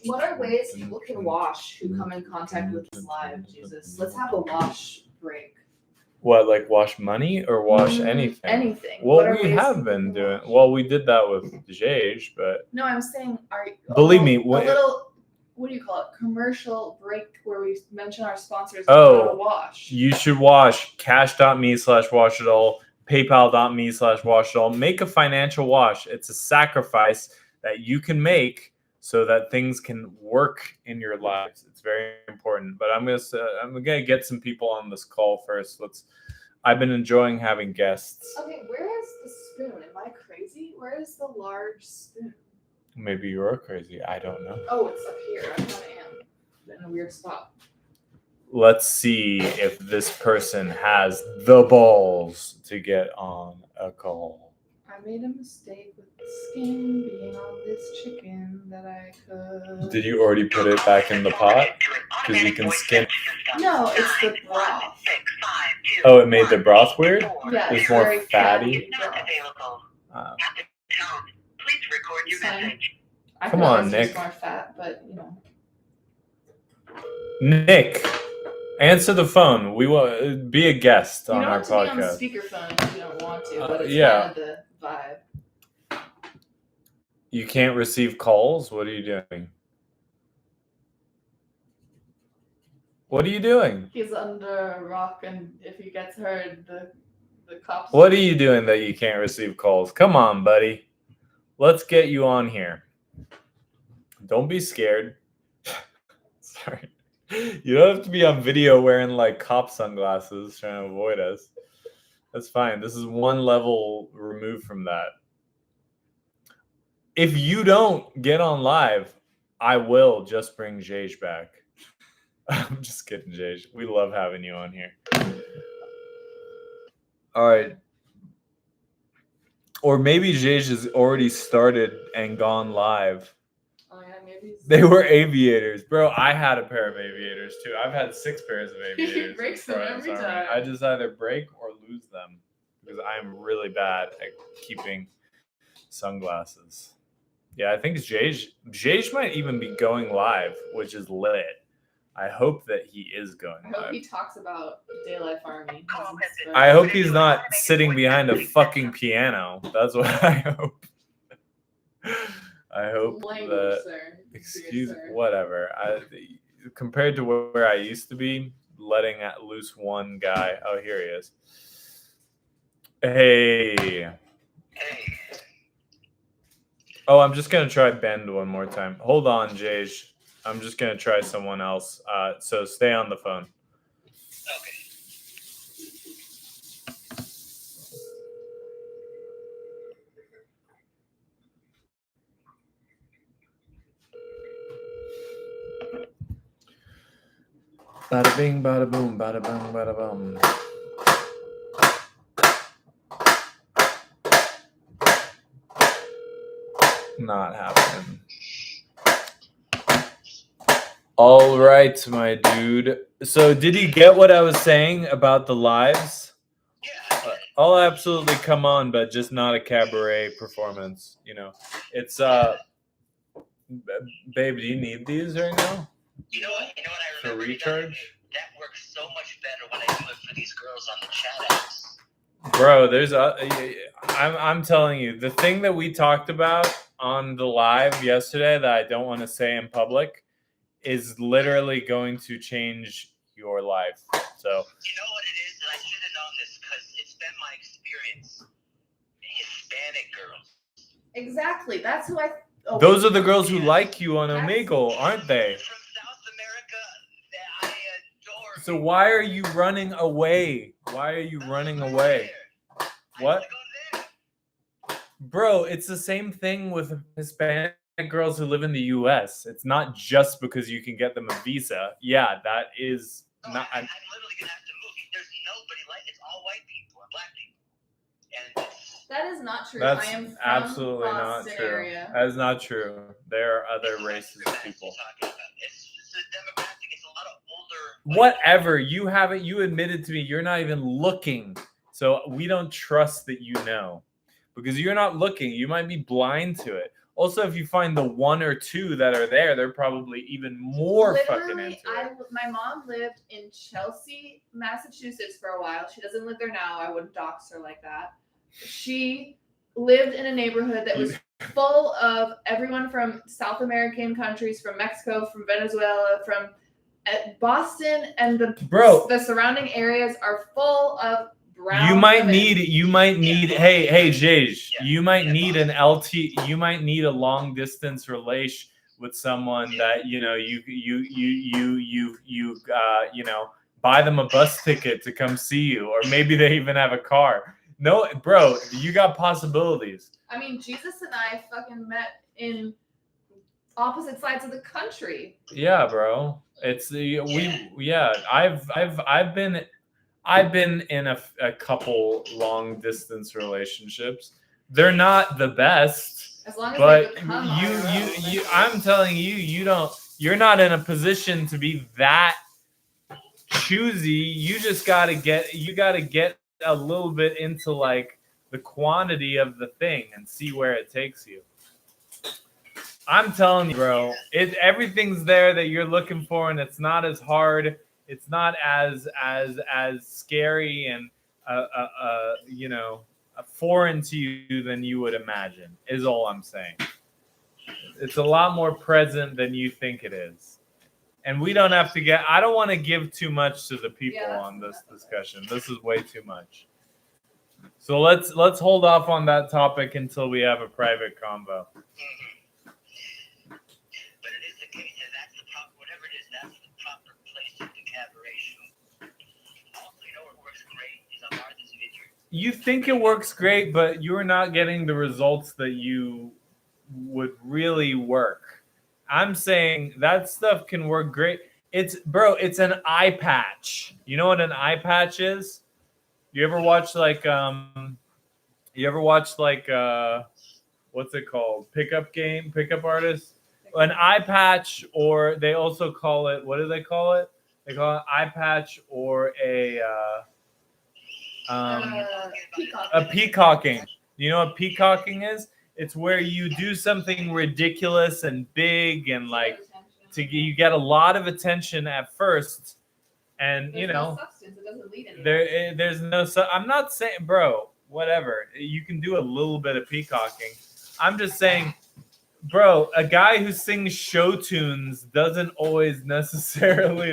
What are ways people can wash who come in contact with this live? Jesus, let's have a wash break. What, like wash money or wash anything? Anything. Well, we have been doing. Well, we did that with Jage, but no, I'm saying, believe me, a little. What do you call it? Commercial break where we mention our sponsors. Oh, wash. You should wash cash.me/washitall, paypal.me/washitall. Make a financial wash. It's a sacrifice that you can make so that things can work in your lives. It's very important. But I'm gonna get some people on this call first. I've been enjoying having guests. Okay, where is the spoon? Am I crazy? Where is the large spoon? Maybe you're crazy. I don't know. Oh, it's up here. I kind of am in a weird spot. Let's see if this person has the balls to get on a call. I made a mistake with the skin being on this chicken that I could. Did you already put it back in the pot? Because you can skin. No, it's the broth. Oh, it made the broth weird? Yeah, it's more fatty. Please record your message. Come on, Nick. More fat, but you know. Nick, answer the phone. We will be a guest on our podcast. You don't have to be on speakerphone if you don't want to, but it's yeah. kind of the vibe. You can't receive calls? What are you doing? What are you doing? He's under a rock, and if he gets hurt, the cops. What are you doing that you can't receive calls? Come on, buddy. Let's get you on here. Don't be scared. Sorry. You don't have to be on video wearing like cop sunglasses trying to avoid us. That's fine. This is one level removed from that. If you don't get on live, I will just bring Jage back. I'm just kidding, Jage. We love having you on here. All right. Or maybe Jage has already started and gone live. Oh yeah, maybe. They were aviators. Bro, I had a pair of aviators too. I've had 6 pairs of aviators. He breaks them every time. I just either break or lose them because I'm really bad at keeping sunglasses. Yeah, I think Jage might even be going live, which is lit. I hope that he is going I hope live. he talks about DayLife Army. I hope he's not sitting behind a fucking piano. That's what I hope. I hope Language, that. sir. Excuse Sir. whatever. Compared to where I used to be, letting loose one guy. Oh, here he is. Hey. Hey, Oh, I'm just gonna try Bend one more time. Hold on, Jage. I'm just gonna try someone else. So stay on the phone. okay. Bada bing, bada boom, bada bang, bada bum. Not happening. All right, my dude. So, did he get what I was saying about the lives? Yeah. I'll absolutely come on, but just not a cabaret performance. You know, it's babe. Do you need these right now You know what? I for remember recharge? that works so much better when I do it for these girls on the chat apps. Bro, there's I'm telling you, the thing that we talked about on the live yesterday that I don't want to say in public is literally going to change your life. So, You know what it is? And I should have known this because it's been my experience. Hispanic girls. Exactly. That's who I. Oh, those are the girls who like you on That's- Omegle, aren't they? From South America that I adore. So why are you running away? Why are you running away? What? Bro, it's the same thing with Hispanic girls who live in the US. It's not just because you can get them a visa. Yeah, that is not. I'm literally gonna have to move. There's nobody like it's all white people and black people. And That is not true. That's I am from absolutely Boston not true. area. That is not true. There are other races of people. It's a demographic. It's a lot of older. Whatever. You haven't. You admitted to me you're not even looking. So we don't trust that you know. Because you're not looking. You might be blind to it. Also, if you find the 1 or 2 that are there, they're probably even more fucking into it. My mom lived in Chelsea, Massachusetts for a while. She doesn't live there now. I wouldn't dox her like that. She lived in a neighborhood that was full of everyone from South American countries, from Mexico, from Venezuela, from Boston, and the surrounding areas are full of brown You might women. need. Hey, Jage. You might need an LT. You might need a long distance relation with someone that you buy them a bus ticket to come see you, or maybe they even have a car. No, bro, you got possibilities. I mean, Jesus and I fucking met in opposite sides of the country. Yeah, bro. It's I've been in a couple long distance relationships. They're not the best, As long as but they become you I'm telling you, you're not in a position to be that choosy. You just gotta get a little bit into like the quantity of the thing and see where it takes you. I'm telling you, bro, everything's there that you're looking for, and it's not as hard. It's not as scary and foreign to you than you would imagine. Is all I'm saying. It's a lot more present than you think it is. And we don't have to get. I don't want to give too much to the people Yeah, on this discussion. This is way too much. So let's hold off on that topic until we have a private convo. But it is the case, and that's the proper, whatever it is, that's the proper place to have a ratio. Also, you know what works great is on Martha's Vineyard. You think it works great, but you're not getting the results that you would really work. I'm saying that stuff can work great. It's an eye patch. You know what an eye patch is? You ever watch like what's it called? Pickup artist? An eye patch, or they also call it, what do they call it? They call it eye patch or a peacocking. You know what peacocking is? It's where you do something ridiculous and big and like you get a lot of attention at first, and There's no substance. It doesn't lead anywhere. there's no. I'm not saying, bro. Whatever. You can do a little bit of peacocking. I'm just saying, bro. A guy who sings show tunes doesn't always necessarily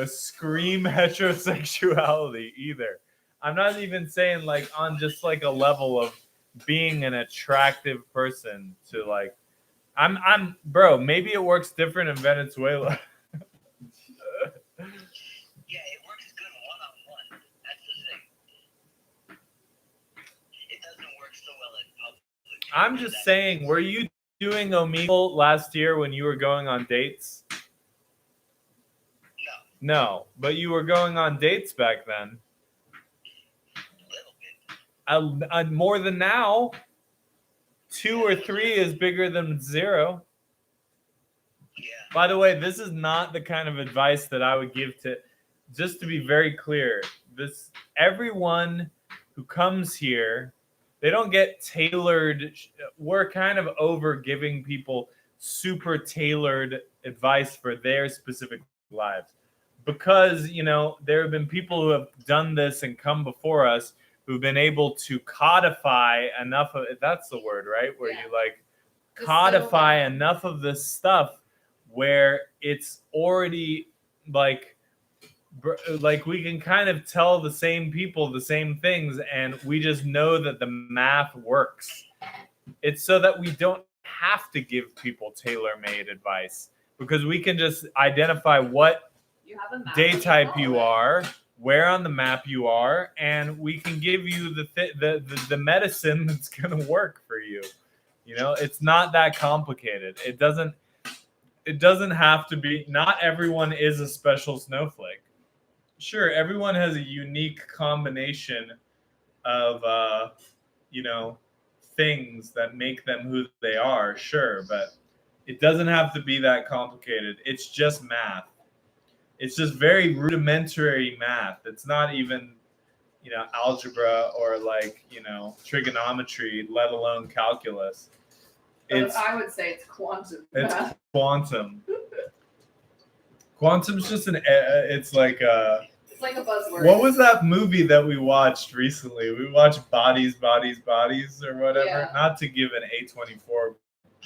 scream heterosexuality either. I'm not even saying like on just like a level of being an attractive person to like. I'm bro. Maybe it works different in Venezuela. Yeah, it works good one-on-one. That's the thing. It doesn't work so well in public. I'm just saying, were you doing Omegle last year when you were going on dates? No, but you were going on dates back then. A little bit. More than now. 2 or 3 is bigger than 0. Yeah. By the way, this is not the kind of advice that I would give to, just to be very clear, everyone who comes here, they don't get tailored. We're kind of over giving people super tailored advice for their specific lives. Because, there have been people who have done this and come before us who've been able to codify enough of it. That's the word, right? Where you codify enough of this stuff where it's already like we can kind of tell the same people the same things, and we just know that the math works. It's so that we don't have to give people tailor-made advice, because we can just identify what day type you are, where on the map you are, and we can give you the medicine that's going to work for you. It's not that complicated. It doesn't have to be. Not everyone is a special snowflake. Sure, everyone has a unique combination of things that make them who they are. Sure, but it doesn't have to be that complicated. It's just math. It's just very rudimentary math. It's not even, algebra or trigonometry, let alone calculus. I would say it's quantum math. It's quantum. Quantum's just it's like a buzzword. What was that movie that we watched recently? We watched Bodies, Bodies, Bodies or whatever. Yeah. Not to give an A24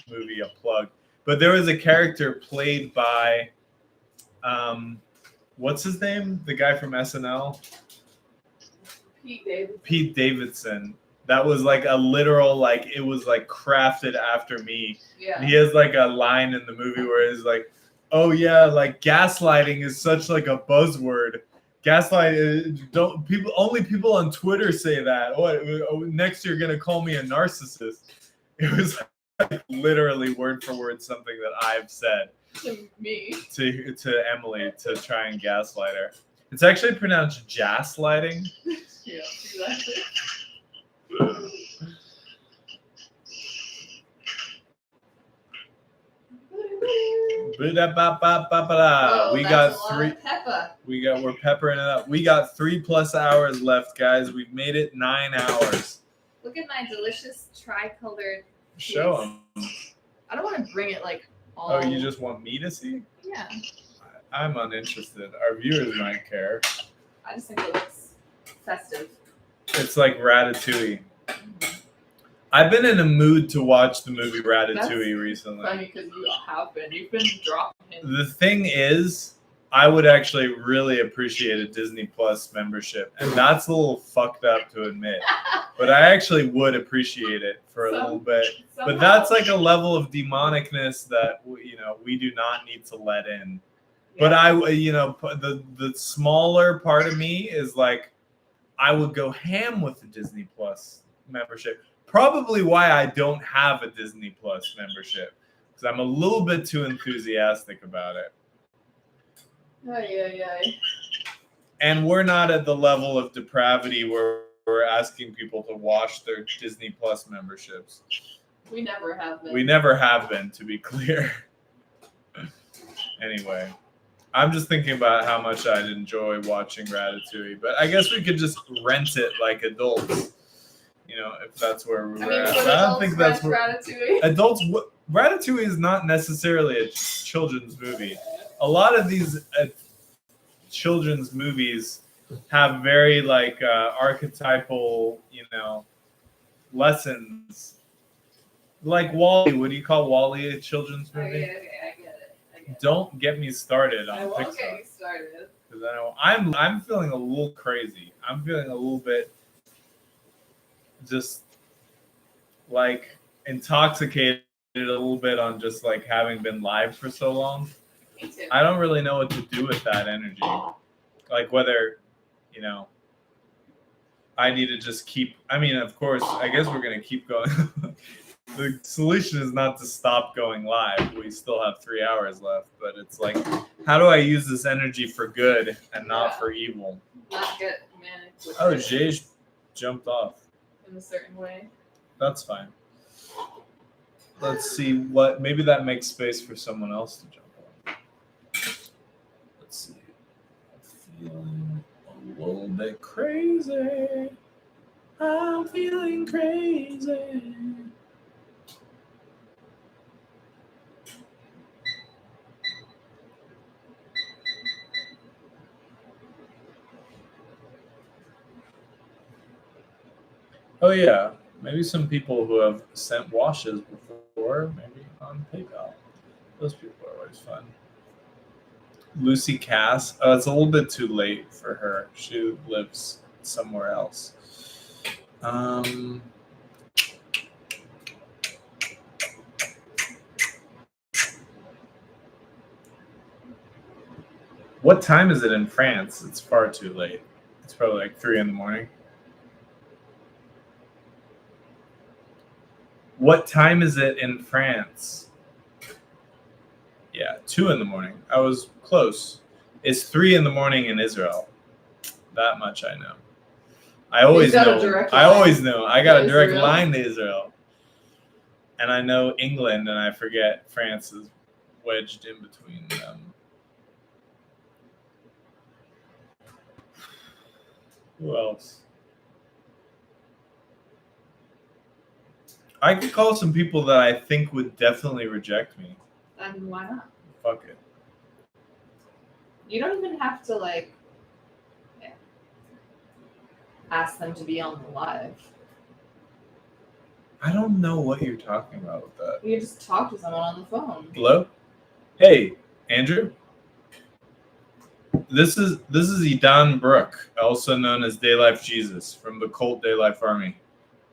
movie a plug, but there was a character played by what's his name? The guy from SNL? Pete Davidson. That was like a literal, it was like crafted after me. Yeah. And he has like a line in the movie where it's like, oh yeah, like gaslighting is such like a buzzword. Gaslight, only people on Twitter say that. Next you're gonna call me a narcissist. It was like literally word for word something that I've said to me, to Emily, to try and gaslight her. It's actually pronounced jaslighting. Yeah, exactly. We're peppering it up. We got 3+ hours left, guys. We've made it 9 hours. Look at my delicious tri-colored. Show them. I don't want to bring it all. Oh, you just want me to see? Yeah. I'm uninterested. Our viewers might care. I just think it looks festive. It's like Ratatouille. I've been in a mood to watch the movie Ratatouille recently. Funny because you have been. You've been dropping. The thing is, I would actually really appreciate a Disney Plus membership, and that's a little fucked up to admit, but I actually would appreciate it for a little bit. But that's like a level of demonicness that we do not need to let in. But the smaller part of me is like, I would go ham with the Disney Plus membership. Probably why I don't have a Disney Plus membership, because I'm a little bit too enthusiastic about it. And we're not at the level of depravity where we're asking people to wash their Disney Plus memberships. We never have been. We never have been, to be clear. Anyway, I'm just thinking about how much I'd enjoy watching Ratatouille, but I guess we could just rent it like adults. If that's where we're at. I don't think that's where Ratatouille. Adults. Ratatouille is not necessarily a children's movie. A lot of these children's movies have very archetypal, lessons. Like WALL-E. What do you call WALL-E a children's movie? Okay, I get it. Don't get me started on I won't Pixar. get you started. Because I'm feeling a little crazy. I'm feeling a little bit just like intoxicated a little bit on just like having been live for so long. Me too. I don't really know what to do with that energy. Like whether, I need to just keep, of course, I guess we're going to keep going. The solution is not to stop going live. We still have 3 hours left, but it's like, how do I use this energy for good and not for evil? Not get manic. Oh, Jay jumped off. In a certain way. That's fine. Let's see maybe that makes space for someone else to jump on. Let's see. I'm feeling a little bit crazy. I'm feeling crazy. Oh yeah, maybe some people who have sent washes before, maybe on PayPal. Those people are always fun. Lucy Cass. Oh, it's a little bit too late for her. She lives somewhere else. What time is it in France? It's far too late. It's probably like 3 a.m. What time is it in France? Yeah, 2 a.m. I was close. It's 3 a.m. in Israel. That much I know. I always know. I always know. I got a direct line to Israel. And I know England, and I forget France is wedged in between them. Who else? I could call some people that I think would definitely reject me. Then why not? Fuck it. You don't even have to ask them to be on the live. I don't know what you're talking about with that. You just talk to someone on the phone. Hello? Hey, Andrew? This is Edan Brooke, also known as DayLife Jesus from the cult DayLife Army.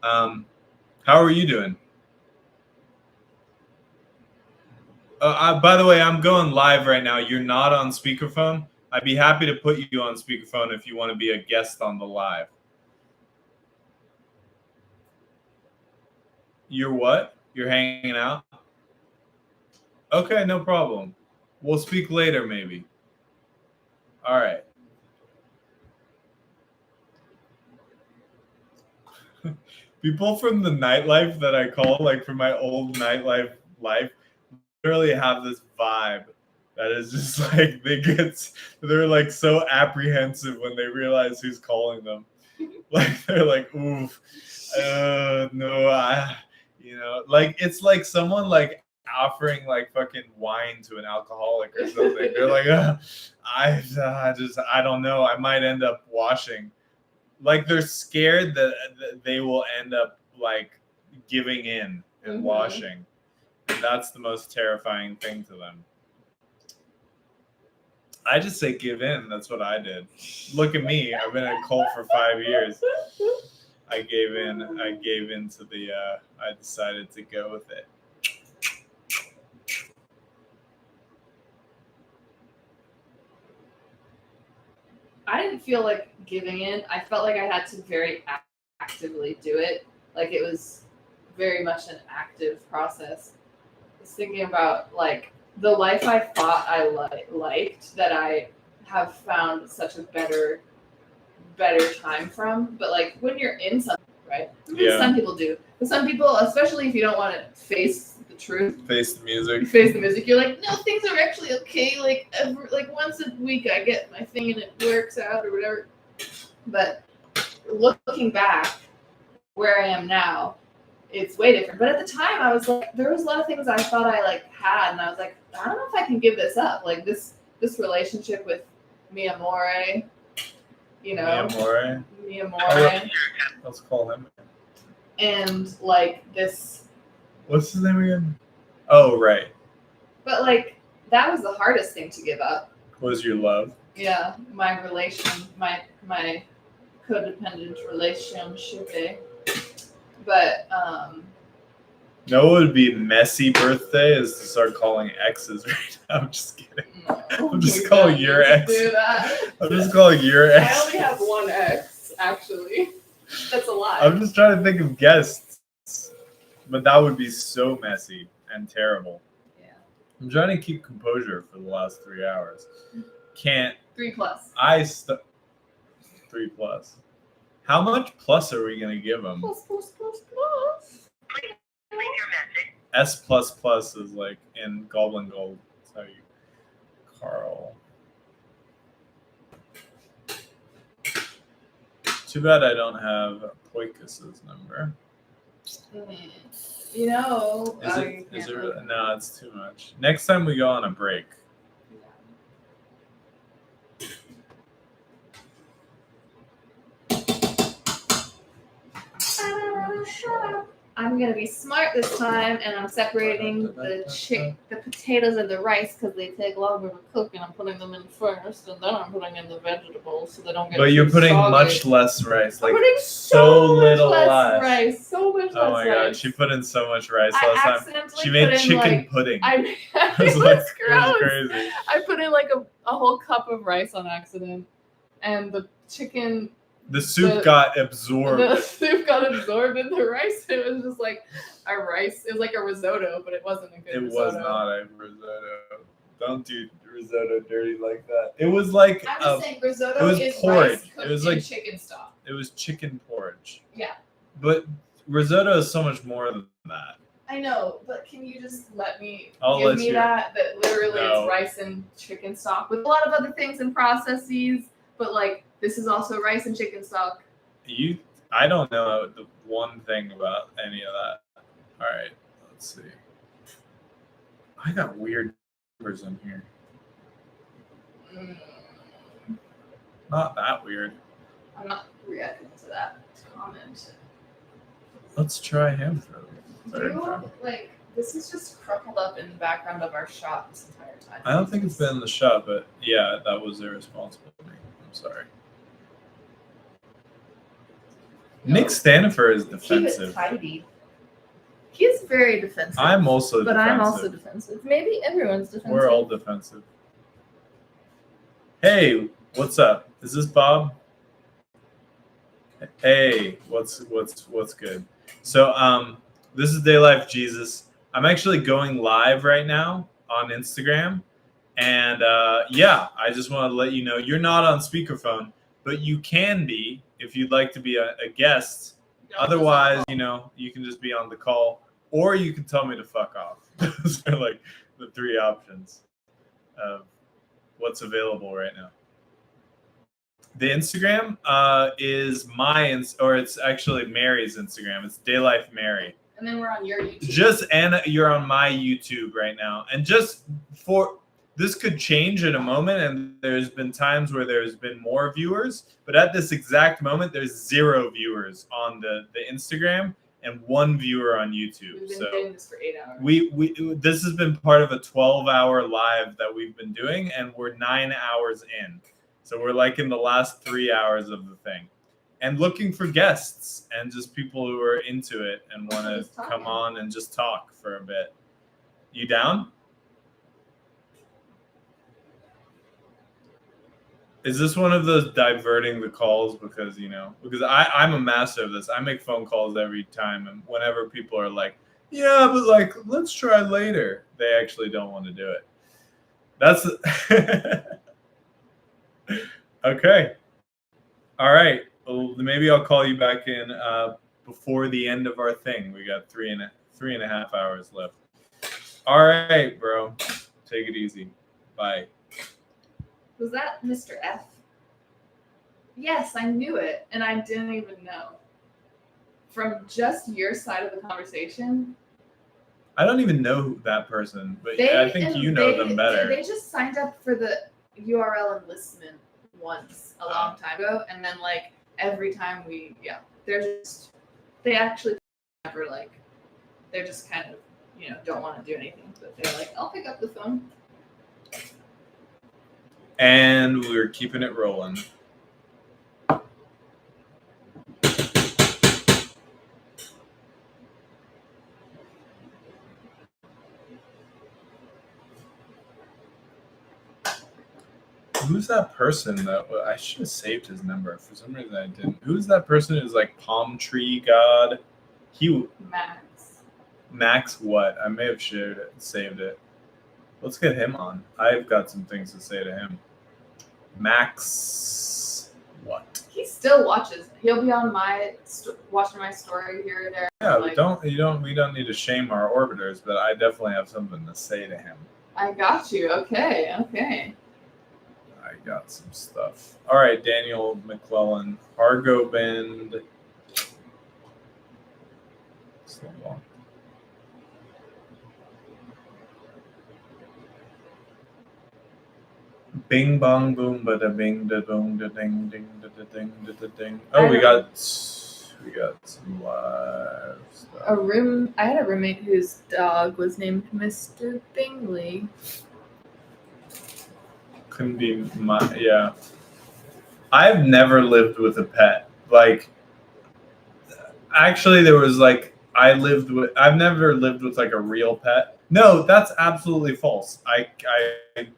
How are you doing? By the way, I'm going live right now. You're not on speakerphone. I'd be happy to put you on speakerphone if you want to be a guest on the live. You're what? You're hanging out? Okay, no problem. We'll speak later, maybe. All right. People from the nightlife that I call, like from my old nightlife life, literally have this vibe that is just like they're like so apprehensive when they realize who's calling them. Like they're like, oof, no, like it's like someone like offering like fucking wine to an alcoholic or something. They're like, I don't know. I might end up washing. Like they're scared that they will end up like giving in and Mhm. washing. And that's the most terrifying thing to them. I just say give in. That's what I did. Look at me. I've been in a cult for 5 years. I gave in. I gave in to the, I decided to go with it. I didn't feel like giving in. I felt like I had to very actively do it. Like it was very much an active process. I was thinking about like the life I thought I liked that I have found such a better time from. But like when you're in something, right? Yeah. Some people do. But some people, especially if you don't want to face the truth, Face the music. face the music, you're like, no, things are actually okay. Like once a week I get my thing and it works out or whatever. But looking back where I am now, it's way different. But at the time I was like, there was a lot of things I thought I like had, and I was like, I don't know if I can give this up. Like this relationship with mi amore, you know. Mi amore. Let's call him. And like this. What's his name again? Oh, right. But like that was the hardest thing to give up. Was your love? Yeah, my codependent relationship. But No, it would be messy birthday is to start calling exes right now. I'm just kidding. no, I'm just we calling don't your need to ex. do that. I'm just calling your I ex. only have one ex, actually. That's a lie. I'm just trying to think of guests. But that would be so messy and terrible. Yeah. I'm trying to keep composure for the last 3 hours. Can't. 3+. 3+. How much plus are we gonna give them? Plus. Leave your message. S++ is like in Goblin Gold. That's how you. Carl. Too bad I don't have Poikus's number. You know. Is it really? No, it's too much. Next time we go on a break. I'm gonna be smart this time, and I'm separating the potatoes and the rice because they take longer to cook, and I'm putting them in first, and then I'm putting in the vegetables so they don't get. But you're too putting soggy. much less rice, like I'm putting so much little less rice, so much less Oh my rice. god, she put in so much rice I last time. accidentally She made put in, chicken like, pudding. it It was like gross. it was crazy. I put in like a whole cup of rice on accident, and the chicken. The soup got absorbed. The soup got absorbed in the rice. It was just like a rice. It was like a risotto, but it wasn't a good risotto. Was not a risotto. Don't do risotto dirty like that. It was like I'm just saying risotto it was is porridge. rice cooked It was in like chicken stock. It was chicken porridge. Yeah. But risotto is so much more than that. I know, but can you just let me I'll give let me you. that literally No. it's rice and chicken stock with a lot of other things and processes, but like this is also rice and chicken stock. I don't know the one thing about any of that. All right, let's see. I got weird numbers in here. Not that weird. I'm not reacting to that comment. Let's try him for the third You time. like this is just crumpled up in the background of our shot this entire time. I don't think it's been in the shot, but yeah, that was irresponsible of me. I'm sorry. Nick Stanifer is defensive. Keep it tidy. He's very defensive. I'm also but defensive. I'm also defensive. Maybe everyone's defensive. We're all defensive. Hey, what's up? Is this Bob? Hey, what's good? So this is DayLife Jesus. I'm actually going live right now on Instagram. And yeah, I just want to let you know you're not on speakerphone, but you can be if you'd like to be a guest. Otherwise, you know, you can just be on the call, or you can tell me to fuck off. Those are like the three options of what's available right now. The Instagram is it's actually Mary's Instagram. It's DayLife Mary. And then we're on your YouTube. Just Anna, you're on my YouTube right now, and just for this could change in a moment, and there's been times where there's been more viewers, but at this exact moment, there's 0 viewers on the Instagram, and 1 viewer on YouTube. We've been So doing this for 8 hours. this has been part of a 12-hour live that we've been doing, and we're 9 hours in. So we're like in the last 3 hours of the thing, and looking for guests and just people who are into it and want to come on and just talk for a bit. You down? Is this one of those diverting the calls because I'm a master of this. I make phone calls every time, and whenever people are like, yeah, but like, let's try later, they actually don't want to do it. That's okay. All right. Well, maybe I'll call you back in before the end of our thing. We got three and a half hours left. All right, bro. Take it easy. Bye. Was that Mr. F? Yes, I knew it, and I didn't even know. From just your side of the conversation. I don't even know that person, but I think you know them better. They just signed up for the URL enlistment once a long time ago, and then like every time they actually never like, they're just kind of, don't want to do anything, but they're like, I'll pick up the phone. And we're keeping it rolling. Who's that person that I should have saved his number? For some reason I didn't. Who's that person who's like palm tree god? Max what? I may have saved it. Let's get him on. I've got some things to say to him. Max what? He still watches. He'll be on watching my story here or there. Yeah, we don't need to shame our orbiters, but I definitely have something to say to him. I got you. Okay. I got some stuff. All right, Daniel McClellan, Argo Bend. So long. Bing bong boom ba da bing da boom da ding ding da da ding da da ding. Oh, we got some live stuff. I had a roommate whose dog was named Mr. Bingley. Couldn't be yeah. I've never lived with a pet. Like, actually, there was like I've never lived with like a real pet. No, that's absolutely false. I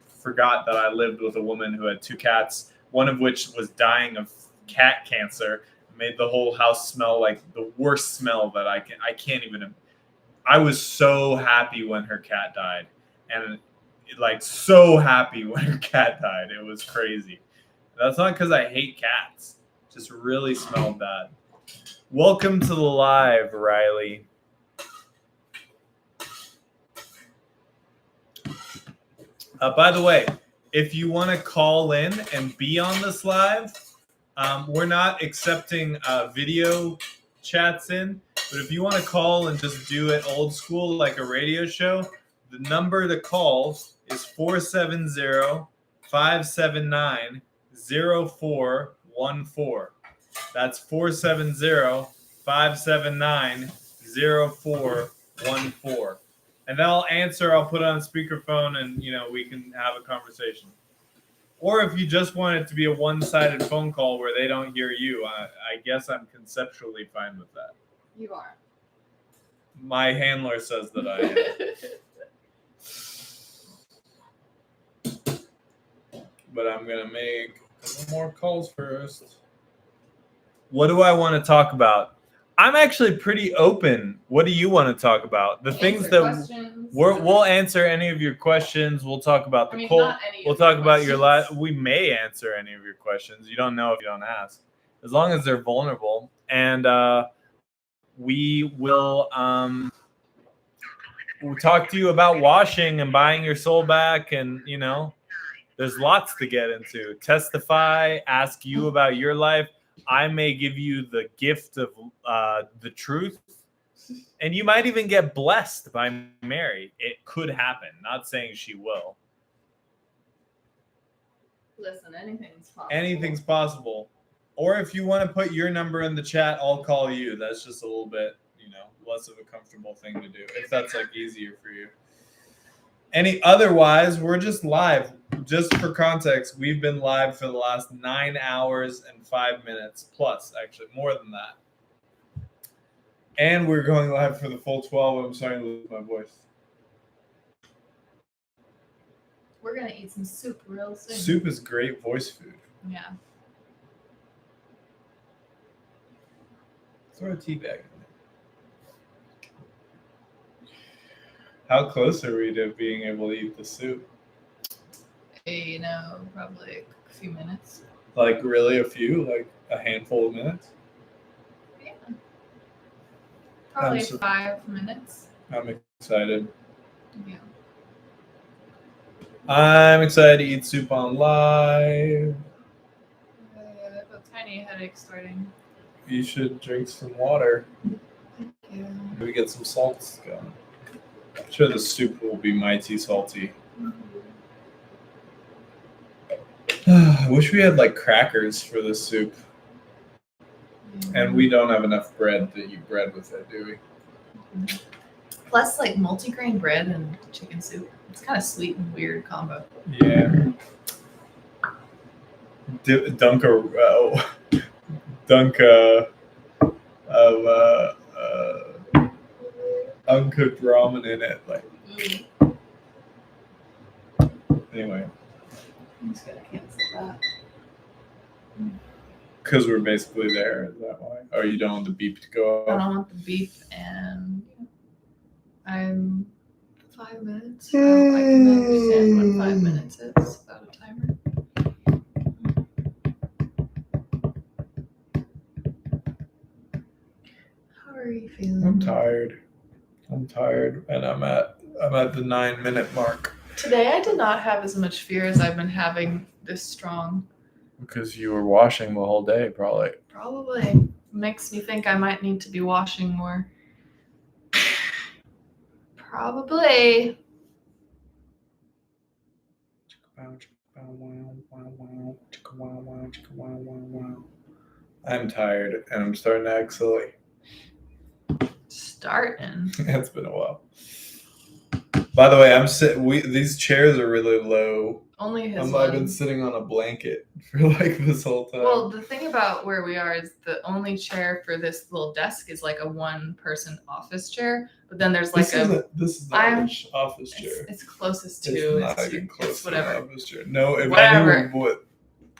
forgot that I lived with a woman who had 2 cats, one of which was dying of cat cancer. Made the whole house smell like the worst smell that I can't even. I was so happy when her cat died, and like so happy when her cat died. It was crazy. That's not because I hate cats. Just really smelled bad. Welcome to the live, Riley. By the way, if you want to call in and be on this live, we're not accepting video chats in, but if you want to call and just do it old school like a radio show, the number to call is 470-579-0414. That's 470-579-0414. And I'll answer, I'll put on speakerphone, and we can have a conversation. Or if you just want it to be a one-sided phone call where they don't hear you, I guess I'm conceptually fine with that. You are. My handler says that I am. But I'm going to make a couple more calls first. What do I want to talk about? I'm actually pretty open. What do you want to talk about? The things that we'll answer any of your questions. We'll talk about the cold. We'll talk about your life. We may answer any of your questions. You don't know if you don't ask, as long as they're vulnerable. And we will we'll talk to you about washing and buying your soul back. And there's lots to get into. Testify. Ask you about your life. I may give you the gift of the truth, and you might even get blessed by Mary. It could happen. Not saying she will. Listen, anything's possible. Anything's possible. Or if you want to put your number in the chat, I'll call you. That's just a little bit, less of a comfortable thing to do if that's like easier for you. Otherwise, we're just live. Just for context, we've been live for the last 9 hours and 5 minutes plus, actually more than that. And we're going live for the full 12. I'm starting to lose my voice. We're gonna eat some soup real soon. Soup is great voice food. Yeah. Throw a tea bag in there. How close are we to being able to eat the soup? Probably a few minutes. Like really a few? Like a handful of minutes? Yeah. Probably I'm so- 5 minutes. I'm excited. Yeah. I'm excited to eat soup on live. I have a tiny headache starting. You should drink some water. Thank you. Maybe get some salts going. I'm sure the soup will be mighty salty. I wish we had like crackers for this soup. And we don't have enough bread to eat bread with it, do we? Plus, like multigrain bread and chicken soup. It's kind of sweet and weird combo. Yeah. Dunk of uncooked ramen in it. Like anyway. I'm just gonna cancel that. Because we're basically there, is that why? Or you don't want the beep to go I off? don't want the beep, and I'm 5 minutes. I can understand what 5 minutes is without a timer. How are you feeling? I'm tired, and I'm at the 9-minute mark. Today I did not have as much fear as I've been having this strong. Because you were washing the whole day, probably. Probably makes me think I might need to be washing more. Probably. I'm tired, and I'm starting to act silly. Starting. It's been a while. By the way, these chairs are really low. Only his I've been one. sitting on a blanket for like this whole time. Well, the thing about where we are is the only chair for this little desk is like a one-person office chair, but then there's like this is not an office chair. It's closest to. It's not even close it's to whatever. an office chair. No, if Whatever. anyone would.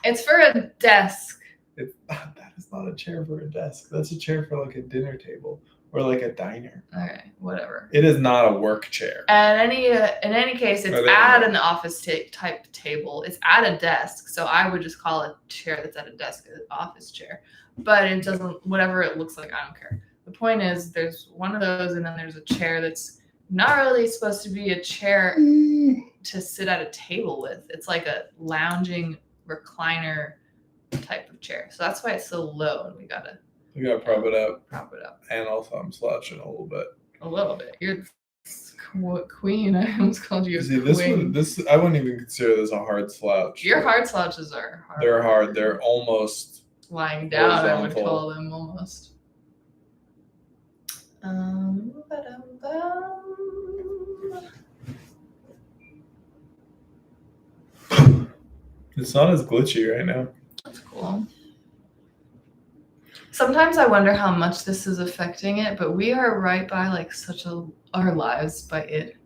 It's for a desk. That is not a chair for a desk. That's a chair for like a dinner table or like a diner. Okay, whatever. It is not a work chair. And in any case, it's at an office type table. It's at a desk, so I would just call a chair that's at a desk an office chair. But it doesn't. Whatever it looks like, I don't care. The point is, there's one of those, and then there's a chair that's not really supposed to be a chair to sit at a table with. It's like a lounging recliner type of chair. So that's why it's so low, and we gotta prop it up. Prop it up. And also, I'm slouching a little bit. A little bit. You're the queen. I almost called you a See, queen. this I wouldn't even consider this a hard slouch. Your hard slouches are hard. They're hard. They're almost lying down. horizontal. I would call them almost. It's not as glitchy right now. That's cool. Sometimes I wonder how much this is affecting it, but we are right by like our lives by it,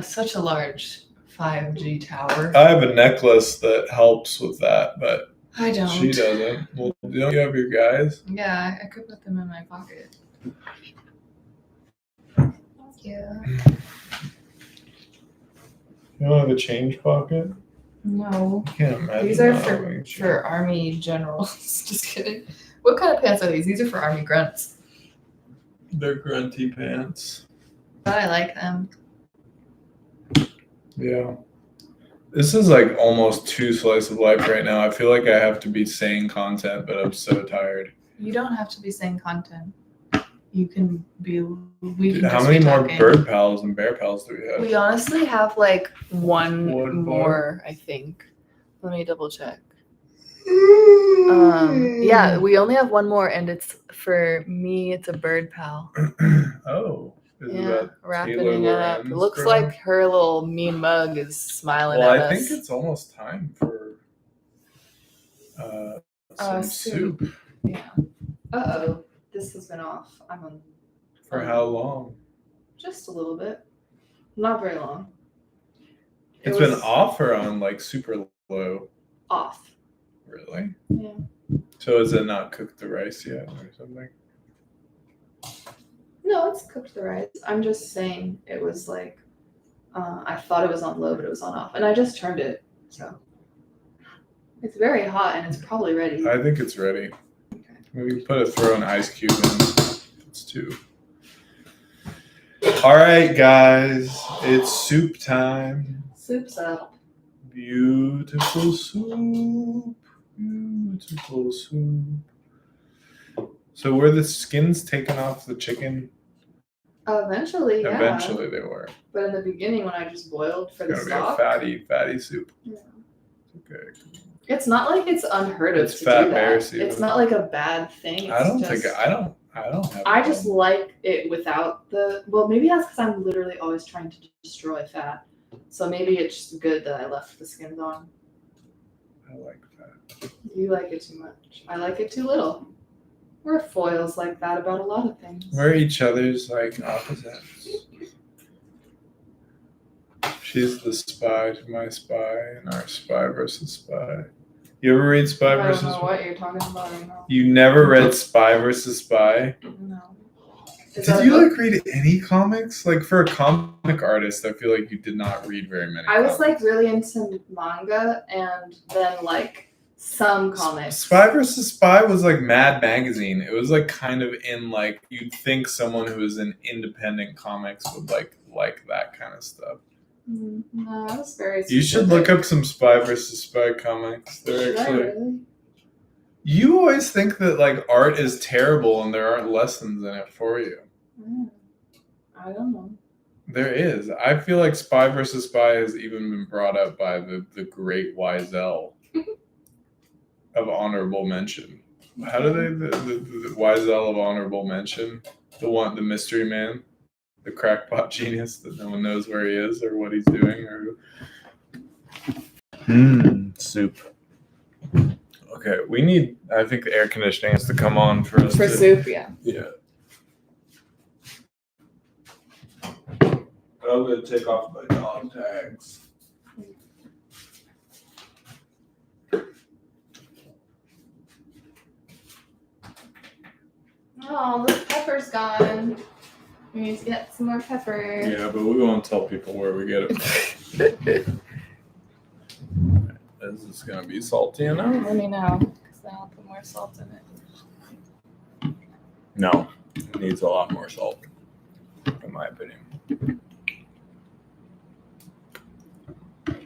such a large 5G tower. I have a necklace that helps with that, but I don't. She doesn't. Well, don't you have your guys? Yeah, I could put them in my pocket. Thank you. You don't have a change pocket? No. I can't imagine. These are not having a change. for army generals. Just kidding. What kind of pants are these? These are for army grunts. They're grunty pants. But I like them. Yeah. This is like almost 2 slice of life right now. I feel like I have to be saying content, but I'm so tired. You don't have to be saying content. You can be. How many more bird pals and bear pals do we have? We honestly have like one more, I think. Let me double check. Yeah, we only have one more, and it's for me. It's a bird pal. Oh, is it Yeah, about wrapping Taylor it up. It Lorenz looks growing? like her little mean mug is smiling Well, at I us. think it's almost time for some soup. Yeah. Uh-oh. This has been off. I'm on For how long? just a little bit. Not very long. It's been off or on like super low? Off. Really? Yeah. So is it not cooked the rice yet or something? No, it's cooked the rice. I'm just saying it was like, I thought it was on low, but it was on off. And I just turned it, so. It's very hot and it's probably ready. I think it's ready. Okay. Maybe throw an ice cube in. It's too. All right, guys. It's soup time. Soup's up. Beautiful soup. Beautiful soup. So were the skins taken off the chicken? Eventually, yeah. Eventually they were. But in the beginning, when I just boiled for the It's stock. gonna be a fatty soup. Yeah. Okay. It's not like it's unheard of It's to fat do bear that. season. It's not like a bad thing. I don't just, think I don't have I it. just like it without the. Well, maybe that's because I'm literally always trying to destroy fat. So maybe it's just good that I left the skins on. I like that. You like it too much. I like it too little. We're foils like that about a lot of things. We're each other's like opposites. She's the spy to my spy, and our spy versus spy. You ever read Spy I don't versus know Spy? what you're talking about right now. You never read Spy versus Spy? No. Did you like read any comics? Like for a comic artist, I feel like you did not read very many. I was like really into manga and then like some comics. Spy versus Spy was like Mad Magazine. It was like kind of in like you'd think someone who is in independent comics would like that kind of stuff. No, that was very. You should look up some Spy versus Spy comics. They're actually. Really? You always think that like art is terrible and there aren't lessons in it for you. I don't know. There is. I feel like Spy versus Spy has even been brought up by the great Wiesel of honorable mention. How do they the Wiesel of honorable mention? The mystery man, the crackpot genius that no one knows where he is or what he's doing or. Soup. Okay, we need. I think the air conditioning has to come on for us. For soup, yeah. Yeah. I'm gonna take off my dog tags. Oh, the pepper's gone. We need to get some more pepper. Yeah, but we won't tell people where we get it from. Is this gonna be salty enough? Let me know, because then I'll put more salt in it. No, it needs a lot more salt, in my opinion.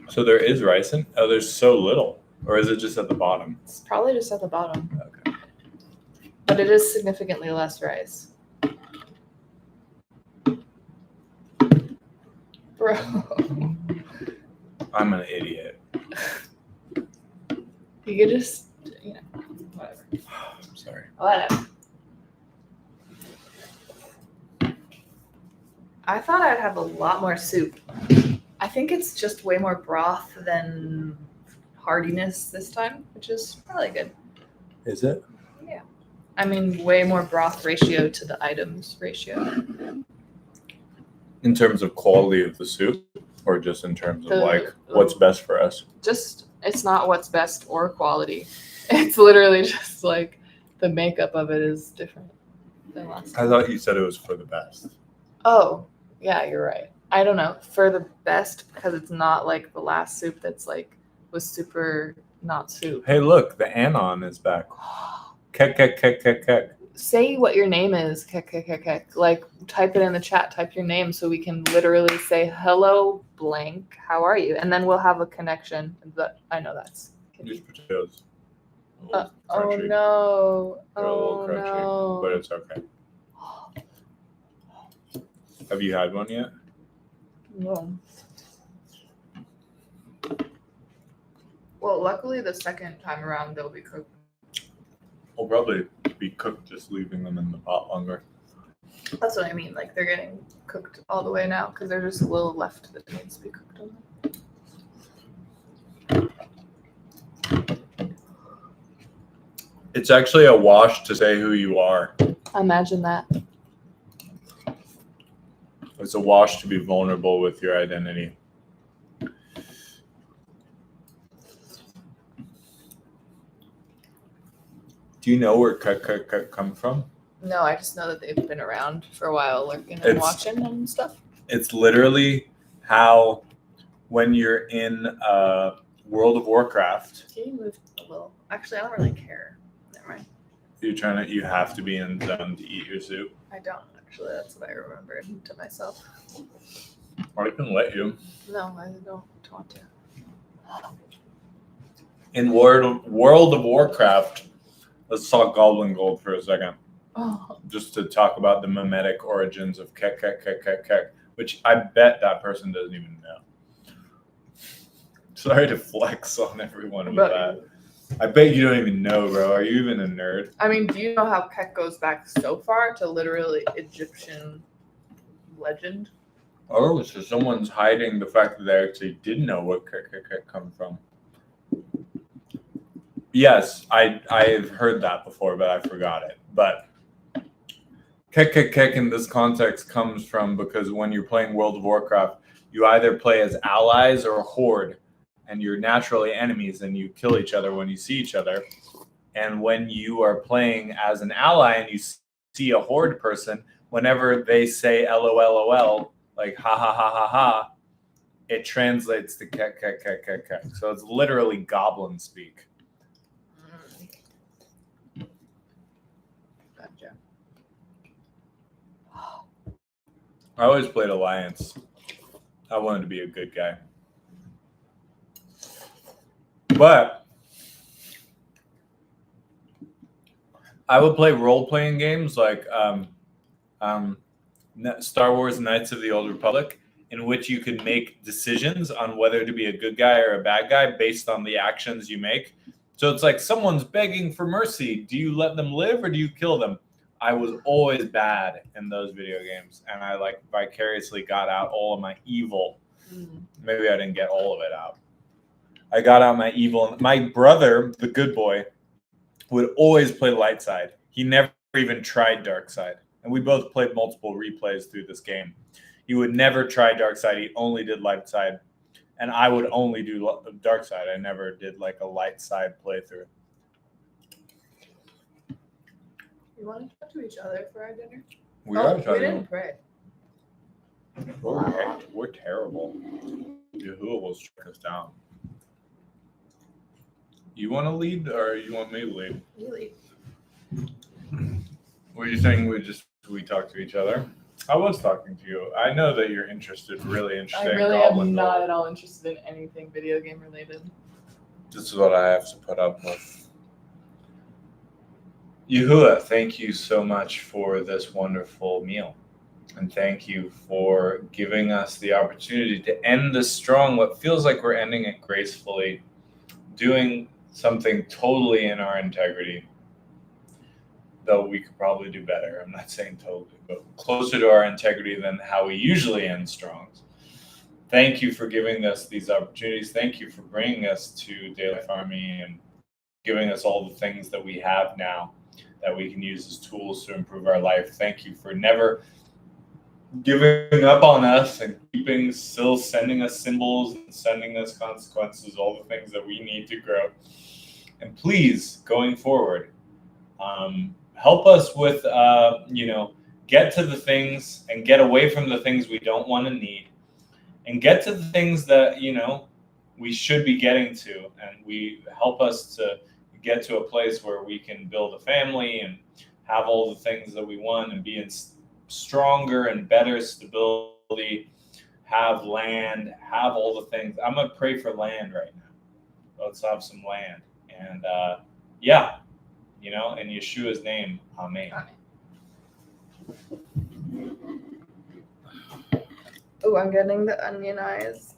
So there is rice in? Oh, there's so little. Or is it just at the bottom? It's probably just at the bottom. Okay. But it is significantly less rice. Bro. I'm an idiot. You could just, whatever. I'm sorry. Whatever. I thought I'd have a lot more soup. I think it's just way more broth than heartiness this time, which is probably good. Is it? Yeah. I mean, way more broth ratio to the items ratio. In terms of quality of the soup, or just in terms of what's best for us? Just, it's not what's best or quality. It's literally just like the makeup of it is different than last time. I thought you said it was for the best. Oh, yeah, you're right. I don't know. For the best, because it's not like the last soup that's like was super not soup. Hey, look, the anon is back. Kek, kek, kek, kek, kek. Say what your name is. Kek, kek, kek, kek. Like, type it in the chat. Type your name so we can literally say, hello, blank, how are you? And then we'll have a connection. I know that's. These potatoes. Oh, Crunchy. no. They're a little Oh, crunchy, no. but it's okay. Have you had one yet? No. Well, Well, luckily the second time around they'll be cooked. Will probably be cooked just leaving them in the pot longer. That's what I mean. Like they're getting cooked all the way now because there's just a little left that needs to be cooked on them. It's actually a wash to say who you are. Imagine that. It's a wash to be vulnerable with your identity. Do you know where come from? No, I just know that they've been around for a while, lurking and watching and stuff. It's literally how when you're in World of Warcraft. Can you move a little? Actually, I don't really care. Never mind. You have to be in zone to eat your soup. I don't actually. That's what I remembered to myself. Or I can let you. No, I don't want to. In World of Warcraft, let's talk Goblin Gold for a second. Oh. Just to talk about the mimetic origins of Kek, which I bet that person doesn't even know. Sorry to flex on everyone with that. I bet you don't even know, bro. Are you even a nerd? I mean, do you know how Kek goes back so far to literally Egyptian legend? Oh, so someone's hiding the fact that they actually did know where Kek come from. Yes, I've heard that before, but I forgot it. But Kek in this context comes from because when you're playing World of Warcraft, you either play as allies or horde, and you're naturally enemies and you kill each other when you see each other. And when you are playing as an ally and you see a horde person, whenever they say LOL, like ha ha ha ha ha, it translates to Kek. So it's literally goblin speak. Gotcha. I always played Alliance. I wanted to be a good guy. But I would play role-playing games like Star Wars Knights of the Old Republic, in which you could make decisions on whether to be a good guy or a bad guy based on the actions you make. So it's like someone's begging for mercy. Do you let them live or do you kill them? I was always bad in those video games, and I like vicariously got out all of my evil. Maybe I didn't get all of it out. I got out my evil. My brother, the good boy, would always play light side. He never even tried dark side. And we both played multiple replays through this game. He would never try dark side. He only did light side. And I would only do dark side. I never did like a light side playthrough. You want to talk to each other for our dinner? We didn't pray. We're terrible. Yahuwah will strike us down. You want to lead or you want me to lead? You lead. Were you saying we talk to each other? I was talking to you. I know that you're interested, really interested I really in Goblin am not Gold. at all interested in anything video game related. This is what I have to put up with. Yahuwah, thank you so much for this wonderful meal. And thank you for giving us the opportunity to end this strong, what feels like we're ending it gracefully, doing something totally in our integrity. Though we could probably do better. I'm not saying totally, but closer to our integrity than how we usually end strongs. Thank you for giving us these opportunities. Thank you for bringing us to DayLife Army and giving us all the things that we have now that we can use as tools to improve our life. Thank you for never giving up on us and still sending us symbols and sending us consequences, all the things that we need to grow. And please, going forward, help us with, get to the things and get away from the things we don't want to need and get to the things that, we should be getting to. And we help us to get to a place where we can build a family and have all the things that we want and be in stronger and better stability, have land, have all the things. I'm going to pray for land right now. Let's have some land. And in Yeshua's name, amen. Oh, I'm getting the onion eyes.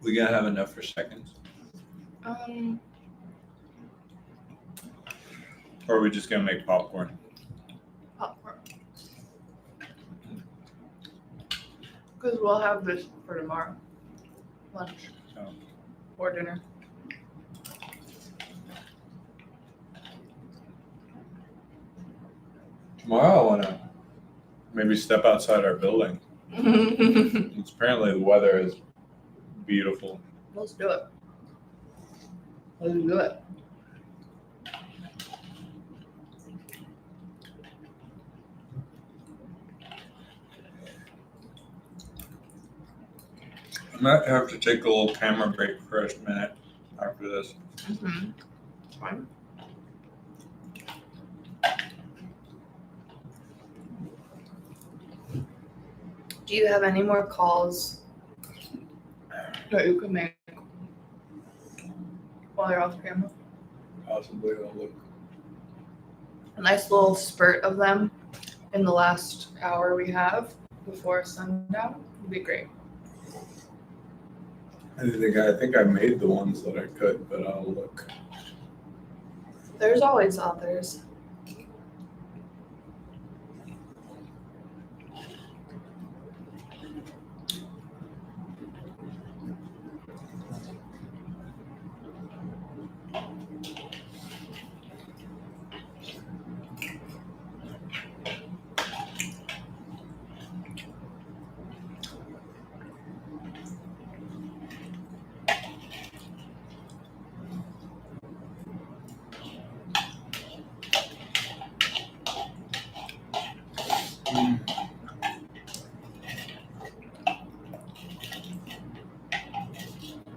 We gonna have enough for seconds? Or are we just gonna make popcorn? Popcorn. Because we'll have this for tomorrow. Lunch. Oh. Or dinner. Tomorrow I wanna maybe step outside our building. It's apparently the weather is beautiful. Let's do it. Let's do it. I might have to take a little camera break for a minute after this. Mm-hmm. Fine. Do you have any more calls that you can make while you're off camera? Possibly I'll look. A nice little spurt of them in the last hour we have before sundown would be great. I think I made the ones that I could, but I'll look. There's always others.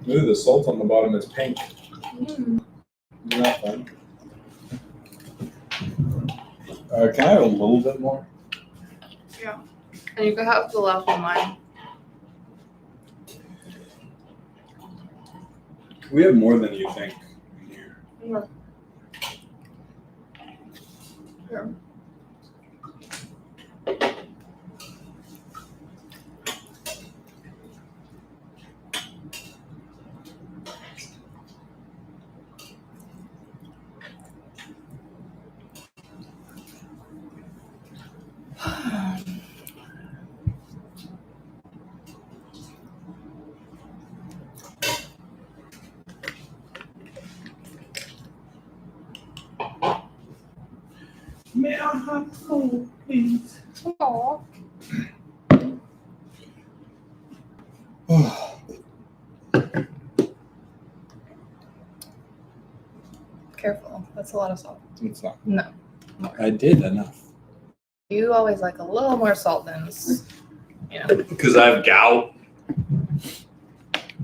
Ooh, the salt on the bottom is pink. Mm. Isn't that fun? Can I have a little bit more? And you can have the last one mine. We have more than you think in here. Yeah. Sure. May I have cold, please? Aww. Careful. That's a lot of salt. It's not. No. I did enough. You always like a little more salt than Because I have gout.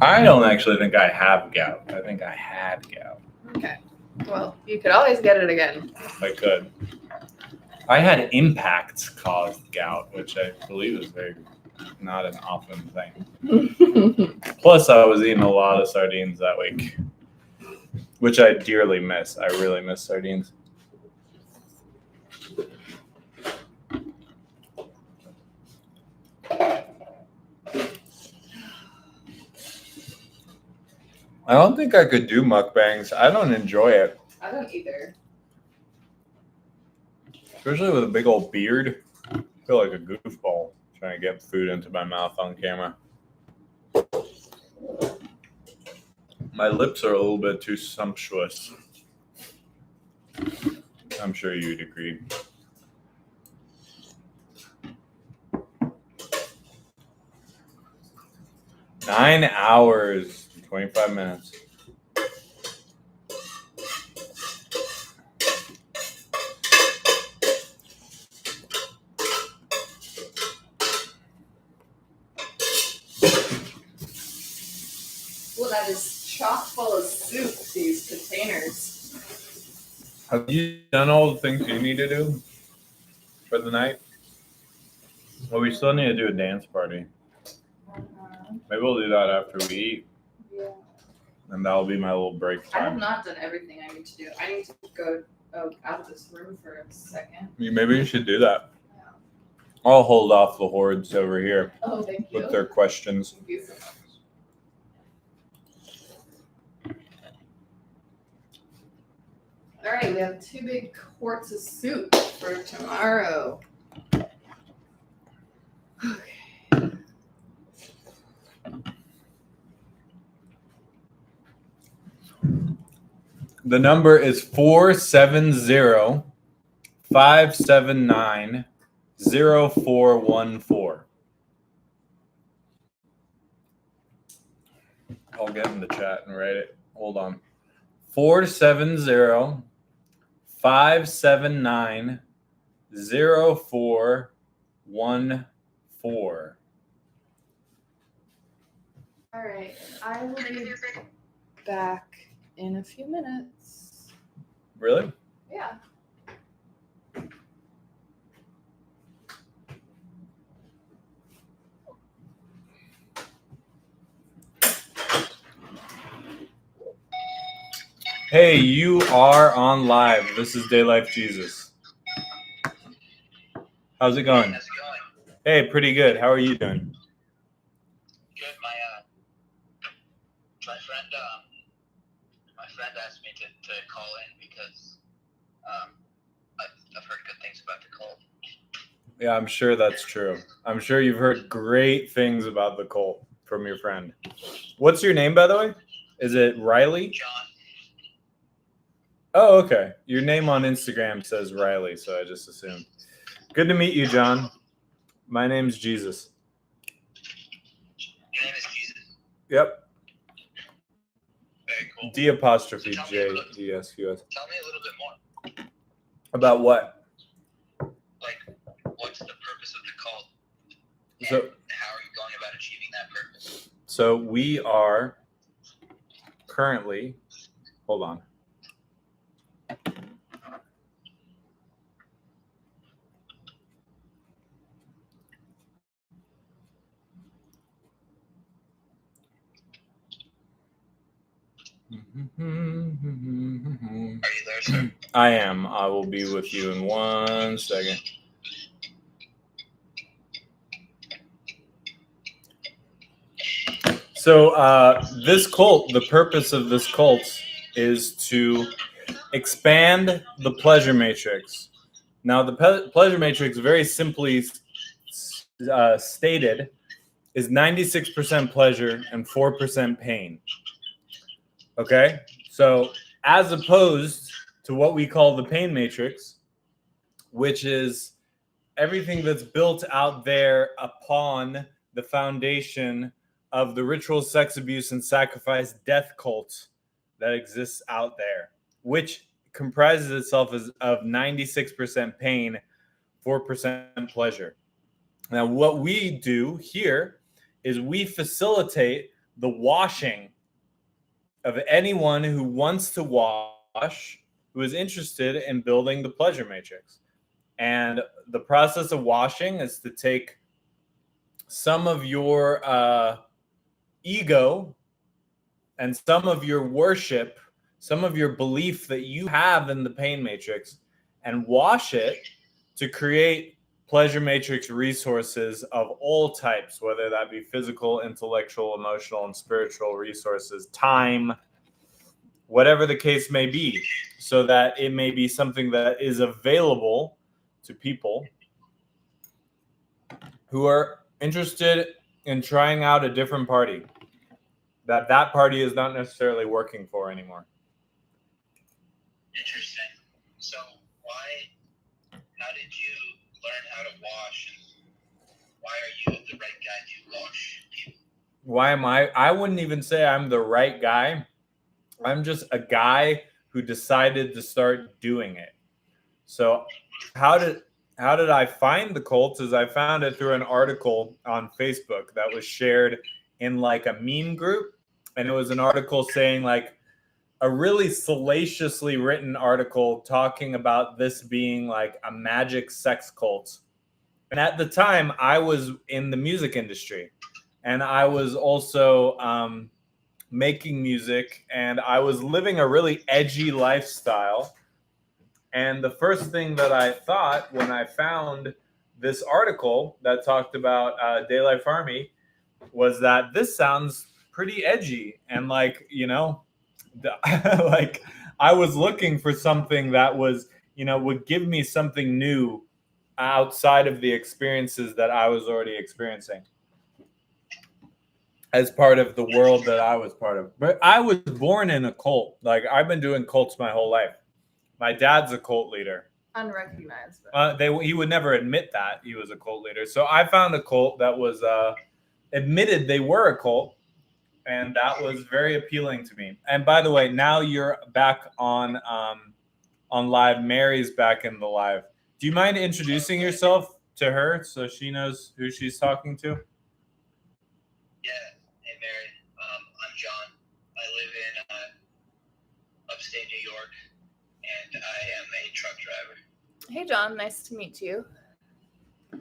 I don't actually think I have gout. I think I had gout. Okay. Well, you could always get it again. If I could. I had impacts caused gout, which I believe is not an often thing. Plus, I was eating a lot of sardines that week, which I dearly miss. I really miss sardines. I don't think I could do mukbangs. I don't enjoy it. I don't either. Especially with a big old beard. I feel like a goofball trying to get food into my mouth on camera. My lips are a little bit too sumptuous. I'm sure you'd agree. Nine hours, 25 minutes. Well, that is chock full of soup, these containers. Have you done all the things you need to do for the night? Well, we still need to do a dance party. Maybe we'll do that after we eat. Yeah. and that'll be my little break I have time. not done everything I need to do. I need to go out of this room for a second. Maybe you should do that. I'll hold off the hordes over here Oh, thank you. with their questions. Thank you so much. All right, we have 2 big quarts of soup for tomorrow. Okay. The number is 470-579-0414. I'll get in the chat and write it. Hold on. 470-579-0414. All right, I will be back in a few minutes. Really? Yeah. Hey, you are on live. This is DayLife Jesus. How's it going? How's it going? Hey, pretty good. How are you doing? Good. My friend asked me to call in because I've heard good things about the cult. Yeah, I'm sure that's true. I'm sure you've heard great things about the cult from your friend. What's your name, by the way? Is it Riley? John. Oh, okay. Your name on Instagram says Riley, so I just assumed. Good to meet you, John. My name's Jesus. Your name is Jesus. Yep. Very cool. D apostrophe J E S U S. Tell me a little bit more. About what? Like, what's the purpose of the cult? And So, how are you going about achieving that purpose? so we are currently, hold on. Are you there, sir? I am. I will be with you in 1 second. So this cult, the purpose of this cult is to expand the pleasure matrix. Now, the pleasure matrix, very simply stated, is 96% pleasure and 4% pain. Okay? So as opposed to what we call the pain matrix, which is everything that's built out there upon the foundation of the ritual sex abuse and sacrifice death cult that exists out there, which comprises itself of 96% pain, 4% pleasure. Now, what we do here is we facilitate the washing of anyone who wants to wash, who is interested in building the pleasure matrix. And the process of washing is to take some of your ego and some of your worship, some of your belief that you have in the pain matrix, and wash it to create pleasure matrix resources of all types, whether that be physical, intellectual, emotional, and spiritual resources, time, whatever the case may be, so that it may be something that is available to people who are interested in trying out a different party that party is not necessarily working for anymore. Interesting. So how did you learn how to wash? And why are you the right guy to wash people? Why am I wouldn't even say I'm the right guy. I'm just a guy who decided to start doing it. So how did I find the cult? Is I found it through an article on Facebook that was shared in like a meme group. And it was an article saying like a really salaciously written article talking about this being like a magic sex cult. And at the time I was in the music industry, and I was also making music, and I was living a really edgy lifestyle. And the first thing that I thought when I found this article that talked about DayLife Army was that this sounds pretty edgy. And like, like I was looking for something that was, would give me something new outside of the experiences that I was already experiencing as part of the world that I was part of. But I was born in a cult. Like I've been doing cults my whole life. My dad's a cult leader. Unrecognized. He would never admit that he was a cult leader. So I found a cult that was admitted they were a cult, and that was very appealing to me. And by the way, now you're back on live. Mary's back in the live. Do you mind introducing yourself to her so she knows who she's talking to? Yeah. Hey, Mary. I'm John. I live in upstate New York, and I am a truck driver. Hey, John. Nice to meet you.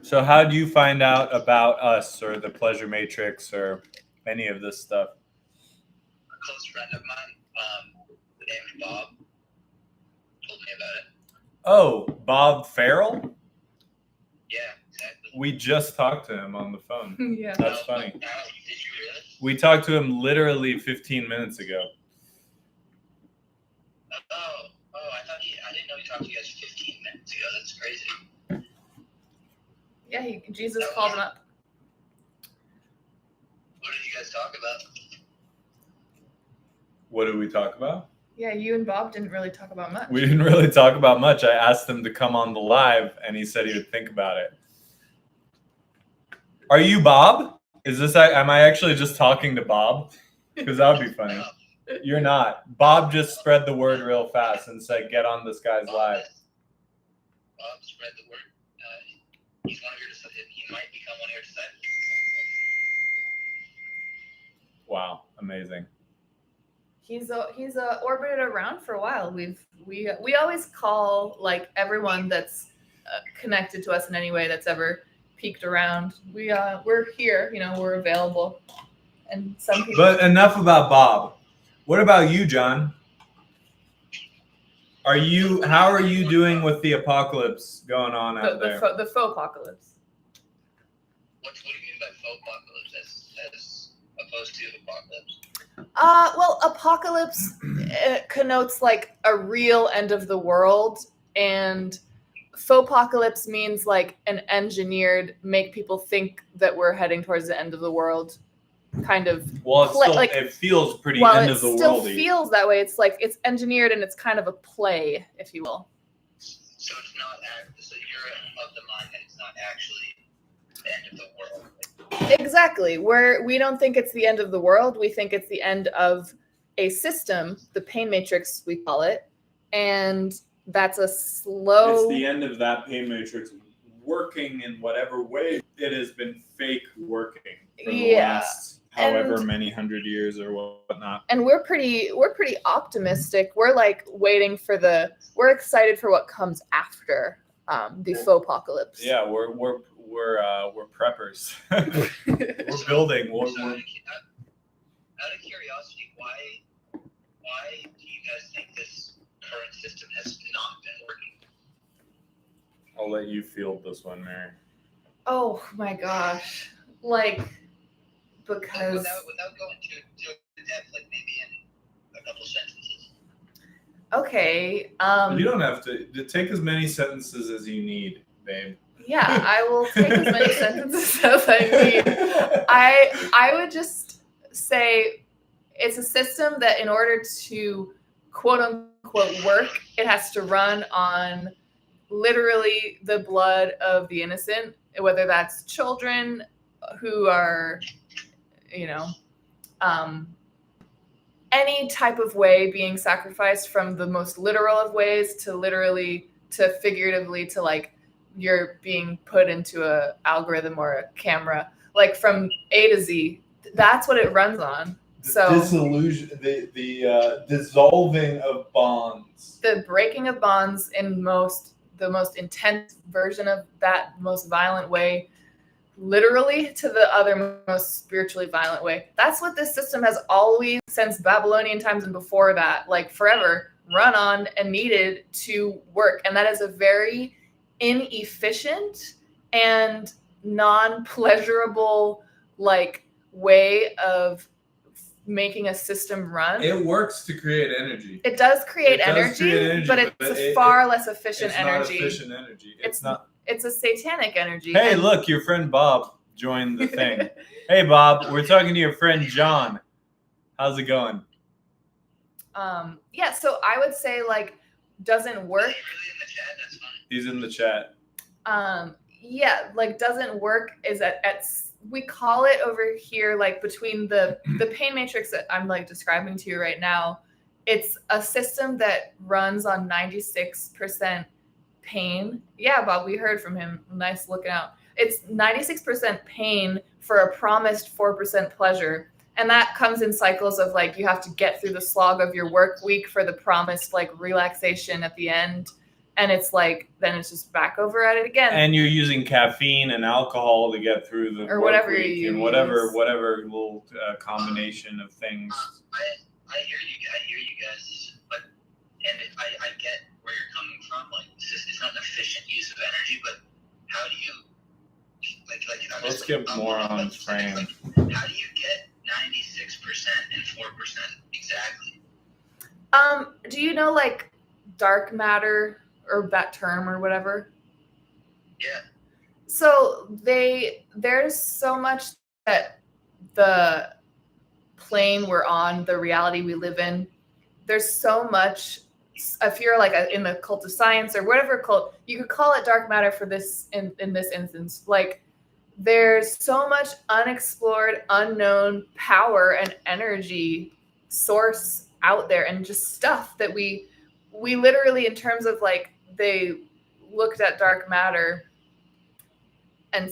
So how do you find out about us or the Pleasure Matrix or any of this stuff? A close friend of mine, named Bob, told me about it. Oh, Bob Farrell? Yeah, exactly. We just talked to him on the phone. Yeah. That's funny. Did you really? We talked to him literally 15 minutes ago. I didn't know he talked to you guys 15 minutes ago. That's crazy. Yeah, Jesus called him up. What did you guys talk about? What did we talk about? Yeah, you and Bob didn't really talk about much. We didn't really talk about much. I asked him to come on the live, and he said he would think about it. Are you Bob? Am I actually just talking to Bob? Because that would be funny. No. You're not. Bob just spread the word real fast and said, get on this guy's live. Bob spread the word. He's one of your disciples. He might become one of your disciples. Wow, amazing. He's orbited around for a while. We always call like everyone that's connected to us in any way that's ever peeked around. We're here, we're available, and some people. But enough about Bob. What about you, John? How are you doing with the apocalypse going on out there? The faux apocalypse. What do you mean by faux apocalypse as opposed to apocalypse? Well, apocalypse connotes like a real end of the world, and faux apocalypse means like an engineered, make people think that we're heading towards the end of the world kind of. Well, it feels pretty end of the world. Well, it still feels that way. It's like it's engineered and it's kind of a play, if you will. So it's not. So you're of the mind that it's not actually the end of the world. Exactly. We don't think it's the end of the world. We think it's the end of a system, the pain matrix we call it, and that's a slow. It's the end of that pain matrix working in whatever way it has been fake working for the last however many 100 years or whatnot. And we're pretty optimistic. We're like we're excited for what comes after the faux apocalypse. Yeah, we're preppers. We're building. Out of curiosity, why do you guys think this current system has not been working? I'll let you field this one, Mary. Oh my gosh. Because without going too depth, like maybe in a couple sentences. Okay. You don't have to take as many sentences as you need, babe. Yeah, I will take as many sentences as I need. I would just say it's a system that in order to quote unquote work, it has to run on literally the blood of the innocent, whether that's children who are, any type of way being sacrificed, from the most literal of ways to literally to figuratively to like you're being put into a algorithm or a camera, like from A to Z. That's what it runs on. So dissolution, the dissolving of bonds, the breaking of bonds in the most intense version of that most violent way, literally to the other most spiritually violent way. That's what this system has always since Babylonian times and before that, like forever, run on and needed to work. And that is a very inefficient and non-pleasurable like way of making a system run. It works to create energy. It does create, It does energy, create energy, but it's but a far less efficient It's energy. not efficient energy. It's not. It's a satanic energy. Hey, And- look, your friend Bob joined the thing. Hey, Bob, we're talking to your friend John. How's it going? Yeah, so I would say like doesn't work. Is he really in the chat? That's fine. He's in the chat. Yeah, like doesn't work is at we call it over here like between the pain matrix that I'm like describing to you right now. It's a system that runs on 96% pain. Yeah, Bob, we heard from him. Nice looking out. It's 96% pain for a promised 4% pleasure. And that comes in cycles of like you have to get through the slog of your work week for the promised like relaxation at the end. And it's like then it's just back over at it again. And you're using caffeine and alcohol to get through the Or work whatever week you and use. whatever little combination of things. I hear you guys, but I get where you're coming from. Like it's not an efficient use of energy, but how do you Let's get more on frame. How do you get 96% and 4% exactly? Do you know like dark matter or that term or whatever? Yeah. So there's so much that the plane we're on, the reality we live in, there's so much. If you're like in the cult of science or whatever cult, you could call it dark matter for this in this instance. Like there's so much unexplored, unknown power and energy source out there, and just stuff that we literally, in terms of like they looked at dark matter and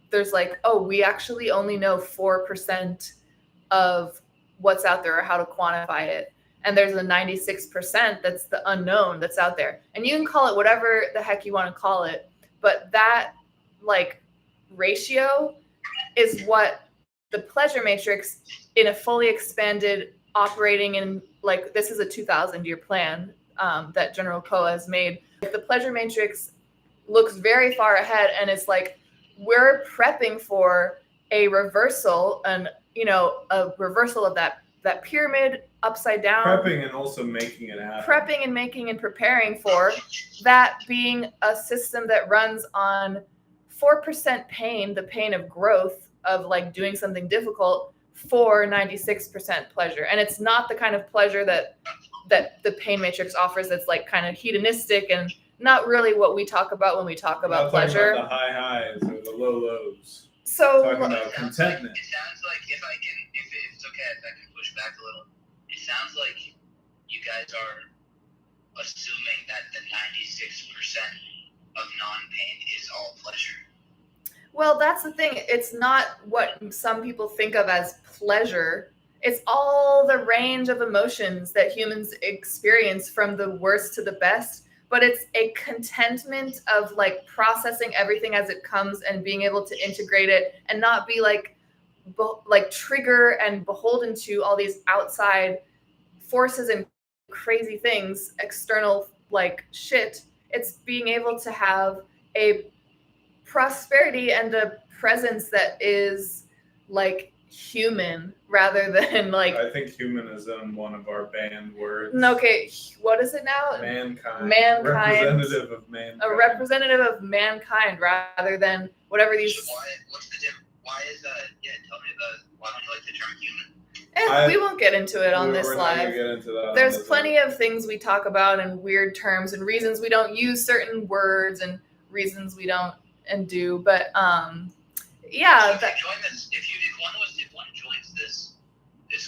there's like, oh, we actually only know 4% of what's out there or how to quantify it. And there's a 96% that's the unknown that's out there. And you can call it whatever the heck you want to call it. But that like ratio is what the pleasure matrix in a fully expanded operating in like, this is a 2,000-year plan that General Koa has made. The pleasure matrix looks very far ahead, and it's like we're prepping for a reversal and a reversal of that pyramid upside down. Prepping and also making it happen. Prepping and making and preparing for that being a system that runs on 4% pain, the pain of growth of like doing something difficult, for 96% pleasure. And it's not the kind of pleasure that the pain matrix offers that's like kind of hedonistic and not really what we talk about when we talk about pleasure. About the high highs or the low lows. So Talking about contentment. It sounds like if it's okay, if I can push back a little, it sounds like you guys are assuming that the 96% of non-pain is all pleasure. Well, that's the thing. It's not what some people think of as pleasure. It's all the range of emotions that humans experience from the worst to the best. But it's a contentment of like processing everything as it comes and being able to integrate it and not be like trigger and beholden to all these outside forces and crazy things, external like shit. It's being able to have a prosperity and a presence that is like human rather than like. I think human is in one of our banned words. Okay, what is it now? Mankind. Representative of mankind. A representative of mankind rather than whatever these. So what's the difference? Why is that? Yeah, tell me why don't you like the term human? We won't get into it on this We're live. not gonna get into that. There's plenty of things we talk about and weird terms and reasons we don't use certain words and reasons we don't and do. But yeah. So if one joins this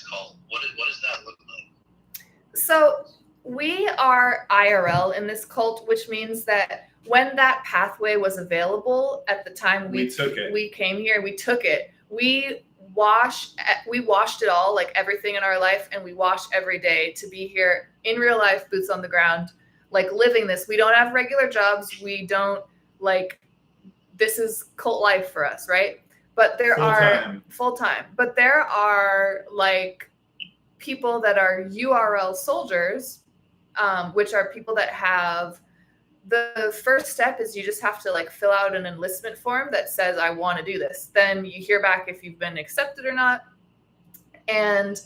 cult, what does that look like? So we are IRL in this cult, which means that when that pathway was available at the time we took it. We came here, we took it. We washed it all, like everything in our life, and we wash every day to be here in real life, boots on the ground, like living this. We don't have regular jobs. We don't this is cult life for us, right? But there are full time. But there are like people that are URL soldiers, which are people that have the first step is you just have to like fill out an enlistment form that says I want to do this. Then you hear back if you've been accepted or not. And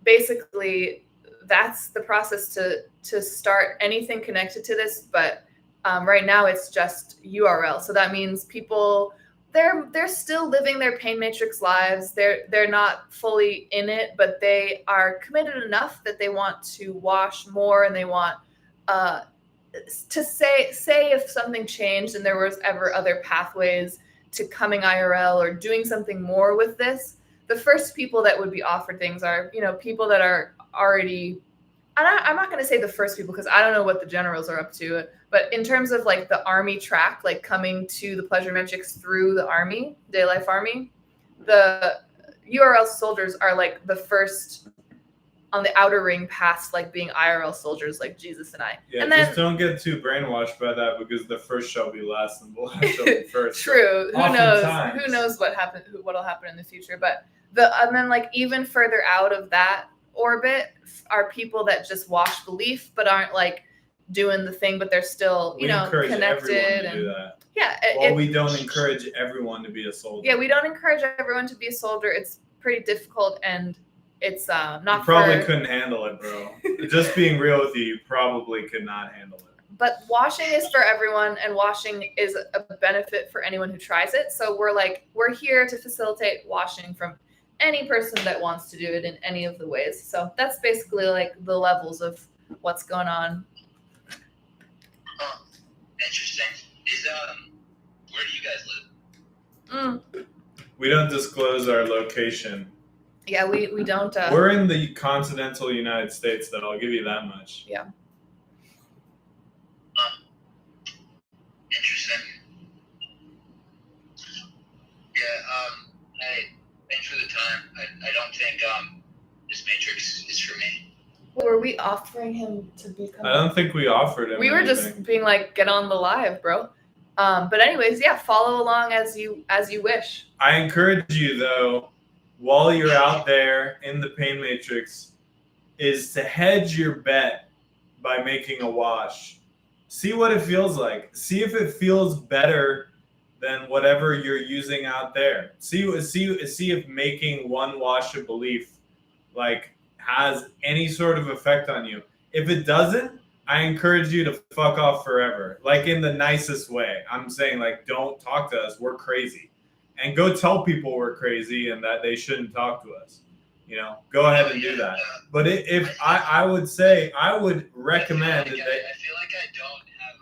basically that's the process to start anything connected to this. But right now it's just URL. So that means people, they're still living their pain matrix lives. They're not fully in it, but they are committed enough that they want to wash more, and they want to say if something changed and there was ever other pathways to coming IRL or doing something more with this. The first people that would be offered things are, people that are already, I'm not going to say the first people because I don't know what the generals are up to, but in terms of like the Army track, like coming to the pleasure metrics through the Army, DayLife Army, the URL soldiers are like the first on the outer ring past like being IRL soldiers like Jesus and I. Yeah, and then, just don't get too brainwashed by that, because the first shall be last and the last shall be first. True. So Who knows what'll happen in the future. But and then like even further out of that orbit are people that just wash belief but aren't like doing the thing, but they're still, we encourage connected everyone to and do that. yeah. Well, we don't encourage everyone to be a soldier. Yeah, we don't encourage everyone to be a soldier. It's pretty difficult, and it's not. You probably couldn't handle it, bro. Just being real with you probably could not handle it. But washing is for everyone, and washing is a benefit for anyone who tries it. So we're here to facilitate washing from any person that wants to do it in any of the ways. So that's basically like the levels of what's going on. Interesting. Is where do you guys live? We don't disclose our location. Yeah, we don't. We're in the continental United States, though. I'll give you that much. Yeah. Interesting. Yeah. Hey, thanks for the time. I don't think this matrix is for me. Were we offering him to become? I don't think we offered him. We were anything. just being like, get on the live, bro. But anyways, yeah, follow along as you wish. I encourage you, though, while you're out there in the pain matrix, is to hedge your bet by making a wash. See what it feels like. See if it feels better than whatever you're using out there. See if making one wash of belief like has any sort of effect on you. If it doesn't, I encourage you to fuck off forever. Like in the nicest way. I'm saying like, don't talk to us. We're crazy. And go tell people we're crazy and that they shouldn't talk to us. Go ahead and do that. But if I would say, I would recommend that. I feel like I don't have.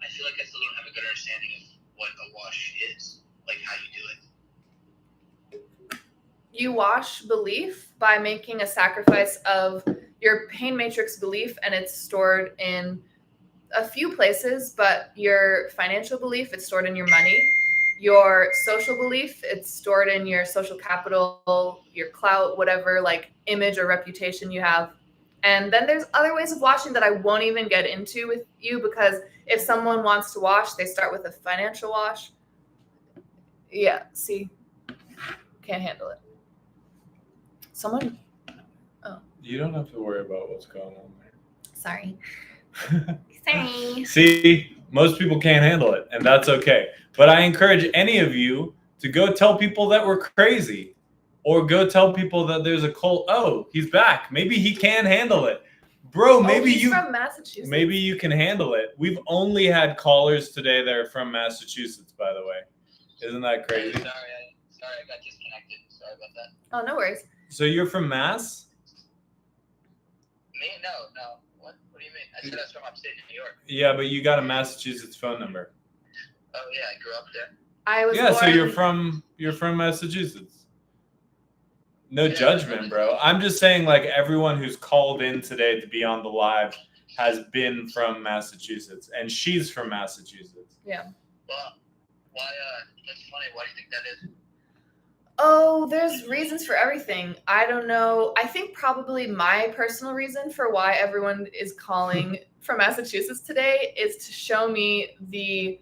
I feel like I still don't have a good understanding of what a wash is, like how you do it. You wash belief by making a sacrifice of your pain matrix belief, and it's stored in a few places, but your financial belief, it's stored in your money. Your social belief, it's stored in your social capital, your clout, whatever like image or reputation you have. And then there's other ways of washing that I won't even get into with you, because if someone wants to wash, they start with a financial wash. Yeah, see, can't handle it. Someone, You don't have to worry about what's going on there. Sorry. Sorry. See, most people can't handle it, and that's okay. But I encourage any of you to go tell people that we're crazy, or go tell people that there's a cult. Oh, he's back. Maybe he can handle it. Bro, maybe he's from Massachusetts. Maybe you can handle it. We've only had callers today that are from Massachusetts, by the way. Isn't that crazy? Sorry, I got disconnected. Sorry about that. Oh, no worries. So you're from Mass? Me? No. What do you mean? I said I was from upstate New York. Yeah, but you got a Massachusetts phone number. Oh yeah, I grew up there. I was So born... you're from Massachusetts. No judgment, bro. I'm just saying, like, everyone who's called in today to be on the live has been from Massachusetts, and she's from Massachusetts. Yeah. Well, why? That's funny. Why do you think that is? Oh, there's reasons for everything. I don't know. I think probably my personal reason for why everyone is calling from Massachusetts today is to show me the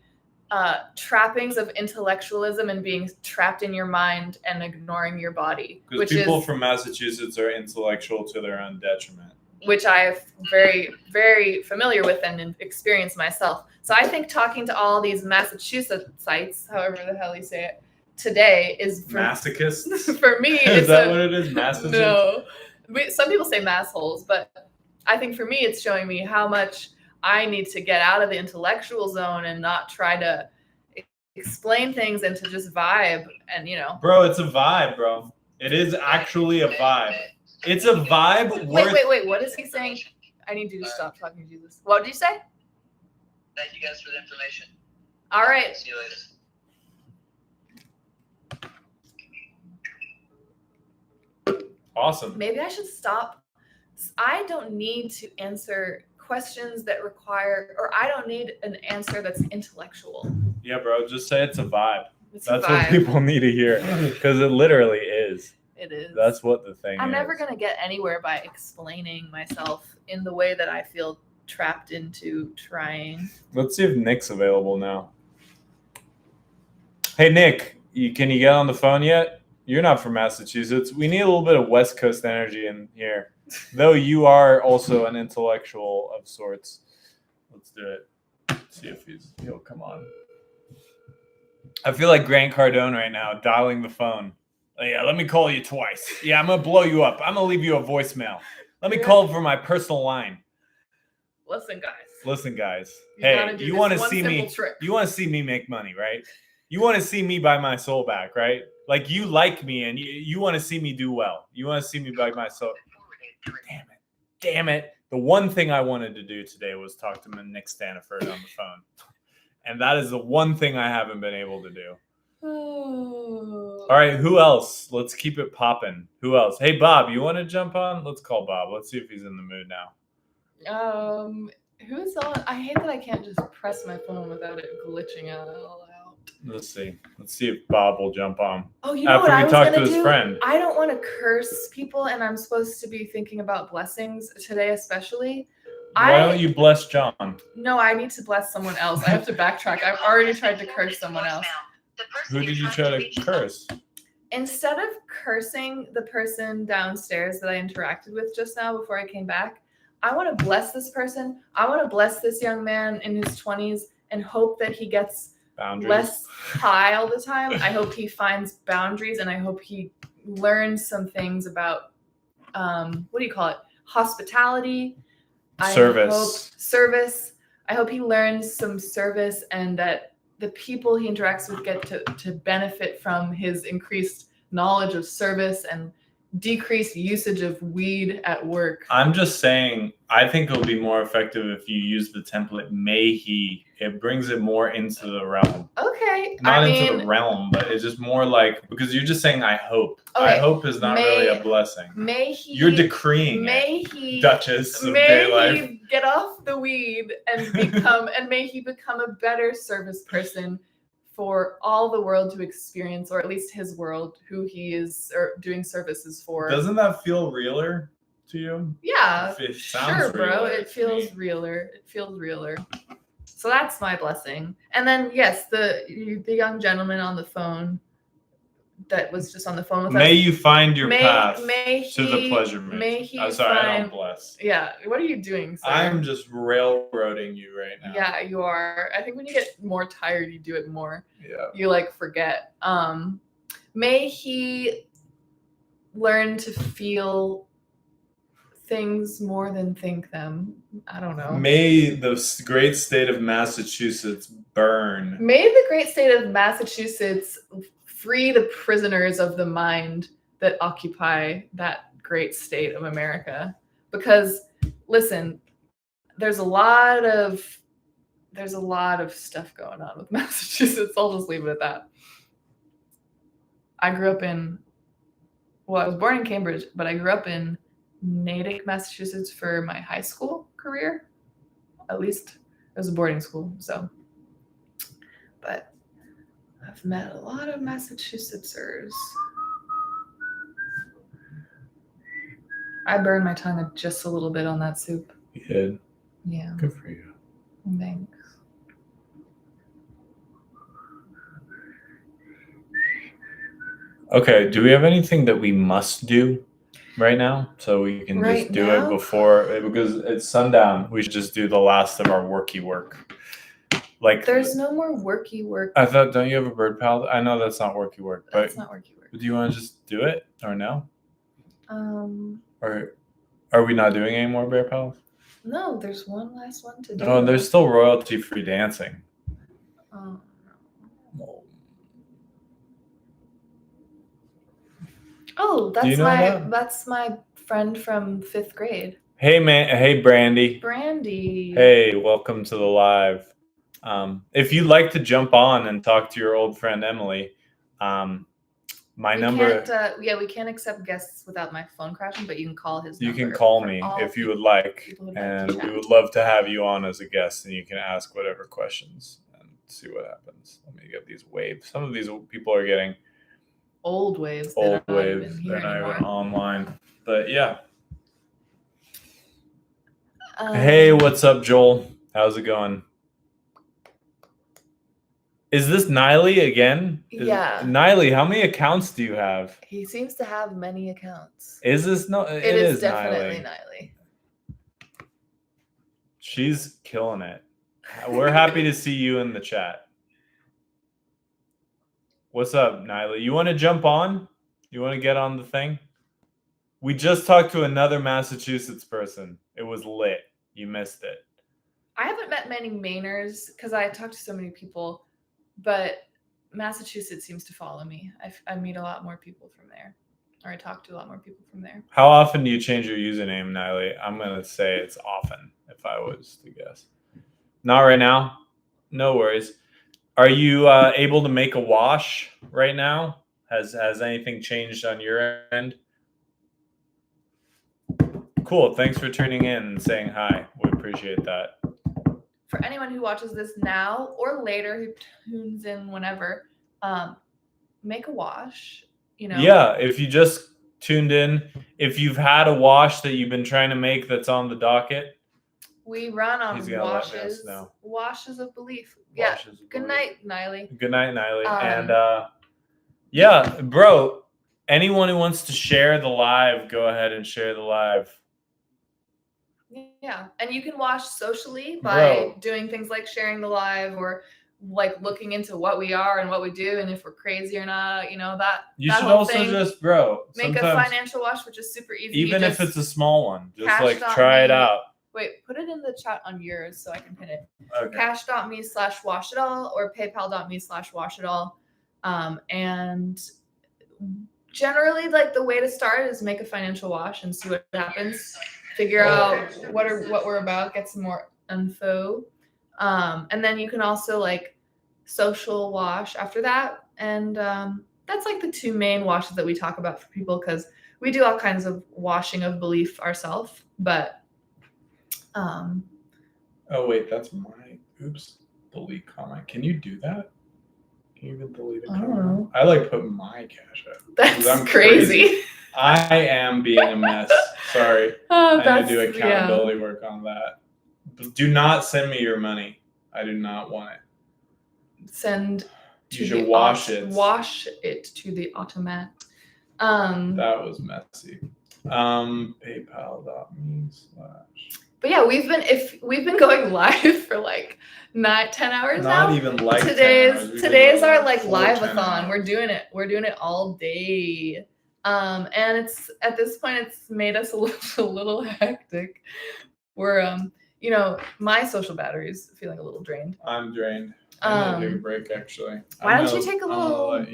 trappings of intellectualism and being trapped in your mind and ignoring your body, Because people from Massachusetts are intellectual to their own detriment. Which I'm very, very familiar with and experienced myself. So I think talking to all these Massachusettsites, however the hell you say it, today is for, masochists. For me. Is that what it is? Masochists? No. Some people say massholes, but I think for me, it's showing me how much I need to get out of the intellectual zone and not try to explain things and to just vibe and, Bro, it's a vibe, bro. It is actually a vibe. It's a vibe. Wait. What is he saying? I need you to stop talking to Jesus. What did you say? Thank you guys for the information. All right. See you later. Awesome. Maybe I should stop. I don't need to answer questions that require, or I don't need an answer that's intellectual. Yeah, bro. Just say it's a vibe. It's That's a vibe. what people need to hear, because it literally is. It is. That's what the thing is. I'm never going to get anywhere by explaining myself in the way that I feel trapped into trying. Let's see if Nick's available now. Hey, Nick, can you get on the phone yet? You're not from Massachusetts. We need a little bit of West Coast energy in here, though you are also an intellectual of sorts. Let's do it. See if he'll come on. I feel like Grant Cardone right now, dialing the phone. Oh, yeah, let me call you twice. Yeah, I'm going to blow you up. I'm going to leave you a voicemail. Let me call for my personal line. Listen, guys. Hey, you want to see me? Trick. You want to see me make money, right? You want to see me buy my soul back, right? Like, you like me and you want to see me do well. You want to see me buy my soul. Damn it. The one thing I wanted to do today was talk to Nick Staniford on the phone. And that is the one thing I haven't been able to do. Oh. All right, who else? Let's keep it popping. Who else? Hey, Bob, you want to jump on? Let's call Bob. Let's see if he's in the mood now. Who's on? I hate that I can't just press my phone without it glitching out all out. Let's see. Let's see if Bob will jump on. Oh, you know what I was After we talk gonna to his do? friend. I don't want to curse people, and I'm supposed to be thinking about blessings today, especially. Why don't you bless John? No, I need to bless someone else. I have to backtrack. I've already tried to curse someone else. Who did you try to curse? Instead of cursing the person downstairs that I interacted with just now before I came back, I want to bless this person. I want to bless this young man in his 20s and hope that he gets Boundaries. less high all the time. I hope he finds boundaries, and I hope he learns some things about, what do you call it? Hospitality. Service. I hope he learns some service, and that the people he interacts with get to benefit from his increased knowledge of service and decreased usage of weed at work. I'm just saying, I think it'll be more effective if you use the template may he. It brings it more into the realm. Okay. Not into the realm, but it's just more like, because you're just saying I hope. Okay. I hope is not really a blessing. May he. You're decreeing Duchess of DayLife. May he get off the weed and become, and may he become a better service person for all the world to experience, or at least his world, who he is or doing services for. Doesn't that feel realer to you? Yeah, it sounds sure, bro. It feels realer. It feels realer. So that's my blessing. And then, yes, the young gentleman on the phone that was just on the phone with us. May you find your path to the pleasure mansion. May he I'm sorry, I don't bless. Yeah, what are you doing, sir? I'm just railroading you right now. Yeah, you are. I think when you get more tired, you do it more. Yeah. You like forget. May he learn to feel things more than think them. I don't know. May the great state of Massachusetts burn. May the great state of Massachusetts free the prisoners of the mind that occupy that great state of America. Because, listen, there's a lot of stuff going on with Massachusetts. I'll just leave it at that. I was born in Cambridge, but I grew up in Natick, Massachusetts for my high school career. At least it was a boarding school, so. But I've met a lot of Massachusettsers. I burned my tongue just a little bit on that soup. You did? Yeah. Good for you. Thanks. Okay, do we have anything that we must do right now? So we can Right just do now? it before, because it's sundown. We should just do the last of our worky work. Like, There's no more worky work. I thought, don't you have a bird pal? I know that's not worky work, but That's not worky work. do you want to just do it or no? Or are we not doing any more bear pals? No, there's one last one to do. Oh, there's still royalty free dancing. Oh, no. Oh, Do you know that's my friend from 5th grade. Hey man, hey Brandy. Brandy. Hey, welcome to the live. If you'd like to jump on and talk to your old friend Emily, my number. We can't accept guests without my phone crashing, but you can call his number. You can call for me all if you would like, and we would love to have you on as a guest, and you can ask whatever questions and see what happens. Let me get these waves. Some of these people are getting old waves. They're not even online, but yeah. Hey, what's up, Joel? How's it going? Is this Niley again? Yeah. Niley, how many accounts do you have? He seems to have many accounts. Is this no? It is definitely Niley. She's killing it. We're happy to see you in the chat. What's up, Niley? You want to jump on? You want to get on the thing? We just talked to another Massachusetts person. It was lit. You missed it. I haven't met many Mainers because I talked to so many people, but Massachusetts seems to follow me. I meet a lot more people from there, or I talk to a lot more people from there. How often do you change your username, Niley? I'm going to say it's often, if I was to guess. Not right now. No worries. Are you able to make a wash right now? Has anything changed on your end? Cool. Thanks for tuning in and saying hi. We appreciate that. For anyone who watches this now or later, who tunes in whenever, make a wash. Yeah, if you just tuned in, if you've had a wash that you've been trying to make that's on the docket, we run on washes. Washes of belief. Yeah. Good night, Niley. Good night, Niley. And yeah, bro, anyone who wants to share the live, go ahead and share the live. Yeah, and you can wash socially by doing things like sharing the live or like looking into what we are and what we do and if we're crazy or not. That. You should also just, make a financial wash, which is super easy. Even if it's a small one, just like try it out. Wait, put it in the chat on yours so I can pin it. Okay. Cash.me/washitall or paypal.me/washitall. And generally, like the way to start is make a financial wash and see what happens. Figure out what we're about, get some more info. And then you can also like social wash after that. And that's like the two main washes that we talk about for people because we do all kinds of washing of belief ourselves. But oh wait, that's my delete comment. Can you do that? Can you even delete a comment? I like put my cash out. That's crazy. I am being a mess. Sorry. I need to do accountability work on that. Do not send me your money. I do not want it. You should wash it. Wash it to the automat. That was messy. PayPal.me/ But yeah, we've been going live for like 10 hours now. Not even like today is our like live-a-thon. We're doing it all day. And it's at this point it's made us a little hectic. We're my social battery is feeling a little drained. I'm drained. I'm gonna take a break actually. Why don't you take a little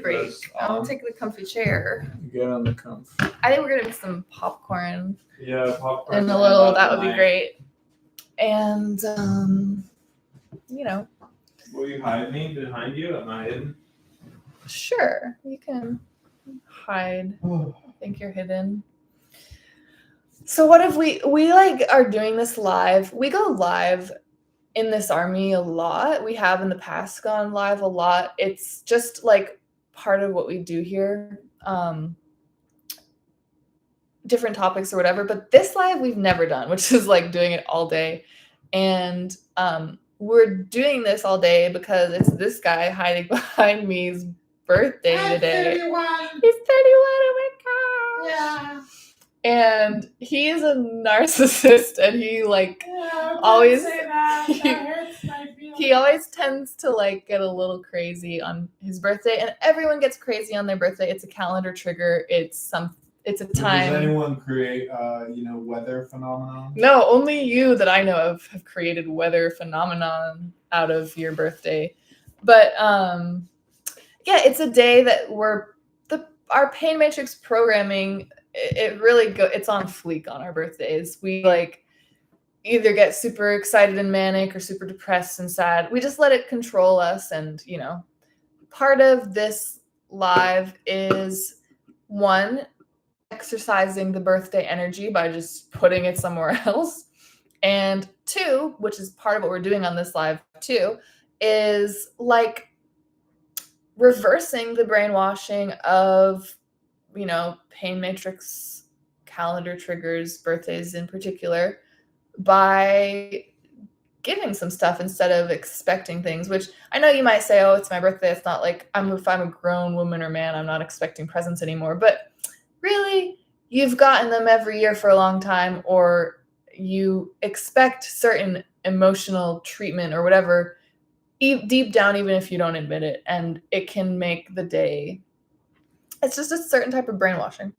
break? I'll take the comfy chair. Get on the comf. I think we're gonna make some popcorn. Yeah, popcorn. And that would be great. And Will you hide me behind you? Am I hidden? Sure, you can hide. I think you're hidden. So what if we like are doing this live? We go live in this army a lot. We have in the past gone live a lot. It's just like part of what we do here. Different topics or whatever, but this live we've never done, which is like doing it all day. And we're doing this all day because it's this guy hiding behind me's birthday I'm today. 31. He's 31. Oh my gosh. Yeah. And he's a narcissist, and he like Yeah, always- don't say that. That hurts my feelings. he always tends to like get a little crazy on his birthday, and everyone gets crazy on their birthday. It's a calendar trigger. It's a Does time. anyone create, weather phenomenon? No, only you that I know of have created weather phenomenon out of your birthday. But yeah, it's a day that our pain matrix programming, it really it's on fleek on our birthdays. We like either get super excited and manic or super depressed and sad. We just let it control us. And part of this live is one, exercising the birthday energy by just putting it somewhere else. And two, which is part of what we're doing on this live too, is like reversing the brainwashing of, pain matrix, calendar triggers, birthdays in particular, by giving some stuff instead of expecting things, which I know you might say, oh, it's my birthday. It's not like if I'm a grown woman or man, I'm not expecting presents anymore. But really, you've gotten them every year for a long time, or you expect certain emotional treatment or whatever deep down, even if you don't admit it, and it can make the day. It's just a certain type of brainwashing,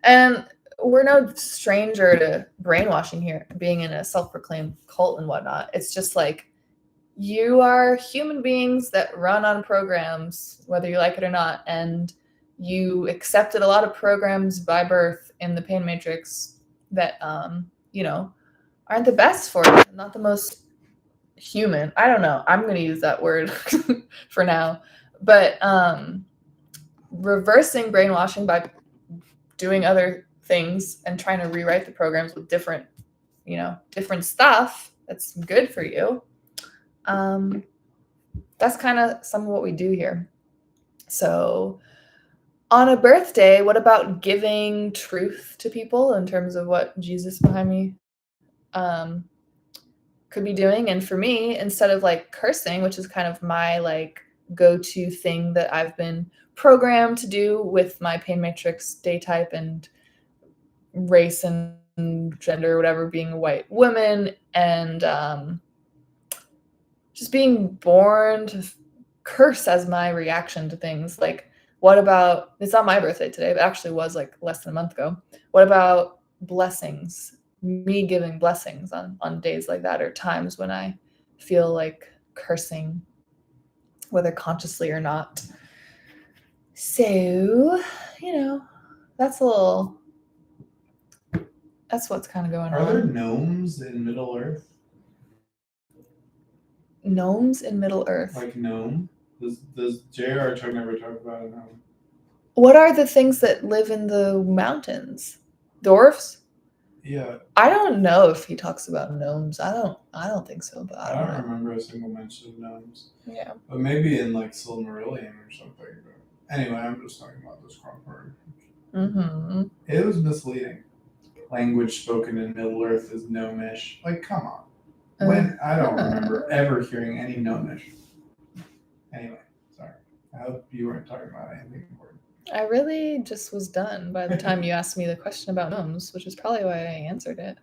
and we're no stranger to brainwashing here, being in a self-proclaimed cult and whatnot. It's just like, you are human beings that run on programs, whether you like it or not, and you accepted a lot of programs by birth in the pain matrix that aren't the best for you, not the most human. I don't know. I'm going to use that word for now. But reversing brainwashing by doing other things and trying to rewrite the programs with different stuff that's good for you. That's kind of some of what we do here. So on a birthday, what about giving truth to people in terms of what Jesus behind me could be doing? And for me, instead of like cursing, which is kind of my like go-to thing that I've been programmed to do with my pain matrix day type and race and gender, whatever, being a white woman, and just being born to curse as my reaction to things. Like, what about, it's not my birthday today, but actually was like less than a month ago. What about blessings? Me giving blessings on days like that, or times when I feel like cursing, whether consciously or not. So, that's what's kind of going on. Are there gnomes in Middle Earth? Gnomes in Middle Earth? Like gnome? Does J.R.R. Tolkien ever talk about a gnome? What are the things that live in the mountains? Dwarves? Yeah. I don't know if he talks about gnomes. I don't think so, but I don't remember a single mention of gnomes. Yeah. But maybe in like Silmarillion or something. But anyway, I'm just talking about this part. Mm-hmm. It was misleading. Language spoken in Middle Earth is gnomish. Like, come on. When I don't remember ever hearing any gnomish. Anyway, sorry. I hope you weren't talking about anything important. I really just was done by the time you asked me the question about gnomes, which is probably why I answered it.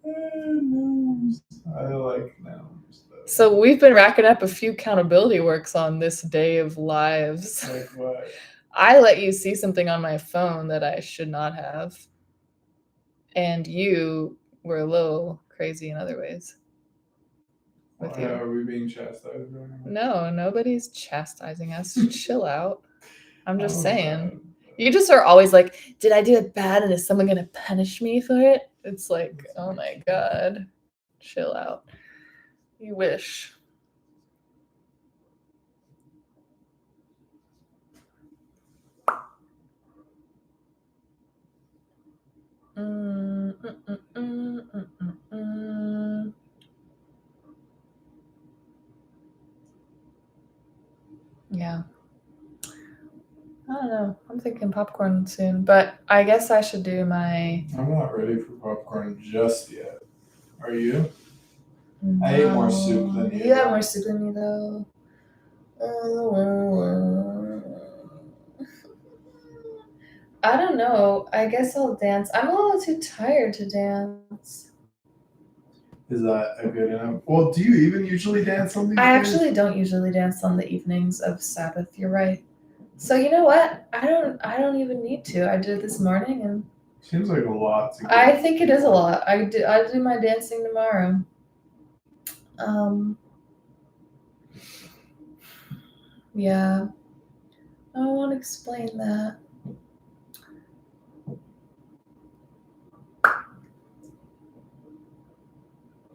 Gnomes. I like gnomes. So we've been racking up a few accountability works on this day of lives. Like what? I let you see something on my phone that I should not have. And you were a little crazy in other ways. With you. Are we being chastised right now? No, nobody's chastising us. Chill out. I'm just Oh, saying. God. You just are always like, did I do it bad and is someone going to punish me for it? It's like, oh my God. Chill out. You wish. Yeah. I don't know. I'm thinking popcorn soon, but I guess I should do my... I'm not ready for popcorn just yet. Are you? I ate more soup than you. You have more soup than me, though. I don't know. I guess I'll dance. I'm a little too tired to dance. Is that a good enough? Well, do you even usually dance on these I days? actually don't usually dance on the evenings of Sabbath. You're right. So you know what? I don't even need to. I did it this morning, and Seems like a lot to get. I think it is a lot. I do my dancing tomorrow. Yeah. I won't explain that.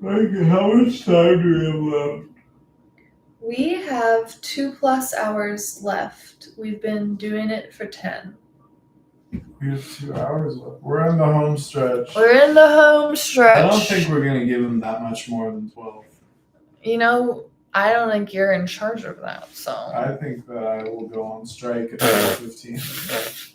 Like, how much time do we have left? We have 2+ hours left. We've been doing it for 10. We have 2 hours left. We're in the home stretch. We're in the home stretch. I don't think we're gonna give him that much more than 12. You know, I don't think you're in charge of that, so. I think that I will go on strike at 12:15.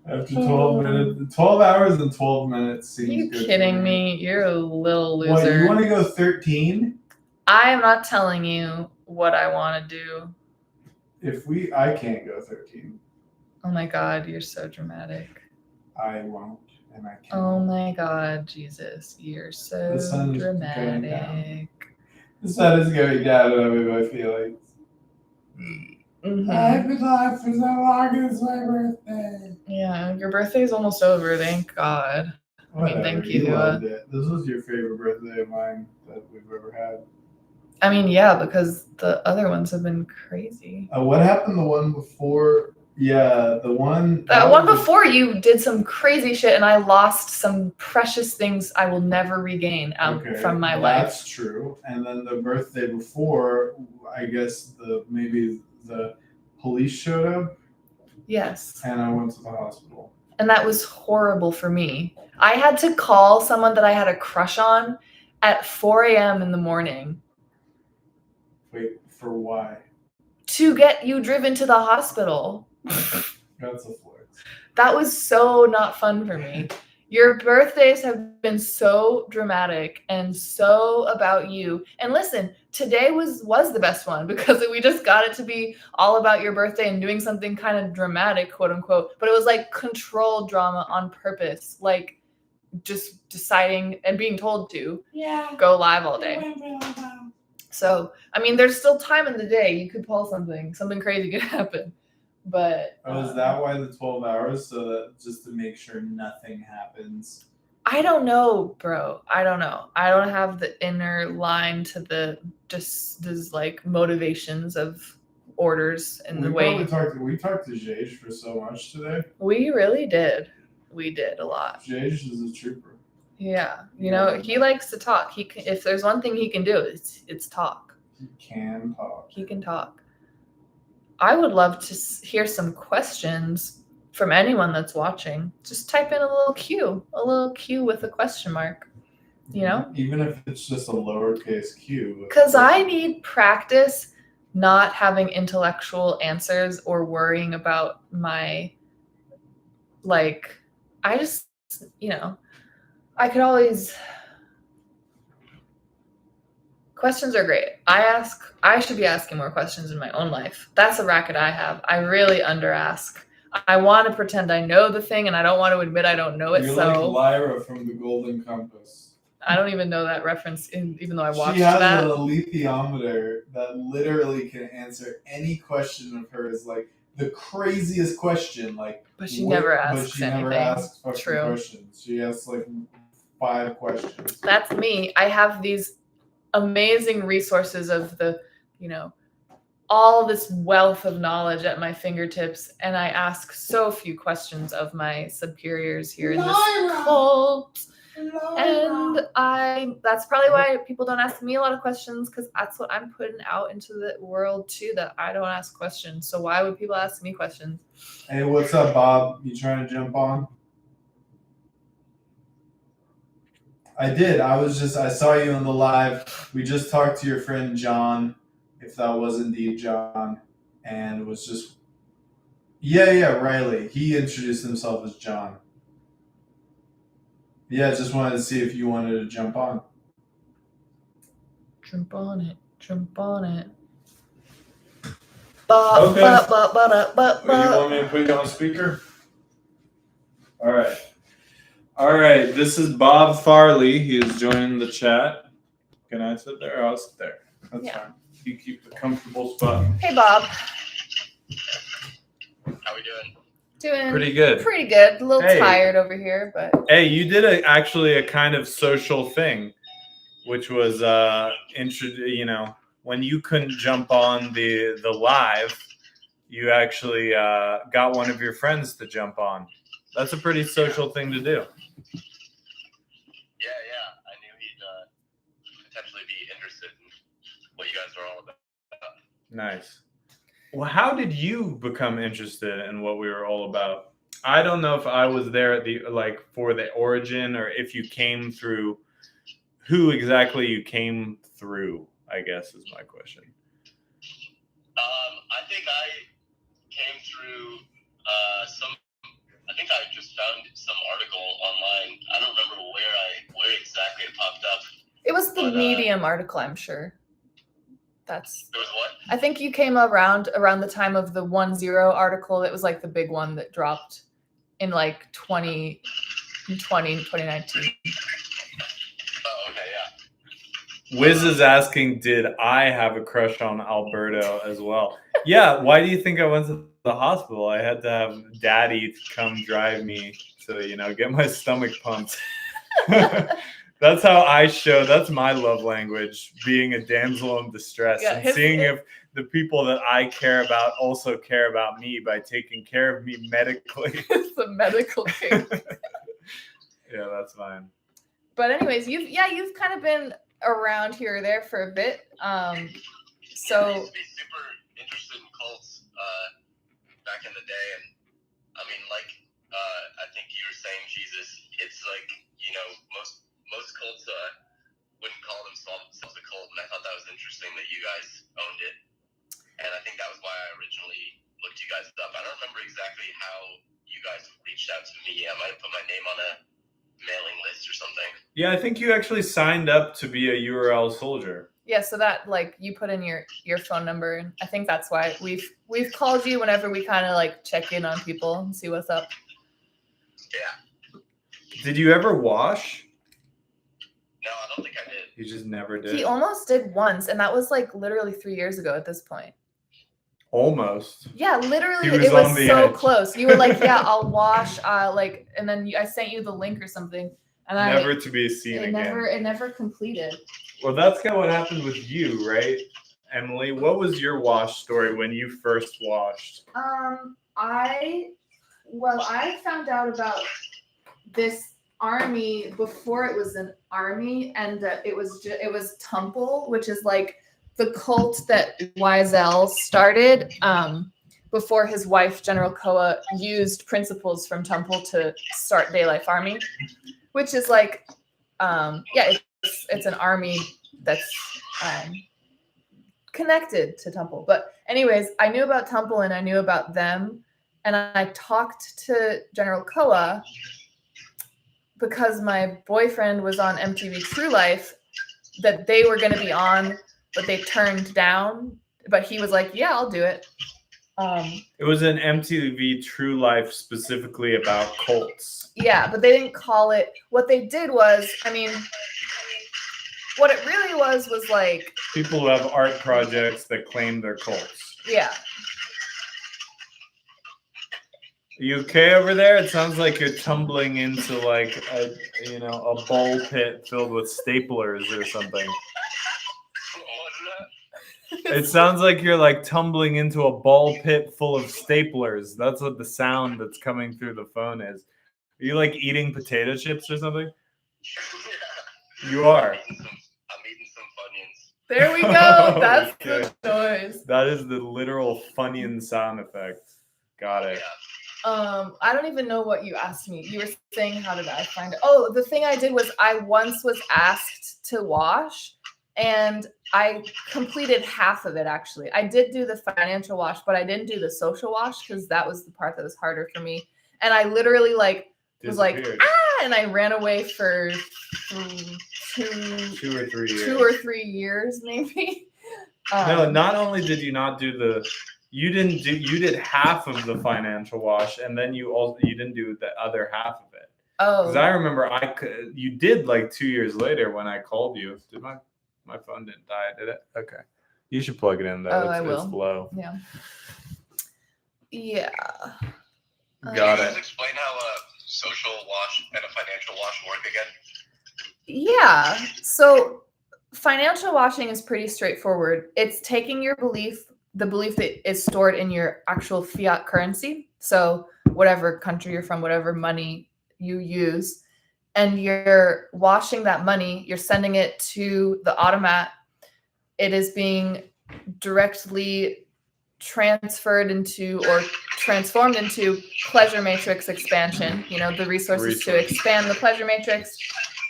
After 12 minutes, 12 hours and 12 minutes seems Are you good. kidding me? You're a little loser. What, you want to go 13? I am not telling you what I want to do. I can't go 13. Oh my God, you're so dramatic. I won't, and I can't. Oh my God, Jesus, you're so The sun is dramatic. going down. The sun is going down, and I'm in my feelings. Happy life is no longer as my birthday. Yeah, your birthday is almost over, thank God. Whatever, I mean, thank you. You loved it. This was your favorite birthday of mine that we've ever had. I mean, yeah, because the other ones have been crazy. What happened the one before? Yeah, the one... That one before you did some crazy shit, and I lost some precious things I will never regain from my life. That's true. And then the birthday before, I guess maybe the police showed up. Yes. And I went to the hospital. And that was horrible for me. I had to call someone that I had a crush on at 4 a.m. in the morning. Wait, for why? To get you driven to the hospital. That's a flex. That was so not fun for me. Your birthdays have been so dramatic and so about you. And listen, today was the best one because we just got it to be all about your birthday and doing something kind of dramatic, quote unquote. But it was like controlled drama on purpose, like just deciding and being told to go live all day. So, I mean, there's still time in the day. You could pull something crazy could happen. But is that why the 12 hours? So that just to make sure nothing happens? I don't know, bro. I don't know. I don't have the inner line to these like motivations of orders and the way. We talked to Jage for so much today. We really did. We did a lot. Jage is a trooper. Yeah, you know, he likes to talk. If there's one thing he can do, it's talk. He can talk. He can talk. I would love to hear some questions from anyone that's watching. Just type in a little Q with a question mark, you know? Even if it's just a lowercase q. Because I need practice not having intellectual answers or worrying about my, like, I just, you know, I could always... Questions are great. I should be asking more questions in my own life. That's a racket I have. I really under ask. I want to pretend I know the thing and I don't want to admit I don't know it. You're so like Lyra from the Golden Compass. I don't even know that reference even though I watched that. She has that. a lithiometer that literally can answer any question of hers, like the craziest question. Like, but she never asks anything. Never asks fucking True. questions. She asks like 5 questions. That's me. I have these amazing resources of the, you know, all this wealth of knowledge at my fingertips, and I ask so few questions of my superiors here in this cult. And that's probably why people don't ask me a lot of questions, because that's what I'm putting out into the world too, that I don't ask questions. So why would people ask me questions? Hey, what's up, Bob? You trying to jump on? I did. I saw you on the live. We just talked to your friend John, if that was indeed John, and was just... Yeah, Riley. He introduced himself as John. Yeah, just wanted to see if you wanted to jump on. Jump on it. Jump on it. Okay. You Okay. want me to put you on speaker? All right. All right. This is Bob Farley. He is joining the chat. Can I sit there? I'll sit there. That's fine. You keep the comfortable spot. Hey, Bob. How we doing? Doing Pretty good. Pretty good. A little Hey. tired over here, but Hey, you did actually a kind of social thing, which was when you couldn't jump on the live, you actually got one of your friends to jump on. That's a pretty social thing to do. Yeah. I knew he'd potentially be interested in what you guys are all about. Nice. Well, how did you become interested in what we were all about? I don't know if I was there at for the origin, or if you came through. Who exactly you came through, I guess, is my question. I think I came through I think I just found some article online. I don't remember where exactly it popped up. it was the Medium article, I'm sure. It was what? I think you came around the time of the 1.0 article. It was like the big one that dropped in like 2019. Oh, okay, yeah. Wiz is asking, did I have a crush on Alberto as well? Yeah, why do you think I went to the hospital? I had to have Daddy come drive me to, get my stomach pumped. That's how that's my love language, being a damsel in distress, and seeing if the people that I care about also care about me by taking care of me medically. It's the medical case. Yeah, that's fine. But anyways, you've kind of been around here or there for a bit. I used to be super interested in cults back in the day, and I mean, I think you were saying, Jesus, it's like, most cults wouldn't call themselves a cult, and I thought that was interesting that you guys owned it, and I think that was why I originally looked you guys up. I don't remember exactly how you guys reached out to me. I might have put my name on a mailing list or something. Yeah, I think you actually signed up to be a URL soldier. Yeah, so that you put in your phone number, and I think that's why we've called you whenever we kind of check in on people and see what's up. Yeah. Did you ever wash? No, I don't think I did. You just never did. He almost did once, and that was literally 3 years ago at this point. Almost. Yeah, literally, He was it was on the so edge. close. You were like, "Yeah, I'll wash," and then I sent you the link or something, and Never to be seen again. It never completed. Well, that's kind of what happened with you, right, Emily? What was your wash story when you first washed? I found out about this army before it was an army, and it was Temple, which is the cult that Wiesel started before his wife General Koa used principles from Temple to start DayLife Army, which is it's an army that's connected to Temple. But anyways, I knew about Temple and I knew about them, and I talked to General Koa because my boyfriend was on MTV True Life that they were going to be on, but they turned down. But he was like, "Yeah, I'll do it." It was an MTV True Life specifically about cults. Yeah, but they didn't call it. What they did was, what it really was people who have art projects that claim they're cults. Yeah. Are you okay over there? It sounds like you're tumbling into a bowl pit filled with staplers or something. It sounds like you're tumbling into a ball pit full of staplers. That's what the sound that's coming through the phone is. Are you eating potato chips or something? Yeah. You are. I'm eating some Funyuns. There we go. That's Okay. the noise. That is the literal Funyun sound effect. Got it. Yeah. I don't even know what you asked me. You were saying, how did I find it? Oh, the thing I did was I once was asked to wash, and I completed half of it, actually. I did do the financial wash, but I didn't do the social wash because that was the part that was harder for me. And I literally was and I ran away for 2 or 3 years. 2 or 3 years, maybe. No, not only did you not do the You did half of the financial wash, and then you didn't do the other half of it. Because Oh, I remember you did like 2 years later when I called you. Did my phone didn't die? Did it? Okay. You should plug it in though. Oh, it's, I will. It's low. yeah. Yeah. Got Can you guys it. explain how a social wash and a financial wash work again? Yeah. So financial washing is pretty straightforward. It's taking your belief, the belief that is stored in your actual fiat currency. So whatever country you're from, whatever money you use, and you're washing that money, you're sending it to the automat. It is being directly transferred into or transformed into pleasure matrix expansion, the resources to expand the pleasure matrix.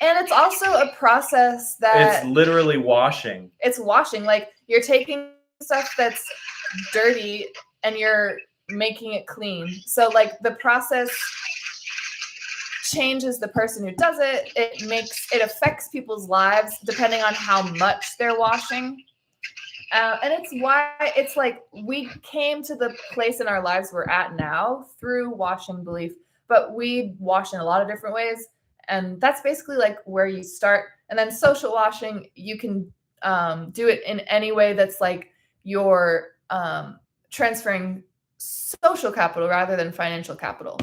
And it's also a process that It's literally washing. It's washing. Like you're taking stuff that's dirty and you're making it clean. So like the process changes the person who does it. It affects people's lives depending on how much they're washing. And it's why it's like we came to the place in our lives we're at now through washing belief, but we wash in a lot of different ways. And that's basically like where you start. And then social washing, you can do it in any way that's like you're transferring social capital rather than financial capital.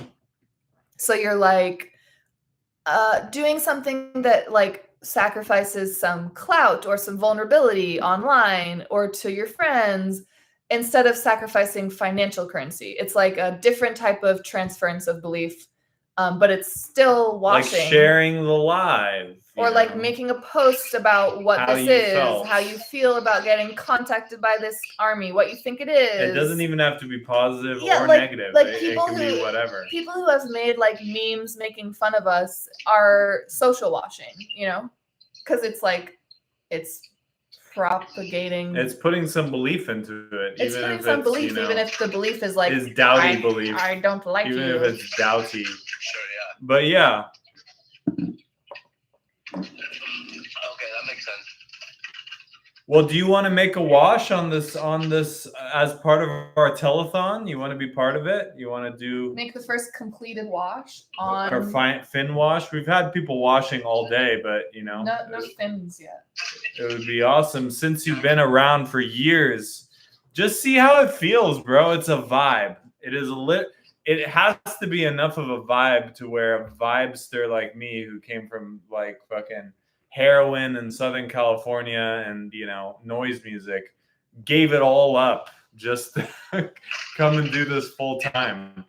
So you're like doing something that like sacrifices some clout or some vulnerability online or to your friends instead of sacrificing financial currency. It's like a different type of transference of belief, but it's still washing. Like sharing the live. Or like making a post about what this is, how you feel about getting contacted by this army, what you think it is. It doesn't even have to be positive or like, negative. Like it can be whatever. People who have made like memes making fun of us are social washing, because it's like it's propagating. It's putting some belief into it. It's even putting if some it's, belief, even if the belief is like is doubty belief. I don't like even you. Even if it's doubty. Sure, yeah. But yeah. Okay, that makes sense. Well, do you want to make a wash on this as part of our telethon? You want to be part of it? You want to make the first completed wash on our fin wash? We've had people washing all day, but no fins yet. It would be awesome since you've been around for years. Just see how it feels, bro. It's a vibe. It is It has to be enough of a vibe to where a vibester like me, who came from like fucking heroin in Southern California and noise music, gave it all up just to come and do this full time.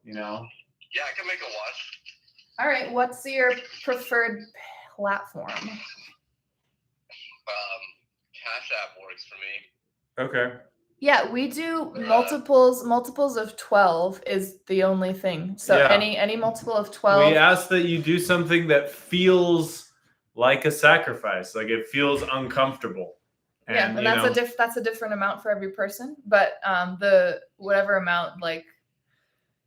Yeah, I can make a wash. All right, what's your preferred platform? Cash App works for me. Okay. Yeah, we do multiples of 12 is the only thing. So yeah. any multiple of 12. We ask that you do something that feels like a sacrifice, like it feels uncomfortable. And that's a different amount for every person, but the whatever amount like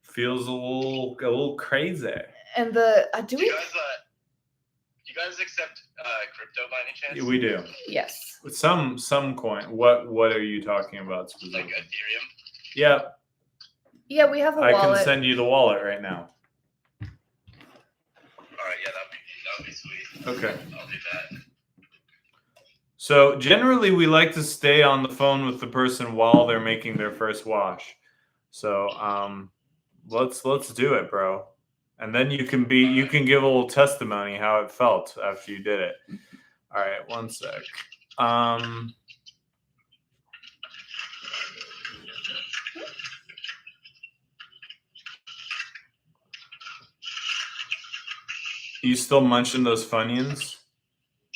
feels a little crazy. And do you guys accept crypto by any chance? We do. Yes. Some coin. What are you talking about specifically? Like Ethereum? Yeah. Yeah, we have a wallet. I can send you the wallet right now. All right, yeah, that would be sweet. Okay. I'll do that. So generally we like to stay on the phone with the person while they're making their first wash. So let's do it, bro. And then you can give a little testimony how it felt after you did it. All right, one sec. You still munching those Funyuns?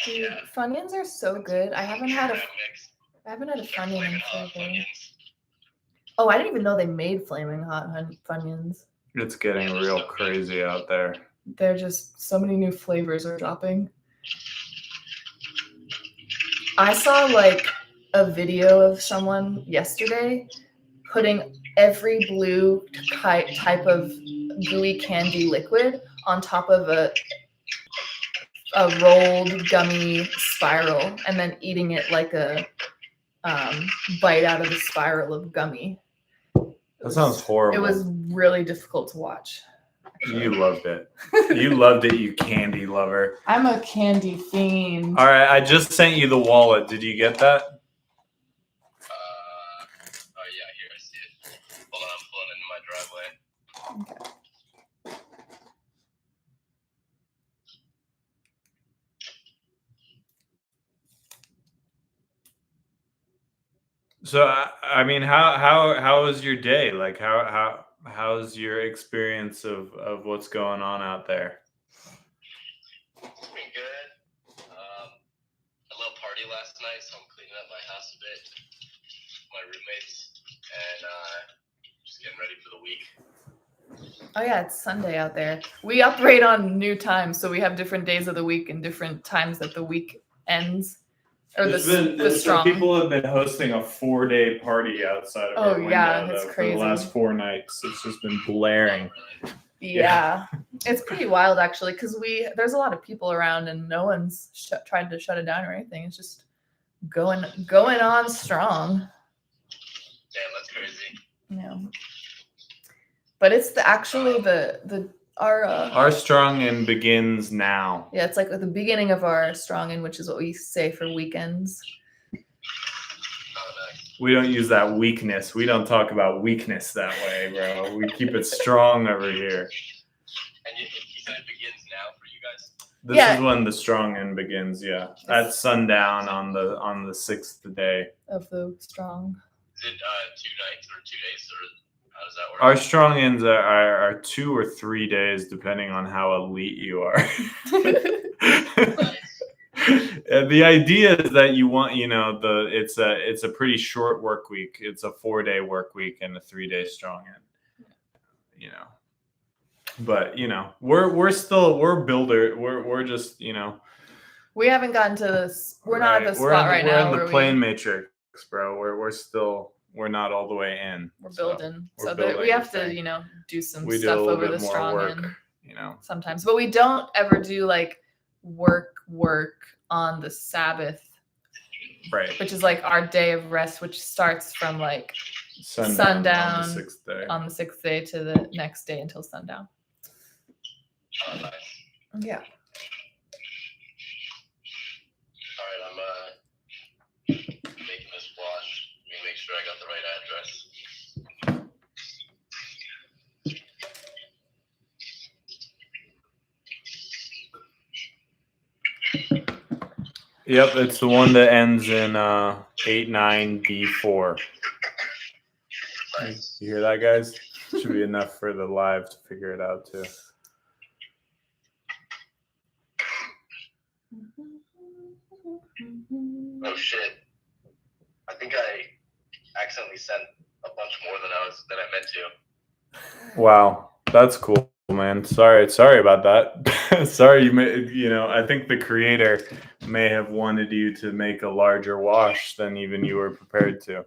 Dude, Funyuns are so good. I haven't had a Funyun in forever. Oh, I didn't even know they made flaming hot Funyuns. It's getting real crazy out there. There are just so many new flavors are dropping. I saw like a video of someone yesterday putting every blue type of gooey candy liquid on top of a rolled gummy spiral and then eating it like a bite out of the spiral of gummy. That sounds horrible. It was really difficult to watch. You loved it. You loved it, you candy lover. I'm a candy fiend. All right, I just sent you the wallet. Did you get that? Oh yeah, here I see it. Hold on, I'm pulling into my driveway. Okay. So I mean, how was your day? Like how's your experience of what's going on out there? It's been good. A little party last night, so I'm cleaning up my house a bit. My roommates, and just getting ready for the week. Oh yeah, it's Sunday out there. We operate on new times, so we have different days of the week and different times that the week ends. Or the strong. People have been hosting a 4-day party outside of our window it's for crazy. the last 4 nights. It's just been blaring. Yeah. It's pretty wild actually, because there's a lot of people around and no one's tried to shut it down or anything. It's just going on strong. Damn, that's crazy. Yeah. But it's Our strong in begins now. Yeah, it's like at the beginning of our strong in, which is what we say for weekends. Oh, nice. We don't use that weakness. We don't talk about weakness that way, bro. We keep it strong over here. And you said it begins now for you guys? This is when the strong in begins, yeah. At sundown on the 6th day. Of the strong. Is it 2 nights or 2 days, or how does that work? Our strong ends are 2 or 3 days, depending on how elite you are. The idea is that you want, it's a pretty short work week. It's a 4-day work week and a 3-day strong end. But we're builder. We're just We haven't gotten to this. We're not at the spot right now. We're in the plane matrix, bro. We're not all the way in. We're building. We're So building we have the to, thing. do some We do a stuff little over bit the more strong work, end sometimes. But we don't ever do like work on the Sabbath. Right. Which is like our day of rest, which starts from like sundown on the 6th day. On the 6th day to the next day until sundown. Oh, nice. Yeah. All right, I'm making this wash. Let me make sure I got the right address. Yep, it's the one that ends in 89D4. Nice. You hear that, guys? Should be enough for the live to figure it out too. Oh shit! I think I accidentally sent a bunch more than I meant to. Wow, that's cool, man. Sorry about that. Sorry, I think the creator may have wanted you to make a larger wash than even you were prepared to.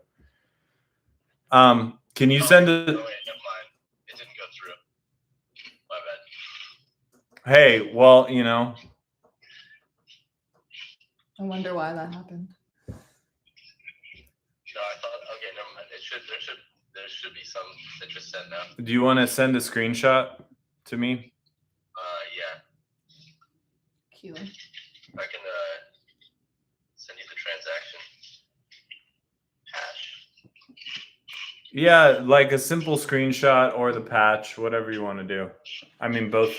Can you send it? Oh wait, never mind. It didn't go through. My bad. Hey, well, I wonder why that happened. No, I thought. Okay, never mind. There should be some that just sent now. Do you want to send a screenshot to me? Yeah. Cute. I can send you the transaction hash. Yeah, like a simple screenshot or the patch, whatever you want to do. I mean, both.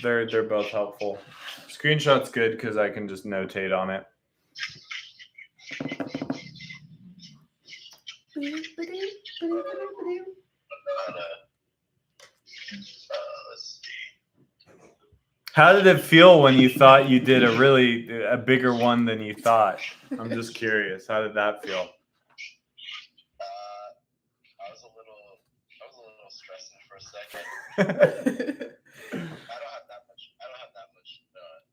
They're both helpful. Screenshot's good because I can just notate on it. Let's see. How did it feel when you thought you did a bigger one than you thought? I'm just curious. How did that feel? I was a little stressing for a second. I don't have that much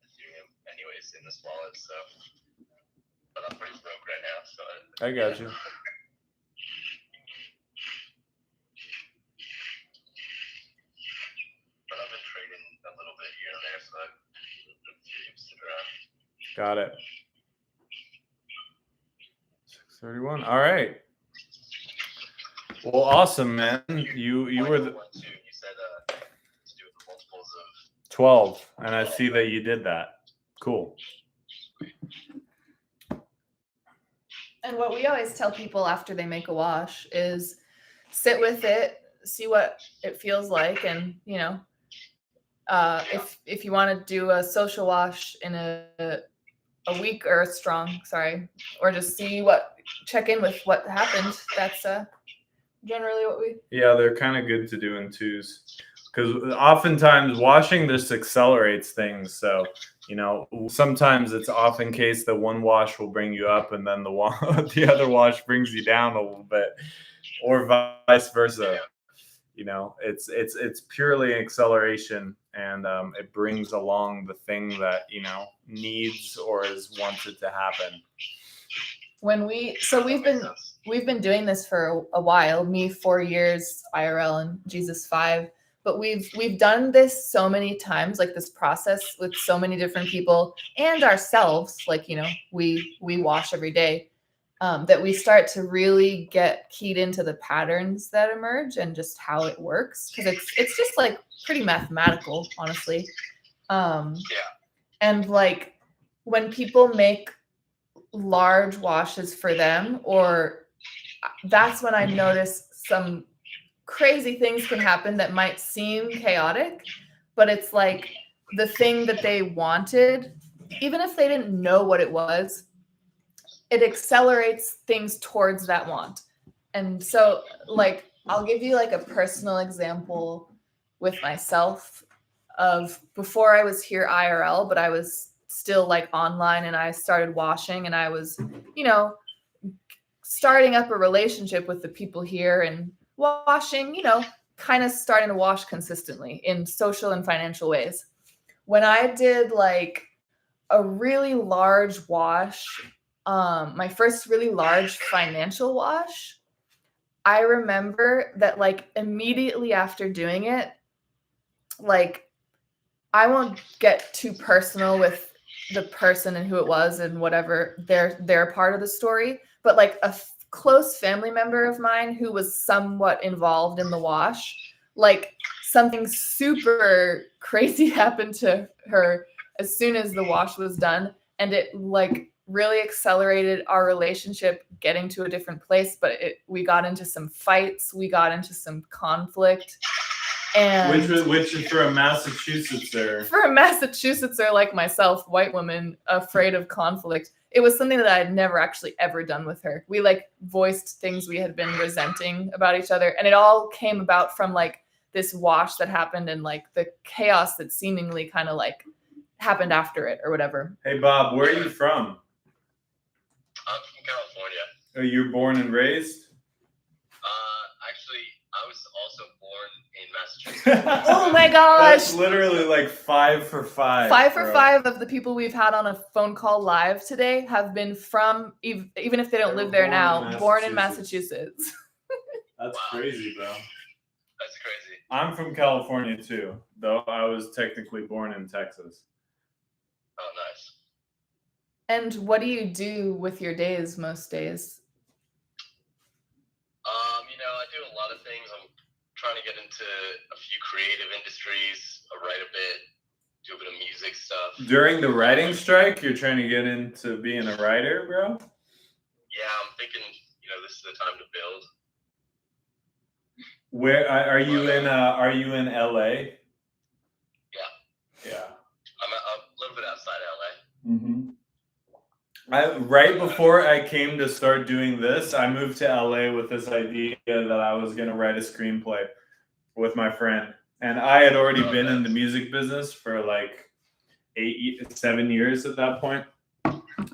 Ethereum anyways in this wallet, so. But I'm pretty broke right now, so. I got you. But I've been trading a little bit here and there, so Ethereum stick around. Got it. 31. All right. Well, awesome, man. You were the You said to do the multiples of 12, and I see that you did that. Cool. And what we always tell people after they make a wash is sit with it, see what it feels like, and if you want to do a social wash in a week or or just check in with what happened. That's generally what we. Yeah, they're kind of good to do in twos because oftentimes washing just accelerates things. So, sometimes it's often case that one wash will bring you up and then the other wash brings you down a little bit, or vice versa. It's purely acceleration, and it brings along the thing that needs or is wanted to happen. We've been doing this for a while, me 4 years IRL and Jesus 5, but we've done this so many times, like this process with so many different people and ourselves, like we wash every day, that we start to really get keyed into the patterns that emerge and just how it works, because it's just like pretty mathematical, honestly. And like when people make large washes for them, or that's when I notice some crazy things can happen that might seem chaotic, but it's like the thing that they wanted, even if they didn't know what it was, it accelerates things towards that want. And so like I'll give you like a personal example with myself of before I was here IRL, but I was still like online, and I started washing, and I was, starting up a relationship with the people here and washing, kind of starting to wash consistently in social and financial ways. When I did like a really large wash, my first really large financial wash, I remember that like immediately after doing it, like I won't get too personal with the person and who it was and whatever their part of the story, but like a close family member of mine who was somewhat involved in the wash, like something super crazy happened to her as soon as the wash was done, and it like really accelerated our relationship getting to a different place. But we got into some fights, we got into some conflict. And which is for a Massachusettser like myself, white woman afraid of conflict, it was something that I had never actually ever done with her. We like voiced things we had been resenting about each other, and it all came about from like this wash that happened and like the chaos that seemingly kind of like happened after it or whatever. Hey Bob, where are you from? I'm from California. Are you born and raised? Actually, I was also born in Massachusetts. Oh my gosh! That's literally like 5 for 5. 5 for 5 of the people we've had on a phone call live today have been from, even if they don't live there now, born in Massachusetts. That's crazy, bro. That's crazy. I'm from California too, though I was technically born in Texas. Oh, nice. And what do you do with your days most days? I do a lot of things. I'm trying to get into a few creative industries. I write a bit, do a bit of music stuff. During the writing strike, you're trying to get into being a writer, bro? Yeah, I'm thinking, this is the time to build. Where are you in? Are you in LA? Yeah. Yeah. I'm a little bit outside LA. Mm-hmm. Right before I came to start doing this, I moved to LA with this idea that I was going to write a screenplay with my friend. And I had already been in the music business for like 7 years at that point.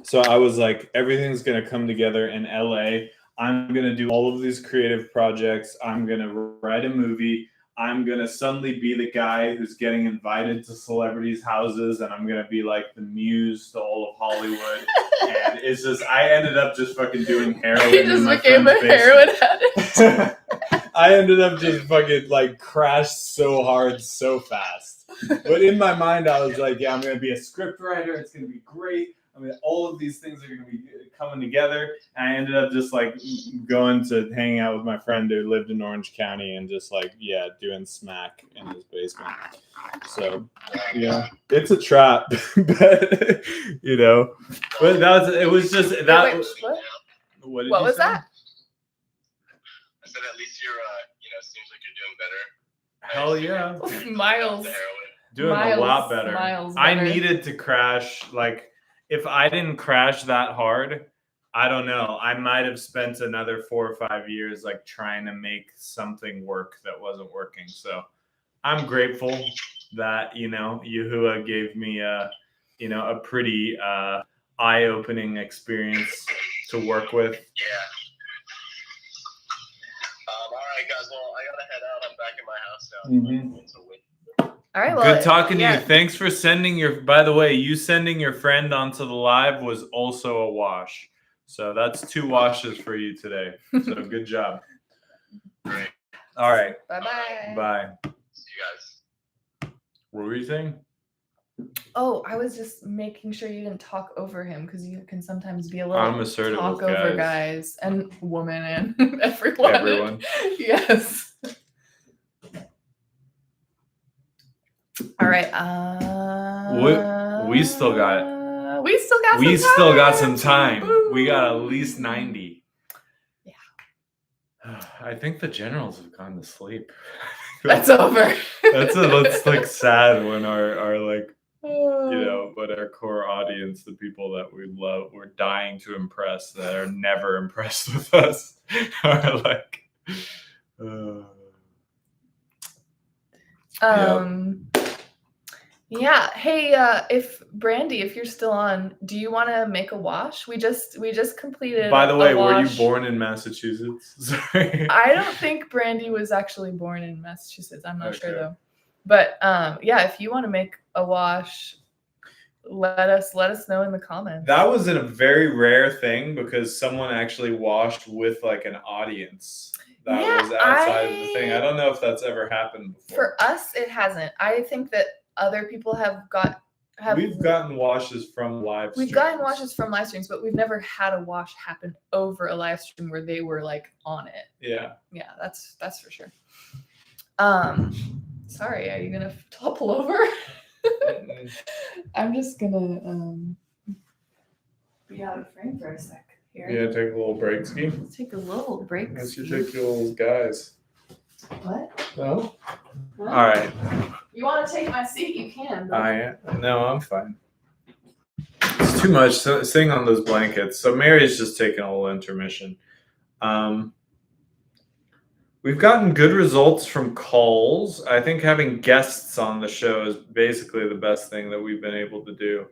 So I was like, everything's going to come together in LA. I'm going to do all of these creative projects. I'm going to write a movie. I'm going to suddenly be the guy who's getting invited to celebrities' houses, and I'm going to be like the muse to all of Hollywood. And it's just, I ended up just fucking doing heroin. He just became a heroin addict. I ended up just fucking like crashed so hard, so fast. But in my mind, I was like, yeah, I'm going to be a script writer. It's going to be great. I mean, all of these things are going to be coming together. And I ended up just like going to hang out with my friend who lived in Orange County and just like, doing smack in his basement. So, it's a trap, but but it was just that. Wait, what? Did What you was say? that? I said at least you're, seems like you're doing better. Hell yeah. Miles. Doing a lot better. Miles I better. needed to crash. Like, if I didn't crash that hard, I don't know. I might have spent another 4 or 5 years like trying to make something work that wasn't working. So I'm grateful that Yahuwah gave me a pretty eye-opening experience to work with. Yeah. All right, guys. Well, I gotta head out. I'm back in my house now. All right, well, Good talking to you. Thanks for sending by the way, you sending your friend onto the live was also a wash. So that's 2 washes for you today. So good job. Great. All right. Bye-bye. Bye. See you guys. What were you saying? Oh, I was just making sure you didn't talk over him because you can sometimes be a little I'm assertive talk with over guys and women and everyone. Yes. All right. We still got some time. Woo. We got at least 90. Yeah. I think the generals have gone to sleep. That's over. That's like sad when our like but our core audience, the people that we love, we're dying to impress, that are never impressed with us, are like Yeah. Hey, if Brandy, if you're still on, do you want to make a wash? We just completed. By the way, a were you wash. born in Massachusetts? Sorry. I don't think Brandy was actually born in Massachusetts. I'm not sure Okay. though. But if you want to make a wash, let us know in the comments. That was a very rare thing because someone actually washed with like an audience. That was outside of the thing. I don't know if that's ever happened before. For us, it hasn't. I think that other people We've gotten washes from live streams. We've gotten washes from live streams, but we've never had a wash happen over a live stream where they were like on it. Yeah. Yeah, that's for sure. Sorry, are you gonna topple over? I'm just gonna be out of frame for a sec here. Yeah, take a little break, Ski. Let's take a little break. Let's you take your little guys. What? No? What? All right. You want to take my seat? You can. No, I'm fine. It's too much sitting on those blankets. So Mary's just taking a little intermission. We've gotten good results from calls. I think having guests on the show is basically the best thing that we've been able to do.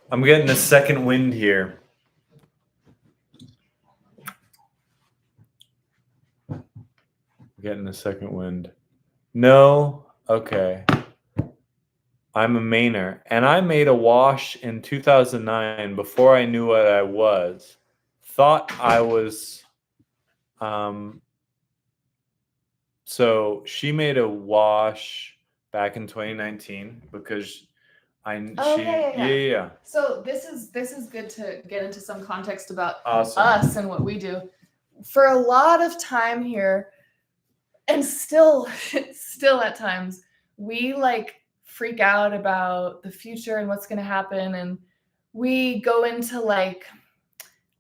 I'm getting a second wind here. Getting a second wind. No. Okay. I'm a Mainer. And I made a wash in 2009 before I knew what I was. Thought I was... So she made a wash back in 2019 because yeah. So this is good to get into some context about Awesome. us and what we do. For a lot of time here, and still at times, we like freak out about the future and what's going to happen, and we go into like,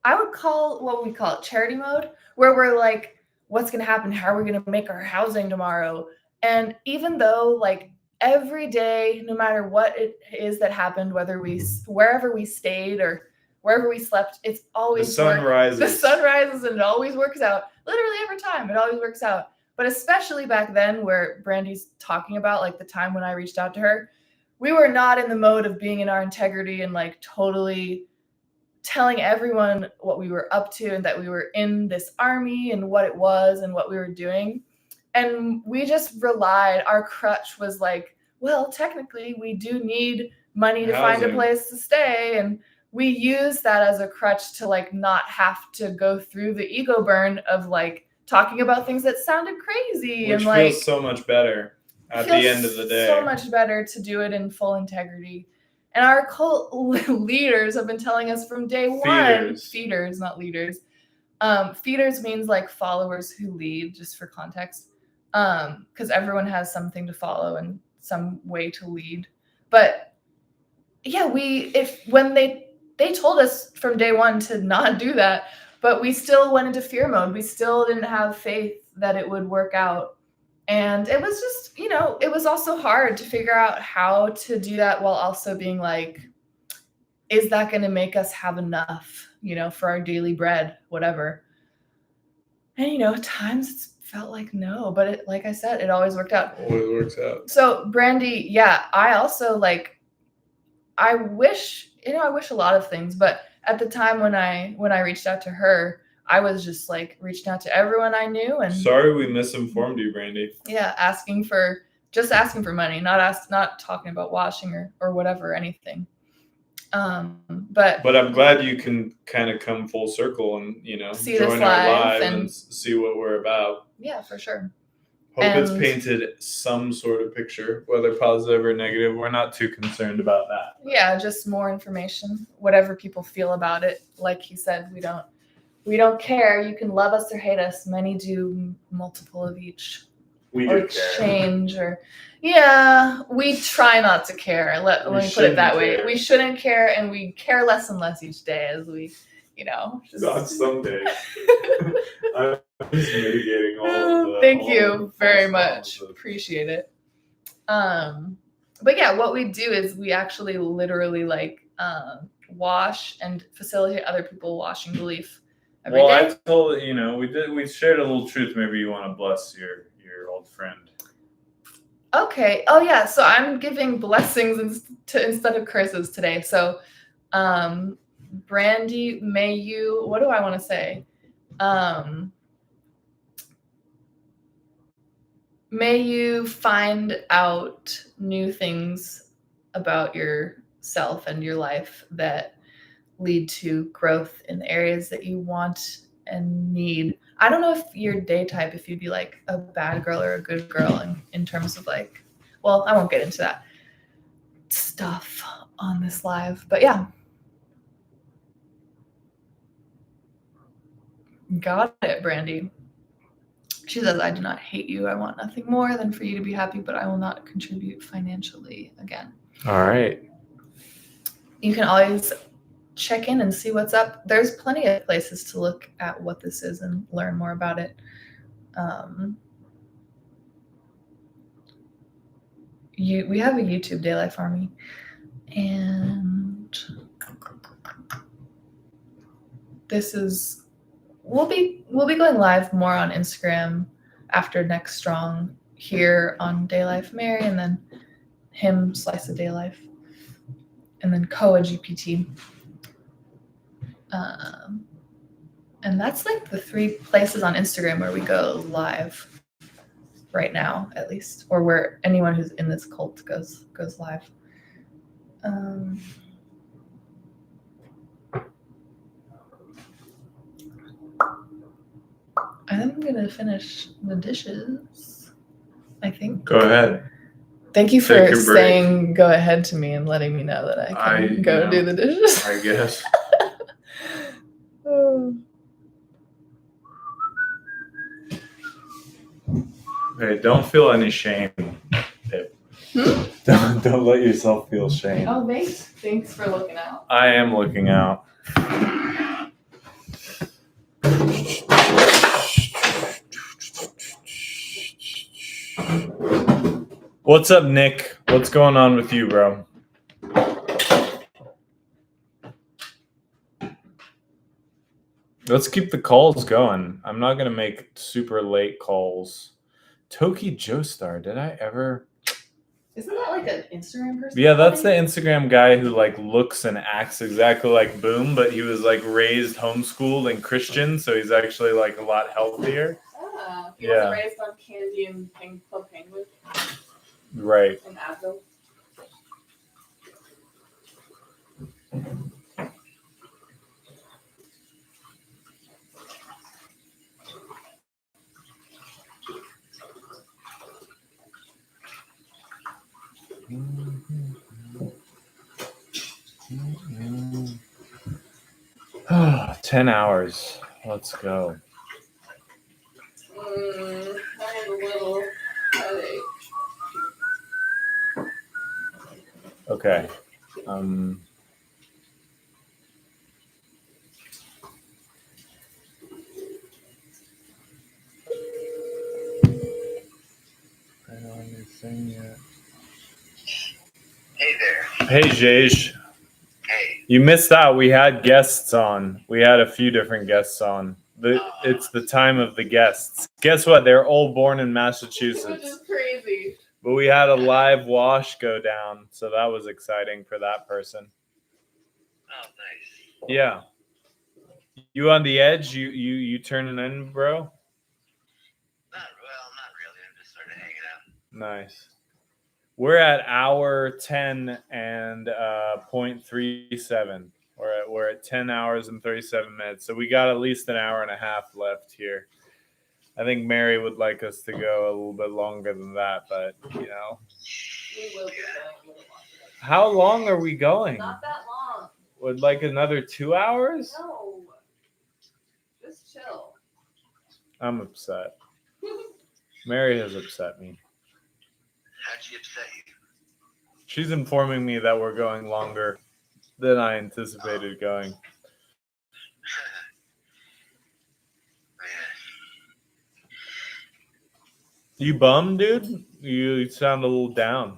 I would call what we call it charity mode, where we're like, what's going to happen? How are we going to make our housing tomorrow? And even though like every day, no matter what it is that happened, wherever we stayed or wherever we slept, it's always the sun rises. The sun rises and it always works out. Literally every time, it always works out. But especially back then, where Brandy's talking about like the time when I reached out to her, we were not in the mode of being in our integrity and like totally telling everyone what we were up to and that we were in this army and what it was and what we were doing. And we just relied, our crutch was like, well, technically we do need money to find a Housing. place to stay. And we used that as a crutch to like not have to go through the ego burn of like talking about things that sounded crazy. Which and like feels so much better at the end of the day. So much better to do it in full integrity. And our cult leaders have been telling us from day one. Feeders, not leaders. Feeders means like followers who lead, just for context. Because everyone has something to follow and some way to lead. But yeah, when they told us from day one to not do that, but we still went into fear mode. We still didn't have faith that it would work out. And it was just, it was also hard to figure out how to do that while also being like, is that going to make us have enough, for our daily bread, whatever. And, at times it's felt like no, but like I said, it always worked out. Always works out. So Brandy, yeah, I also I wish a lot of ththings, but at the time when I reached out to her, I was just reaching out to everyone I knew. And sorry we misinformed you, Brandy. Yeah, asking for money, not talking about washing or whatever, anything. But I'm glad you can kind of come full circle and see join this our live and and see what we're about. Yeah, for sure. Hope it's painted some sort of picture, whether positive or negative. We're not too concerned about that. Yeah, just more information, whatever people feel about it. Like he said, we don't care. You can love us or hate us. Many do multiple of each. We or do exchange care. Yeah, we try not to care. Let me put it that way. We shouldn't care, and we care less and less each day as we, just... Not someday. I'm just mitigating all of the... Thank you very much. Appreciate it. But yeah, what we do is we actually literally wash and facilitate other people washing belief every day. I told we shared a little truth. Maybe you want to bless your old friend. Okay. Oh yeah. So I'm giving blessings instead of curses today. So, Brandy, may you, what do I want to say? May you find out new things about yourself and your life that lead to growth in the areas that you want and need. I don't know if your day type, if you'd be like a bad girl or a good girl in terms of well, I won't get into that stuff on this live, but yeah. Got it, Brandy. She says, I do not hate you. I want nothing more than for you to be happy, but I will not contribute financially again. All right. You can always check in and see what's up. There's plenty of places to look at what this is and learn more about it. We have a YouTube, DayLife Army, and we'll be going live more on Instagram after Next Strong here on DayLife Mary, and then him Slice of DayLife, and then Koa GPT. And that's the 3 places on Instagram where we go live right now, at least, or where anyone who's in this cult goes live. I'm gonna finish the dishes, I think. Go ahead. Thank you for saying go ahead to me and letting me know that I can go do the dishes. I guess. Hey, don't feel any shame. Don't let yourself feel shame. Oh, thanks for looking out. I am looking out. What's up, Nick? What's going on with you, bro? Let's keep the calls going. I'm not going to make super late calls. Toki Joestar, did I ever? Isn't that like an Instagram person? Yeah, that's the Instagram guy who like looks and acts exactly like Boom, but he was like raised homeschooled and Christian, so he's actually like a lot healthier. He wasn't raised on candy and Club Penguin. Right. And Advil. Mm-hmm. 10 hours. Let's go. I have a little headache. Okay. I don't understand yet. Hey there. Hey, Jay. Hey. You missed out. We had guests on. We had a few different guests on. It's the time of the guests. Guess what? They're all born in Massachusetts. Which is crazy. But we had a live wash go down, so that was exciting for that person. Oh, nice. Yeah. You on the edge? You turning in, bro? Not really. I'm just sort of hanging out. Nice. We're at hour 10 and 0.37. We're at 10 hours and 37 minutes. So we got at least an hour and a half left here. I think Mary would like us to go a little bit longer than that, but We will be going a little longer. How long are we going? Not that long. Would like another 2 hours? No. Just chill. I'm upset. Mary has upset me. How'd she upset you? She's informing me that we're going longer than I anticipated going. You bummed, dude? You sound a little down. I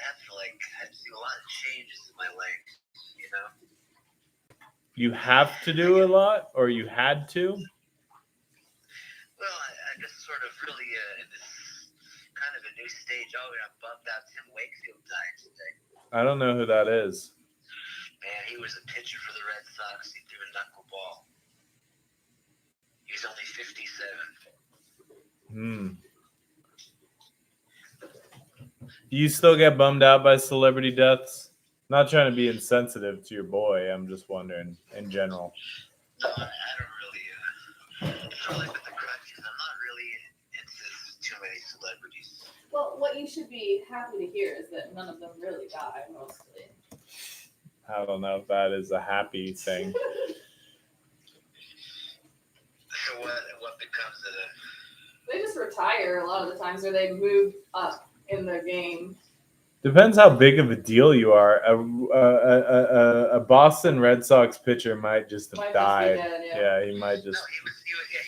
have to do a lot of changes in my life, you know? You have to do a lot, or you had to? Well, I just sort of really in this kind of a new stage. Oh, yeah, I'm bummed out. Tim Wakefield died today. I don't know who that is. Man, he was a pitcher for the Red Sox. He threw a knuckleball. He's only 57. You still get bummed out by celebrity deaths? Not trying to be insensitive to your boy. I'm just wondering in general. No, I don't really. Sort of like with the crutches, I'm not really into too many celebrities. Well, what you should be happy to hear is that none of them really die, mostly. I don't know if that is a happy thing. So what becomes of them? They just retire a lot of the times, or they move up in their game. Depends how big of a deal you are. A Boston Red Sox pitcher might just have died. Just be dead, yeah, he might just. No, he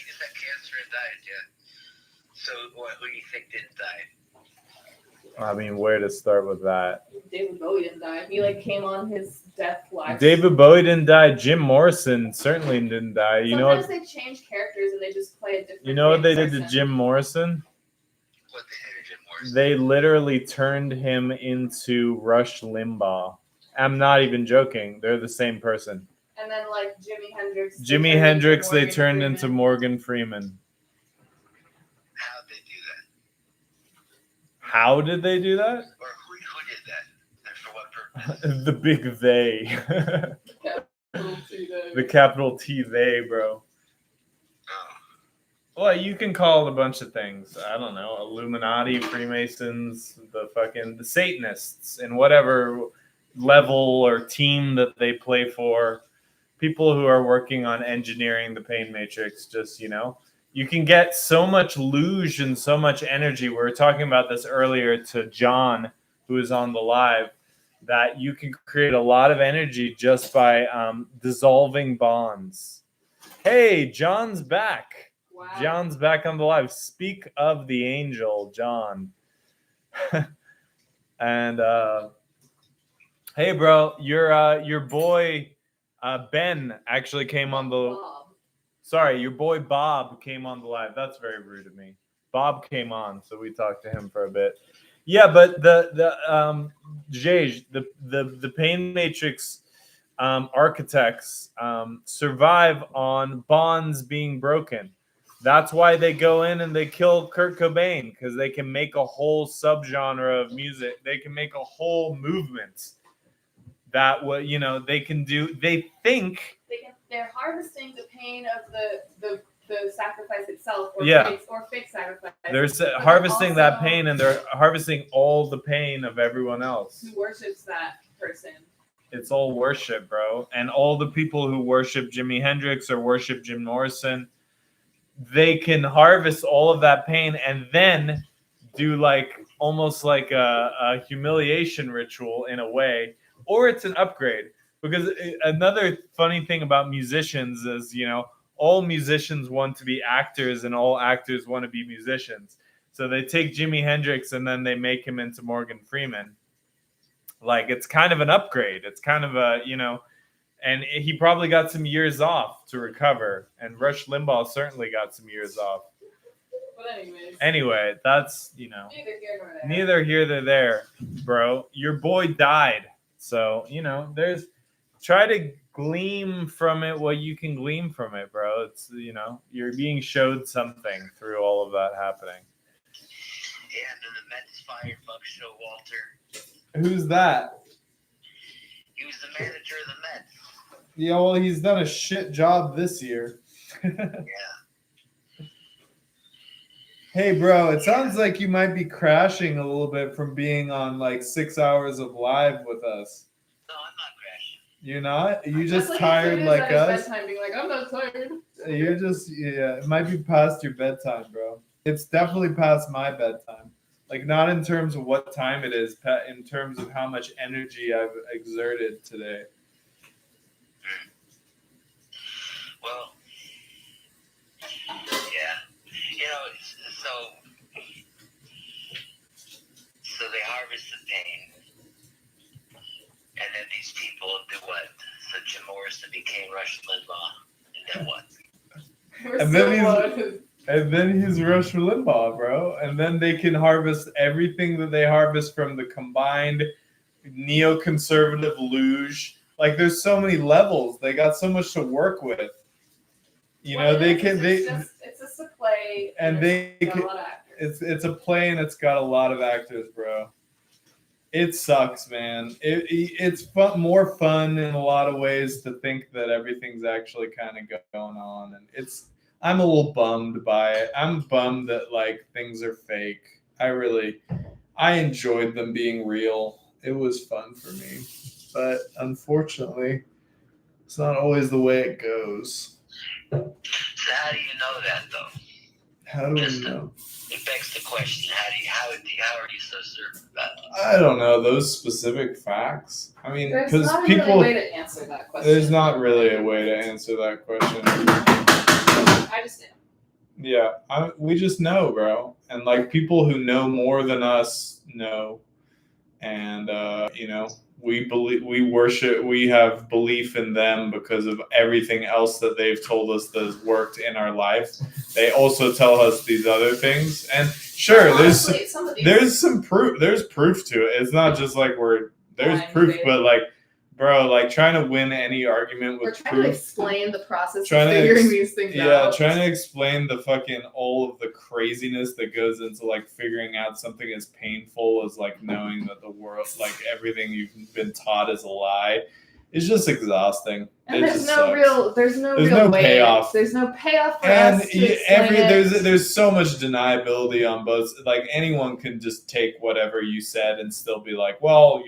just had cancer and died. Yeah. So who do you think didn't die? I mean, where to start with that? David Bowie didn't die. He came on his death watch. David Bowie didn't die. Jim Morrison certainly didn't die. You know what? Sometimes they change characters and they just play a different. You know what they did to Jim Morrison? What they did to Jim Morrison? They literally turned him into Rush Limbaugh. I'm not even joking. They're the same person. And then Jimi Hendrix. They turned into Morgan Freeman. How did they do that? How did they do that? Or who did that? And for what purpose? The big they. The capital T they, bro. Oh. Well, you can call it a bunch of things. I don't know. Illuminati, Freemasons, the Satanists, in whatever level or team that they play for. People who are working on engineering the pain matrix, just, you can get so much luge and so much energy. We were talking about this earlier to John, who is on the live, that you can create a lot of energy just by dissolving bonds. Hey, John's back. Wow. John's back on the live. Speak of the angel, John. And hey, bro, your boy Ben actually came on the. Bob. Sorry, your boy Bob came on the live. That's very rude of me. Bob came on, so we talked to him for a bit. Yeah, but the pain matrix architects survive on bonds being broken. That's why they go in and they kill Kurt Cobain, because they can make a whole subgenre of music. They can make a whole movement that they can do. They think they're harvesting the pain of the sacrifice itself, or Yeah. fake sacrifice. They're harvesting that pain, and they're harvesting all the pain of everyone else. Who worships that person? It's all worship, bro. And all the people who worship Jimi Hendrix or worship Jim Morrison, they can harvest all of that pain and then do like almost like a humiliation ritual in a way, or it's an upgrade. Because another funny thing about musicians is, all musicians want to be actors and all actors want to be musicians. So they take Jimi Hendrix and then they make him into Morgan Freeman. Like, it's kind of an upgrade. It's kind of a, and he probably got some years off to recover. And Rush Limbaugh certainly got some years off. But anyway, that's, neither here nor there, bro. Your boy died. So, try to glean from it what you can glean from it, bro. It's, you're being showed something through all of that happening. Yeah, and then the Mets fired Buck Showalter. Who's that? He was the manager of the Mets. Yeah, well, he's done a shit job this year. Yeah. Hey, bro, it sounds like you might be crashing a little bit from being on like 6 hours of live with us. No, I'm not crashing. You're not? Are you just tired like us? Bedtime, being like, I'm not tired. You're just, it might be past your bedtime, bro. It's definitely past my bedtime. Like, not in terms of what time it is, in terms of how much energy I've exerted today. Well, yeah. So they harvest the pain, and then these people do what? So Jim Morrison became Rush Limbaugh, and then what? And then he's Rush Limbaugh, bro. And then they can harvest everything that they harvest from the combined neoconservative luge. Like, there's so many levels. They got so much to work with. It's just a play, and it's a play, and it's got a lot of actors, bro. It sucks, man. It's fun, more fun in a lot of ways to think that everything's actually kind of going on, and I'm a little bummed by it. I'm bummed that like things are fake. I enjoyed them being real. It was fun for me, but unfortunately, it's not always the way it goes. So how do you know that, though? How do we know? It begs the question: how are you so certain about it? I don't know those specific facts. I mean, because There's not really a way to answer that question. There's not really a way to answer that question. I just know. Yeah, we just know, bro. And like, people who know more than us know, and we have belief in them because of everything else that they've told us that has worked in our life. They also tell us these other things, and sure, there's some proof. There's proof to it. It's not just like there's proof, but like, bro, like trying to win any argument with trying proof. To explain the process of figuring these things out. Yeah, trying to explain the fucking all of the craziness that goes into like figuring out something as painful as like knowing that the world, like everything you've been taught is a lie. It's just exhausting. And there's no real way. Payoff. There's no payoff for and us to explain it. There's so much deniability on both. Like, anyone can just take whatever you said and still be like, well,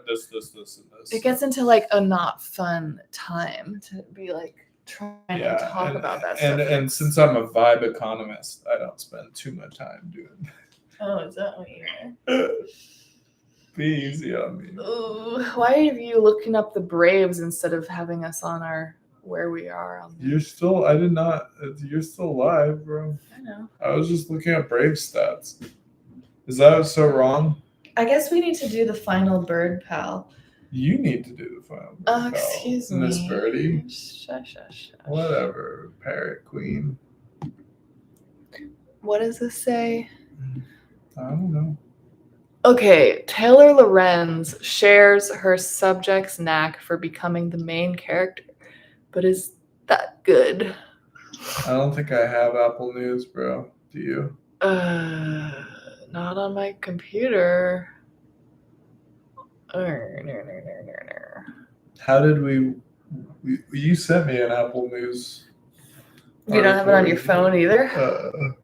this, and this. It gets into like a not fun time to be like trying to talk about that stuff. And since I'm a vibe economist, I don't spend too much time doing that. Oh, is that what you're? Be easy on me. Ooh, why are you looking up the Braves instead of having us on where we are? You're still live, bro. I know. I was just looking at Brave stats. Is that so wrong? I guess we need to do the final bird pal. You need to do the final bird pal. Excuse me. Miss Birdie. Shush. Whatever, parrot queen. What does this say? I don't know. Okay, Taylor Lorenz shares her subject's knack for becoming the main character, but is that good? I don't think I have Apple News, bro. Do you? Not on my computer. How did we you sent me an Apple News. You don't have it on your article. phone either?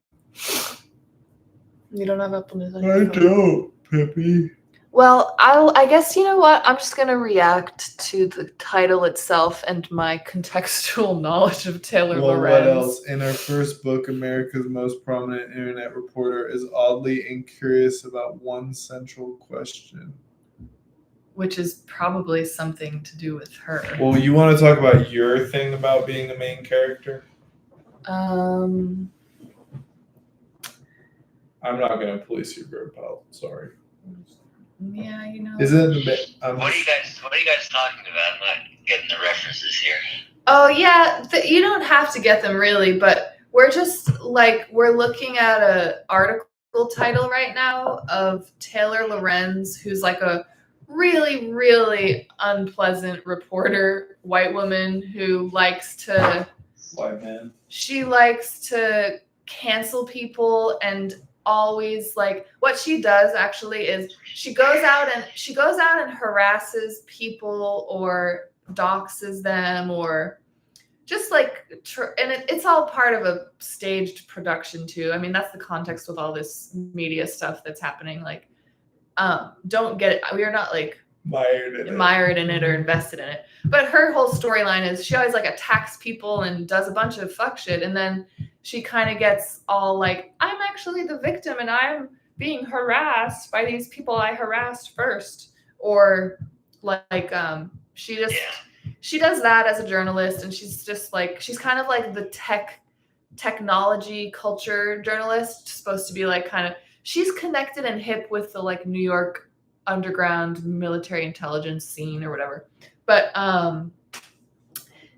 You don't have Apple News on your I phone? don't, Pippi. Well, I guess you know what? I'm just gonna react to the title itself and my contextual knowledge of Taylor Well, Lorenz. what else? In her first book, America's most prominent internet reporter is oddly incurious about one central question. Which is probably something to do with her. Well, you want to talk about your thing about being a main character? Um, I'm not going to police your bird, pal. Sorry. yeah, you know. Is it the What are you guys talking about? I'm not getting the references here. Oh yeah, you don't have to get them really, but we're just like we're looking at a article title right now of Taylor Lorenz, who's like a really, really unpleasant reporter, white woman who likes to white man? She likes to cancel people and always like what she does actually is she goes out and harasses people or doxes them or just like and it's all part of a staged production too. I mean, that's the context with all this media stuff that's happening. Like don't get it, we are not like mired in it or invested in it, but her whole storyline is she always like attacks people and does a bunch of fuck shit, and then she kind of gets all like, I'm actually the victim and I'm being harassed by these people I harassed first, or like she does that as a journalist, and she's just like she's kind of like the technology culture journalist, supposed to be like kind of she's connected and hip with the like New York underground military intelligence scene or whatever. But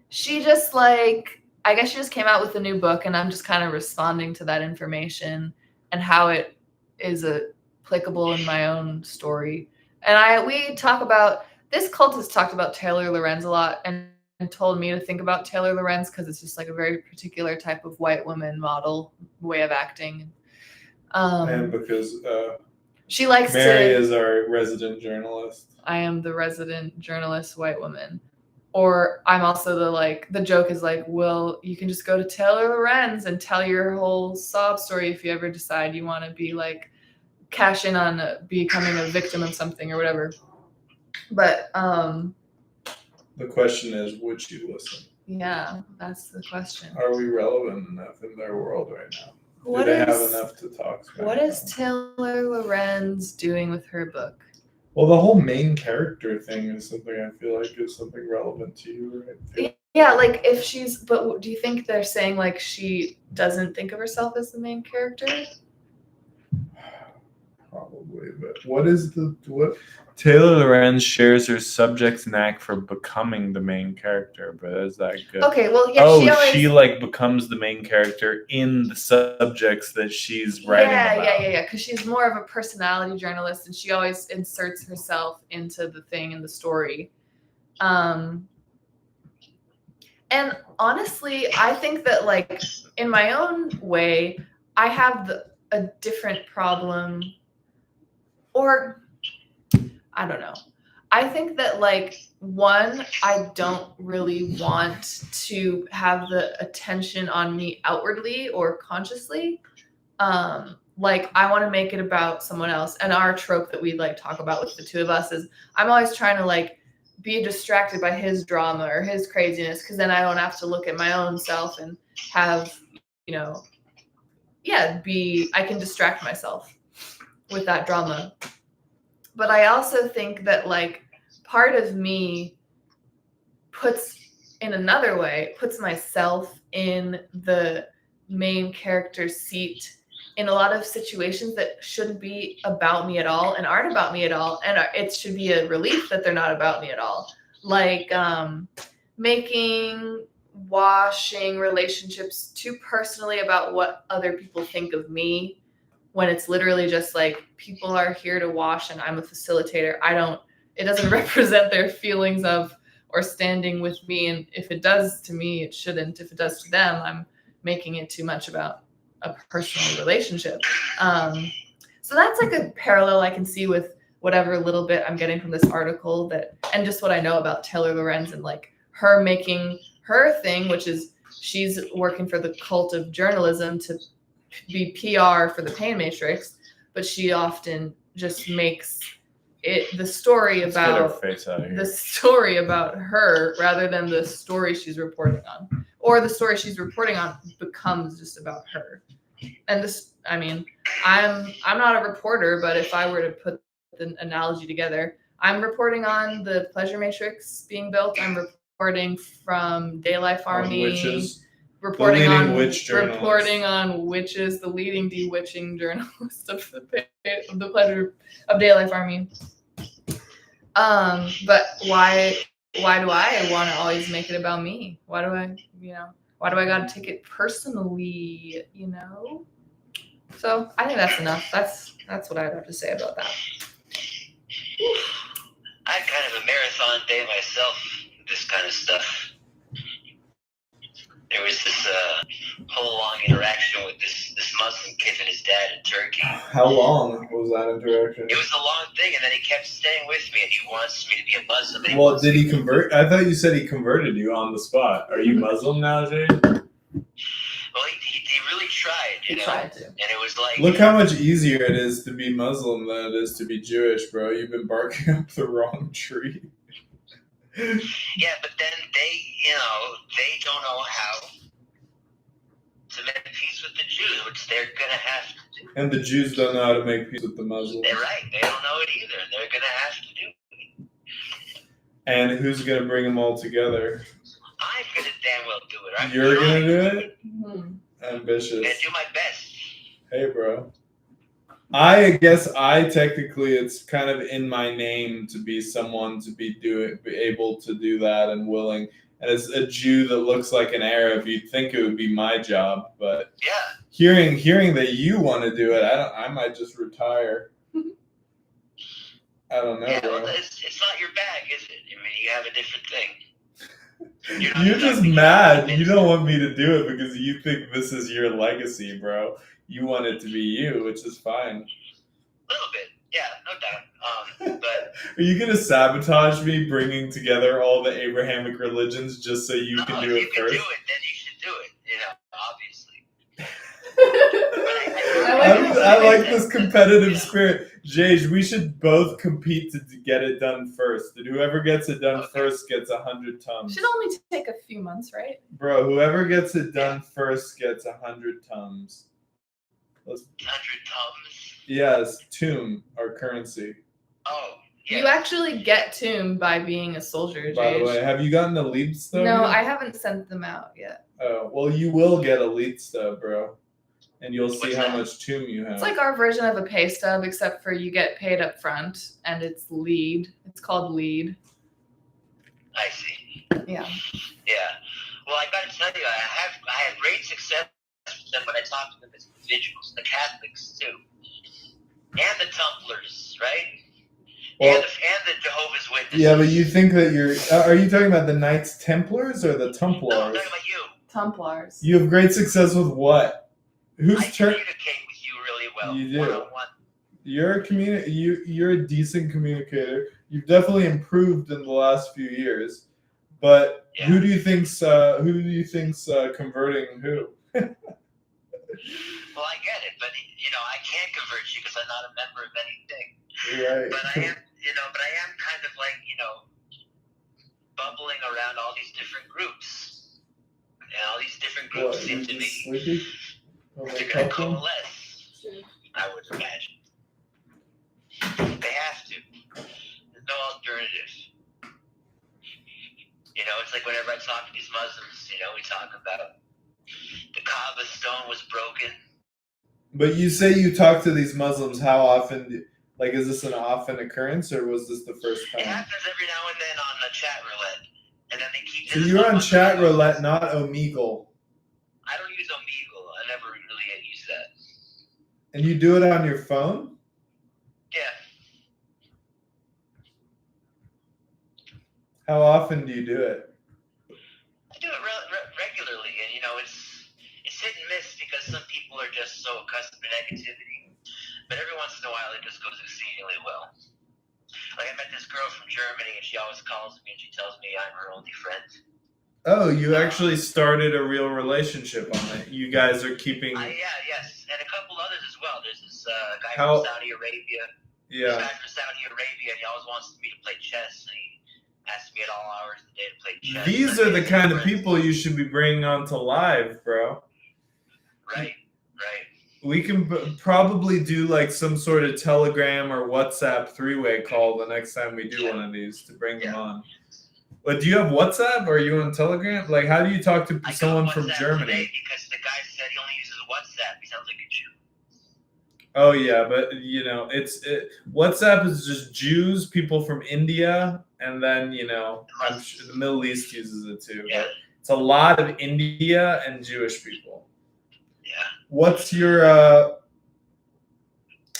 she just like I guess she just came out with a new book, and I'm just kind of responding to that information and how it is applicable in my own story. And we talk about this cult has talked about Taylor Lorenz a lot and told me to think about Taylor Lorenz because it's just like a very particular type of white woman model way of acting. And because she likes Mary is our resident journalist. I am the resident journalist white woman. Or I'm also the joke is like, well, you can just go to Taylor Lorenz and tell your whole sob story if you ever decide you want to be like cash in on becoming a victim of something or whatever. But the question is, would you listen? Yeah, that's the question. Are we relevant enough in their world right now? Do What they have enough to talk about? What is Taylor Lorenz doing with her book? Well, the whole main character thing is something I feel like is something relevant to you, right? Yeah, like if she's, but do you think they're saying like she doesn't think of herself as the main character? Probably, but what? Taylor Lorenz shares her subject's knack for becoming the main character, but is that good? Okay, well, yeah, she like becomes the main character in the subjects that she's writing about. Yeah, because she's more of a personality journalist, and she always inserts herself into the thing in the story. And honestly, I think that like in my own way, I have a different problem, or I don't know. I think that like one, I don't really want to have the attention on me outwardly or consciously. Like I want to make it about someone else. And our trope that we like talk about with the two of us is I'm always trying to like be distracted by his drama or his craziness, because then I don't have to look at my own self and have, I can distract myself with that drama. But I also think that like part of me puts myself in the main character's seat in a lot of situations that shouldn't be about me at all and aren't about me at all. And it should be a relief that they're not about me at all. Like making washing relationships too personally about what other people think of me, when it's literally just like people are here to wash and I'm a facilitator. It doesn't represent their feelings of or standing with me. And if it does to me, it shouldn't. If it does to them, I'm making it too much about a personal relationship. So that's like a parallel I can see with whatever little bit I'm getting from this article, and just what I know about Taylor Lorenz and like her making her thing, which is she's working for the cult of journalism to be PR for the Pain Matrix, but she often just makes it the story about her rather than the story she's reporting on, or the story she's reporting on becomes just about her. And this, I mean, I'm not a reporter, but if I were to put the analogy together, I'm reporting on the Pleasure Matrix being built. I'm reporting from DayLife Army. Witches. Reporting The leading on witch journalist. reporting on witches, the leading bewitching journalist of the Pleasure of DayLife Army. But why do I want to always make it about me? Why do I gotta take it personally? So I think that's enough. That's what I'd have to say about that. I had kind of a marathon day myself with this kind of stuff. There was this whole long interaction with this Muslim kid and his dad in Turkey. How long was that interaction? It was a long thing, and then he kept staying with me, and he wants me to be a Muslim. Well, did he convert? I thought you said he converted you on the spot. Are you Muslim now, Jade? Well, he really tried, He tried to. And it was like... Look how much easier it is to be Muslim than it is to be Jewish, bro. You've been barking up the wrong tree. Yeah, but then they don't know how to make peace with the Jews, which they're going to have to do. And the Jews don't know how to make peace with the Muslims. They're right. They don't know it either. They're going to have to do it. And who's going to bring them all together? I'm going to damn well do it. You're going to do it? Mm-hmm. Ambitious. I'm going to do my best. Hey, bro. I guess it's kind of in my name to be someone to be able to do that and willing. And as a Jew that looks like an Arab, you'd think it would be my job. But yeah, hearing that you want to do it, I might just retire. I don't know. Yeah, bro. well, it's not your bag, is it? I mean, you have a different thing. You're just mad. You don't want me to do it because you think this is your legacy, bro. You want it to be you, which is fine. A little bit, yeah, no doubt. But are you gonna sabotage me bringing together all the Abrahamic religions just so you can do it if you first? can do it, then you should do it. Obviously. I like this competitive spirit. Jage, we should both compete to get it done first. And whoever gets it done first gets 100 tums. Should only take a few months, right? Bro, whoever gets it done first gets 100 tums. 100 tums? Yes, Toom, our currency. Oh, yeah. You actually get Toom by being a soldier, Jage. By the way, have you gotten the elite stuff? No, yet? I haven't sent them out yet. Oh, well, you will get elite stuff, bro. And you'll see how much Toom you have. It's like our version of a pay stub, except for you get paid up front, and it's lead. It's called lead. I see. Yeah. Yeah. Well, I got to tell you, I had great success with them when I talked to them as individuals, the Catholics too, and the Templars, right? Well, and the Jehovah's Witnesses. Yeah, but you think that are you talking about the Knights Templars or the Templars? No, I'm talking about you. Templars. You have great success with what? I communicate with you really well. You do. One-on-one. You're a decent communicator. You've definitely improved in the last few years. But Yeah. who do you think's converting who? Well, I get it, but I can't convert you because I'm not a member of anything. Right. But I am kind of like bubbling around all these different groups, and all these different groups seem to be sleepy? they're going to coalesce. I would imagine they have to. There's no alternative. It's like whenever I talk to these Muslims, we talk about the Kaaba stone was broken. But you say you talk to these Muslims. How often? Is this an often occurrence, or was this the first time? It happens every now and then on the chat roulette. And then they keep. So you're on chat roulette, not Omegle. I don't use Omegle. I never really use that. And you do it on your phone? Yeah. How often do you do it? I do it regularly, and it's hit and miss because some people are just so accustomed to negativity. But every once in a while, it just goes exceedingly well. Like, I met this girl from Germany, and she always calls me, and she tells me I'm her only friend. Oh, you actually started a real relationship on it. You guys are keeping... Yes, and a couple others as well. There's this guy from Saudi Arabia. Yeah. This guy from Saudi Arabia, and he always wants me to play chess, and he asks me at all hours of the day to play chess. These are the kind of people you should be bringing onto live, bro. Right. We can probably do like some sort of Telegram or WhatsApp three-way call the next time we do one of these to bring them on. But do you have WhatsApp or are you on Telegram? Like, how do you talk to someone from Germany? Today because the guy said he only uses WhatsApp. He sounds like a Jew. Oh yeah, but WhatsApp is just Jews, people from India, and then I'm sure the Middle East uses it too. Yeah. But it's a lot of India and Jewish people. Yeah. What's your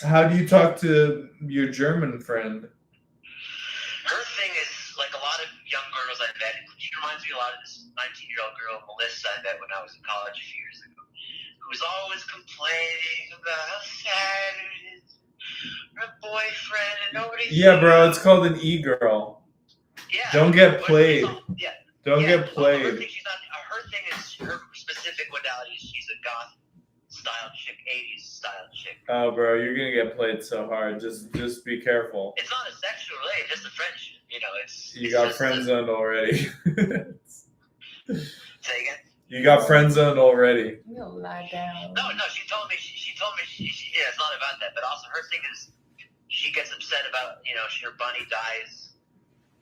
how do you talk to your German friend? Her thing is like a lot of young girls I met. She reminds me a lot of this 19-year-old girl, Melissa, I met when I was in college a few years ago, who was always complaining about how sad it is. Her boyfriend and nobody. Yeah, bro, it's called an e-girl. Yeah. Don't get played. Don't get played. Her thing is her specific modality. She's a goth style chick, 80s style chick. Oh, bro, you're gonna get played so hard. Just be careful. It's not a sexual relationship, just a friendship. You got friend zoned already. Say again. You got friend zoned already. You gonna lie down. No. She told me. Yeah, it's not about that. But also, her thing is, she gets upset about her bunny dies,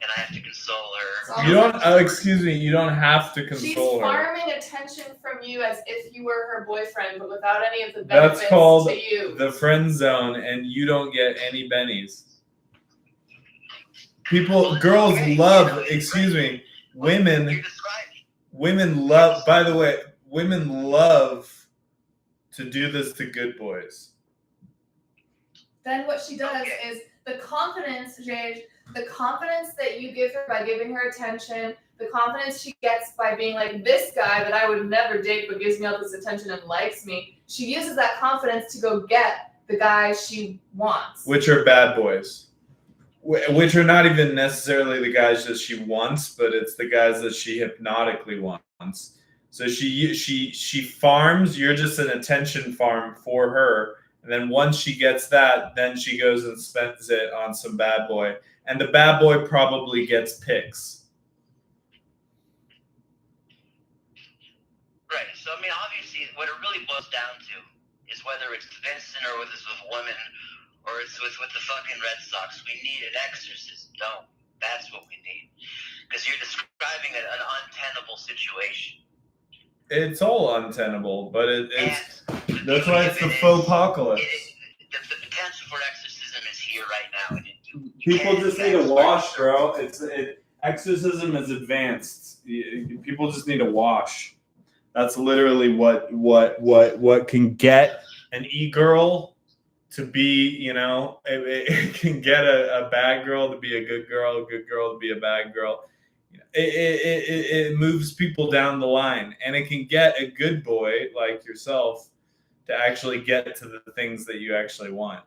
and I have to console her. You don't. Excuse me. You don't have to console She's her. farming attention from you as if you were her boyfriend, but without any of the benefits That's called to you. the friend zone, and you don't get any bennies. Girls love. Excuse me. Women love. By the way, women love to do this to good boys. Then what she does is the confidence, Jade, the confidence that you give her by giving her attention, the confidence she gets by being like, this guy that I would never date but gives me all this attention and likes me, she uses that confidence to go get the guys she wants. Which are bad boys. Which are not even necessarily the guys that she wants, but it's the guys that she hypnotically wants. So she farms, you're just an attention farm for her. And then once she gets that, then she goes and spends it on some bad boy. And the bad boy probably gets pics. Right. So, I mean, obviously, what it really boils down to is whether it's Vincent or whether it's with women or it's with the fucking Red Sox. We need an exorcism. No, that's what we need. Because you're describing an untenable situation. It's all untenable, but that's why it's the faux apocalypse. The potential for exorcism is here right now. People just need to wash, bro. Exorcism is advanced. People just need to wash. That's literally what can get an e-girl to be, it can get a bad girl to be a good girl to be a bad girl. It moves people down the line, and it can get a good boy like yourself to actually get to the things that you actually want.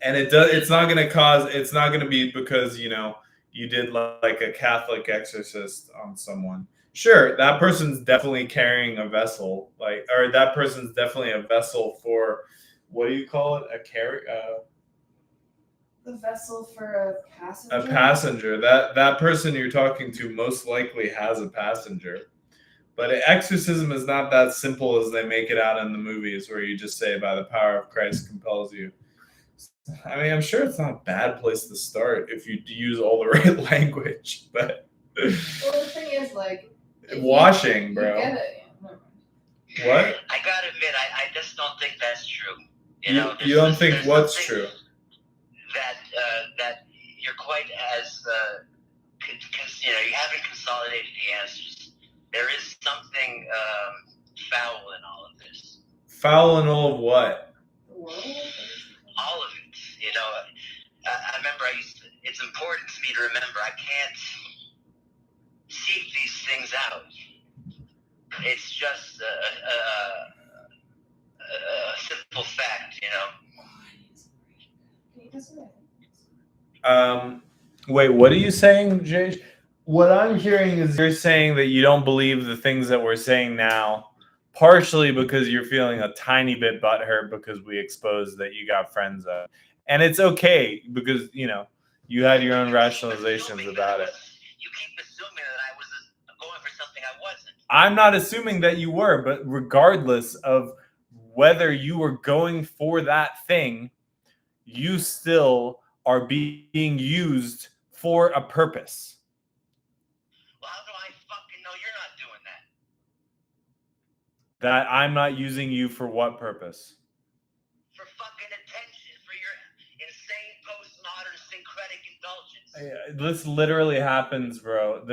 And it's not going to be because, you did like a Catholic exorcist on someone. Sure, that person's definitely carrying a vessel, or that person's definitely a vessel for, what do you call it? The vessel for a passenger? A passenger. That person you're talking to most likely has a passenger. But exorcism is not that simple as they make it out in the movies where you just say, by the power of Christ compels you. I mean, I'm sure it's not a bad place to start if you use all the right language, but... Well, the thing is, washing, bro. You get it. What? I gotta admit, I just don't think that's true. You don't think what's true? That you're quite as you haven't consolidated the answers. There is something foul in all of this. Foul and all of what? All of it. You know, I remember it's important to me to remember I can't seek these things out. It's just a simple fact, you know. Wait, what are you saying, Jay? What I'm hearing is you're saying that you don't believe the things that we're saying now, partially because you're feeling a tiny bit butthurt because we exposed that you got friends of. And it's okay because, you know, you had your own rationalizations about it. You keep assuming that I was going for something I wasn't. I'm not assuming that you were, but regardless of whether you were going for that thing, you still are being used for a purpose. Well, how do I fucking know you're not doing that? That I'm not using you for what purpose? For fucking attention, for your insane postmodern syncretic indulgence. This literally happens, bro.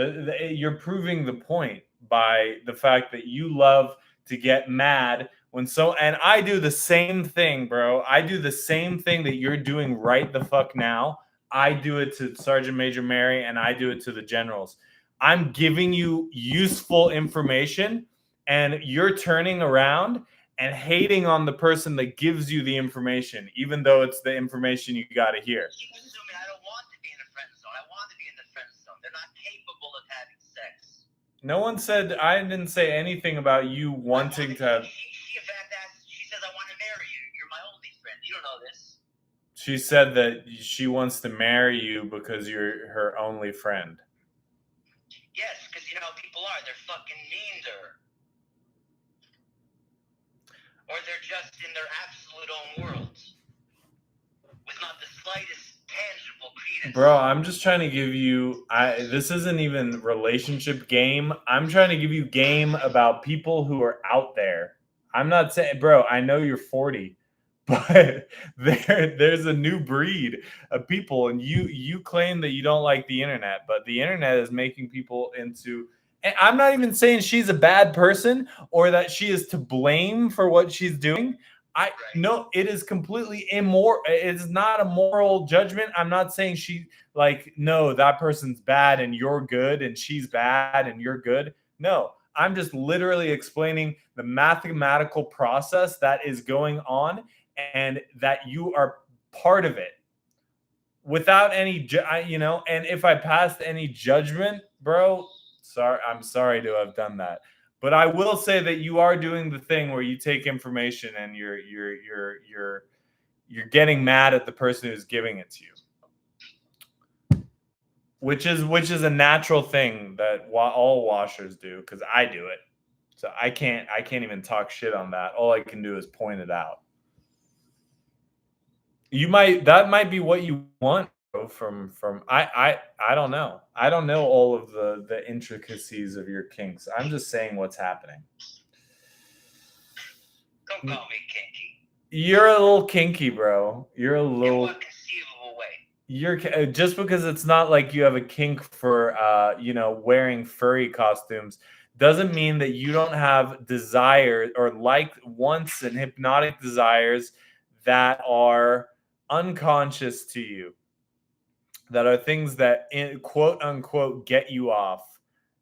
You're proving the point by the fact that you love to get mad when and I do the same thing, bro. I do the same thing that you're doing right the fuck now. I do it to Sergeant Major Mary and I do it to the generals. I'm giving you useful information and you're turning around and hating on the person that gives you the information, even though it's the information you got to hear. Keep assuming I don't want to be in a friend zone. I want to be in the friend zone. They're not capable of having sex. No one said, I didn't say anything about you wanting to have. She in fact asked, she says, I want to marry you. You're my only friend. You don't know this. She said that she wants to marry you because you're her only friend. Yes, because you know how people are. They're fucking mean to her. Or they're just in their absolute own worlds. With not the slightest tangible credence. Bro, I'm just trying to give you, this isn't even relationship game. I'm trying to give you game about people who are out there. I'm not saying, bro, I know you're 40, but there's a new breed of people, and you claim that you don't like the internet, but the internet is making people into, and I'm not even saying she's a bad person or that she is to blame for what she's doing. No, it is completely immoral. It's not a moral judgment. I'm not saying no, that person's bad and you're good, and she's bad and you're good. No, I'm just literally explaining the mathematical process that is going on and that you are part of it without any, and if I passed any judgment, bro, I'm sorry to have done that. But I will say that you are doing the thing where you take information and you're getting mad at the person who's giving it to you, which is a natural thing that all washers do, because I do it. So I can't even talk shit on that. All I can do is point it out. That might be what you want, bro, from I don't know. I don't know all of the intricacies of your kinks. I'm just saying what's happening. Don't call me kinky. You're a little kinky, bro. You're a little. In what conceivable way? You're just because it's not like you have a kink for wearing furry costumes doesn't mean that you don't have desires or wants and hypnotic desires that are unconscious to you, that are things that quote unquote get you off,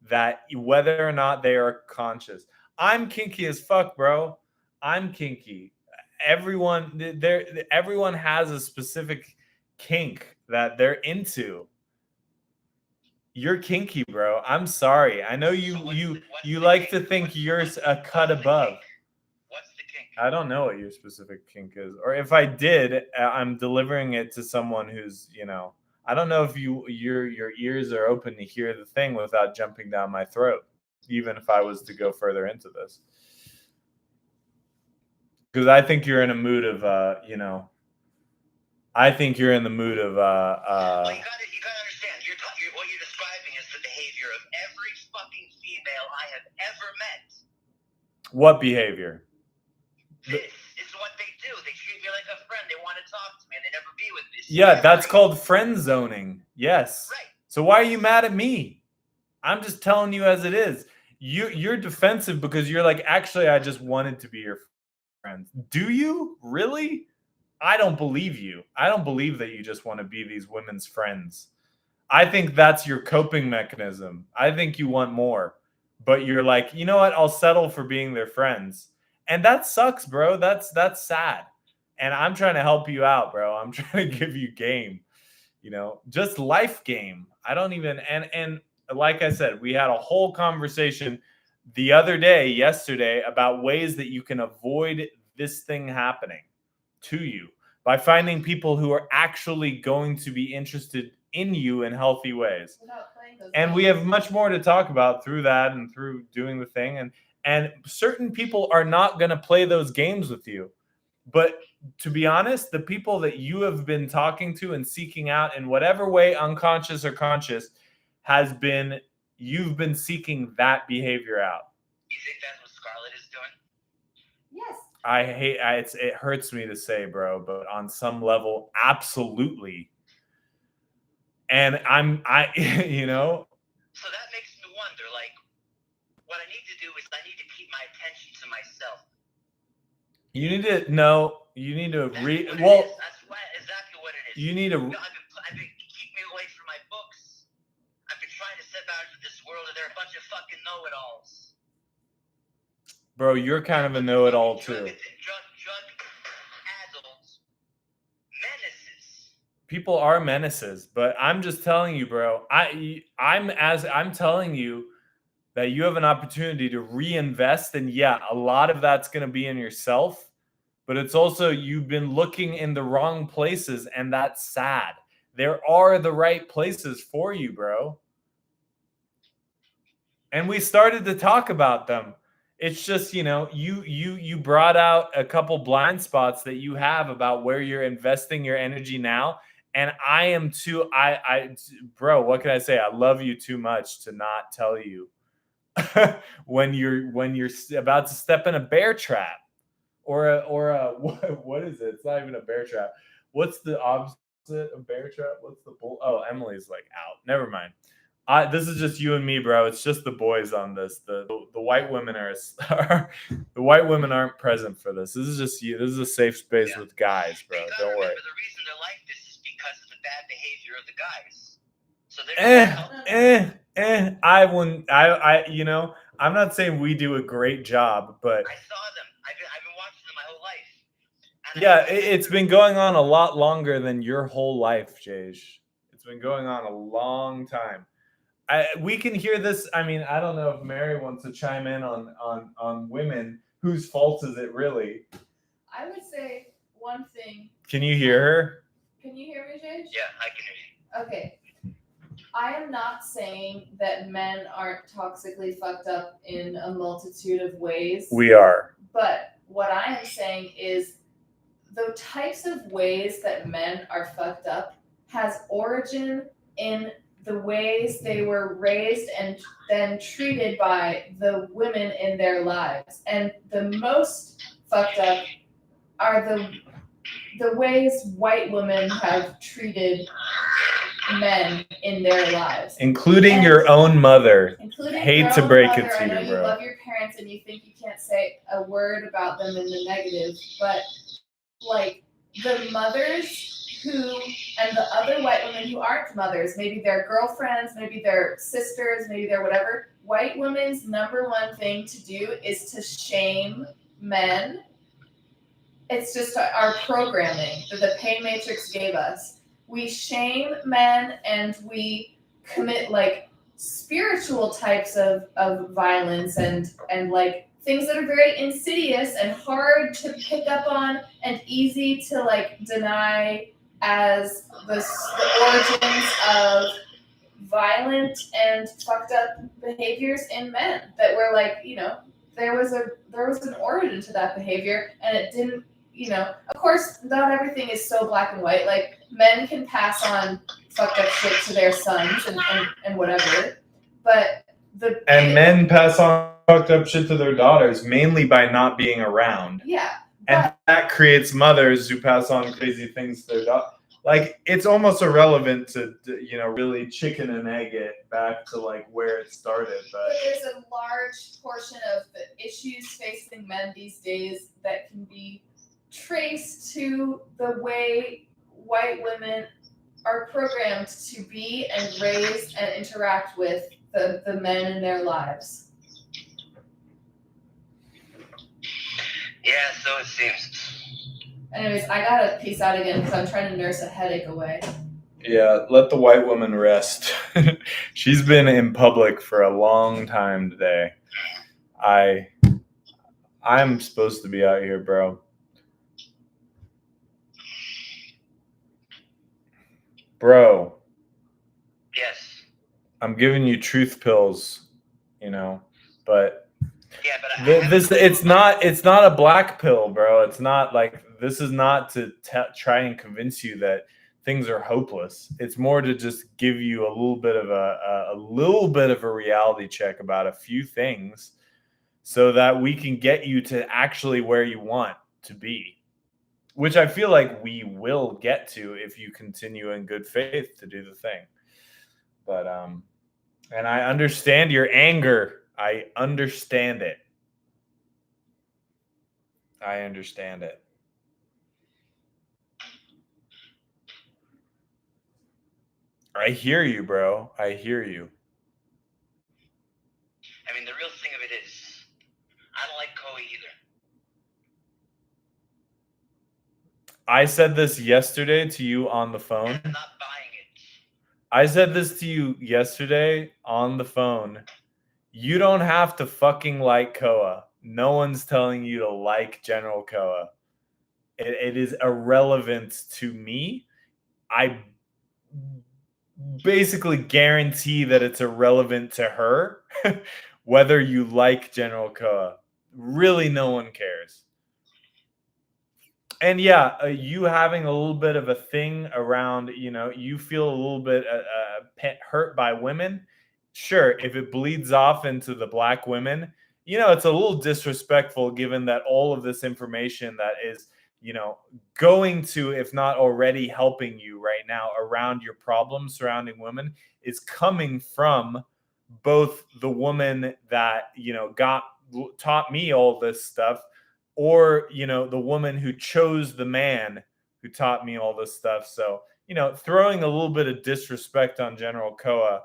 that whether or not they are conscious. I'm kinky as fuck, bro. I'm kinky. Everyone has a specific kink that they're into. You're kinky, bro. I'm sorry. I know you like to think you're a cut above. What's the kink? I don't know what your specific kink is. Or if I did, I'm delivering it to someone who's, I don't know if your ears are open to hear the thing without jumping down my throat, even if I was to go further into this. Because I think you're in a mood of, I think you're in the mood of. Well, you gotta understand. What you're describing is the behavior of every fucking female I have ever met. What behavior? This is what they do. They treat me like a friend. They want to talk to me, and they never be with me. Yeah, that's called friend zoning. Yes. Right. So why are you mad at me? I'm just telling you as it is. You're defensive because you're like, actually, I just wanted to be your friend. Do you really? I don't believe you. I don't believe that you just want to be these women's friends. I think that's your coping mechanism. I think you want more, but you're like, you know what? I'll settle for being their friends. And that sucks, bro. That's sad. And I'm trying to help you out, bro. I'm trying to give you game, just life game. I don't even, and like I said, we had a whole conversation yesterday, about ways that you can avoid this thing happening to you by finding people who are actually going to be interested in you in healthy ways. And we have much more to talk about through that and through doing the thing. And certain people are not going to play those games with you. But to be honest, the people that you have been talking to and seeking out in whatever way, unconscious or conscious, you've been seeking that behavior out. You think that's what Scarlett is doing? Yes. It hurts me to say, bro, but on some level, absolutely. And So that makes me wonder, like, what I need to do is I need to keep my attention to myself. You need to That's what it is. That's exactly what it is. You need to. I've been keep me away from my books. I've been trying to step out into this world, and they're a bunch of fucking know-it-alls. Bro, you're kind of a know-it-all too. Drug addled menaces. People are menaces, but I'm just telling you, bro. I'm telling you that you have an opportunity to reinvest, and yeah, a lot of that's going to be in yourself, but it's also you've been looking in the wrong places, and that's sad. There are the right places for you, bro. And we started to talk about them. It's just, you brought out a couple blind spots that you have about where you're investing your energy now. And I am too, bro, what can I say? I love you too much to not tell you when you're about to step in a bear trap or a what is it? It's not even a bear trap. What's the opposite of bear trap? What's the bull? Oh, Emily's like out. Never mind. This is just you and me, bro. It's just the boys on this. The white women the white women aren't present for this. This is just you. This is a safe space with guys, bro. Don't worry. The reason they're like this is because of the bad behavior of the guys. So I wouldn't. I'm not saying we do a great job, but I saw them. I've been watching them my whole life. And yeah, it's been going on a lot longer than your whole life, Jay. It's been going on a long time. We can hear this. I mean, I don't know if Mary wants to chime in on women. Whose fault is it really? I would say one thing. Can you hear her? Can you hear me, Jay? Yeah, I can hear you. Okay. I am not saying that men aren't toxically fucked up in a multitude of ways. We are. But what I am saying is the types of ways that men are fucked up has origin in the ways they were raised and then treated by the women in their lives. And the most fucked up are the ways white women have treated men in their lives. Including your own mother. Hate to break it to I know you, you bro. love your parents and you think you can't say a word about them in the negative, but like the mothers and the other white women who aren't mothers, maybe they're girlfriends, maybe they're sisters, maybe they're whatever. White women's number one thing to do is to shame men. It's just our programming that the pain matrix gave us. We shame men and we commit like spiritual types of violence and like things that are very insidious and hard to pick up on and easy to like deny as the origins of violent and fucked up behaviors in men that were like, there was an origin to that behavior and it didn't, of course not everything is so black and white. Like men can pass on fucked up shit to their sons and whatever, but men pass on fucked up shit to their daughters mainly by not being around. Yeah. And that creates mothers who pass on crazy things to their daughters. like it's almost irrelevant to really chicken and egg it back to like where it started. But there's a large portion of the issues facing men these days that can be traced to the way white women are programmed to be and raised and interact with the men in their lives. Yeah, so it seems. Anyways, I gotta peace out again because I'm trying to nurse a headache away. Yeah, let the white woman rest. She's been in public for a long time today. I'm supposed to be out here, bro. Bro. Yes. I'm giving you truth pills, but Yeah, but it's not a black pill, bro. It's not like, this is not to try and convince you that things are hopeless. It's more to just give you a little bit of a reality check about a few things so that we can get you to actually where you want to be, which I feel like we will get to if you continue in good faith to do the thing. But and I understand your anger. I understand it. I understand it. I hear you, bro. I hear you. I mean, the real thing of it is, I don't like Koei either. I said this yesterday to you on the phone. I'm not buying it. I said this to you yesterday on the phone. You don't have to fucking like Koa. No one's telling you to like General Koa. It is irrelevant to me. I basically guarantee that it's irrelevant to her whether you like General Koa. Really, no one cares. And yeah, you having a little bit of a thing around, you feel a little bit hurt by women. Sure, if it bleeds off into the black women, it's a little disrespectful given that all of this information that is, going to, if not already helping you right now around your problems surrounding women, is coming from both the woman that, taught me all this stuff, or the woman who chose the man who taught me all this stuff. So throwing a little bit of disrespect on General Koa,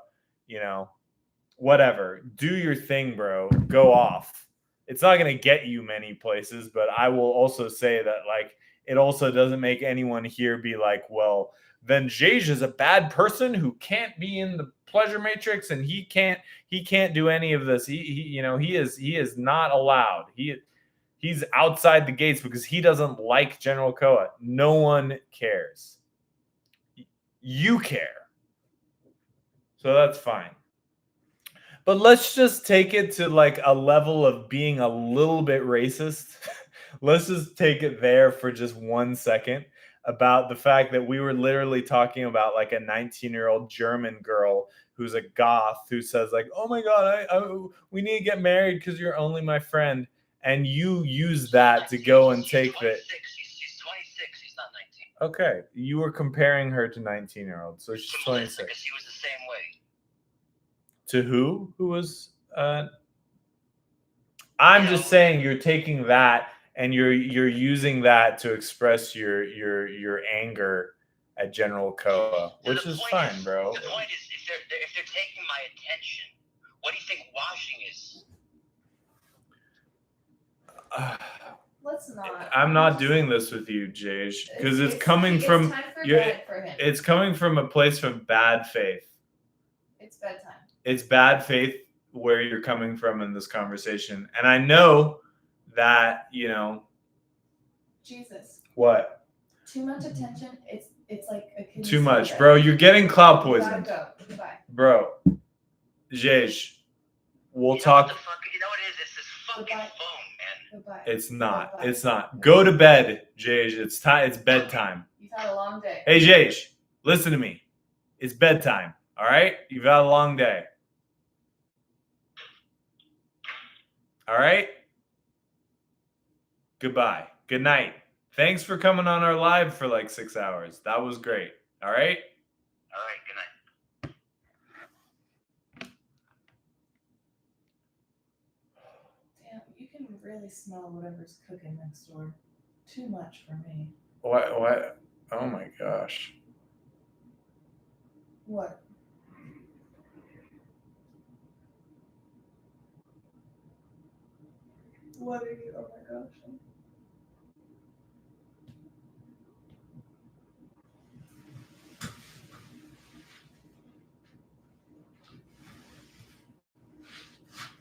whatever, do your thing, bro, go off. It's not going to get you many places, but I will also say that, like, it also doesn't make anyone here be like, well, then Jage is a bad person who can't be in the pleasure matrix and he can't do any of this. He is not allowed. He's outside the gates because he doesn't like General Koa. No one cares. You care. So that's fine. But let's just take it to like a level of being a little bit racist. Let's just take it there for just 1 second about the fact that we were literally talking about like a 19-year-old German girl who's a goth who says like, oh my God, we need to get married because you're only my friend. And you use that to go and take that. She's 26. She's not 19. Okay. You were comparing her to 19-year-olds. So she's 26. Because she was the same way. To who? Who was? I'm just saying you're taking that and you're using that to express your anger at General Koa, which is fine, bro. The point is, if they're taking my attention, what do you think washing is? Let's not. I'm not doing this with you, Jage, because it's coming from it's coming from a place of bad faith. It's bedtime. It's bad faith where you're coming from in this conversation. And I know that, Jesus. What? Too much attention. It's like a kid. Too much, bro. You're getting cloud poisoned. Go. Goodbye. Bro. Jage, we'll talk. You know what it is? It's this fucking phone, man. Goodbye. It's not. Goodbye. It's not. Go to bed, Jage. It's bedtime. You've had a long day. Hey, Jage, listen to me. It's bedtime. All right? You've had a long day. All right? Goodbye. Good night. Thanks for coming on our live for like 6 hours. That was great. All right. All right, good night. Damn, you can really smell whatever's cooking next door. Too much for me. What? Oh my gosh. What? What are you? Oh my gosh.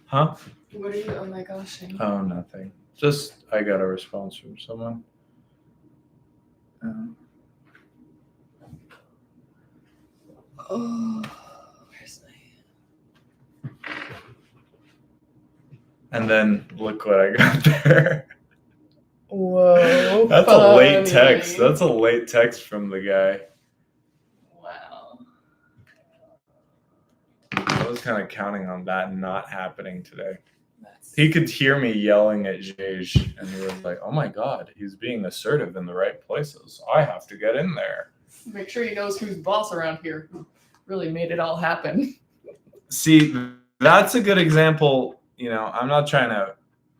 Huh? What are you? Oh my gosh. Oh, nothing. Just I got a response from someone. Oh, where's my? And then look what I got there. Whoa. That's a late funny. text. That's a late text from the guy. Wow. I was kind of counting on that not happening today. That's... He could hear me yelling at Jej, and he was like, "Oh my God, he's being assertive in the right places. I have to get in there." Make sure he knows who's boss around here. Who really made it all happen. See, that's a good example. You know, I'm not trying to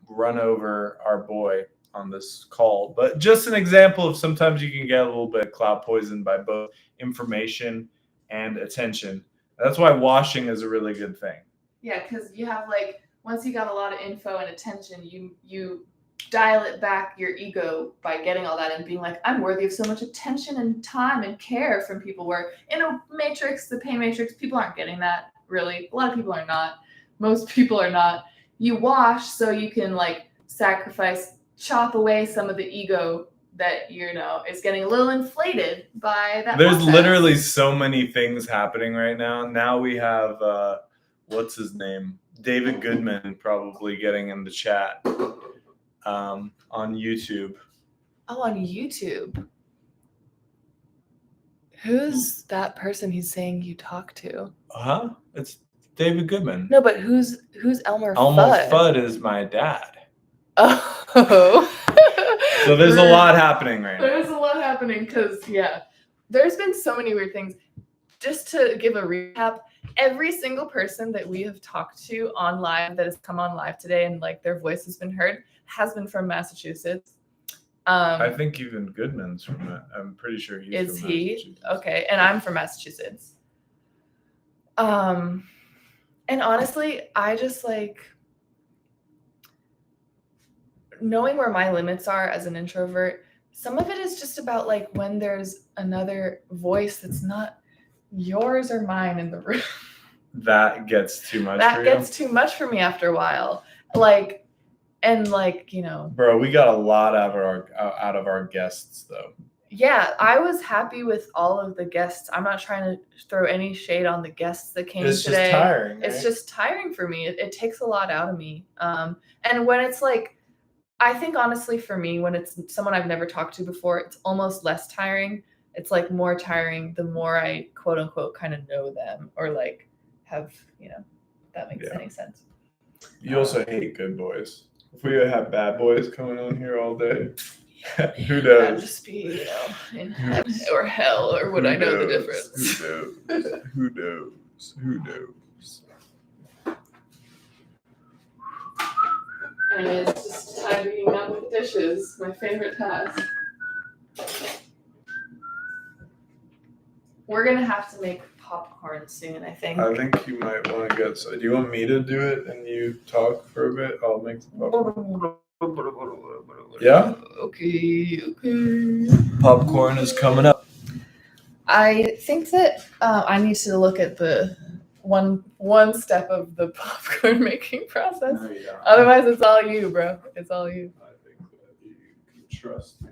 run over our boy on this call, but just an example of sometimes you can get a little bit of cloud poison by both information and attention. That's why washing is a really good thing. Yeah, because you have like, once you got a lot of info and attention, you dial it back your ego by getting all that and being like, I'm worthy of so much attention and time and care from people. Where in a matrix, the pain matrix, people aren't getting that really. A lot of people are not. Most people are not. You wash so you can like sacrifice, chop away some of the ego that, you know, is getting a little inflated by that. There's process. literally so many things happening right now. Now we have, what's his name? David Goodman probably getting in the chat on YouTube. Oh, on YouTube. Who's that person he's saying you talk to? Huh? It's David Goodman. No, but who's Elmer Elmer Fudd? Fudd is my dad. Oh. So there's a lot happening right now. There's a lot happening because, yeah, there's been so many weird things. Just to give a recap, every single person that we have talked to on live that has come on live today and like their voice has been heard has been from Massachusetts. I think even Goodman's from it. I'm pretty sure he's Is from he? Massachusetts. Okay, and I'm from Massachusetts. And honestly, I just like knowing where my limits are as an introvert. Some of it is just about like when there's another voice that's not yours or mine in the room. That gets too much That for gets too much for me after a while. Like, and like, you know. Bro, we got a lot out of our guests though. Yeah, I was happy with all of the guests. I'm not trying to throw any shade on the guests that came It's today. just tiring. Right? It's just tiring for me. It takes a lot out of me. And when it's like, I think honestly for me, when it's someone I've never talked to before, it's almost less tiring. It's like more tiring the more I quote unquote kind of know them or like have, you know, if that makes any sense. You also hate good boys. If we have bad boys coming on here all day, who knows? I'd just be, you know, in heaven or hell, or would I know the difference? Who knows? Who knows? Who knows? And it's just tidying up with dishes, my favorite task. We're gonna have to make popcorn soon, I think. I think you might want to get. So, do you want me to do it and you talk for a bit? I'll make some popcorn. Yeah. Okay. Popcorn is coming up. I think that I need to look at the one step of the popcorn making process. No, you don't. Otherwise, it's all you, bro. It's all you. I think that you can trust me.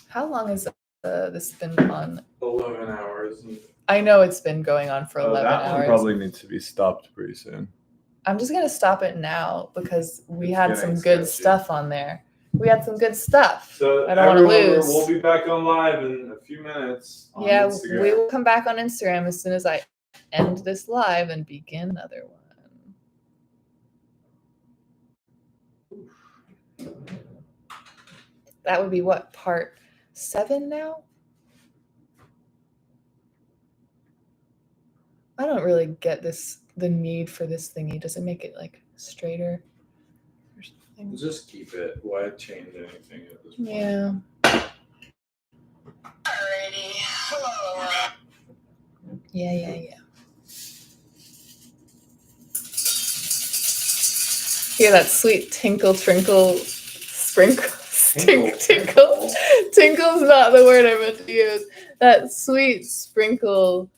How long has this been on? 11 hours. I know it's been going on for 11 that hours. one probably needs to be stopped pretty soon. I'm just gonna stop it now because we had some getting good sketchy. stuff on there. We had some good stuff. So I don't want to lose. We'll be back on live in a few minutes. On Yeah, Instagram. we will come back on Instagram as soon as I end this live and begin another one. That would be what, part 7 now? I don't really get the need for this thingy. Does it make it like straighter or something? Just keep it. Why change anything at this point? Yeah. Alrighty. Hello. Yeah. Hear that sweet tinkle, trinkle, sprinkle, tinkle. Tinkle's not the word I meant to use. That sweet sprinkle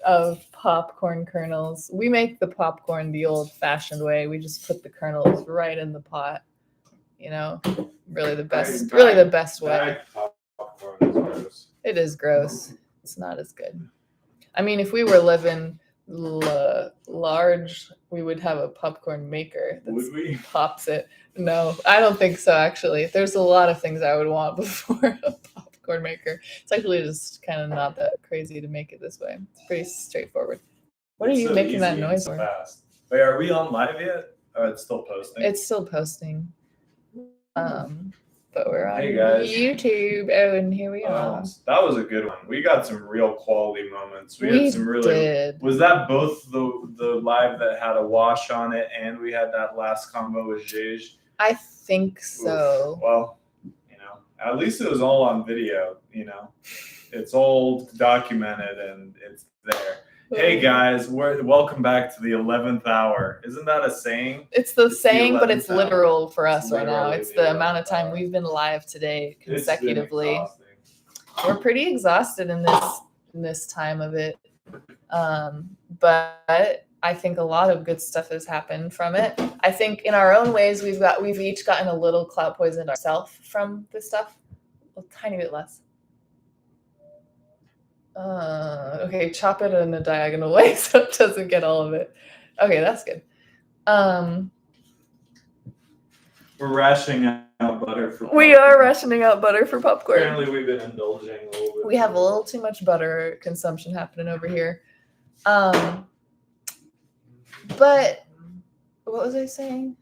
of popcorn kernels. We make the popcorn the old-fashioned way. We just put the kernels right in the pot. You know, really the best way. Bag popcorn is gross. It is gross. It's not as good. I mean, if we were living large, we would have a popcorn maker that Would we? pops it. No, I don't think so, actually. There's a lot of things I would want before a popcorn maker. It's actually just kind of not that crazy to make it this way. It's pretty straightforward. What are It's you so making that easy and noise so for? fast. Wait, are we on live yet? Oh, it's still posting. It's still posting. But we're on Hey, guys. YouTube. Oh, and here we are. That was a good one. We got some real quality moments. We We had some really. did. Was that both the live that had a wash on it, and we had that last combo with Jej? I think so. Oof. Well, at least it was all on video. It's all documented and it's there. Hey guys, welcome back to the 11th hour. Isn't that a saying? It's the saying, but it's 11th hour. literal for us It's right now. literally It's the the amount of 11th time hour. we've been live today It's been consecutively. exhausting. We're pretty exhausted in this time of it. But I think a lot of good stuff has happened from it. I think in our own ways we've each gotten a little cloud poisoned ourselves from this stuff. A tiny bit less. Okay, chop it in a diagonal way so it doesn't get all of it. Okay, that's good. We're rationing out butter for We are rationing out butter for popcorn. Apparently we've been indulging a little bit. We have a little too much butter consumption happening over here. But what was I saying?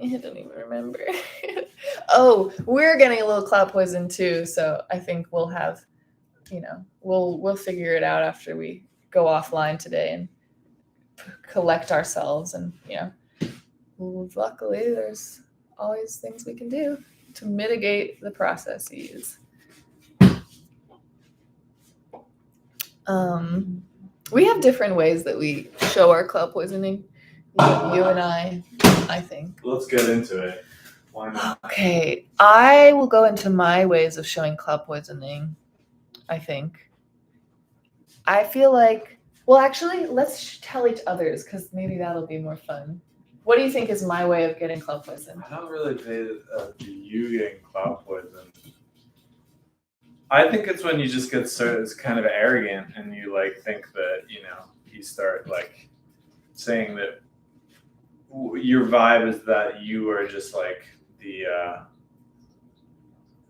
I don't even remember. Oh, we're getting a little cloud poison too, so I think we'll have, we'll figure it out after we go offline today and collect ourselves. And luckily there's always things we can do to mitigate the processes. We have different ways that we show our cloud poisoning. You and I think. Let's get into it. Why not? Okay, I will go into my ways of showing cloud poisoning, I think. I feel like, well, actually, let's tell each other's because maybe that'll be more fun. What do you think is my way of getting cloud poison? I don't really pay to you getting cloud poison. I think it's when you just get it's kind of arrogant and you think that, you start saying that your vibe is that you are just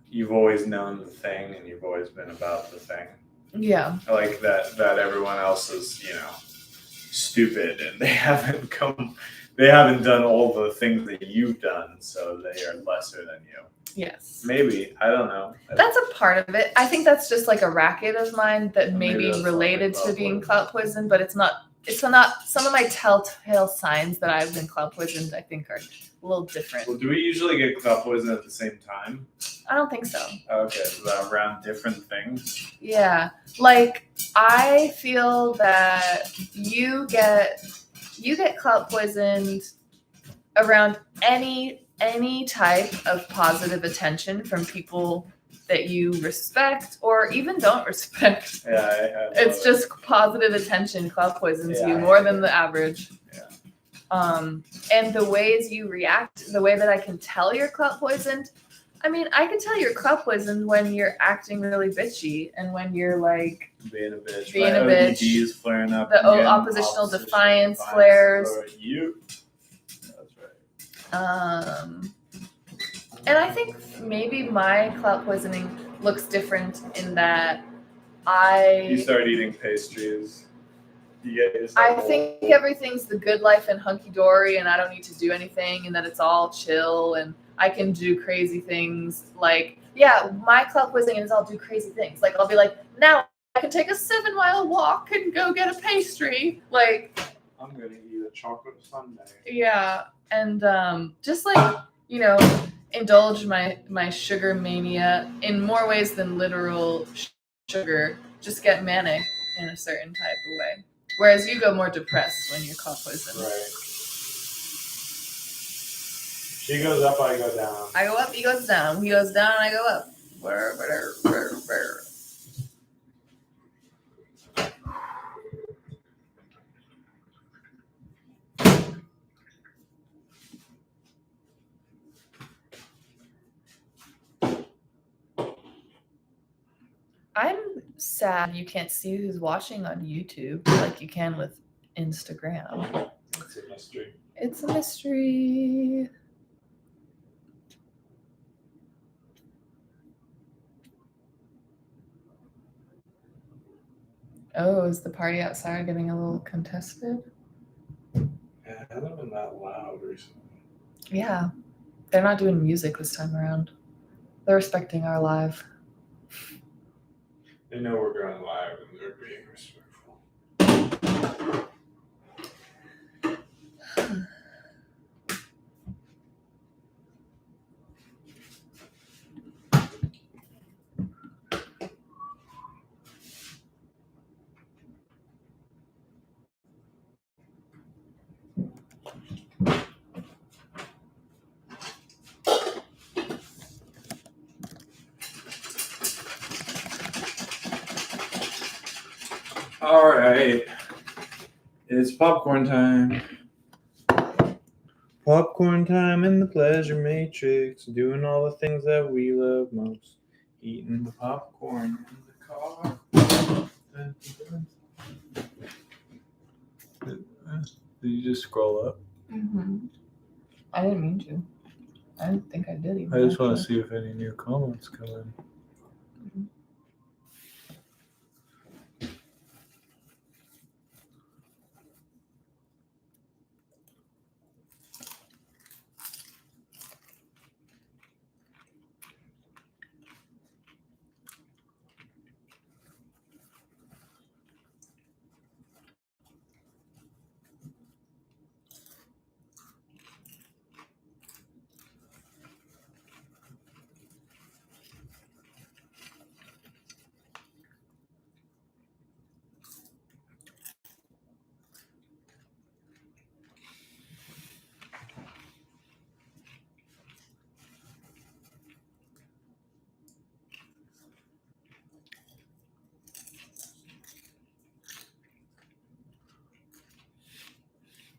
you've always known the thing and you've always been about the thing. Yeah. Like that everyone else is, stupid and they haven't done all the things that you've done, so they are lesser than you. Yes. Maybe. I don't know. That's a part of it. I think that's just a racket of mine that Maybe maybe that's related not to cloud being poison. cloud poisoned, but it's not some of my telltale signs that I've been cloud poisoned, I think, are a little different. Well, do we usually get cloud poison at the same time? I don't think so. Okay, so around different things. Yeah. I feel that you get cloud poisoned around any type of positive attention from people that you respect or even don't respect. Yeah, I It's just positive attention cloud poisons Yeah, you I more get than it. the average. Yeah. And the ways you react, the way that I can tell you're cloud poisoned, I mean, I can tell you're cloud poisoned when you're acting really bitchy and when you're being a bitch. Being My a bitch. ODD is flaring up. The again. oppositional defiance flares. For you. That's right. And I think maybe my cloud poisoning looks different in that You I start eating pastries. I think everything's the good life and hunky dory, and I don't need to do anything, and that it's all chill, and I can do crazy things. Like, yeah, my cloud quizzing is I'll do crazy things. Like, I'll be like, now I can take a 7-mile walk and go get a pastry. Like, I'm gonna eat a chocolate sundae. yeah, and just like, you know, indulge my sugar mania in more ways than literal sugar. Just get manic in a certain type of way. Whereas you go more depressed when you're cloud poisoned. Right. She goes up, I go down. I go up, he goes down. He goes down, I go up. Brr, brr, brr, brr. I'm sad you can't see who's watching on YouTube like you can with Instagram. It's a mystery. It's a mystery. Oh, is the party outside getting a little contested? Yeah, it hasn't been that loud recently. Yeah. They're not doing music this time around. They're respecting our live. They know we're going live and they're being respectful. All right, it's popcorn time. Popcorn time in the pleasure matrix, doing all the things that we love most. Eating the popcorn in the car. Did you just scroll up? Mm-hmm. I didn't mean to. I didn't think I did even. I just want to see if any new comments come in. Mm-hmm.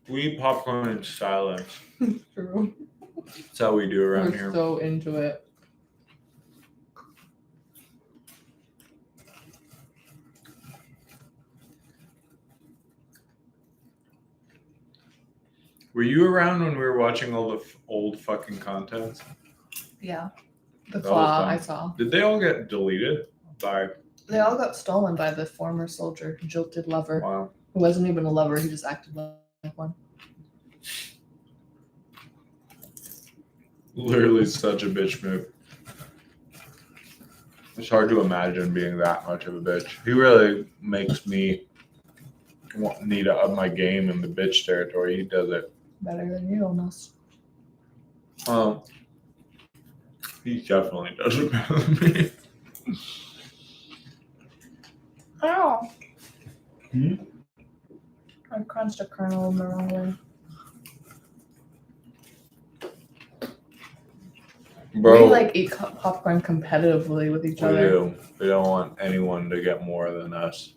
We eat popcorn in silence. True. That's how we do around We're here. so into it. Were you around when we were watching all the old fucking content? Yeah. The That was claw fun. I saw. Did they all get deleted? By They all got stolen by the former soldier, jilted lover, wow. who wasn't even a lover, he just acted like one. Literally such a bitch move. It's hard to imagine being that much of a bitch. He really makes me need to up my game in the bitch territory. He does it. Better than you almost. He definitely does it better than me. Ow. Hmm? I crunched a kernel in the wrong way. Bro, We like eat popcorn competitively with each we other. do. We don't want anyone to get more than us.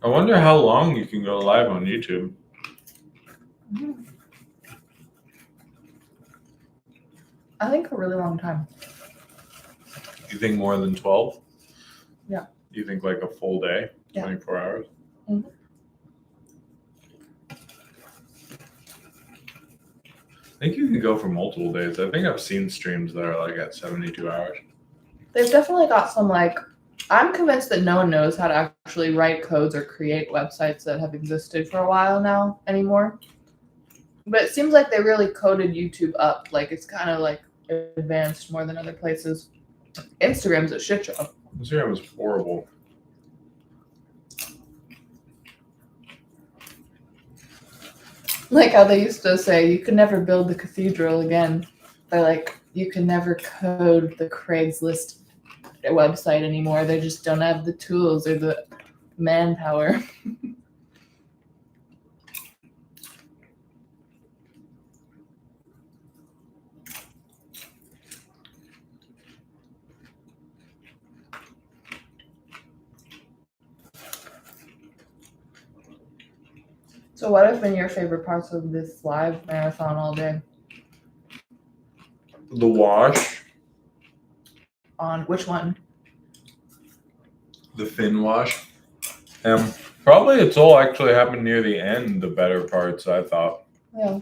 I wonder how long you can go live on YouTube. I think a really long time. You think more than 12? Yeah. You think like a full day? Yeah. 24 hours? Mhm. I think you can go for multiple days. I think I've seen streams that are like at 72 hours. They've definitely got some like, I'm convinced that no one knows how to actually write codes or create websites that have existed for a while now anymore. But it seems like they really coded YouTube up. Like it's kind of like advanced more than other places. Instagram's a shit show. Instagram was horrible. Like how they used to say, you can never build the cathedral again. They're like, you can never code the Craigslist website anymore. They just don't have the tools or the manpower. So what have been your favorite parts of this live marathon all day? The wash, On which one? the fin wash. Probably it's all actually happened near the end, the better parts, I thought. Yeah.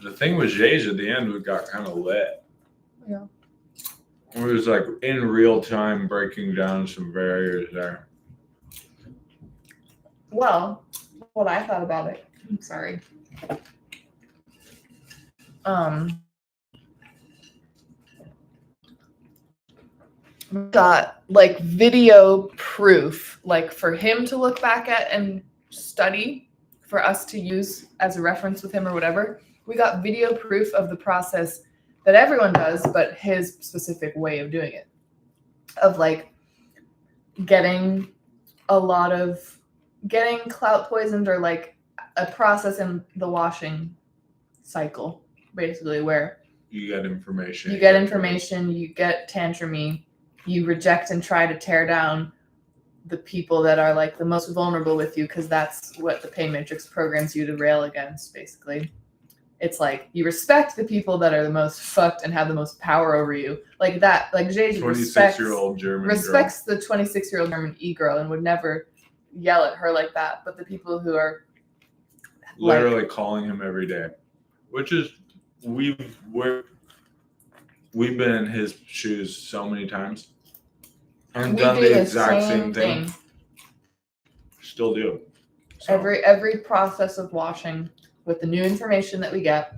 The thing with Jay's at the end, we got kind of lit. Yeah. It was like in real time breaking down some barriers there. Well, what I thought about it. I'm sorry. Got like video proof, like for him to look back at and study, for us to use as a reference with him or whatever. We got video proof of the process that everyone does, but his specific way of doing it. Of like getting clout poisoned, or like a process in the washing cycle, basically, where You get information. you get tantrumy, you reject and try to tear down the people that are like the most vulnerable with you, because that's what the pain matrix programs you to rail against, basically. It's like you respect the people that are the most fucked and have the most power over you. Like that, like Jay 26-year-old German respects the 26-year-old German e-girl and would never yell at her like that. But the people who are literally calling him every day, which is we've been in his shoes so many times and done the exact same thing. Still do. So. Every process of washing with the new information that we get,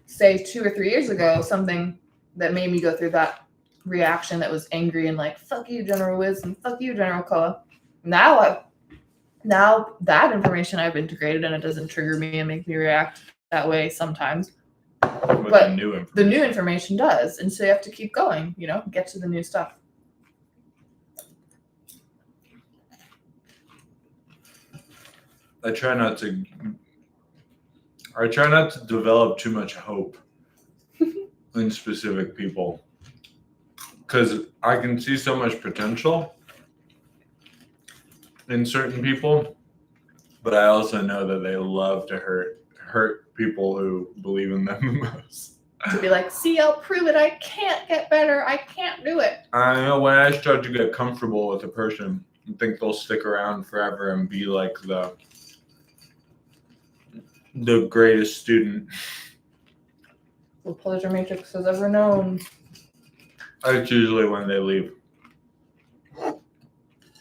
say 2 or 3 years ago, something that made me go through that reaction that was angry and like, fuck you, General Wiz, and fuck you, General Koa. Now that information I've integrated, and it doesn't trigger me and make me react that way sometimes. But the new information does. And so you have to keep going, get to the new stuff. I try not to develop too much hope in specific people, because I can see so much potential in certain people, but I also know that they love to hurt people who believe in them the most. To be like, see, I'll prove it. I can't get better. I can't do it. I know when I start to get comfortable with a person and think they'll stick around forever and be like the greatest student the pleasure matrix has ever known. It's usually when they leave.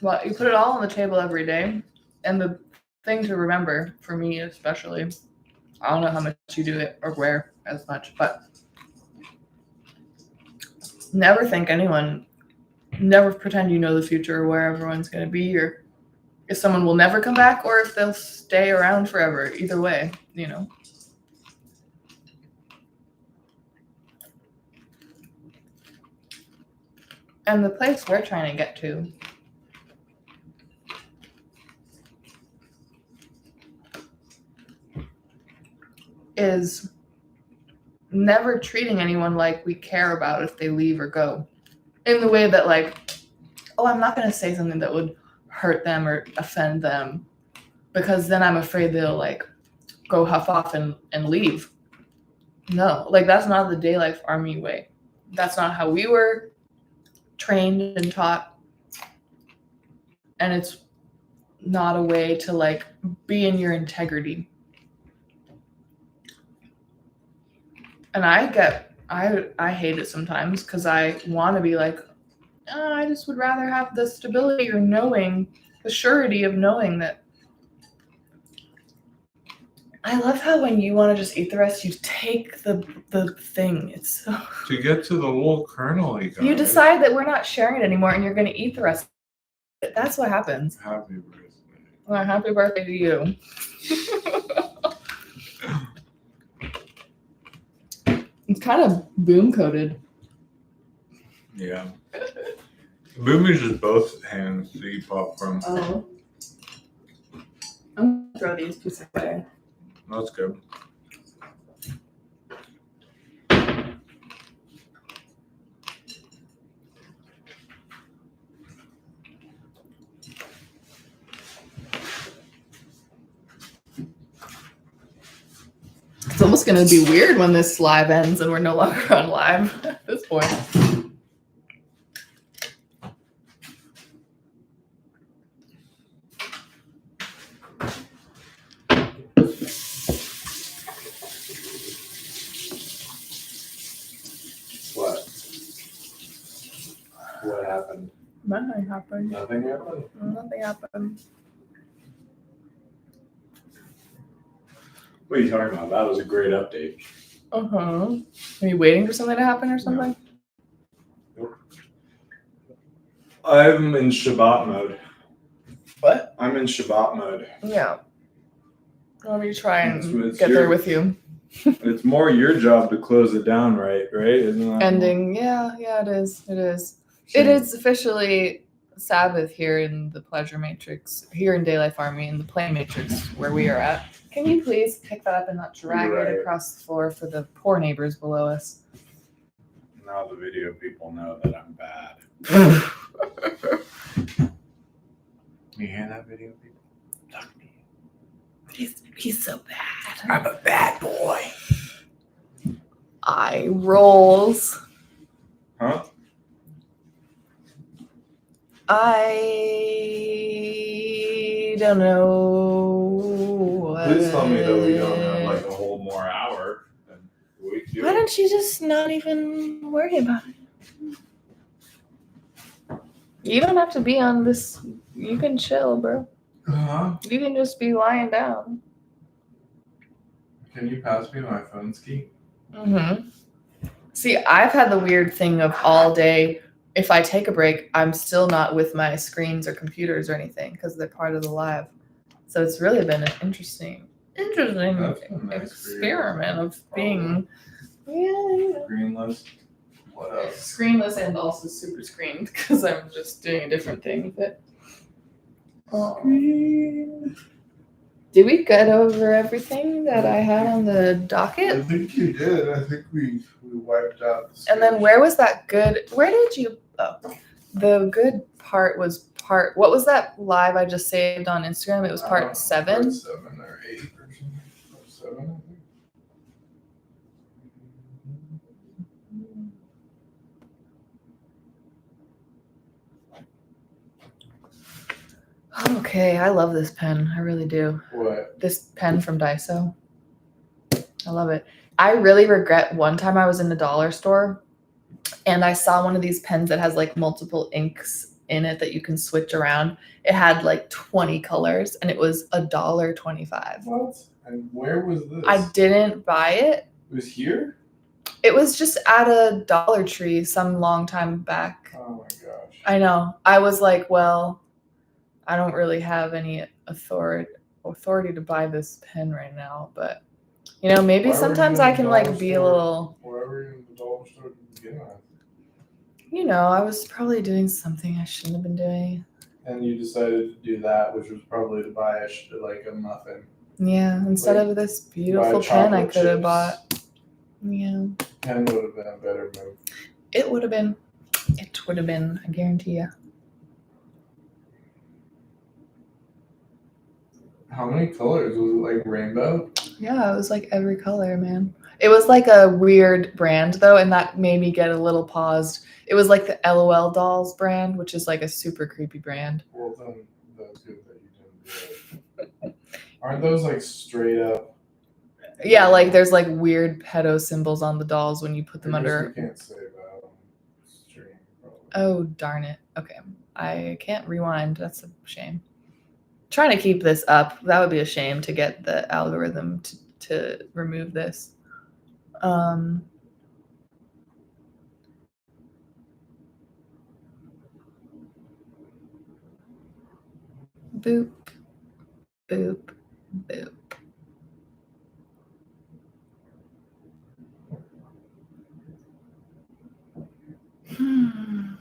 Well, you put it all on the table every day. And the thing to remember, for me especially, I don't know how much you do it or where as much, but never pretend you know the future or where everyone's going to be, or if someone will never come back or if they'll stay around forever. Either way, And the place we're trying to get to is never treating anyone like we care about if they leave or go. In the way that, like, oh, I'm not going to say something that would hurt them or offend them, because then I'm afraid they'll like go huff off and leave. No, like that's not the DayLife Army way. That's not how we were trained and taught. And it's not a way to like be in your integrity. And I hate it sometimes because I want to be like, oh, I just would rather have the stability or knowing, the surety of knowing that. I love how when you want to just eat the rest, you take the thing. It's so. To get to the little kernel, You decide that we're not sharing it anymore, and you're going to eat the rest. That's what happens. Happy birthday. Well, happy birthday to you. It's kind of boom coated. Yeah. Boom uses both hands to eat popcorn. Oh. I'm gonna throw these pieces away. That's good. It's almost going to be weird when this live ends and we're no longer on live at this point. What? What happened? Nothing happened. Nothing happened? Nothing happened. What are you talking about? That was a great update. Uh-huh. Are you waiting for something to happen or something? Nope. I'm in Shabbat mode. What? I'm in Shabbat mode. Yeah. Let me try and It's get there with you. It's more your job to close it down, right? Isn't that Ending. Yeah, it is. It is. It is officially Sabbath here in the Pleasure Matrix, here in DayLife Army, in the Play Matrix where we are at. Can you please pick that up and not drag it across the floor for the poor neighbors below us? Now the video people know that I'm bad. You hear that, video people? Talk to me. He's so bad. I'm a bad boy. Eye rolls. Huh? I don't know. Please tell me that we don't have like a whole more hour. And we do. Why don't you just not even worry about it? You don't have to be on this. You can chill, bro. Uh-huh. You can just be lying down. Can you pass me my phone ski? Mm-hmm. See, I've had the weird thing of all day. If I take a break, I'm still not with my screens or computers or anything because they're part of the live. So it's really been an interesting That's been nice experiment of being Screenless. What else? screenless and also super screened because I'm just doing a different thing with it. Did we get over everything that I had on the I docket? think you did. I think we wiped out. And then where was that good? Where did you? Oh, the good part was part. What was that live I just saved on Instagram? It was part 7. Part 7 or 8 or something. Part 7, I think. Okay, I love this pen. I really do. What? This pen from Daiso. I love it. I really regret one time I was in the dollar store and I saw one of these pens that has like multiple inks in it that you can switch around. It had like 20 colors and it was $1.25. What? And where was this? I didn't buy it. It was here? It was just at a Dollar Tree some long time back. Oh my gosh. I know. I was like, well, I don't really have any authority to buy this pen right now, but you know, maybe Why were you sometimes in I the can dollar like be a store? little, Why were you in the dollar store to begin with? you know, I was probably doing something I shouldn't have been doing. And you decided to do that, which was probably to buy a muffin. Yeah, instead Like, of this beautiful buy pen I chocolate could have chips. bought. Yeah, Pen would have been a better move. it would have been. It would have been, I guarantee you. How many colors? Was it like rainbow? Yeah, it was like every color, man. It was like a weird brand though, and that made me get a little paused. It was like the LOL Dolls brand, which is like a super creepy brand. Well, then that's good that you didn't do it. Aren't those like straight up? Yeah, like there's like weird pedo symbols on the dolls when you put them I guess under. we can't say that on stream. Probably. Oh, darn it. Okay. I can't rewind. That's a shame. Trying to keep this up. That would be a shame to get the algorithm to remove this. Boop, boop, boop. Hmm.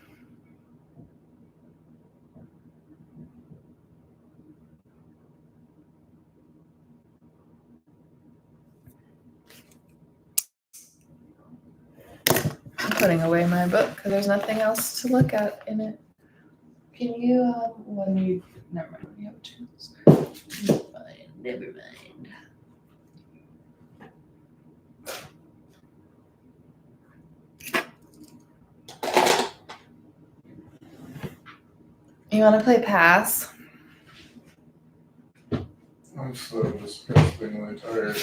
I'm putting away my book because there's nothing else to look at in it. Can you, when you, never mind, you have two. Never mind. You want to play pass? I'm so disgustingly tired,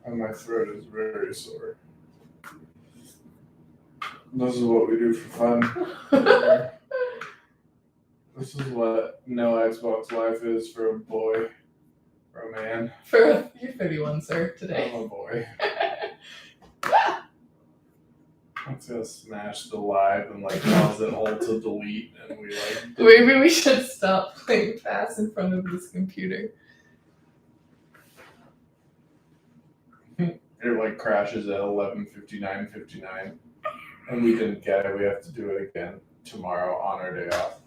and my throat is very sore. This is what we do for fun. This is what no Xbox life is for a boy, for a man. You're 31, sir, I'm today. a boy. I'm just gonna smash the live and like cause it all to delete, and we like. Maybe we should stop playing pass in front of this computer. It like crashes at 11:59:59, and we didn't get it. We have to do it again tomorrow on our day off.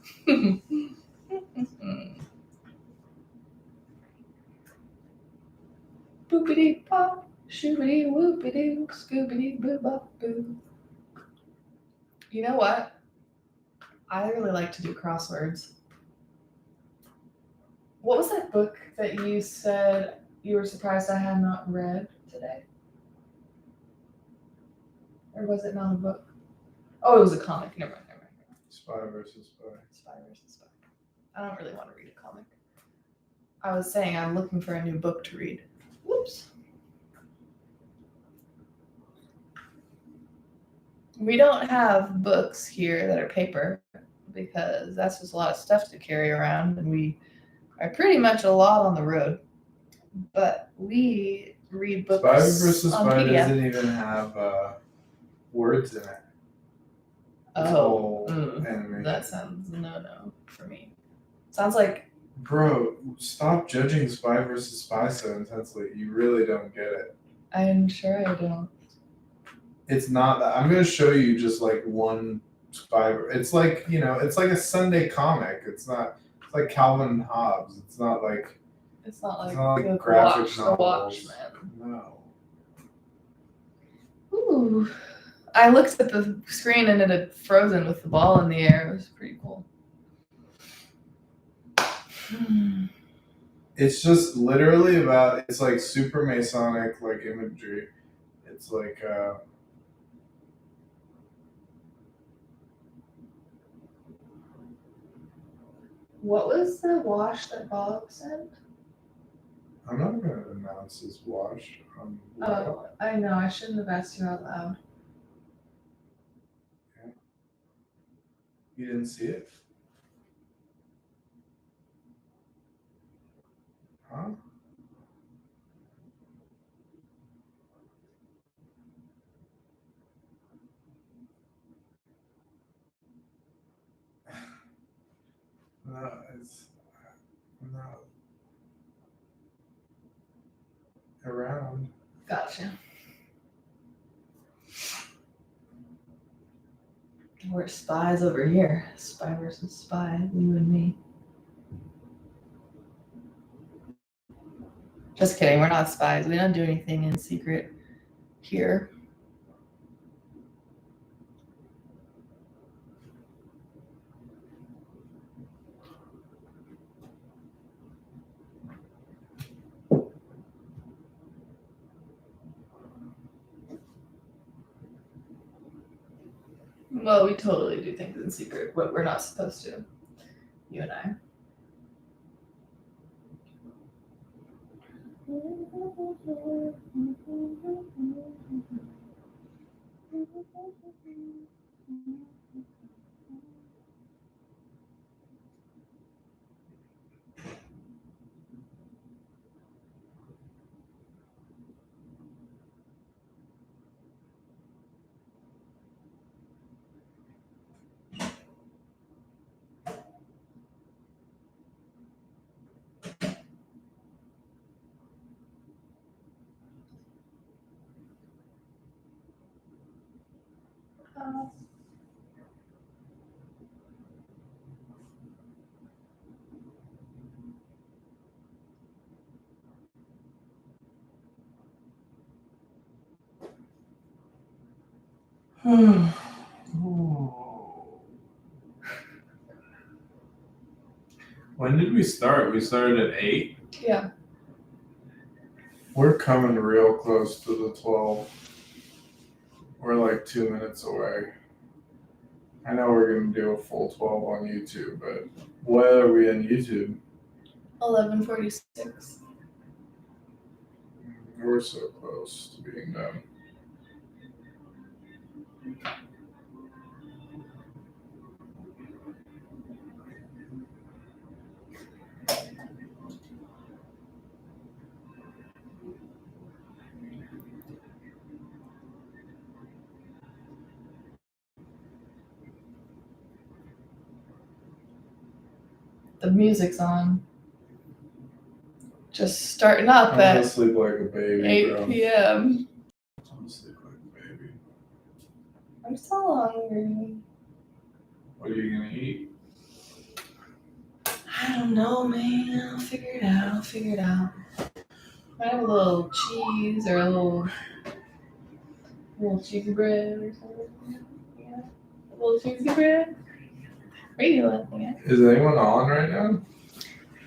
Boopity pop, shoopity whoopity, scoopity boo bop boo. You know what? I really like to do crosswords. What was that book that you said you were surprised I had not read today? Or was it not a book? Oh, it was a comic. Never mind. Spy versus spy. Spy versus spy. I don't really want to read a comic. I was saying I'm looking for a new book to read. Whoops. We don't have books here that are paper because that's just a lot of stuff to carry around, and we are pretty much a lot on the road. But we read books Spy versus on spy PDF. doesn't even have words in it. It's Oh, all animation. that sounds no for me. Sounds like Bro, stop judging Spy versus Spy so intensely. You really don't get it. I'm sure I don't. It's not that. I'm gonna show you just like one Spy. It's like, you know, it's like a Sunday comic. It's not. It's like Calvin and Hobbes. It's not like the graphic The novels. Watchmen. No. Ooh. I looked at the screen and it had frozen with the ball in the air. It was pretty cool. It's just literally about. It's like super Masonic like imagery. It's like. What was the wash that Bob sent? I'm not gonna announce his wash. Oh, I know. I shouldn't have asked you out loud. You didn't see it? Huh? No, it's not around. Gotcha. We're spies over here. Spy versus spy, you and me. Just kidding, we're not spies. We don't do anything in secret here. Well, we totally do things in secret, but we're not supposed to. You and I. When did we start? We started at 8. Yeah. We're coming real close to the 12. We're like 2 minutes away. I know we're going to do a full 12 on YouTube, but what are we on YouTube? 11:46. We're so close to being done. The music's on. Just starting up I'm gonna at sleep like a baby, 8 bro. p.m. I'm gonna sleep like a baby. I'm so hungry. What are you gonna eat? I don't know, man. I'll figure it out. I have a little cheese or a little cheesy bread or something. Yeah. A little cheesy bread. What are you laughing at? Is anyone on right now?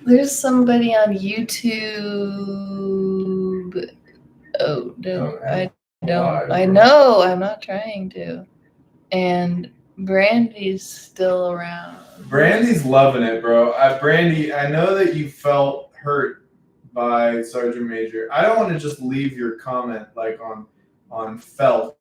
There's somebody on YouTube. Oh, no, I don't. I know. I'm not trying to. And Brandy's still around. Brandy's loving it, bro. Brandy, I know that you felt hurt by Sergeant Major. I don't want to just leave your comment like on felt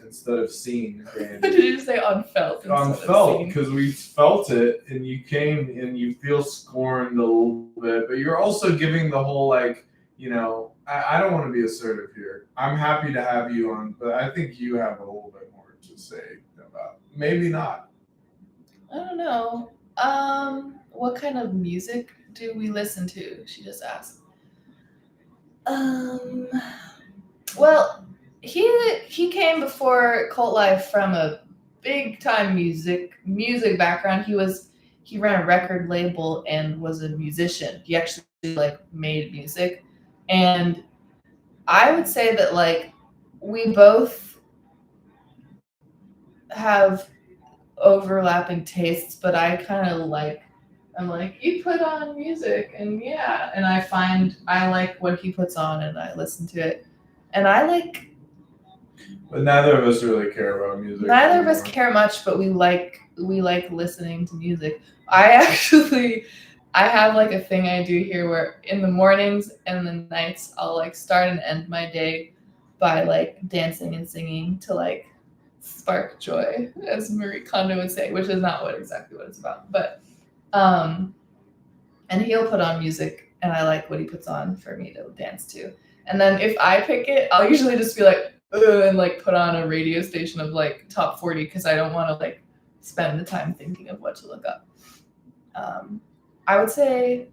instead of seen, Brandy. What did you say on felt? On felt, because we felt it, and you came and you feel scorned a little bit, but you're also giving the whole like, you know, I don't want to be assertive here. I'm happy to have you on, but I think you have a little bit more to say about. Maybe not. I don't know. What kind of music do we listen to? She just asked. Well, he came before Cult Life from a big time music background. He ran a record label and was a musician. He actually like made music, and I would say that like we both have overlapping tastes, but I kind of like, I'm like, you put on music, and yeah, and I like what he puts on, and I listen to it, and I like. But neither of us really care about music. Neither of us care much, but we like listening to music. I have like a thing I do here where in the mornings and the nights I'll like start and end my day by like dancing and singing to like spark joy, as Marie Kondo would say, which is not exactly what it's about. But and he'll put on music and I like what he puts on for me to dance to. And then if I pick it, I'll usually just be like, ugh, and like put on a radio station of like top 40 because I don't want to like spend the time thinking of what to look up. I would say,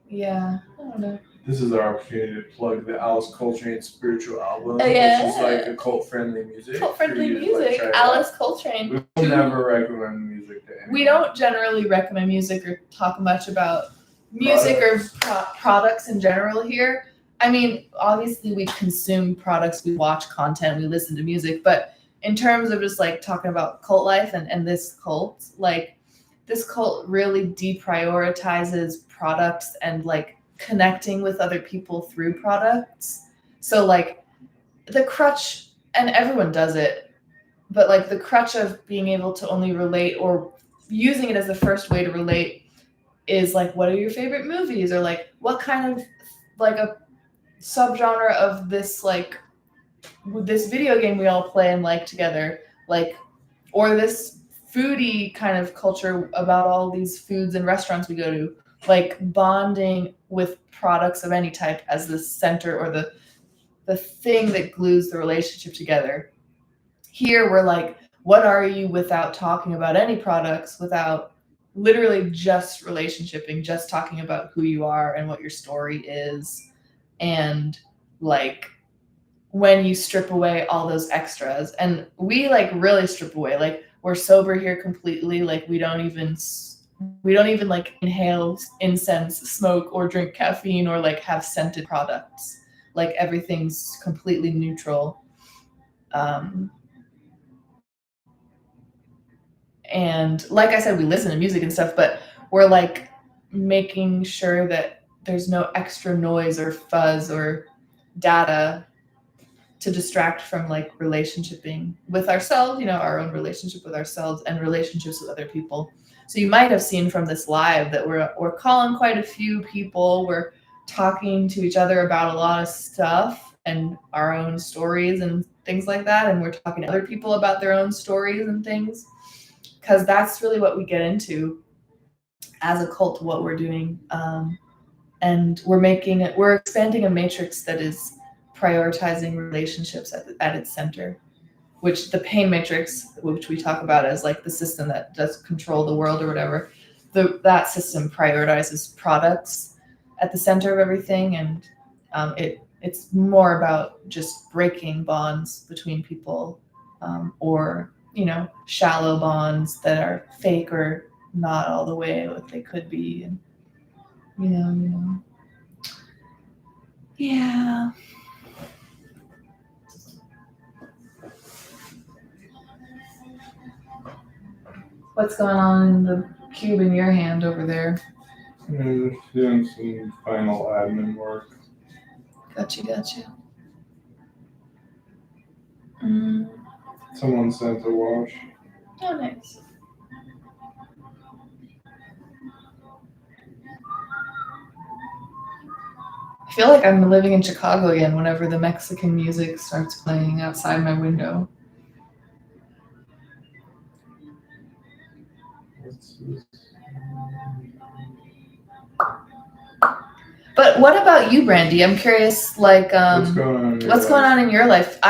yeah, I don't know. This is our opportunity to plug the Alice Coltrane Spiritual Album, Yeah. which is like a cult-friendly music. Cult-friendly for you to, like, music, check Alice out. Coltrane. We will never recommend music to anyone. We don't generally recommend music or talk much about music or products in general here. I mean, obviously we consume products, we watch content, we listen to music, but in terms of just like talking about cult life and this cult, like this cult really deprioritizes products and like connecting with other people through products. So like the crutch, and everyone does it, but like the crutch of being able to only relate or using it as the first way to relate is like, what are your favorite movies, or like what kind of like a subgenre of this like this video game we all play and like together, like, or this foodie kind of culture about all these foods and restaurants we go to, like bonding with products of any type as the center or the thing that glues the relationship together. Here we're like, what are you without talking about any products, without literally just relationshiping, just talking about who you are and what your story is. And like when you strip away all those extras, and we like really strip away, like we're sober here completely, like we don't even like inhale incense, smoke, or drink caffeine, or like have scented products. Like everything's completely neutral. And like I said, we listen to music and stuff, but we're like making sure that there's no extra noise or fuzz or data to distract from like relationshiping with ourselves, you know, our own relationship with ourselves and relationships with other people. So you might have seen from this live that we're calling quite a few people. We're talking to each other about a lot of stuff and our own stories and things like that. And we're talking to other people about their own stories and things, because that's really what we get into as a cult, what we're doing. And we're expanding a matrix that is prioritizing relationships at its center, which the pain matrix, which we talk about as like the system that does control the world or whatever, that system prioritizes products at the center of everything. And it's more about just breaking bonds between people, or, you know, shallow bonds that are fake or not all the way what they could be. And, you know. Yeah. What's going on in the cube in your hand over there? I'm just doing some final admin work. Gotcha. Someone sent a wash. Oh, nice. I feel like I'm living in Chicago again whenever the Mexican music starts playing outside my window. But what about you, Brandy? I'm curious, like, What's going on in your life?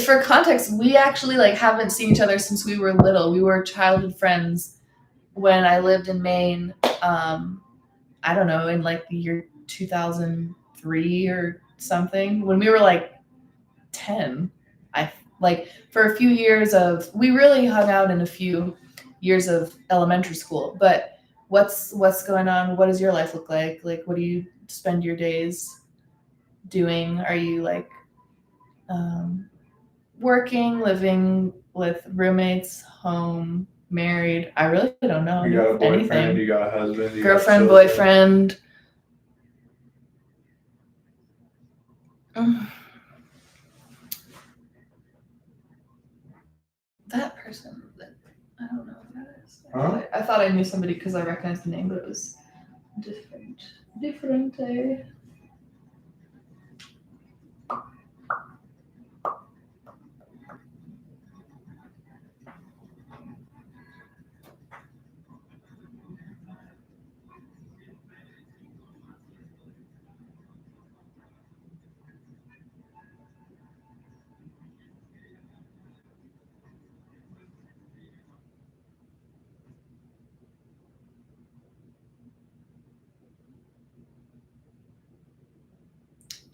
For context, we actually like haven't seen each other since we were little. We were childhood friends when I lived in Maine. I don't know, in like the year 2003 or something, when we were like 10. For a few years we really hung out in a few years of elementary school. But what's going on? What does your life look like? Like, what do you spend your days doing? Are you like working, living with roommates, home, married? I really don't know. You got a boyfriend, anything. you got a husband, Girlfriend, boyfriend. That person, I don't know who that is. Huh? I thought I knew somebody because I recognized the name, but it was different.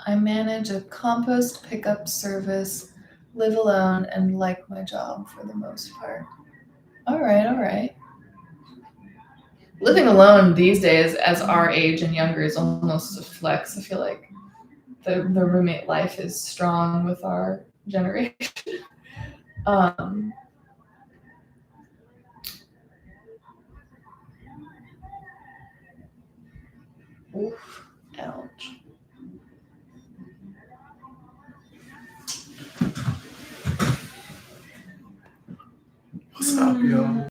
I manage a compost pickup service, live alone, and like my job for the most part. All right. Living alone these days, as our age and younger, is almost a flex. I feel like the roommate life is strong with our generation. Oof, ouch. What's up, yo?